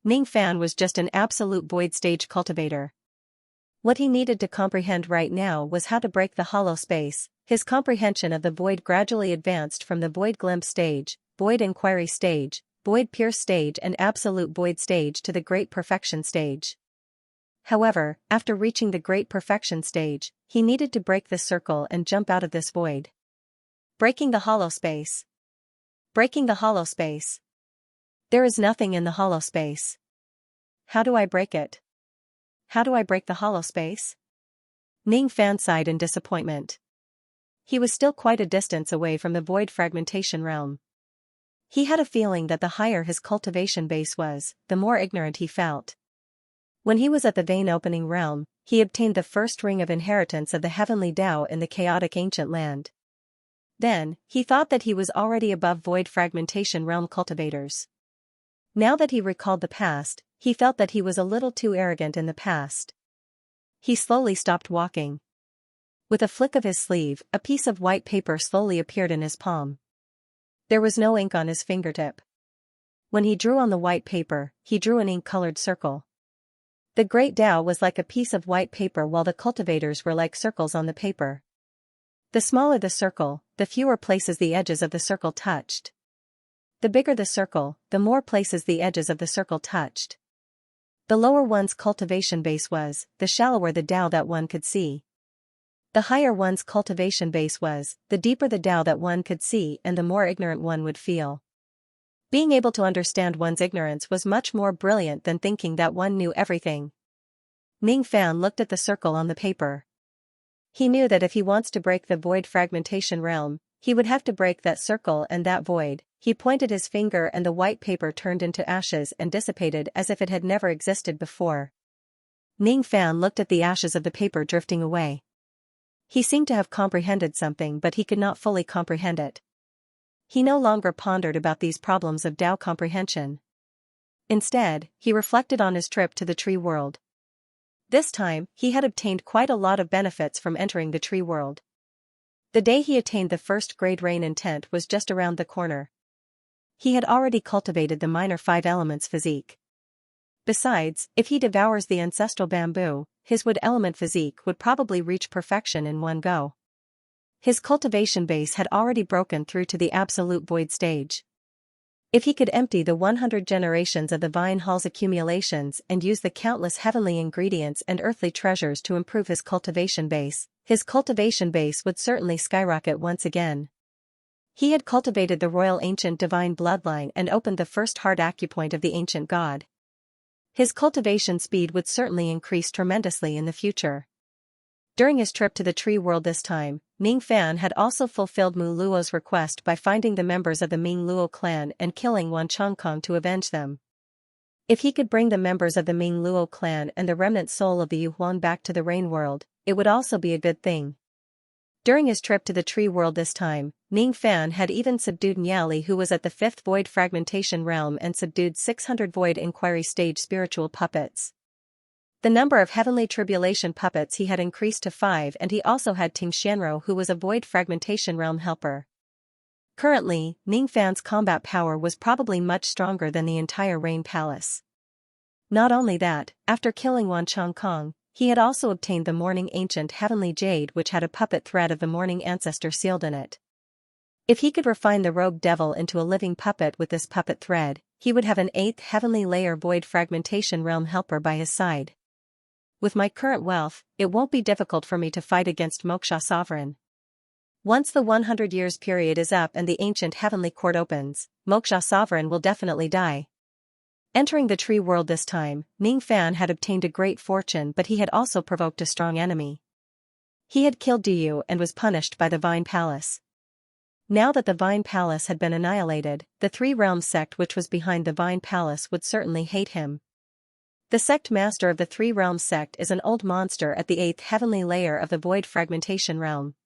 A: Ningfan was just an absolute void stage cultivator. What he needed to comprehend right now was how to break the hollow space. His comprehension of the void gradually advanced from the void glimpse stage, void inquiry stage, void pierce stage and absolute void stage to the great perfection stage. However, after reaching the great perfection stage, he needed to break the circle and jump out of this void. Breaking the hollow space. Breaking the hollow space. There is nothing in the hollow space. How do I break it? How do I break the hollow space? Ningfan sighed in disappointment. He was still quite a distance away from the void fragmentation realm. He had a feeling that the higher his cultivation base was, the more ignorant he felt. When he was at the vein opening realm, he obtained the first ring of inheritance of the heavenly Tao in the chaotic ancient land. Then, he thought that he was already above void fragmentation realm cultivators. Now that he recalled the past, he felt that he was a little too arrogant in the past. He slowly stopped walking. With a flick of his sleeve, a piece of white paper slowly appeared in his palm. There was no ink on his fingertip. When he drew on the white paper, he drew an ink-colored circle. The great Tao was like a piece of white paper while the cultivators were like circles on the paper. The smaller the circle, the fewer places the edges of the circle touched. The bigger the circle, the more places the edges of the circle touched. The lower one's cultivation base was, the shallower the Tao that one could see. The higher one's cultivation base was, the deeper the Tao that one could see and the more ignorant one would feel. Being able to understand one's ignorance was much more brilliant than thinking that one knew everything. Ning Fan looked at the circle on the paper. He knew that if he wants to break the void fragmentation realm, he would have to break that circle and that void. He pointed his finger and the white paper turned into ashes and dissipated as if it had never existed before. Ning Fan looked at the ashes of the paper drifting away. He seemed to have comprehended something, but he could not fully comprehend it. He no longer pondered about these problems of Tao comprehension. Instead, he reflected on his trip to the tree world. This time, he had obtained quite a lot of benefits from entering the tree world. The day he attained the first grade rain intent was just around the corner. He had already cultivated the minor 5 elements physique. Besides, if he devours the ancestral bamboo, his wood element physique would probably reach perfection in one go. His cultivation base had already broken through to the absolute void stage. If he could empty the 100 generations of the vine hall's accumulations and use the countless heavenly ingredients and earthly treasures to improve his cultivation base would certainly skyrocket once again. He had cultivated the royal ancient divine bloodline and opened the first hard acupoint of the ancient god. His cultivation speed would certainly increase tremendously in the future. During his trip to the tree world this time, Ning Fan had also fulfilled Mu Luo's request by finding the members of the Ming Luo clan and killing Wan Chongkong to avenge them. If he could bring the members of the Ming Luo clan and the remnant soul of the Yuhuan back to the rain world, it would also be a good thing. During his trip to the tree world this time, Ning Fan had even subdued Nyali, who was at the 5th void fragmentation realm, and subdued 600 void inquiry stage spiritual puppets. The number of heavenly tribulation puppets he had increased to 5, and he also had Ting Xianro, who was a void fragmentation realm helper. Currently, Ning Fan's combat power was probably much stronger than the entire Rain Palace. Not only that, after killing Wan Chongkong, he had also obtained the Morning Ancient Heavenly Jade, which had a puppet thread of the Morning Ancestor sealed in it. If he could refine the Rogue Devil into a living puppet with this puppet thread, he would have an 8th heavenly layer void fragmentation realm helper by his side. With my current wealth, it won't be difficult for me to fight against Moksha Sovereign. Once the 100 years period is up and the ancient heavenly court opens, Moksha Sovereign will definitely die. Entering the tree world this time, Ning Fan had obtained a great fortune, but he had also provoked a strong enemy. He had killed Diyu and was punished by the Vine Palace. Now that the Vine Palace had been annihilated, the Three Realms sect which was behind the Vine Palace would certainly hate him. The sect master of the Three Realms sect is an old monster at the 8th heavenly layer of the void fragmentation realm.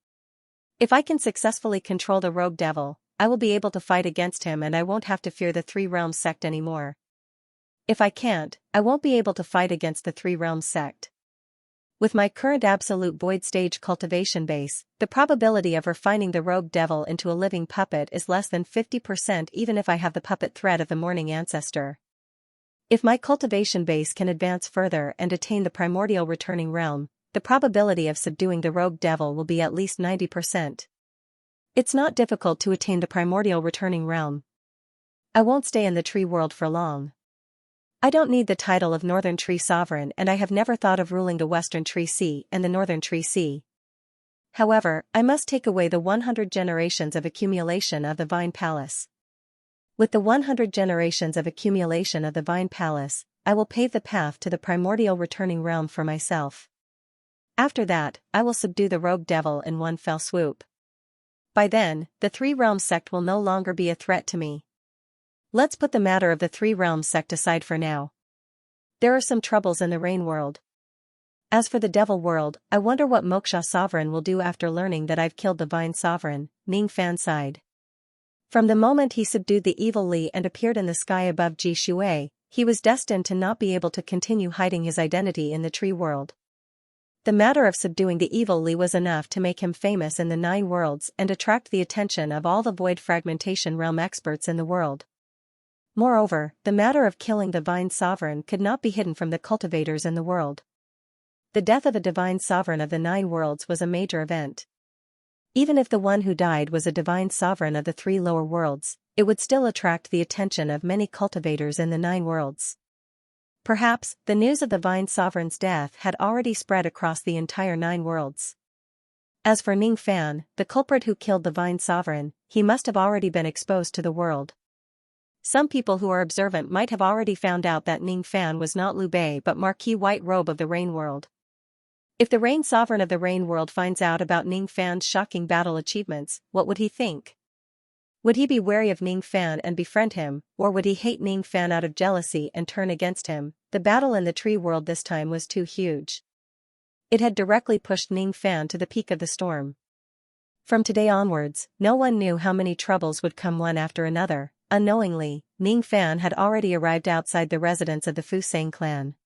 A: If I can successfully control the Rogue Devil, I will be able to fight against him and I won't have to fear the Three Realms sect anymore. If I can't, I won't be able to fight against the Three Realms sect. With my current absolute void stage cultivation base, the probability of refining the Rogue Devil into a living puppet is less than 50% even if I have the puppet thread of the Morning Ancestor. If my cultivation base can advance further and attain the primordial returning realm, the probability of subduing the Rogue Devil will be at least 90%. It's not difficult to attain the primordial returning realm. I won't stay in the tree world for long. I don't need the title of Northern Tree Sovereign, and I have never thought of ruling the Western Tree Sea and the Northern Tree Sea. However, I must take away the 100 generations of accumulation of the Vine Palace. With the 100 generations of accumulation of the Vine Palace, I will pave the path to the primordial returning realm for myself. After that, I will subdue the Rogue Devil in one fell swoop. By then, the Three Realms sect will no longer be a threat to me. Let's put the matter of the Three Realms sect aside for now. There are some troubles in the Rain world. As for the Devil world, I wonder what Moksha Sovereign will do after learning that I've killed the Vine Sovereign. Ning Fan sighed. From the moment he subdued the evil Li and appeared in the sky above Ji Shui, he was destined to not be able to continue hiding his identity in the tree world. The matter of subduing the evil Li was enough to make him famous in the 9 worlds and attract the attention of all the void fragmentation realm experts in the world. Moreover, the matter of killing the Vine Sovereign could not be hidden from the cultivators in the world. The death of a divine sovereign of the 9 worlds was a major event. Even if the one who died was a divine sovereign of the three lower worlds, it would still attract the attention of many cultivators in the 9 worlds. Perhaps, the news of the divine sovereign's death had already spread across the entire 9 worlds. As for Ning Fan, the culprit who killed the divine sovereign, he must have already been exposed to the world. Some people who are observant might have already found out that Ning Fan was not Liu Bei but Marquis White Robe of the Rain World. If the Rain Sovereign of the Rain World finds out about Ning Fan's shocking battle achievements, what would he think? Would he be wary of Ning Fan and befriend him, or would he hate Ning Fan out of jealousy and turn against him? The battle in the tree world this time was too huge. It had directly pushed Ning Fan to the peak of the storm. From today onwards, no one knew how many troubles would come one after another. Unknowingly, Ning Fan had already arrived outside the residence of the Fusang clan.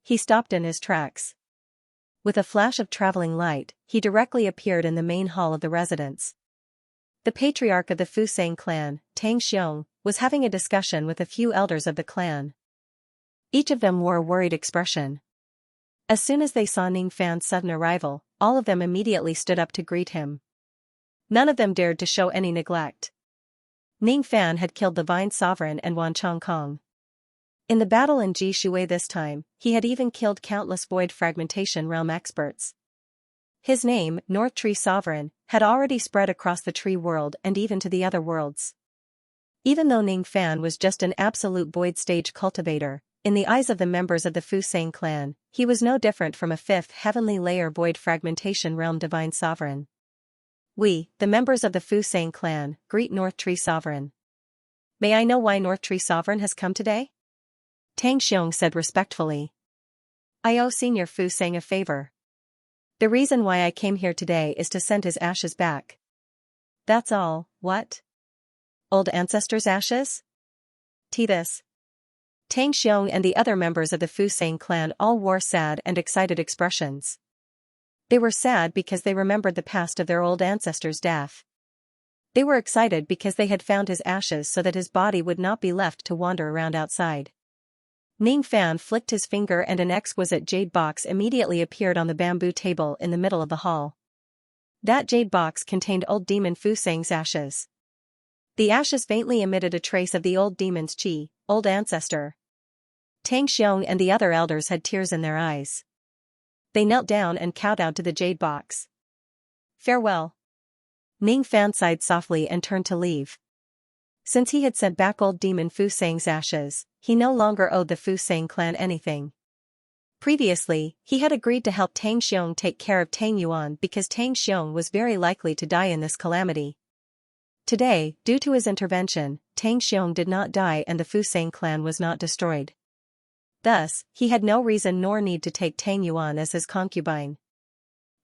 A: He stopped in his tracks. With a flash of traveling light, he directly appeared in the main hall of the residence. The patriarch of the Fusang clan, Tang Xiong, was having a discussion with a few elders of the clan. Each of them wore a worried expression. As soon as they saw Ning Fan's sudden arrival, all of them immediately stood up to greet him. None of them dared to show any neglect. Ning Fan had killed the Vine Sovereign and Wan Chongkong. In the battle in Ji Shui this time, he had even killed countless void fragmentation realm experts. His name, North Tree Sovereign, had already spread across the tree world and even to the other worlds. Even though Ning Fan was just an absolute void stage cultivator, in the eyes of the members of the Fusang clan, he was no different from a 5th heavenly layer void fragmentation realm divine sovereign. We, the members of the Fusang clan, greet North Tree Sovereign. May I know why North Tree Sovereign has come today? Tang Xiong said respectfully. I owe Senior Fusang a favor. The reason why I came here today is to send his ashes back. That's all. What? Old ancestors' ashes? This. Tang Xiong and the other members of the Fusang clan all wore sad and excited expressions. They were sad because they remembered the past of their old ancestor's death. They were excited because they had found his ashes so that his body would not be left to wander around outside. Ning Fan flicked his finger and an exquisite jade box immediately appeared on the bamboo table in the middle of the hall. That jade box contained old demon Fusang's ashes. The ashes faintly emitted a trace of the old demon's qi, old ancestor. Tang Xiong and the other elders had tears in their eyes. They knelt down and kowtowed to the jade box. Farewell. Ning Fan sighed softly and turned to leave. Since he had sent back old demon Fusang's ashes, he no longer owed the Fusang clan anything. Previously, he had agreed to help Tang Xiong take care of Tang Yuan because Tang Xiong was very likely to die in this calamity. Today, due to his intervention, Tang Xiong did not die and the Fusang clan was not destroyed. Thus, he had no reason nor need to take Tang Yuan as his concubine.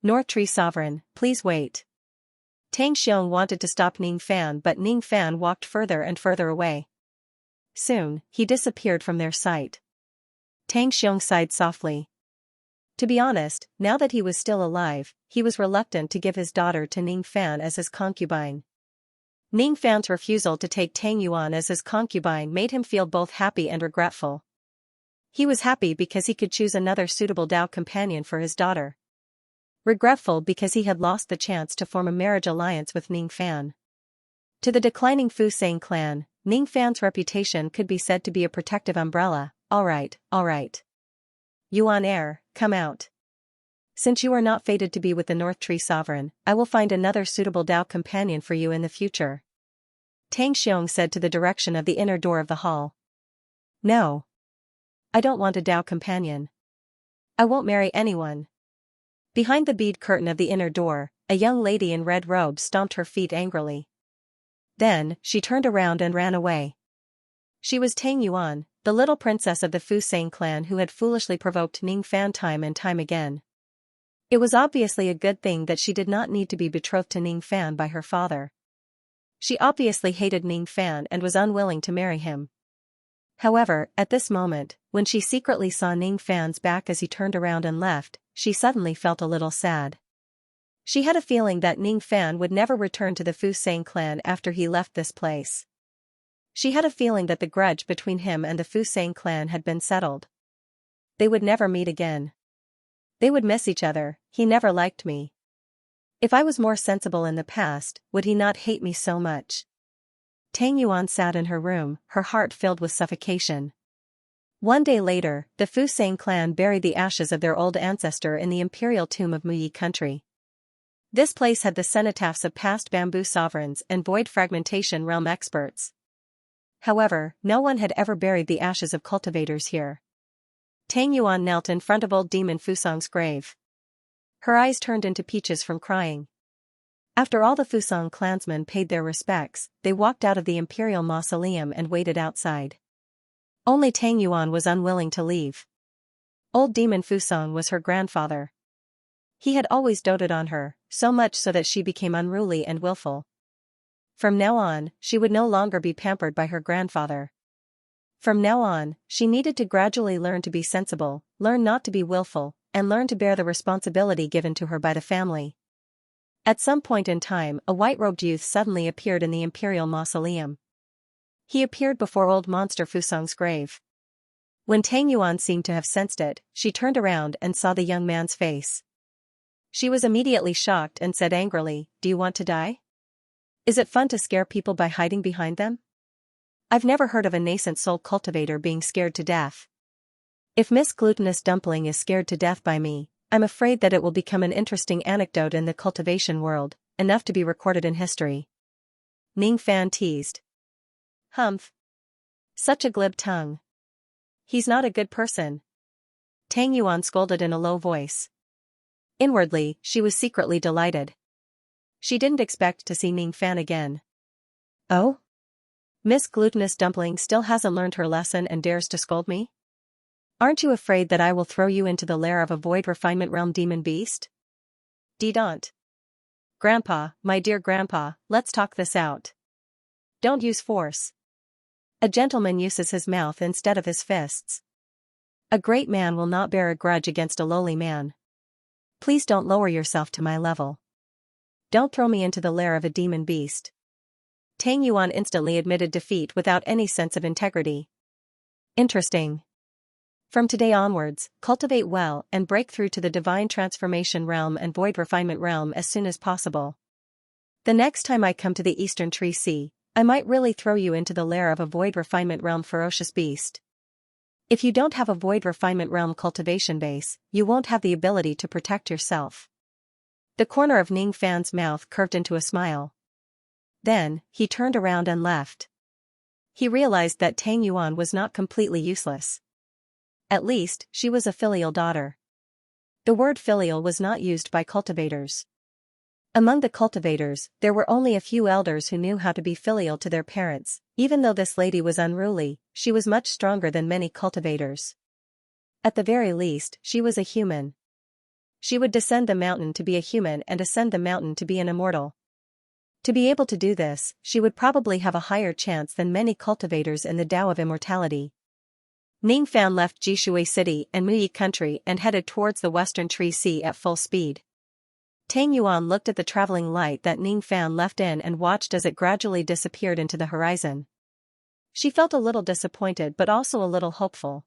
A: North Tree Sovereign, please wait. Tang Xiong wanted to stop Ning Fan but Ning Fan walked further and further away. Soon, he disappeared from their sight. Tang Xiong sighed softly. To be honest, now that he was still alive, he was reluctant to give his daughter to Ning Fan as his concubine. Ning Fan's refusal to take Tang Yuan as his concubine made him feel both happy and regretful. He was happy because he could choose another suitable Dao companion for his daughter. Regretful because he had lost the chance to form a marriage alliance with Ning Fan. To the declining Fusang clan, Ning Fan's reputation could be said to be a protective umbrella. All right. Yuan heir, come out. Since you are not fated to be with the North Tree Sovereign, I will find another suitable Dao companion for you in the future. Tang Xiong said to the direction of the inner door of the hall. No. I don't want a Dao companion. I won't marry anyone. Behind the bead curtain of the inner door, a young lady in red robes stomped her feet angrily. Then, she turned around and ran away. She was Tang Yuan, the little princess of the Fusang clan who had foolishly provoked Ning Fan time and time again. It was obviously a good thing that she did not need to be betrothed to Ning Fan by her father. She obviously hated Ning Fan and was unwilling to marry him. However, at this moment, when she secretly saw Ning Fan's back as he turned around and left, she suddenly felt a little sad. She had a feeling that Ning Fan would never return to the Fusang clan after he left this place. She had a feeling that the grudge between him and the Fusang clan had been settled. They would never meet again. They would miss each other. He never liked me. If I was more sensible in the past, would he not hate me so much? Tang Yuan sat in her room, her heart filled with suffocation. One day later, the Fusang clan buried the ashes of their old ancestor in the imperial tomb of Muyi country. This place had the cenotaphs of past bamboo sovereigns and void fragmentation realm experts. However, no one had ever buried the ashes of cultivators here. Tang Yuan knelt in front of old demon Fusang's grave. Her eyes turned into peaches from crying. After all the Fusang clansmen paid their respects, they walked out of the imperial mausoleum and waited outside. Only Tang Yuan was unwilling to leave. Old demon Fusang was her grandfather. He had always doted on her, so much so that she became unruly and willful. From now on, she would no longer be pampered by her grandfather. From now on, she needed to gradually learn to be sensible, learn not to be willful, and learn to bear the responsibility given to her by the family. At some point in time, a white-robed youth suddenly appeared in the imperial mausoleum. He appeared before old monster Fusang's grave. When Tang Yuan seemed to have sensed it, she turned around and saw the young man's face. She was immediately shocked and said angrily, "Do you want to die? Is it fun to scare people by hiding behind them? I've never heard of a nascent soul cultivator being scared to death. If Miss Glutinous Dumpling is scared to death by me, I'm afraid that it will become an interesting anecdote in the cultivation world, enough to be recorded in history." Ning Fan teased. "Humph. Such a glib tongue. He's not a good person." Tang Yuan scolded in a low voice. Inwardly, she was secretly delighted. She didn't expect to see Ning Fan again. "Oh? Miss Glutinous Dumpling still hasn't learned her lesson and dares to scold me? Aren't you afraid that I will throw you into the lair of a void refinement realm demon beast?" "Don't. Grandpa, my dear grandpa, let's talk this out. Don't use force. A gentleman uses his mouth instead of his fists. A great man will not bear a grudge against a lowly man. Please don't lower yourself to my level. Don't throw me into the lair of a demon beast." Tang Yuan instantly admitted defeat without any sense of integrity. Interesting. From today onwards, cultivate well and break through to the divine transformation realm and void refinement realm as soon as possible. The next time I come to the Eastern Tree Sea, I might really throw you into the lair of a void refinement realm ferocious beast. If you don't have a void refinement realm cultivation base, you won't have the ability to protect yourself. The corner of Ning Fan's mouth curved into a smile. Then, he turned around and left. He realized that Tang Yuan was not completely useless. At least, she was a filial daughter. The word filial was not used by cultivators. Among the cultivators, there were only a few elders who knew how to be filial to their parents. Even though this lady was unruly, she was much stronger than many cultivators. At the very least, she was a human. She would descend the mountain to be a human and ascend the mountain to be an immortal. To be able to do this, she would probably have a higher chance than many cultivators in the Tao of Immortality. Ning Fan left Jishui City and Muyi Country and headed towards the Western Tree Sea at full speed. Tang Yuan looked at the traveling light that Ning Fan left in and watched as it gradually disappeared into the horizon. She felt a little disappointed but also a little hopeful.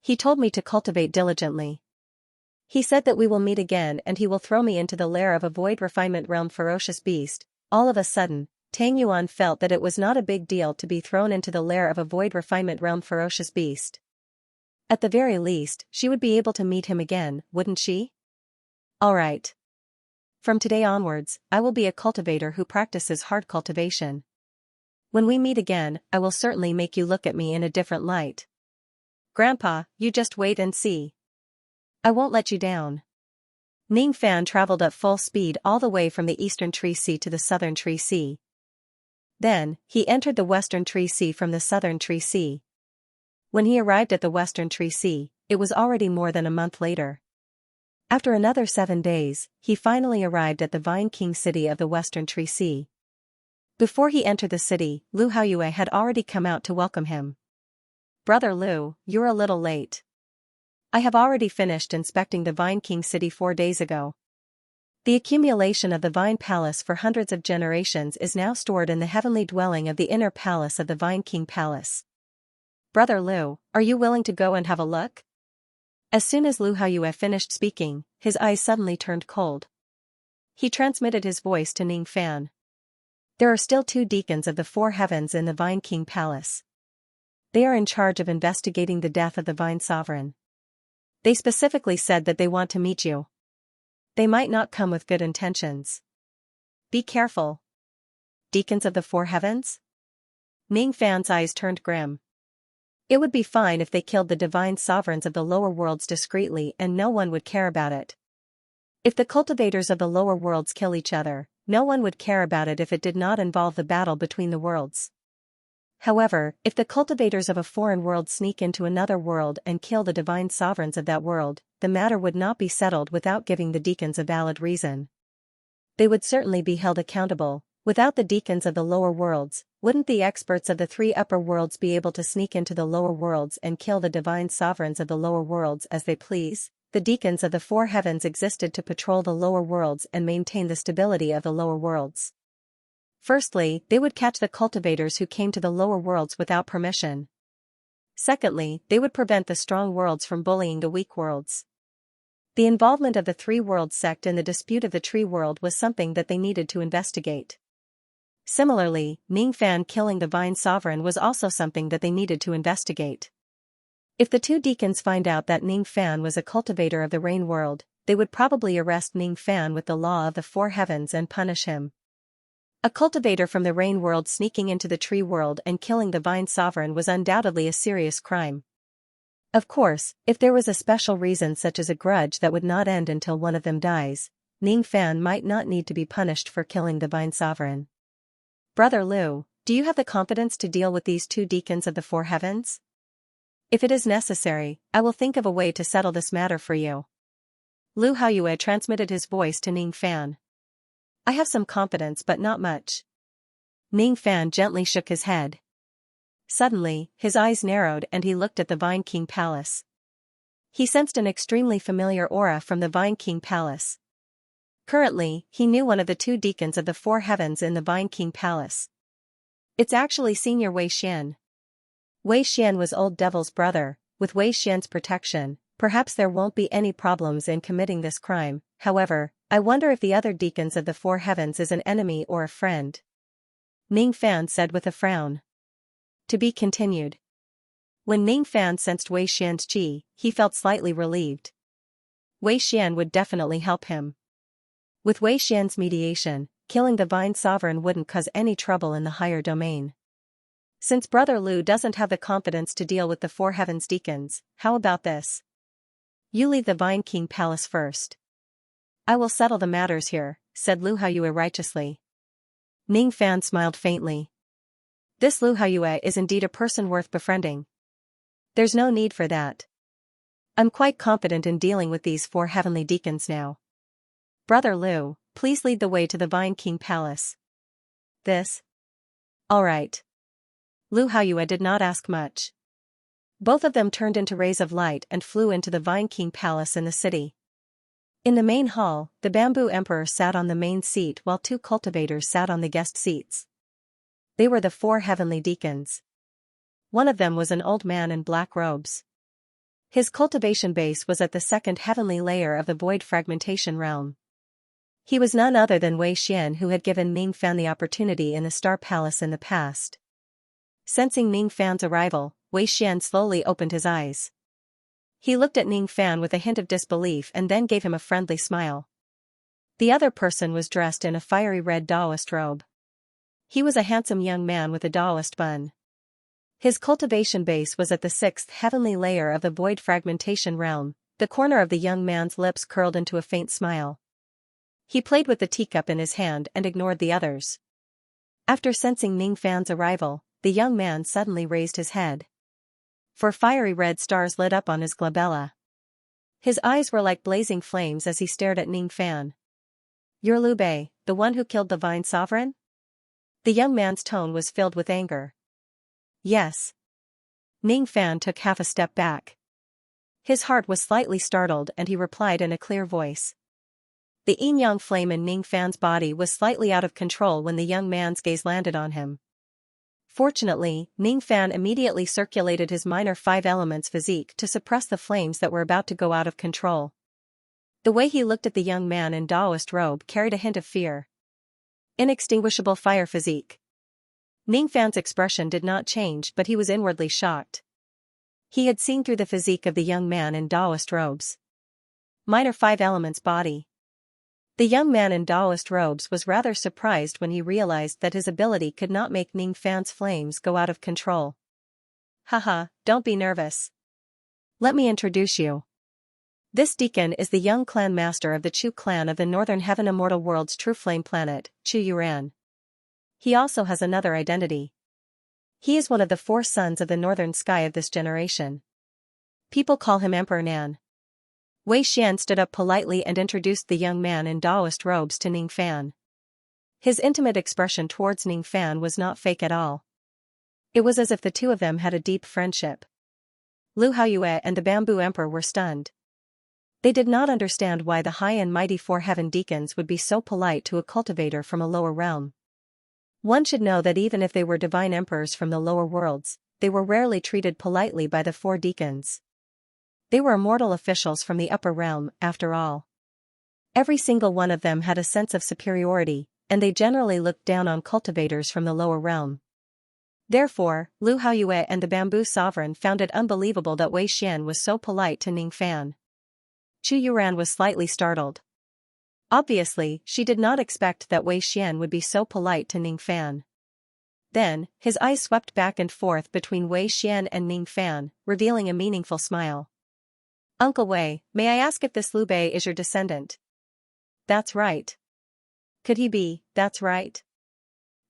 A: "He told me to cultivate diligently. He said that we will meet again and he will throw me into the lair of a void refinement realm ferocious beast." All of a sudden, Tang Yuan felt that it was not a big deal to be thrown into the lair of a void refinement realm ferocious beast. At the very least, she would be able to meet him again, wouldn't she? "Alright. From today onwards, I will be a cultivator who practices hard cultivation. When we meet again, I will certainly make you look at me in a different light. Grandpa, you just wait and see. I won't let you down." Ning Fan traveled at full speed all the way from the Eastern Tree Sea to the Southern Tree Sea. Then, he entered the Western Tree Sea from the Southern Tree Sea. When he arrived at the Western Tree Sea, it was already more than a month later. After another 7 days, he finally arrived at the Vine King city of the Western Tree Sea. Before he entered the city, Lu Haoyue had already come out to welcome him. "Brother Lu, you're a little late. I have already finished inspecting the Vine King city 4 days ago. The accumulation of the Vine Palace for hundreds of generations is now stored in the heavenly dwelling of the inner palace of the Vine King Palace. Brother Lu, are you willing to go and have a look?" As soon as Lu Haoyue finished speaking, his eyes suddenly turned cold. He transmitted his voice to Ning Fan. There are still 2 deacons of the 4 heavens in the Vine King Palace. They are in charge of investigating the death of the Vine Sovereign. They specifically said that they want to meet you. They might not come with good intentions. Be careful. Deacons of the 4 heavens? Ning Fan's eyes turned grim. It would be fine if they killed the divine sovereigns of the lower worlds discreetly and no one would care about it. If the cultivators of the lower worlds kill each other, no one would care about it if it did not involve the battle between the worlds. However, if the cultivators of a foreign world sneak into another world and kill the divine sovereigns of that world, the matter would not be settled without giving the deacons a valid reason. They would certainly be held accountable. Without the deacons of the lower worlds, wouldn't the experts of the 3 upper worlds be able to sneak into the lower worlds and kill the divine sovereigns of the lower worlds as they please? The deacons of the 4 heavens existed to patrol the lower worlds and maintain the stability of the lower worlds. Firstly, they would catch the cultivators who came to the lower worlds without permission. Secondly, they would prevent the strong worlds from bullying the weak worlds. The involvement of the 3 worlds sect in the dispute of the tree world was something that they needed to investigate. Similarly, Ning Fan killing the Vine Sovereign was also something that they needed to investigate. If the 2 deacons find out that Ning Fan was a cultivator of the rain world, they would probably arrest Ning Fan with the law of the 4 heavens and punish him. A cultivator from the rain world sneaking into the tree world and killing the Vine Sovereign was undoubtedly a serious crime. Of course, if there was a special reason such as a grudge that would not end until one of them dies, Ning Fan might not need to be punished for killing the Vine Sovereign. Brother Lu, do you have the confidence to deal with these 2 deacons of the 4 heavens? If it is necessary, I will think of a way to settle this matter for you. Lu Haoyue transmitted his voice to Ning Fan. I have some confidence but not much. Ning Fan gently shook his head. Suddenly, his eyes narrowed and he looked at the Vine King Palace. He sensed an extremely familiar aura from the Vine King Palace. Currently, he knew one of the 2 deacons of the 4 heavens in the Vine King Palace. It's actually Senior Wei Xian. Wei Xian was Old Devil's brother. With Wei Xian's protection, perhaps there won't be any problems in committing this crime. However, I wonder if the other deacons of the 4 heavens is an enemy or a friend. Ning Fan said with a frown. To be continued. When Ning Fan sensed Wei Xian's qi, he felt slightly relieved. Wei Xian would definitely help him. With Wei Xian's mediation, killing the Vine Sovereign wouldn't cause any trouble in the higher domain. Since Brother Lu doesn't have the confidence to deal with the 4 heavens deacons, how about this? You leave the Vine King Palace first. I will settle the matters here, said Lu Haoyue righteously. Ning Fan smiled faintly. This Lu Haoyue is indeed a person worth befriending. There's no need for that. I'm quite confident in dealing with these 4 heavenly deacons now. Brother Lu, please lead the way to the Vine King Palace. This? All right. Lu Haoyue did not ask much. Both of them turned into rays of light and flew into the Vine King Palace in the city. In the main hall, the Bamboo Emperor sat on the main seat while 2 cultivators sat on the guest seats. They were the 4 heavenly deacons. One of them was an old man in black robes. His cultivation base was at the 2nd heavenly layer of the void fragmentation realm. He was none other than Wei Xian, who had given Ning Fan the opportunity in the Star Palace in the past. Sensing Ning Fan's arrival, Wei Xian slowly opened his eyes. He looked at Ning Fan with a hint of disbelief and then gave him a friendly smile. The other person was dressed in a fiery red Daoist robe. He was a handsome young man with a Daoist bun. His cultivation base was at the 6th heavenly layer of the void fragmentation realm. The corner of the young man's lips curled into a faint smile. He played with the teacup in his hand and ignored the others. After sensing Ning Fan's arrival, the young man suddenly raised his head. 4 fiery red stars lit up on his glabella. His eyes were like blazing flames as he stared at Ning Fan. You're Liu Bei, the one who killed the Vine Sovereign? The young man's tone was filled with anger. Yes. Ning Fan took half a step back. His heart was slightly startled and he replied in a clear voice. The yin-yang flame in Ning Fan's body was slightly out of control when the young man's gaze landed on him. Fortunately, Ning Fan immediately circulated his minor 5 elements physique to suppress the flames that were about to go out of control. The way he looked at the young man in Taoist robe carried a hint of fear. Inextinguishable fire physique. Ning Fan's expression did not change, but he was inwardly shocked. He had seen through the physique of the young man in Taoist robes. Minor five elements body. The young man in Taoist robes was rather surprised when he realized that his ability could not make Ning Fan's flames go out of control. Haha, don't be nervous. Let me introduce you. This deacon is the young clan master of the Chu clan of the Northern Heaven Immortal World's true flame planet, Chu Yuran. He also has another identity. He is one of the 4 sons of the northern sky of this generation. People call him Emperor Nan. Wei Xian stood up politely and introduced the young man in Taoist robes to Ning Fan. His intimate expression towards Ning Fan was not fake at all. It was as if the two of them had a deep friendship. Lu Haoyue and the Bamboo Emperor were stunned. They did not understand why the high and mighty 4 heaven deacons would be so polite to a cultivator from a lower realm. One should know that even if they were divine emperors from the lower worlds, they were rarely treated politely by the 4 deacons. They were immortal officials from the upper realm, after all. Every single one of them had a sense of superiority, and they generally looked down on cultivators from the lower realm. Therefore, Lu Haoyue and the Bamboo Sovereign found it unbelievable that Wei Xian was so polite to Ning Fan. Chu Yuran was slightly startled. Obviously, she did not expect that Wei Xian would be so polite to Ning Fan. Then, his eyes swept back and forth between Wei Xian and Ning Fan, revealing a meaningful smile. Uncle Wei, may I ask if this Liu Bei is your descendant? That's right. Could he be, that's right?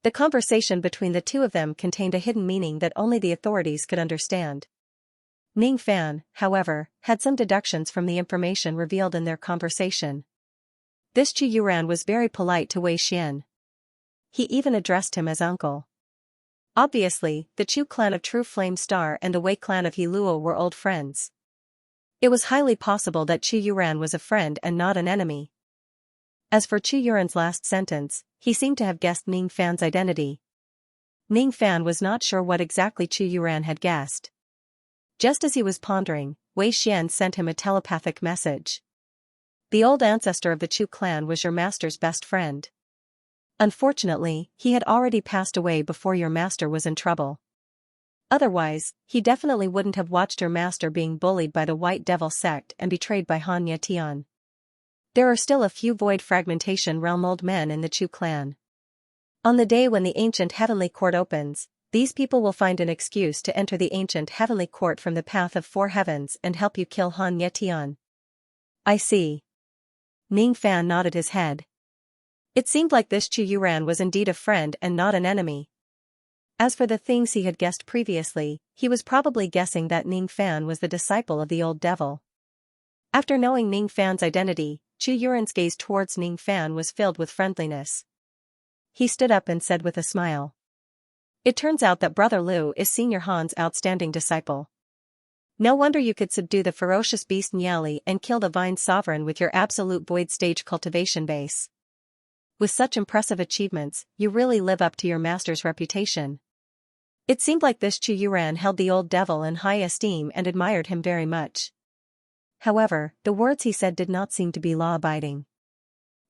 A: The conversation between the two of them contained a hidden meaning that only the authorities could understand. Ning Fan, however, had some deductions from the information revealed in their conversation. This Chu Yuran was very polite to Wei Xian. He even addressed him as uncle. Obviously, the Chu clan of True Flame Star and the Wei clan of Heluo were old friends. It was highly possible that Chu Yuran was a friend and not an enemy. As for Chu Yuran's last sentence, he seemed to have guessed Ning Fan's identity. Ning Fan was not sure what exactly Chu Yuran had guessed. Just as he was pondering, Wei Xian sent him a telepathic message. The old ancestor of the Chu clan was your master's best friend. Unfortunately, he had already passed away before your master was in trouble. Otherwise, he definitely wouldn't have watched your master being bullied by the White Devil sect and betrayed by Han Ye Tian. There are still a few void fragmentation realm old men in the Chu clan. On the day when the ancient heavenly court opens, these people will find an excuse to enter the ancient heavenly court from the path of 4 heavens and help you kill Han Ye Tian. I see. Ning Fan nodded his head. It seemed like this Chu Yuran was indeed a friend and not an enemy. As for the things he had guessed previously, he was probably guessing that Ning Fan was the disciple of the old devil. After knowing Ning Fan's identity, Chu Yuran's gaze towards Ning Fan was filled with friendliness. He stood up and said with a smile. It turns out that Brother Liu is Senior Han's outstanding disciple. No wonder you could subdue the ferocious beast Niali and kill the Vine Sovereign with your absolute void stage cultivation base. With such impressive achievements, you really live up to your master's reputation. It seemed like this Chu Yuran held the old devil in high esteem and admired him very much. However, the words he said did not seem to be law-abiding.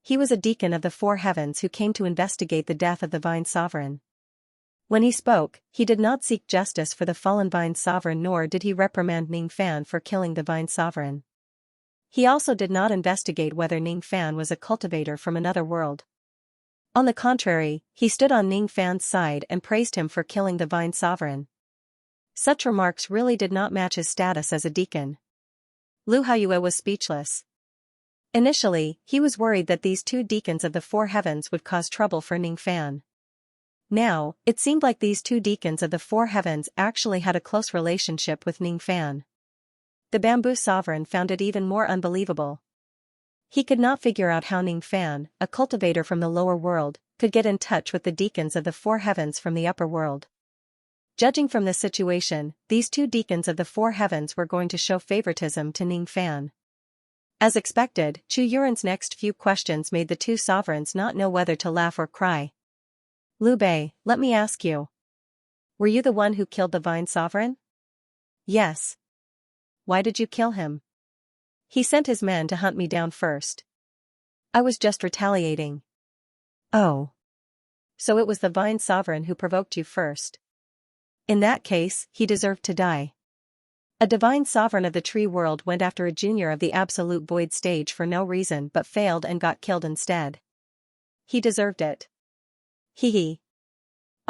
A: He was a deacon of the 4 heavens who came to investigate the death of the Vine Sovereign. When he spoke, he did not seek justice for the fallen Vine Sovereign, nor did he reprimand Ning Fan for killing the Vine Sovereign. He also did not investigate whether Ning Fan was a cultivator from another world. On the contrary, he stood on Ning Fan's side and praised him for killing the Vine Sovereign. Such remarks really did not match his status as a deacon. Lu Haoyue was speechless. Initially, he was worried that these 2 deacons of the 4 heavens would cause trouble for Ning Fan. Now, it seemed like these 2 deacons of the 4 heavens actually had a close relationship with Ning Fan. The Bamboo Sovereign found it even more unbelievable. He could not figure out how Ning Fan, a cultivator from the lower world, could get in touch with the deacons of the 4 heavens from the upper world. Judging from this situation, these 2 deacons of the 4 heavens were going to show favoritism to Ning Fan. As expected, Chu Yuran's next few questions made the 2 sovereigns not know whether to laugh or cry. Liu Bei, let me ask you. Were you the one who killed the Vine Sovereign? Yes. Why did you kill him? He sent his men to hunt me down first. I was just retaliating. Oh. So it was the Vine Sovereign who provoked you first. In that case, he deserved to die. A divine sovereign of the tree world went after a junior of the absolute void stage for no reason but failed and got killed instead. He deserved it. Hee hee.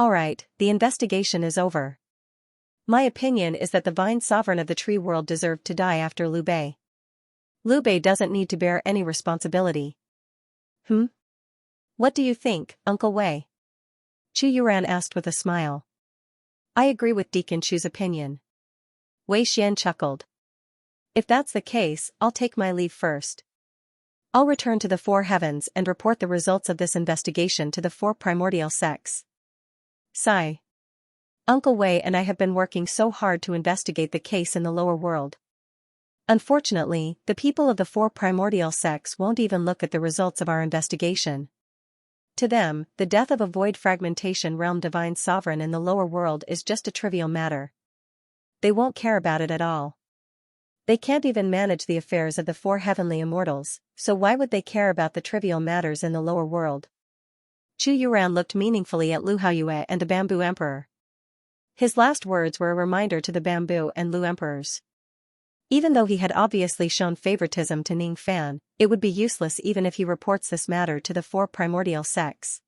A: Alright, the investigation is over. My opinion is that the Vine Sovereign of the tree world deserved to die after Liu Bei. Liu Bei doesn't need to bear any responsibility. What do you think, Uncle Wei? Chu Yuran asked with a smile. I agree with Deacon Chu's opinion. Wei Xian chuckled. If that's the case, I'll take my leave first. I'll return to the four heavens and report the results of this investigation to the four primordial sects. Sigh. Uncle Wei and I have been working so hard to investigate the case in the lower world. Unfortunately, the people of the four primordial sects won't even look at the results of our investigation. To them, the death of a void fragmentation realm divine sovereign in the lower world is just a trivial matter. They won't care about it at all. They can't even manage the affairs of the four heavenly immortals, so why would they care about the trivial matters in the lower world? Chu Yuran looked meaningfully at Lu Haoyue and the Bamboo Emperor. His last words were a reminder to the Bamboo and Lu Emperors. Even though he had obviously shown favoritism to Ning Fan, it would be useless even if he reports this matter to the four primordial sects.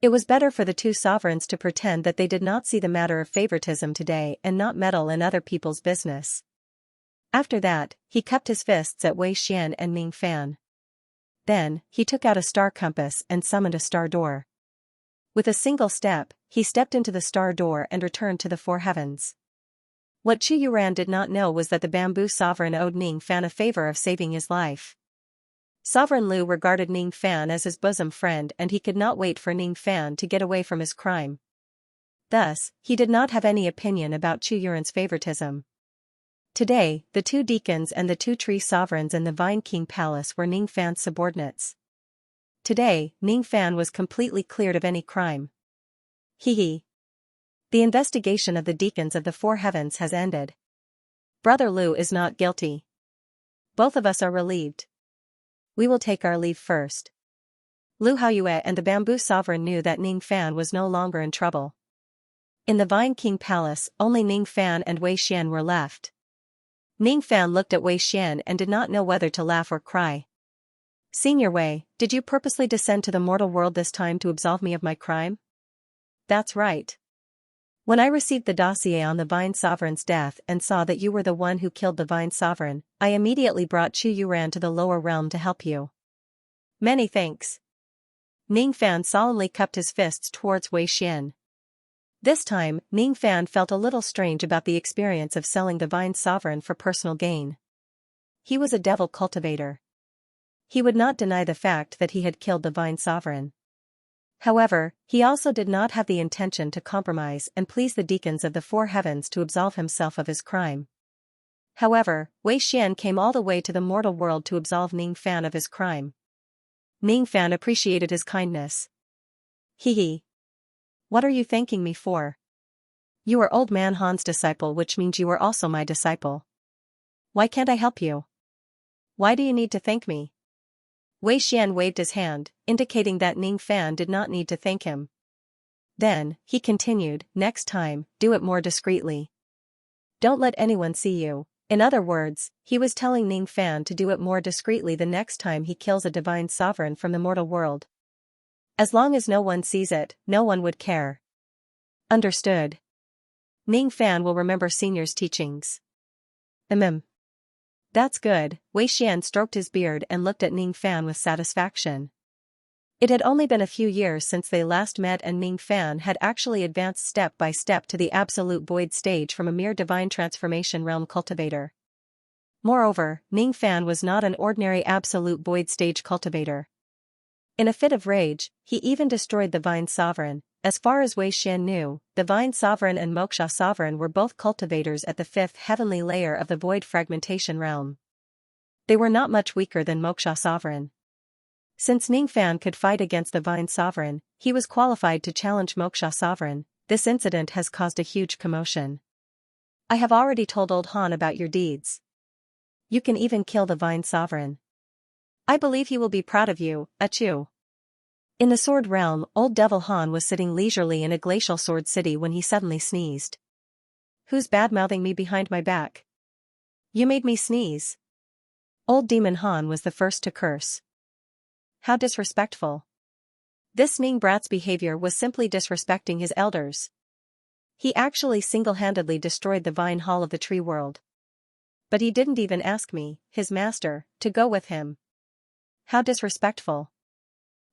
A: It was better for the two sovereigns to pretend that they did not see the matter of favoritism today and not meddle in other people's business. After that, he cupped his fists at Wei Xian and Ning Fan. Then, he took out a star compass and summoned a star door. With a single step, he stepped into the star door and returned to the four heavens. What Chu Yuran did not know was that the Bamboo Sovereign owed Ning Fan a favor of saving his life. Sovereign Liu regarded Ning Fan as his bosom friend and he could not wait for Ning Fan to get away from his crime. Thus, he did not have any opinion about Chu Yuran's favoritism. Today, the two deacons and the two tree sovereigns in the Vine King Palace were Ning Fan's subordinates. Today, Ning Fan was completely cleared of any crime. Hee hee. The investigation of the deacons of the four heavens has ended. Brother Liu is not guilty. Both of us are relieved. We will take our leave first. Lu Haoyue and the Bamboo Sovereign knew that Ning Fan was no longer in trouble. In the Vine King Palace, only Ning Fan and Wei Xian were left. Ning Fan looked at Wei Xian and did not know whether to laugh or cry. Senior Wei, did you purposely descend to the mortal world this time to absolve me of my crime? That's right. When I received the dossier on the Vine Sovereign's death and saw that you were the one who killed the Vine Sovereign, I immediately brought Chu Yuran to the lower realm to help you. Many thanks. Ning Fan solemnly cupped his fists towards Wei Xian. This time, Ning Fan felt a little strange about the experience of selling the Vine Sovereign for personal gain. He was a devil cultivator. He would not deny the fact that he had killed the Vine Sovereign. However, he also did not have the intention to compromise and please the deacons of the four heavens to absolve himself of his crime. However, Wei Xian came all the way to the mortal world to absolve Ning Fan of his crime. Ning Fan appreciated his kindness. Hee hee. What are you thanking me for? You are Old Man Han's disciple, which means you are also my disciple. Why can't I help you? Why do you need to thank me? Wei Xian waved his hand, indicating that Ning Fan did not need to thank him. Then, he continued, next time, do it more discreetly. Don't let anyone see you. In other words, he was telling Ning Fan to do it more discreetly the next time he kills a divine sovereign from the mortal world. As long as no one sees it, no one would care. Understood. Ning Fan will remember Senior's teachings. That's good. Wei Xian stroked his beard and looked at Ning Fan with satisfaction. It had only been a few years since they last met and Ning Fan had actually advanced step by step to the absolute void stage from a mere divine transformation realm cultivator. Moreover, Ning Fan was not an ordinary absolute void stage cultivator. In a fit of rage, he even destroyed the Vine Sovereign. As far as Wei Xian knew, the Vine Sovereign and Moksha Sovereign were both cultivators at the fifth heavenly layer of the void fragmentation realm. They were not much weaker than Moksha Sovereign. Since Ning Fan could fight against the Vine Sovereign, he was qualified to challenge Moksha Sovereign. This incident has caused a huge commotion. I have already told Old Han about your deeds. You can even kill the Vine Sovereign. I believe he will be proud of you, Achu. In the Sword Realm, old Devil Han was sitting leisurely in a glacial sword city when he suddenly sneezed. Who's bad-mouthing me behind my back? You made me sneeze. Old Demon Han was the first to curse. How disrespectful. This Ning brat's behavior was simply disrespecting his elders. He actually single-handedly destroyed the Vine Hall of the Tree World. But he didn't even ask me, his master, to go with him. How disrespectful.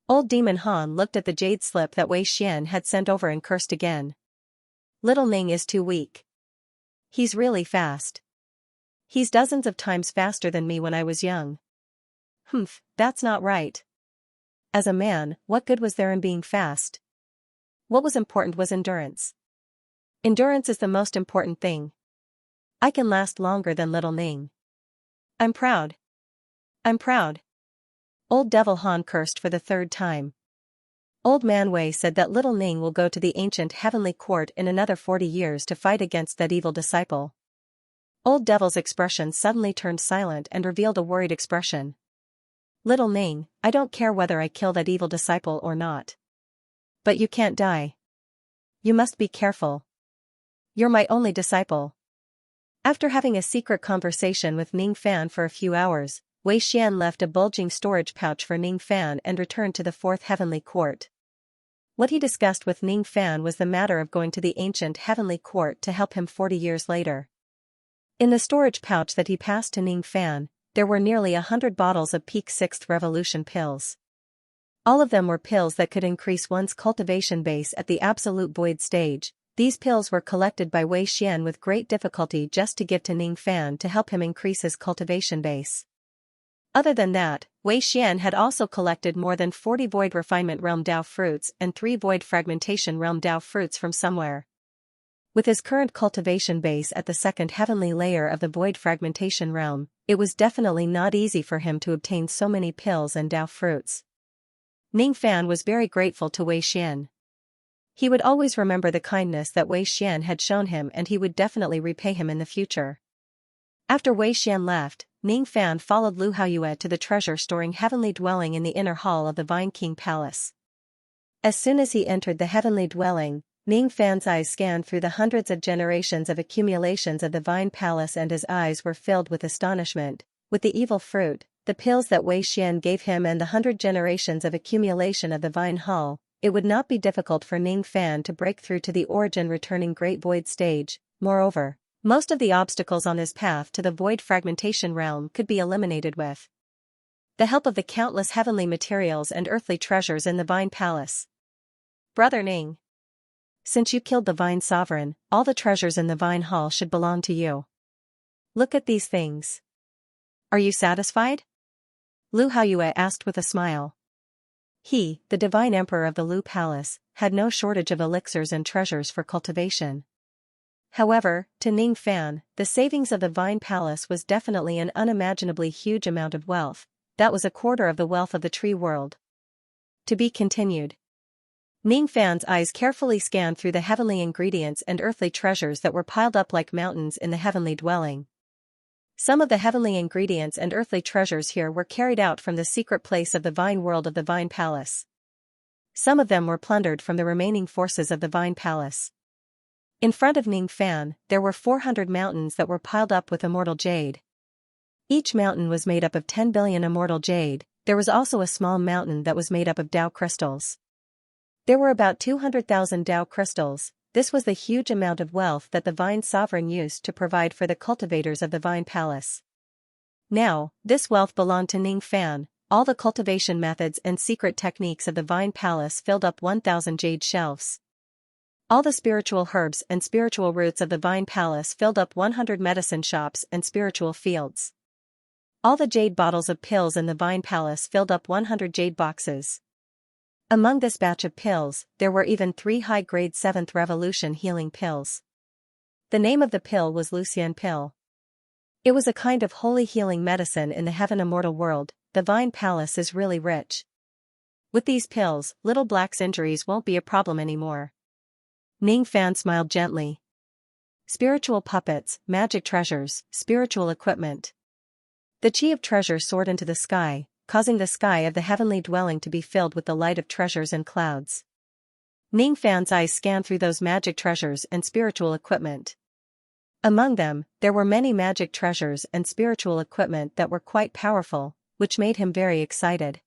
A: Old Demon Han looked at the jade slip that Wei Xian had sent over and cursed again. Little Ning is too weak. He's really fast. He's dozens of times faster than me when I was young. Humph, that's not right. As a man, what good was there in being fast? What was important was endurance. Endurance is the most important thing. I can last longer than little Ning. I'm proud. I'm proud. Old Devil Han cursed for the third time. Old Man Wei said that little Ning will go to the ancient heavenly court in another 40 years to fight against that evil disciple. Old Devil's expression suddenly turned silent and revealed a worried expression. Little Ning, I don't care whether I kill that evil disciple or not. But you can't die. You must be careful. You're my only disciple. After having a secret conversation with Ning Fan for a few hours, Wei Xian left a bulging storage pouch for Ning Fan and returned to the fourth heavenly court. What he discussed with Ning Fan was the matter of going to the ancient heavenly court to help him 40 years later. In the storage pouch that he passed to Ning Fan, there were nearly 100 bottles of peak 6th revolution pills. All of them were pills that could increase one's cultivation base at the absolute void stage. These pills were collected by Wei Xian with great difficulty just to give to Ning Fan to help him increase his cultivation base. Other than that, Wei Xian had also collected more than 40 Void Refinement Realm Dao fruits and 3 Void Fragmentation Realm Dao fruits from somewhere. With his current cultivation base at the second heavenly layer of the Void Fragmentation Realm, it was definitely not easy for him to obtain so many pills and Dao fruits. Ning Fan was very grateful to Wei Xian. He would always remember the kindness that Wei Xian had shown him and he would definitely repay him in the future. After Wei Xian left, Ning Fan followed Lu Haoyue to the treasure-storing heavenly dwelling in the inner hall of the Vine King Palace. As soon as he entered the heavenly dwelling, Ning Fan's eyes scanned through the hundreds of generations of accumulations of the Vine Palace and his eyes were filled with astonishment. With the evil fruit, the pills that Wei Xian gave him and the 100 generations of accumulation of the Vine Hall, it would not be difficult for Ning Fan to break through to the origin returning Great Void stage. Moreover, most of the obstacles on his path to the Void Fragmentation Realm could be eliminated with the help of the countless heavenly materials and earthly treasures in the Vine Palace. Brother Ning, since you killed the Vine Sovereign, all the treasures in the Vine Hall should belong to you. Look at these things. Are you satisfied? Lu Haoyue asked with a smile. He, the Divine Emperor of the Lu Palace, had no shortage of elixirs and treasures for cultivation. However, to Ning Fan, the savings of the Vine Palace was definitely an unimaginably huge amount of wealth. That was a quarter of the wealth of the tree world. To be continued. Ning Fan's eyes carefully scanned through the heavenly ingredients and earthly treasures that were piled up like mountains in the heavenly dwelling. Some of the heavenly ingredients and earthly treasures here were carried out from the secret place of the Vine World of the Vine Palace. Some of them were plundered from the remaining forces of the Vine Palace. In front of Ning Fan, there were 400 mountains that were piled up with immortal jade. Each mountain was made up of 10 billion immortal jade. There was also a small mountain that was made up of Dao crystals. There were about 200,000 Dao crystals. This was the huge amount of wealth that the Vine Sovereign used to provide for the cultivators of the Vine Palace. Now, this wealth belonged to Ning Fan. All the cultivation methods and secret techniques of the Vine Palace filled up 1,000 jade shelves. All the spiritual herbs and spiritual roots of the Vine Palace filled up 100 medicine shops and spiritual fields. All the jade bottles of pills in the Vine Palace filled up 100 jade boxes. Among this batch of pills, there were even 3 high-grade 7th Revolution healing pills. The name of the pill was Lucian Pill. It was a kind of holy healing medicine in the heaven immortal world. The Vine Palace is really rich. With these pills, Little Black's injuries won't be a problem anymore. Ning Fan smiled gently. Spiritual puppets, magic treasures, spiritual equipment. The chi of treasure soared into the sky, causing the sky of the heavenly dwelling to be filled with the light of treasures and clouds. Ning Fan's eyes scanned through those magic treasures and spiritual equipment. Among them, there were many magic treasures and spiritual equipment that were quite powerful, which made him very excited.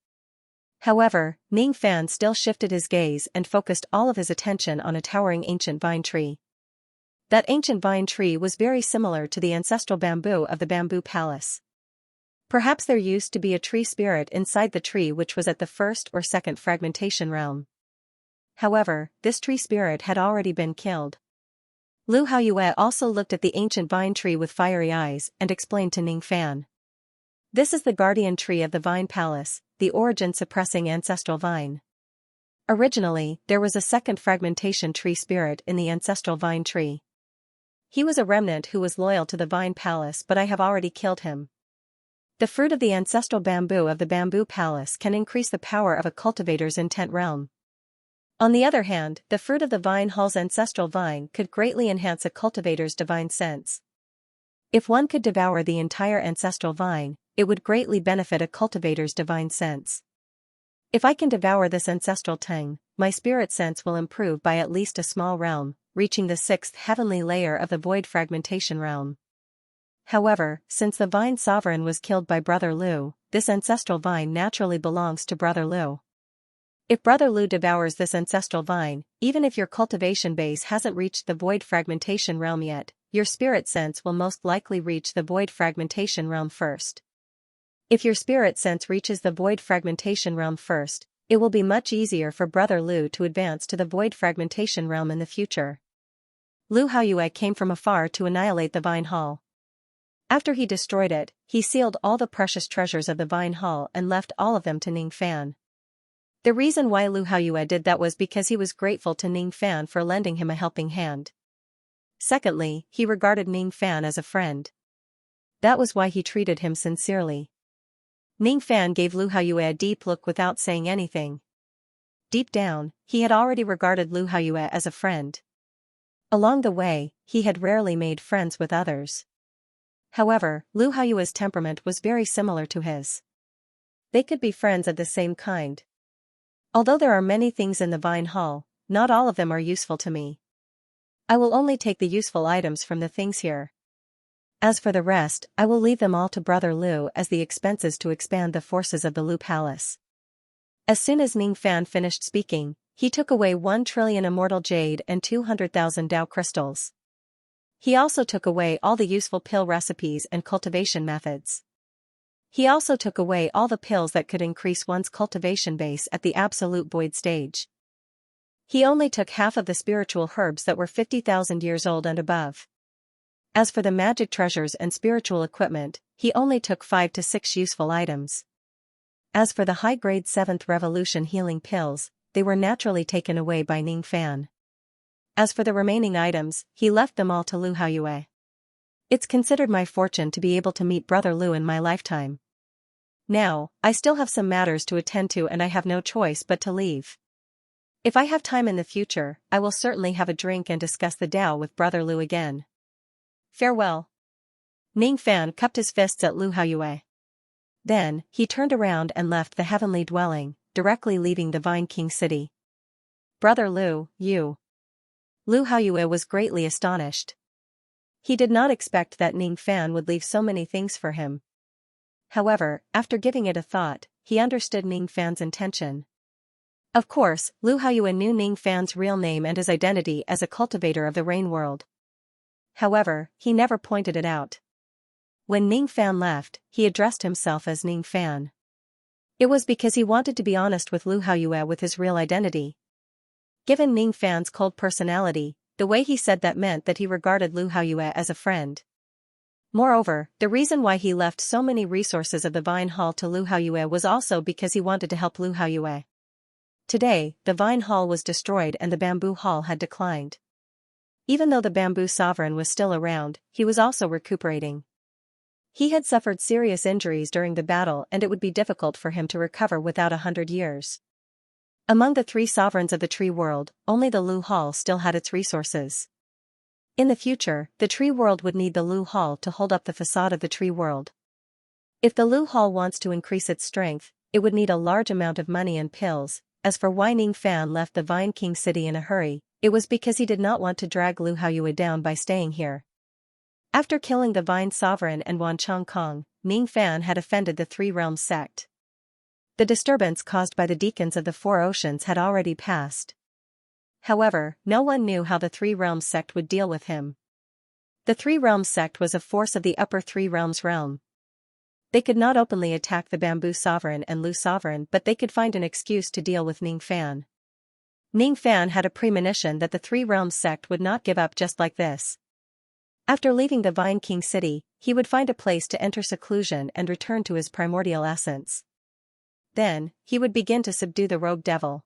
A: However, Ning Fan still shifted his gaze and focused all of his attention on a towering ancient vine tree. That ancient vine tree was very similar to the ancestral bamboo of the bamboo palace. Perhaps there used to be a tree spirit inside the tree which was at the first or second fragmentation realm. However, this tree spirit had already been killed. Lu Haoyue also looked at the ancient vine tree with fiery eyes and explained to Ning Fan. This is the guardian tree of the vine palace, the origin-suppressing ancestral vine. Originally, there was a second fragmentation tree spirit in the ancestral vine tree. He was a remnant who was loyal to the vine palace, but I have already killed him. The fruit of the ancestral bamboo of the bamboo palace can increase the power of a cultivator's intent realm. On the other hand, the fruit of the vine hall's ancestral vine could greatly enhance a cultivator's divine sense. If one could devour the entire ancestral vine, it would greatly benefit a cultivator's divine sense. If I can devour this ancestral tang, my spirit sense will improve by at least a small realm, reaching the 6th heavenly layer of the void fragmentation realm. However, since the vine sovereign was killed by Brother Lu, this ancestral vine naturally belongs to Brother Lu. If Brother Lu devours this ancestral vine, even if your cultivation base hasn't reached the void fragmentation realm yet, your spirit sense will most likely reach the void fragmentation realm first. If your spirit sense reaches the void fragmentation realm first, it will be much easier for Brother Lu to advance to the void fragmentation realm in the future. Lu Haoyue came from afar to annihilate the vine hall. After he destroyed it, he sealed all the precious treasures of the vine hall and left all of them to Ning Fan. The reason why Lu Haoyue did that was because he was grateful to Ning Fan for lending him a helping hand. Secondly, he regarded Ning Fan as a friend. That was why he treated him sincerely. Ning Fan gave Lu Haoyue a deep look without saying anything. Deep down, he had already regarded Lu Haoyue as a friend. Along the way, he had rarely made friends with others. However, Lu Haoyue's temperament was very similar to his. They could be friends of the same kind. Although there are many things in the vine hall, not all of them are useful to me. I will only take the useful items from the things here. As for the rest, I will leave them all to Brother Lu as the expenses to expand the forces of the Lu Palace. As soon as Ning Fan finished speaking, he took away 1 trillion immortal jade and 200,000 Dao crystals. He also took away all the useful pill recipes and cultivation methods. He also took away all the pills that could increase one's cultivation base at the absolute void stage. He only took half of the spiritual herbs that were 50,000 years old and above. As for the magic treasures and spiritual equipment, he only took 5 to 6 useful items. As for the high-grade 7th revolution healing pills, they were naturally taken away by Ning Fan. As for the remaining items, he left them all to Lu Haoyue. It's considered my fortune to be able to meet Brother Lu in my lifetime. Now, I still have some matters to attend to and I have no choice but to leave. If I have time in the future, I will certainly have a drink and discuss the Tao with Brother Lu again. Farewell. Ning Fan cupped his fists at Lu Haoyue. Then, he turned around and left the heavenly dwelling, directly leaving the Vine King city. Brother Lu, you. Lu Haoyue was greatly astonished. He did not expect that Ning Fan would leave so many things for him. However, after giving it a thought, he understood Ning Fan's intention. Of course, Lu Haoyue knew Ning Fan's real name and his identity as a cultivator of the rain world. However, he never pointed it out. When Ning Fan left, he addressed himself as Ning Fan. It was because he wanted to be honest with Lu Haoyue with his real identity. Given Ning Fan's cold personality, the way he said that meant that he regarded Lu Haoyue as a friend. Moreover, the reason why he left so many resources of the Vine Hall to Lu Haoyue was also because he wanted to help Lu Haoyue. Today, the Vine Hall was destroyed and the Bamboo Hall had declined. Even though the Bamboo Sovereign was still around, he was also recuperating. He had suffered serious injuries during the battle and it would be difficult for him to recover without 100 years. Among the 3 sovereigns of the tree world, only the Lu Hall still had its resources. In the future, the tree world would need the Lu Hall to hold up the facade of the tree world. If the Lu Hall wants to increase its strength, it would need a large amount of money and pills. As for why Ning Fan left the Vine King city in a hurry, it was because he did not want to drag Lu Haoyue down by staying here. After killing the Vine Sovereign and Wan Chong Kong, Ning Fan had offended the Three Realms sect. The disturbance caused by the deacons of the Four Oceans had already passed. However, no one knew how the Three Realms sect would deal with him. The Three Realms sect was a force of the Upper Three Realms realm. They could not openly attack the Bamboo Sovereign and Lu Sovereign, but they could find an excuse to deal with Ning Fan. Ning Fan had a premonition that the Three Realms sect would not give up just like this. After leaving the Vine King city, he would find a place to enter seclusion and return to his primordial essence. Then, he would begin to subdue the rogue devil.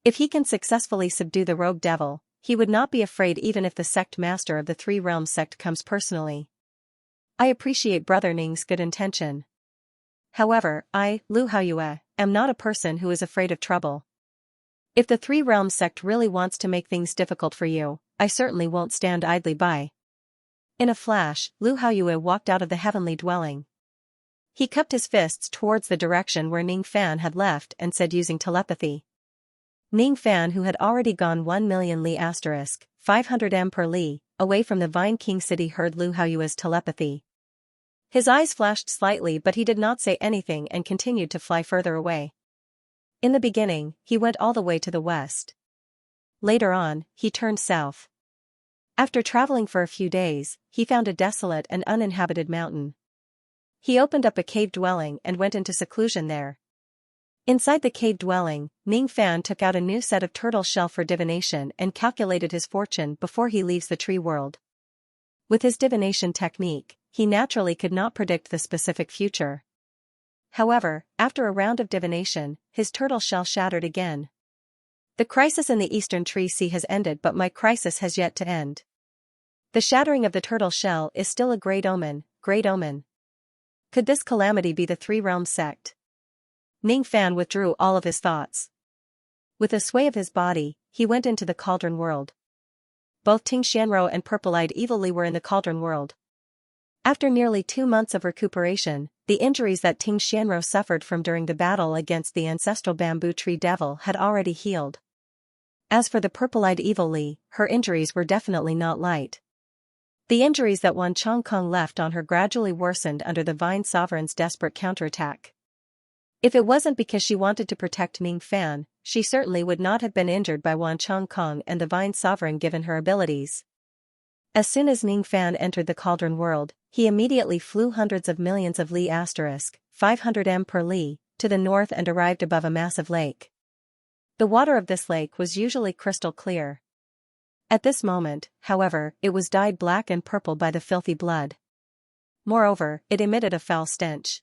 A: If he can successfully subdue the rogue devil, he would not be afraid even if the sect master of the Three Realms sect comes personally. I appreciate Brother Ning's good intention. However, I, Lu Haoyue, am not a person who is afraid of trouble. If the Three Realms sect really wants to make things difficult for you, I certainly won't stand idly by. In a flash, Lu Haoyue walked out of the heavenly dwelling. He cupped his fists towards the direction where Ning Fan had left and said using telepathy. Ning Fan, who had already gone 1,000,000 li * 500 m per li, away from the Vine King city, heard Lu Haoyue's telepathy. His eyes flashed slightly, but he did not say anything and continued to fly further away. In the beginning, he went all the way to the west. Later on, he turned south. After traveling for a few days, he found a desolate and uninhabited mountain. He opened up a cave dwelling and went into seclusion there. Inside the cave dwelling, Ning Fan took out a new set of turtle shell for divination and calculated his fortune before he leaves the tree world. With his divination technique, he naturally could not predict the specific future. However, after a round of divination, his turtle shell shattered again. The crisis in the Eastern Tree Sea has ended, but my crisis has yet to end. The shattering of the turtle shell is still a great omen, great omen. Could this calamity be the Three Realms sect? Ning Fan withdrew all of his thoughts. With a sway of his body, he went into the cauldron world. Both Ting Xianro and Purple-Eyed Evil Li were in the cauldron world. After nearly 2 months of recuperation, the injuries that Ting Xianro suffered from during the battle against the ancestral bamboo tree devil had already healed. As for the Purple-Eyed Evil Li, her injuries were definitely not light. The injuries that Wan Chong Kong left on her gradually worsened under the Vine Sovereign's desperate counterattack. If it wasn't because she wanted to protect Ning Fan, she certainly would not have been injured by Wan Chong Kong and the Vine Sovereign given her abilities. As soon as Ning Fan entered the cauldron world, he immediately flew hundreds of millions of li * 500 m per li, to the north and arrived above a massive lake. The water of this lake was usually crystal clear. At this moment, however, it was dyed black and purple by the filthy blood. Moreover, it emitted a foul stench.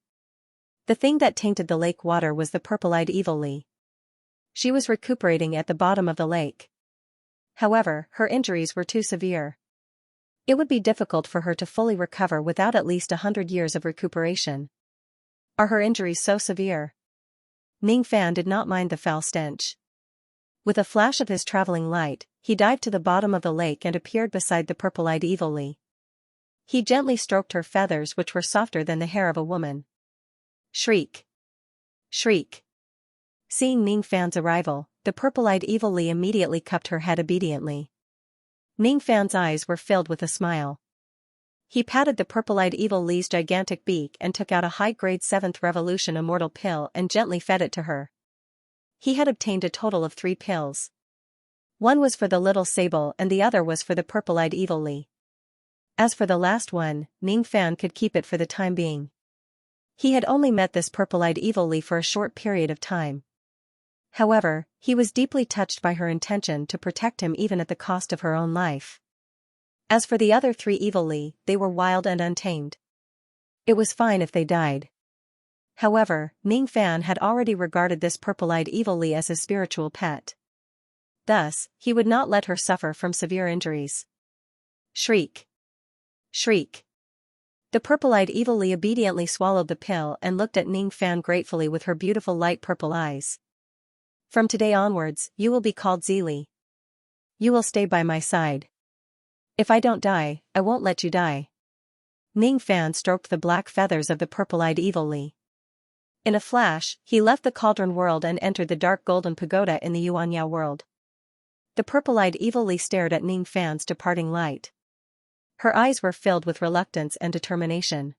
A: The thing that tainted the lake water was the Purple-Eyed Evil Li. She was recuperating at the bottom of the lake. However, her injuries were too severe. It would be difficult for her to fully recover without at least 100 years of recuperation. Are her injuries so severe? Ning Fan did not mind the foul stench. With a flash of his traveling light, he dived to the bottom of the lake and appeared beside the Purple-Eyed Evil Li. He gently stroked her feathers, which were softer than the hair of a woman. Shriek! Shriek! Seeing Ning Fan's arrival, the Purple-Eyed Evil Li immediately cupped her head obediently. Ning Fan's eyes were filled with a smile. He patted the Purple-Eyed Evil Li's gigantic beak and took out a high-grade 7th Revolution Immortal pill and gently fed it to her. He had obtained a total of 3 pills. One was for the little sable and the other was for the Purple-Eyed Evil Li. As for the last one, Ning Fan could keep it for the time being. He had only met this Purple-Eyed Evil Li for a short period of time. However, he was deeply touched by her intention to protect him even at the cost of her own life. As for the other 3 Evil Li, they were wild and untamed. It was fine if they died. However, Ning Fan had already regarded this Purple-Eyed Evil Li as his spiritual pet. Thus, he would not let her suffer from severe injuries. Shriek! Shriek! The Purple-Eyed Evil Li obediently swallowed the pill and looked at Ning Fan gratefully with her beautiful light purple eyes. From today onwards, you will be called Zili. You will stay by my side. If I don't die, I won't let you die. Ning Fan stroked the black feathers of the purple-eyed evilly. In a flash, he left the cauldron world and entered the dark golden pagoda in the Xianxia world. The purple-eyed evilly stared at Ning Fan's departing light. Her eyes were filled with reluctance and determination.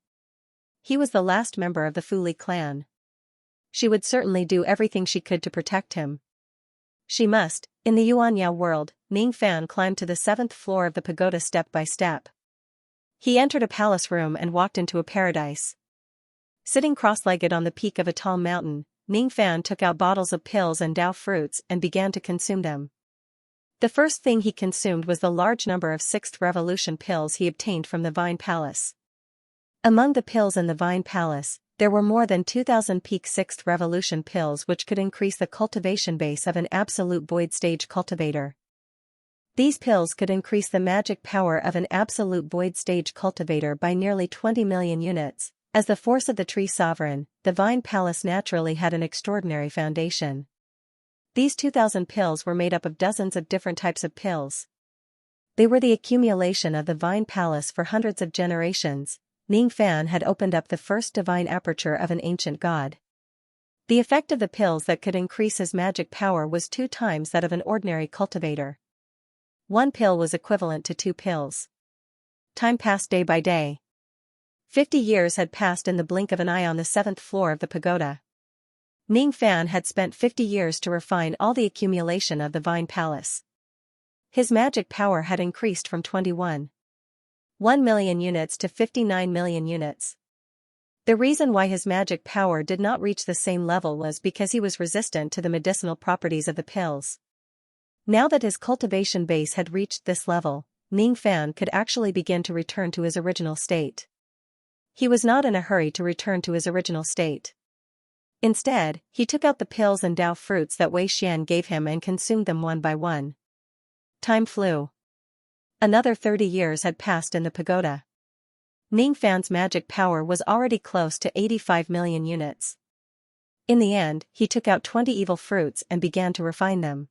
A: He was the last member of the Fu Li clan. She would certainly do everything she could to protect him. She must. In the Xianxia world, Ning Fan climbed to the 7th floor of the pagoda step by step. He entered a palace room and walked into a paradise. Sitting cross-legged on the peak of a tall mountain, Ning Fan took out bottles of pills and Dao fruits and began to consume them. The first thing he consumed was the large number of 6th Revolution pills he obtained from the Vine Palace. Among the pills in the Vine Palace, there were more than 2,000 peak 6th Revolution pills which could increase the cultivation base of an absolute void stage cultivator. These pills could increase the magic power of an absolute void stage cultivator by nearly 20 million units. As the force of the tree sovereign, the Vine Palace naturally had an extraordinary foundation. These 2,000 pills were made up of dozens of different types of pills. They were the accumulation of the Vine Palace for hundreds of generations. Ning Fan had opened up the first divine aperture of an ancient god. The effect of the pills that could increase his magic power was 2 times that of an ordinary cultivator. 1 pill was equivalent to 2 pills. Time passed day by day. 50 years had passed in the blink of an eye on the 7th floor of the pagoda. Ning Fan had spent 50 years to refine all the accumulation of the Vine Palace. His magic power had increased from 21.1 million units to 59 million units. The reason why his magic power did not reach the same level was because he was resistant to the medicinal properties of the pills. Now that his cultivation base had reached this level, Ning Fan could actually begin to return to his original state. He was not in a hurry to return to his original state. Instead, he took out the pills and Dao fruits that Wei Xian gave him and consumed them one by one. Time flew. Another 30 years had passed in the pagoda. Ning Fan's magic power was already close to 85 million units. In the end, he took out 20 evil fruits and began to refine them.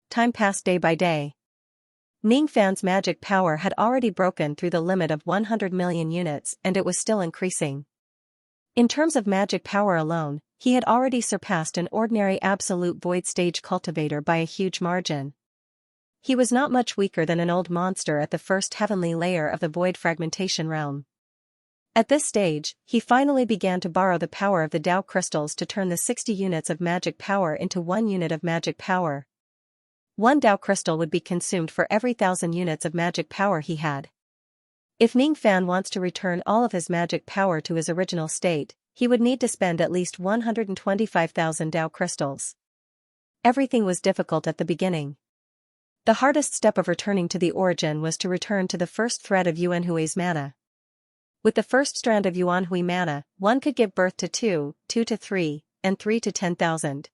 A: Time passed day by day. Ning Fan's magic power had already broken through the limit of 100 million units and it was still increasing. In terms of magic power alone, he had already surpassed an ordinary absolute void stage cultivator by a huge margin. He was not much weaker than an old monster at the first heavenly layer of the void fragmentation realm. At this stage, he finally began to borrow the power of the Dao crystals to turn the 60 units of magic power into 1 unit of magic power. 1 Dao crystal would be consumed for every 1,000 units of magic power he had. If Ning Fan wants to return all of his magic power to his original state, he would need to spend at least 125,000 Dao crystals. Everything was difficult at the beginning. The hardest step of returning to the origin was to return to the first thread of Yuanhui's mana. With the first strand of Yuanhui mana, one could give birth to 2, 2 to 3, and 3 to 10,000.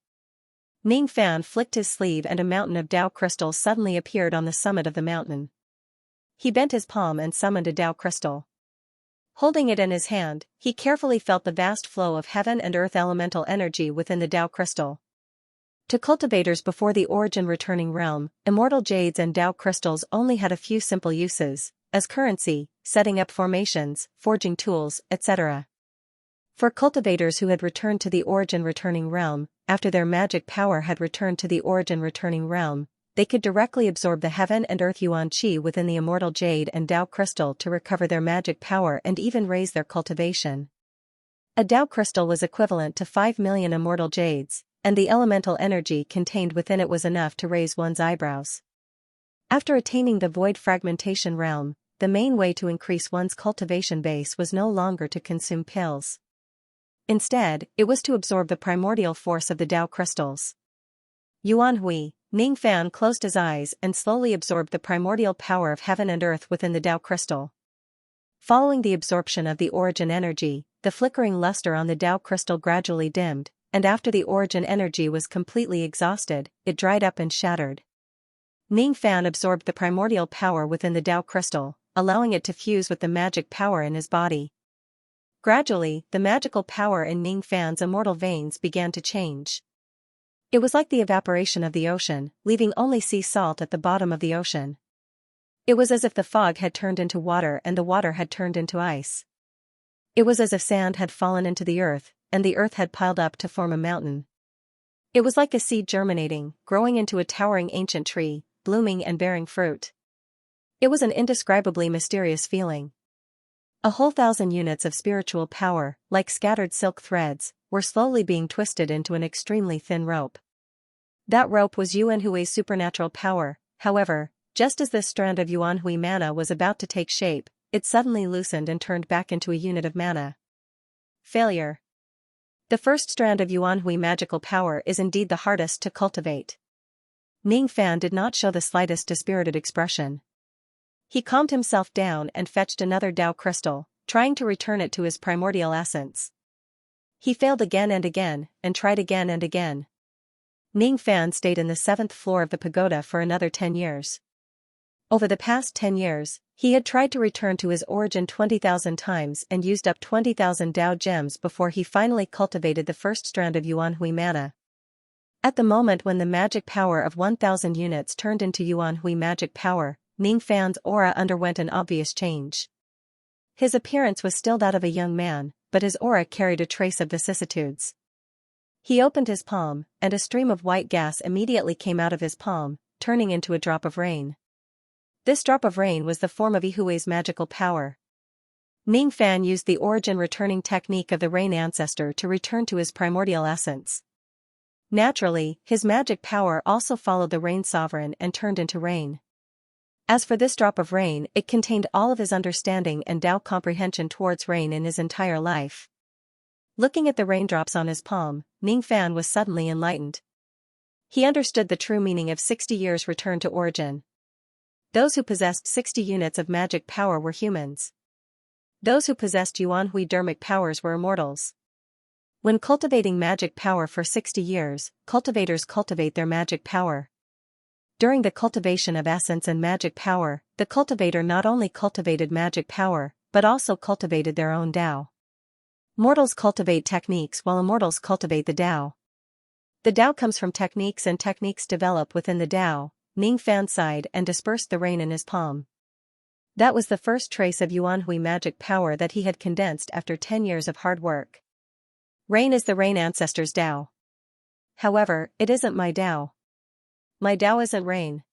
A: Ning Fan flicked his sleeve and a mountain of Dao crystals suddenly appeared on the summit of the mountain. He bent his palm and summoned a Dao crystal. Holding it in his hand, he carefully felt the vast flow of heaven and earth elemental energy within the Dao crystal. To cultivators before the origin returning realm, immortal jades and Dao crystals only had a few simple uses, as currency, setting up formations, forging tools, etc. For cultivators who had returned to the origin returning realm, after their magic power had returned to the origin returning realm, they could directly absorb the heaven and earth yuan qi within the immortal jade and Dao crystal to recover their magic power and even raise their cultivation. A Dao crystal was equivalent to 5 million immortal jades, and the elemental energy contained within it was enough to raise one's eyebrows. After attaining the void fragmentation realm, the main way to increase one's cultivation base was no longer to consume pills. Instead, it was to absorb the primordial force of the Dao crystals. Yuanhui, Ning Fan closed his eyes and slowly absorbed the primordial power of heaven and earth within the Dao crystal. Following the absorption of the origin energy, the flickering luster on the Dao crystal gradually dimmed, and after the origin energy was completely exhausted, it dried up and shattered. Ning Fan absorbed the primordial power within the Dao crystal, allowing it to fuse with the magic power in his body. Gradually, the magical power in Ning Fan's immortal veins began to change. It was like the evaporation of the ocean, leaving only sea salt at the bottom of the ocean. It was as if the fog had turned into water and the water had turned into ice. It was as if sand had fallen into the earth, and the earth had piled up to form a mountain. It was like a seed germinating, growing into a towering ancient tree, blooming and bearing fruit. It was an indescribably mysterious feeling. A whole 1,000 units of spiritual power, like scattered silk threads, were slowly being twisted into an extremely thin rope. That rope was Yuan Hui's supernatural power. However, just as this strand of Yuan Hui mana was about to take shape, it suddenly loosened and turned back into a unit of mana. Failure. The first strand of Yuan Hui magical power is indeed the hardest to cultivate. Ning Fan did not show the slightest dispirited expression. He calmed himself down and fetched another Dao crystal, trying to return it to his primordial essence. He failed again and again, and tried again and again. Ning Fan stayed in the 7th floor of the pagoda for another 10 years. Over the past 10 years, he had tried to return to his origin 20,000 times and used up 20,000 Dao gems before he finally cultivated the first strand of Yuan Hui mana. At the moment when the magic power of 1,000 units turned into Yuan Hui magic power, Ning Fan's aura underwent an obvious change. His appearance was still that of a young man, but his aura carried a trace of vicissitudes. He opened his palm, and a stream of white gas immediately came out of his palm, turning into a drop of rain. This drop of rain was the form of Yihui's magical power. Ning Fan used the origin returning technique of the rain ancestor to return to his primordial essence. Naturally, his magic power also followed the rain sovereign and turned into rain. As for this drop of rain, it contained all of his understanding and Dao comprehension towards rain in his entire life. Looking at the raindrops on his palm, Ning Fan was suddenly enlightened. He understood the true meaning of 60 years return to origin. Those who possessed 60 units of magic power were humans. Those who possessed Yuan Hui dermic powers were immortals. When cultivating magic power for 60 years, cultivators cultivate their magic power. During the cultivation of essence and magic power, the cultivator not only cultivated magic power, but also cultivated their own Dao. Mortals cultivate techniques while immortals cultivate the Dao. The Dao comes from techniques and techniques develop within the Dao. Ning Fan sighed and dispersed the rain in his palm. That was the first trace of Yuan Hui magic power that he had condensed after 10 years of hard work. Rain is the rain ancestor's Dao. However, it isn't my Dao. My Dao isn't rain.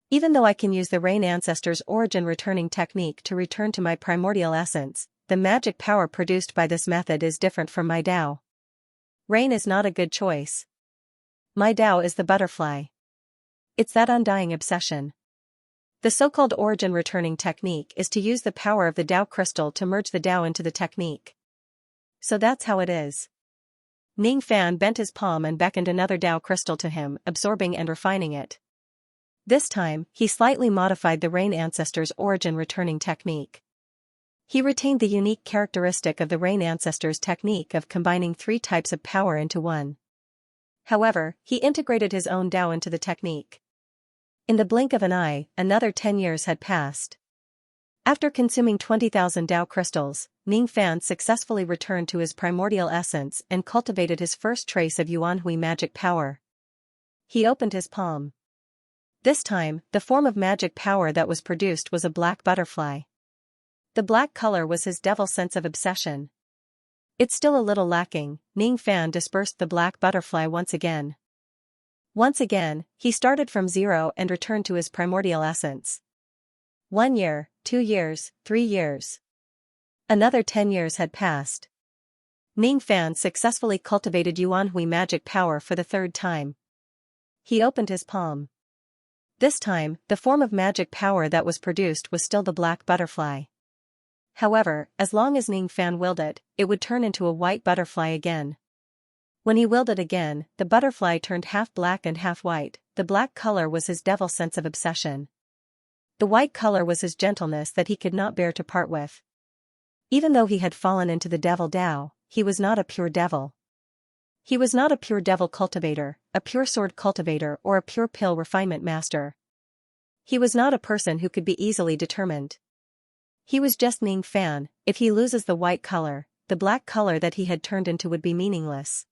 A: Even though I can use the rain ancestor's origin returning technique to return to my primordial essence, the magic power produced by this method is different from my Dao. Rain is not a good choice. My Dao is the butterfly. It's that undying obsession. The so-called origin returning technique is to use the power of the Dao crystal to merge the Dao into the technique. So that's how it is. Ning Fan bent his palm and beckoned another Dao crystal to him, absorbing and refining it. This time, he slightly modified the rain ancestor's origin returning technique. He retained the unique characteristic of the rain ancestor's technique of combining 3 types of power into one. However, he integrated his own Dao into the technique. In the blink of an eye, another 10 years had passed. After consuming 20,000 Dao crystals, Ning Fan successfully returned to his primordial essence and cultivated his first trace of Yuan Hui magic power. He opened his palm. This time, the form of magic power that was produced was a black butterfly. The black color was his devil sense of obsession. It's still a little lacking. Ning Fan dispersed the black butterfly once again. Once again, he started from zero and returned to his primordial essence. 1 year, 2 years, 3 years. Another 10 years had passed. Ning Fan successfully cultivated Yuan Hui magic power for the 3rd time. He opened his palm. This time, the form of magic power that was produced was still the black butterfly. However, as long as Ning Fan willed it, it would turn into a white butterfly again. When he willed it again, the butterfly turned half black and half white. The black color was his devil sense of obsession. The white color was his gentleness that he could not bear to part with. Even though he had fallen into the devil Dao, he was not a pure devil. He was not a pure devil cultivator, a pure sword cultivator or a pure pill refinement master. He was not a person who could be easily determined. He was just Ning Fan. If he loses the white color, the black color that he had turned into would be meaningless.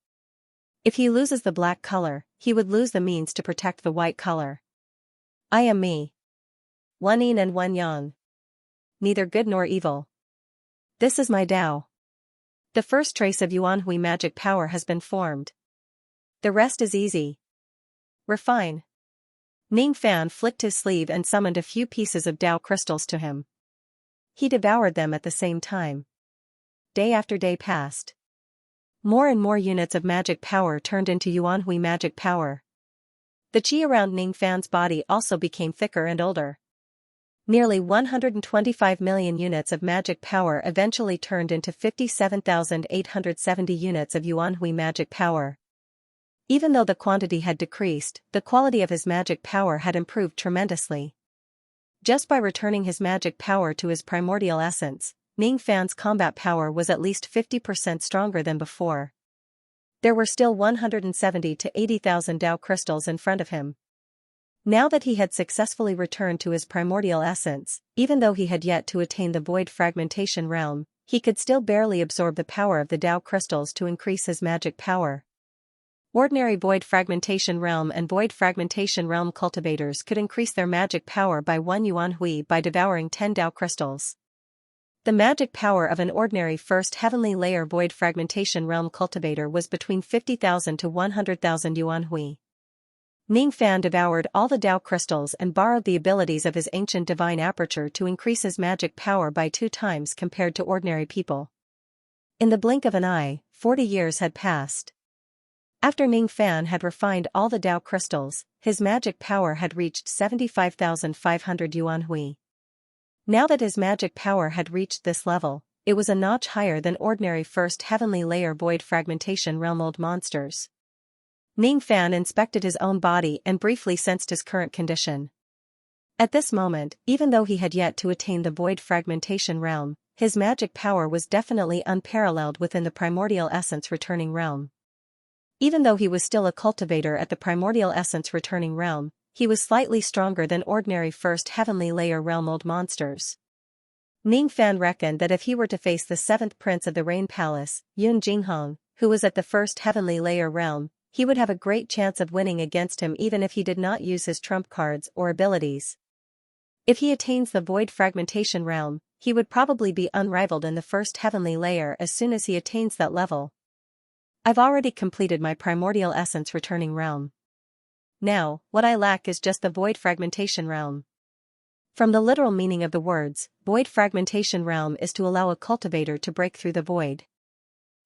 A: If he loses the black color, he would lose the means to protect the white color. I am me. one yin and one yang. Neither good nor evil. This is my Tao. The first trace of Yuanhui magic power has been formed. The rest is easy. Refine. Ning Fan flicked his sleeve and summoned a few pieces of Tao crystals to him. He devoured them at the same time. Day after day passed. More and more units of magic power turned into Yuanhui magic power. The qi around Ning Fan's body also became thicker and older. Nearly 125 million units of magic power eventually turned into 57,870 units of Yuanhui magic power. Even though the quantity had decreased, the quality of his magic power had improved tremendously. Just by returning his magic power to his primordial essence, Ning Fan's combat power was at least 50% stronger than before. There were still 170 to 80,000 Tao crystals in front of him. Now that he had successfully returned to his primordial essence, even though he had yet to attain the void fragmentation realm, he could still barely absorb the power of the Tao crystals to increase his magic power. Ordinary void fragmentation realm and void fragmentation realm cultivators could increase their magic power by 1 Yuanhui by devouring 10 Tao crystals. The magic power of an ordinary first heavenly layer void fragmentation realm cultivator was between 50,000 to 100,000 Yuanhui. Ning Fan devoured all the Tao crystals and borrowed the abilities of his ancient divine aperture to increase his magic power by 2 times compared to ordinary people. In the blink of an eye, 40 years had passed. After Ning Fan had refined all the Tao crystals, his magic power had reached 75,500 Yuanhui. Now that his magic power had reached this level, it was a notch higher than ordinary first heavenly layer void fragmentation realm old monsters. Ning Fan inspected his own body and briefly sensed his current condition. At this moment, even though he had yet to attain the void fragmentation realm, his magic power was definitely unparalleled within the primordial essence returning realm. Even though he was still a cultivator at the primordial essence returning realm, he was slightly stronger than ordinary first heavenly layer realm old monsters. Ning Fan reckoned that if he were to face the 7th prince of the Rain Palace, Yun Jinghong, who was at the first heavenly layer realm, he would have a great chance of winning against him even if he did not use his trump cards or abilities. If he attains the void fragmentation realm, he would probably be unrivaled in the first heavenly layer as soon as he attains that level. I've already completed my primordial essence returning realm. Now, what I lack is just the void fragmentation realm. From the literal meaning of the words, void fragmentation realm is to allow a cultivator to break through the void.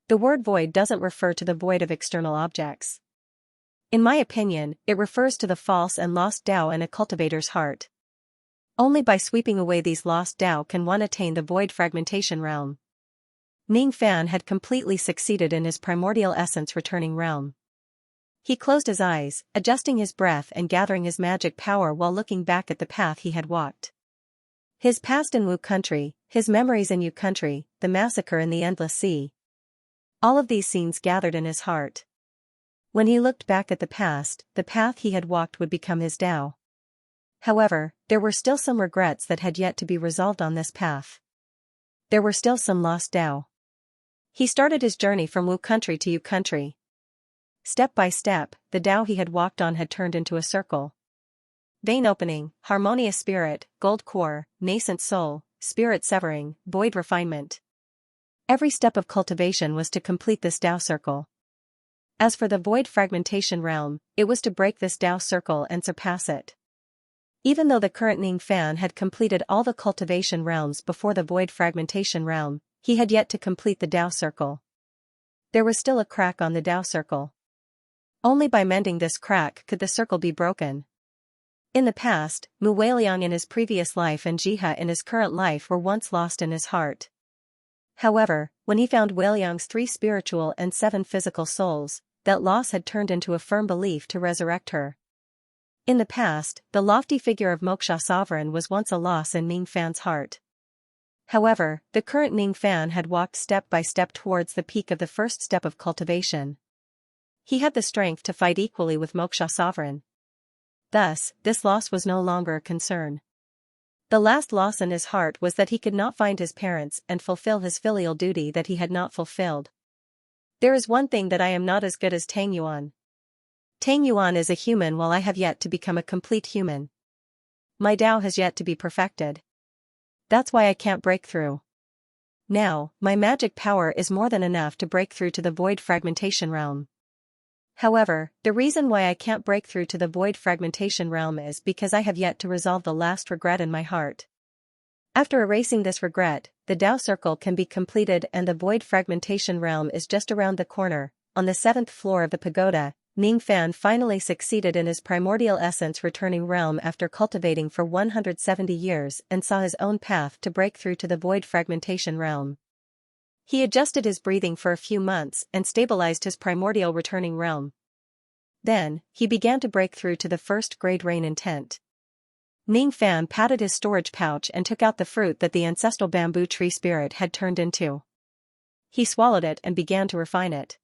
A: The word void doesn't refer to the void of external objects. In my opinion, it refers to the false and lost Tao in a cultivator's heart. Only by sweeping away these lost Tao can one attain the void fragmentation realm. Ning Fan had completely succeeded in his primordial essence returning realm. He closed his eyes, adjusting his breath and gathering his magic power while looking back at the path he had walked. His past in Wu country, his memories in Yu country, the massacre in the Endless Sea. All of these scenes gathered in his heart. When he looked back at the path he had walked would become his Tao. However, there were still some regrets that had yet to be resolved on this path. There were still some lost Tao. He started his journey from Wu country to Yu country. Step by step, the Tao he had walked on had turned into a circle. Vein opening, harmonious spirit, gold core, nascent soul, spirit severing, void refinement. Every step of cultivation was to complete this Tao circle. As for the void fragmentation realm, it was to break this Tao circle and surpass it. Even though the current Ning Fan had completed all the cultivation realms before the void fragmentation realm, he had yet to complete the Tao circle. There was still a crack on the Tao circle. Only by mending this crack could the circle be broken. In the past, Mu Weiliang in his previous life and Jiha in his current life were once lost in his heart. However, when he found Weiliang's 3 spiritual and 7 physical souls, that loss had turned into a firm belief to resurrect her. In the past, the lofty figure of Moksha Sovereign was once a loss in Ning Fan's heart. However, the current Ning Fan had walked step by step towards the peak of the first step of cultivation. He had the strength to fight equally with Moksha Sovereign. Thus, this loss was no longer a concern. The last loss in his heart was that he could not find his parents and fulfill his filial duty that he had not fulfilled. There is one thing that I am not as good as Tang Yuan. Tang Yuan is a human while I have yet to become a complete human. my Tao has yet to be perfected. That's why I can't break through. Now, my magic power is more than enough to break through to the void fragmentation realm. However, the reason why I can't break through to the void fragmentation realm is because I have yet to resolve the last regret in my heart. After erasing this regret, the Tao circle can be completed and the void fragmentation realm is just around the corner. On the 7th floor of the pagoda, Ning Fan finally succeeded in his primordial essence returning realm after cultivating for 170 years and saw his own path to break through to the void fragmentation realm. He adjusted his breathing for a few months and stabilized his primordial returning realm. Then, he began to break through to the first grade rain intent. Ning Fan patted his storage pouch and took out the fruit that the ancestral bamboo tree spirit had turned into. He swallowed it and began to refine it.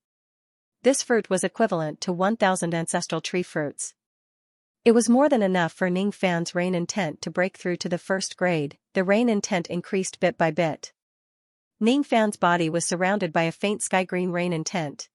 A: This fruit was equivalent to 1,000 ancestral tree fruits. It was more than enough for Ning Fan's rain intent to break through to the first grade. The rain intent increased bit by bit. Ning Fan's body was surrounded by a faint sky-green rain intent.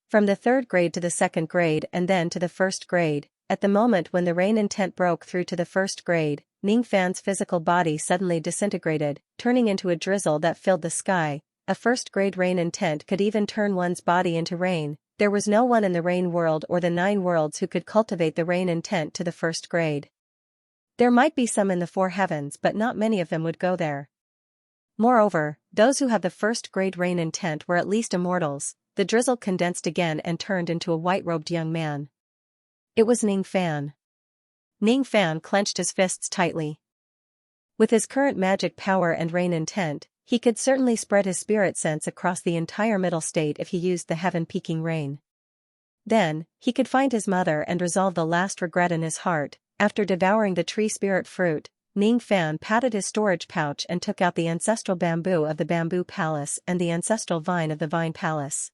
A: From the 3rd grade to the 2nd grade and then to the 1st grade, at the moment when the rain intent broke through to the 1st grade, Ning Fan's physical body suddenly disintegrated, turning into a drizzle that filled the sky. A 1st grade rain intent could even turn one's body into rain. There was no one in the rain world or the 9 worlds who could cultivate the rain intent to the 1st grade. There might be some in the 4 heavens but not many of them would go there. Moreover, those who have the 1st grade rain intent were at least immortals. The drizzle condensed again and turned into a white-robed young man. It was Ning Fan. Ning Fan clenched his fists tightly. With his current magic power and rain intent, he could certainly spread his spirit sense across the entire middle state if he used the heaven-peaking rain. Then, he could find his mother and resolve the last regret in his heart. After devouring the tree spirit fruit, Ning Fan patted his storage pouch and took out the ancestral bamboo of the bamboo palace and the ancestral vine of the vine palace.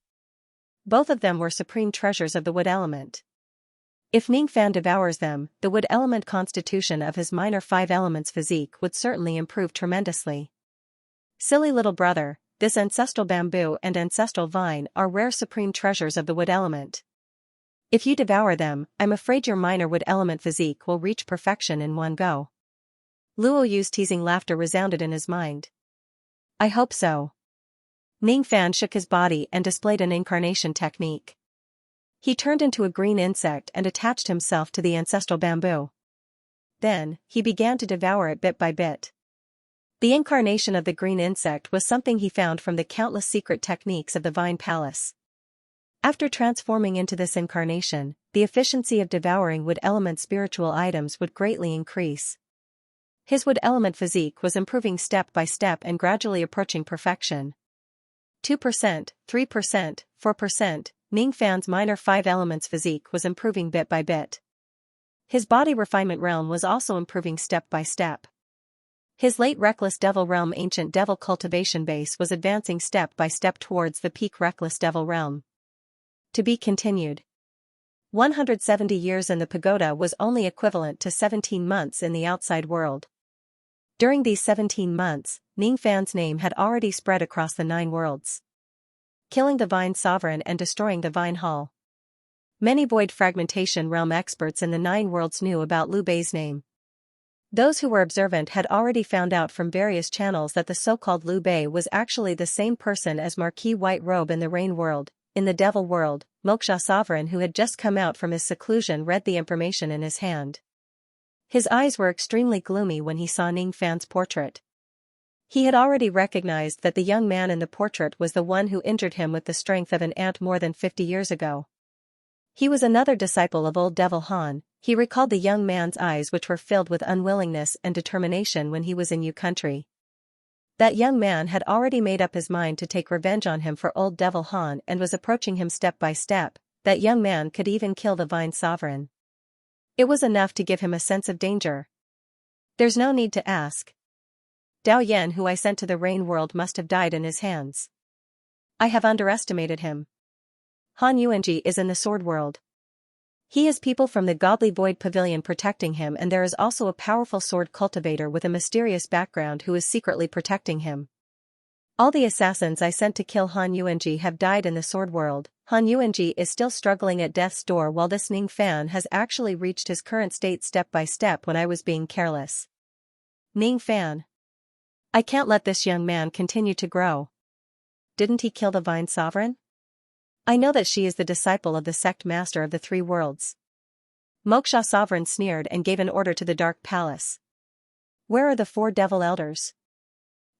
A: Both of them were supreme treasures of the wood element. If Ning Fan devours them, the wood element constitution of his minor 5 elements physique would certainly improve tremendously. Silly little brother, this ancestral bamboo and ancestral vine are rare supreme treasures of the wood element. If you devour them, I'm afraid your minor wood element physique will reach perfection in one go. Luo Yu's teasing laughter resounded in his mind. I hope so. Ning Fan shook his body and displayed an incarnation technique. He turned into a green insect and attached himself to the ancestral bamboo. Then, he began to devour it bit by bit. The incarnation of the green insect was something he found from the countless secret techniques of the Vine Palace. After transforming into this incarnation, the efficiency of devouring wood element spiritual items would greatly increase. His wood element physique was improving step by step and gradually approaching perfection. 2%, 3%, 4%, Ning Fan's minor 5 elements physique was improving bit by bit. His body refinement realm was also improving step by step. His late reckless devil realm ancient devil cultivation base was advancing step by step towards the peak reckless devil realm. To be continued. 170 years in the pagoda was only equivalent to 17 months in the outside world. During these 17 months, Ning Fan's name had already spread across the 9 worlds, killing the Vine Sovereign and destroying the Vine Hall. Many void fragmentation realm experts in the 9 worlds knew about Liu Bei's name. Those who were observant had already found out from various channels that the so-called Liu Bei was actually the same person as Marquis White Robe in the Rain world. In the Devil world, Moksha Sovereign who had just come out from his seclusion read the information in his hand. His eyes were extremely gloomy when he saw Ning Fan's portrait. He had already recognized that the young man in the portrait was the one who injured him with the strength of an ant more than 50 years ago. He was another disciple of old Devil Han. He recalled the young man's eyes which were filled with unwillingness and determination when he was in Yu country. That young man had already made up his mind to take revenge on him for old Devil Han and was approaching him step by step. That young man could even kill the Vine Sovereign. It was enough to give him a sense of danger. There's no need to ask. Dao Yan who I sent to the Rain world must have died in his hands. I have underestimated him. Han Yuanji is in the Sword world. He has people from the Godly Void Pavilion protecting him and there is also a powerful sword cultivator with a mysterious background who is secretly protecting him. All the assassins I sent to kill Han Yuanji have died in the sword world. Han Yuanji is still struggling at death's door while this Ning Fan has actually reached his current state step by step when I was being careless. Ning Fan. I can't let this young man continue to grow. Didn't he kill the Vine Sovereign? I know that she is the disciple of the sect master of the three worlds. Moksha Sovereign sneered and gave an order to the Dark Palace. Where are the four devil elders?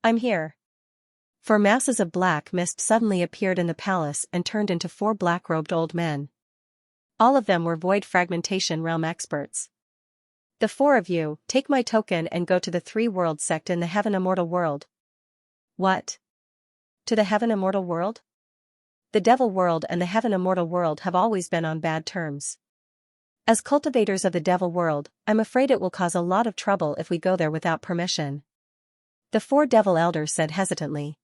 A: I'm here. 4 masses of black mist suddenly appeared in the palace and turned into 4 black-robed old men. All of them were void fragmentation realm experts. The 4 of you, take my token and go to the three-world sect in the Heaven Immortal World. What? To the Heaven Immortal World? The Devil World and the Heaven Immortal World have always been on bad terms. As cultivators of the Devil World, I'm afraid it will cause a lot of trouble if we go there without permission. The 4 devil elders said hesitantly.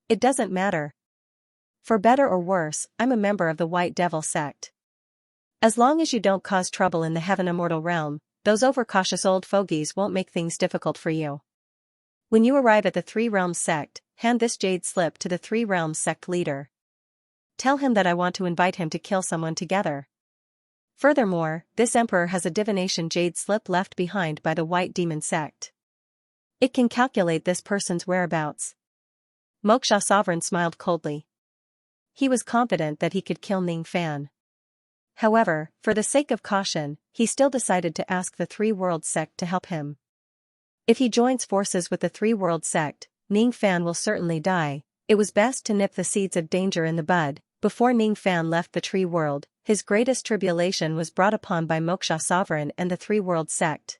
A: It doesn't matter. For better or worse, I'm a member of the White Devil sect. As long as you don't cause trouble in the Heaven Immortal Realm, those overcautious old fogies won't make things difficult for you. When you arrive at the Three Realms sect, hand this jade slip to the Three Realms sect leader. Tell him that I want to invite him to kill someone together. Furthermore, this emperor has a divination jade slip left behind by the White Demon sect. It can calculate this person's whereabouts. Moksha Sovereign smiled coldly. He was confident that he could kill Ning Fan. However, for the sake of caution, he still decided to ask the Three Worlds sect to help him. If he joins forces with the Three Worlds sect, Ning Fan will certainly die. It was best to nip the seeds of danger in the bud. Before Ning Fan left the Tree World, his greatest tribulation was brought upon by Moksha Sovereign and the Three Worlds sect.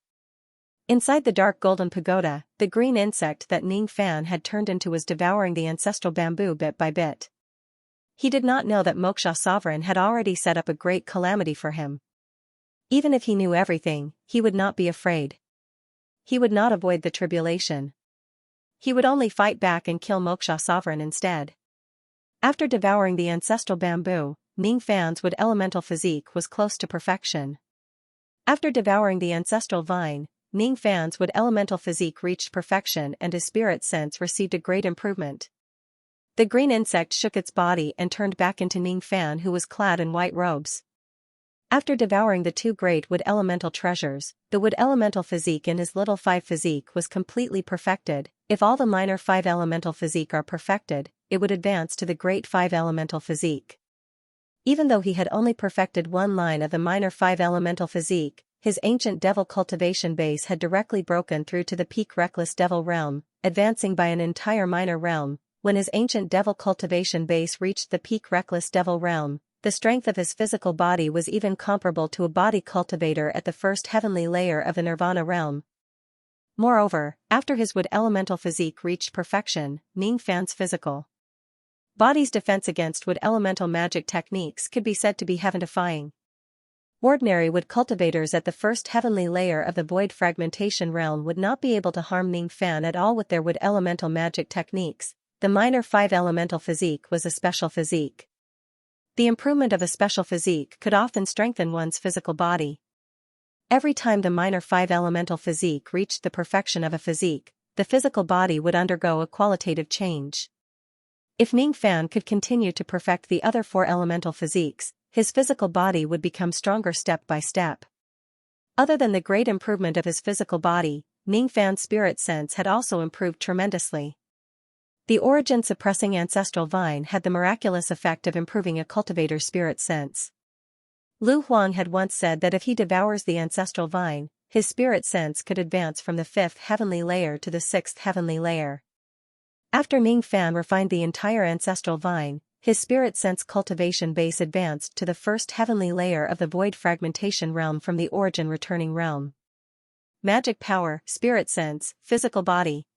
A: Inside the dark golden pagoda, the green insect that Ning Fan had turned into was devouring the ancestral bamboo bit by bit. He did not know that Moksha Sovereign had already set up a great calamity for him. Even if he knew everything, he would not be afraid. He would not avoid the tribulation. He would only fight back and kill Moksha Sovereign instead. After devouring the ancestral bamboo, Ning Fan's wood elemental physique was close to perfection. After devouring the ancestral vine, Ning Fan's wood elemental physique reached perfection and his spirit sense received a great improvement. The green insect shook its body and turned back into Ning Fan, who was clad in white robes. After devouring the 2 great wood elemental treasures, the wood elemental physique in his little 5 physique was completely perfected. If all the minor 5 elemental physique are perfected, it would advance to the great 5 elemental physique. Even though he had only perfected 1 line of the minor 5 elemental physique, his ancient devil cultivation base had directly broken through to the peak reckless devil realm, advancing by an entire minor realm. When his ancient devil cultivation base reached the peak reckless devil realm, the strength of his physical body was even comparable to a body cultivator at the first heavenly layer of the nirvana realm. Moreover, after his wood elemental physique reached perfection, Ning Fan's physical body's defense against wood elemental magic techniques could be said to be heaven-defying. Ordinary wood cultivators at the first heavenly layer of the void fragmentation realm would not be able to harm Ning Fan at all with their wood elemental magic techniques. The minor 5 elemental physique was a special physique. The improvement of a special physique could often strengthen one's physical body. Every time the minor 5 elemental physique reached the perfection of a physique, the physical body would undergo a qualitative change. If Ning Fan could continue to perfect the other 4 elemental physiques, his physical body would become stronger step by step. Other than the great improvement of his physical body, Ning Fan's spirit sense had also improved tremendously. The origin-suppressing ancestral vine had the miraculous effect of improving a cultivator's spirit sense. Lu Huang had once said that if he devours the ancestral vine, his spirit sense could advance from the 5th heavenly layer to the 6th heavenly layer. After Ning Fan refined the entire ancestral vine, his spirit sense cultivation base advanced to the 1st heavenly layer of the void fragmentation realm from the origin returning realm. Magic power, spirit sense, physical body.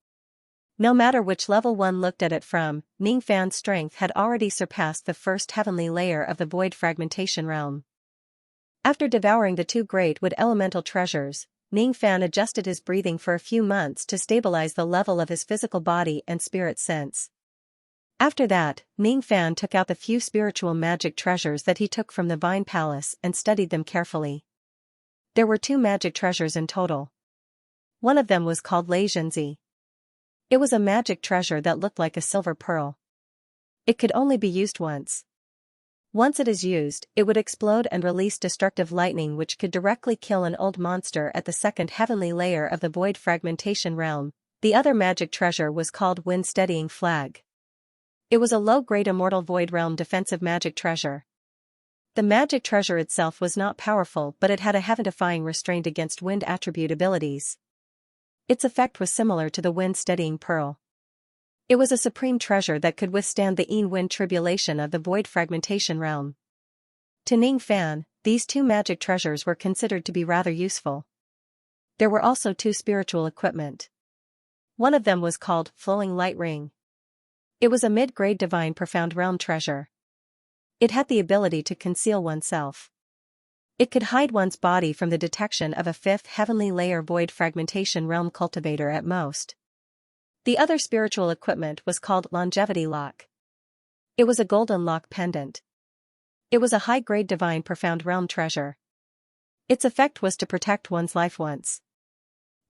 A: No matter which level one looked at it from, Ning Fan's strength had already surpassed the 1st heavenly layer of the void fragmentation realm. After devouring the 2 great wood elemental treasures, Ning Fan adjusted his breathing for a few months to stabilize the level of his physical body and spirit sense. After that, Ning Fan took out the few spiritual magic treasures that he took from the Vine Palace and studied them carefully. There were 2 magic treasures in total. One of them was called Xianxia. It was a magic treasure that looked like a silver pearl. It could only be used once. Once it is used, it would explode and release destructive lightning which could directly kill an old monster at the second heavenly layer of the void fragmentation realm. The other magic treasure was called Wind Steadying Flag. It was a low-grade immortal void realm defensive magic treasure. The magic treasure itself was not powerful, but it had a heaven-defying restraint against wind attribute abilities. Its effect was similar to the Wind Steadying Pearl. It was a supreme treasure that could withstand the wind tribulation of the void fragmentation realm. To Ning Fan, these two magic treasures were considered to be rather useful. There were also two spiritual equipment. One of them was called Flowing Light Ring. It was a mid-grade divine profound realm treasure. It had the ability to conceal oneself. It could hide one's body from the detection of a fifth heavenly layer void fragmentation realm cultivator at most. The other spiritual equipment was called Longevity Lock. It was a golden lock pendant. It was a high-grade divine profound realm treasure. Its effect was to protect one's life once.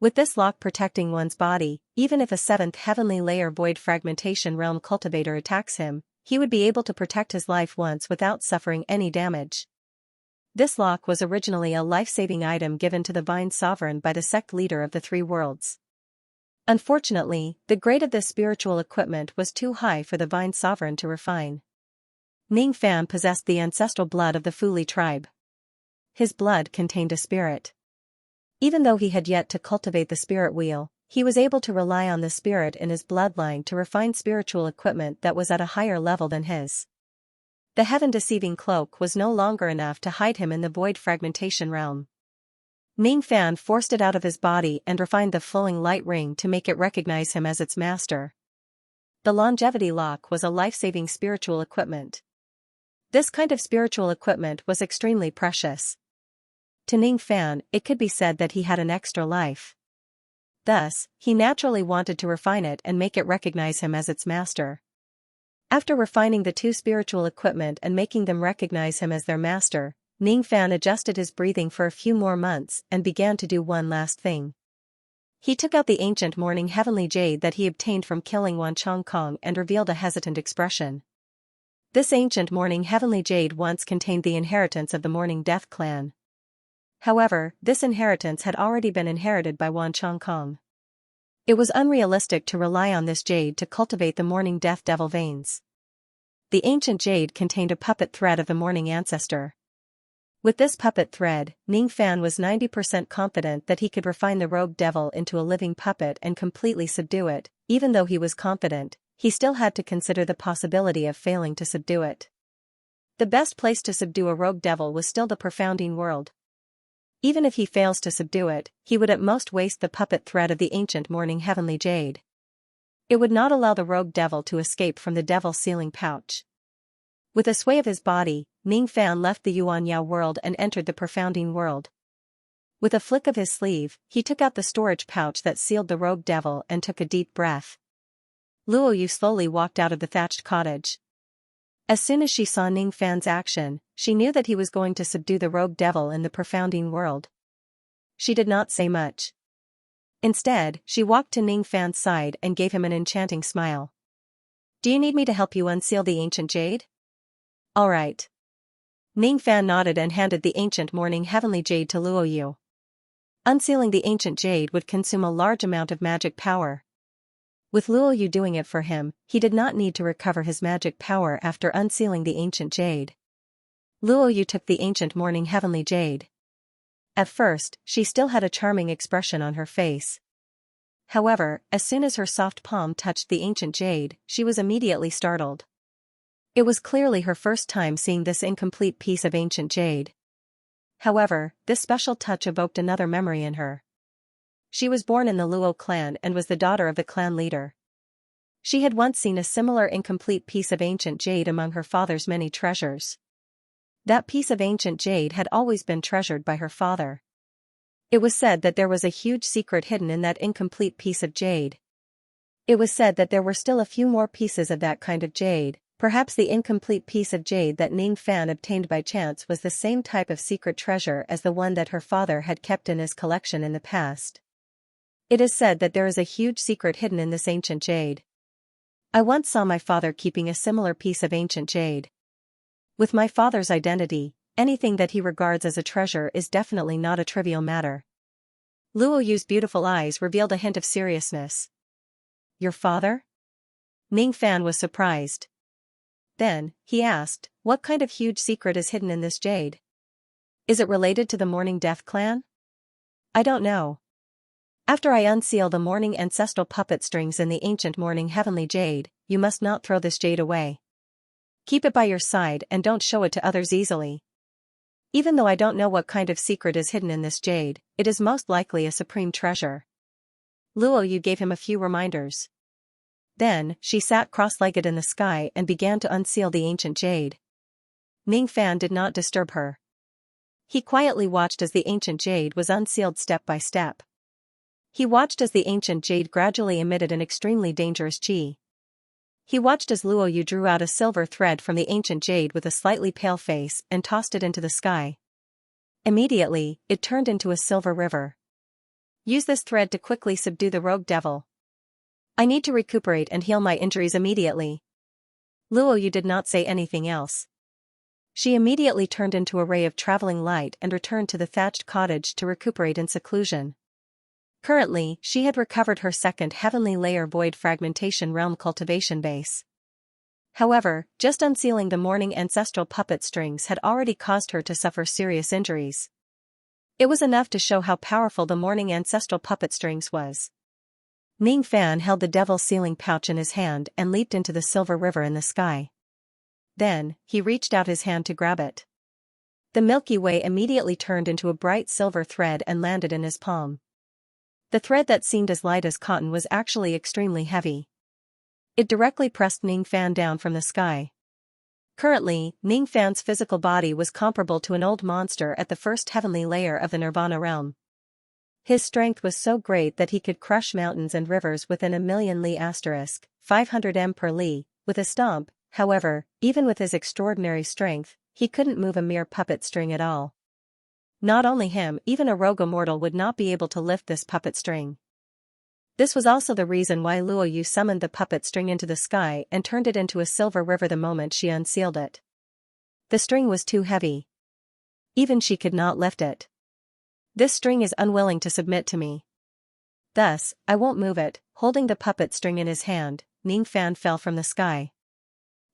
A: With this lock protecting one's body, even if a seventh heavenly layer void fragmentation realm cultivator attacks him, he would be able to protect his life once without suffering any damage. This lock was originally a life-saving item given to the Vine Sovereign by the sect leader of the Three Worlds. Unfortunately, the grade of this spiritual equipment was too high for the Vine Sovereign to refine. Ning Fan possessed the ancestral blood of the Fuli tribe. His blood contained a spirit. Even though he had yet to cultivate the spirit wheel, he was able to rely on the spirit in his bloodline to refine spiritual equipment that was at a higher level than his. The heaven-deceiving cloak was no longer enough to hide him in the void fragmentation realm. Ning Fan forced it out of his body and refined the flowing light ring to make it recognize him as its master. The Longevity Lock was a life-saving spiritual equipment. This kind of spiritual equipment was extremely precious. To Ning Fan, it could be said that he had an extra life. Thus, he naturally wanted to refine it and make it recognize him as its master. After refining the two spiritual equipment and making them recognize him as their master, Ning Fan adjusted his breathing for a few more months and began to do one last thing. He took out the ancient morning heavenly jade that he obtained from killing Wan Chong Kong and revealed a hesitant expression. This ancient morning heavenly jade once contained the inheritance of the Morning Death clan. However, this inheritance had already been inherited by Wan Chong Kong. It was unrealistic to rely on this jade to cultivate the Morning Death devil veins. The ancient jade contained a puppet thread of the Morning Ancestor. With this puppet thread, Ning Fan was 90% confident that he could refine the rogue devil into a living puppet and completely subdue it. Even though he was confident, he still had to consider the possibility of failing to subdue it. The best place to subdue a rogue devil was still the profounding world. Even if he fails to subdue it, he would at most waste the puppet thread of the ancient morning heavenly jade. It would not allow the rogue devil to escape from the devil's sealing pouch. With a sway of his body, Ning Fan left the Yuanyao world and entered the profounding world. With a flick of his sleeve, he took out the storage pouch that sealed the rogue devil and took a deep breath. Luo Yu slowly walked out of the thatched cottage. As soon as she saw Ning Fan's action, she knew that he was going to subdue the rogue devil in the profounding world. She did not say much. Instead, she walked to Ning Fan's side and gave him an enchanting smile. "Do you need me to help you unseal the ancient jade?" "All right." Ning Fan nodded and handed the ancient morning heavenly jade to Luo Yu. Unsealing the ancient jade would consume a large amount of magic power. With Luo Yu doing it for him, he did not need to recover his magic power after unsealing the ancient jade. Luo Yu took the ancient morning heavenly jade. At first, she still had a charming expression on her face. However, as soon as her soft palm touched the ancient jade, she was immediately startled. It was clearly her first time seeing this incomplete piece of ancient jade. However, this special touch evoked another memory in her. She was born in the Luo clan and was the daughter of the clan leader. She had once seen a similar incomplete piece of ancient jade among her father's many treasures. That piece of ancient jade had always been treasured by her father. It was said that there was a huge secret hidden in that incomplete piece of jade. It was said that there were still a few more pieces of that kind of jade. Perhaps the incomplete piece of jade that Ning Fan obtained by chance was the same type of secret treasure as the one that her father had kept in his collection in the past. It is said that there is a huge secret hidden in this ancient jade. I once saw my father keeping a similar piece of ancient jade. With my father's identity, anything that he regards as a treasure is definitely not a trivial matter. Luo Yu's beautiful eyes revealed a hint of seriousness. Your father? Ning Fan was surprised. Then, he asked, what kind of huge secret is hidden in this jade? Is it related to the Morning Death clan? I don't know. After I unseal the morning ancestral puppet strings in the ancient morning heavenly jade, you must not throw this jade away. Keep it by your side and don't show it to others easily. Even though I don't know what kind of secret is hidden in this jade, it is most likely a supreme treasure. Luo Yu gave him a few reminders. Then, she sat cross-legged in the sky and began to unseal the ancient jade. Ning Fan did not disturb her. He quietly watched as the ancient jade was unsealed step by step. He watched as the ancient jade gradually emitted an extremely dangerous qi. He watched as Luo Yu drew out a silver thread from the ancient jade with a slightly pale face and tossed it into the sky. Immediately, it turned into a silver river. Use this thread to quickly subdue the rogue devil. I need to recuperate and heal my injuries immediately. Luo Yu did not say anything else. She immediately turned into a ray of traveling light and returned to the thatched cottage to recuperate in seclusion. Currently, she had recovered her second heavenly layer void fragmentation realm cultivation base. However, just unsealing the morning ancestral puppet strings had already caused her to suffer serious injuries. It was enough to show how powerful the morning ancestral puppet strings was. Ning Fan held the devil's sealing pouch in his hand and leaped into the silver river in the sky. Then, he reached out his hand to grab it. The Milky Way immediately turned into a bright silver thread and landed in his palm. The thread that seemed as light as cotton was actually extremely heavy. It directly pressed Ning Fan down from the sky. Currently, Ning Fan's physical body was comparable to an old monster at the first heavenly layer of the Nirvana realm. His strength was so great that he could crush mountains and rivers within a million li asterisk, 500 m per li, with a stomp. However, even with his extraordinary strength, he couldn't move a mere puppet string at all. Not only him, even a rogue immortal would not be able to lift this puppet string. This was also the reason why Luo Yu summoned the puppet string into the sky and turned it into a silver river the moment she unsealed it. The string was too heavy. Even she could not lift it. This string is unwilling to submit to me. Thus, I won't move it. Holding the puppet string in his hand, Ning Fan fell from the sky.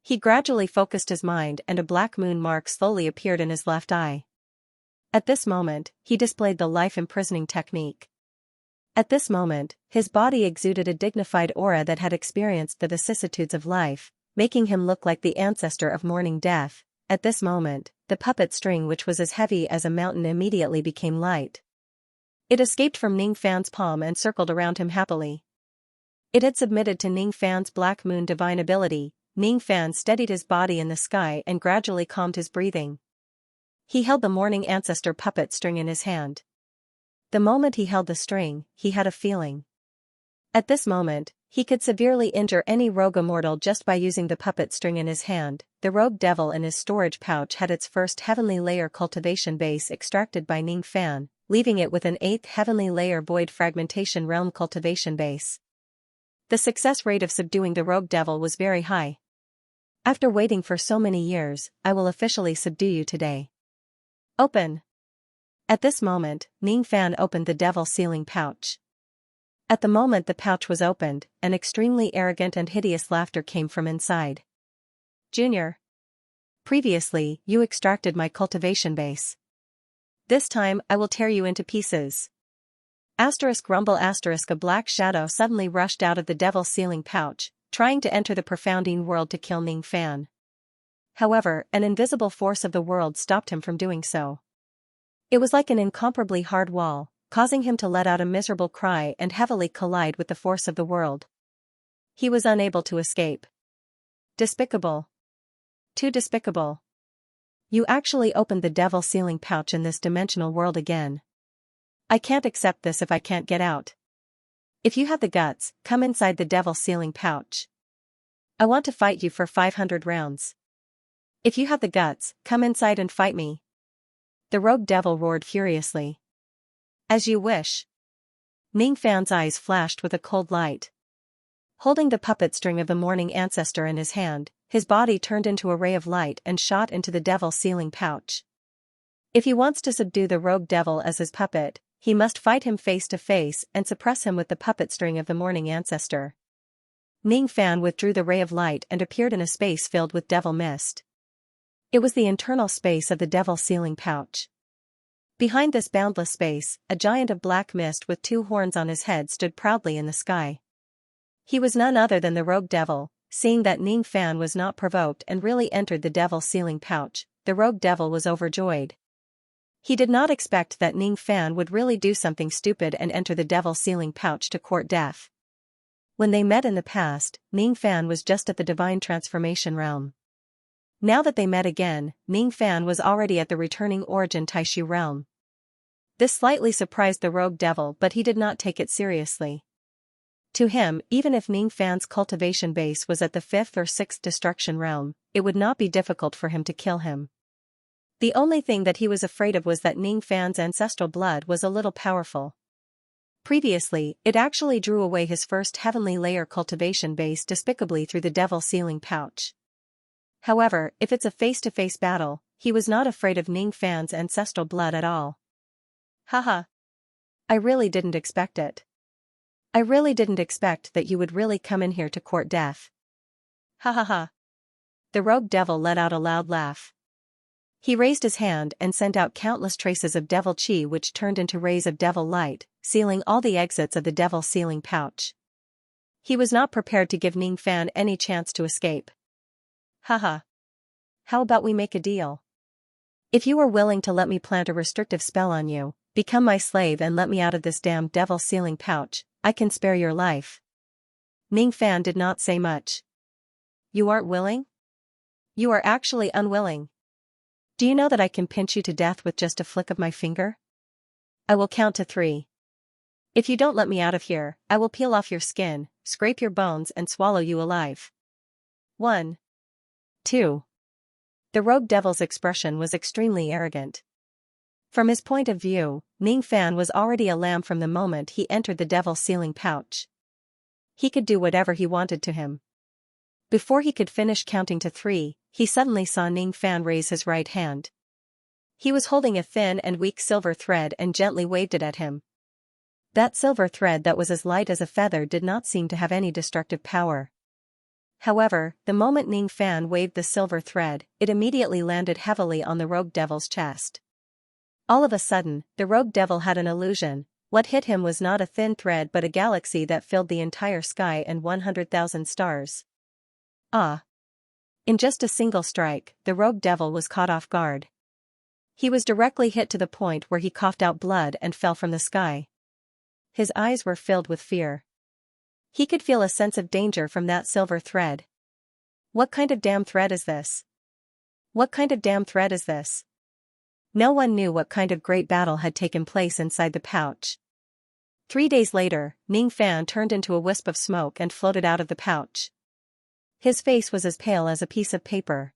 A: He gradually focused his mind and a black moon mark slowly appeared in his left eye. At this moment, he displayed the life-imprisoning technique. At this moment, his body exuded a dignified aura that had experienced the vicissitudes of life, making him look like the ancestor of morning death. At this moment, the puppet string which was as heavy as a mountain immediately became light. It escaped from Ning Fan's palm and circled around him happily. It had submitted to Ning Fan's black moon divine ability. Ning Fan steadied his body in the sky and gradually calmed his breathing. He held the morning ancestor puppet string in his hand. The moment he held the string, he had a feeling. At this moment, he could severely injure any rogue immortal just by using the puppet string in his hand. The rogue devil in his storage pouch had its first heavenly layer cultivation base extracted by Ning Fan, leaving it with an 8th heavenly layer void fragmentation realm cultivation base. The success rate of subduing the rogue devil was very high. After waiting for so many years, I will officially subdue you today. Open. At this moment, Ning Fan opened the devil sealing pouch. At the moment the pouch was opened, an extremely arrogant and hideous laughter came from inside. Junior. Previously, you extracted my cultivation base. This time, I will tear you into pieces. Asterisk rumble asterisk a black shadow suddenly rushed out of the devil sealing pouch, trying to enter the profounding world to kill Ning Fan. However, an invisible force of the world stopped him from doing so. It was like an incomparably hard wall, causing him to let out a miserable cry and heavily collide with the force of the world. He was unable to escape. Despicable. Too despicable. You actually opened the devil sealing pouch in this dimensional world again. I can't accept this if I can't get out. If you have the guts, come inside the devil sealing pouch. I want to fight you for 500 rounds. If you have the guts, come inside and fight me. The rogue devil roared furiously. As you wish. Ning Fan's eyes flashed with a cold light. Holding the puppet string of the morning ancestor in his hand, his body turned into a ray of light and shot into the devil sealing pouch. If he wants to subdue the rogue devil as his puppet, he must fight him face to face and suppress him with the puppet string of the morning ancestor. Ning Fan withdrew the ray of light and appeared in a space filled with devil mist. It was the internal space of the devil sealing pouch. Behind this boundless space, a giant of black mist with 2 horns on his head stood proudly in the sky. He was none other than the rogue devil. Seeing that Ning Fan was not provoked and really entered the devil sealing pouch, the rogue devil was overjoyed. He did not expect that Ning Fan would really do something stupid and enter the devil sealing pouch to court death. When they met in the past, Ning Fan was just at the divine transformation realm. Now that they met again, Ning Fan was already at the returning origin Taishu realm. This slightly surprised the rogue devil, but he did not take it seriously. To him, even if Ning Fan's cultivation base was at the 5th or 6th destruction realm, it would not be difficult for him to kill him. The only thing that he was afraid of was that Ning Fan's ancestral blood was a little powerful. Previously, it actually drew away his first heavenly layer cultivation base despicably through the devil sealing pouch. However, if it's a face-to-face battle, he was not afraid of Ning Fan's ancestral blood at all. Haha. I really didn't expect it. I really didn't expect that you would really come in here to court death. Ha ha ha. The rogue devil let out a loud laugh. He raised his hand and sent out countless traces of devil chi which turned into rays of devil light, sealing all the exits of the devil sealing pouch. He was not prepared to give Ning Fan any chance to escape. Haha. How about we make a deal? If you are willing to let me plant a restrictive spell on you, become my slave and let me out of this damned devil sealing pouch, I can spare your life. Ning Fan did not say much. You aren't willing? You are actually unwilling. Do you know that I can pinch you to death with just a flick of my finger? I will count to 3. If you don't let me out of here, I will peel off your skin, scrape your bones and swallow you alive. 1. 2. The rogue devil's expression was extremely arrogant. From his point of view, Ning Fan was already a lamb from the moment he entered the devil sealing pouch. He could do whatever he wanted to him. Before he could finish counting to 3, he suddenly saw Ning Fan raise his right hand. He was holding a thin and weak silver thread and gently waved it at him. That silver thread that was as light as a feather did not seem to have any destructive power. However, the moment Ning Fan waved the silver thread, it immediately landed heavily on the rogue devil's chest. All of a sudden, the rogue devil had an illusion. What hit him was not a thin thread but a galaxy that filled the entire sky and 100,000 stars. Ah! In just a single strike, the rogue devil was caught off guard. He was directly hit to the point where he coughed out blood and fell from the sky. His eyes were filled with fear. He could feel a sense of danger from that silver thread. What kind of damn thread is this? What kind of damn thread is this? No one knew what kind of great battle had taken place inside the pouch. 3 days later, Ning Fan turned into a wisp of smoke and floated out of the pouch. His face was as pale as a piece of paper.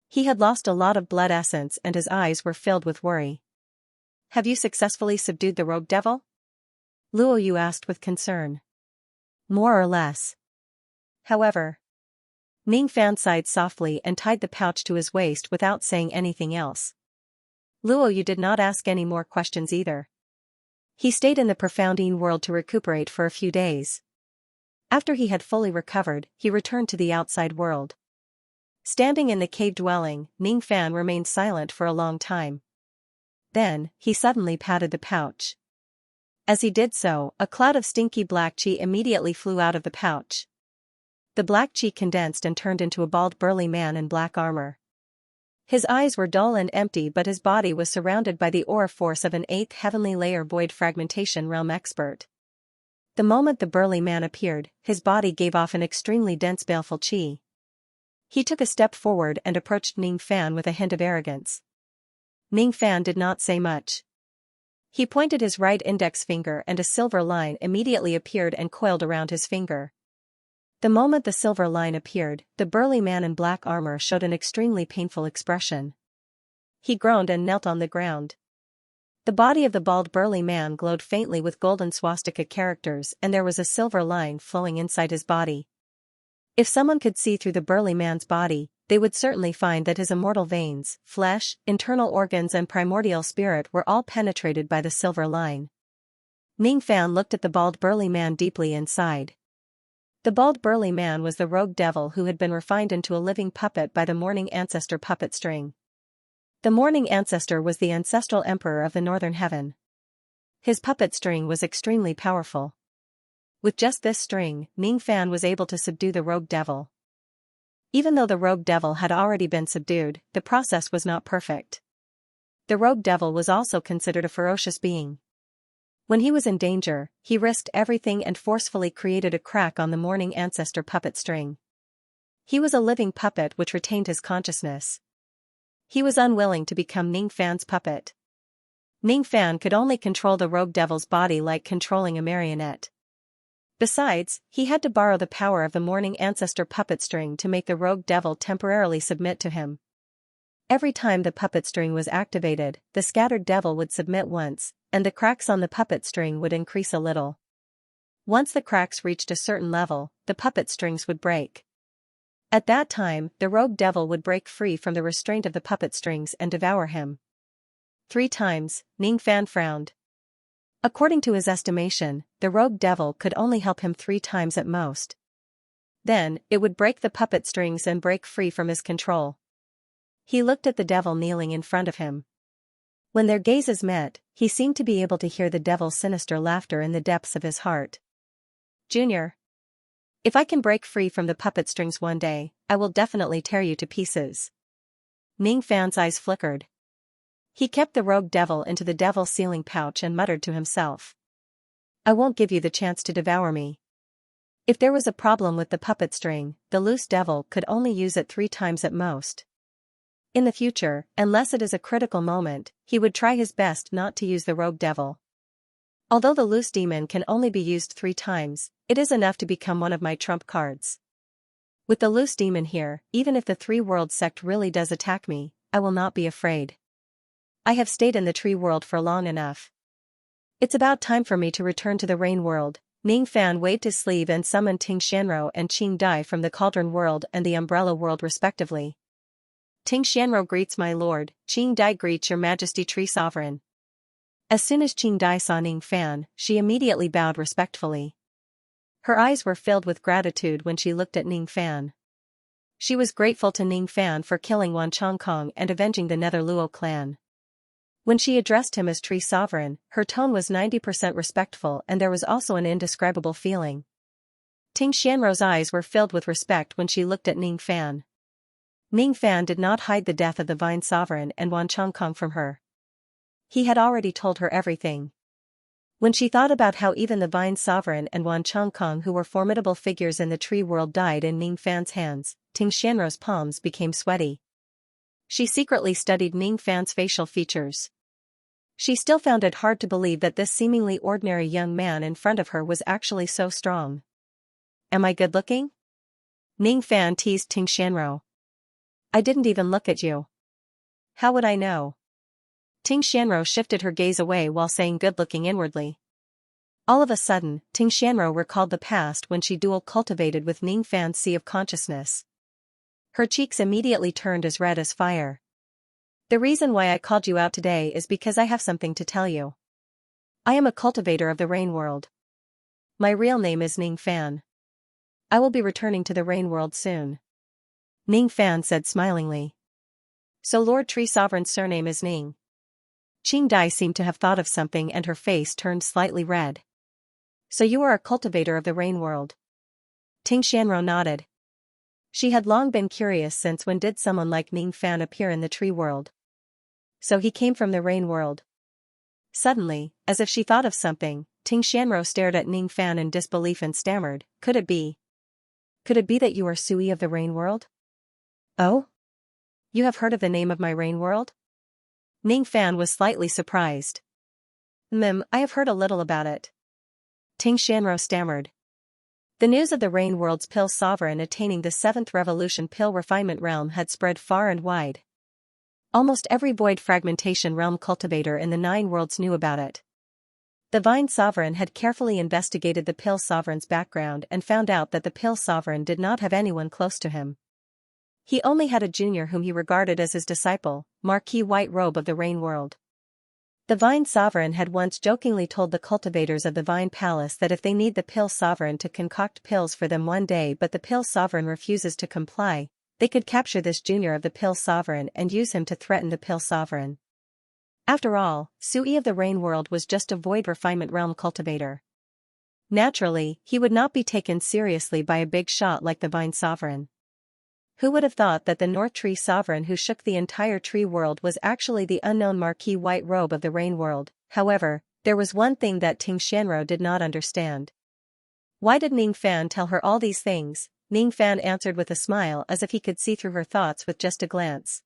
A: He had lost a lot of blood essence and his eyes were filled with worry. Have you successfully subdued the rogue devil? Luo Yu asked with concern. More or less. However, Ning Fan sighed softly and tied the pouch to his waist without saying anything else. Luo Yu did not ask any more questions either. He stayed in the profound Yin world to recuperate for a few days. After he had fully recovered, he returned to the outside world. Standing in the cave dwelling, Ning Fan remained silent for a long time. Then, he suddenly patted the pouch. As he did so, a cloud of stinky black chi immediately flew out of the pouch. The black chi condensed and turned into a bald burly man in black armor. His eyes were dull and empty but his body was surrounded by the aura force of an 8th heavenly layer void fragmentation realm expert. The moment the burly man appeared, his body gave off an extremely dense baleful chi. He took a step forward and approached Ning Fan with a hint of arrogance. Ning Fan did not say much. He pointed his right index finger and a silver line immediately appeared and coiled around his finger. The moment the silver line appeared, the burly man in black armor showed an extremely painful expression. He groaned and knelt on the ground. The body of the bald burly man glowed faintly with golden swastika characters and there was a silver line flowing inside his body. If someone could see through the burly man's body, they would certainly find that his immortal veins, flesh, internal organs and primordial spirit were all penetrated by the silver line. Ning Fan looked at the bald burly man deeply inside. The bald burly man was the rogue devil who had been refined into a living puppet by the Morning Ancestor puppet string. The Morning Ancestor was the ancestral emperor of the northern heaven. His puppet string was extremely powerful. With just this string, Ning Fan was able to subdue the rogue devil. Even though the rogue devil had already been subdued, the process was not perfect. The rogue devil was also considered a ferocious being. When he was in danger, he risked everything and forcefully created a crack on the Morning Ancestor puppet string. He was a living puppet which retained his consciousness. He was unwilling to become Ning Fan's puppet. Ning Fan could only control the rogue devil's body like controlling a marionette. Besides, he had to borrow the power of the Morning Ancestor puppet string to make the rogue devil temporarily submit to him. Every time the puppet string was activated, the scattered devil would submit once, and the cracks on the puppet string would increase a little. Once the cracks reached a certain level, the puppet strings would break. At that time, the rogue devil would break free from the restraint of the puppet strings and devour him. 3 times, Ning Fan frowned. According to his estimation, the rogue devil could only help him 3 times at most. Then, it would break the puppet strings and break free from his control. He looked at the devil kneeling in front of him. When their gazes met, he seemed to be able to hear the devil's sinister laughter in the depths of his heart. Junior. If I can break free from the puppet strings one day, I will definitely tear you to pieces. Ning Fan's eyes flickered. He kept the rogue devil into the devil's sealing pouch and muttered to himself. I won't give you the chance to devour me. If there was a problem with the puppet string, the loose devil could only use it 3 times at most. In the future, unless it is a critical moment, he would try his best not to use the rogue devil. Although the loose demon can only be used 3 times, it is enough to become one of my trump cards. With the loose demon here, even if the 3 World sect really does attack me, I will not be afraid. I have stayed in the tree world for long enough. It's about time for me to return to the rain world. Ning Fan waved his sleeve and summoned Ting Xianro and Qing Dai from the cauldron world and the umbrella world respectively. Ting Xianro greets my lord, Qing Dai greets your majesty tree sovereign. As soon as Qing Dai saw Ning Fan, she immediately bowed respectfully. Her eyes were filled with gratitude when she looked at Ning Fan. She was grateful to Ning Fan for killing Wan Chongkong and avenging the Nether Luo clan. When she addressed him as tree sovereign, her tone was 90% respectful and there was also an indescribable feeling. Ting Xianro's eyes were filled with respect when she looked at Ning Fan. Ning Fan did not hide the death of the Vine Sovereign and Wan Chongkong from her. He had already told her everything. When she thought about how even the Vine Sovereign and Wan Chongkong, who were formidable figures in the tree world, died in Ning Fan's hands, Ting Xianro's palms became sweaty. She secretly studied Ning Fan's facial features. She still found it hard to believe that this seemingly ordinary young man in front of her was actually so strong. Am I good looking? Ning Fan teased Ting Xianro. I didn't even look at you. How would I know? Ting Xianro shifted her gaze away while saying good looking inwardly. All of a sudden, Ting Xianro recalled the past when she dual cultivated with Ning Fan's sea of consciousness. Her cheeks immediately turned as red as fire. The reason why I called you out today is because I have something to tell you. I am a cultivator of the rain world. My real name is Ning Fan. I will be returning to the rain world soon. Ning Fan said smilingly. So Lord Tree Sovereign's surname is Ning. Qing Dai seemed to have thought of something and her face turned slightly red. So you are a cultivator of the rain world. Ting Xianro nodded. She had long been curious since when did someone like Ning Fan appear in the tree world. So he came from the rain world. Suddenly, as if she thought of something, Ting Xianro stared at Ning Fan in disbelief and stammered, Could it be that you are Sui of the rain world? Oh? You have heard of the name of my rain world? Ning Fan was slightly surprised. I have heard a little about it. Ting Xianro stammered. The news of the rain world's pill sovereign attaining the 7th revolution pill refinement realm had spread far and wide. Almost every void fragmentation realm cultivator in the 9 worlds knew about it. The Vine Sovereign had carefully investigated the Pill Sovereign's background and found out that the Pill Sovereign did not have anyone close to him. He only had a junior whom he regarded as his disciple, Marquis White Robe of the Rain World. The Vine Sovereign had once jokingly told the cultivators of the Vine Palace that if they need the Pill Sovereign to concoct pills for them one day but the Pill Sovereign refuses to comply, they could capture this junior of the Pill Sovereign and use him to threaten the Pill Sovereign. After all, Sui of the Rain World was just a void refinement realm cultivator. Naturally, he would not be taken seriously by a big shot like the Vine Sovereign. Who would have thought that the North Tree Sovereign who shook the entire tree world was actually the unknown Marquis White Robe of the Rain World? However, there was one thing that Xianxia did not understand. Why did Ning Fan tell her all these things? Ning Fan answered with a smile as if he could see through her thoughts with just a glance.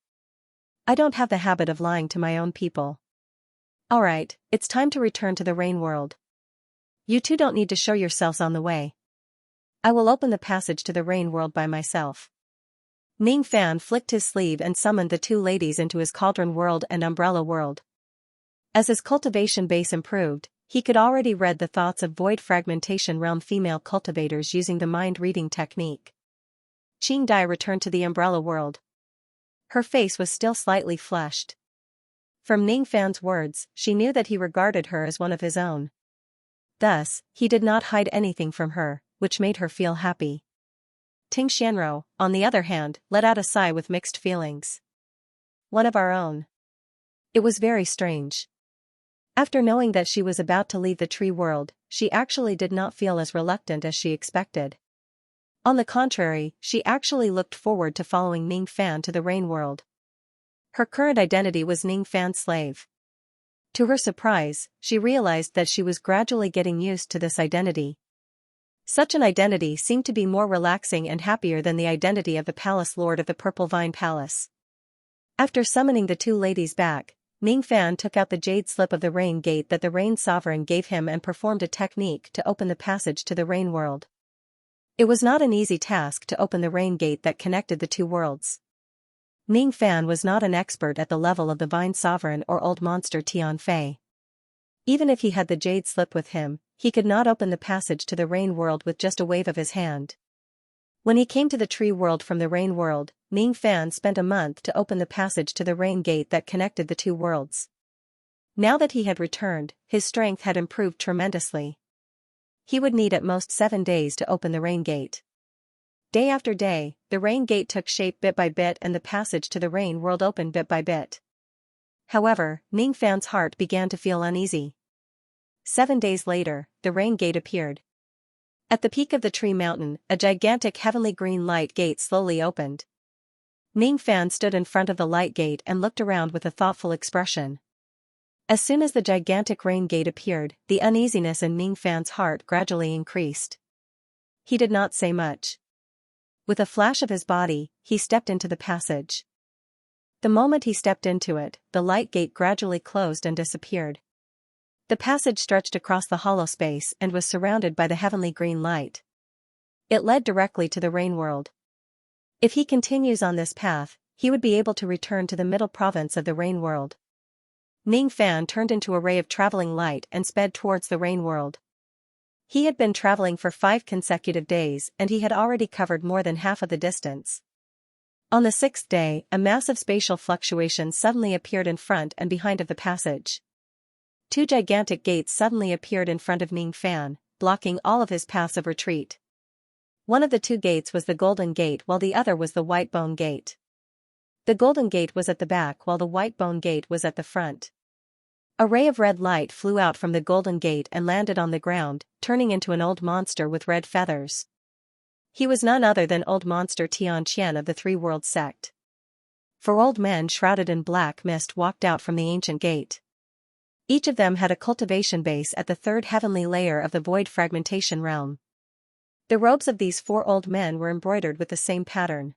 A: I don't have the habit of lying to my own people. Alright, it's time to return to the Rain World. You two don't need to show yourselves on the way. I will open the passage to the Rain World by myself. Ning Fan flicked his sleeve and summoned the 2 ladies into his Cauldron World and Umbrella World. As his cultivation base improved, he could already read the thoughts of void fragmentation realm female cultivators using the mind-reading technique. Qing Dai returned to the Umbrella World. Her face was still slightly flushed. From Ning Fan's words, she knew that he regarded her as one of his own. Thus, he did not hide anything from her, which made her feel happy. Ting Xianro, on the other hand, let out a sigh with mixed feelings. One of our own. It was very strange. After knowing that she was about to leave the tree world, she actually did not feel as reluctant as she expected. On the contrary, she actually looked forward to following Ning Fan to the Rain World. Her current identity was Ning Fan's slave. To her surprise, she realized that she was gradually getting used to this identity. Such an identity seemed to be more relaxing and happier than the identity of the Palace Lord of the Purple Vine Palace. After summoning the 2 ladies back, Ning Fan took out the jade slip of the Rain Gate that the Rain Sovereign gave him and performed a technique to open the passage to the Rain World. It was not an easy task to open the Rain Gate that connected the 2 worlds. Ning Fan was not an expert at the level of the Vine Sovereign or Old Monster Tian Fei. Even if he had the jade slip with him, he could not open the passage to the Rain World with just a wave of his hand. When he came to the Tree World from the Rain World, Ning Fan spent a month to open the passage to the Rain Gate that connected the 2 worlds. Now that he had returned, his strength had improved tremendously. He would need at most 7 days to open the Rain Gate. Day after day, the Rain Gate took shape bit by bit and the passage to the Rain World opened bit by bit. However, Ning Fan's heart began to feel uneasy. 7 days later, the Rain Gate appeared. At the peak of the tree mountain, a gigantic heavenly green light gate slowly opened. Ning Fan stood in front of the light gate and looked around with a thoughtful expression. As soon as the gigantic Rain Gate appeared, the uneasiness in Ning Fan's heart gradually increased. He did not say much. With a flash of his body, he stepped into the passage. The moment he stepped into it, the light gate gradually closed and disappeared. The passage stretched across the hollow space and was surrounded by the heavenly green light. It led directly to the Rain World. If he continues on this path, he would be able to return to the middle province of the Rain World. Ning Fan turned into a ray of traveling light and sped towards the Rain World. He had been traveling for 5 consecutive days and he had already covered more than half of the distance. On the 6th day, a massive spatial fluctuation suddenly appeared in front and behind of the passage. 2 gigantic gates suddenly appeared in front of Ning Fan, blocking all of his paths of retreat. One of the 2 gates was the Golden Gate while the other was the White Bone Gate. The Golden Gate was at the back while the White Bone Gate was at the front. A ray of red light flew out from the Golden Gate and landed on the ground, turning into an old monster with red feathers. He was none other than Old Monster Tian Qian of the 3 Worlds sect. 4 old men shrouded in black mist walked out from the ancient gate. Each of them had a cultivation base at the 3rd heavenly layer of the void fragmentation realm. The robes of these 4 old men were embroidered with the same pattern.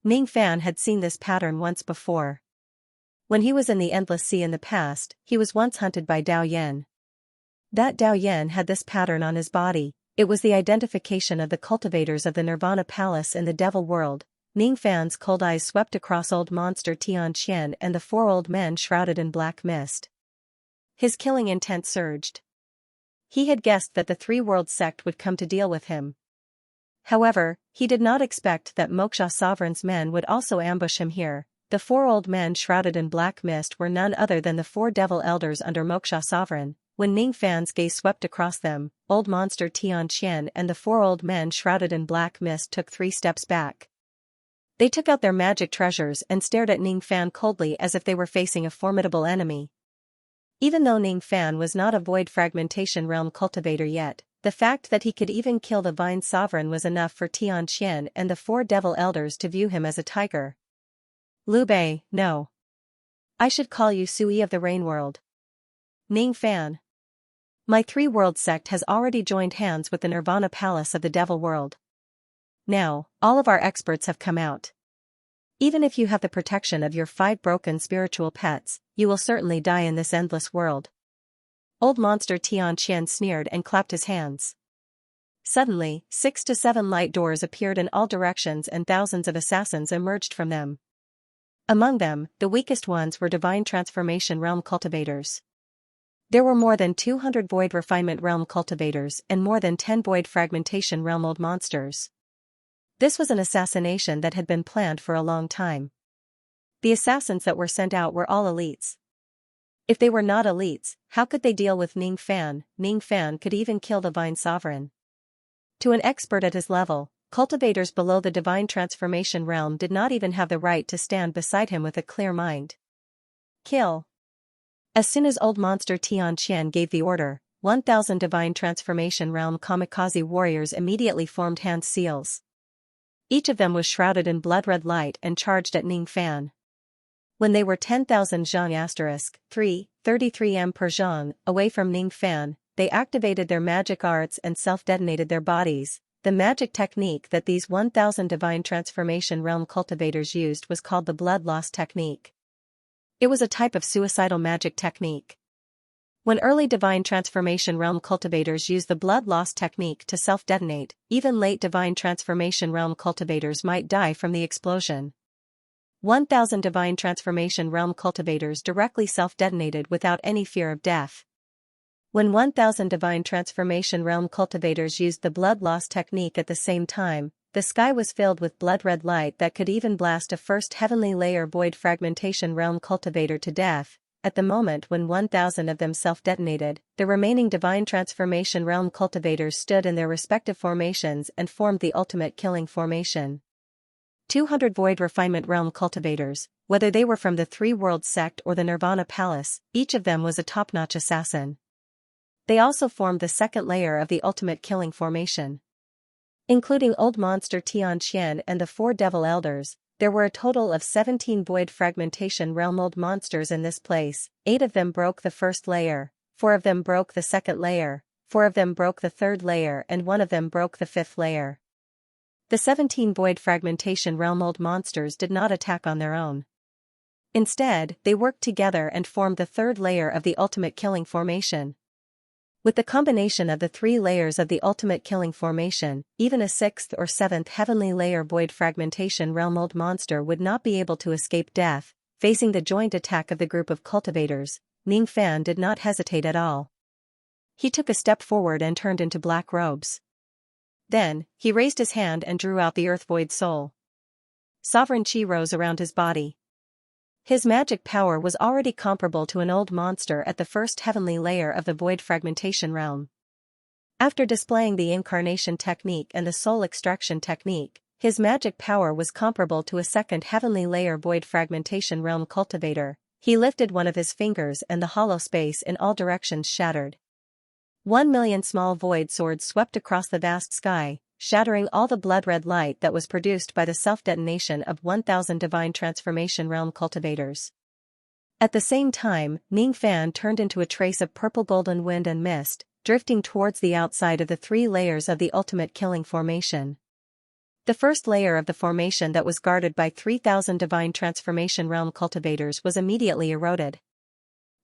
A: Ning Fan had seen this pattern once before. When he was in the Endless Sea in the past, he was once hunted by Dao Yen. That Dao Yen had this pattern on his body. It was the identification of the cultivators of the Nirvana Palace in the Devil World, Ning Fan's cold eyes swept across old monster Xianxia and the four old men shrouded in black mist. His killing intent surged. He had guessed that the three-world sect would come to deal with him. However, he did not expect that Moksha Sovereign's men would also ambush him here. The four old men shrouded in black mist were none other than the four devil elders under Moksha Sovereign. When Ning Fan's gaze swept across them, old monster Tianqian and the four old men shrouded in black mist took 3 steps back. They took out their magic treasures and stared at Ning Fan coldly as if they were facing a formidable enemy. Even though Ning Fan was not a void fragmentation realm cultivator yet, the fact that he could even kill the Vine Sovereign was enough for Tianqian and the four devil elders to view him as a tiger. Liu Bei, no. I should call you Sui of the Rain World. Ning Fan. My three-world sect has already joined hands with the Nirvana Palace of the Devil World. Now, all of our experts have come out. Even if you have the protection of your 5 broken spiritual pets, you will certainly die in this endless world. Old monster Tianqian sneered and clapped his hands. Suddenly, 6 to 7 light doors appeared in all directions and thousands of assassins emerged from them. Among them, the weakest ones were Divine Transformation Realm cultivators. There were more than 200 Void Refinement Realm cultivators and more than 10 Void Fragmentation Realm old monsters. This was an assassination that had been planned for a long time. The assassins that were sent out were all elites. If they were not elites, how could they deal with Ning Fan? Ning Fan could even kill the Vine Sovereign. To an expert at his level, cultivators below the Divine Transformation Realm did not even have the right to stand beside him with a clear mind. Kill. As soon as old monster Tianqian gave the order, 1,000 Divine Transformation Realm kamikaze warriors immediately formed hand seals. Each of them was shrouded in blood-red light and charged at Ning Fan. When they were 10,000 zhang (33 m per zhang) away from Ning Fan, they activated their magic arts and self-detonated their bodies. The magic technique that these 1,000 Divine Transformation Realm cultivators used was called the Blood Loss Technique. It was a type of suicidal magic technique. When early Divine Transformation Realm cultivators used the Blood Loss Technique to self-detonate, even late Divine Transformation Realm cultivators might die from the explosion. 1,000 Divine Transformation Realm cultivators directly self-detonated without any fear of death. When 1,000 Divine Transformation Realm cultivators used the Blood Loss Technique at the same time, the sky was filled with blood-red light that could even blast a first heavenly layer Void Fragmentation Realm cultivator to death. At the moment when 1,000 of them self-detonated, the remaining Divine Transformation Realm cultivators stood in their respective formations and formed the ultimate killing formation. 200 Void Refinement Realm cultivators, whether they were from the Three-World Sect or the Nirvana Palace, each of them was a top-notch assassin. They also formed the second layer of the ultimate killing formation. Including old monster Tianqian and the 4 devil elders, there were a total of 17 Void Fragmentation Realm old monsters in this place. 8 of them broke the first layer, 4 of them broke the second layer, 4 of them broke the third layer and 1 of them broke the 5th layer. The 17 Void Fragmentation Realm old monsters did not attack on their own. Instead, they worked together and formed the third layer of the ultimate killing formation. With the combination of the 3 layers of the ultimate killing formation, even a 6th or 7th heavenly layer Void Fragmentation Realm old monster would not be able to escape death. Facing the joint attack of the group of cultivators, Ning Fan did not hesitate at all. He took a step forward and turned into black robes. Then, he raised his hand and drew out the Earth Void Soul. Sovereign Chi rose around his body. His magic power was already comparable to an old monster at the first heavenly layer of the Void Fragmentation Realm. After displaying the Incarnation Technique and the Soul Extraction Technique, his magic power was comparable to a second heavenly layer Void Fragmentation Realm cultivator. He lifted one of his fingers and the hollow space in all directions shattered. 1,000,000 small void swords swept across the vast sky, shattering all the blood-red light that was produced by the self-detonation of 1,000 Divine Transformation Realm cultivators. At the same time, Ning Fan turned into a trace of purple-golden wind and mist, drifting towards the outside of the 3 layers of the ultimate killing formation. The first layer of the formation that was guarded by 3,000 Divine Transformation Realm cultivators was immediately eroded.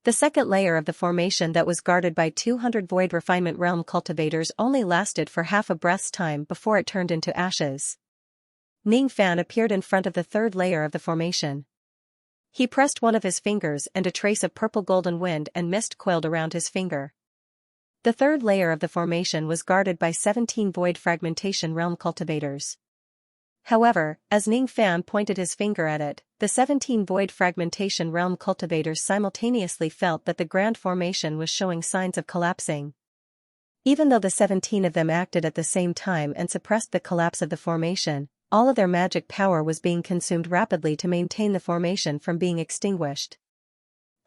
A: The second layer of the formation that was guarded by 200 Void Refinement Realm cultivators only lasted for half a breath's time before it turned into ashes. Ning Fan appeared in front of the third layer of the formation. He pressed one of his fingers and a trace of purple golden wind and mist coiled around his finger. The third layer of the formation was guarded by 17 void fragmentation realm cultivators. However, as Ning Fan pointed his finger at it, the 17 void fragmentation realm cultivators simultaneously felt that the grand formation was showing signs of collapsing. Even though the 17 of them acted at the same time and suppressed the collapse of the formation, all of their magic power was being consumed rapidly to maintain the formation from being extinguished.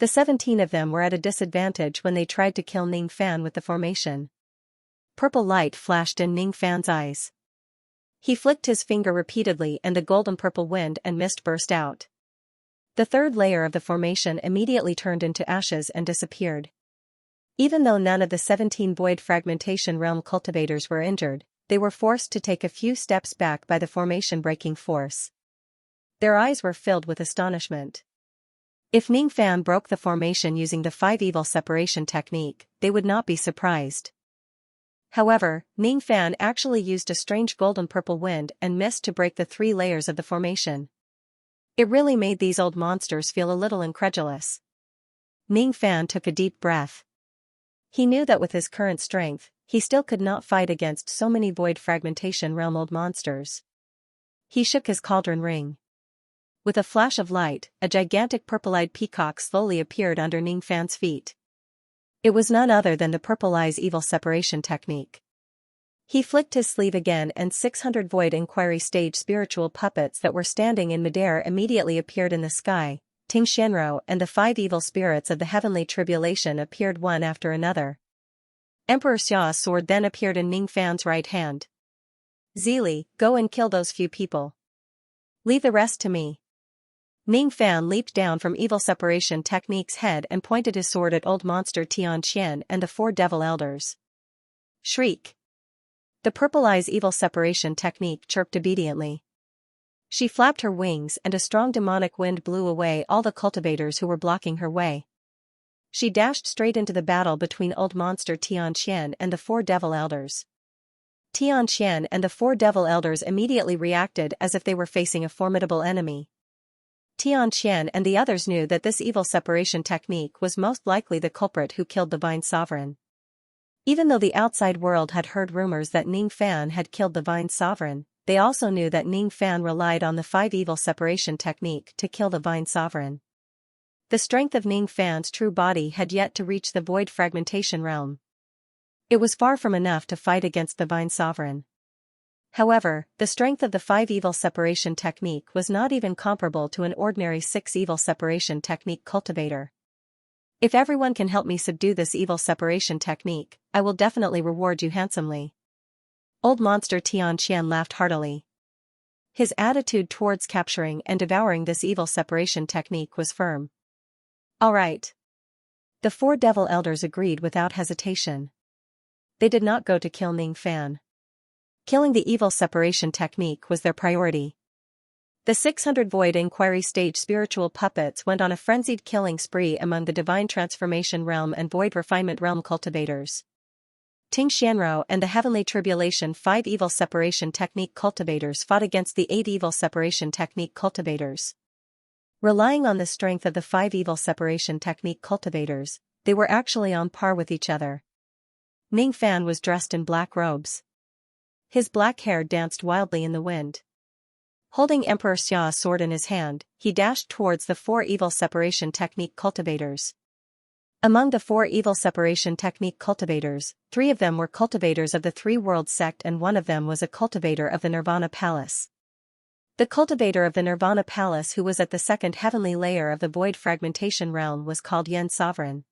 A: The 17 of them were at a disadvantage when they tried to kill Ning Fan with the formation. Purple light flashed in Ning Fan's eyes. He flicked his finger repeatedly and the golden purple wind and mist burst out. The third layer of the formation immediately turned into ashes and disappeared. Even though none of the 17 void fragmentation realm cultivators were injured, they were forced to take a few steps back by the formation breaking force. Their eyes were filled with astonishment. If Ning Fan broke the formation using the 5 evil separation technique, they would not be surprised. However, Ning Fan actually used a strange golden purple wind and mist to break the 3 layers of the formation. It really made these old monsters feel a little incredulous. Ning Fan took a deep breath. He knew that with his current strength, he still could not fight against so many void fragmentation realm old monsters. He shook his cauldron ring. With a flash of light, a gigantic purple-eyed peacock slowly appeared under Ning Fan's feet. It was none other than the Purple Eyes evil separation technique. He flicked his sleeve again and 600 void inquiry stage spiritual puppets that were standing in midair immediately appeared in the sky. Xianxia and the 5 evil spirits of the heavenly tribulation appeared one after another. Emperor Xia's sword then appeared in Ning Fan's right hand. Zili, go and kill those few people. Leave the rest to me. Ning Fan leaped down from evil separation technique's head and pointed his sword at old monster Xianxia and the 4 devil elders. Shriek. The Purple Eyes evil separation technique chirped obediently. She flapped her wings and a strong demonic wind blew away all the cultivators who were blocking her way. She dashed straight into the battle between old monster Xianxia and the 4 devil elders. Xianxia and the 4 devil elders immediately reacted as if they were facing a formidable enemy. Xianxia and the others knew that this evil separation technique was most likely the culprit who killed the Vine Sovereign. Even though the outside world had heard rumors that Ning Fan had killed the Vine Sovereign, they also knew that Ning Fan relied on the 5 evil separation technique to kill the Vine Sovereign. The strength of Ning Fan's true body had yet to reach the void fragmentation realm. It was far from enough to fight against the Vine Sovereign. However, the strength of the 5 evil separation technique was not even comparable to an ordinary 6 evil separation technique cultivator. If everyone can help me subdue this evil separation technique, I will definitely reward you handsomely. Old monster Xianxia laughed heartily. His attitude towards capturing and devouring this evil separation technique was firm. All right. The 4 devil elders agreed without hesitation. They did not go to kill Ning Fan. Killing the evil separation technique was their priority. The 600 void inquiry stage spiritual puppets went on a frenzied killing spree among the divine transformation realm and void refinement realm cultivators. Xianxia and the heavenly tribulation 5 evil separation technique cultivators fought against the 8 evil separation technique cultivators. Relying on the strength of the 5 evil separation technique cultivators, they were actually on par with each other. Ning Fan was dressed in black robes. His black hair danced wildly in the wind. Holding Emperor Xia's sword in his hand, he dashed towards the 4 evil separation technique cultivators. Among the 4 evil separation technique cultivators, 3 of them were cultivators of the 3 Worlds sect and 1 of them was a cultivator of the Nirvana Palace. The cultivator of the Nirvana Palace who was at the 2nd heavenly layer of the void fragmentation realm was called Yen Sovereign.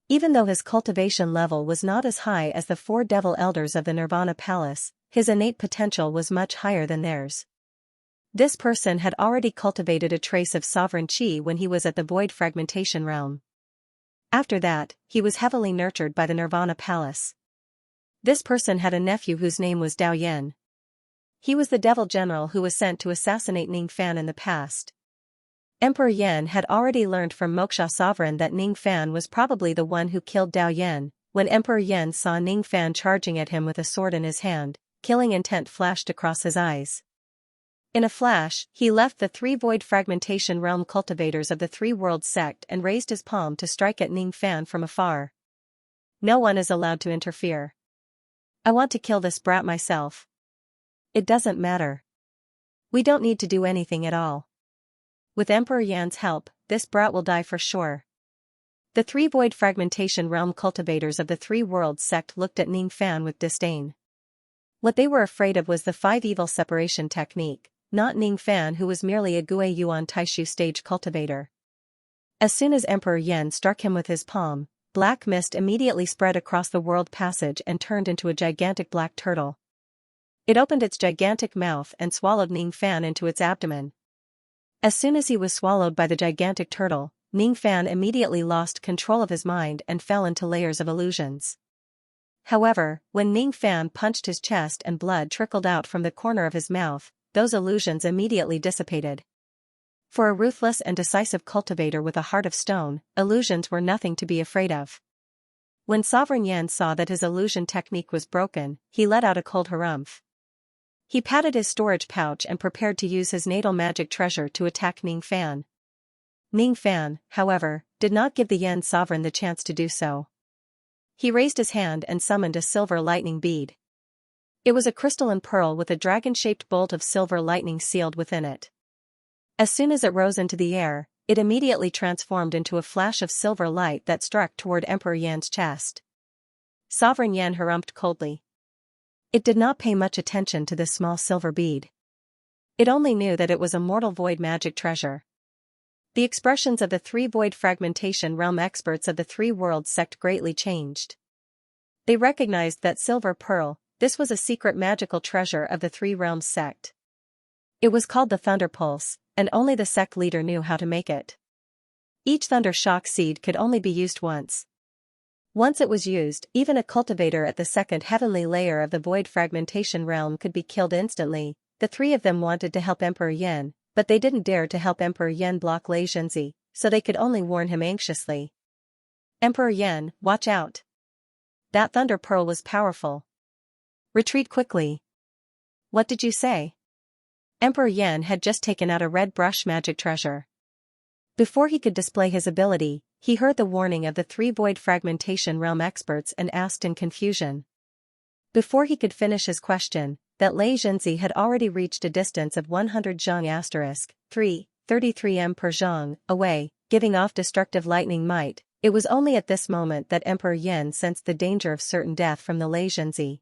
A: Even though his cultivation level was not as high as the 4 devil elders of the Nirvana Palace, his innate potential was much higher than theirs. This person had already cultivated a trace of sovereign chi when he was at the void fragmentation realm. After that, he was heavily nurtured by the Nirvana Palace. This person had a nephew whose name was Dao Yen. He was the devil general who was sent to assassinate Ning Fan in the past. Emperor Yen had already learned from Moksha Sovereign that Ning Fan was probably the one who killed Dao Yen. When Emperor Yen saw Ning Fan charging at him with a sword in his hand, killing intent flashed across his eyes. In a flash, he left the three void fragmentation realm cultivators of the three worlds sect and raised his palm to strike at Ning Fan from afar. No one is allowed to interfere. I want to kill this brat myself. It doesn't matter. We don't need to do anything at all. With Emperor Yan's help, this brat will die for sure. The three void fragmentation realm cultivators of the three worlds sect looked at Ning Fan with disdain. What they were afraid of was the five evil separation technique, not Ning Fan, who was merely a Gui Yuan Taishu stage cultivator. As soon as Emperor Yan struck him with his palm, black mist immediately spread across the world passage and turned into a gigantic black turtle. It opened its gigantic mouth and swallowed Ning Fan into its abdomen. As soon as he was swallowed by the gigantic turtle, Ning Fan immediately lost control of his mind and fell into layers of illusions. However, when Ning Fan punched his chest and blood trickled out from the corner of his mouth, those illusions immediately dissipated. For a ruthless and decisive cultivator with a heart of stone, illusions were nothing to be afraid of. When Sovereign Yan saw that his illusion technique was broken, he let out a cold harumph. He patted his storage pouch and prepared to use his natal magic treasure to attack Ning Fan. Ning Fan, however, did not give the Yan sovereign the chance to do so. He raised his hand and summoned a silver lightning bead. It was a crystalline pearl with a dragon-shaped bolt of silver lightning sealed within it. As soon as it rose into the air, it immediately transformed into a flash of silver light that struck toward Emperor Yan's chest. Sovereign Yan harumphed coldly. It did not pay much attention to this small silver bead. It only knew that it was a mortal void magic treasure. The expressions of the three void fragmentation realm experts of the three worlds sect greatly changed. They recognized that silver pearl, this was a secret magical treasure of the three realms sect. It was called the Thunder Pulse, and only the sect leader knew how to make it. Each thunder shock seed could only be used once. Once it was used, even a cultivator at the second heavenly layer of the void fragmentation realm could be killed instantly. The three of them wanted to help Emperor Yan, but they didn't dare to help Emperor Yan block Xianxia, so they could only warn him anxiously. Emperor Yan, watch out. That thunder pearl was powerful. Retreat quickly. What did you say? Emperor Yan had just taken out a red brush magic treasure. Before he could display his ability, he heard the warning of the three void fragmentation realm experts and asked in confusion. Before he could finish his question, that Xianxia had already reached a distance of 100 zhang *3, 33 m per zhang, away, giving off destructive lightning might. It was only at this moment that Emperor Yan sensed the danger of certain death from the Xianxia.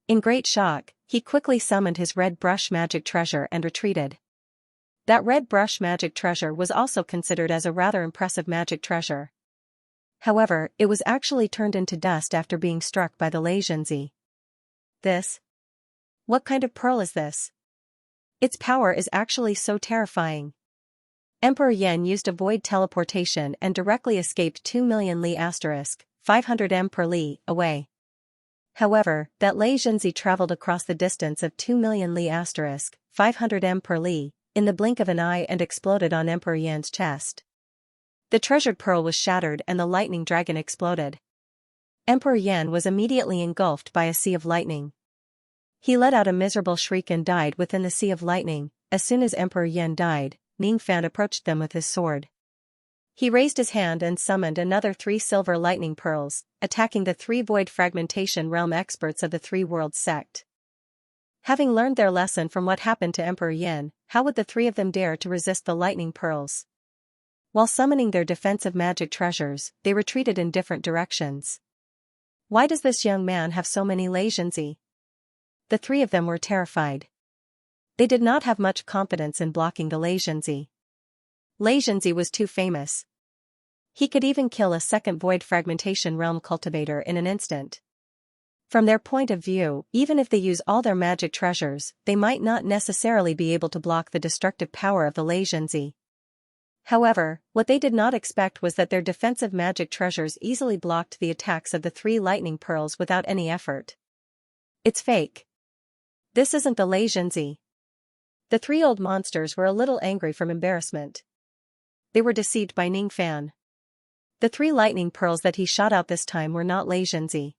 A: In great shock, he quickly summoned his red brush magic treasure and retreated. That red brush magic treasure was also considered as a rather impressive magic treasure. However, it was actually turned into dust after being struck by the Xianxia. This? What kind of pearl is this? Its power is actually so terrifying. Emperor Yan used a void teleportation and directly escaped 2 million li * 500 m per li away. However, that Xianxia traveled across the distance of 2 million li * 500 m per li, in the blink of an eye and exploded on Emperor Yan's chest. The treasured pearl was shattered and the lightning dragon exploded. Emperor Yan was immediately engulfed by a sea of lightning. He let out a miserable shriek and died within the sea of lightning. As soon as Emperor Yan died, Ning Fan approached them with his sword. He raised his hand and summoned another 3 silver lightning pearls, attacking the 3 void fragmentation realm experts of the three worlds sect. Having learned their lesson from what happened to Emperor Yan, how would the 3 of them dare to resist the lightning pearls? While summoning their defensive magic treasures, they retreated in different directions. Why does this young man have so many Xianxia? The 3 of them were terrified. They did not have much confidence in blocking the Xianxia. Xianxia was too famous. He could even kill a second void fragmentation realm cultivator in an instant. From their point of view, even if they use all their magic treasures, they might not necessarily be able to block the destructive power of the Xianxia. However, what they did not expect was that their defensive magic treasures easily blocked the attacks of the 3 lightning pearls without any effort. It's fake. This isn't the Xianxia. The 3 old monsters were a little angry from embarrassment. They were deceived by Ning Fan. The 3 lightning pearls that he shot out this time were not Xianxia.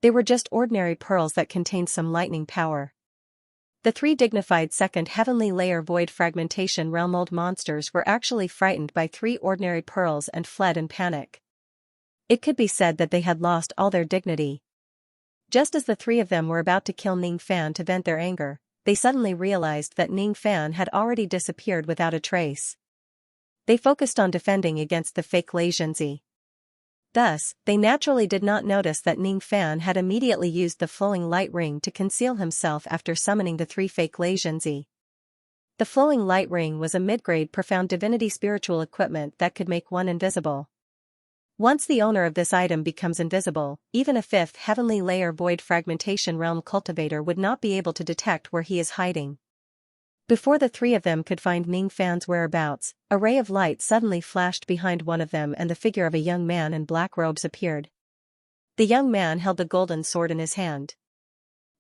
A: They were just ordinary pearls that contained some lightning power. The three dignified second heavenly layer void fragmentation realm old monsters were actually frightened by three ordinary pearls and fled in panic. It could be said that they had lost all their dignity. Just as the three of them were about to kill Ning Fan to vent their anger, they suddenly realized that Ning Fan had already disappeared without a trace. They focused on defending against the fake Xianxia. Thus, they naturally did not notice that Ning Fan had immediately used the flowing light ring to conceal himself after summoning the three fake Xianxia. The flowing light ring was a mid-grade profound divinity spiritual equipment that could make one invisible. Once the owner of this item becomes invisible, even a fifth heavenly layer void fragmentation realm cultivator would not be able to detect where he is hiding. Before the three of them could find Ning Fan's whereabouts, a ray of light suddenly flashed behind one of them and the figure of a young man in black robes appeared. The young man held the golden sword in his hand.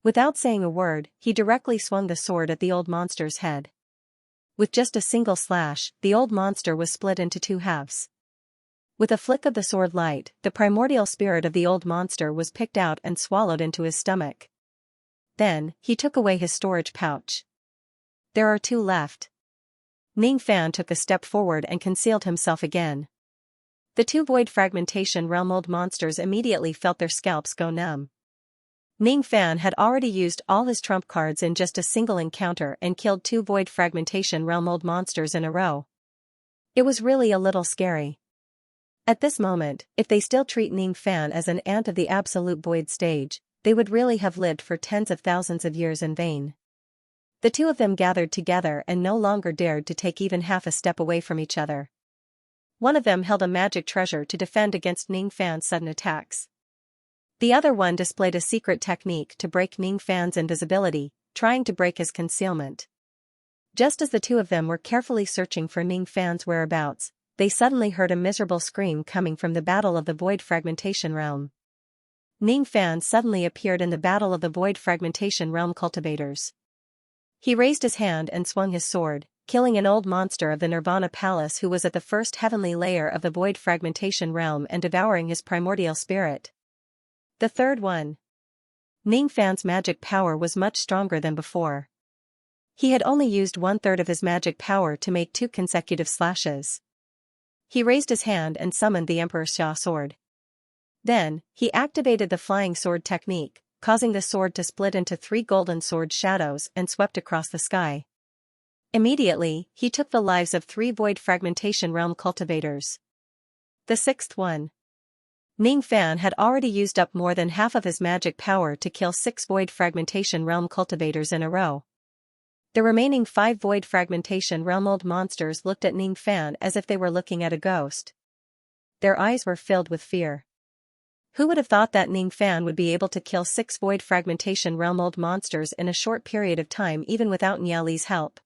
A: Without saying a word, he directly swung the sword at the old monster's head. With just a single slash, the old monster was split into two halves. With a flick of the sword light, the primordial spirit of the old monster was picked out and swallowed into his stomach. Then, he took away his storage pouch. There are two left. Ning Fan took a step forward and concealed himself again. The two void fragmentation realm old monsters immediately felt their scalps go numb. Ning Fan had already used all his trump cards in just a single encounter and killed two void fragmentation realm old monsters in a row. It was really a little scary. At this moment, if they still treat Ning Fan as an ant of the absolute void stage, they would really have lived for tens of thousands of years in vain. The two of them gathered together and no longer dared to take even half a step away from each other. One of them held a magic treasure to defend against Ning Fan's sudden attacks. The other one displayed a secret technique to break Ning Fan's invisibility, trying to break his concealment. Just as the two of them were carefully searching for Ning Fan's whereabouts, they suddenly heard a miserable scream coming from the battle of the void fragmentation realm. Ning Fan suddenly appeared in the battle of the void fragmentation realm cultivators. He raised his hand and swung his sword, killing an old monster of the Nirvana Palace who was at the first heavenly layer of the void fragmentation realm and devouring his primordial spirit. The third one. Ning Fan's magic power was much stronger than before. He had only used 1/3 of his magic power to make 2 consecutive slashes. He raised his hand and summoned the Emperor Xia sword. Then, he activated the flying sword technique, causing the sword to split into 3 golden sword shadows and swept across the sky. Immediately, he took the lives of 3 void fragmentation realm cultivators. The sixth one. Ning Fan had already used up more than half of his magic power to kill 6 void fragmentation realm cultivators in a row. The remaining 5 void fragmentation realm old monsters looked at Ning Fan as if they were looking at a ghost. Their eyes were filled with fear. Who would have thought that Ning Fan would be able to kill 6 void fragmentation realm old monsters in a short period of time even without Niali's help?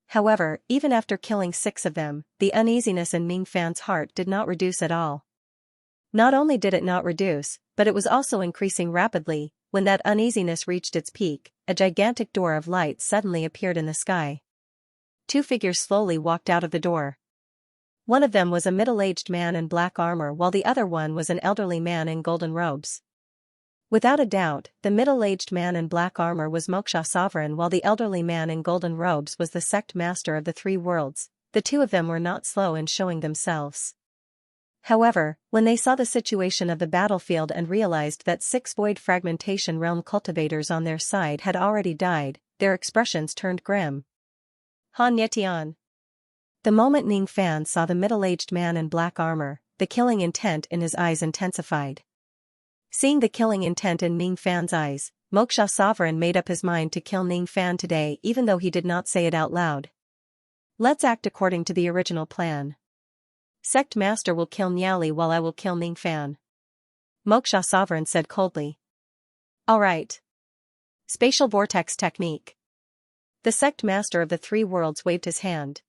A: However, even after killing 6 of them, the uneasiness in Ning Fan's heart did not reduce at all. Not only did it not reduce, but it was also increasing rapidly. When that uneasiness reached its peak, a gigantic door of light suddenly appeared in the sky. 2 figures slowly walked out of the door. One of them was a middle-aged man in black armor while the other one was an elderly man in golden robes. Without a doubt, the middle-aged man in black armor was Moksha Sovereign while the elderly man in golden robes was the sect master of the 3 worlds. The two of them were not slow in showing themselves. However, when they saw the situation of the battlefield and realized that 6 void fragmentation realm cultivators on their side had already died, their expressions turned grim. Han Yetian. The moment Ning Fan saw the middle-aged man in black armor, the killing intent in his eyes intensified. Seeing the killing intent in Ning Fan's eyes, Moksha Sovereign made up his mind to kill Ning Fan today even though he did not say it out loud. Let's act according to the original plan. Sect Master will kill Niali while I will kill Ning Fan. Moksha Sovereign said coldly. Alright. Spatial Vortex Technique. The Sect Master of the 3 worlds waved his hand.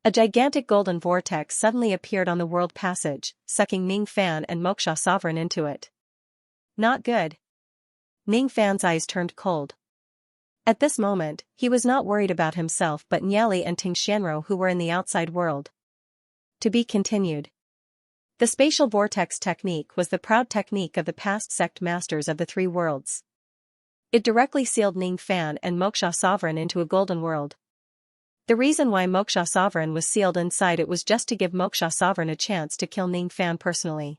A: A gigantic golden vortex suddenly appeared on the world passage, sucking Ning Fan and Moksha Sovereign into it. Not good. Ning Fan's eyes turned cold. At this moment, he was not worried about himself but Niali and Ting Xianro who were in the outside world. To be continued. The spatial vortex technique was the proud technique of the past sect masters of the 3 worlds. It directly sealed Ning Fan and Moksha Sovereign into a golden world. The reason why Moksha Sovereign was sealed inside it was just to give Moksha Sovereign a chance to kill Ning Fan personally.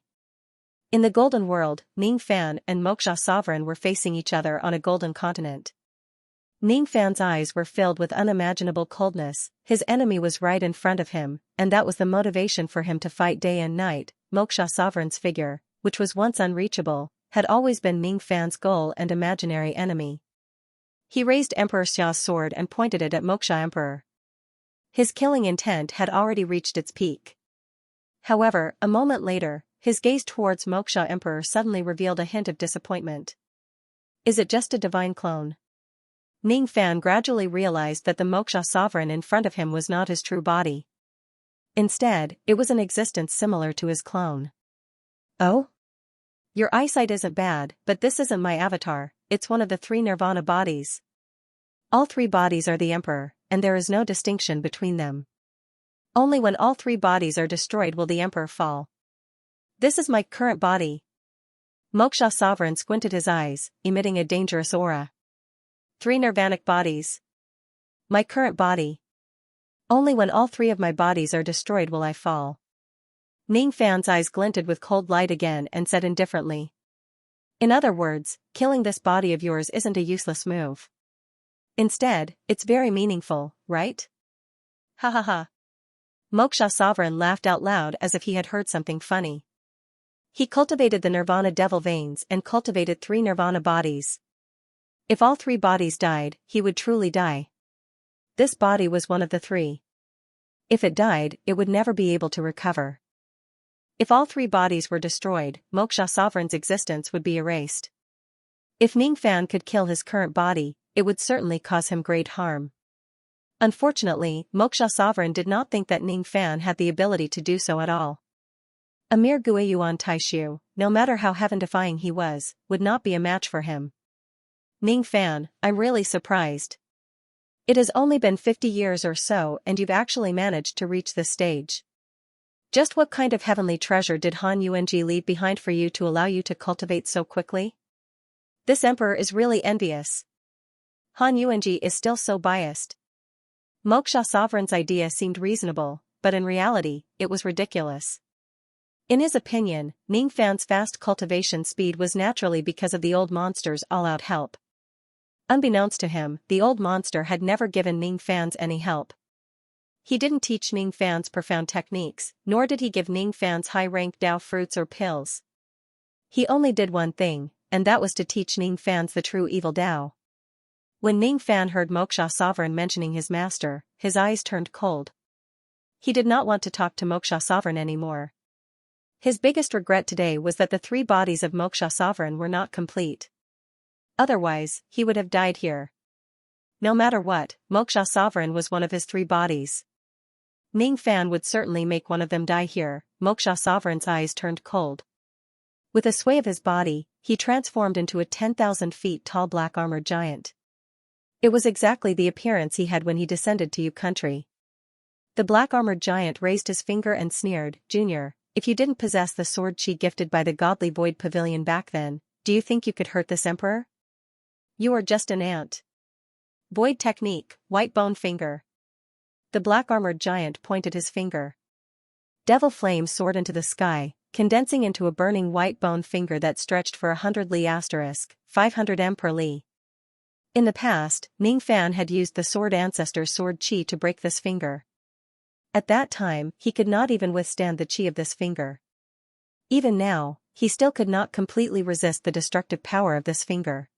A: In the golden world, Ning Fan and Moksha Sovereign were facing each other on a golden continent. Ning Fan's eyes were filled with unimaginable coldness. His enemy was right in front of him, and that was the motivation for him to fight day and night. Moksha Sovereign's figure, which was once unreachable, had always been Ning Fan's goal and imaginary enemy. He raised Emperor Xia's sword and pointed it at Moksha Emperor. His killing intent had already reached its peak. However, a moment later, his gaze towards Moksha Emperor suddenly revealed a hint of disappointment. Is it just a divine clone? Ning Fan gradually realized that the Moksha Sovereign in front of him was not his true body. Instead, it was an existence similar to his clone. Oh? Your eyesight isn't bad, but this isn't my avatar, it's one of the 3 Nirvana bodies. All 3 bodies are the Emperor, and there is no distinction between them. Only when all 3 bodies are destroyed will the Emperor fall. This is my current body. Moksha Sovereign squinted his eyes, emitting a dangerous aura. 3 Nirvanic bodies. My current body. Only when all 3 of my bodies are destroyed will I fall. Ning Fan's eyes glinted with cold light again and said indifferently. In other words, killing this body of yours isn't a useless move. Instead, it's very meaningful, right? Ha ha ha. Moksha Sovereign laughed out loud as if he had heard something funny. He cultivated the Nirvana devil veins and cultivated 3 Nirvana bodies. If all 3 bodies died, he would truly die. This body was one of the 3. If it died, it would never be able to recover. If all 3 bodies were destroyed, Moksha Sovereign's existence would be erased. If Ning Fan could kill his current body, it would certainly cause him great harm. Unfortunately, Moksha Sovereign did not think that Ning Fan had the ability to do so at all. A mere Guiyuan Taishu, no matter how heaven-defying he was, would not be a match for him. Ning Fan, I'm really surprised. It has only been 50 years or so and you've actually managed to reach this stage. Just what kind of heavenly treasure did Han Yuanji leave behind for you to allow you to cultivate so quickly? This emperor is really envious. Han Yuanji is still so biased. Moksha Sovereign's idea seemed reasonable, but in reality, it was ridiculous. In his opinion, Ning Fan's fast cultivation speed was naturally because of the old monster's all-out help. Unbeknownst to him, the old monster had never given Ning Fan's any help. He didn't teach Ning Fan's profound techniques, nor did he give Ning Fan's high-rank Dao fruits or pills. He only did one thing, and that was to teach Ning Fan's the true evil Dao. When Ning Fan heard Moksha Sovereign mentioning his master, his eyes turned cold. He did not want to talk to Moksha Sovereign anymore. His biggest regret today was that the 3 bodies of Moksha Sovereign were not complete. Otherwise, he would have died here. No matter what, Moksha Sovereign was one of his 3 bodies. Ning Fan would certainly make one of them die here. Moksha Sovereign's eyes turned cold. With a sway of his body, he transformed into a 10,000 feet tall black-armored giant. It was exactly the appearance he had when he descended to Yu country. The black-armored giant raised his finger and sneered, Junior, if you didn't possess the sword chi gifted by the godly Void Pavilion back then, do you think you could hurt this emperor? You are just an ant. Void technique, white bone finger. The black-armored giant pointed his finger. Devil flame soared into the sky, condensing into a burning white bone finger that stretched for 100 li asterisk, 500 m per li. In the past, Ning Fan had used the sword ancestor's sword chi to break this finger. At that time, he could not even withstand the chi of this finger. Even now, he still could not completely resist the destructive power of this finger.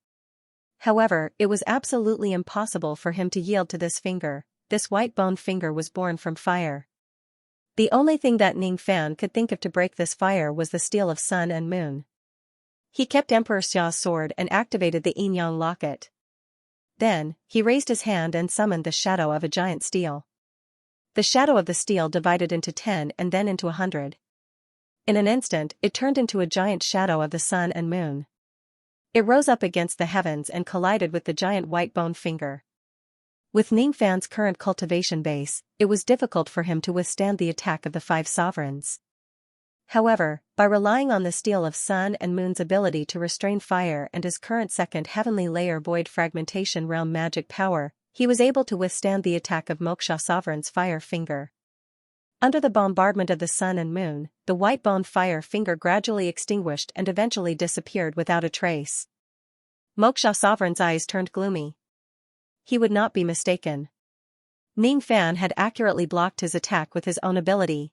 A: However, it was absolutely impossible for him to yield to this finger. This white bone finger was born from fire. The only thing that Ning Fan could think of to break this fire was the steel of sun and moon. He kept Emperor Xia's sword and activated the yin-yang locket. Then, he raised his hand and summoned the shadow of a giant steel. The shadow of the steel divided into 10 and then into 100. In an instant, it turned into a giant shadow of the sun and moon. It rose up against the heavens and collided with the giant white bone finger. With Ning Fan's current cultivation base, it was difficult for him to withstand the attack of the 5 sovereigns. However, by relying on the steel of Sun and Moon's ability to restrain fire and his current second heavenly layer void fragmentation realm magic power, he was able to withstand the attack of Moksha Sovereign's fire finger. Under the bombardment of the Sun and Moon, the white-boned fire finger gradually extinguished and eventually disappeared without a trace. Moksha Sovereign's eyes turned gloomy. He would not be mistaken. Ning Fan had accurately blocked his attack with his own ability.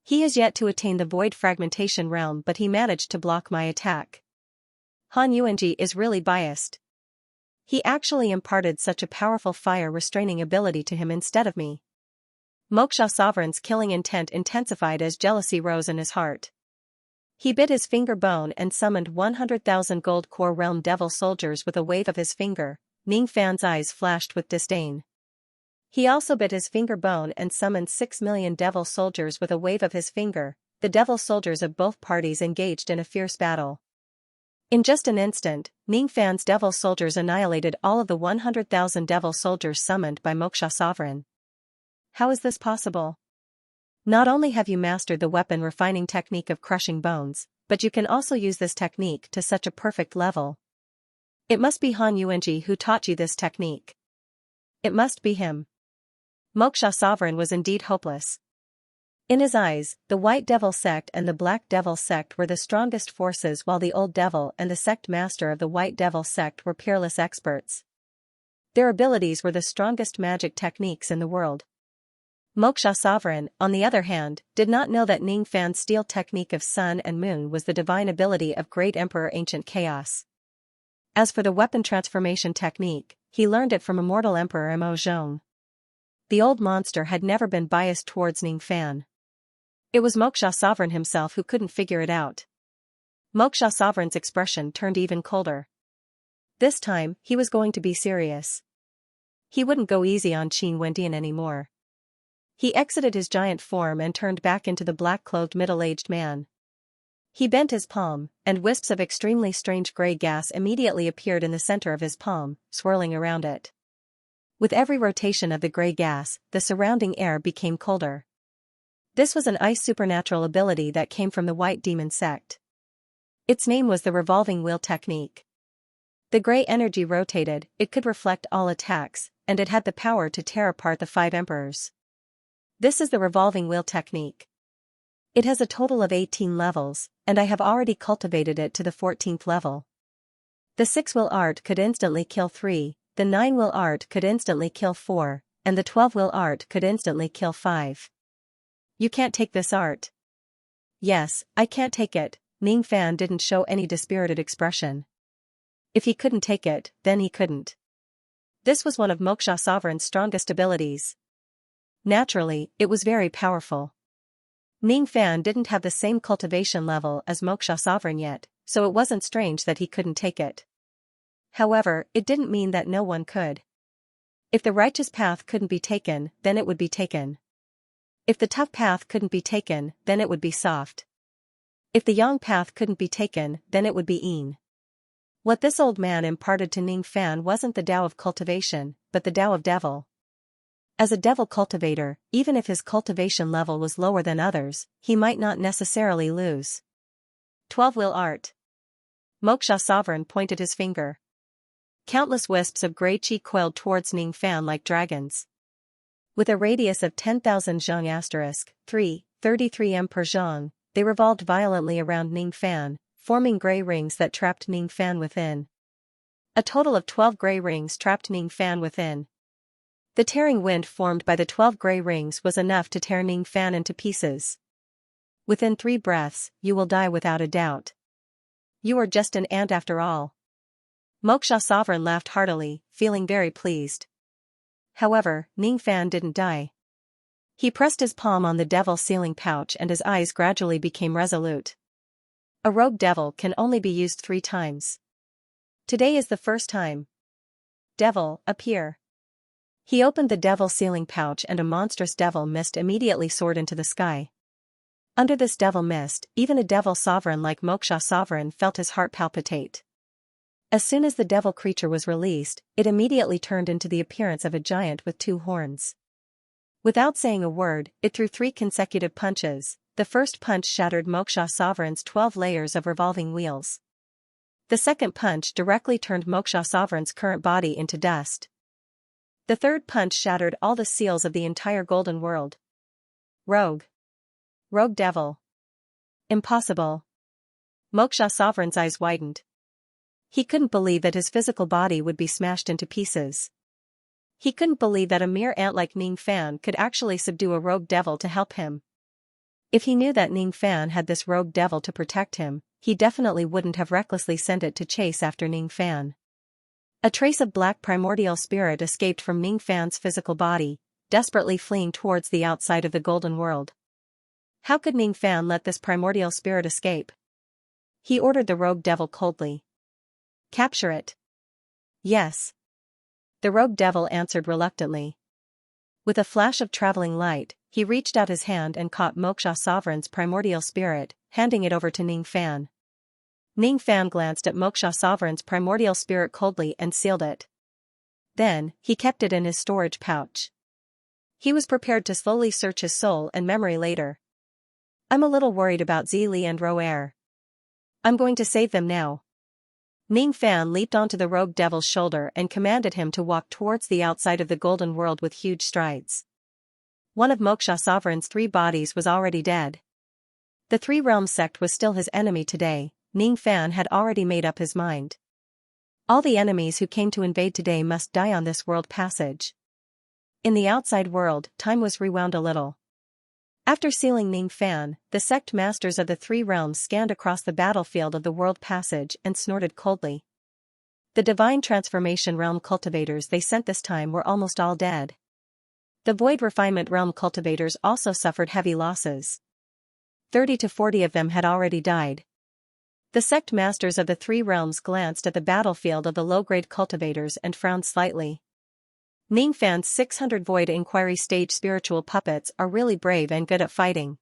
A: He has yet to attain the void fragmentation realm, but he managed to block my attack. Han Yuanji is really biased. He actually imparted such a powerful fire-restraining ability to him instead of me. Moksha Sovereign's killing intent intensified as jealousy rose in his heart. He bit his finger bone and summoned 100,000 gold core realm devil soldiers with a wave of his finger. Ning Fan's eyes flashed with disdain. He also bit his finger bone and summoned 6 million devil soldiers with a wave of his finger. The devil soldiers of both parties engaged in a fierce battle. In just an instant, Ning Fan's devil soldiers annihilated all of the 100,000 devil soldiers summoned by Moksha Sovereign. How is this possible? Not only have you mastered the weapon refining technique of crushing bones, but you can also use this technique to such a perfect level. It must be Han Yuanji who taught you this technique. It must be him. Moksha Sovereign was indeed hopeless. In his eyes, the White Devil Sect and the Black Devil Sect were the strongest forces, while the Old Devil and the Sect Master of the White Devil Sect were peerless experts. Their abilities were the strongest magic techniques in the world. Moksha Sovereign, on the other hand, did not know that Ning Fan's steel technique of Sun and Moon was the divine ability of Great Emperor Ancient Chaos. As for the weapon transformation technique, he learned it from Immortal Emperor Mo Zhong. The old monster had never been biased towards Ning Fan. It was Moksha Sovereign himself who couldn't figure it out. Moksha Sovereign's expression turned even colder. This time, he was going to be serious. He wouldn't go easy on Qin Wendian anymore. He exited his giant form and turned back into the black-clothed middle-aged man. He bent his palm, and wisps of extremely strange gray gas immediately appeared in the center of his palm, swirling around it. With every rotation of the gray gas, the surrounding air became colder. This was an ice supernatural ability that came from the White Demon Sect. Its name was the Revolving Wheel Technique. The gray energy rotated, it could reflect all attacks, and it had the power to tear apart the 5 emperors. This is the Revolving Wheel Technique. It has a total of 18 levels, and I have already cultivated it to the 14th level. The 6-wheel art could instantly kill 3, the 9-wheel art could instantly kill 4, and the 12-wheel art could instantly kill 5. You can't take this art. Yes, I can't take it. Ning Fan didn't show any dispirited expression. If he couldn't take it, then he couldn't. This was one of Moksha Sovereign's strongest abilities. Naturally, it was very powerful. Ning Fan didn't have the same cultivation level as Moksha Sovereign yet, so it wasn't strange that he couldn't take it. However, it didn't mean that no one could. If the righteous path couldn't be taken, then it would be taken. If the tough path couldn't be taken, then it would be soft. If the yang path couldn't be taken, then it would be yin. What this old man imparted to Ning Fan wasn't the Tao of cultivation, but the Tao of devil. As a devil cultivator, even if his cultivation level was lower than others, he might not necessarily lose. 12-wheel art. Moksha Sovereign pointed his finger. Countless wisps of gray chi coiled towards Ning Fan like dragons. With a radius of 10,000 zhang *3, 33 m per zhang, they revolved violently around Ning Fan, forming gray rings that trapped Ning Fan within. A total of 12 gray rings trapped Ning Fan within. The tearing wind formed by the 12 gray rings was enough to tear Ning Fan into pieces. Within 3 breaths, you will die without a doubt. You are just an ant after all. Moksha Sovereign laughed heartily, feeling very pleased. However, Ning Fan didn't die. He pressed his palm on the devil's sealing pouch and his eyes gradually became resolute. A rogue devil can only be used 3 times. Today is the first time. Devil, appear. He opened the devil sealing pouch and a monstrous devil mist immediately soared into the sky. Under this devil mist, even a devil sovereign like Moksha Sovereign felt his heart palpitate. As soon as the devil creature was released, it immediately turned into the appearance of a giant with 2 horns. Without saying a word, it threw 3 consecutive punches, the first punch shattered Moksha Sovereign's 12 layers of revolving wheels. The second punch directly turned Moksha Sovereign's current body into dust. The third punch shattered all the seals of the entire golden world. Rogue. Rogue devil. Impossible. Moksha Sovereign's eyes widened. He couldn't believe that his physical body would be smashed into pieces. He couldn't believe that a mere ant like Ning Fan could actually subdue a rogue devil to help him. If he knew that Ning Fan had this rogue devil to protect him, he definitely wouldn't have recklessly sent it to chase after Ning Fan. A trace of black primordial spirit escaped from Ning Fan's physical body, desperately fleeing towards the outside of the golden world. How could Ning Fan let this primordial spirit escape? He ordered the rogue devil coldly. Capture it. Yes. The rogue devil answered reluctantly. With a flash of traveling light, he reached out his hand and caught Moksha Sovereign's primordial spirit, handing it over to Ning Fan. Ning Fan glanced at Moksha Sovereign's primordial spirit coldly and sealed it. Then, he kept it in his storage pouch. He was prepared to slowly search his soul and memory later. I'm a little worried about Zili and Roer. I'm going to save them now. Ning Fan leaped onto the rogue devil's shoulder and commanded him to walk towards the outside of the golden world with huge strides. One of Moksha Sovereign's 3 bodies was already dead. The 3 Realms sect was still his enemy today. Ning Fan had already made up his mind. All the enemies who came to invade today must die on this world passage. In the outside world, time was rewound a little. After sealing Ning Fan, the sect masters of the 3 realms scanned across the battlefield of the world passage and snorted coldly. The divine transformation realm cultivators they sent this time were almost all dead. The void refinement realm cultivators also suffered heavy losses. 30 to 40 of them had already died. The sect masters of the 3 realms glanced at the battlefield of the low-grade cultivators and frowned slightly. Ning Fan's 600 Void Inquiry stage spiritual puppets are really brave and good at fighting.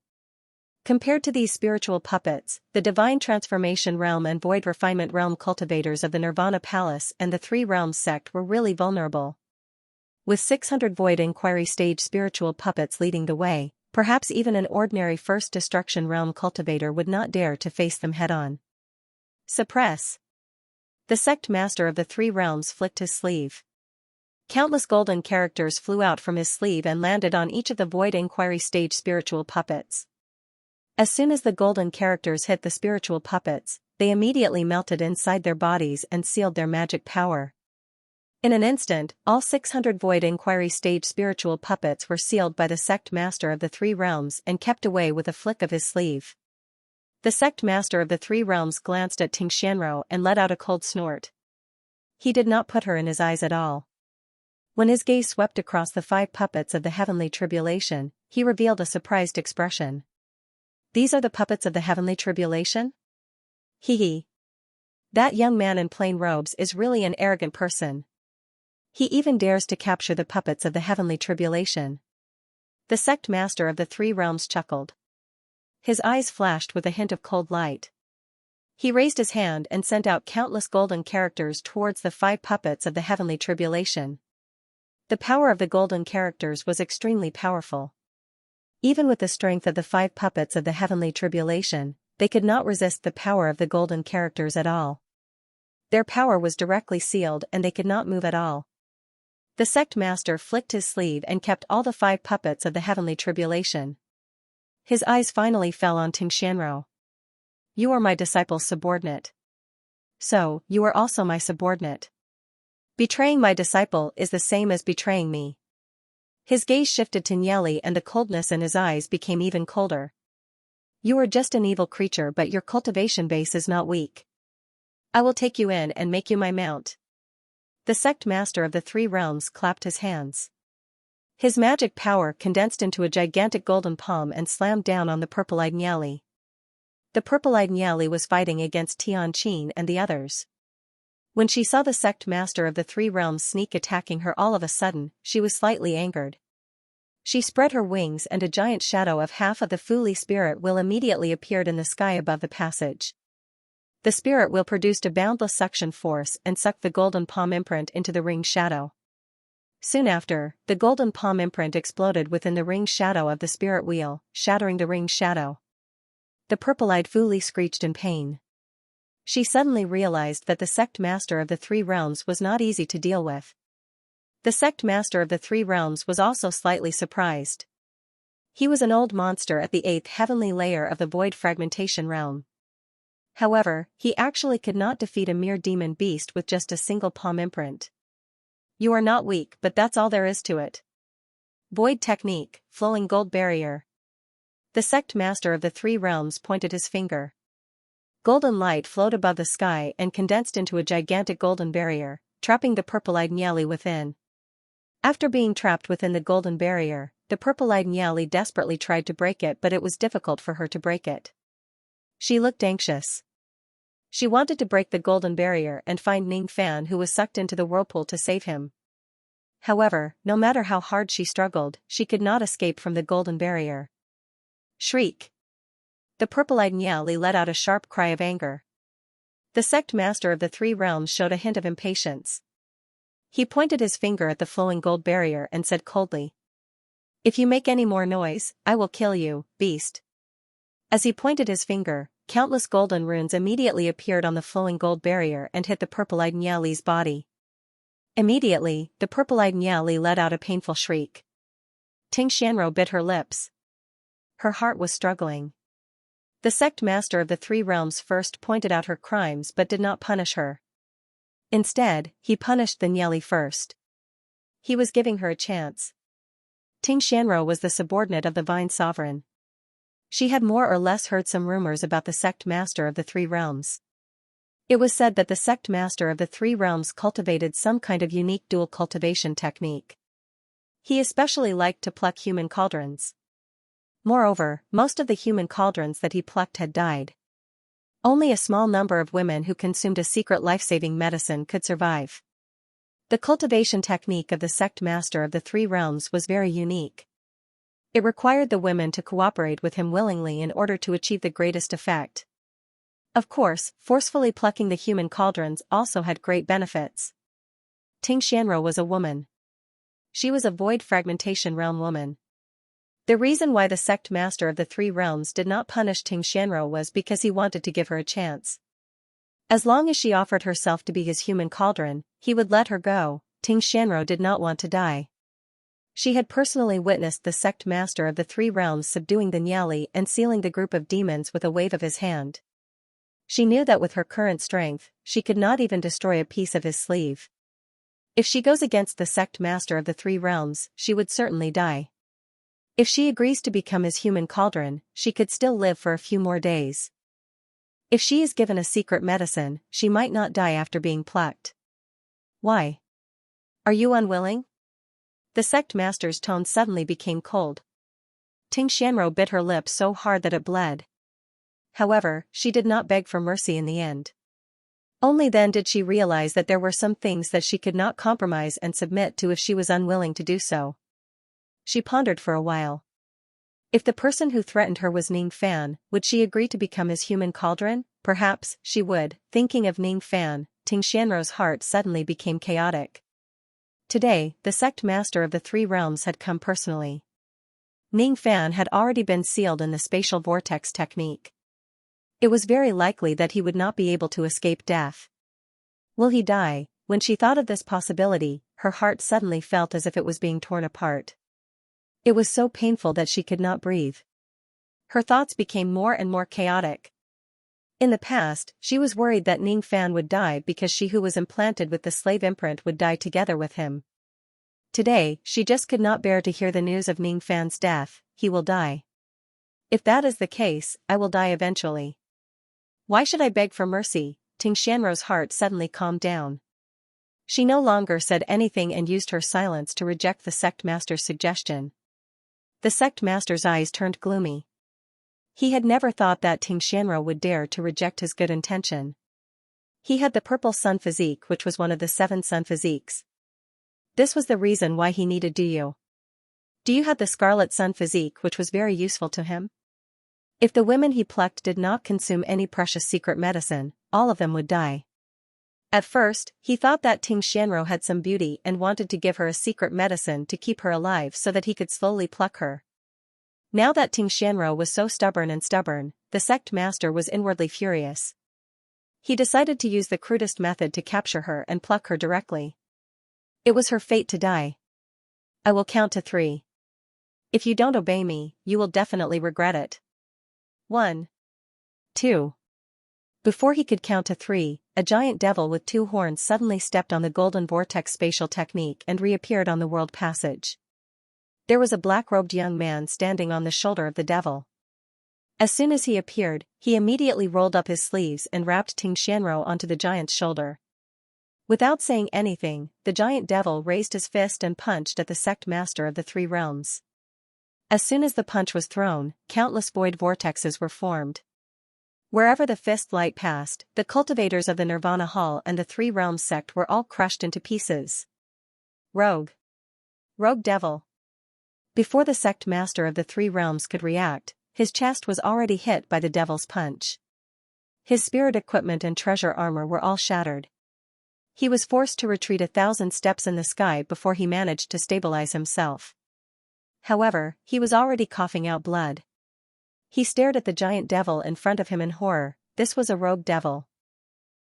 A: Compared to these spiritual puppets, the Divine Transformation Realm and Void Refinement Realm cultivators of the Nirvana Palace and the 3 Realms sect were really vulnerable. With 600 Void Inquiry stage spiritual puppets leading the way, perhaps even an ordinary First Destruction Realm cultivator would not dare to face them head-on. Suppress. The sect master of the 3 realms flicked his sleeve. Countless golden characters flew out from his sleeve and landed on each of the Void Inquiry stage spiritual puppets. As soon as the golden characters hit the spiritual puppets, they immediately melted inside their bodies and sealed their magic power. In an instant, all 600 Void Inquiry stage spiritual puppets were sealed by the sect master of the 3 realms and kept away with a flick of his sleeve. The sect master of the 3 realms glanced at Xianxia and let out a cold snort. He did not put her in his eyes at all. When his gaze swept across the 5 puppets of the heavenly tribulation, he revealed a surprised expression. These are the puppets of the heavenly tribulation? Hee hee. That young man in plain robes is really an arrogant person. He even dares to capture the puppets of the heavenly tribulation. The sect master of the 3 realms chuckled. His eyes flashed with a hint of cold light. He raised his hand and sent out countless golden characters towards the 5 puppets of the heavenly tribulation. The power of the golden characters was extremely powerful. Even with the strength of the 5 puppets of the heavenly tribulation, they could not resist the power of the golden characters at all. Their power was directly sealed and they could not move at all. The sect master flicked his sleeve and kept all the 5 puppets of the heavenly tribulation. His eyes finally fell on Xianxia. You are my disciple's subordinate. So, you are also my subordinate. Betraying my disciple is the same as betraying me. His gaze shifted to Nyeli and the coldness in his eyes became even colder. You are just an evil creature, but your cultivation base is not weak. I will take you in and make you my mount. The sect master of the 3 realms clapped his hands. His magic power condensed into a gigantic golden palm and slammed down on the purple-eyed Nyeli. The purple-eyed Nyeli was fighting against Tianqin and the others. When she saw the sect master of the 3 realms sneak attacking her all of a sudden, she was slightly angered. She spread her wings and a giant shadow of half of the Fuli spirit wheel immediately appeared in the sky above the passage. The spirit wheel produced a boundless suction force and sucked the golden palm imprint into the ring's shadow. Soon after, the golden palm imprint exploded within the ring's shadow of the spirit wheel, shattering the ring's shadow. the purple-eyed Fuli screeched in pain. She suddenly realized that the sect master of the 3 realms was not easy to deal with. The sect master of the 3 realms was also slightly surprised. He was an old monster at the 8th heavenly layer of the void fragmentation realm. However, he actually could not defeat a mere demon beast with just a single palm imprint. You are not weak, but that's all there is to it. Void technique, flowing gold barrier. The sect master of the 3 realms pointed his finger. Golden light flowed above the sky and condensed into a gigantic golden barrier, trapping the purple-eyed Nyali within. After being trapped within the golden barrier, the purple-eyed Nyali desperately tried to break it, but it was difficult for her to break it. She looked anxious. She wanted to break the golden barrier and find Ning Fan, who was sucked into the whirlpool, to save him. However, no matter how hard she struggled, she could not escape from the golden barrier. Shriek! The purple-eyed Nyali let out a sharp cry of anger. The sect master of the 3 realms showed a hint of impatience. He pointed his finger at the flowing gold barrier and said coldly, "If you make any more noise, I will kill you, beast." As he pointed his finger, countless golden runes immediately appeared on the flowing gold barrier and hit the purple-eyed Nyali's body. Immediately, the purple-eyed Nyali let out a painful shriek. Ting Xianro bit her lips. Her heart was struggling. The sect master of the 3 realms first pointed out her crimes but did not punish her. Instead, he punished the Nyali first. He was giving her a chance. Ting Xianro was the subordinate of the Vine Sovereign. She had more or less heard some rumors about the sect master of the 3 realms. It was said that the sect master of the 3 realms cultivated some kind of unique dual cultivation technique. He especially liked to pluck human cauldrons. Moreover, most of the human cauldrons that he plucked had died. Only a small number of women who consumed a secret life-saving medicine could survive. The cultivation technique of the sect master of the 3 realms was very unique. It required the women to cooperate with him willingly in order to achieve the greatest effect. Of course, forcefully plucking the human cauldrons also had great benefits. Ting Xianro was a woman. She was a void fragmentation realm woman. The reason why the sect master of the 3 realms did not punish Ting Xianro was because he wanted to give her a chance. As long as she offered herself to be his human cauldron, he would let her go. Ting Xianro did not want to die. She had personally witnessed the sect master of the 3 realms subduing the Nyali and sealing the group of demons with a wave of his hand. She knew that with her current strength, she could not even destroy a piece of his sleeve. If she goes against the sect master of the 3 realms, she would certainly die. If she agrees to become his human cauldron, she could still live for a few more days. If she is given a secret medicine, she might not die after being plucked. Why? Are you unwilling? The sect master's tone suddenly became cold. Ting Xianro bit her lip so hard that it bled. However, she did not beg for mercy in the end. Only then did she realize that there were some things that she could not compromise and submit to if she was unwilling to do so. She pondered for a while. If the person who threatened her was Ning Fan, would she agree to become his human cauldron? Perhaps she would. Thinking of Ning Fan, Ting Xianro's heart suddenly became chaotic. Today, the sect master of the 3 realms had come personally. Ning Fan had already been sealed in the spatial vortex technique. It was very likely that he would not be able to escape death. Will he die? When she thought of this possibility, her heart suddenly felt as if it was being torn apart. It was so painful that she could not breathe. Her thoughts became more and more chaotic. In the past, she was worried that Ning Fan would die because she who was implanted with the slave imprint would die together with him. Today, she just could not bear to hear the news of Ning Fan's death. He will die. If that is the case, I will die eventually. Why should I beg for mercy? Ting Xianro's heart suddenly calmed down. She no longer said anything and used her silence to reject the sect master's suggestion. The sect master's eyes turned gloomy. He had never thought that Ting Xianro would dare to reject his good intention. He had the purple sun physique, which was one of the 7 sun physiques. This was the reason why he needed Du. Du had the scarlet sun physique, which was very useful to him. If the women he plucked did not consume any precious secret medicine, all of them would die. At first, he thought that Ting Xianro had some beauty and wanted to give her a secret medicine to keep her alive so that he could slowly pluck her. Now that Ting Xianro was so stubborn, the sect master was inwardly furious. He decided to use the crudest method to capture her and pluck her directly. It was her fate to die. I will count to 3. If you don't obey me, you will definitely regret it. 1. 2. Before he could count to 3, a giant devil with 2 horns suddenly stepped on the golden vortex spatial technique and reappeared on the world passage. There was a black-robed young man standing on the shoulder of the devil. As soon as he appeared, he immediately rolled up his sleeves and wrapped Ting Xianro onto the giant's shoulder. Without saying anything, the giant devil raised his fist and punched at the sect master of the 3 realms. As soon as the punch was thrown, countless void vortexes were formed. Wherever the fist light passed, the cultivators of the Nirvana Hall and the 3 realms sect were all crushed into pieces. Rogue. Rogue devil. Before the sect master of the 3 realms could react, his chest was already hit by the devil's punch. His spirit equipment and treasure armor were all shattered. He was forced to retreat 1,000 steps in the sky before he managed to stabilize himself. However, he was already coughing out blood. He stared at the giant devil in front of him in horror. This was a rogue devil.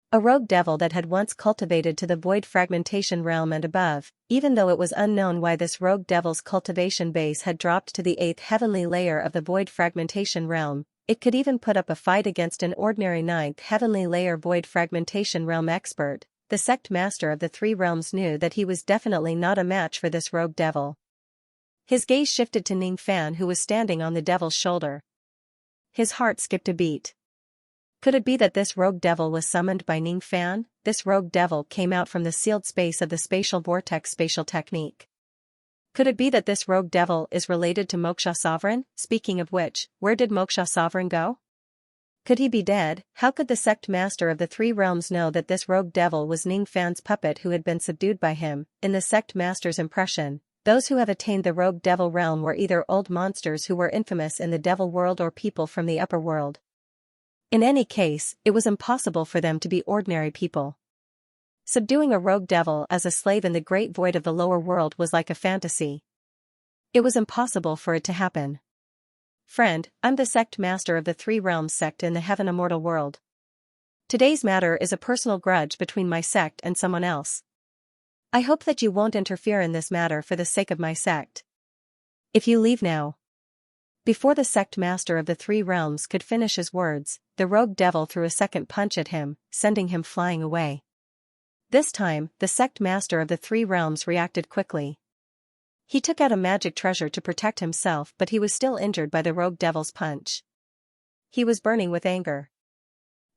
A: A rogue devil that had once cultivated to the void fragmentation realm and above, even though it was unknown why this rogue devil's cultivation base had dropped to the 8th heavenly layer of the void fragmentation realm. It could even put up a fight against an ordinary 9th heavenly layer void fragmentation realm expert. The sect master of the 3 realms knew that he was definitely not a match for this rogue devil. His gaze shifted to Ning Fan, who was standing on the devil's shoulder. His heart skipped a beat. Could it be that this rogue devil was summoned by Ning Fan? This rogue devil came out from the sealed space of the spatial vortex spatial technique. Could it be that this rogue devil is related to Moksha Sovereign? Speaking of which, where did Moksha Sovereign go? Could he be dead? How could the sect master of the 3 realms know that this rogue devil was Ning Fan's puppet who had been subdued by him? In the sect master's impression, those who have attained the rogue devil realm were either old monsters who were infamous in the devil world or people from the upper world. In any case, it was impossible for them to be ordinary people. Subduing a rogue devil as a slave in the great void of the lower world was like a fantasy. It was impossible for it to happen. Friend, I'm the sect master of the 3 realms sect in the heaven immortal world. Today's matter is a personal grudge between my sect and someone else. I hope that you won't interfere in this matter for the sake of my sect. If you leave now. Before the sect master of the 3 realms could finish his words, the rogue devil threw a second punch at him, sending him flying away. This time, the sect master of the 3 realms reacted quickly. He took out a magic treasure to protect himself, but he was still injured by the rogue devil's punch. He was burning with anger.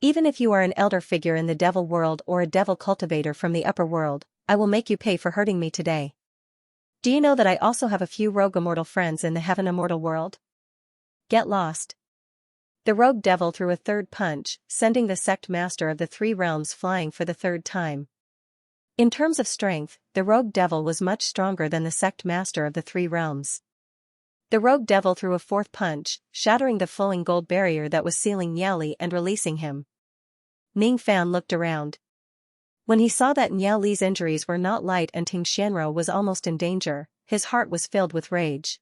A: Even if you are an elder figure in the devil world or a devil cultivator from the upper world, I will make you pay for hurting me today. Do you know that I also have a few rogue immortal friends in the heaven immortal world? Get lost. The rogue devil threw a third punch, sending the sect master of the 3 realms flying for the 3rd time. In terms of strength, the rogue devil was much stronger than the sect master of the 3 realms. The rogue devil threw a 4th punch, shattering the flowing gold barrier that was sealing Niao and releasing him. Ning Fan looked around. When he saw that Niao Li's injuries were not light and Ting Xianro was almost in danger, his heart was filled with rage.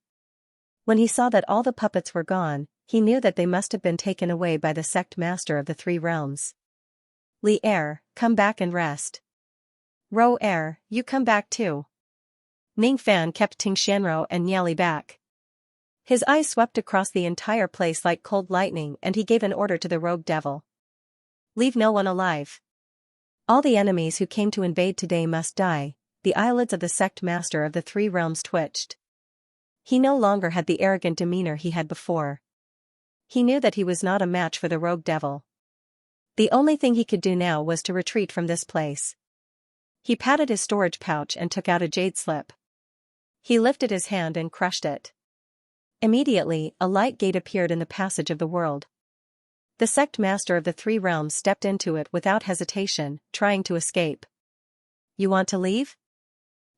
A: When he saw that all the puppets were gone, he knew that they must have been taken away by the sect master of the 3 realms. Li Er, come back and rest. Ro Er, you come back too. Ning Fan kept Ting Xianro and Niao Li back. His eyes swept across the entire place like cold lightning and he gave an order to the rogue devil. Leave no one alive. All the enemies who came to invade today must die. The eyelids of the sect master of the 3 realms twitched. He no longer had the arrogant demeanor he had before. He knew that he was not a match for the rogue devil. The only thing he could do now was to retreat from this place. He patted his storage pouch and took out a jade slip. He lifted his hand and crushed it. Immediately, a light gate appeared in the passage of the world. The sect master of the 3 realms stepped into it without hesitation, trying to escape. You want to leave?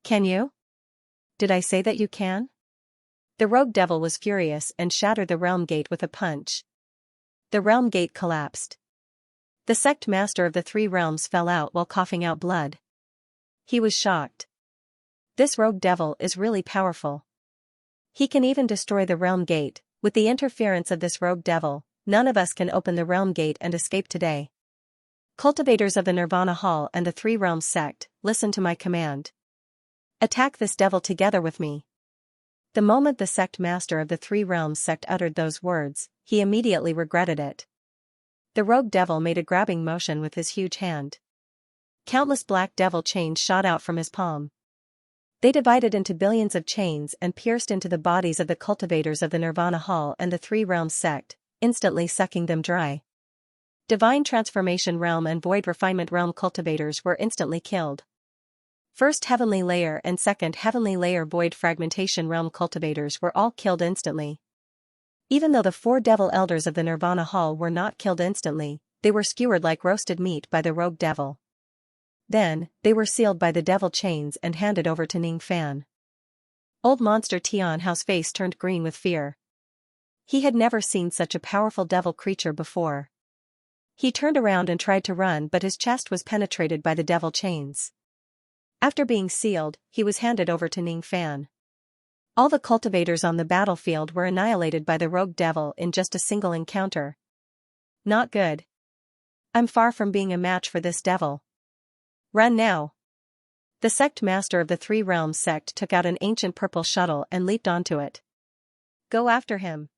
A: Can you? Did I say that you can? The rogue devil was furious and shattered the realm gate with a punch. The realm gate collapsed. The sect master of the 3 realms fell out while coughing out blood. He was shocked. This rogue devil is really powerful. He can even destroy the realm gate. With the interference of this rogue devil, none of us can open the realm gate and escape today. Cultivators of the Nirvana Hall and the Three Realms sect, listen to my command. Attack this devil together with me. The moment the sect master of the Three Realms sect uttered those words, he immediately regretted it. The rogue devil made a grabbing motion with his huge hand. Countless black devil chains shot out from his palm. They divided into billions of chains and pierced into the bodies of the cultivators of the Nirvana Hall and the Three Realms sect, instantly sucking them dry. Divine Transformation Realm and Void Refinement Realm cultivators were instantly killed. First Heavenly Layer and Second Heavenly Layer Void Fragmentation Realm cultivators were all killed instantly. Even though the 4 devil elders of the Nirvana Hall were not killed instantly, they were skewered like roasted meat by the rogue devil. Then, they were sealed by the devil chains and handed over to Ning Fan. Old Monster Tian Hao's face turned green with fear. He had never seen such a powerful devil creature before. He turned around and tried to run, but his chest was penetrated by the devil chains. After being sealed, he was handed over to Ning Fan. All the cultivators on the battlefield were annihilated by the rogue devil in just a single encounter. Not good. I'm far from being a match for this devil. Run now. The sect master of the Three Realms sect took out an ancient purple shuttle and leaped onto it. Go after him.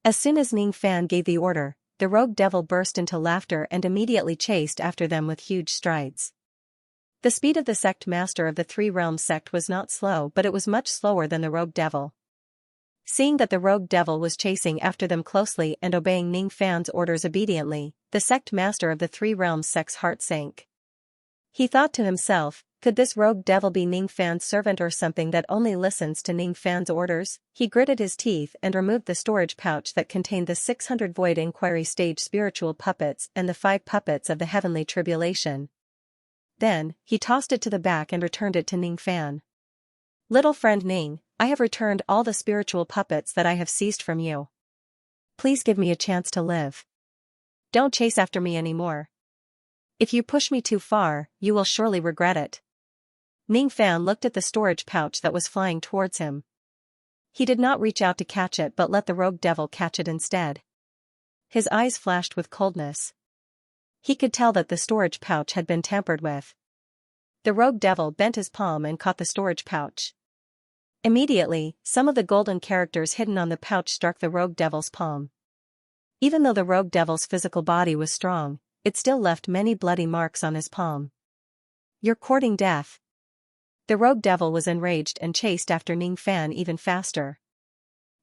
A: As soon as Ning Fan gave the order, the rogue devil burst into laughter and immediately chased after them with huge strides. The speed of the sect master of the Three Realms sect was not slow, but it was much slower than the rogue devil. Seeing that the rogue devil was chasing after them closely and obeying Ning Fan's orders obediently, the sect master of the Three Realms sect's heart sank. He thought to himself, could this rogue devil be Ning Fan's servant or something that only listens to Ning Fan's orders? He gritted his teeth and removed the storage pouch that contained the 600 Void Inquiry stage spiritual puppets and the 5 puppets of the Heavenly Tribulation. Then, he tossed it to the back and returned it to Ning Fan. Little friend Ning, I have returned all the spiritual puppets that I have seized from you. Please give me a chance to live. Don't chase after me anymore. If you push me too far, you will surely regret it. Ning Fan looked at the storage pouch that was flying towards him. He did not reach out to catch it but let the rogue devil catch it instead. His eyes flashed with coldness. He could tell that the storage pouch had been tampered with. The rogue devil bent his palm and caught the storage pouch. Immediately, some of the golden characters hidden on the pouch struck the rogue devil's palm. Even though the rogue devil's physical body was strong, it still left many bloody marks on his palm. You're courting death. The rogue devil was enraged and chased after Ning Fan even faster.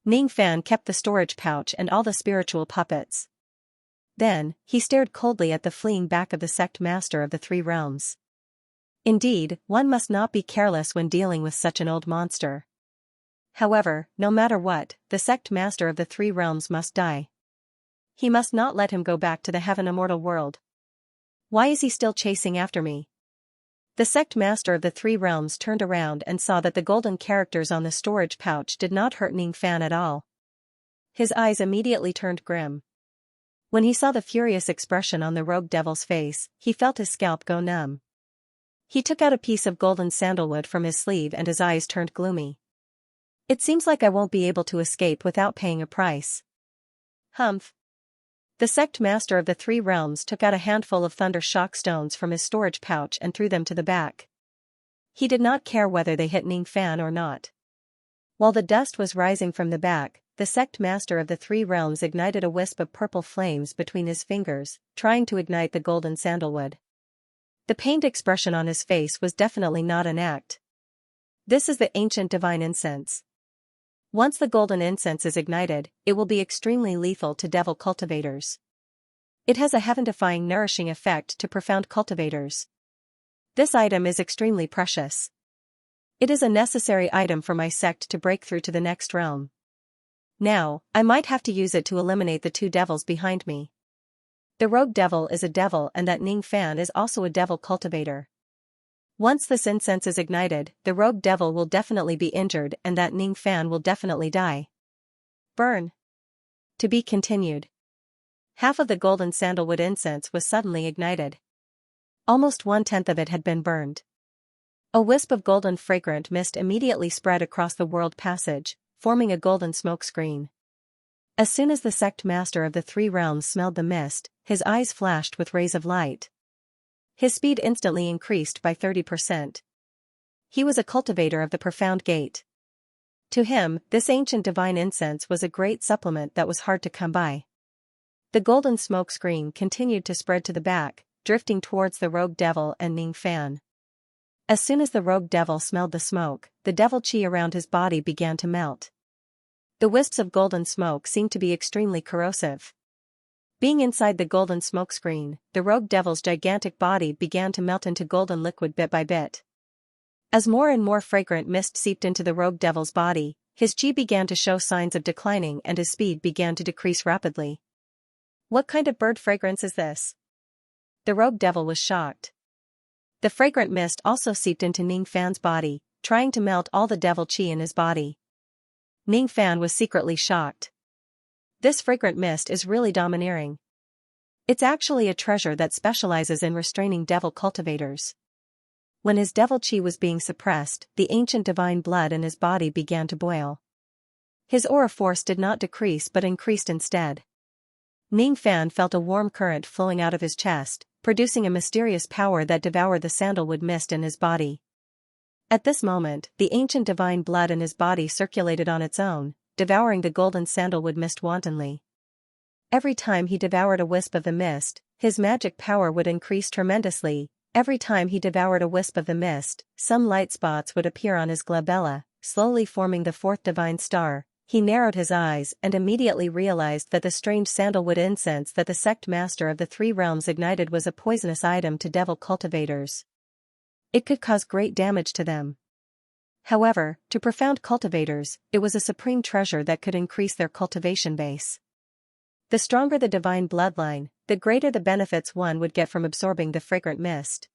A: Ning Fan kept the storage pouch and all the spiritual puppets. Then, he stared coldly at the fleeing back of the sect master of the Three Realms. Indeed, one must not be careless when dealing with such an old monster. However, no matter what, the sect master of the Three Realms must die. He must not let him go back to the heaven immortal world. Why is he still chasing after me? The sect master of the Three Realms turned around and saw that the golden characters on the storage pouch did not hurt Ning Fan at all. His eyes immediately turned grim. When he saw the furious expression on the rogue devil's face, he felt his scalp go numb. He took out a piece of golden sandalwood from his sleeve and his eyes turned gloomy. It seems like I won't be able to escape without paying a price. Humph. The sect master of the Three Realms took out a handful of thunder shock stones from his storage pouch and threw them to the back. He did not care whether they hit Ning Fan or not. While the dust was rising from the back, the sect master of the Three Realms ignited a wisp of purple flames between his fingers, trying to ignite the golden sandalwood. The pained expression on his face was definitely not an act. This is the ancient divine incense. Once the golden incense is ignited, it will be extremely lethal to devil cultivators. It has a heaven-defying nourishing effect to profound cultivators. This item is extremely precious. It is a necessary item for my sect to break through to the next realm. Now, I might have to use it to eliminate the 2 devils behind me. The rogue devil is a devil and that Ning Fan is also a devil cultivator. Once this incense is ignited, the rogue devil will definitely be injured and that Ning Fan will definitely die. Burn. To be continued. Half of the golden sandalwood incense was suddenly ignited. Almost 1/10 of it had been burned. A wisp of golden fragrant mist immediately spread across the world passage, forming a golden smoke screen. As soon as the sect master of the three realms smelled the mist, his eyes flashed with rays of light. His speed instantly increased by 30%. He was a cultivator of the profound gate. To him, this ancient divine incense was a great supplement that was hard to come by. The golden smoke screen continued to spread to the back, drifting towards the rogue devil and Ning Fan. As soon as the rogue devil smelled the smoke, the devil chi around his body began to melt. The wisps of golden smoke seemed to be extremely corrosive. Being inside the golden smoke screen, the rogue devil's gigantic body began to melt into golden liquid bit by bit. As more and more fragrant mist seeped into the rogue devil's body, his chi began to show signs of declining and his speed began to decrease rapidly. What kind of bird fragrance is this? The rogue devil was shocked. The fragrant mist also seeped into Ning Fan's body, trying to melt all the devil chi in his body. Ning Fan was secretly shocked. This fragrant mist is really domineering. It's actually a treasure that specializes in restraining devil cultivators. When his devil chi was being suppressed, the ancient divine blood in his body began to boil. His aura force did not decrease but increased instead. Ning Fan felt a warm current flowing out of his chest, producing a mysterious power that devoured the sandalwood mist in his body. At this moment, the ancient divine blood in his body circulated on its own, devouring the golden sandalwood mist wantonly. Every time he devoured a wisp of the mist, his magic power would increase tremendously. Every time he devoured a wisp of the mist, some light spots would appear on his glabella, slowly forming the fourth divine star. He narrowed his eyes and immediately realized that the strange sandalwood incense that the sect master of the three realms ignited was a poisonous item to devil cultivators. It could cause great damage to them. However, to profound cultivators, it was a supreme treasure that could increase their cultivation base. The stronger the divine bloodline, the greater the benefits one would get from absorbing the fragrant mist.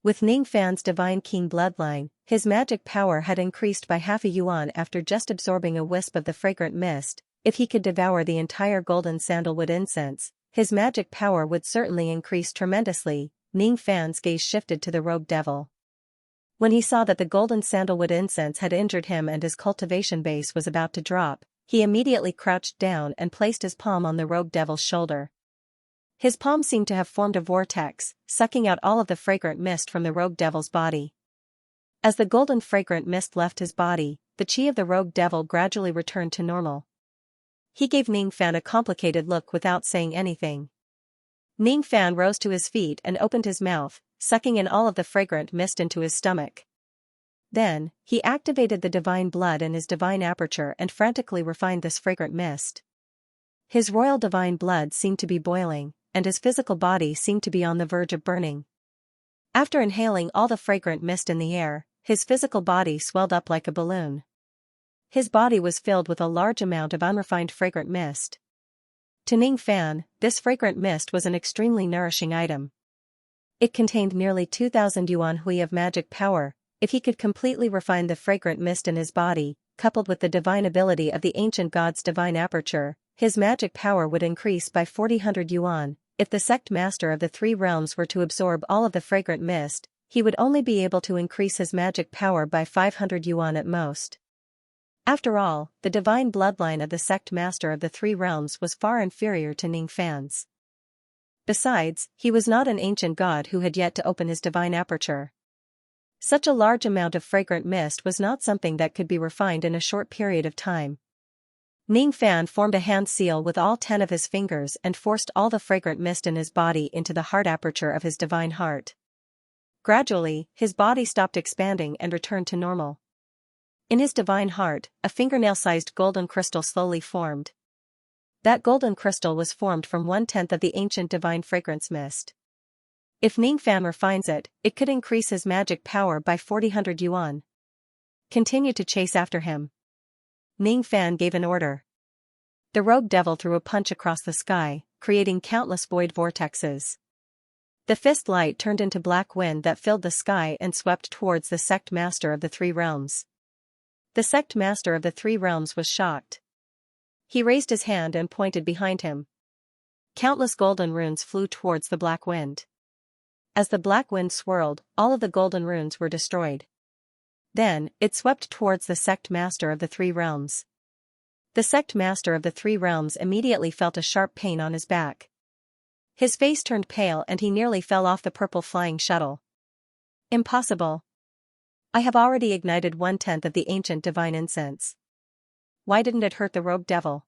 A: With Ning Fan's divine king bloodline, his magic power had increased by half a yuan after just absorbing a wisp of the fragrant mist. If he could devour the entire golden sandalwood incense, his magic power would certainly increase tremendously. Ning Fan's gaze shifted to the rogue devil. When he saw that the golden sandalwood incense had injured him and his cultivation base was about to drop, he immediately crouched down and placed his palm on the rogue devil's shoulder. His palm seemed to have formed a vortex, sucking out all of the fragrant mist from the rogue devil's body. As the golden fragrant mist left his body, the chi of the rogue devil gradually returned to normal. He gave Ning Fan a complicated look without saying anything. Ning Fan rose to his feet and opened his mouth, sucking in all of the fragrant mist into his stomach. Then, he activated the divine blood in his divine aperture and frantically refined this fragrant mist. His royal divine blood seemed to be boiling, and his physical body seemed to be on the verge of burning. After inhaling all the fragrant mist in the air, his physical body swelled up like a balloon. His body was filled with a large amount of unrefined fragrant mist. To Ning Fan, this fragrant mist was an extremely nourishing item. It contained nearly 2,000 yuan hui of magic power. If he could completely refine the fragrant mist in his body, coupled with the divine ability of the ancient god's divine aperture, his magic power would increase by 4,000 yuan. If the sect master of the three realms were to absorb all of the fragrant mist, he would only be able to increase his magic power by 500 yuan at most. After all, the divine bloodline of the sect master of the three realms was far inferior to Ning Fan's. Besides, he was not an ancient god who had yet to open his divine aperture. Such a large amount of fragrant mist was not something that could be refined in a short period of time. Ning Fan formed a hand seal with all 10 of his fingers and forced all the fragrant mist in his body into the heart aperture of his divine heart. Gradually, his body stopped expanding and returned to normal. In his divine heart, a fingernail-sized golden crystal slowly formed. That golden crystal was formed from 1/10 of the ancient divine fragrance mist. If Ning Fan refines it, it could increase his magic power by 4,000 yuan. Continue to chase after him. Ning Fan gave an order. The rogue devil threw a punch across the sky, creating countless void vortexes. The fist light turned into black wind that filled the sky and swept towards the sect master of the three realms. The sect master of the three realms was shocked. He raised his hand and pointed behind him. Countless golden runes flew towards the black wind. As the black wind swirled, all of the golden runes were destroyed. Then, it swept towards the sect master of the three realms. The sect master of the three realms immediately felt a sharp pain on his back. His face turned pale and he nearly fell off the purple flying shuttle. Impossible. I have already ignited 1/10 of the ancient divine incense. Why didn't it hurt the rogue devil?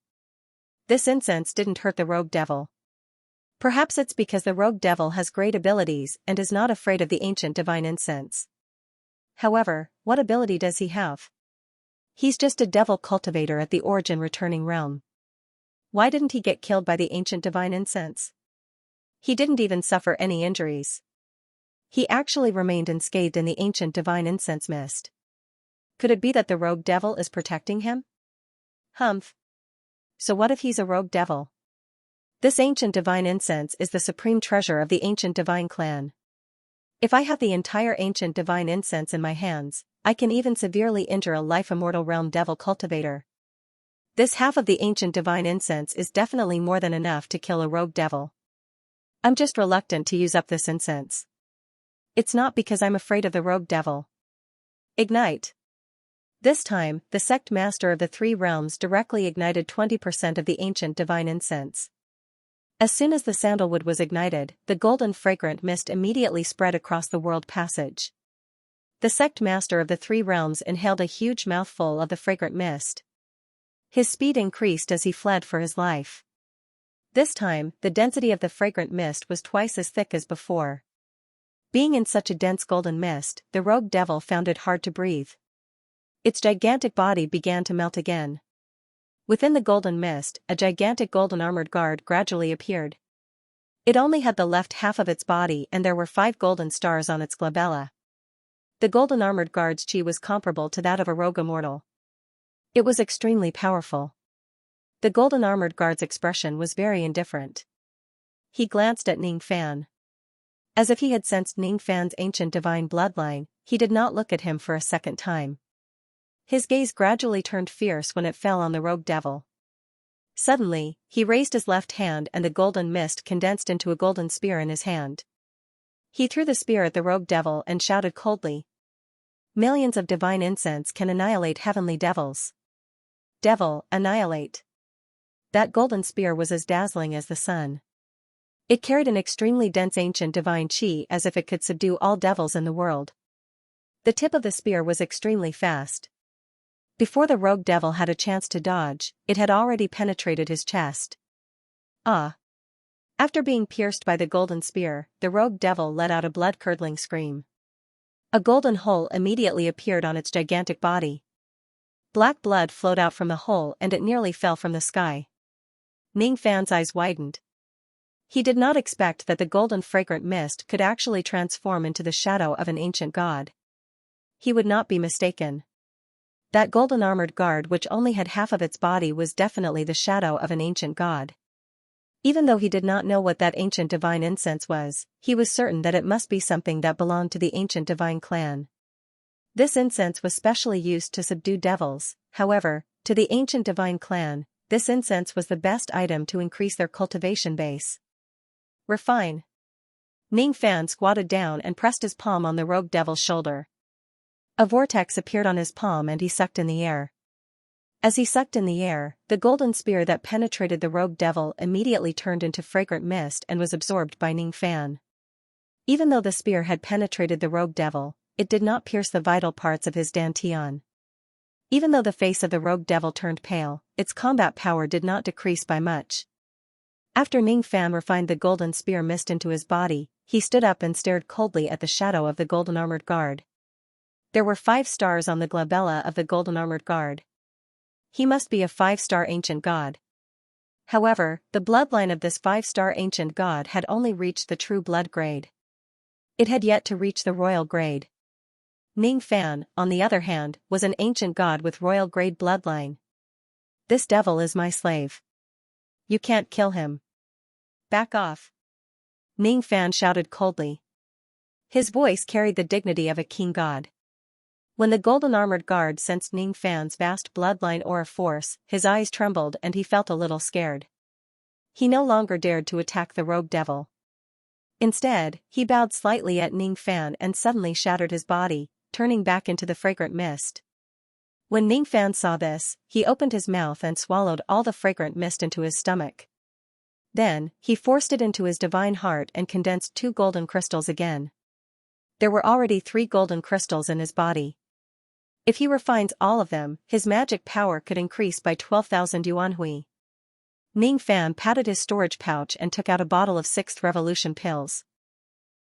A: This incense didn't hurt the rogue devil. Perhaps it's because the rogue devil has great abilities and is not afraid of the ancient divine incense. However, what ability does he have? He's just a devil cultivator at the origin returning realm. Why didn't he get killed by the ancient divine incense? He didn't even suffer any injuries. He actually remained unscathed in the ancient divine incense mist. Could it be that the rogue devil is protecting him? Humph. So what if he's a rogue devil? This ancient divine incense is the supreme treasure of the ancient divine clan. If I have the entire ancient divine incense in my hands, I can even severely injure a life-immortal realm devil cultivator. This half of the ancient divine incense is definitely more than enough to kill a rogue devil. I'm just reluctant to use up this incense. It's not because I'm afraid of the rogue devil. Ignite. This time, the sect master of the three realms directly ignited 20% of the ancient divine incense. As soon as the sandalwood was ignited, the golden fragrant mist immediately spread across the world passage. The sect master of the three realms inhaled a huge mouthful of the fragrant mist. His speed increased as he fled for his life. This time, the density of the fragrant mist was twice as thick as before. Being in such a dense golden mist, the rogue devil found it hard to breathe. Its gigantic body began to melt again. Within the golden mist, a gigantic golden armored guard gradually appeared. It only had the left half of its body and there were 5 golden stars on its glabella. The golden armored guard's chi was comparable to that of a rogue immortal. It was extremely powerful. The golden armored guard's expression was very indifferent. He glanced at Ning Fan. As if he had sensed Ning Fan's ancient divine bloodline, he did not look at him for a second time. His gaze gradually turned fierce when it fell on the rogue devil. Suddenly, he raised his left hand and the golden mist condensed into a golden spear in his hand. He threw the spear at the rogue devil and shouted coldly. Millions of divine incense can annihilate heavenly devils. Devil, annihilate. That golden spear was as dazzling as the sun. It carried an extremely dense ancient divine chi as if it could subdue all devils in the world. The tip of the spear was extremely fast. Before the rogue devil had a chance to dodge, it had already penetrated his chest. Ah! After being pierced by the golden spear, the rogue devil let out a blood-curdling scream. A golden hole immediately appeared on its gigantic body. Black blood flowed out from the hole and it nearly fell from the sky. Ning Fan's eyes widened. He did not expect that the golden fragrant mist could actually transform into the shadow of an ancient god. He would not be mistaken. That golden armored guard which only had half of its body was definitely the shadow of an ancient god. Even though he did not know what that ancient divine incense was, he was certain that it must be something that belonged to the ancient divine clan. This incense was specially used to subdue devils, however, to the ancient divine clan, this incense was the best item to increase their cultivation base. Refine. Ning Fan squatted down and pressed his palm on the rogue devil's shoulder. A vortex appeared on his palm and he sucked in the air. As he sucked in the air, the golden spear that penetrated the rogue devil immediately turned into fragrant mist and was absorbed by Ning Fan. Even though the spear had penetrated the rogue devil, it did not pierce the vital parts of his dantian. Even though the face of the rogue devil turned pale, its combat power did not decrease by much. After Ning Fan refined the golden spear mist into his body, he stood up and stared coldly at the shadow of the golden armored guard. There were 5 stars on the glabella of the golden armored guard. He must be a 5-star ancient god. However, the bloodline of this 5-star ancient god had only reached the true blood grade. It had yet to reach the royal grade. Ning Fan, on the other hand, was an ancient god with royal grade bloodline. This devil is my slave. You can't kill him. Back off. Ning Fan shouted coldly. His voice carried the dignity of a king god. When the golden armored guard sensed Ning Fan's vast bloodline aura force, his eyes trembled and he felt a little scared. He no longer dared to attack the rogue devil. Instead, he bowed slightly at Ning Fan and suddenly shattered his body, turning back into the fragrant mist. When Ning Fan saw this, he opened his mouth and swallowed all the fragrant mist into his stomach. Then, he forced it into his divine heart and condensed 2 golden crystals again. There were already 3 golden crystals in his body. If he refines all of them, his magic power could increase by 12,000 yuanhui. Ning Fan patted his storage pouch and took out a bottle of 6th Revolution pills.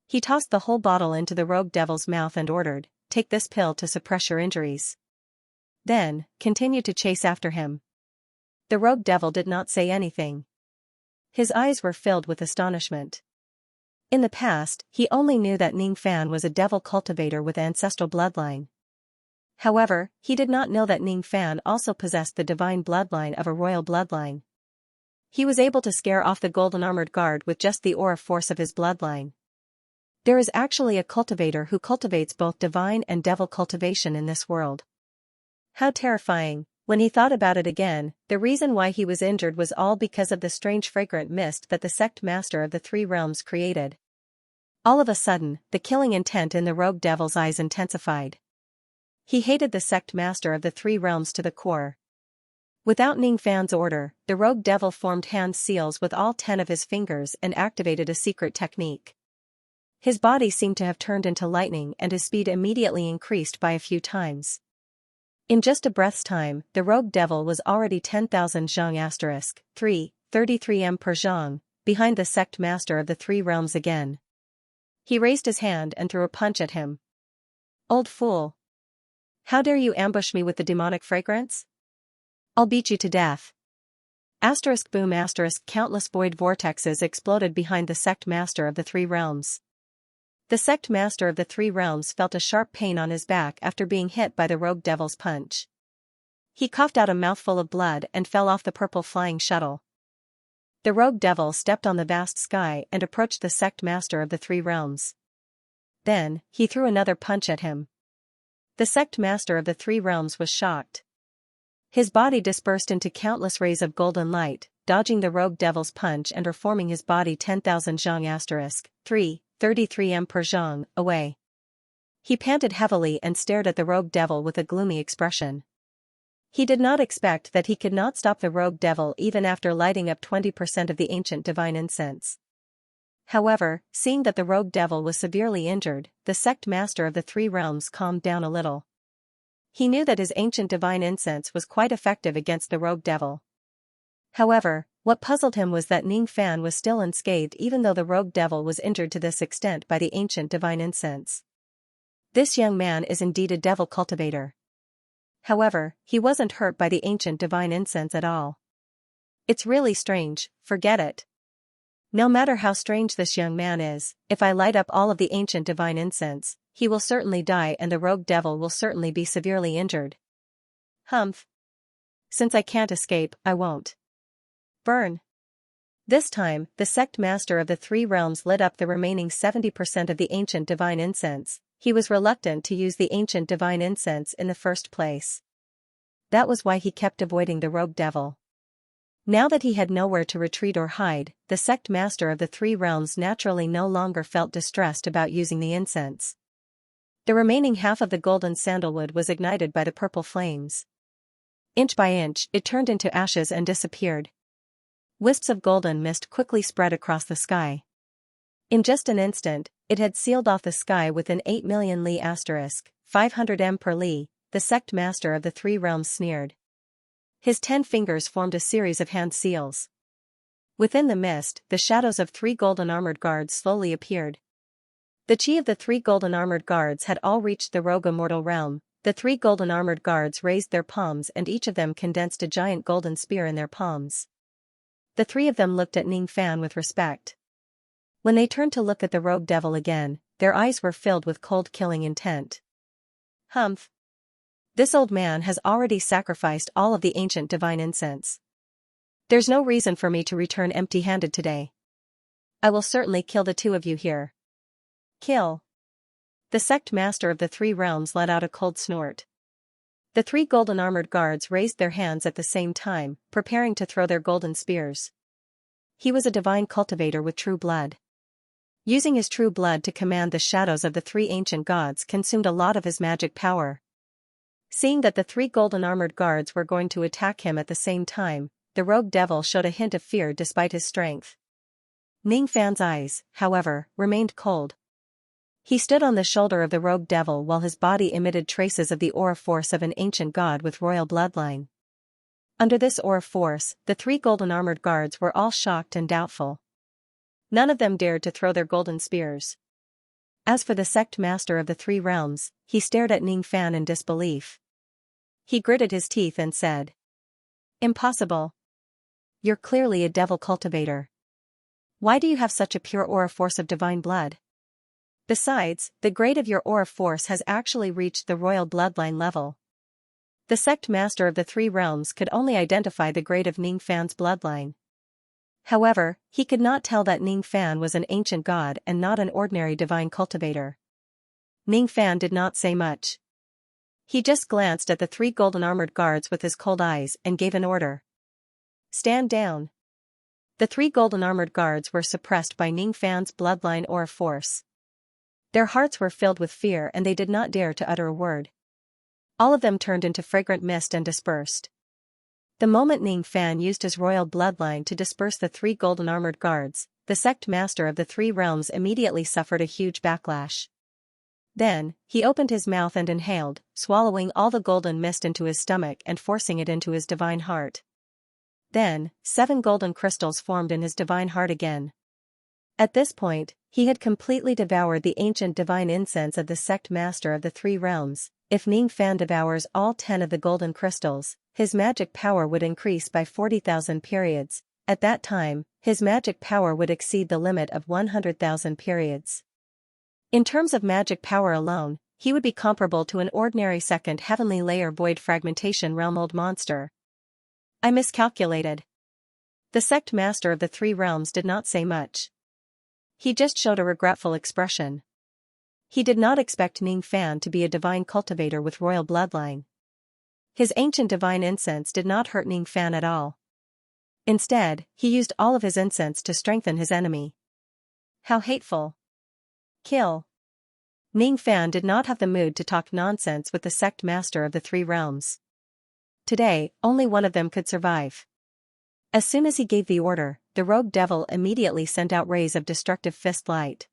A: He tossed the whole bottle into the rogue devil's mouth and ordered, "Take this pill to suppress your injuries." Then, continued to chase after him. The rogue devil did not say anything. His eyes were filled with astonishment. In the past, he only knew that Ning Fan was a devil cultivator with ancestral bloodline. However, he did not know that Ning Fan also possessed the divine bloodline of a royal bloodline. He was able to scare off the golden armored guard with just the aura force of his bloodline. There is actually a cultivator who cultivates both divine and devil cultivation in this world. How terrifying. When he thought about it again, the reason why he was injured was all because of the strange fragrant mist that the sect master of the 3 realms created. All of a sudden, the killing intent in the rogue devil's eyes intensified. He hated the sect master of the 3 realms to the core. Without Ning Fan's order, the rogue devil formed hand seals with all 10 of his fingers and activated a secret technique. His body seemed to have turned into lightning and his speed immediately increased by a few times. In just a breath's time, the rogue devil was already 10,000 zhang * 3, 33 m per zhang, behind the sect master of the 3 realms again. He raised his hand and threw a punch at him. "Old fool! How dare you ambush me with the demonic fragrance? I'll beat you to death." Boom *, countless void vortexes exploded behind the sect master of the 3 realms. The sect master of the 3 realms felt a sharp pain on his back after being hit by the rogue devil's punch. He coughed out a mouthful of blood and fell off the purple flying shuttle. The rogue devil stepped on the vast sky and approached the sect master of the 3 realms. Then, he threw another punch at him. The sect master of the 3 realms was shocked. His body dispersed into countless rays of golden light, dodging the rogue devil's punch and reforming his body 10,000 zhang * 3, 33 m per zhang, away. He panted heavily and stared at the rogue devil with a gloomy expression. He did not expect that he could not stop the rogue devil even after lighting up 20% of the ancient divine incense. However, seeing that the rogue devil was severely injured, the sect master of the 3 realms calmed down a little. He knew that his ancient divine incense was quite effective against the rogue devil. However, what puzzled him was that Ning Fan was still unscathed even though the rogue devil was injured to this extent by the ancient divine incense. This young man is indeed a devil cultivator. However, he wasn't hurt by the ancient divine incense at all. It's really strange, forget it. No matter how strange this young man is, if I light up all of the ancient divine incense, he will certainly die and the rogue devil will certainly be severely injured. Humph. Since I can't escape, I won't. Burn. This time, the sect master of the 3 realms lit up the remaining 70% of the ancient divine incense. He was reluctant to use the ancient divine incense in the first place. That was why he kept avoiding the rogue devil. Now that he had nowhere to retreat or hide, the sect master of the 3 realms naturally no longer felt distressed about using the incense. The remaining half of the golden sandalwood was ignited by the purple flames. Inch by inch, it turned into ashes and disappeared. Wisps of golden mist quickly spread across the sky. In just an instant, it had sealed off the sky with an 8 million li * 500 m per li, the sect master of the 3 realms sneered. His 10 fingers formed a series of hand seals. Within the mist, the shadows of 3 golden armored guards slowly appeared. The chi of the 3 golden armored guards had all reached the rogue immortal realm. The 3 golden armored guards raised their palms and each of them condensed a giant golden spear in their palms. The 3 of them looked at Ning Fan with respect. When they turned to look at the rogue devil again, their eyes were filled with cold killing intent. Humph. This old man has already sacrificed all of the ancient divine incense. There's no reason for me to return empty-handed today. I will certainly kill the 2 of you here. Kill. The sect master of the 3 realms let out a cold snort. The 3 golden armored guards raised their hands at the same time, preparing to throw their golden spears. He was a divine cultivator with true blood. Using his true blood to command the shadows of the 3 ancient gods consumed a lot of his magic power. Seeing that the three golden armored guards were going to attack him at the same time, the rogue devil showed a hint of fear despite his strength. Ning Fan's eyes, however, remained cold. He stood on the shoulder of the rogue devil while his body emitted traces of the aura force of an ancient god with royal bloodline. Under this aura force, the three golden armored guards were all shocked and doubtful. None of them dared to throw their golden spears. As for the sect master of the three realms, he stared at Ning Fan in disbelief. He gritted his teeth and said, "Impossible. You're clearly a devil cultivator. Why do you have such a pure aura force of divine blood? Besides, the grade of your aura force has actually reached the royal bloodline level." The sect master of the three realms could only identify the grade of Ning Fan's bloodline. However, he could not tell that Ning Fan was an ancient god and not an ordinary divine cultivator. Ning Fan did not say much. He just glanced at the three golden armored guards with his cold eyes and gave an order. "Stand down." The three golden armored guards were suppressed by Ning Fan's bloodline aura force. Their hearts were filled with fear and they did not dare to utter a word. All of them turned into fragrant mist and dispersed. The moment Ning Fan used his royal bloodline to disperse the three golden armored guards, the sect master of the three realms immediately suffered a huge backlash. Then, he opened his mouth and inhaled, swallowing all the golden mist into his stomach and forcing it into his divine heart. Then, 7 golden crystals formed in his divine heart again. At this point, he had completely devoured the ancient divine incense of the sect master of the three realms. If Ning Fan devours all 10 of the golden crystals, his magic power would increase by 40,000 periods. At that time, his magic power would exceed the limit of 100,000 periods. In terms of magic power alone, he would be comparable to an ordinary second heavenly layer void fragmentation realm old monster. I miscalculated. The sect master of the three realms did not say much. He just showed a regretful expression. He did not expect Ning Fan to be a divine cultivator with royal bloodline. His ancient divine incense did not hurt Ning Fan at all. Instead, he used all of his incense to strengthen his enemy. How hateful. Kill. Ning Fan did not have the mood to talk nonsense with the sect master of the three realms. Today, only one of them could survive. As soon as he gave the order, the rogue devil immediately sent out rays of destructive fist light.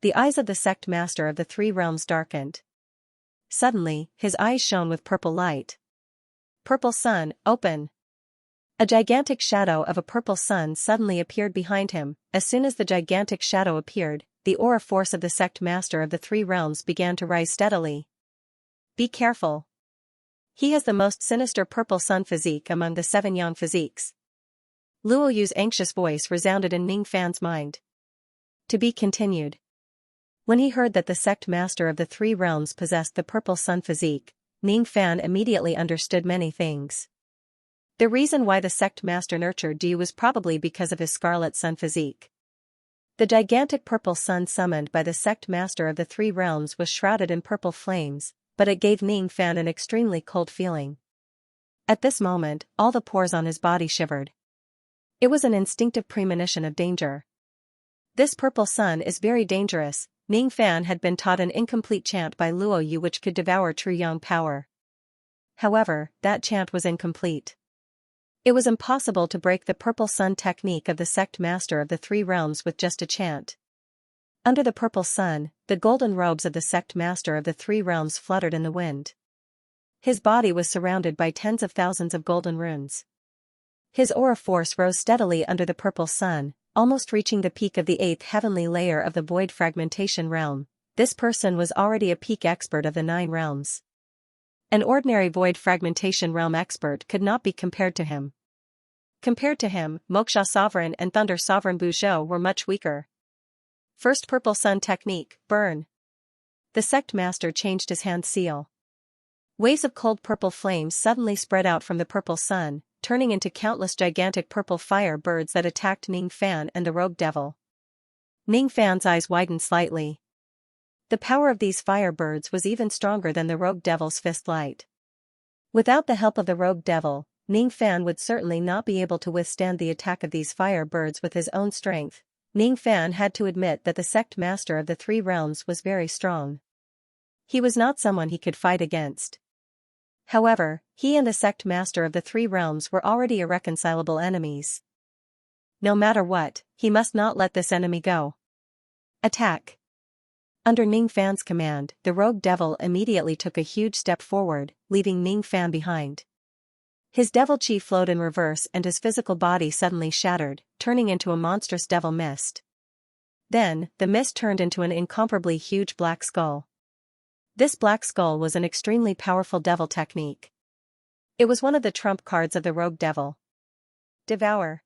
A: The eyes of the sect master of the three realms darkened. Suddenly, his eyes shone with purple light. Purple sun, open. A gigantic shadow of a purple sun suddenly appeared behind him. As soon as the gigantic shadow appeared, the aura force of the sect master of the three realms began to rise steadily. Be careful. He has the most sinister purple sun physique among the 7 yang physiques. Luo Yu's anxious voice resounded in Ning Fan's mind. To be continued. When he heard that the sect master of the three realms possessed the purple sun physique, Ning Fan immediately understood many things. The reason why the sect master nurtured Yu was probably because of his scarlet sun physique. The gigantic purple sun summoned by the sect master of the three realms was shrouded in purple flames, but it gave Ning Fan an extremely cold feeling. At this moment, all the pores on his body shivered. It was an instinctive premonition of danger. This purple sun is very dangerous. Ning Fan had been taught an incomplete chant by Luo Yu which could devour true yang power. However, that chant was incomplete. It was impossible to break the purple sun technique of the sect master of the three realms with just a chant. Under the purple sun, the golden robes of the sect master of the three realms fluttered in the wind. His body was surrounded by tens of thousands of golden runes. His aura force rose steadily under the purple sun, almost reaching the peak of the 8th heavenly layer of the void fragmentation realm. This person was already a peak expert of the 9 realms. An ordinary void fragmentation realm expert could not be compared to him. Compared to him, Moksha Sovereign and Thunder Sovereign Buzhou were much weaker. First purple sun technique, burn. The sect master changed his hand seal. Waves of cold purple flames suddenly spread out from the purple sun, turning into countless gigantic purple fire birds that attacked Ning Fan and the rogue devil. Ning Fan's eyes widened slightly. The power of these fire birds was even stronger than the rogue devil's fist light. Without the help of the rogue devil, Ning Fan would certainly not be able to withstand the attack of these fire birds with his own strength. Ning Fan had to admit that the sect master of the three realms was very strong. He was not someone he could fight against. However, he and the sect master of the three realms were already irreconcilable enemies. No matter what, he must not let this enemy go. Attack! Under Ning Fan's command, the rogue devil immediately took a huge step forward, leaving Ning Fan behind. His devil chi flowed in reverse and his physical body suddenly shattered, turning into a monstrous devil mist. Then, the mist turned into an incomparably huge black skull. This black skull was an extremely powerful devil technique. It was one of the trump cards of the rogue devil. Devour.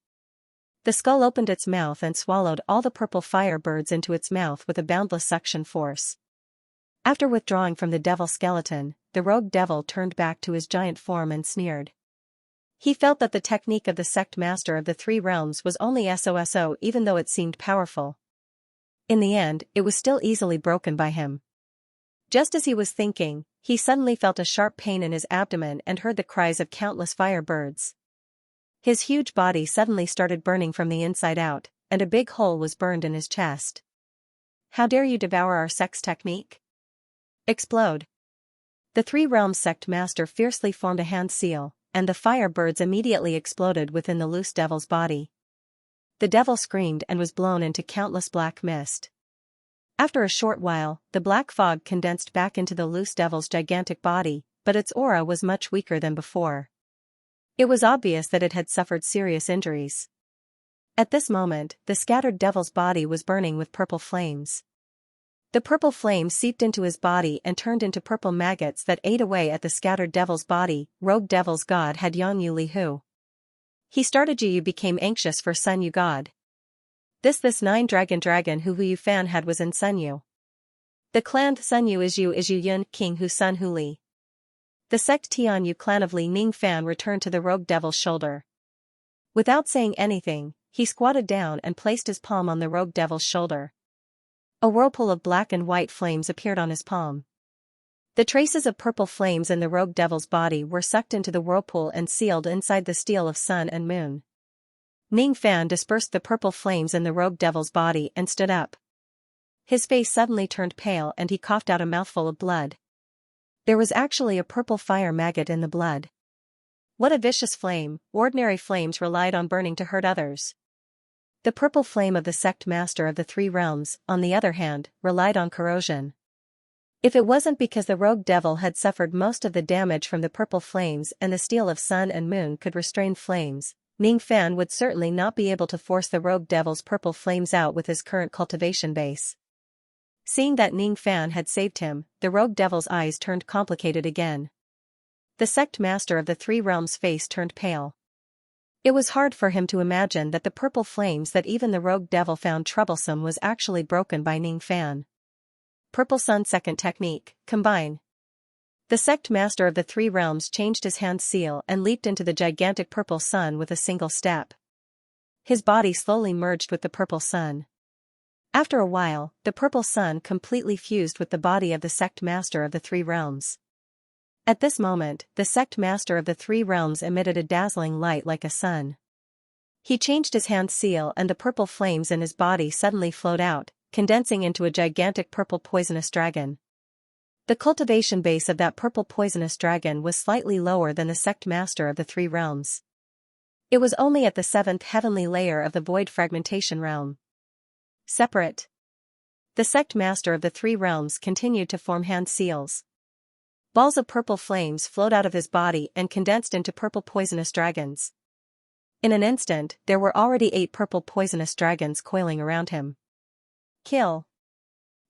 A: The skull opened its mouth and swallowed all the purple fire birds into its mouth with a boundless suction force. After withdrawing from the devil skeleton, the rogue devil turned back to his giant form and sneered. He felt that the technique of the sect master of the three realms was only so even though it seemed powerful. In the end, it was still easily broken by him. Just as he was thinking, he suddenly felt a sharp pain in his abdomen and heard the cries of countless fire birds. His huge body suddenly started burning from the inside out, and a big hole was burned in his chest. How dare you devour our sect's technique? Explode. The three realms sect master fiercely formed a hand seal, and the fire birds immediately exploded within the loose devil's body. The devil screamed and was blown into countless black mist. After a short while, the black fog condensed back into the loose devil's gigantic body, but its aura was much weaker than before. It was obvious that it had suffered serious injuries. At this moment, the scattered devil's body was burning with purple flames. The purple flames seeped into his body and turned into purple maggots that ate away at the scattered devil's body. Rogue devil's god had Yang Yu Li Hu. He started you became anxious for Sun Yu god. This 9 dragon who Yu Fan had was in Sun Yu. The clan Sun Yu is Yu Yun King Hu Sun Hu Li. The sect Tian Yu clan of Li Ning Fan returned to the rogue devil's shoulder. Without saying anything, he squatted down and placed his palm on the rogue devil's shoulder. A whirlpool of black and white flames appeared on his palm. The traces of purple flames in the rogue devil's body were sucked into the whirlpool and sealed inside the steel of sun and moon. Ning Fan dispersed the purple flames in the rogue devil's body and stood up. His face suddenly turned pale and he coughed out a mouthful of blood. There was actually a purple fire maggot in the blood. What a vicious flame! Ordinary flames relied on burning to hurt others. The purple flame of the sect master of the three realms, on the other hand, relied on corrosion. If it wasn't because the rogue devil had suffered most of the damage from the purple flames and the steel of sun and moon could restrain flames, Ning Fan would certainly not be able to force the rogue devil's purple flames out with his current cultivation base. Seeing that Ning Fan had saved him, the rogue devil's eyes turned complicated again. The sect master of the three realms' face turned pale. It was hard for him to imagine that the purple flames that even the rogue devil found troublesome was actually broken by Ning Fan. Purple Sun second technique, combine. The sect master of the three realms changed his hand seal and leaped into the gigantic purple sun with a single step. His body slowly merged with the purple sun. After a while, the purple sun completely fused with the body of the sect master of the three realms. At this moment, the sect master of the three realms emitted a dazzling light like a sun. He changed his hand seal and the purple flames in his body suddenly flowed out, condensing into a gigantic purple poisonous dragon. The cultivation base of that purple poisonous dragon was slightly lower than the sect master of the three realms. It was only at the 7th heavenly layer of the void fragmentation realm. Separate. The sect master of the three realms continued to form hand seals. Balls of purple flames flowed out of his body and condensed into purple poisonous dragons. In an instant, there were already 8 purple poisonous dragons coiling around him. Kill.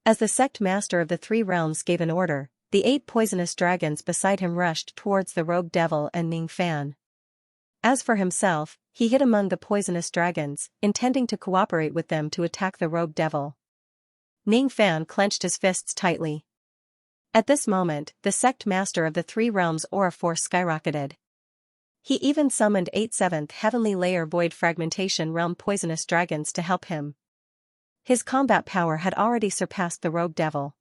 A: As the sect master of the three realms gave an order, the 8 poisonous dragons beside him rushed towards the rogue devil and Ning Fan. As for himself, he hid among the poisonous dragons, intending to cooperate with them to attack the rogue devil. Ning Fan clenched his fists tightly. At this moment, the sect master of the three realms' aura force skyrocketed. He even summoned 8 7th heavenly layer void fragmentation realm poisonous dragons to help him. His combat power had already surpassed the rogue devil.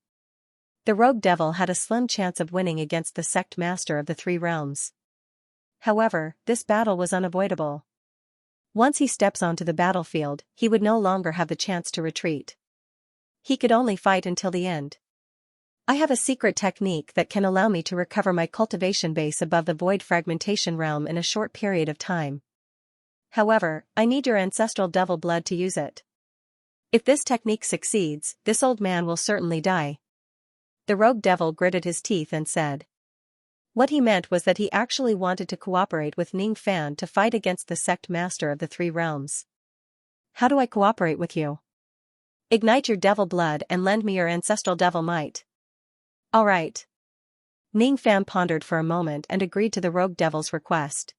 A: The rogue devil had a slim chance of winning against the sect master of the three realms. However, this battle was unavoidable. Once he steps onto the battlefield, he would no longer have the chance to retreat. He could only fight until the end. I have a secret technique that can allow me to recover my cultivation base above the void fragmentation realm in a short period of time. However, I need your ancestral devil blood to use it. If this technique succeeds, this old man will certainly die. The rogue devil gritted his teeth and said. What he meant was that he actually wanted to cooperate with Ning Fan to fight against the sect master of the three realms. How do I cooperate with you? Ignite your devil blood and lend me your ancestral devil might. Alright. Ning Fan pondered for a moment and agreed to the rogue devil's request.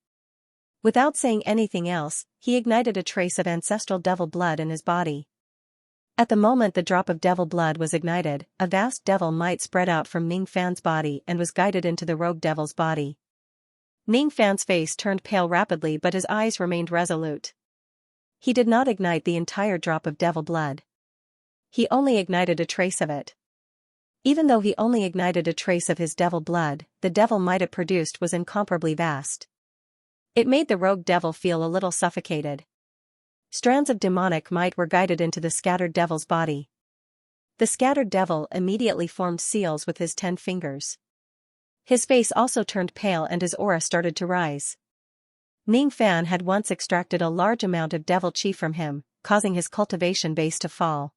A: Without saying anything else, he ignited a trace of ancestral devil blood in his body. At the moment the drop of devil blood was ignited, a vast devil might spread out from Ning Fan's body and was guided into the rogue devil's body. Ning Fan's face turned pale rapidly but his eyes remained resolute. He did not ignite the entire drop of devil blood. He only ignited a trace of it. Even though he only ignited a trace of his devil blood, the devil might it produced was incomparably vast. It made the rogue devil feel a little suffocated. Strands of demonic might were guided into the scattered devil's body. The scattered devil immediately formed seals with his 10 fingers. His face also turned pale and his aura started to rise. Ning Fan had once extracted a large amount of devil chi from him, causing his cultivation base to fall.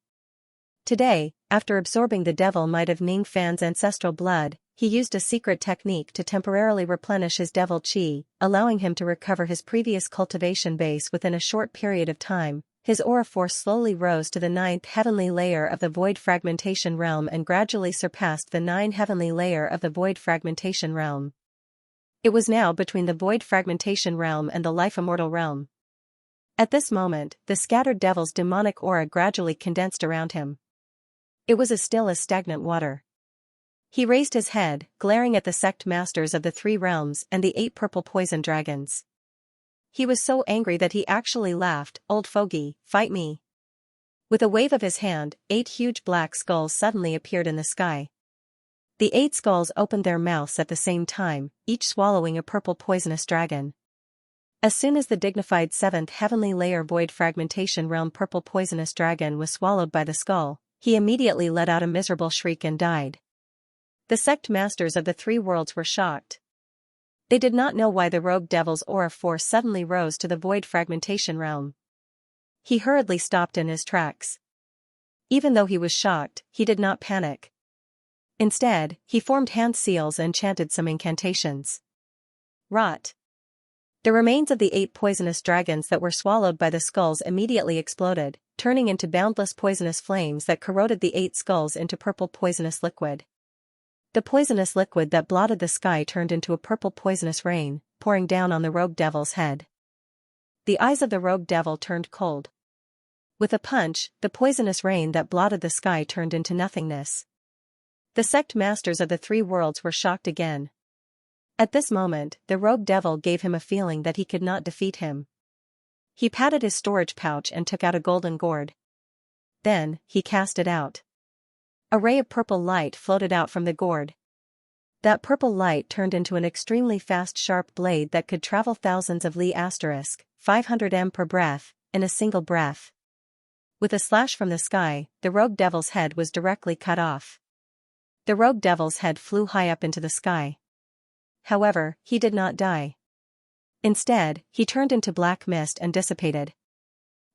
A: Today, after absorbing the devil might of Ning Fan's ancestral blood, he used a secret technique to temporarily replenish his devil chi, allowing him to recover his previous cultivation base within a short period of time. His aura force slowly rose to the 9th heavenly layer of the void fragmentation realm and gradually surpassed the 9th heavenly layer of the void fragmentation realm. It was now between the void fragmentation realm and the life immortal realm. At this moment, the scattered devil's demonic aura gradually condensed around him. It was as still as stagnant water. He raised his head, glaring at the sect masters of the three realms and the 8 purple poison dragons. He was so angry that he actually laughed. Old fogey, fight me. With a wave of his hand, 8 huge black skulls suddenly appeared in the sky. The 8 skulls opened their mouths at the same time, each swallowing a purple poisonous dragon. As soon as the dignified 7th heavenly layer void fragmentation realm purple poisonous dragon was swallowed by the skull, he immediately let out a miserable shriek and died. The sect masters of the 3 worlds were shocked. They did not know why the rogue devil's aura force suddenly rose to the void fragmentation realm. He hurriedly stopped in his tracks. Even though he was shocked, he did not panic. Instead, he formed hand seals and chanted some incantations. Rot. The remains of the 8 poisonous dragons that were swallowed by the skulls immediately exploded, turning into boundless poisonous flames that corroded the 8 skulls into purple poisonous liquid. The poisonous liquid that blotted the sky turned into a purple poisonous rain, pouring down on the rogue devil's head. The eyes of the rogue devil turned cold. With a punch, the poisonous rain that blotted the sky turned into nothingness. The sect masters of the 3 worlds were shocked again. At this moment, the rogue devil gave him a feeling that he could not defeat him. He patted his storage pouch and took out a golden gourd. Then, he cast it out. A ray of purple light floated out from the gourd. That purple light turned into an extremely fast sharp blade that could travel thousands of li * 500 m per breath, in a single breath. With a slash from the sky, the rogue devil's head was directly cut off. The rogue devil's head flew high up into the sky. However, he did not die. Instead, he turned into black mist and dissipated.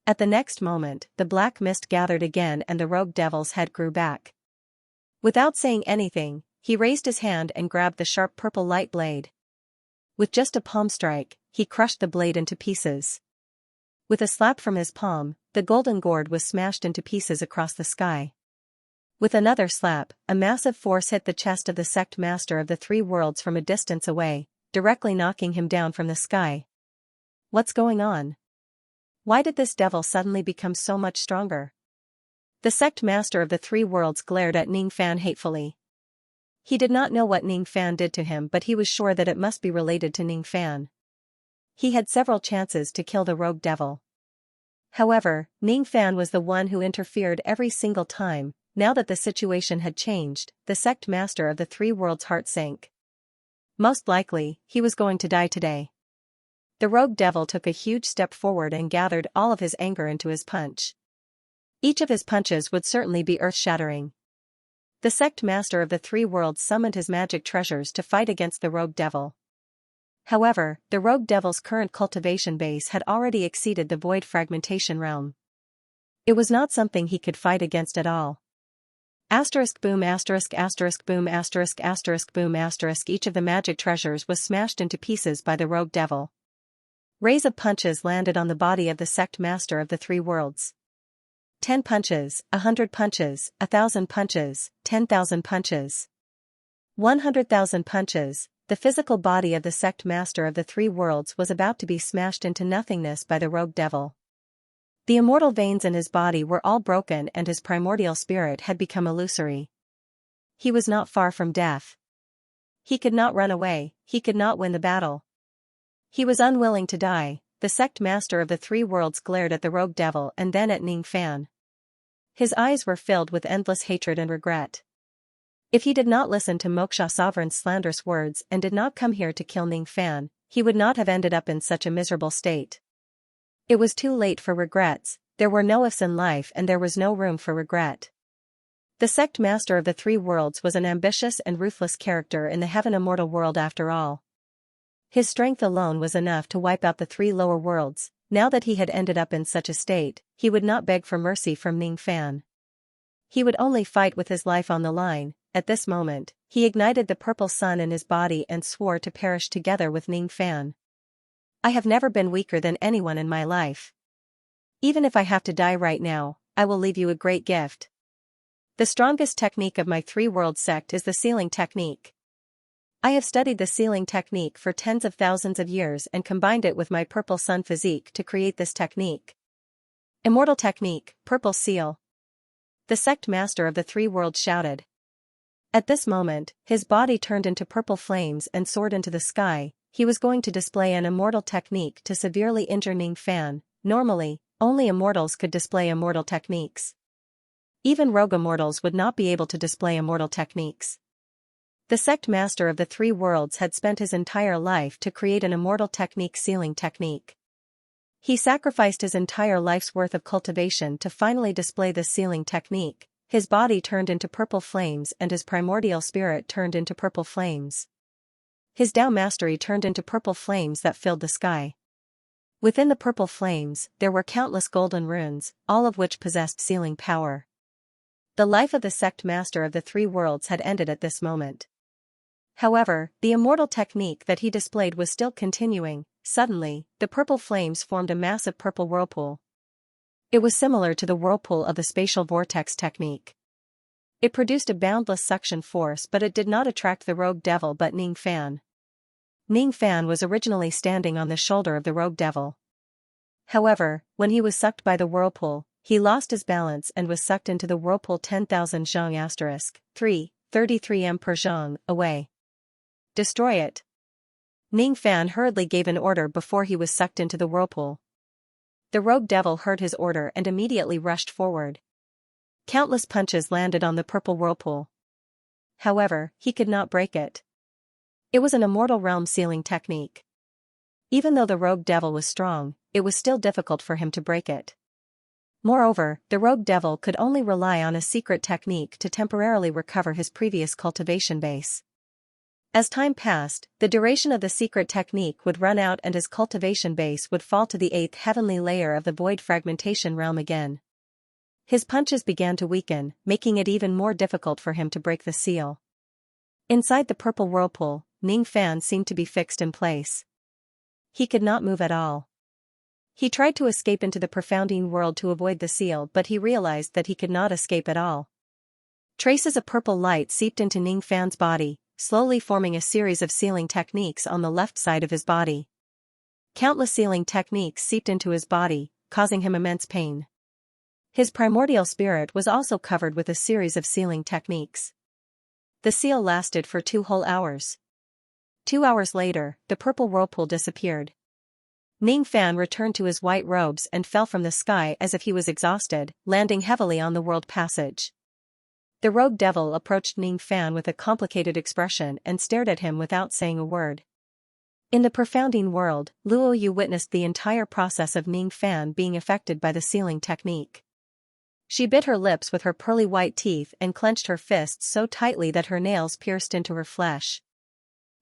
A: At the next moment, the black mist gathered again and the rogue devil's head grew back. Without saying anything, he raised his hand and grabbed the sharp purple light blade. With just a palm strike, he crushed the blade into pieces. With a slap from his palm, the golden gourd was smashed into pieces across the sky. With another slap, a massive force hit the chest of the sect master of the 3 worlds from a distance away, directly knocking him down from the sky. What's going on? Why did this devil suddenly become so much stronger? The sect master of the 3 worlds glared at Ning Fan hatefully. He did not know what Ning Fan did to him, but he was sure that it must be related to Ning Fan. He had several chances to kill the rogue devil. However, Ning Fan was the one who interfered every single time. Now that the situation had changed, the sect master of the 3 worlds' heart sank. Most likely, he was going to die today. The rogue devil took a huge step forward and gathered all of his anger into his punch. Each of his punches would certainly be earth-shattering. The sect master of the three worlds summoned his magic treasures to fight against the rogue devil. However, the rogue devil's current cultivation base had already exceeded the void fragmentation realm. It was not something he could fight against at all. Asterisk boom asterisk asterisk boom asterisk asterisk boom asterisk. Each of the magic treasures was smashed into pieces by the rogue devil. Rays of punches landed on the body of the sect master of the three worlds. 10 punches, 100 punches, 1,000 punches, 10,000 punches. 100,000 punches. The physical body of the sect master of the three worlds was about to be smashed into nothingness by the rogue devil. The immortal veins in his body were all broken and his primordial spirit had become illusory. He was not far from death. He could not run away, he could not win the battle. He was unwilling to die. The sect master of the three worlds glared at the rogue devil and then at Ning Fan. His eyes were filled with endless hatred and regret. If he did not listen to Moksha Sovereign's slanderous words and did not come here to kill Ning Fan, he would not have ended up in such a miserable state. It was too late for regrets, there were no ifs in life and there was no room for regret. The sect master of the three worlds was an ambitious and ruthless character in the heaven immortal world after all. His strength alone was enough to wipe out the three lower worlds. Now that he had ended up in such a state, he would not beg for mercy from Ning Fan. He would only fight with his life on the line. At this moment, he ignited the purple sun in his body and swore to perish together with Ning Fan. I have never been weaker than anyone in my life. Even if I have to die right now, I will leave you a great gift. The strongest technique of my three-world sect is the sealing technique. I have studied the sealing technique for tens of thousands of years and combined it with my purple sun physique to create this technique. Immortal technique, purple seal. The sect master of the three worlds shouted. At this moment, his body turned into purple flames and soared into the sky. He was going to display an immortal technique to severely injure Ning Fan. Normally, only immortals could display immortal techniques. Even rogue immortals would not be able to display immortal techniques. The sect master of the three worlds had spent his entire life to create an immortal technique sealing technique. He sacrificed his entire life's worth of cultivation to finally display the sealing technique. His body turned into purple flames and his primordial spirit turned into purple flames. His Tao mastery turned into purple flames that filled the sky. Within the purple flames, there were countless golden runes, all of which possessed sealing power. The life of the sect master of the three worlds had ended at this moment. However, the immortal technique that he displayed was still continuing. Suddenly, the purple flames formed a massive purple whirlpool. It was similar to the whirlpool of the spatial vortex technique. It produced a boundless suction force, but it did not attract the rogue devil but Ning Fan. Ning Fan was originally standing on the shoulder of the rogue devil. However, when he was sucked by the whirlpool, he lost his balance and was sucked into the whirlpool 10,000 zhang *3, 33 m per zhang away. Destroy it. Ning Fan hurriedly gave an order before he was sucked into the whirlpool. The rogue devil heard his order and immediately rushed forward. Countless punches landed on the purple whirlpool. However, he could not break it. It was an immortal realm sealing technique. Even though the rogue devil was strong, it was still difficult for him to break it. Moreover, the rogue devil could only rely on a secret technique to temporarily recover his previous cultivation base. As time passed, the duration of the secret technique would run out and his cultivation base would fall to the 8th heavenly layer of the void fragmentation realm again. His punches began to weaken, making it even more difficult for him to break the seal. Inside the purple whirlpool, Ning Fan seemed to be fixed in place. He could not move at all. He tried to escape into the profounding world to avoid the seal, but he realized that he could not escape at all. Traces of purple light seeped into Ning Fan's body, slowly forming a series of sealing techniques on the left side of his body. Countless sealing techniques seeped into his body, causing him immense pain. His primordial spirit was also covered with a series of sealing techniques. The seal lasted for 2 whole hours. 2 hours later, the purple whirlpool disappeared. Ning Fan returned to his white robes and fell from the sky as if he was exhausted, landing heavily on the world passage. The rogue devil approached Ning Fan with a complicated expression and stared at him without saying a word. In the profounding world, Luo Yu witnessed the entire process of Ning Fan being affected by the sealing technique. She bit her lips with her pearly white teeth and clenched her fists so tightly that her nails pierced into her flesh.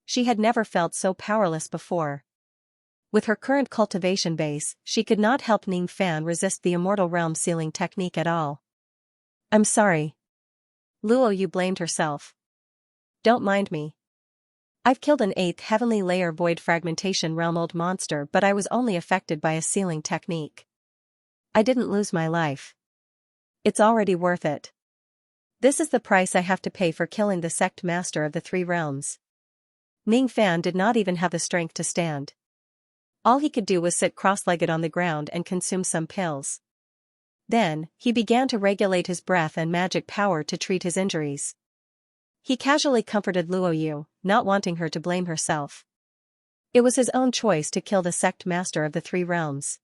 A: She had never felt so powerless before. With her current cultivation base, she could not help Ning Fan resist the immortal realm sealing technique at all. "I'm sorry." Luo Yu blamed herself. "Don't mind me. I've killed an 8th heavenly layer void fragmentation realm old monster, but I was only affected by a sealing technique. I didn't lose my life. It's already worth it. This is the price I have to pay for killing the sect master of the 3 realms." Ning Fan did not even have the strength to stand. All he could do was sit cross-legged on the ground and consume some pills. Then, he began to regulate his breath and magic power to treat his injuries. He casually comforted Luo Yu, not wanting her to blame herself. It was his own choice to kill the sect master of the 3 realms.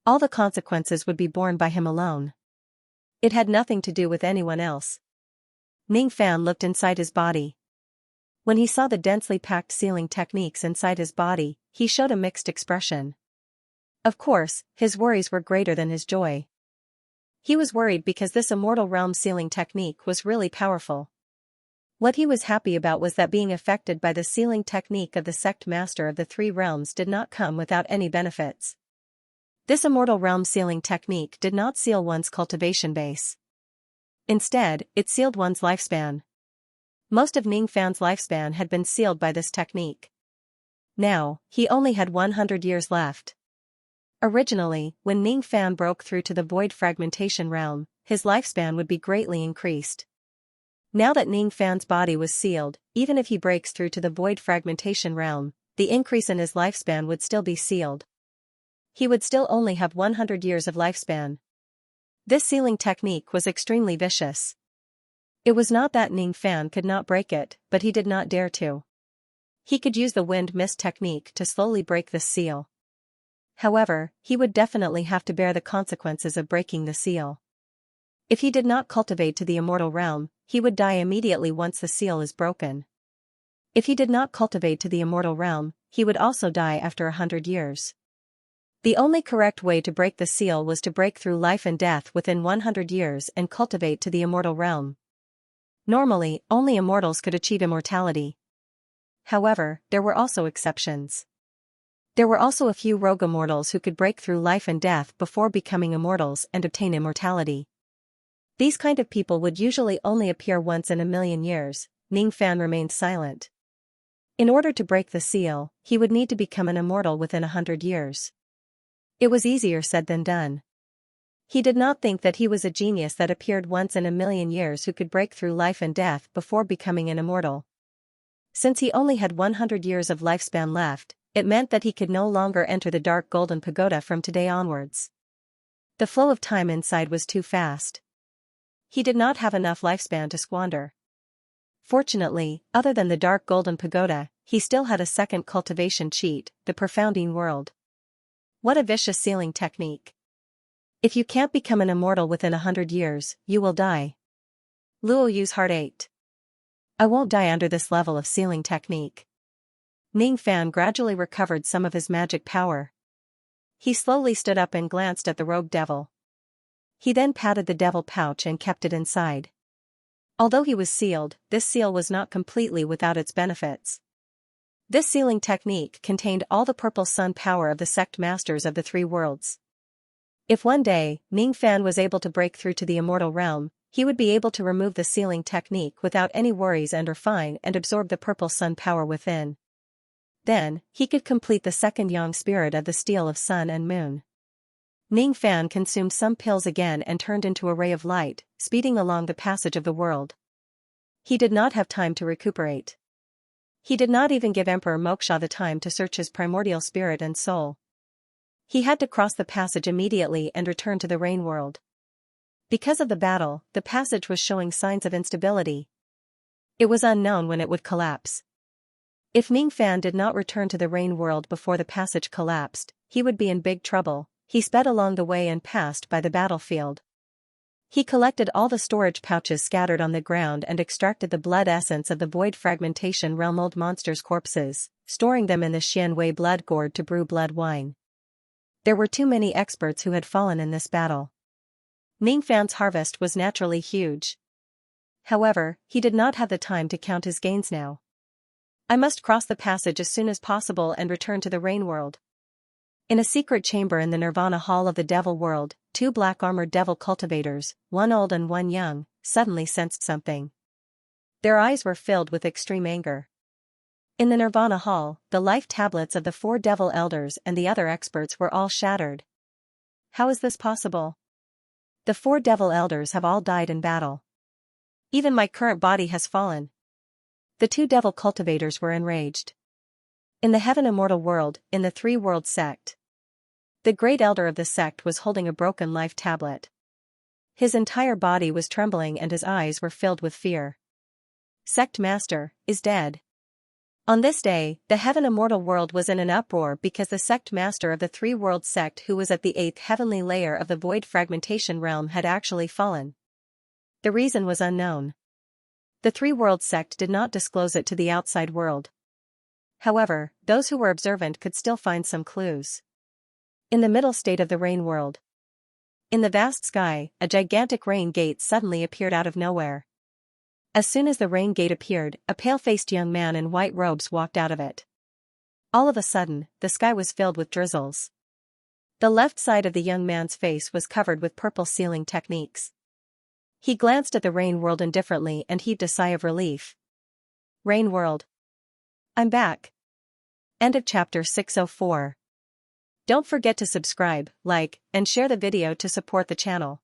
A: All the consequences would be borne by him alone. It had nothing to do with anyone else. Ning Fan looked inside his body. When he saw the densely packed sealing techniques inside his body, he showed a mixed expression. Of course, his worries were greater than his joy. He was worried because this immortal realm sealing technique was really powerful. What he was happy about was that being affected by the sealing technique of the sect master of the 3 realms did not come without any benefits. This immortal realm sealing technique did not seal one's cultivation base. Instead, it sealed one's lifespan. Most of Ning Fan's lifespan had been sealed by this technique. Now, he only had 100 years left. Originally, when Ning Fan broke through to the void fragmentation realm, his lifespan would be greatly increased. Now that Ning Fan's body was sealed, even if he breaks through to the void fragmentation realm, the increase in his lifespan would still be sealed. He would still only have 100 years of lifespan. This sealing technique was extremely vicious. It was not that Ning Fan could not break it, but he did not dare to. He could use the wind mist technique to slowly break this seal. However, he would definitely have to bear the consequences of breaking the seal. If he did not cultivate to the immortal realm, he would die immediately once the seal is broken. If he did not cultivate to the immortal realm, he would also die after 100 years. The only correct way to break the seal was to break through life and death within 100 years and cultivate to the immortal realm. Normally, only immortals could achieve immortality. However, there were also exceptions. There were also a few rogue immortals who could break through life and death before becoming immortals and obtain immortality. These kind of people would usually only appear once in a million years. Ning Fan remained silent. In order to break the seal, he would need to become an immortal within 100 years. It was easier said than done. He did not think that he was a genius that appeared once in a million years who could break through life and death before becoming an immortal. Since he only had 100 years of lifespan left, it meant that he could no longer enter the dark golden pagoda from today onwards. The flow of time inside was too fast. He did not have enough lifespan to squander. Fortunately, other than the dark golden pagoda, he still had a second cultivation cheat, the profounding world. What a vicious sealing technique. If you can't become an immortal within 100 years, you will die. Luo Yu's heart ached. I won't die under this level of sealing technique. Ning Fan gradually recovered some of his magic power. He slowly stood up and glanced at the rogue devil. He then patted the devil pouch and kept it inside. Although he was sealed, this seal was not completely without its benefits. This sealing technique contained all the purple sun power of the sect masters of the 3 worlds. If one day, Ning Fan was able to break through to the immortal realm, he would be able to remove the sealing technique without any worries and refine and absorb the purple sun power within. Then, he could complete the second yang spirit of the steel of sun and moon. Ning Fan consumed some pills again and turned into a ray of light, speeding along the passage of the world. He did not have time to recuperate. He did not even give Emperor Moksha the time to search his primordial spirit and soul. He had to cross the passage immediately and return to the rain world. Because of the battle, the passage was showing signs of instability. It was unknown when it would collapse. If Ning Fan did not return to the rain world before the passage collapsed, he would be in big trouble. He sped along the way and passed by the battlefield. He collected all the storage pouches scattered on the ground and extracted the blood essence of the void fragmentation realm old monsters' corpses, storing them in the Xianxia blood gourd to brew blood wine. There were too many experts who had fallen in this battle. Ning Fan's harvest was naturally huge. However, he did not have the time to count his gains now. I must cross the passage as soon as possible and return to the rain world. In a secret chamber in the Nirvana Hall of the Devil World, two black-armored devil cultivators, one old and one young, suddenly sensed something. Their eyes were filled with extreme anger. In the Nirvana Hall, the life tablets of the four devil elders and the other experts were all shattered. How is this possible? The four devil elders have all died in battle. Even my current body has fallen. The two devil cultivators were enraged. In the heaven immortal world, in the three-world sect, the great elder of the sect was holding a broken life tablet. His entire body was trembling and his eyes were filled with fear. Sect Master is dead. On this day, the heaven immortal world was in an uproar because the sect master of the three-world sect, who was at the 8th heavenly layer of the void fragmentation realm, had actually fallen. The reason was unknown. The three-world sect did not disclose it to the outside world. However, those who were observant could still find some clues. In the middle state of the rain world, in the vast sky, a gigantic rain gate suddenly appeared out of nowhere. As soon as the rain gate appeared, a pale-faced young man in white robes walked out of it. All of a sudden, the sky was filled with drizzles. The left side of the young man's face was covered with purple sealing techniques. He glanced at the rain world indifferently and heaved a sigh of relief. Rain world. I'm back. End of chapter 604. Don't forget to subscribe, like, and share the video to support the channel.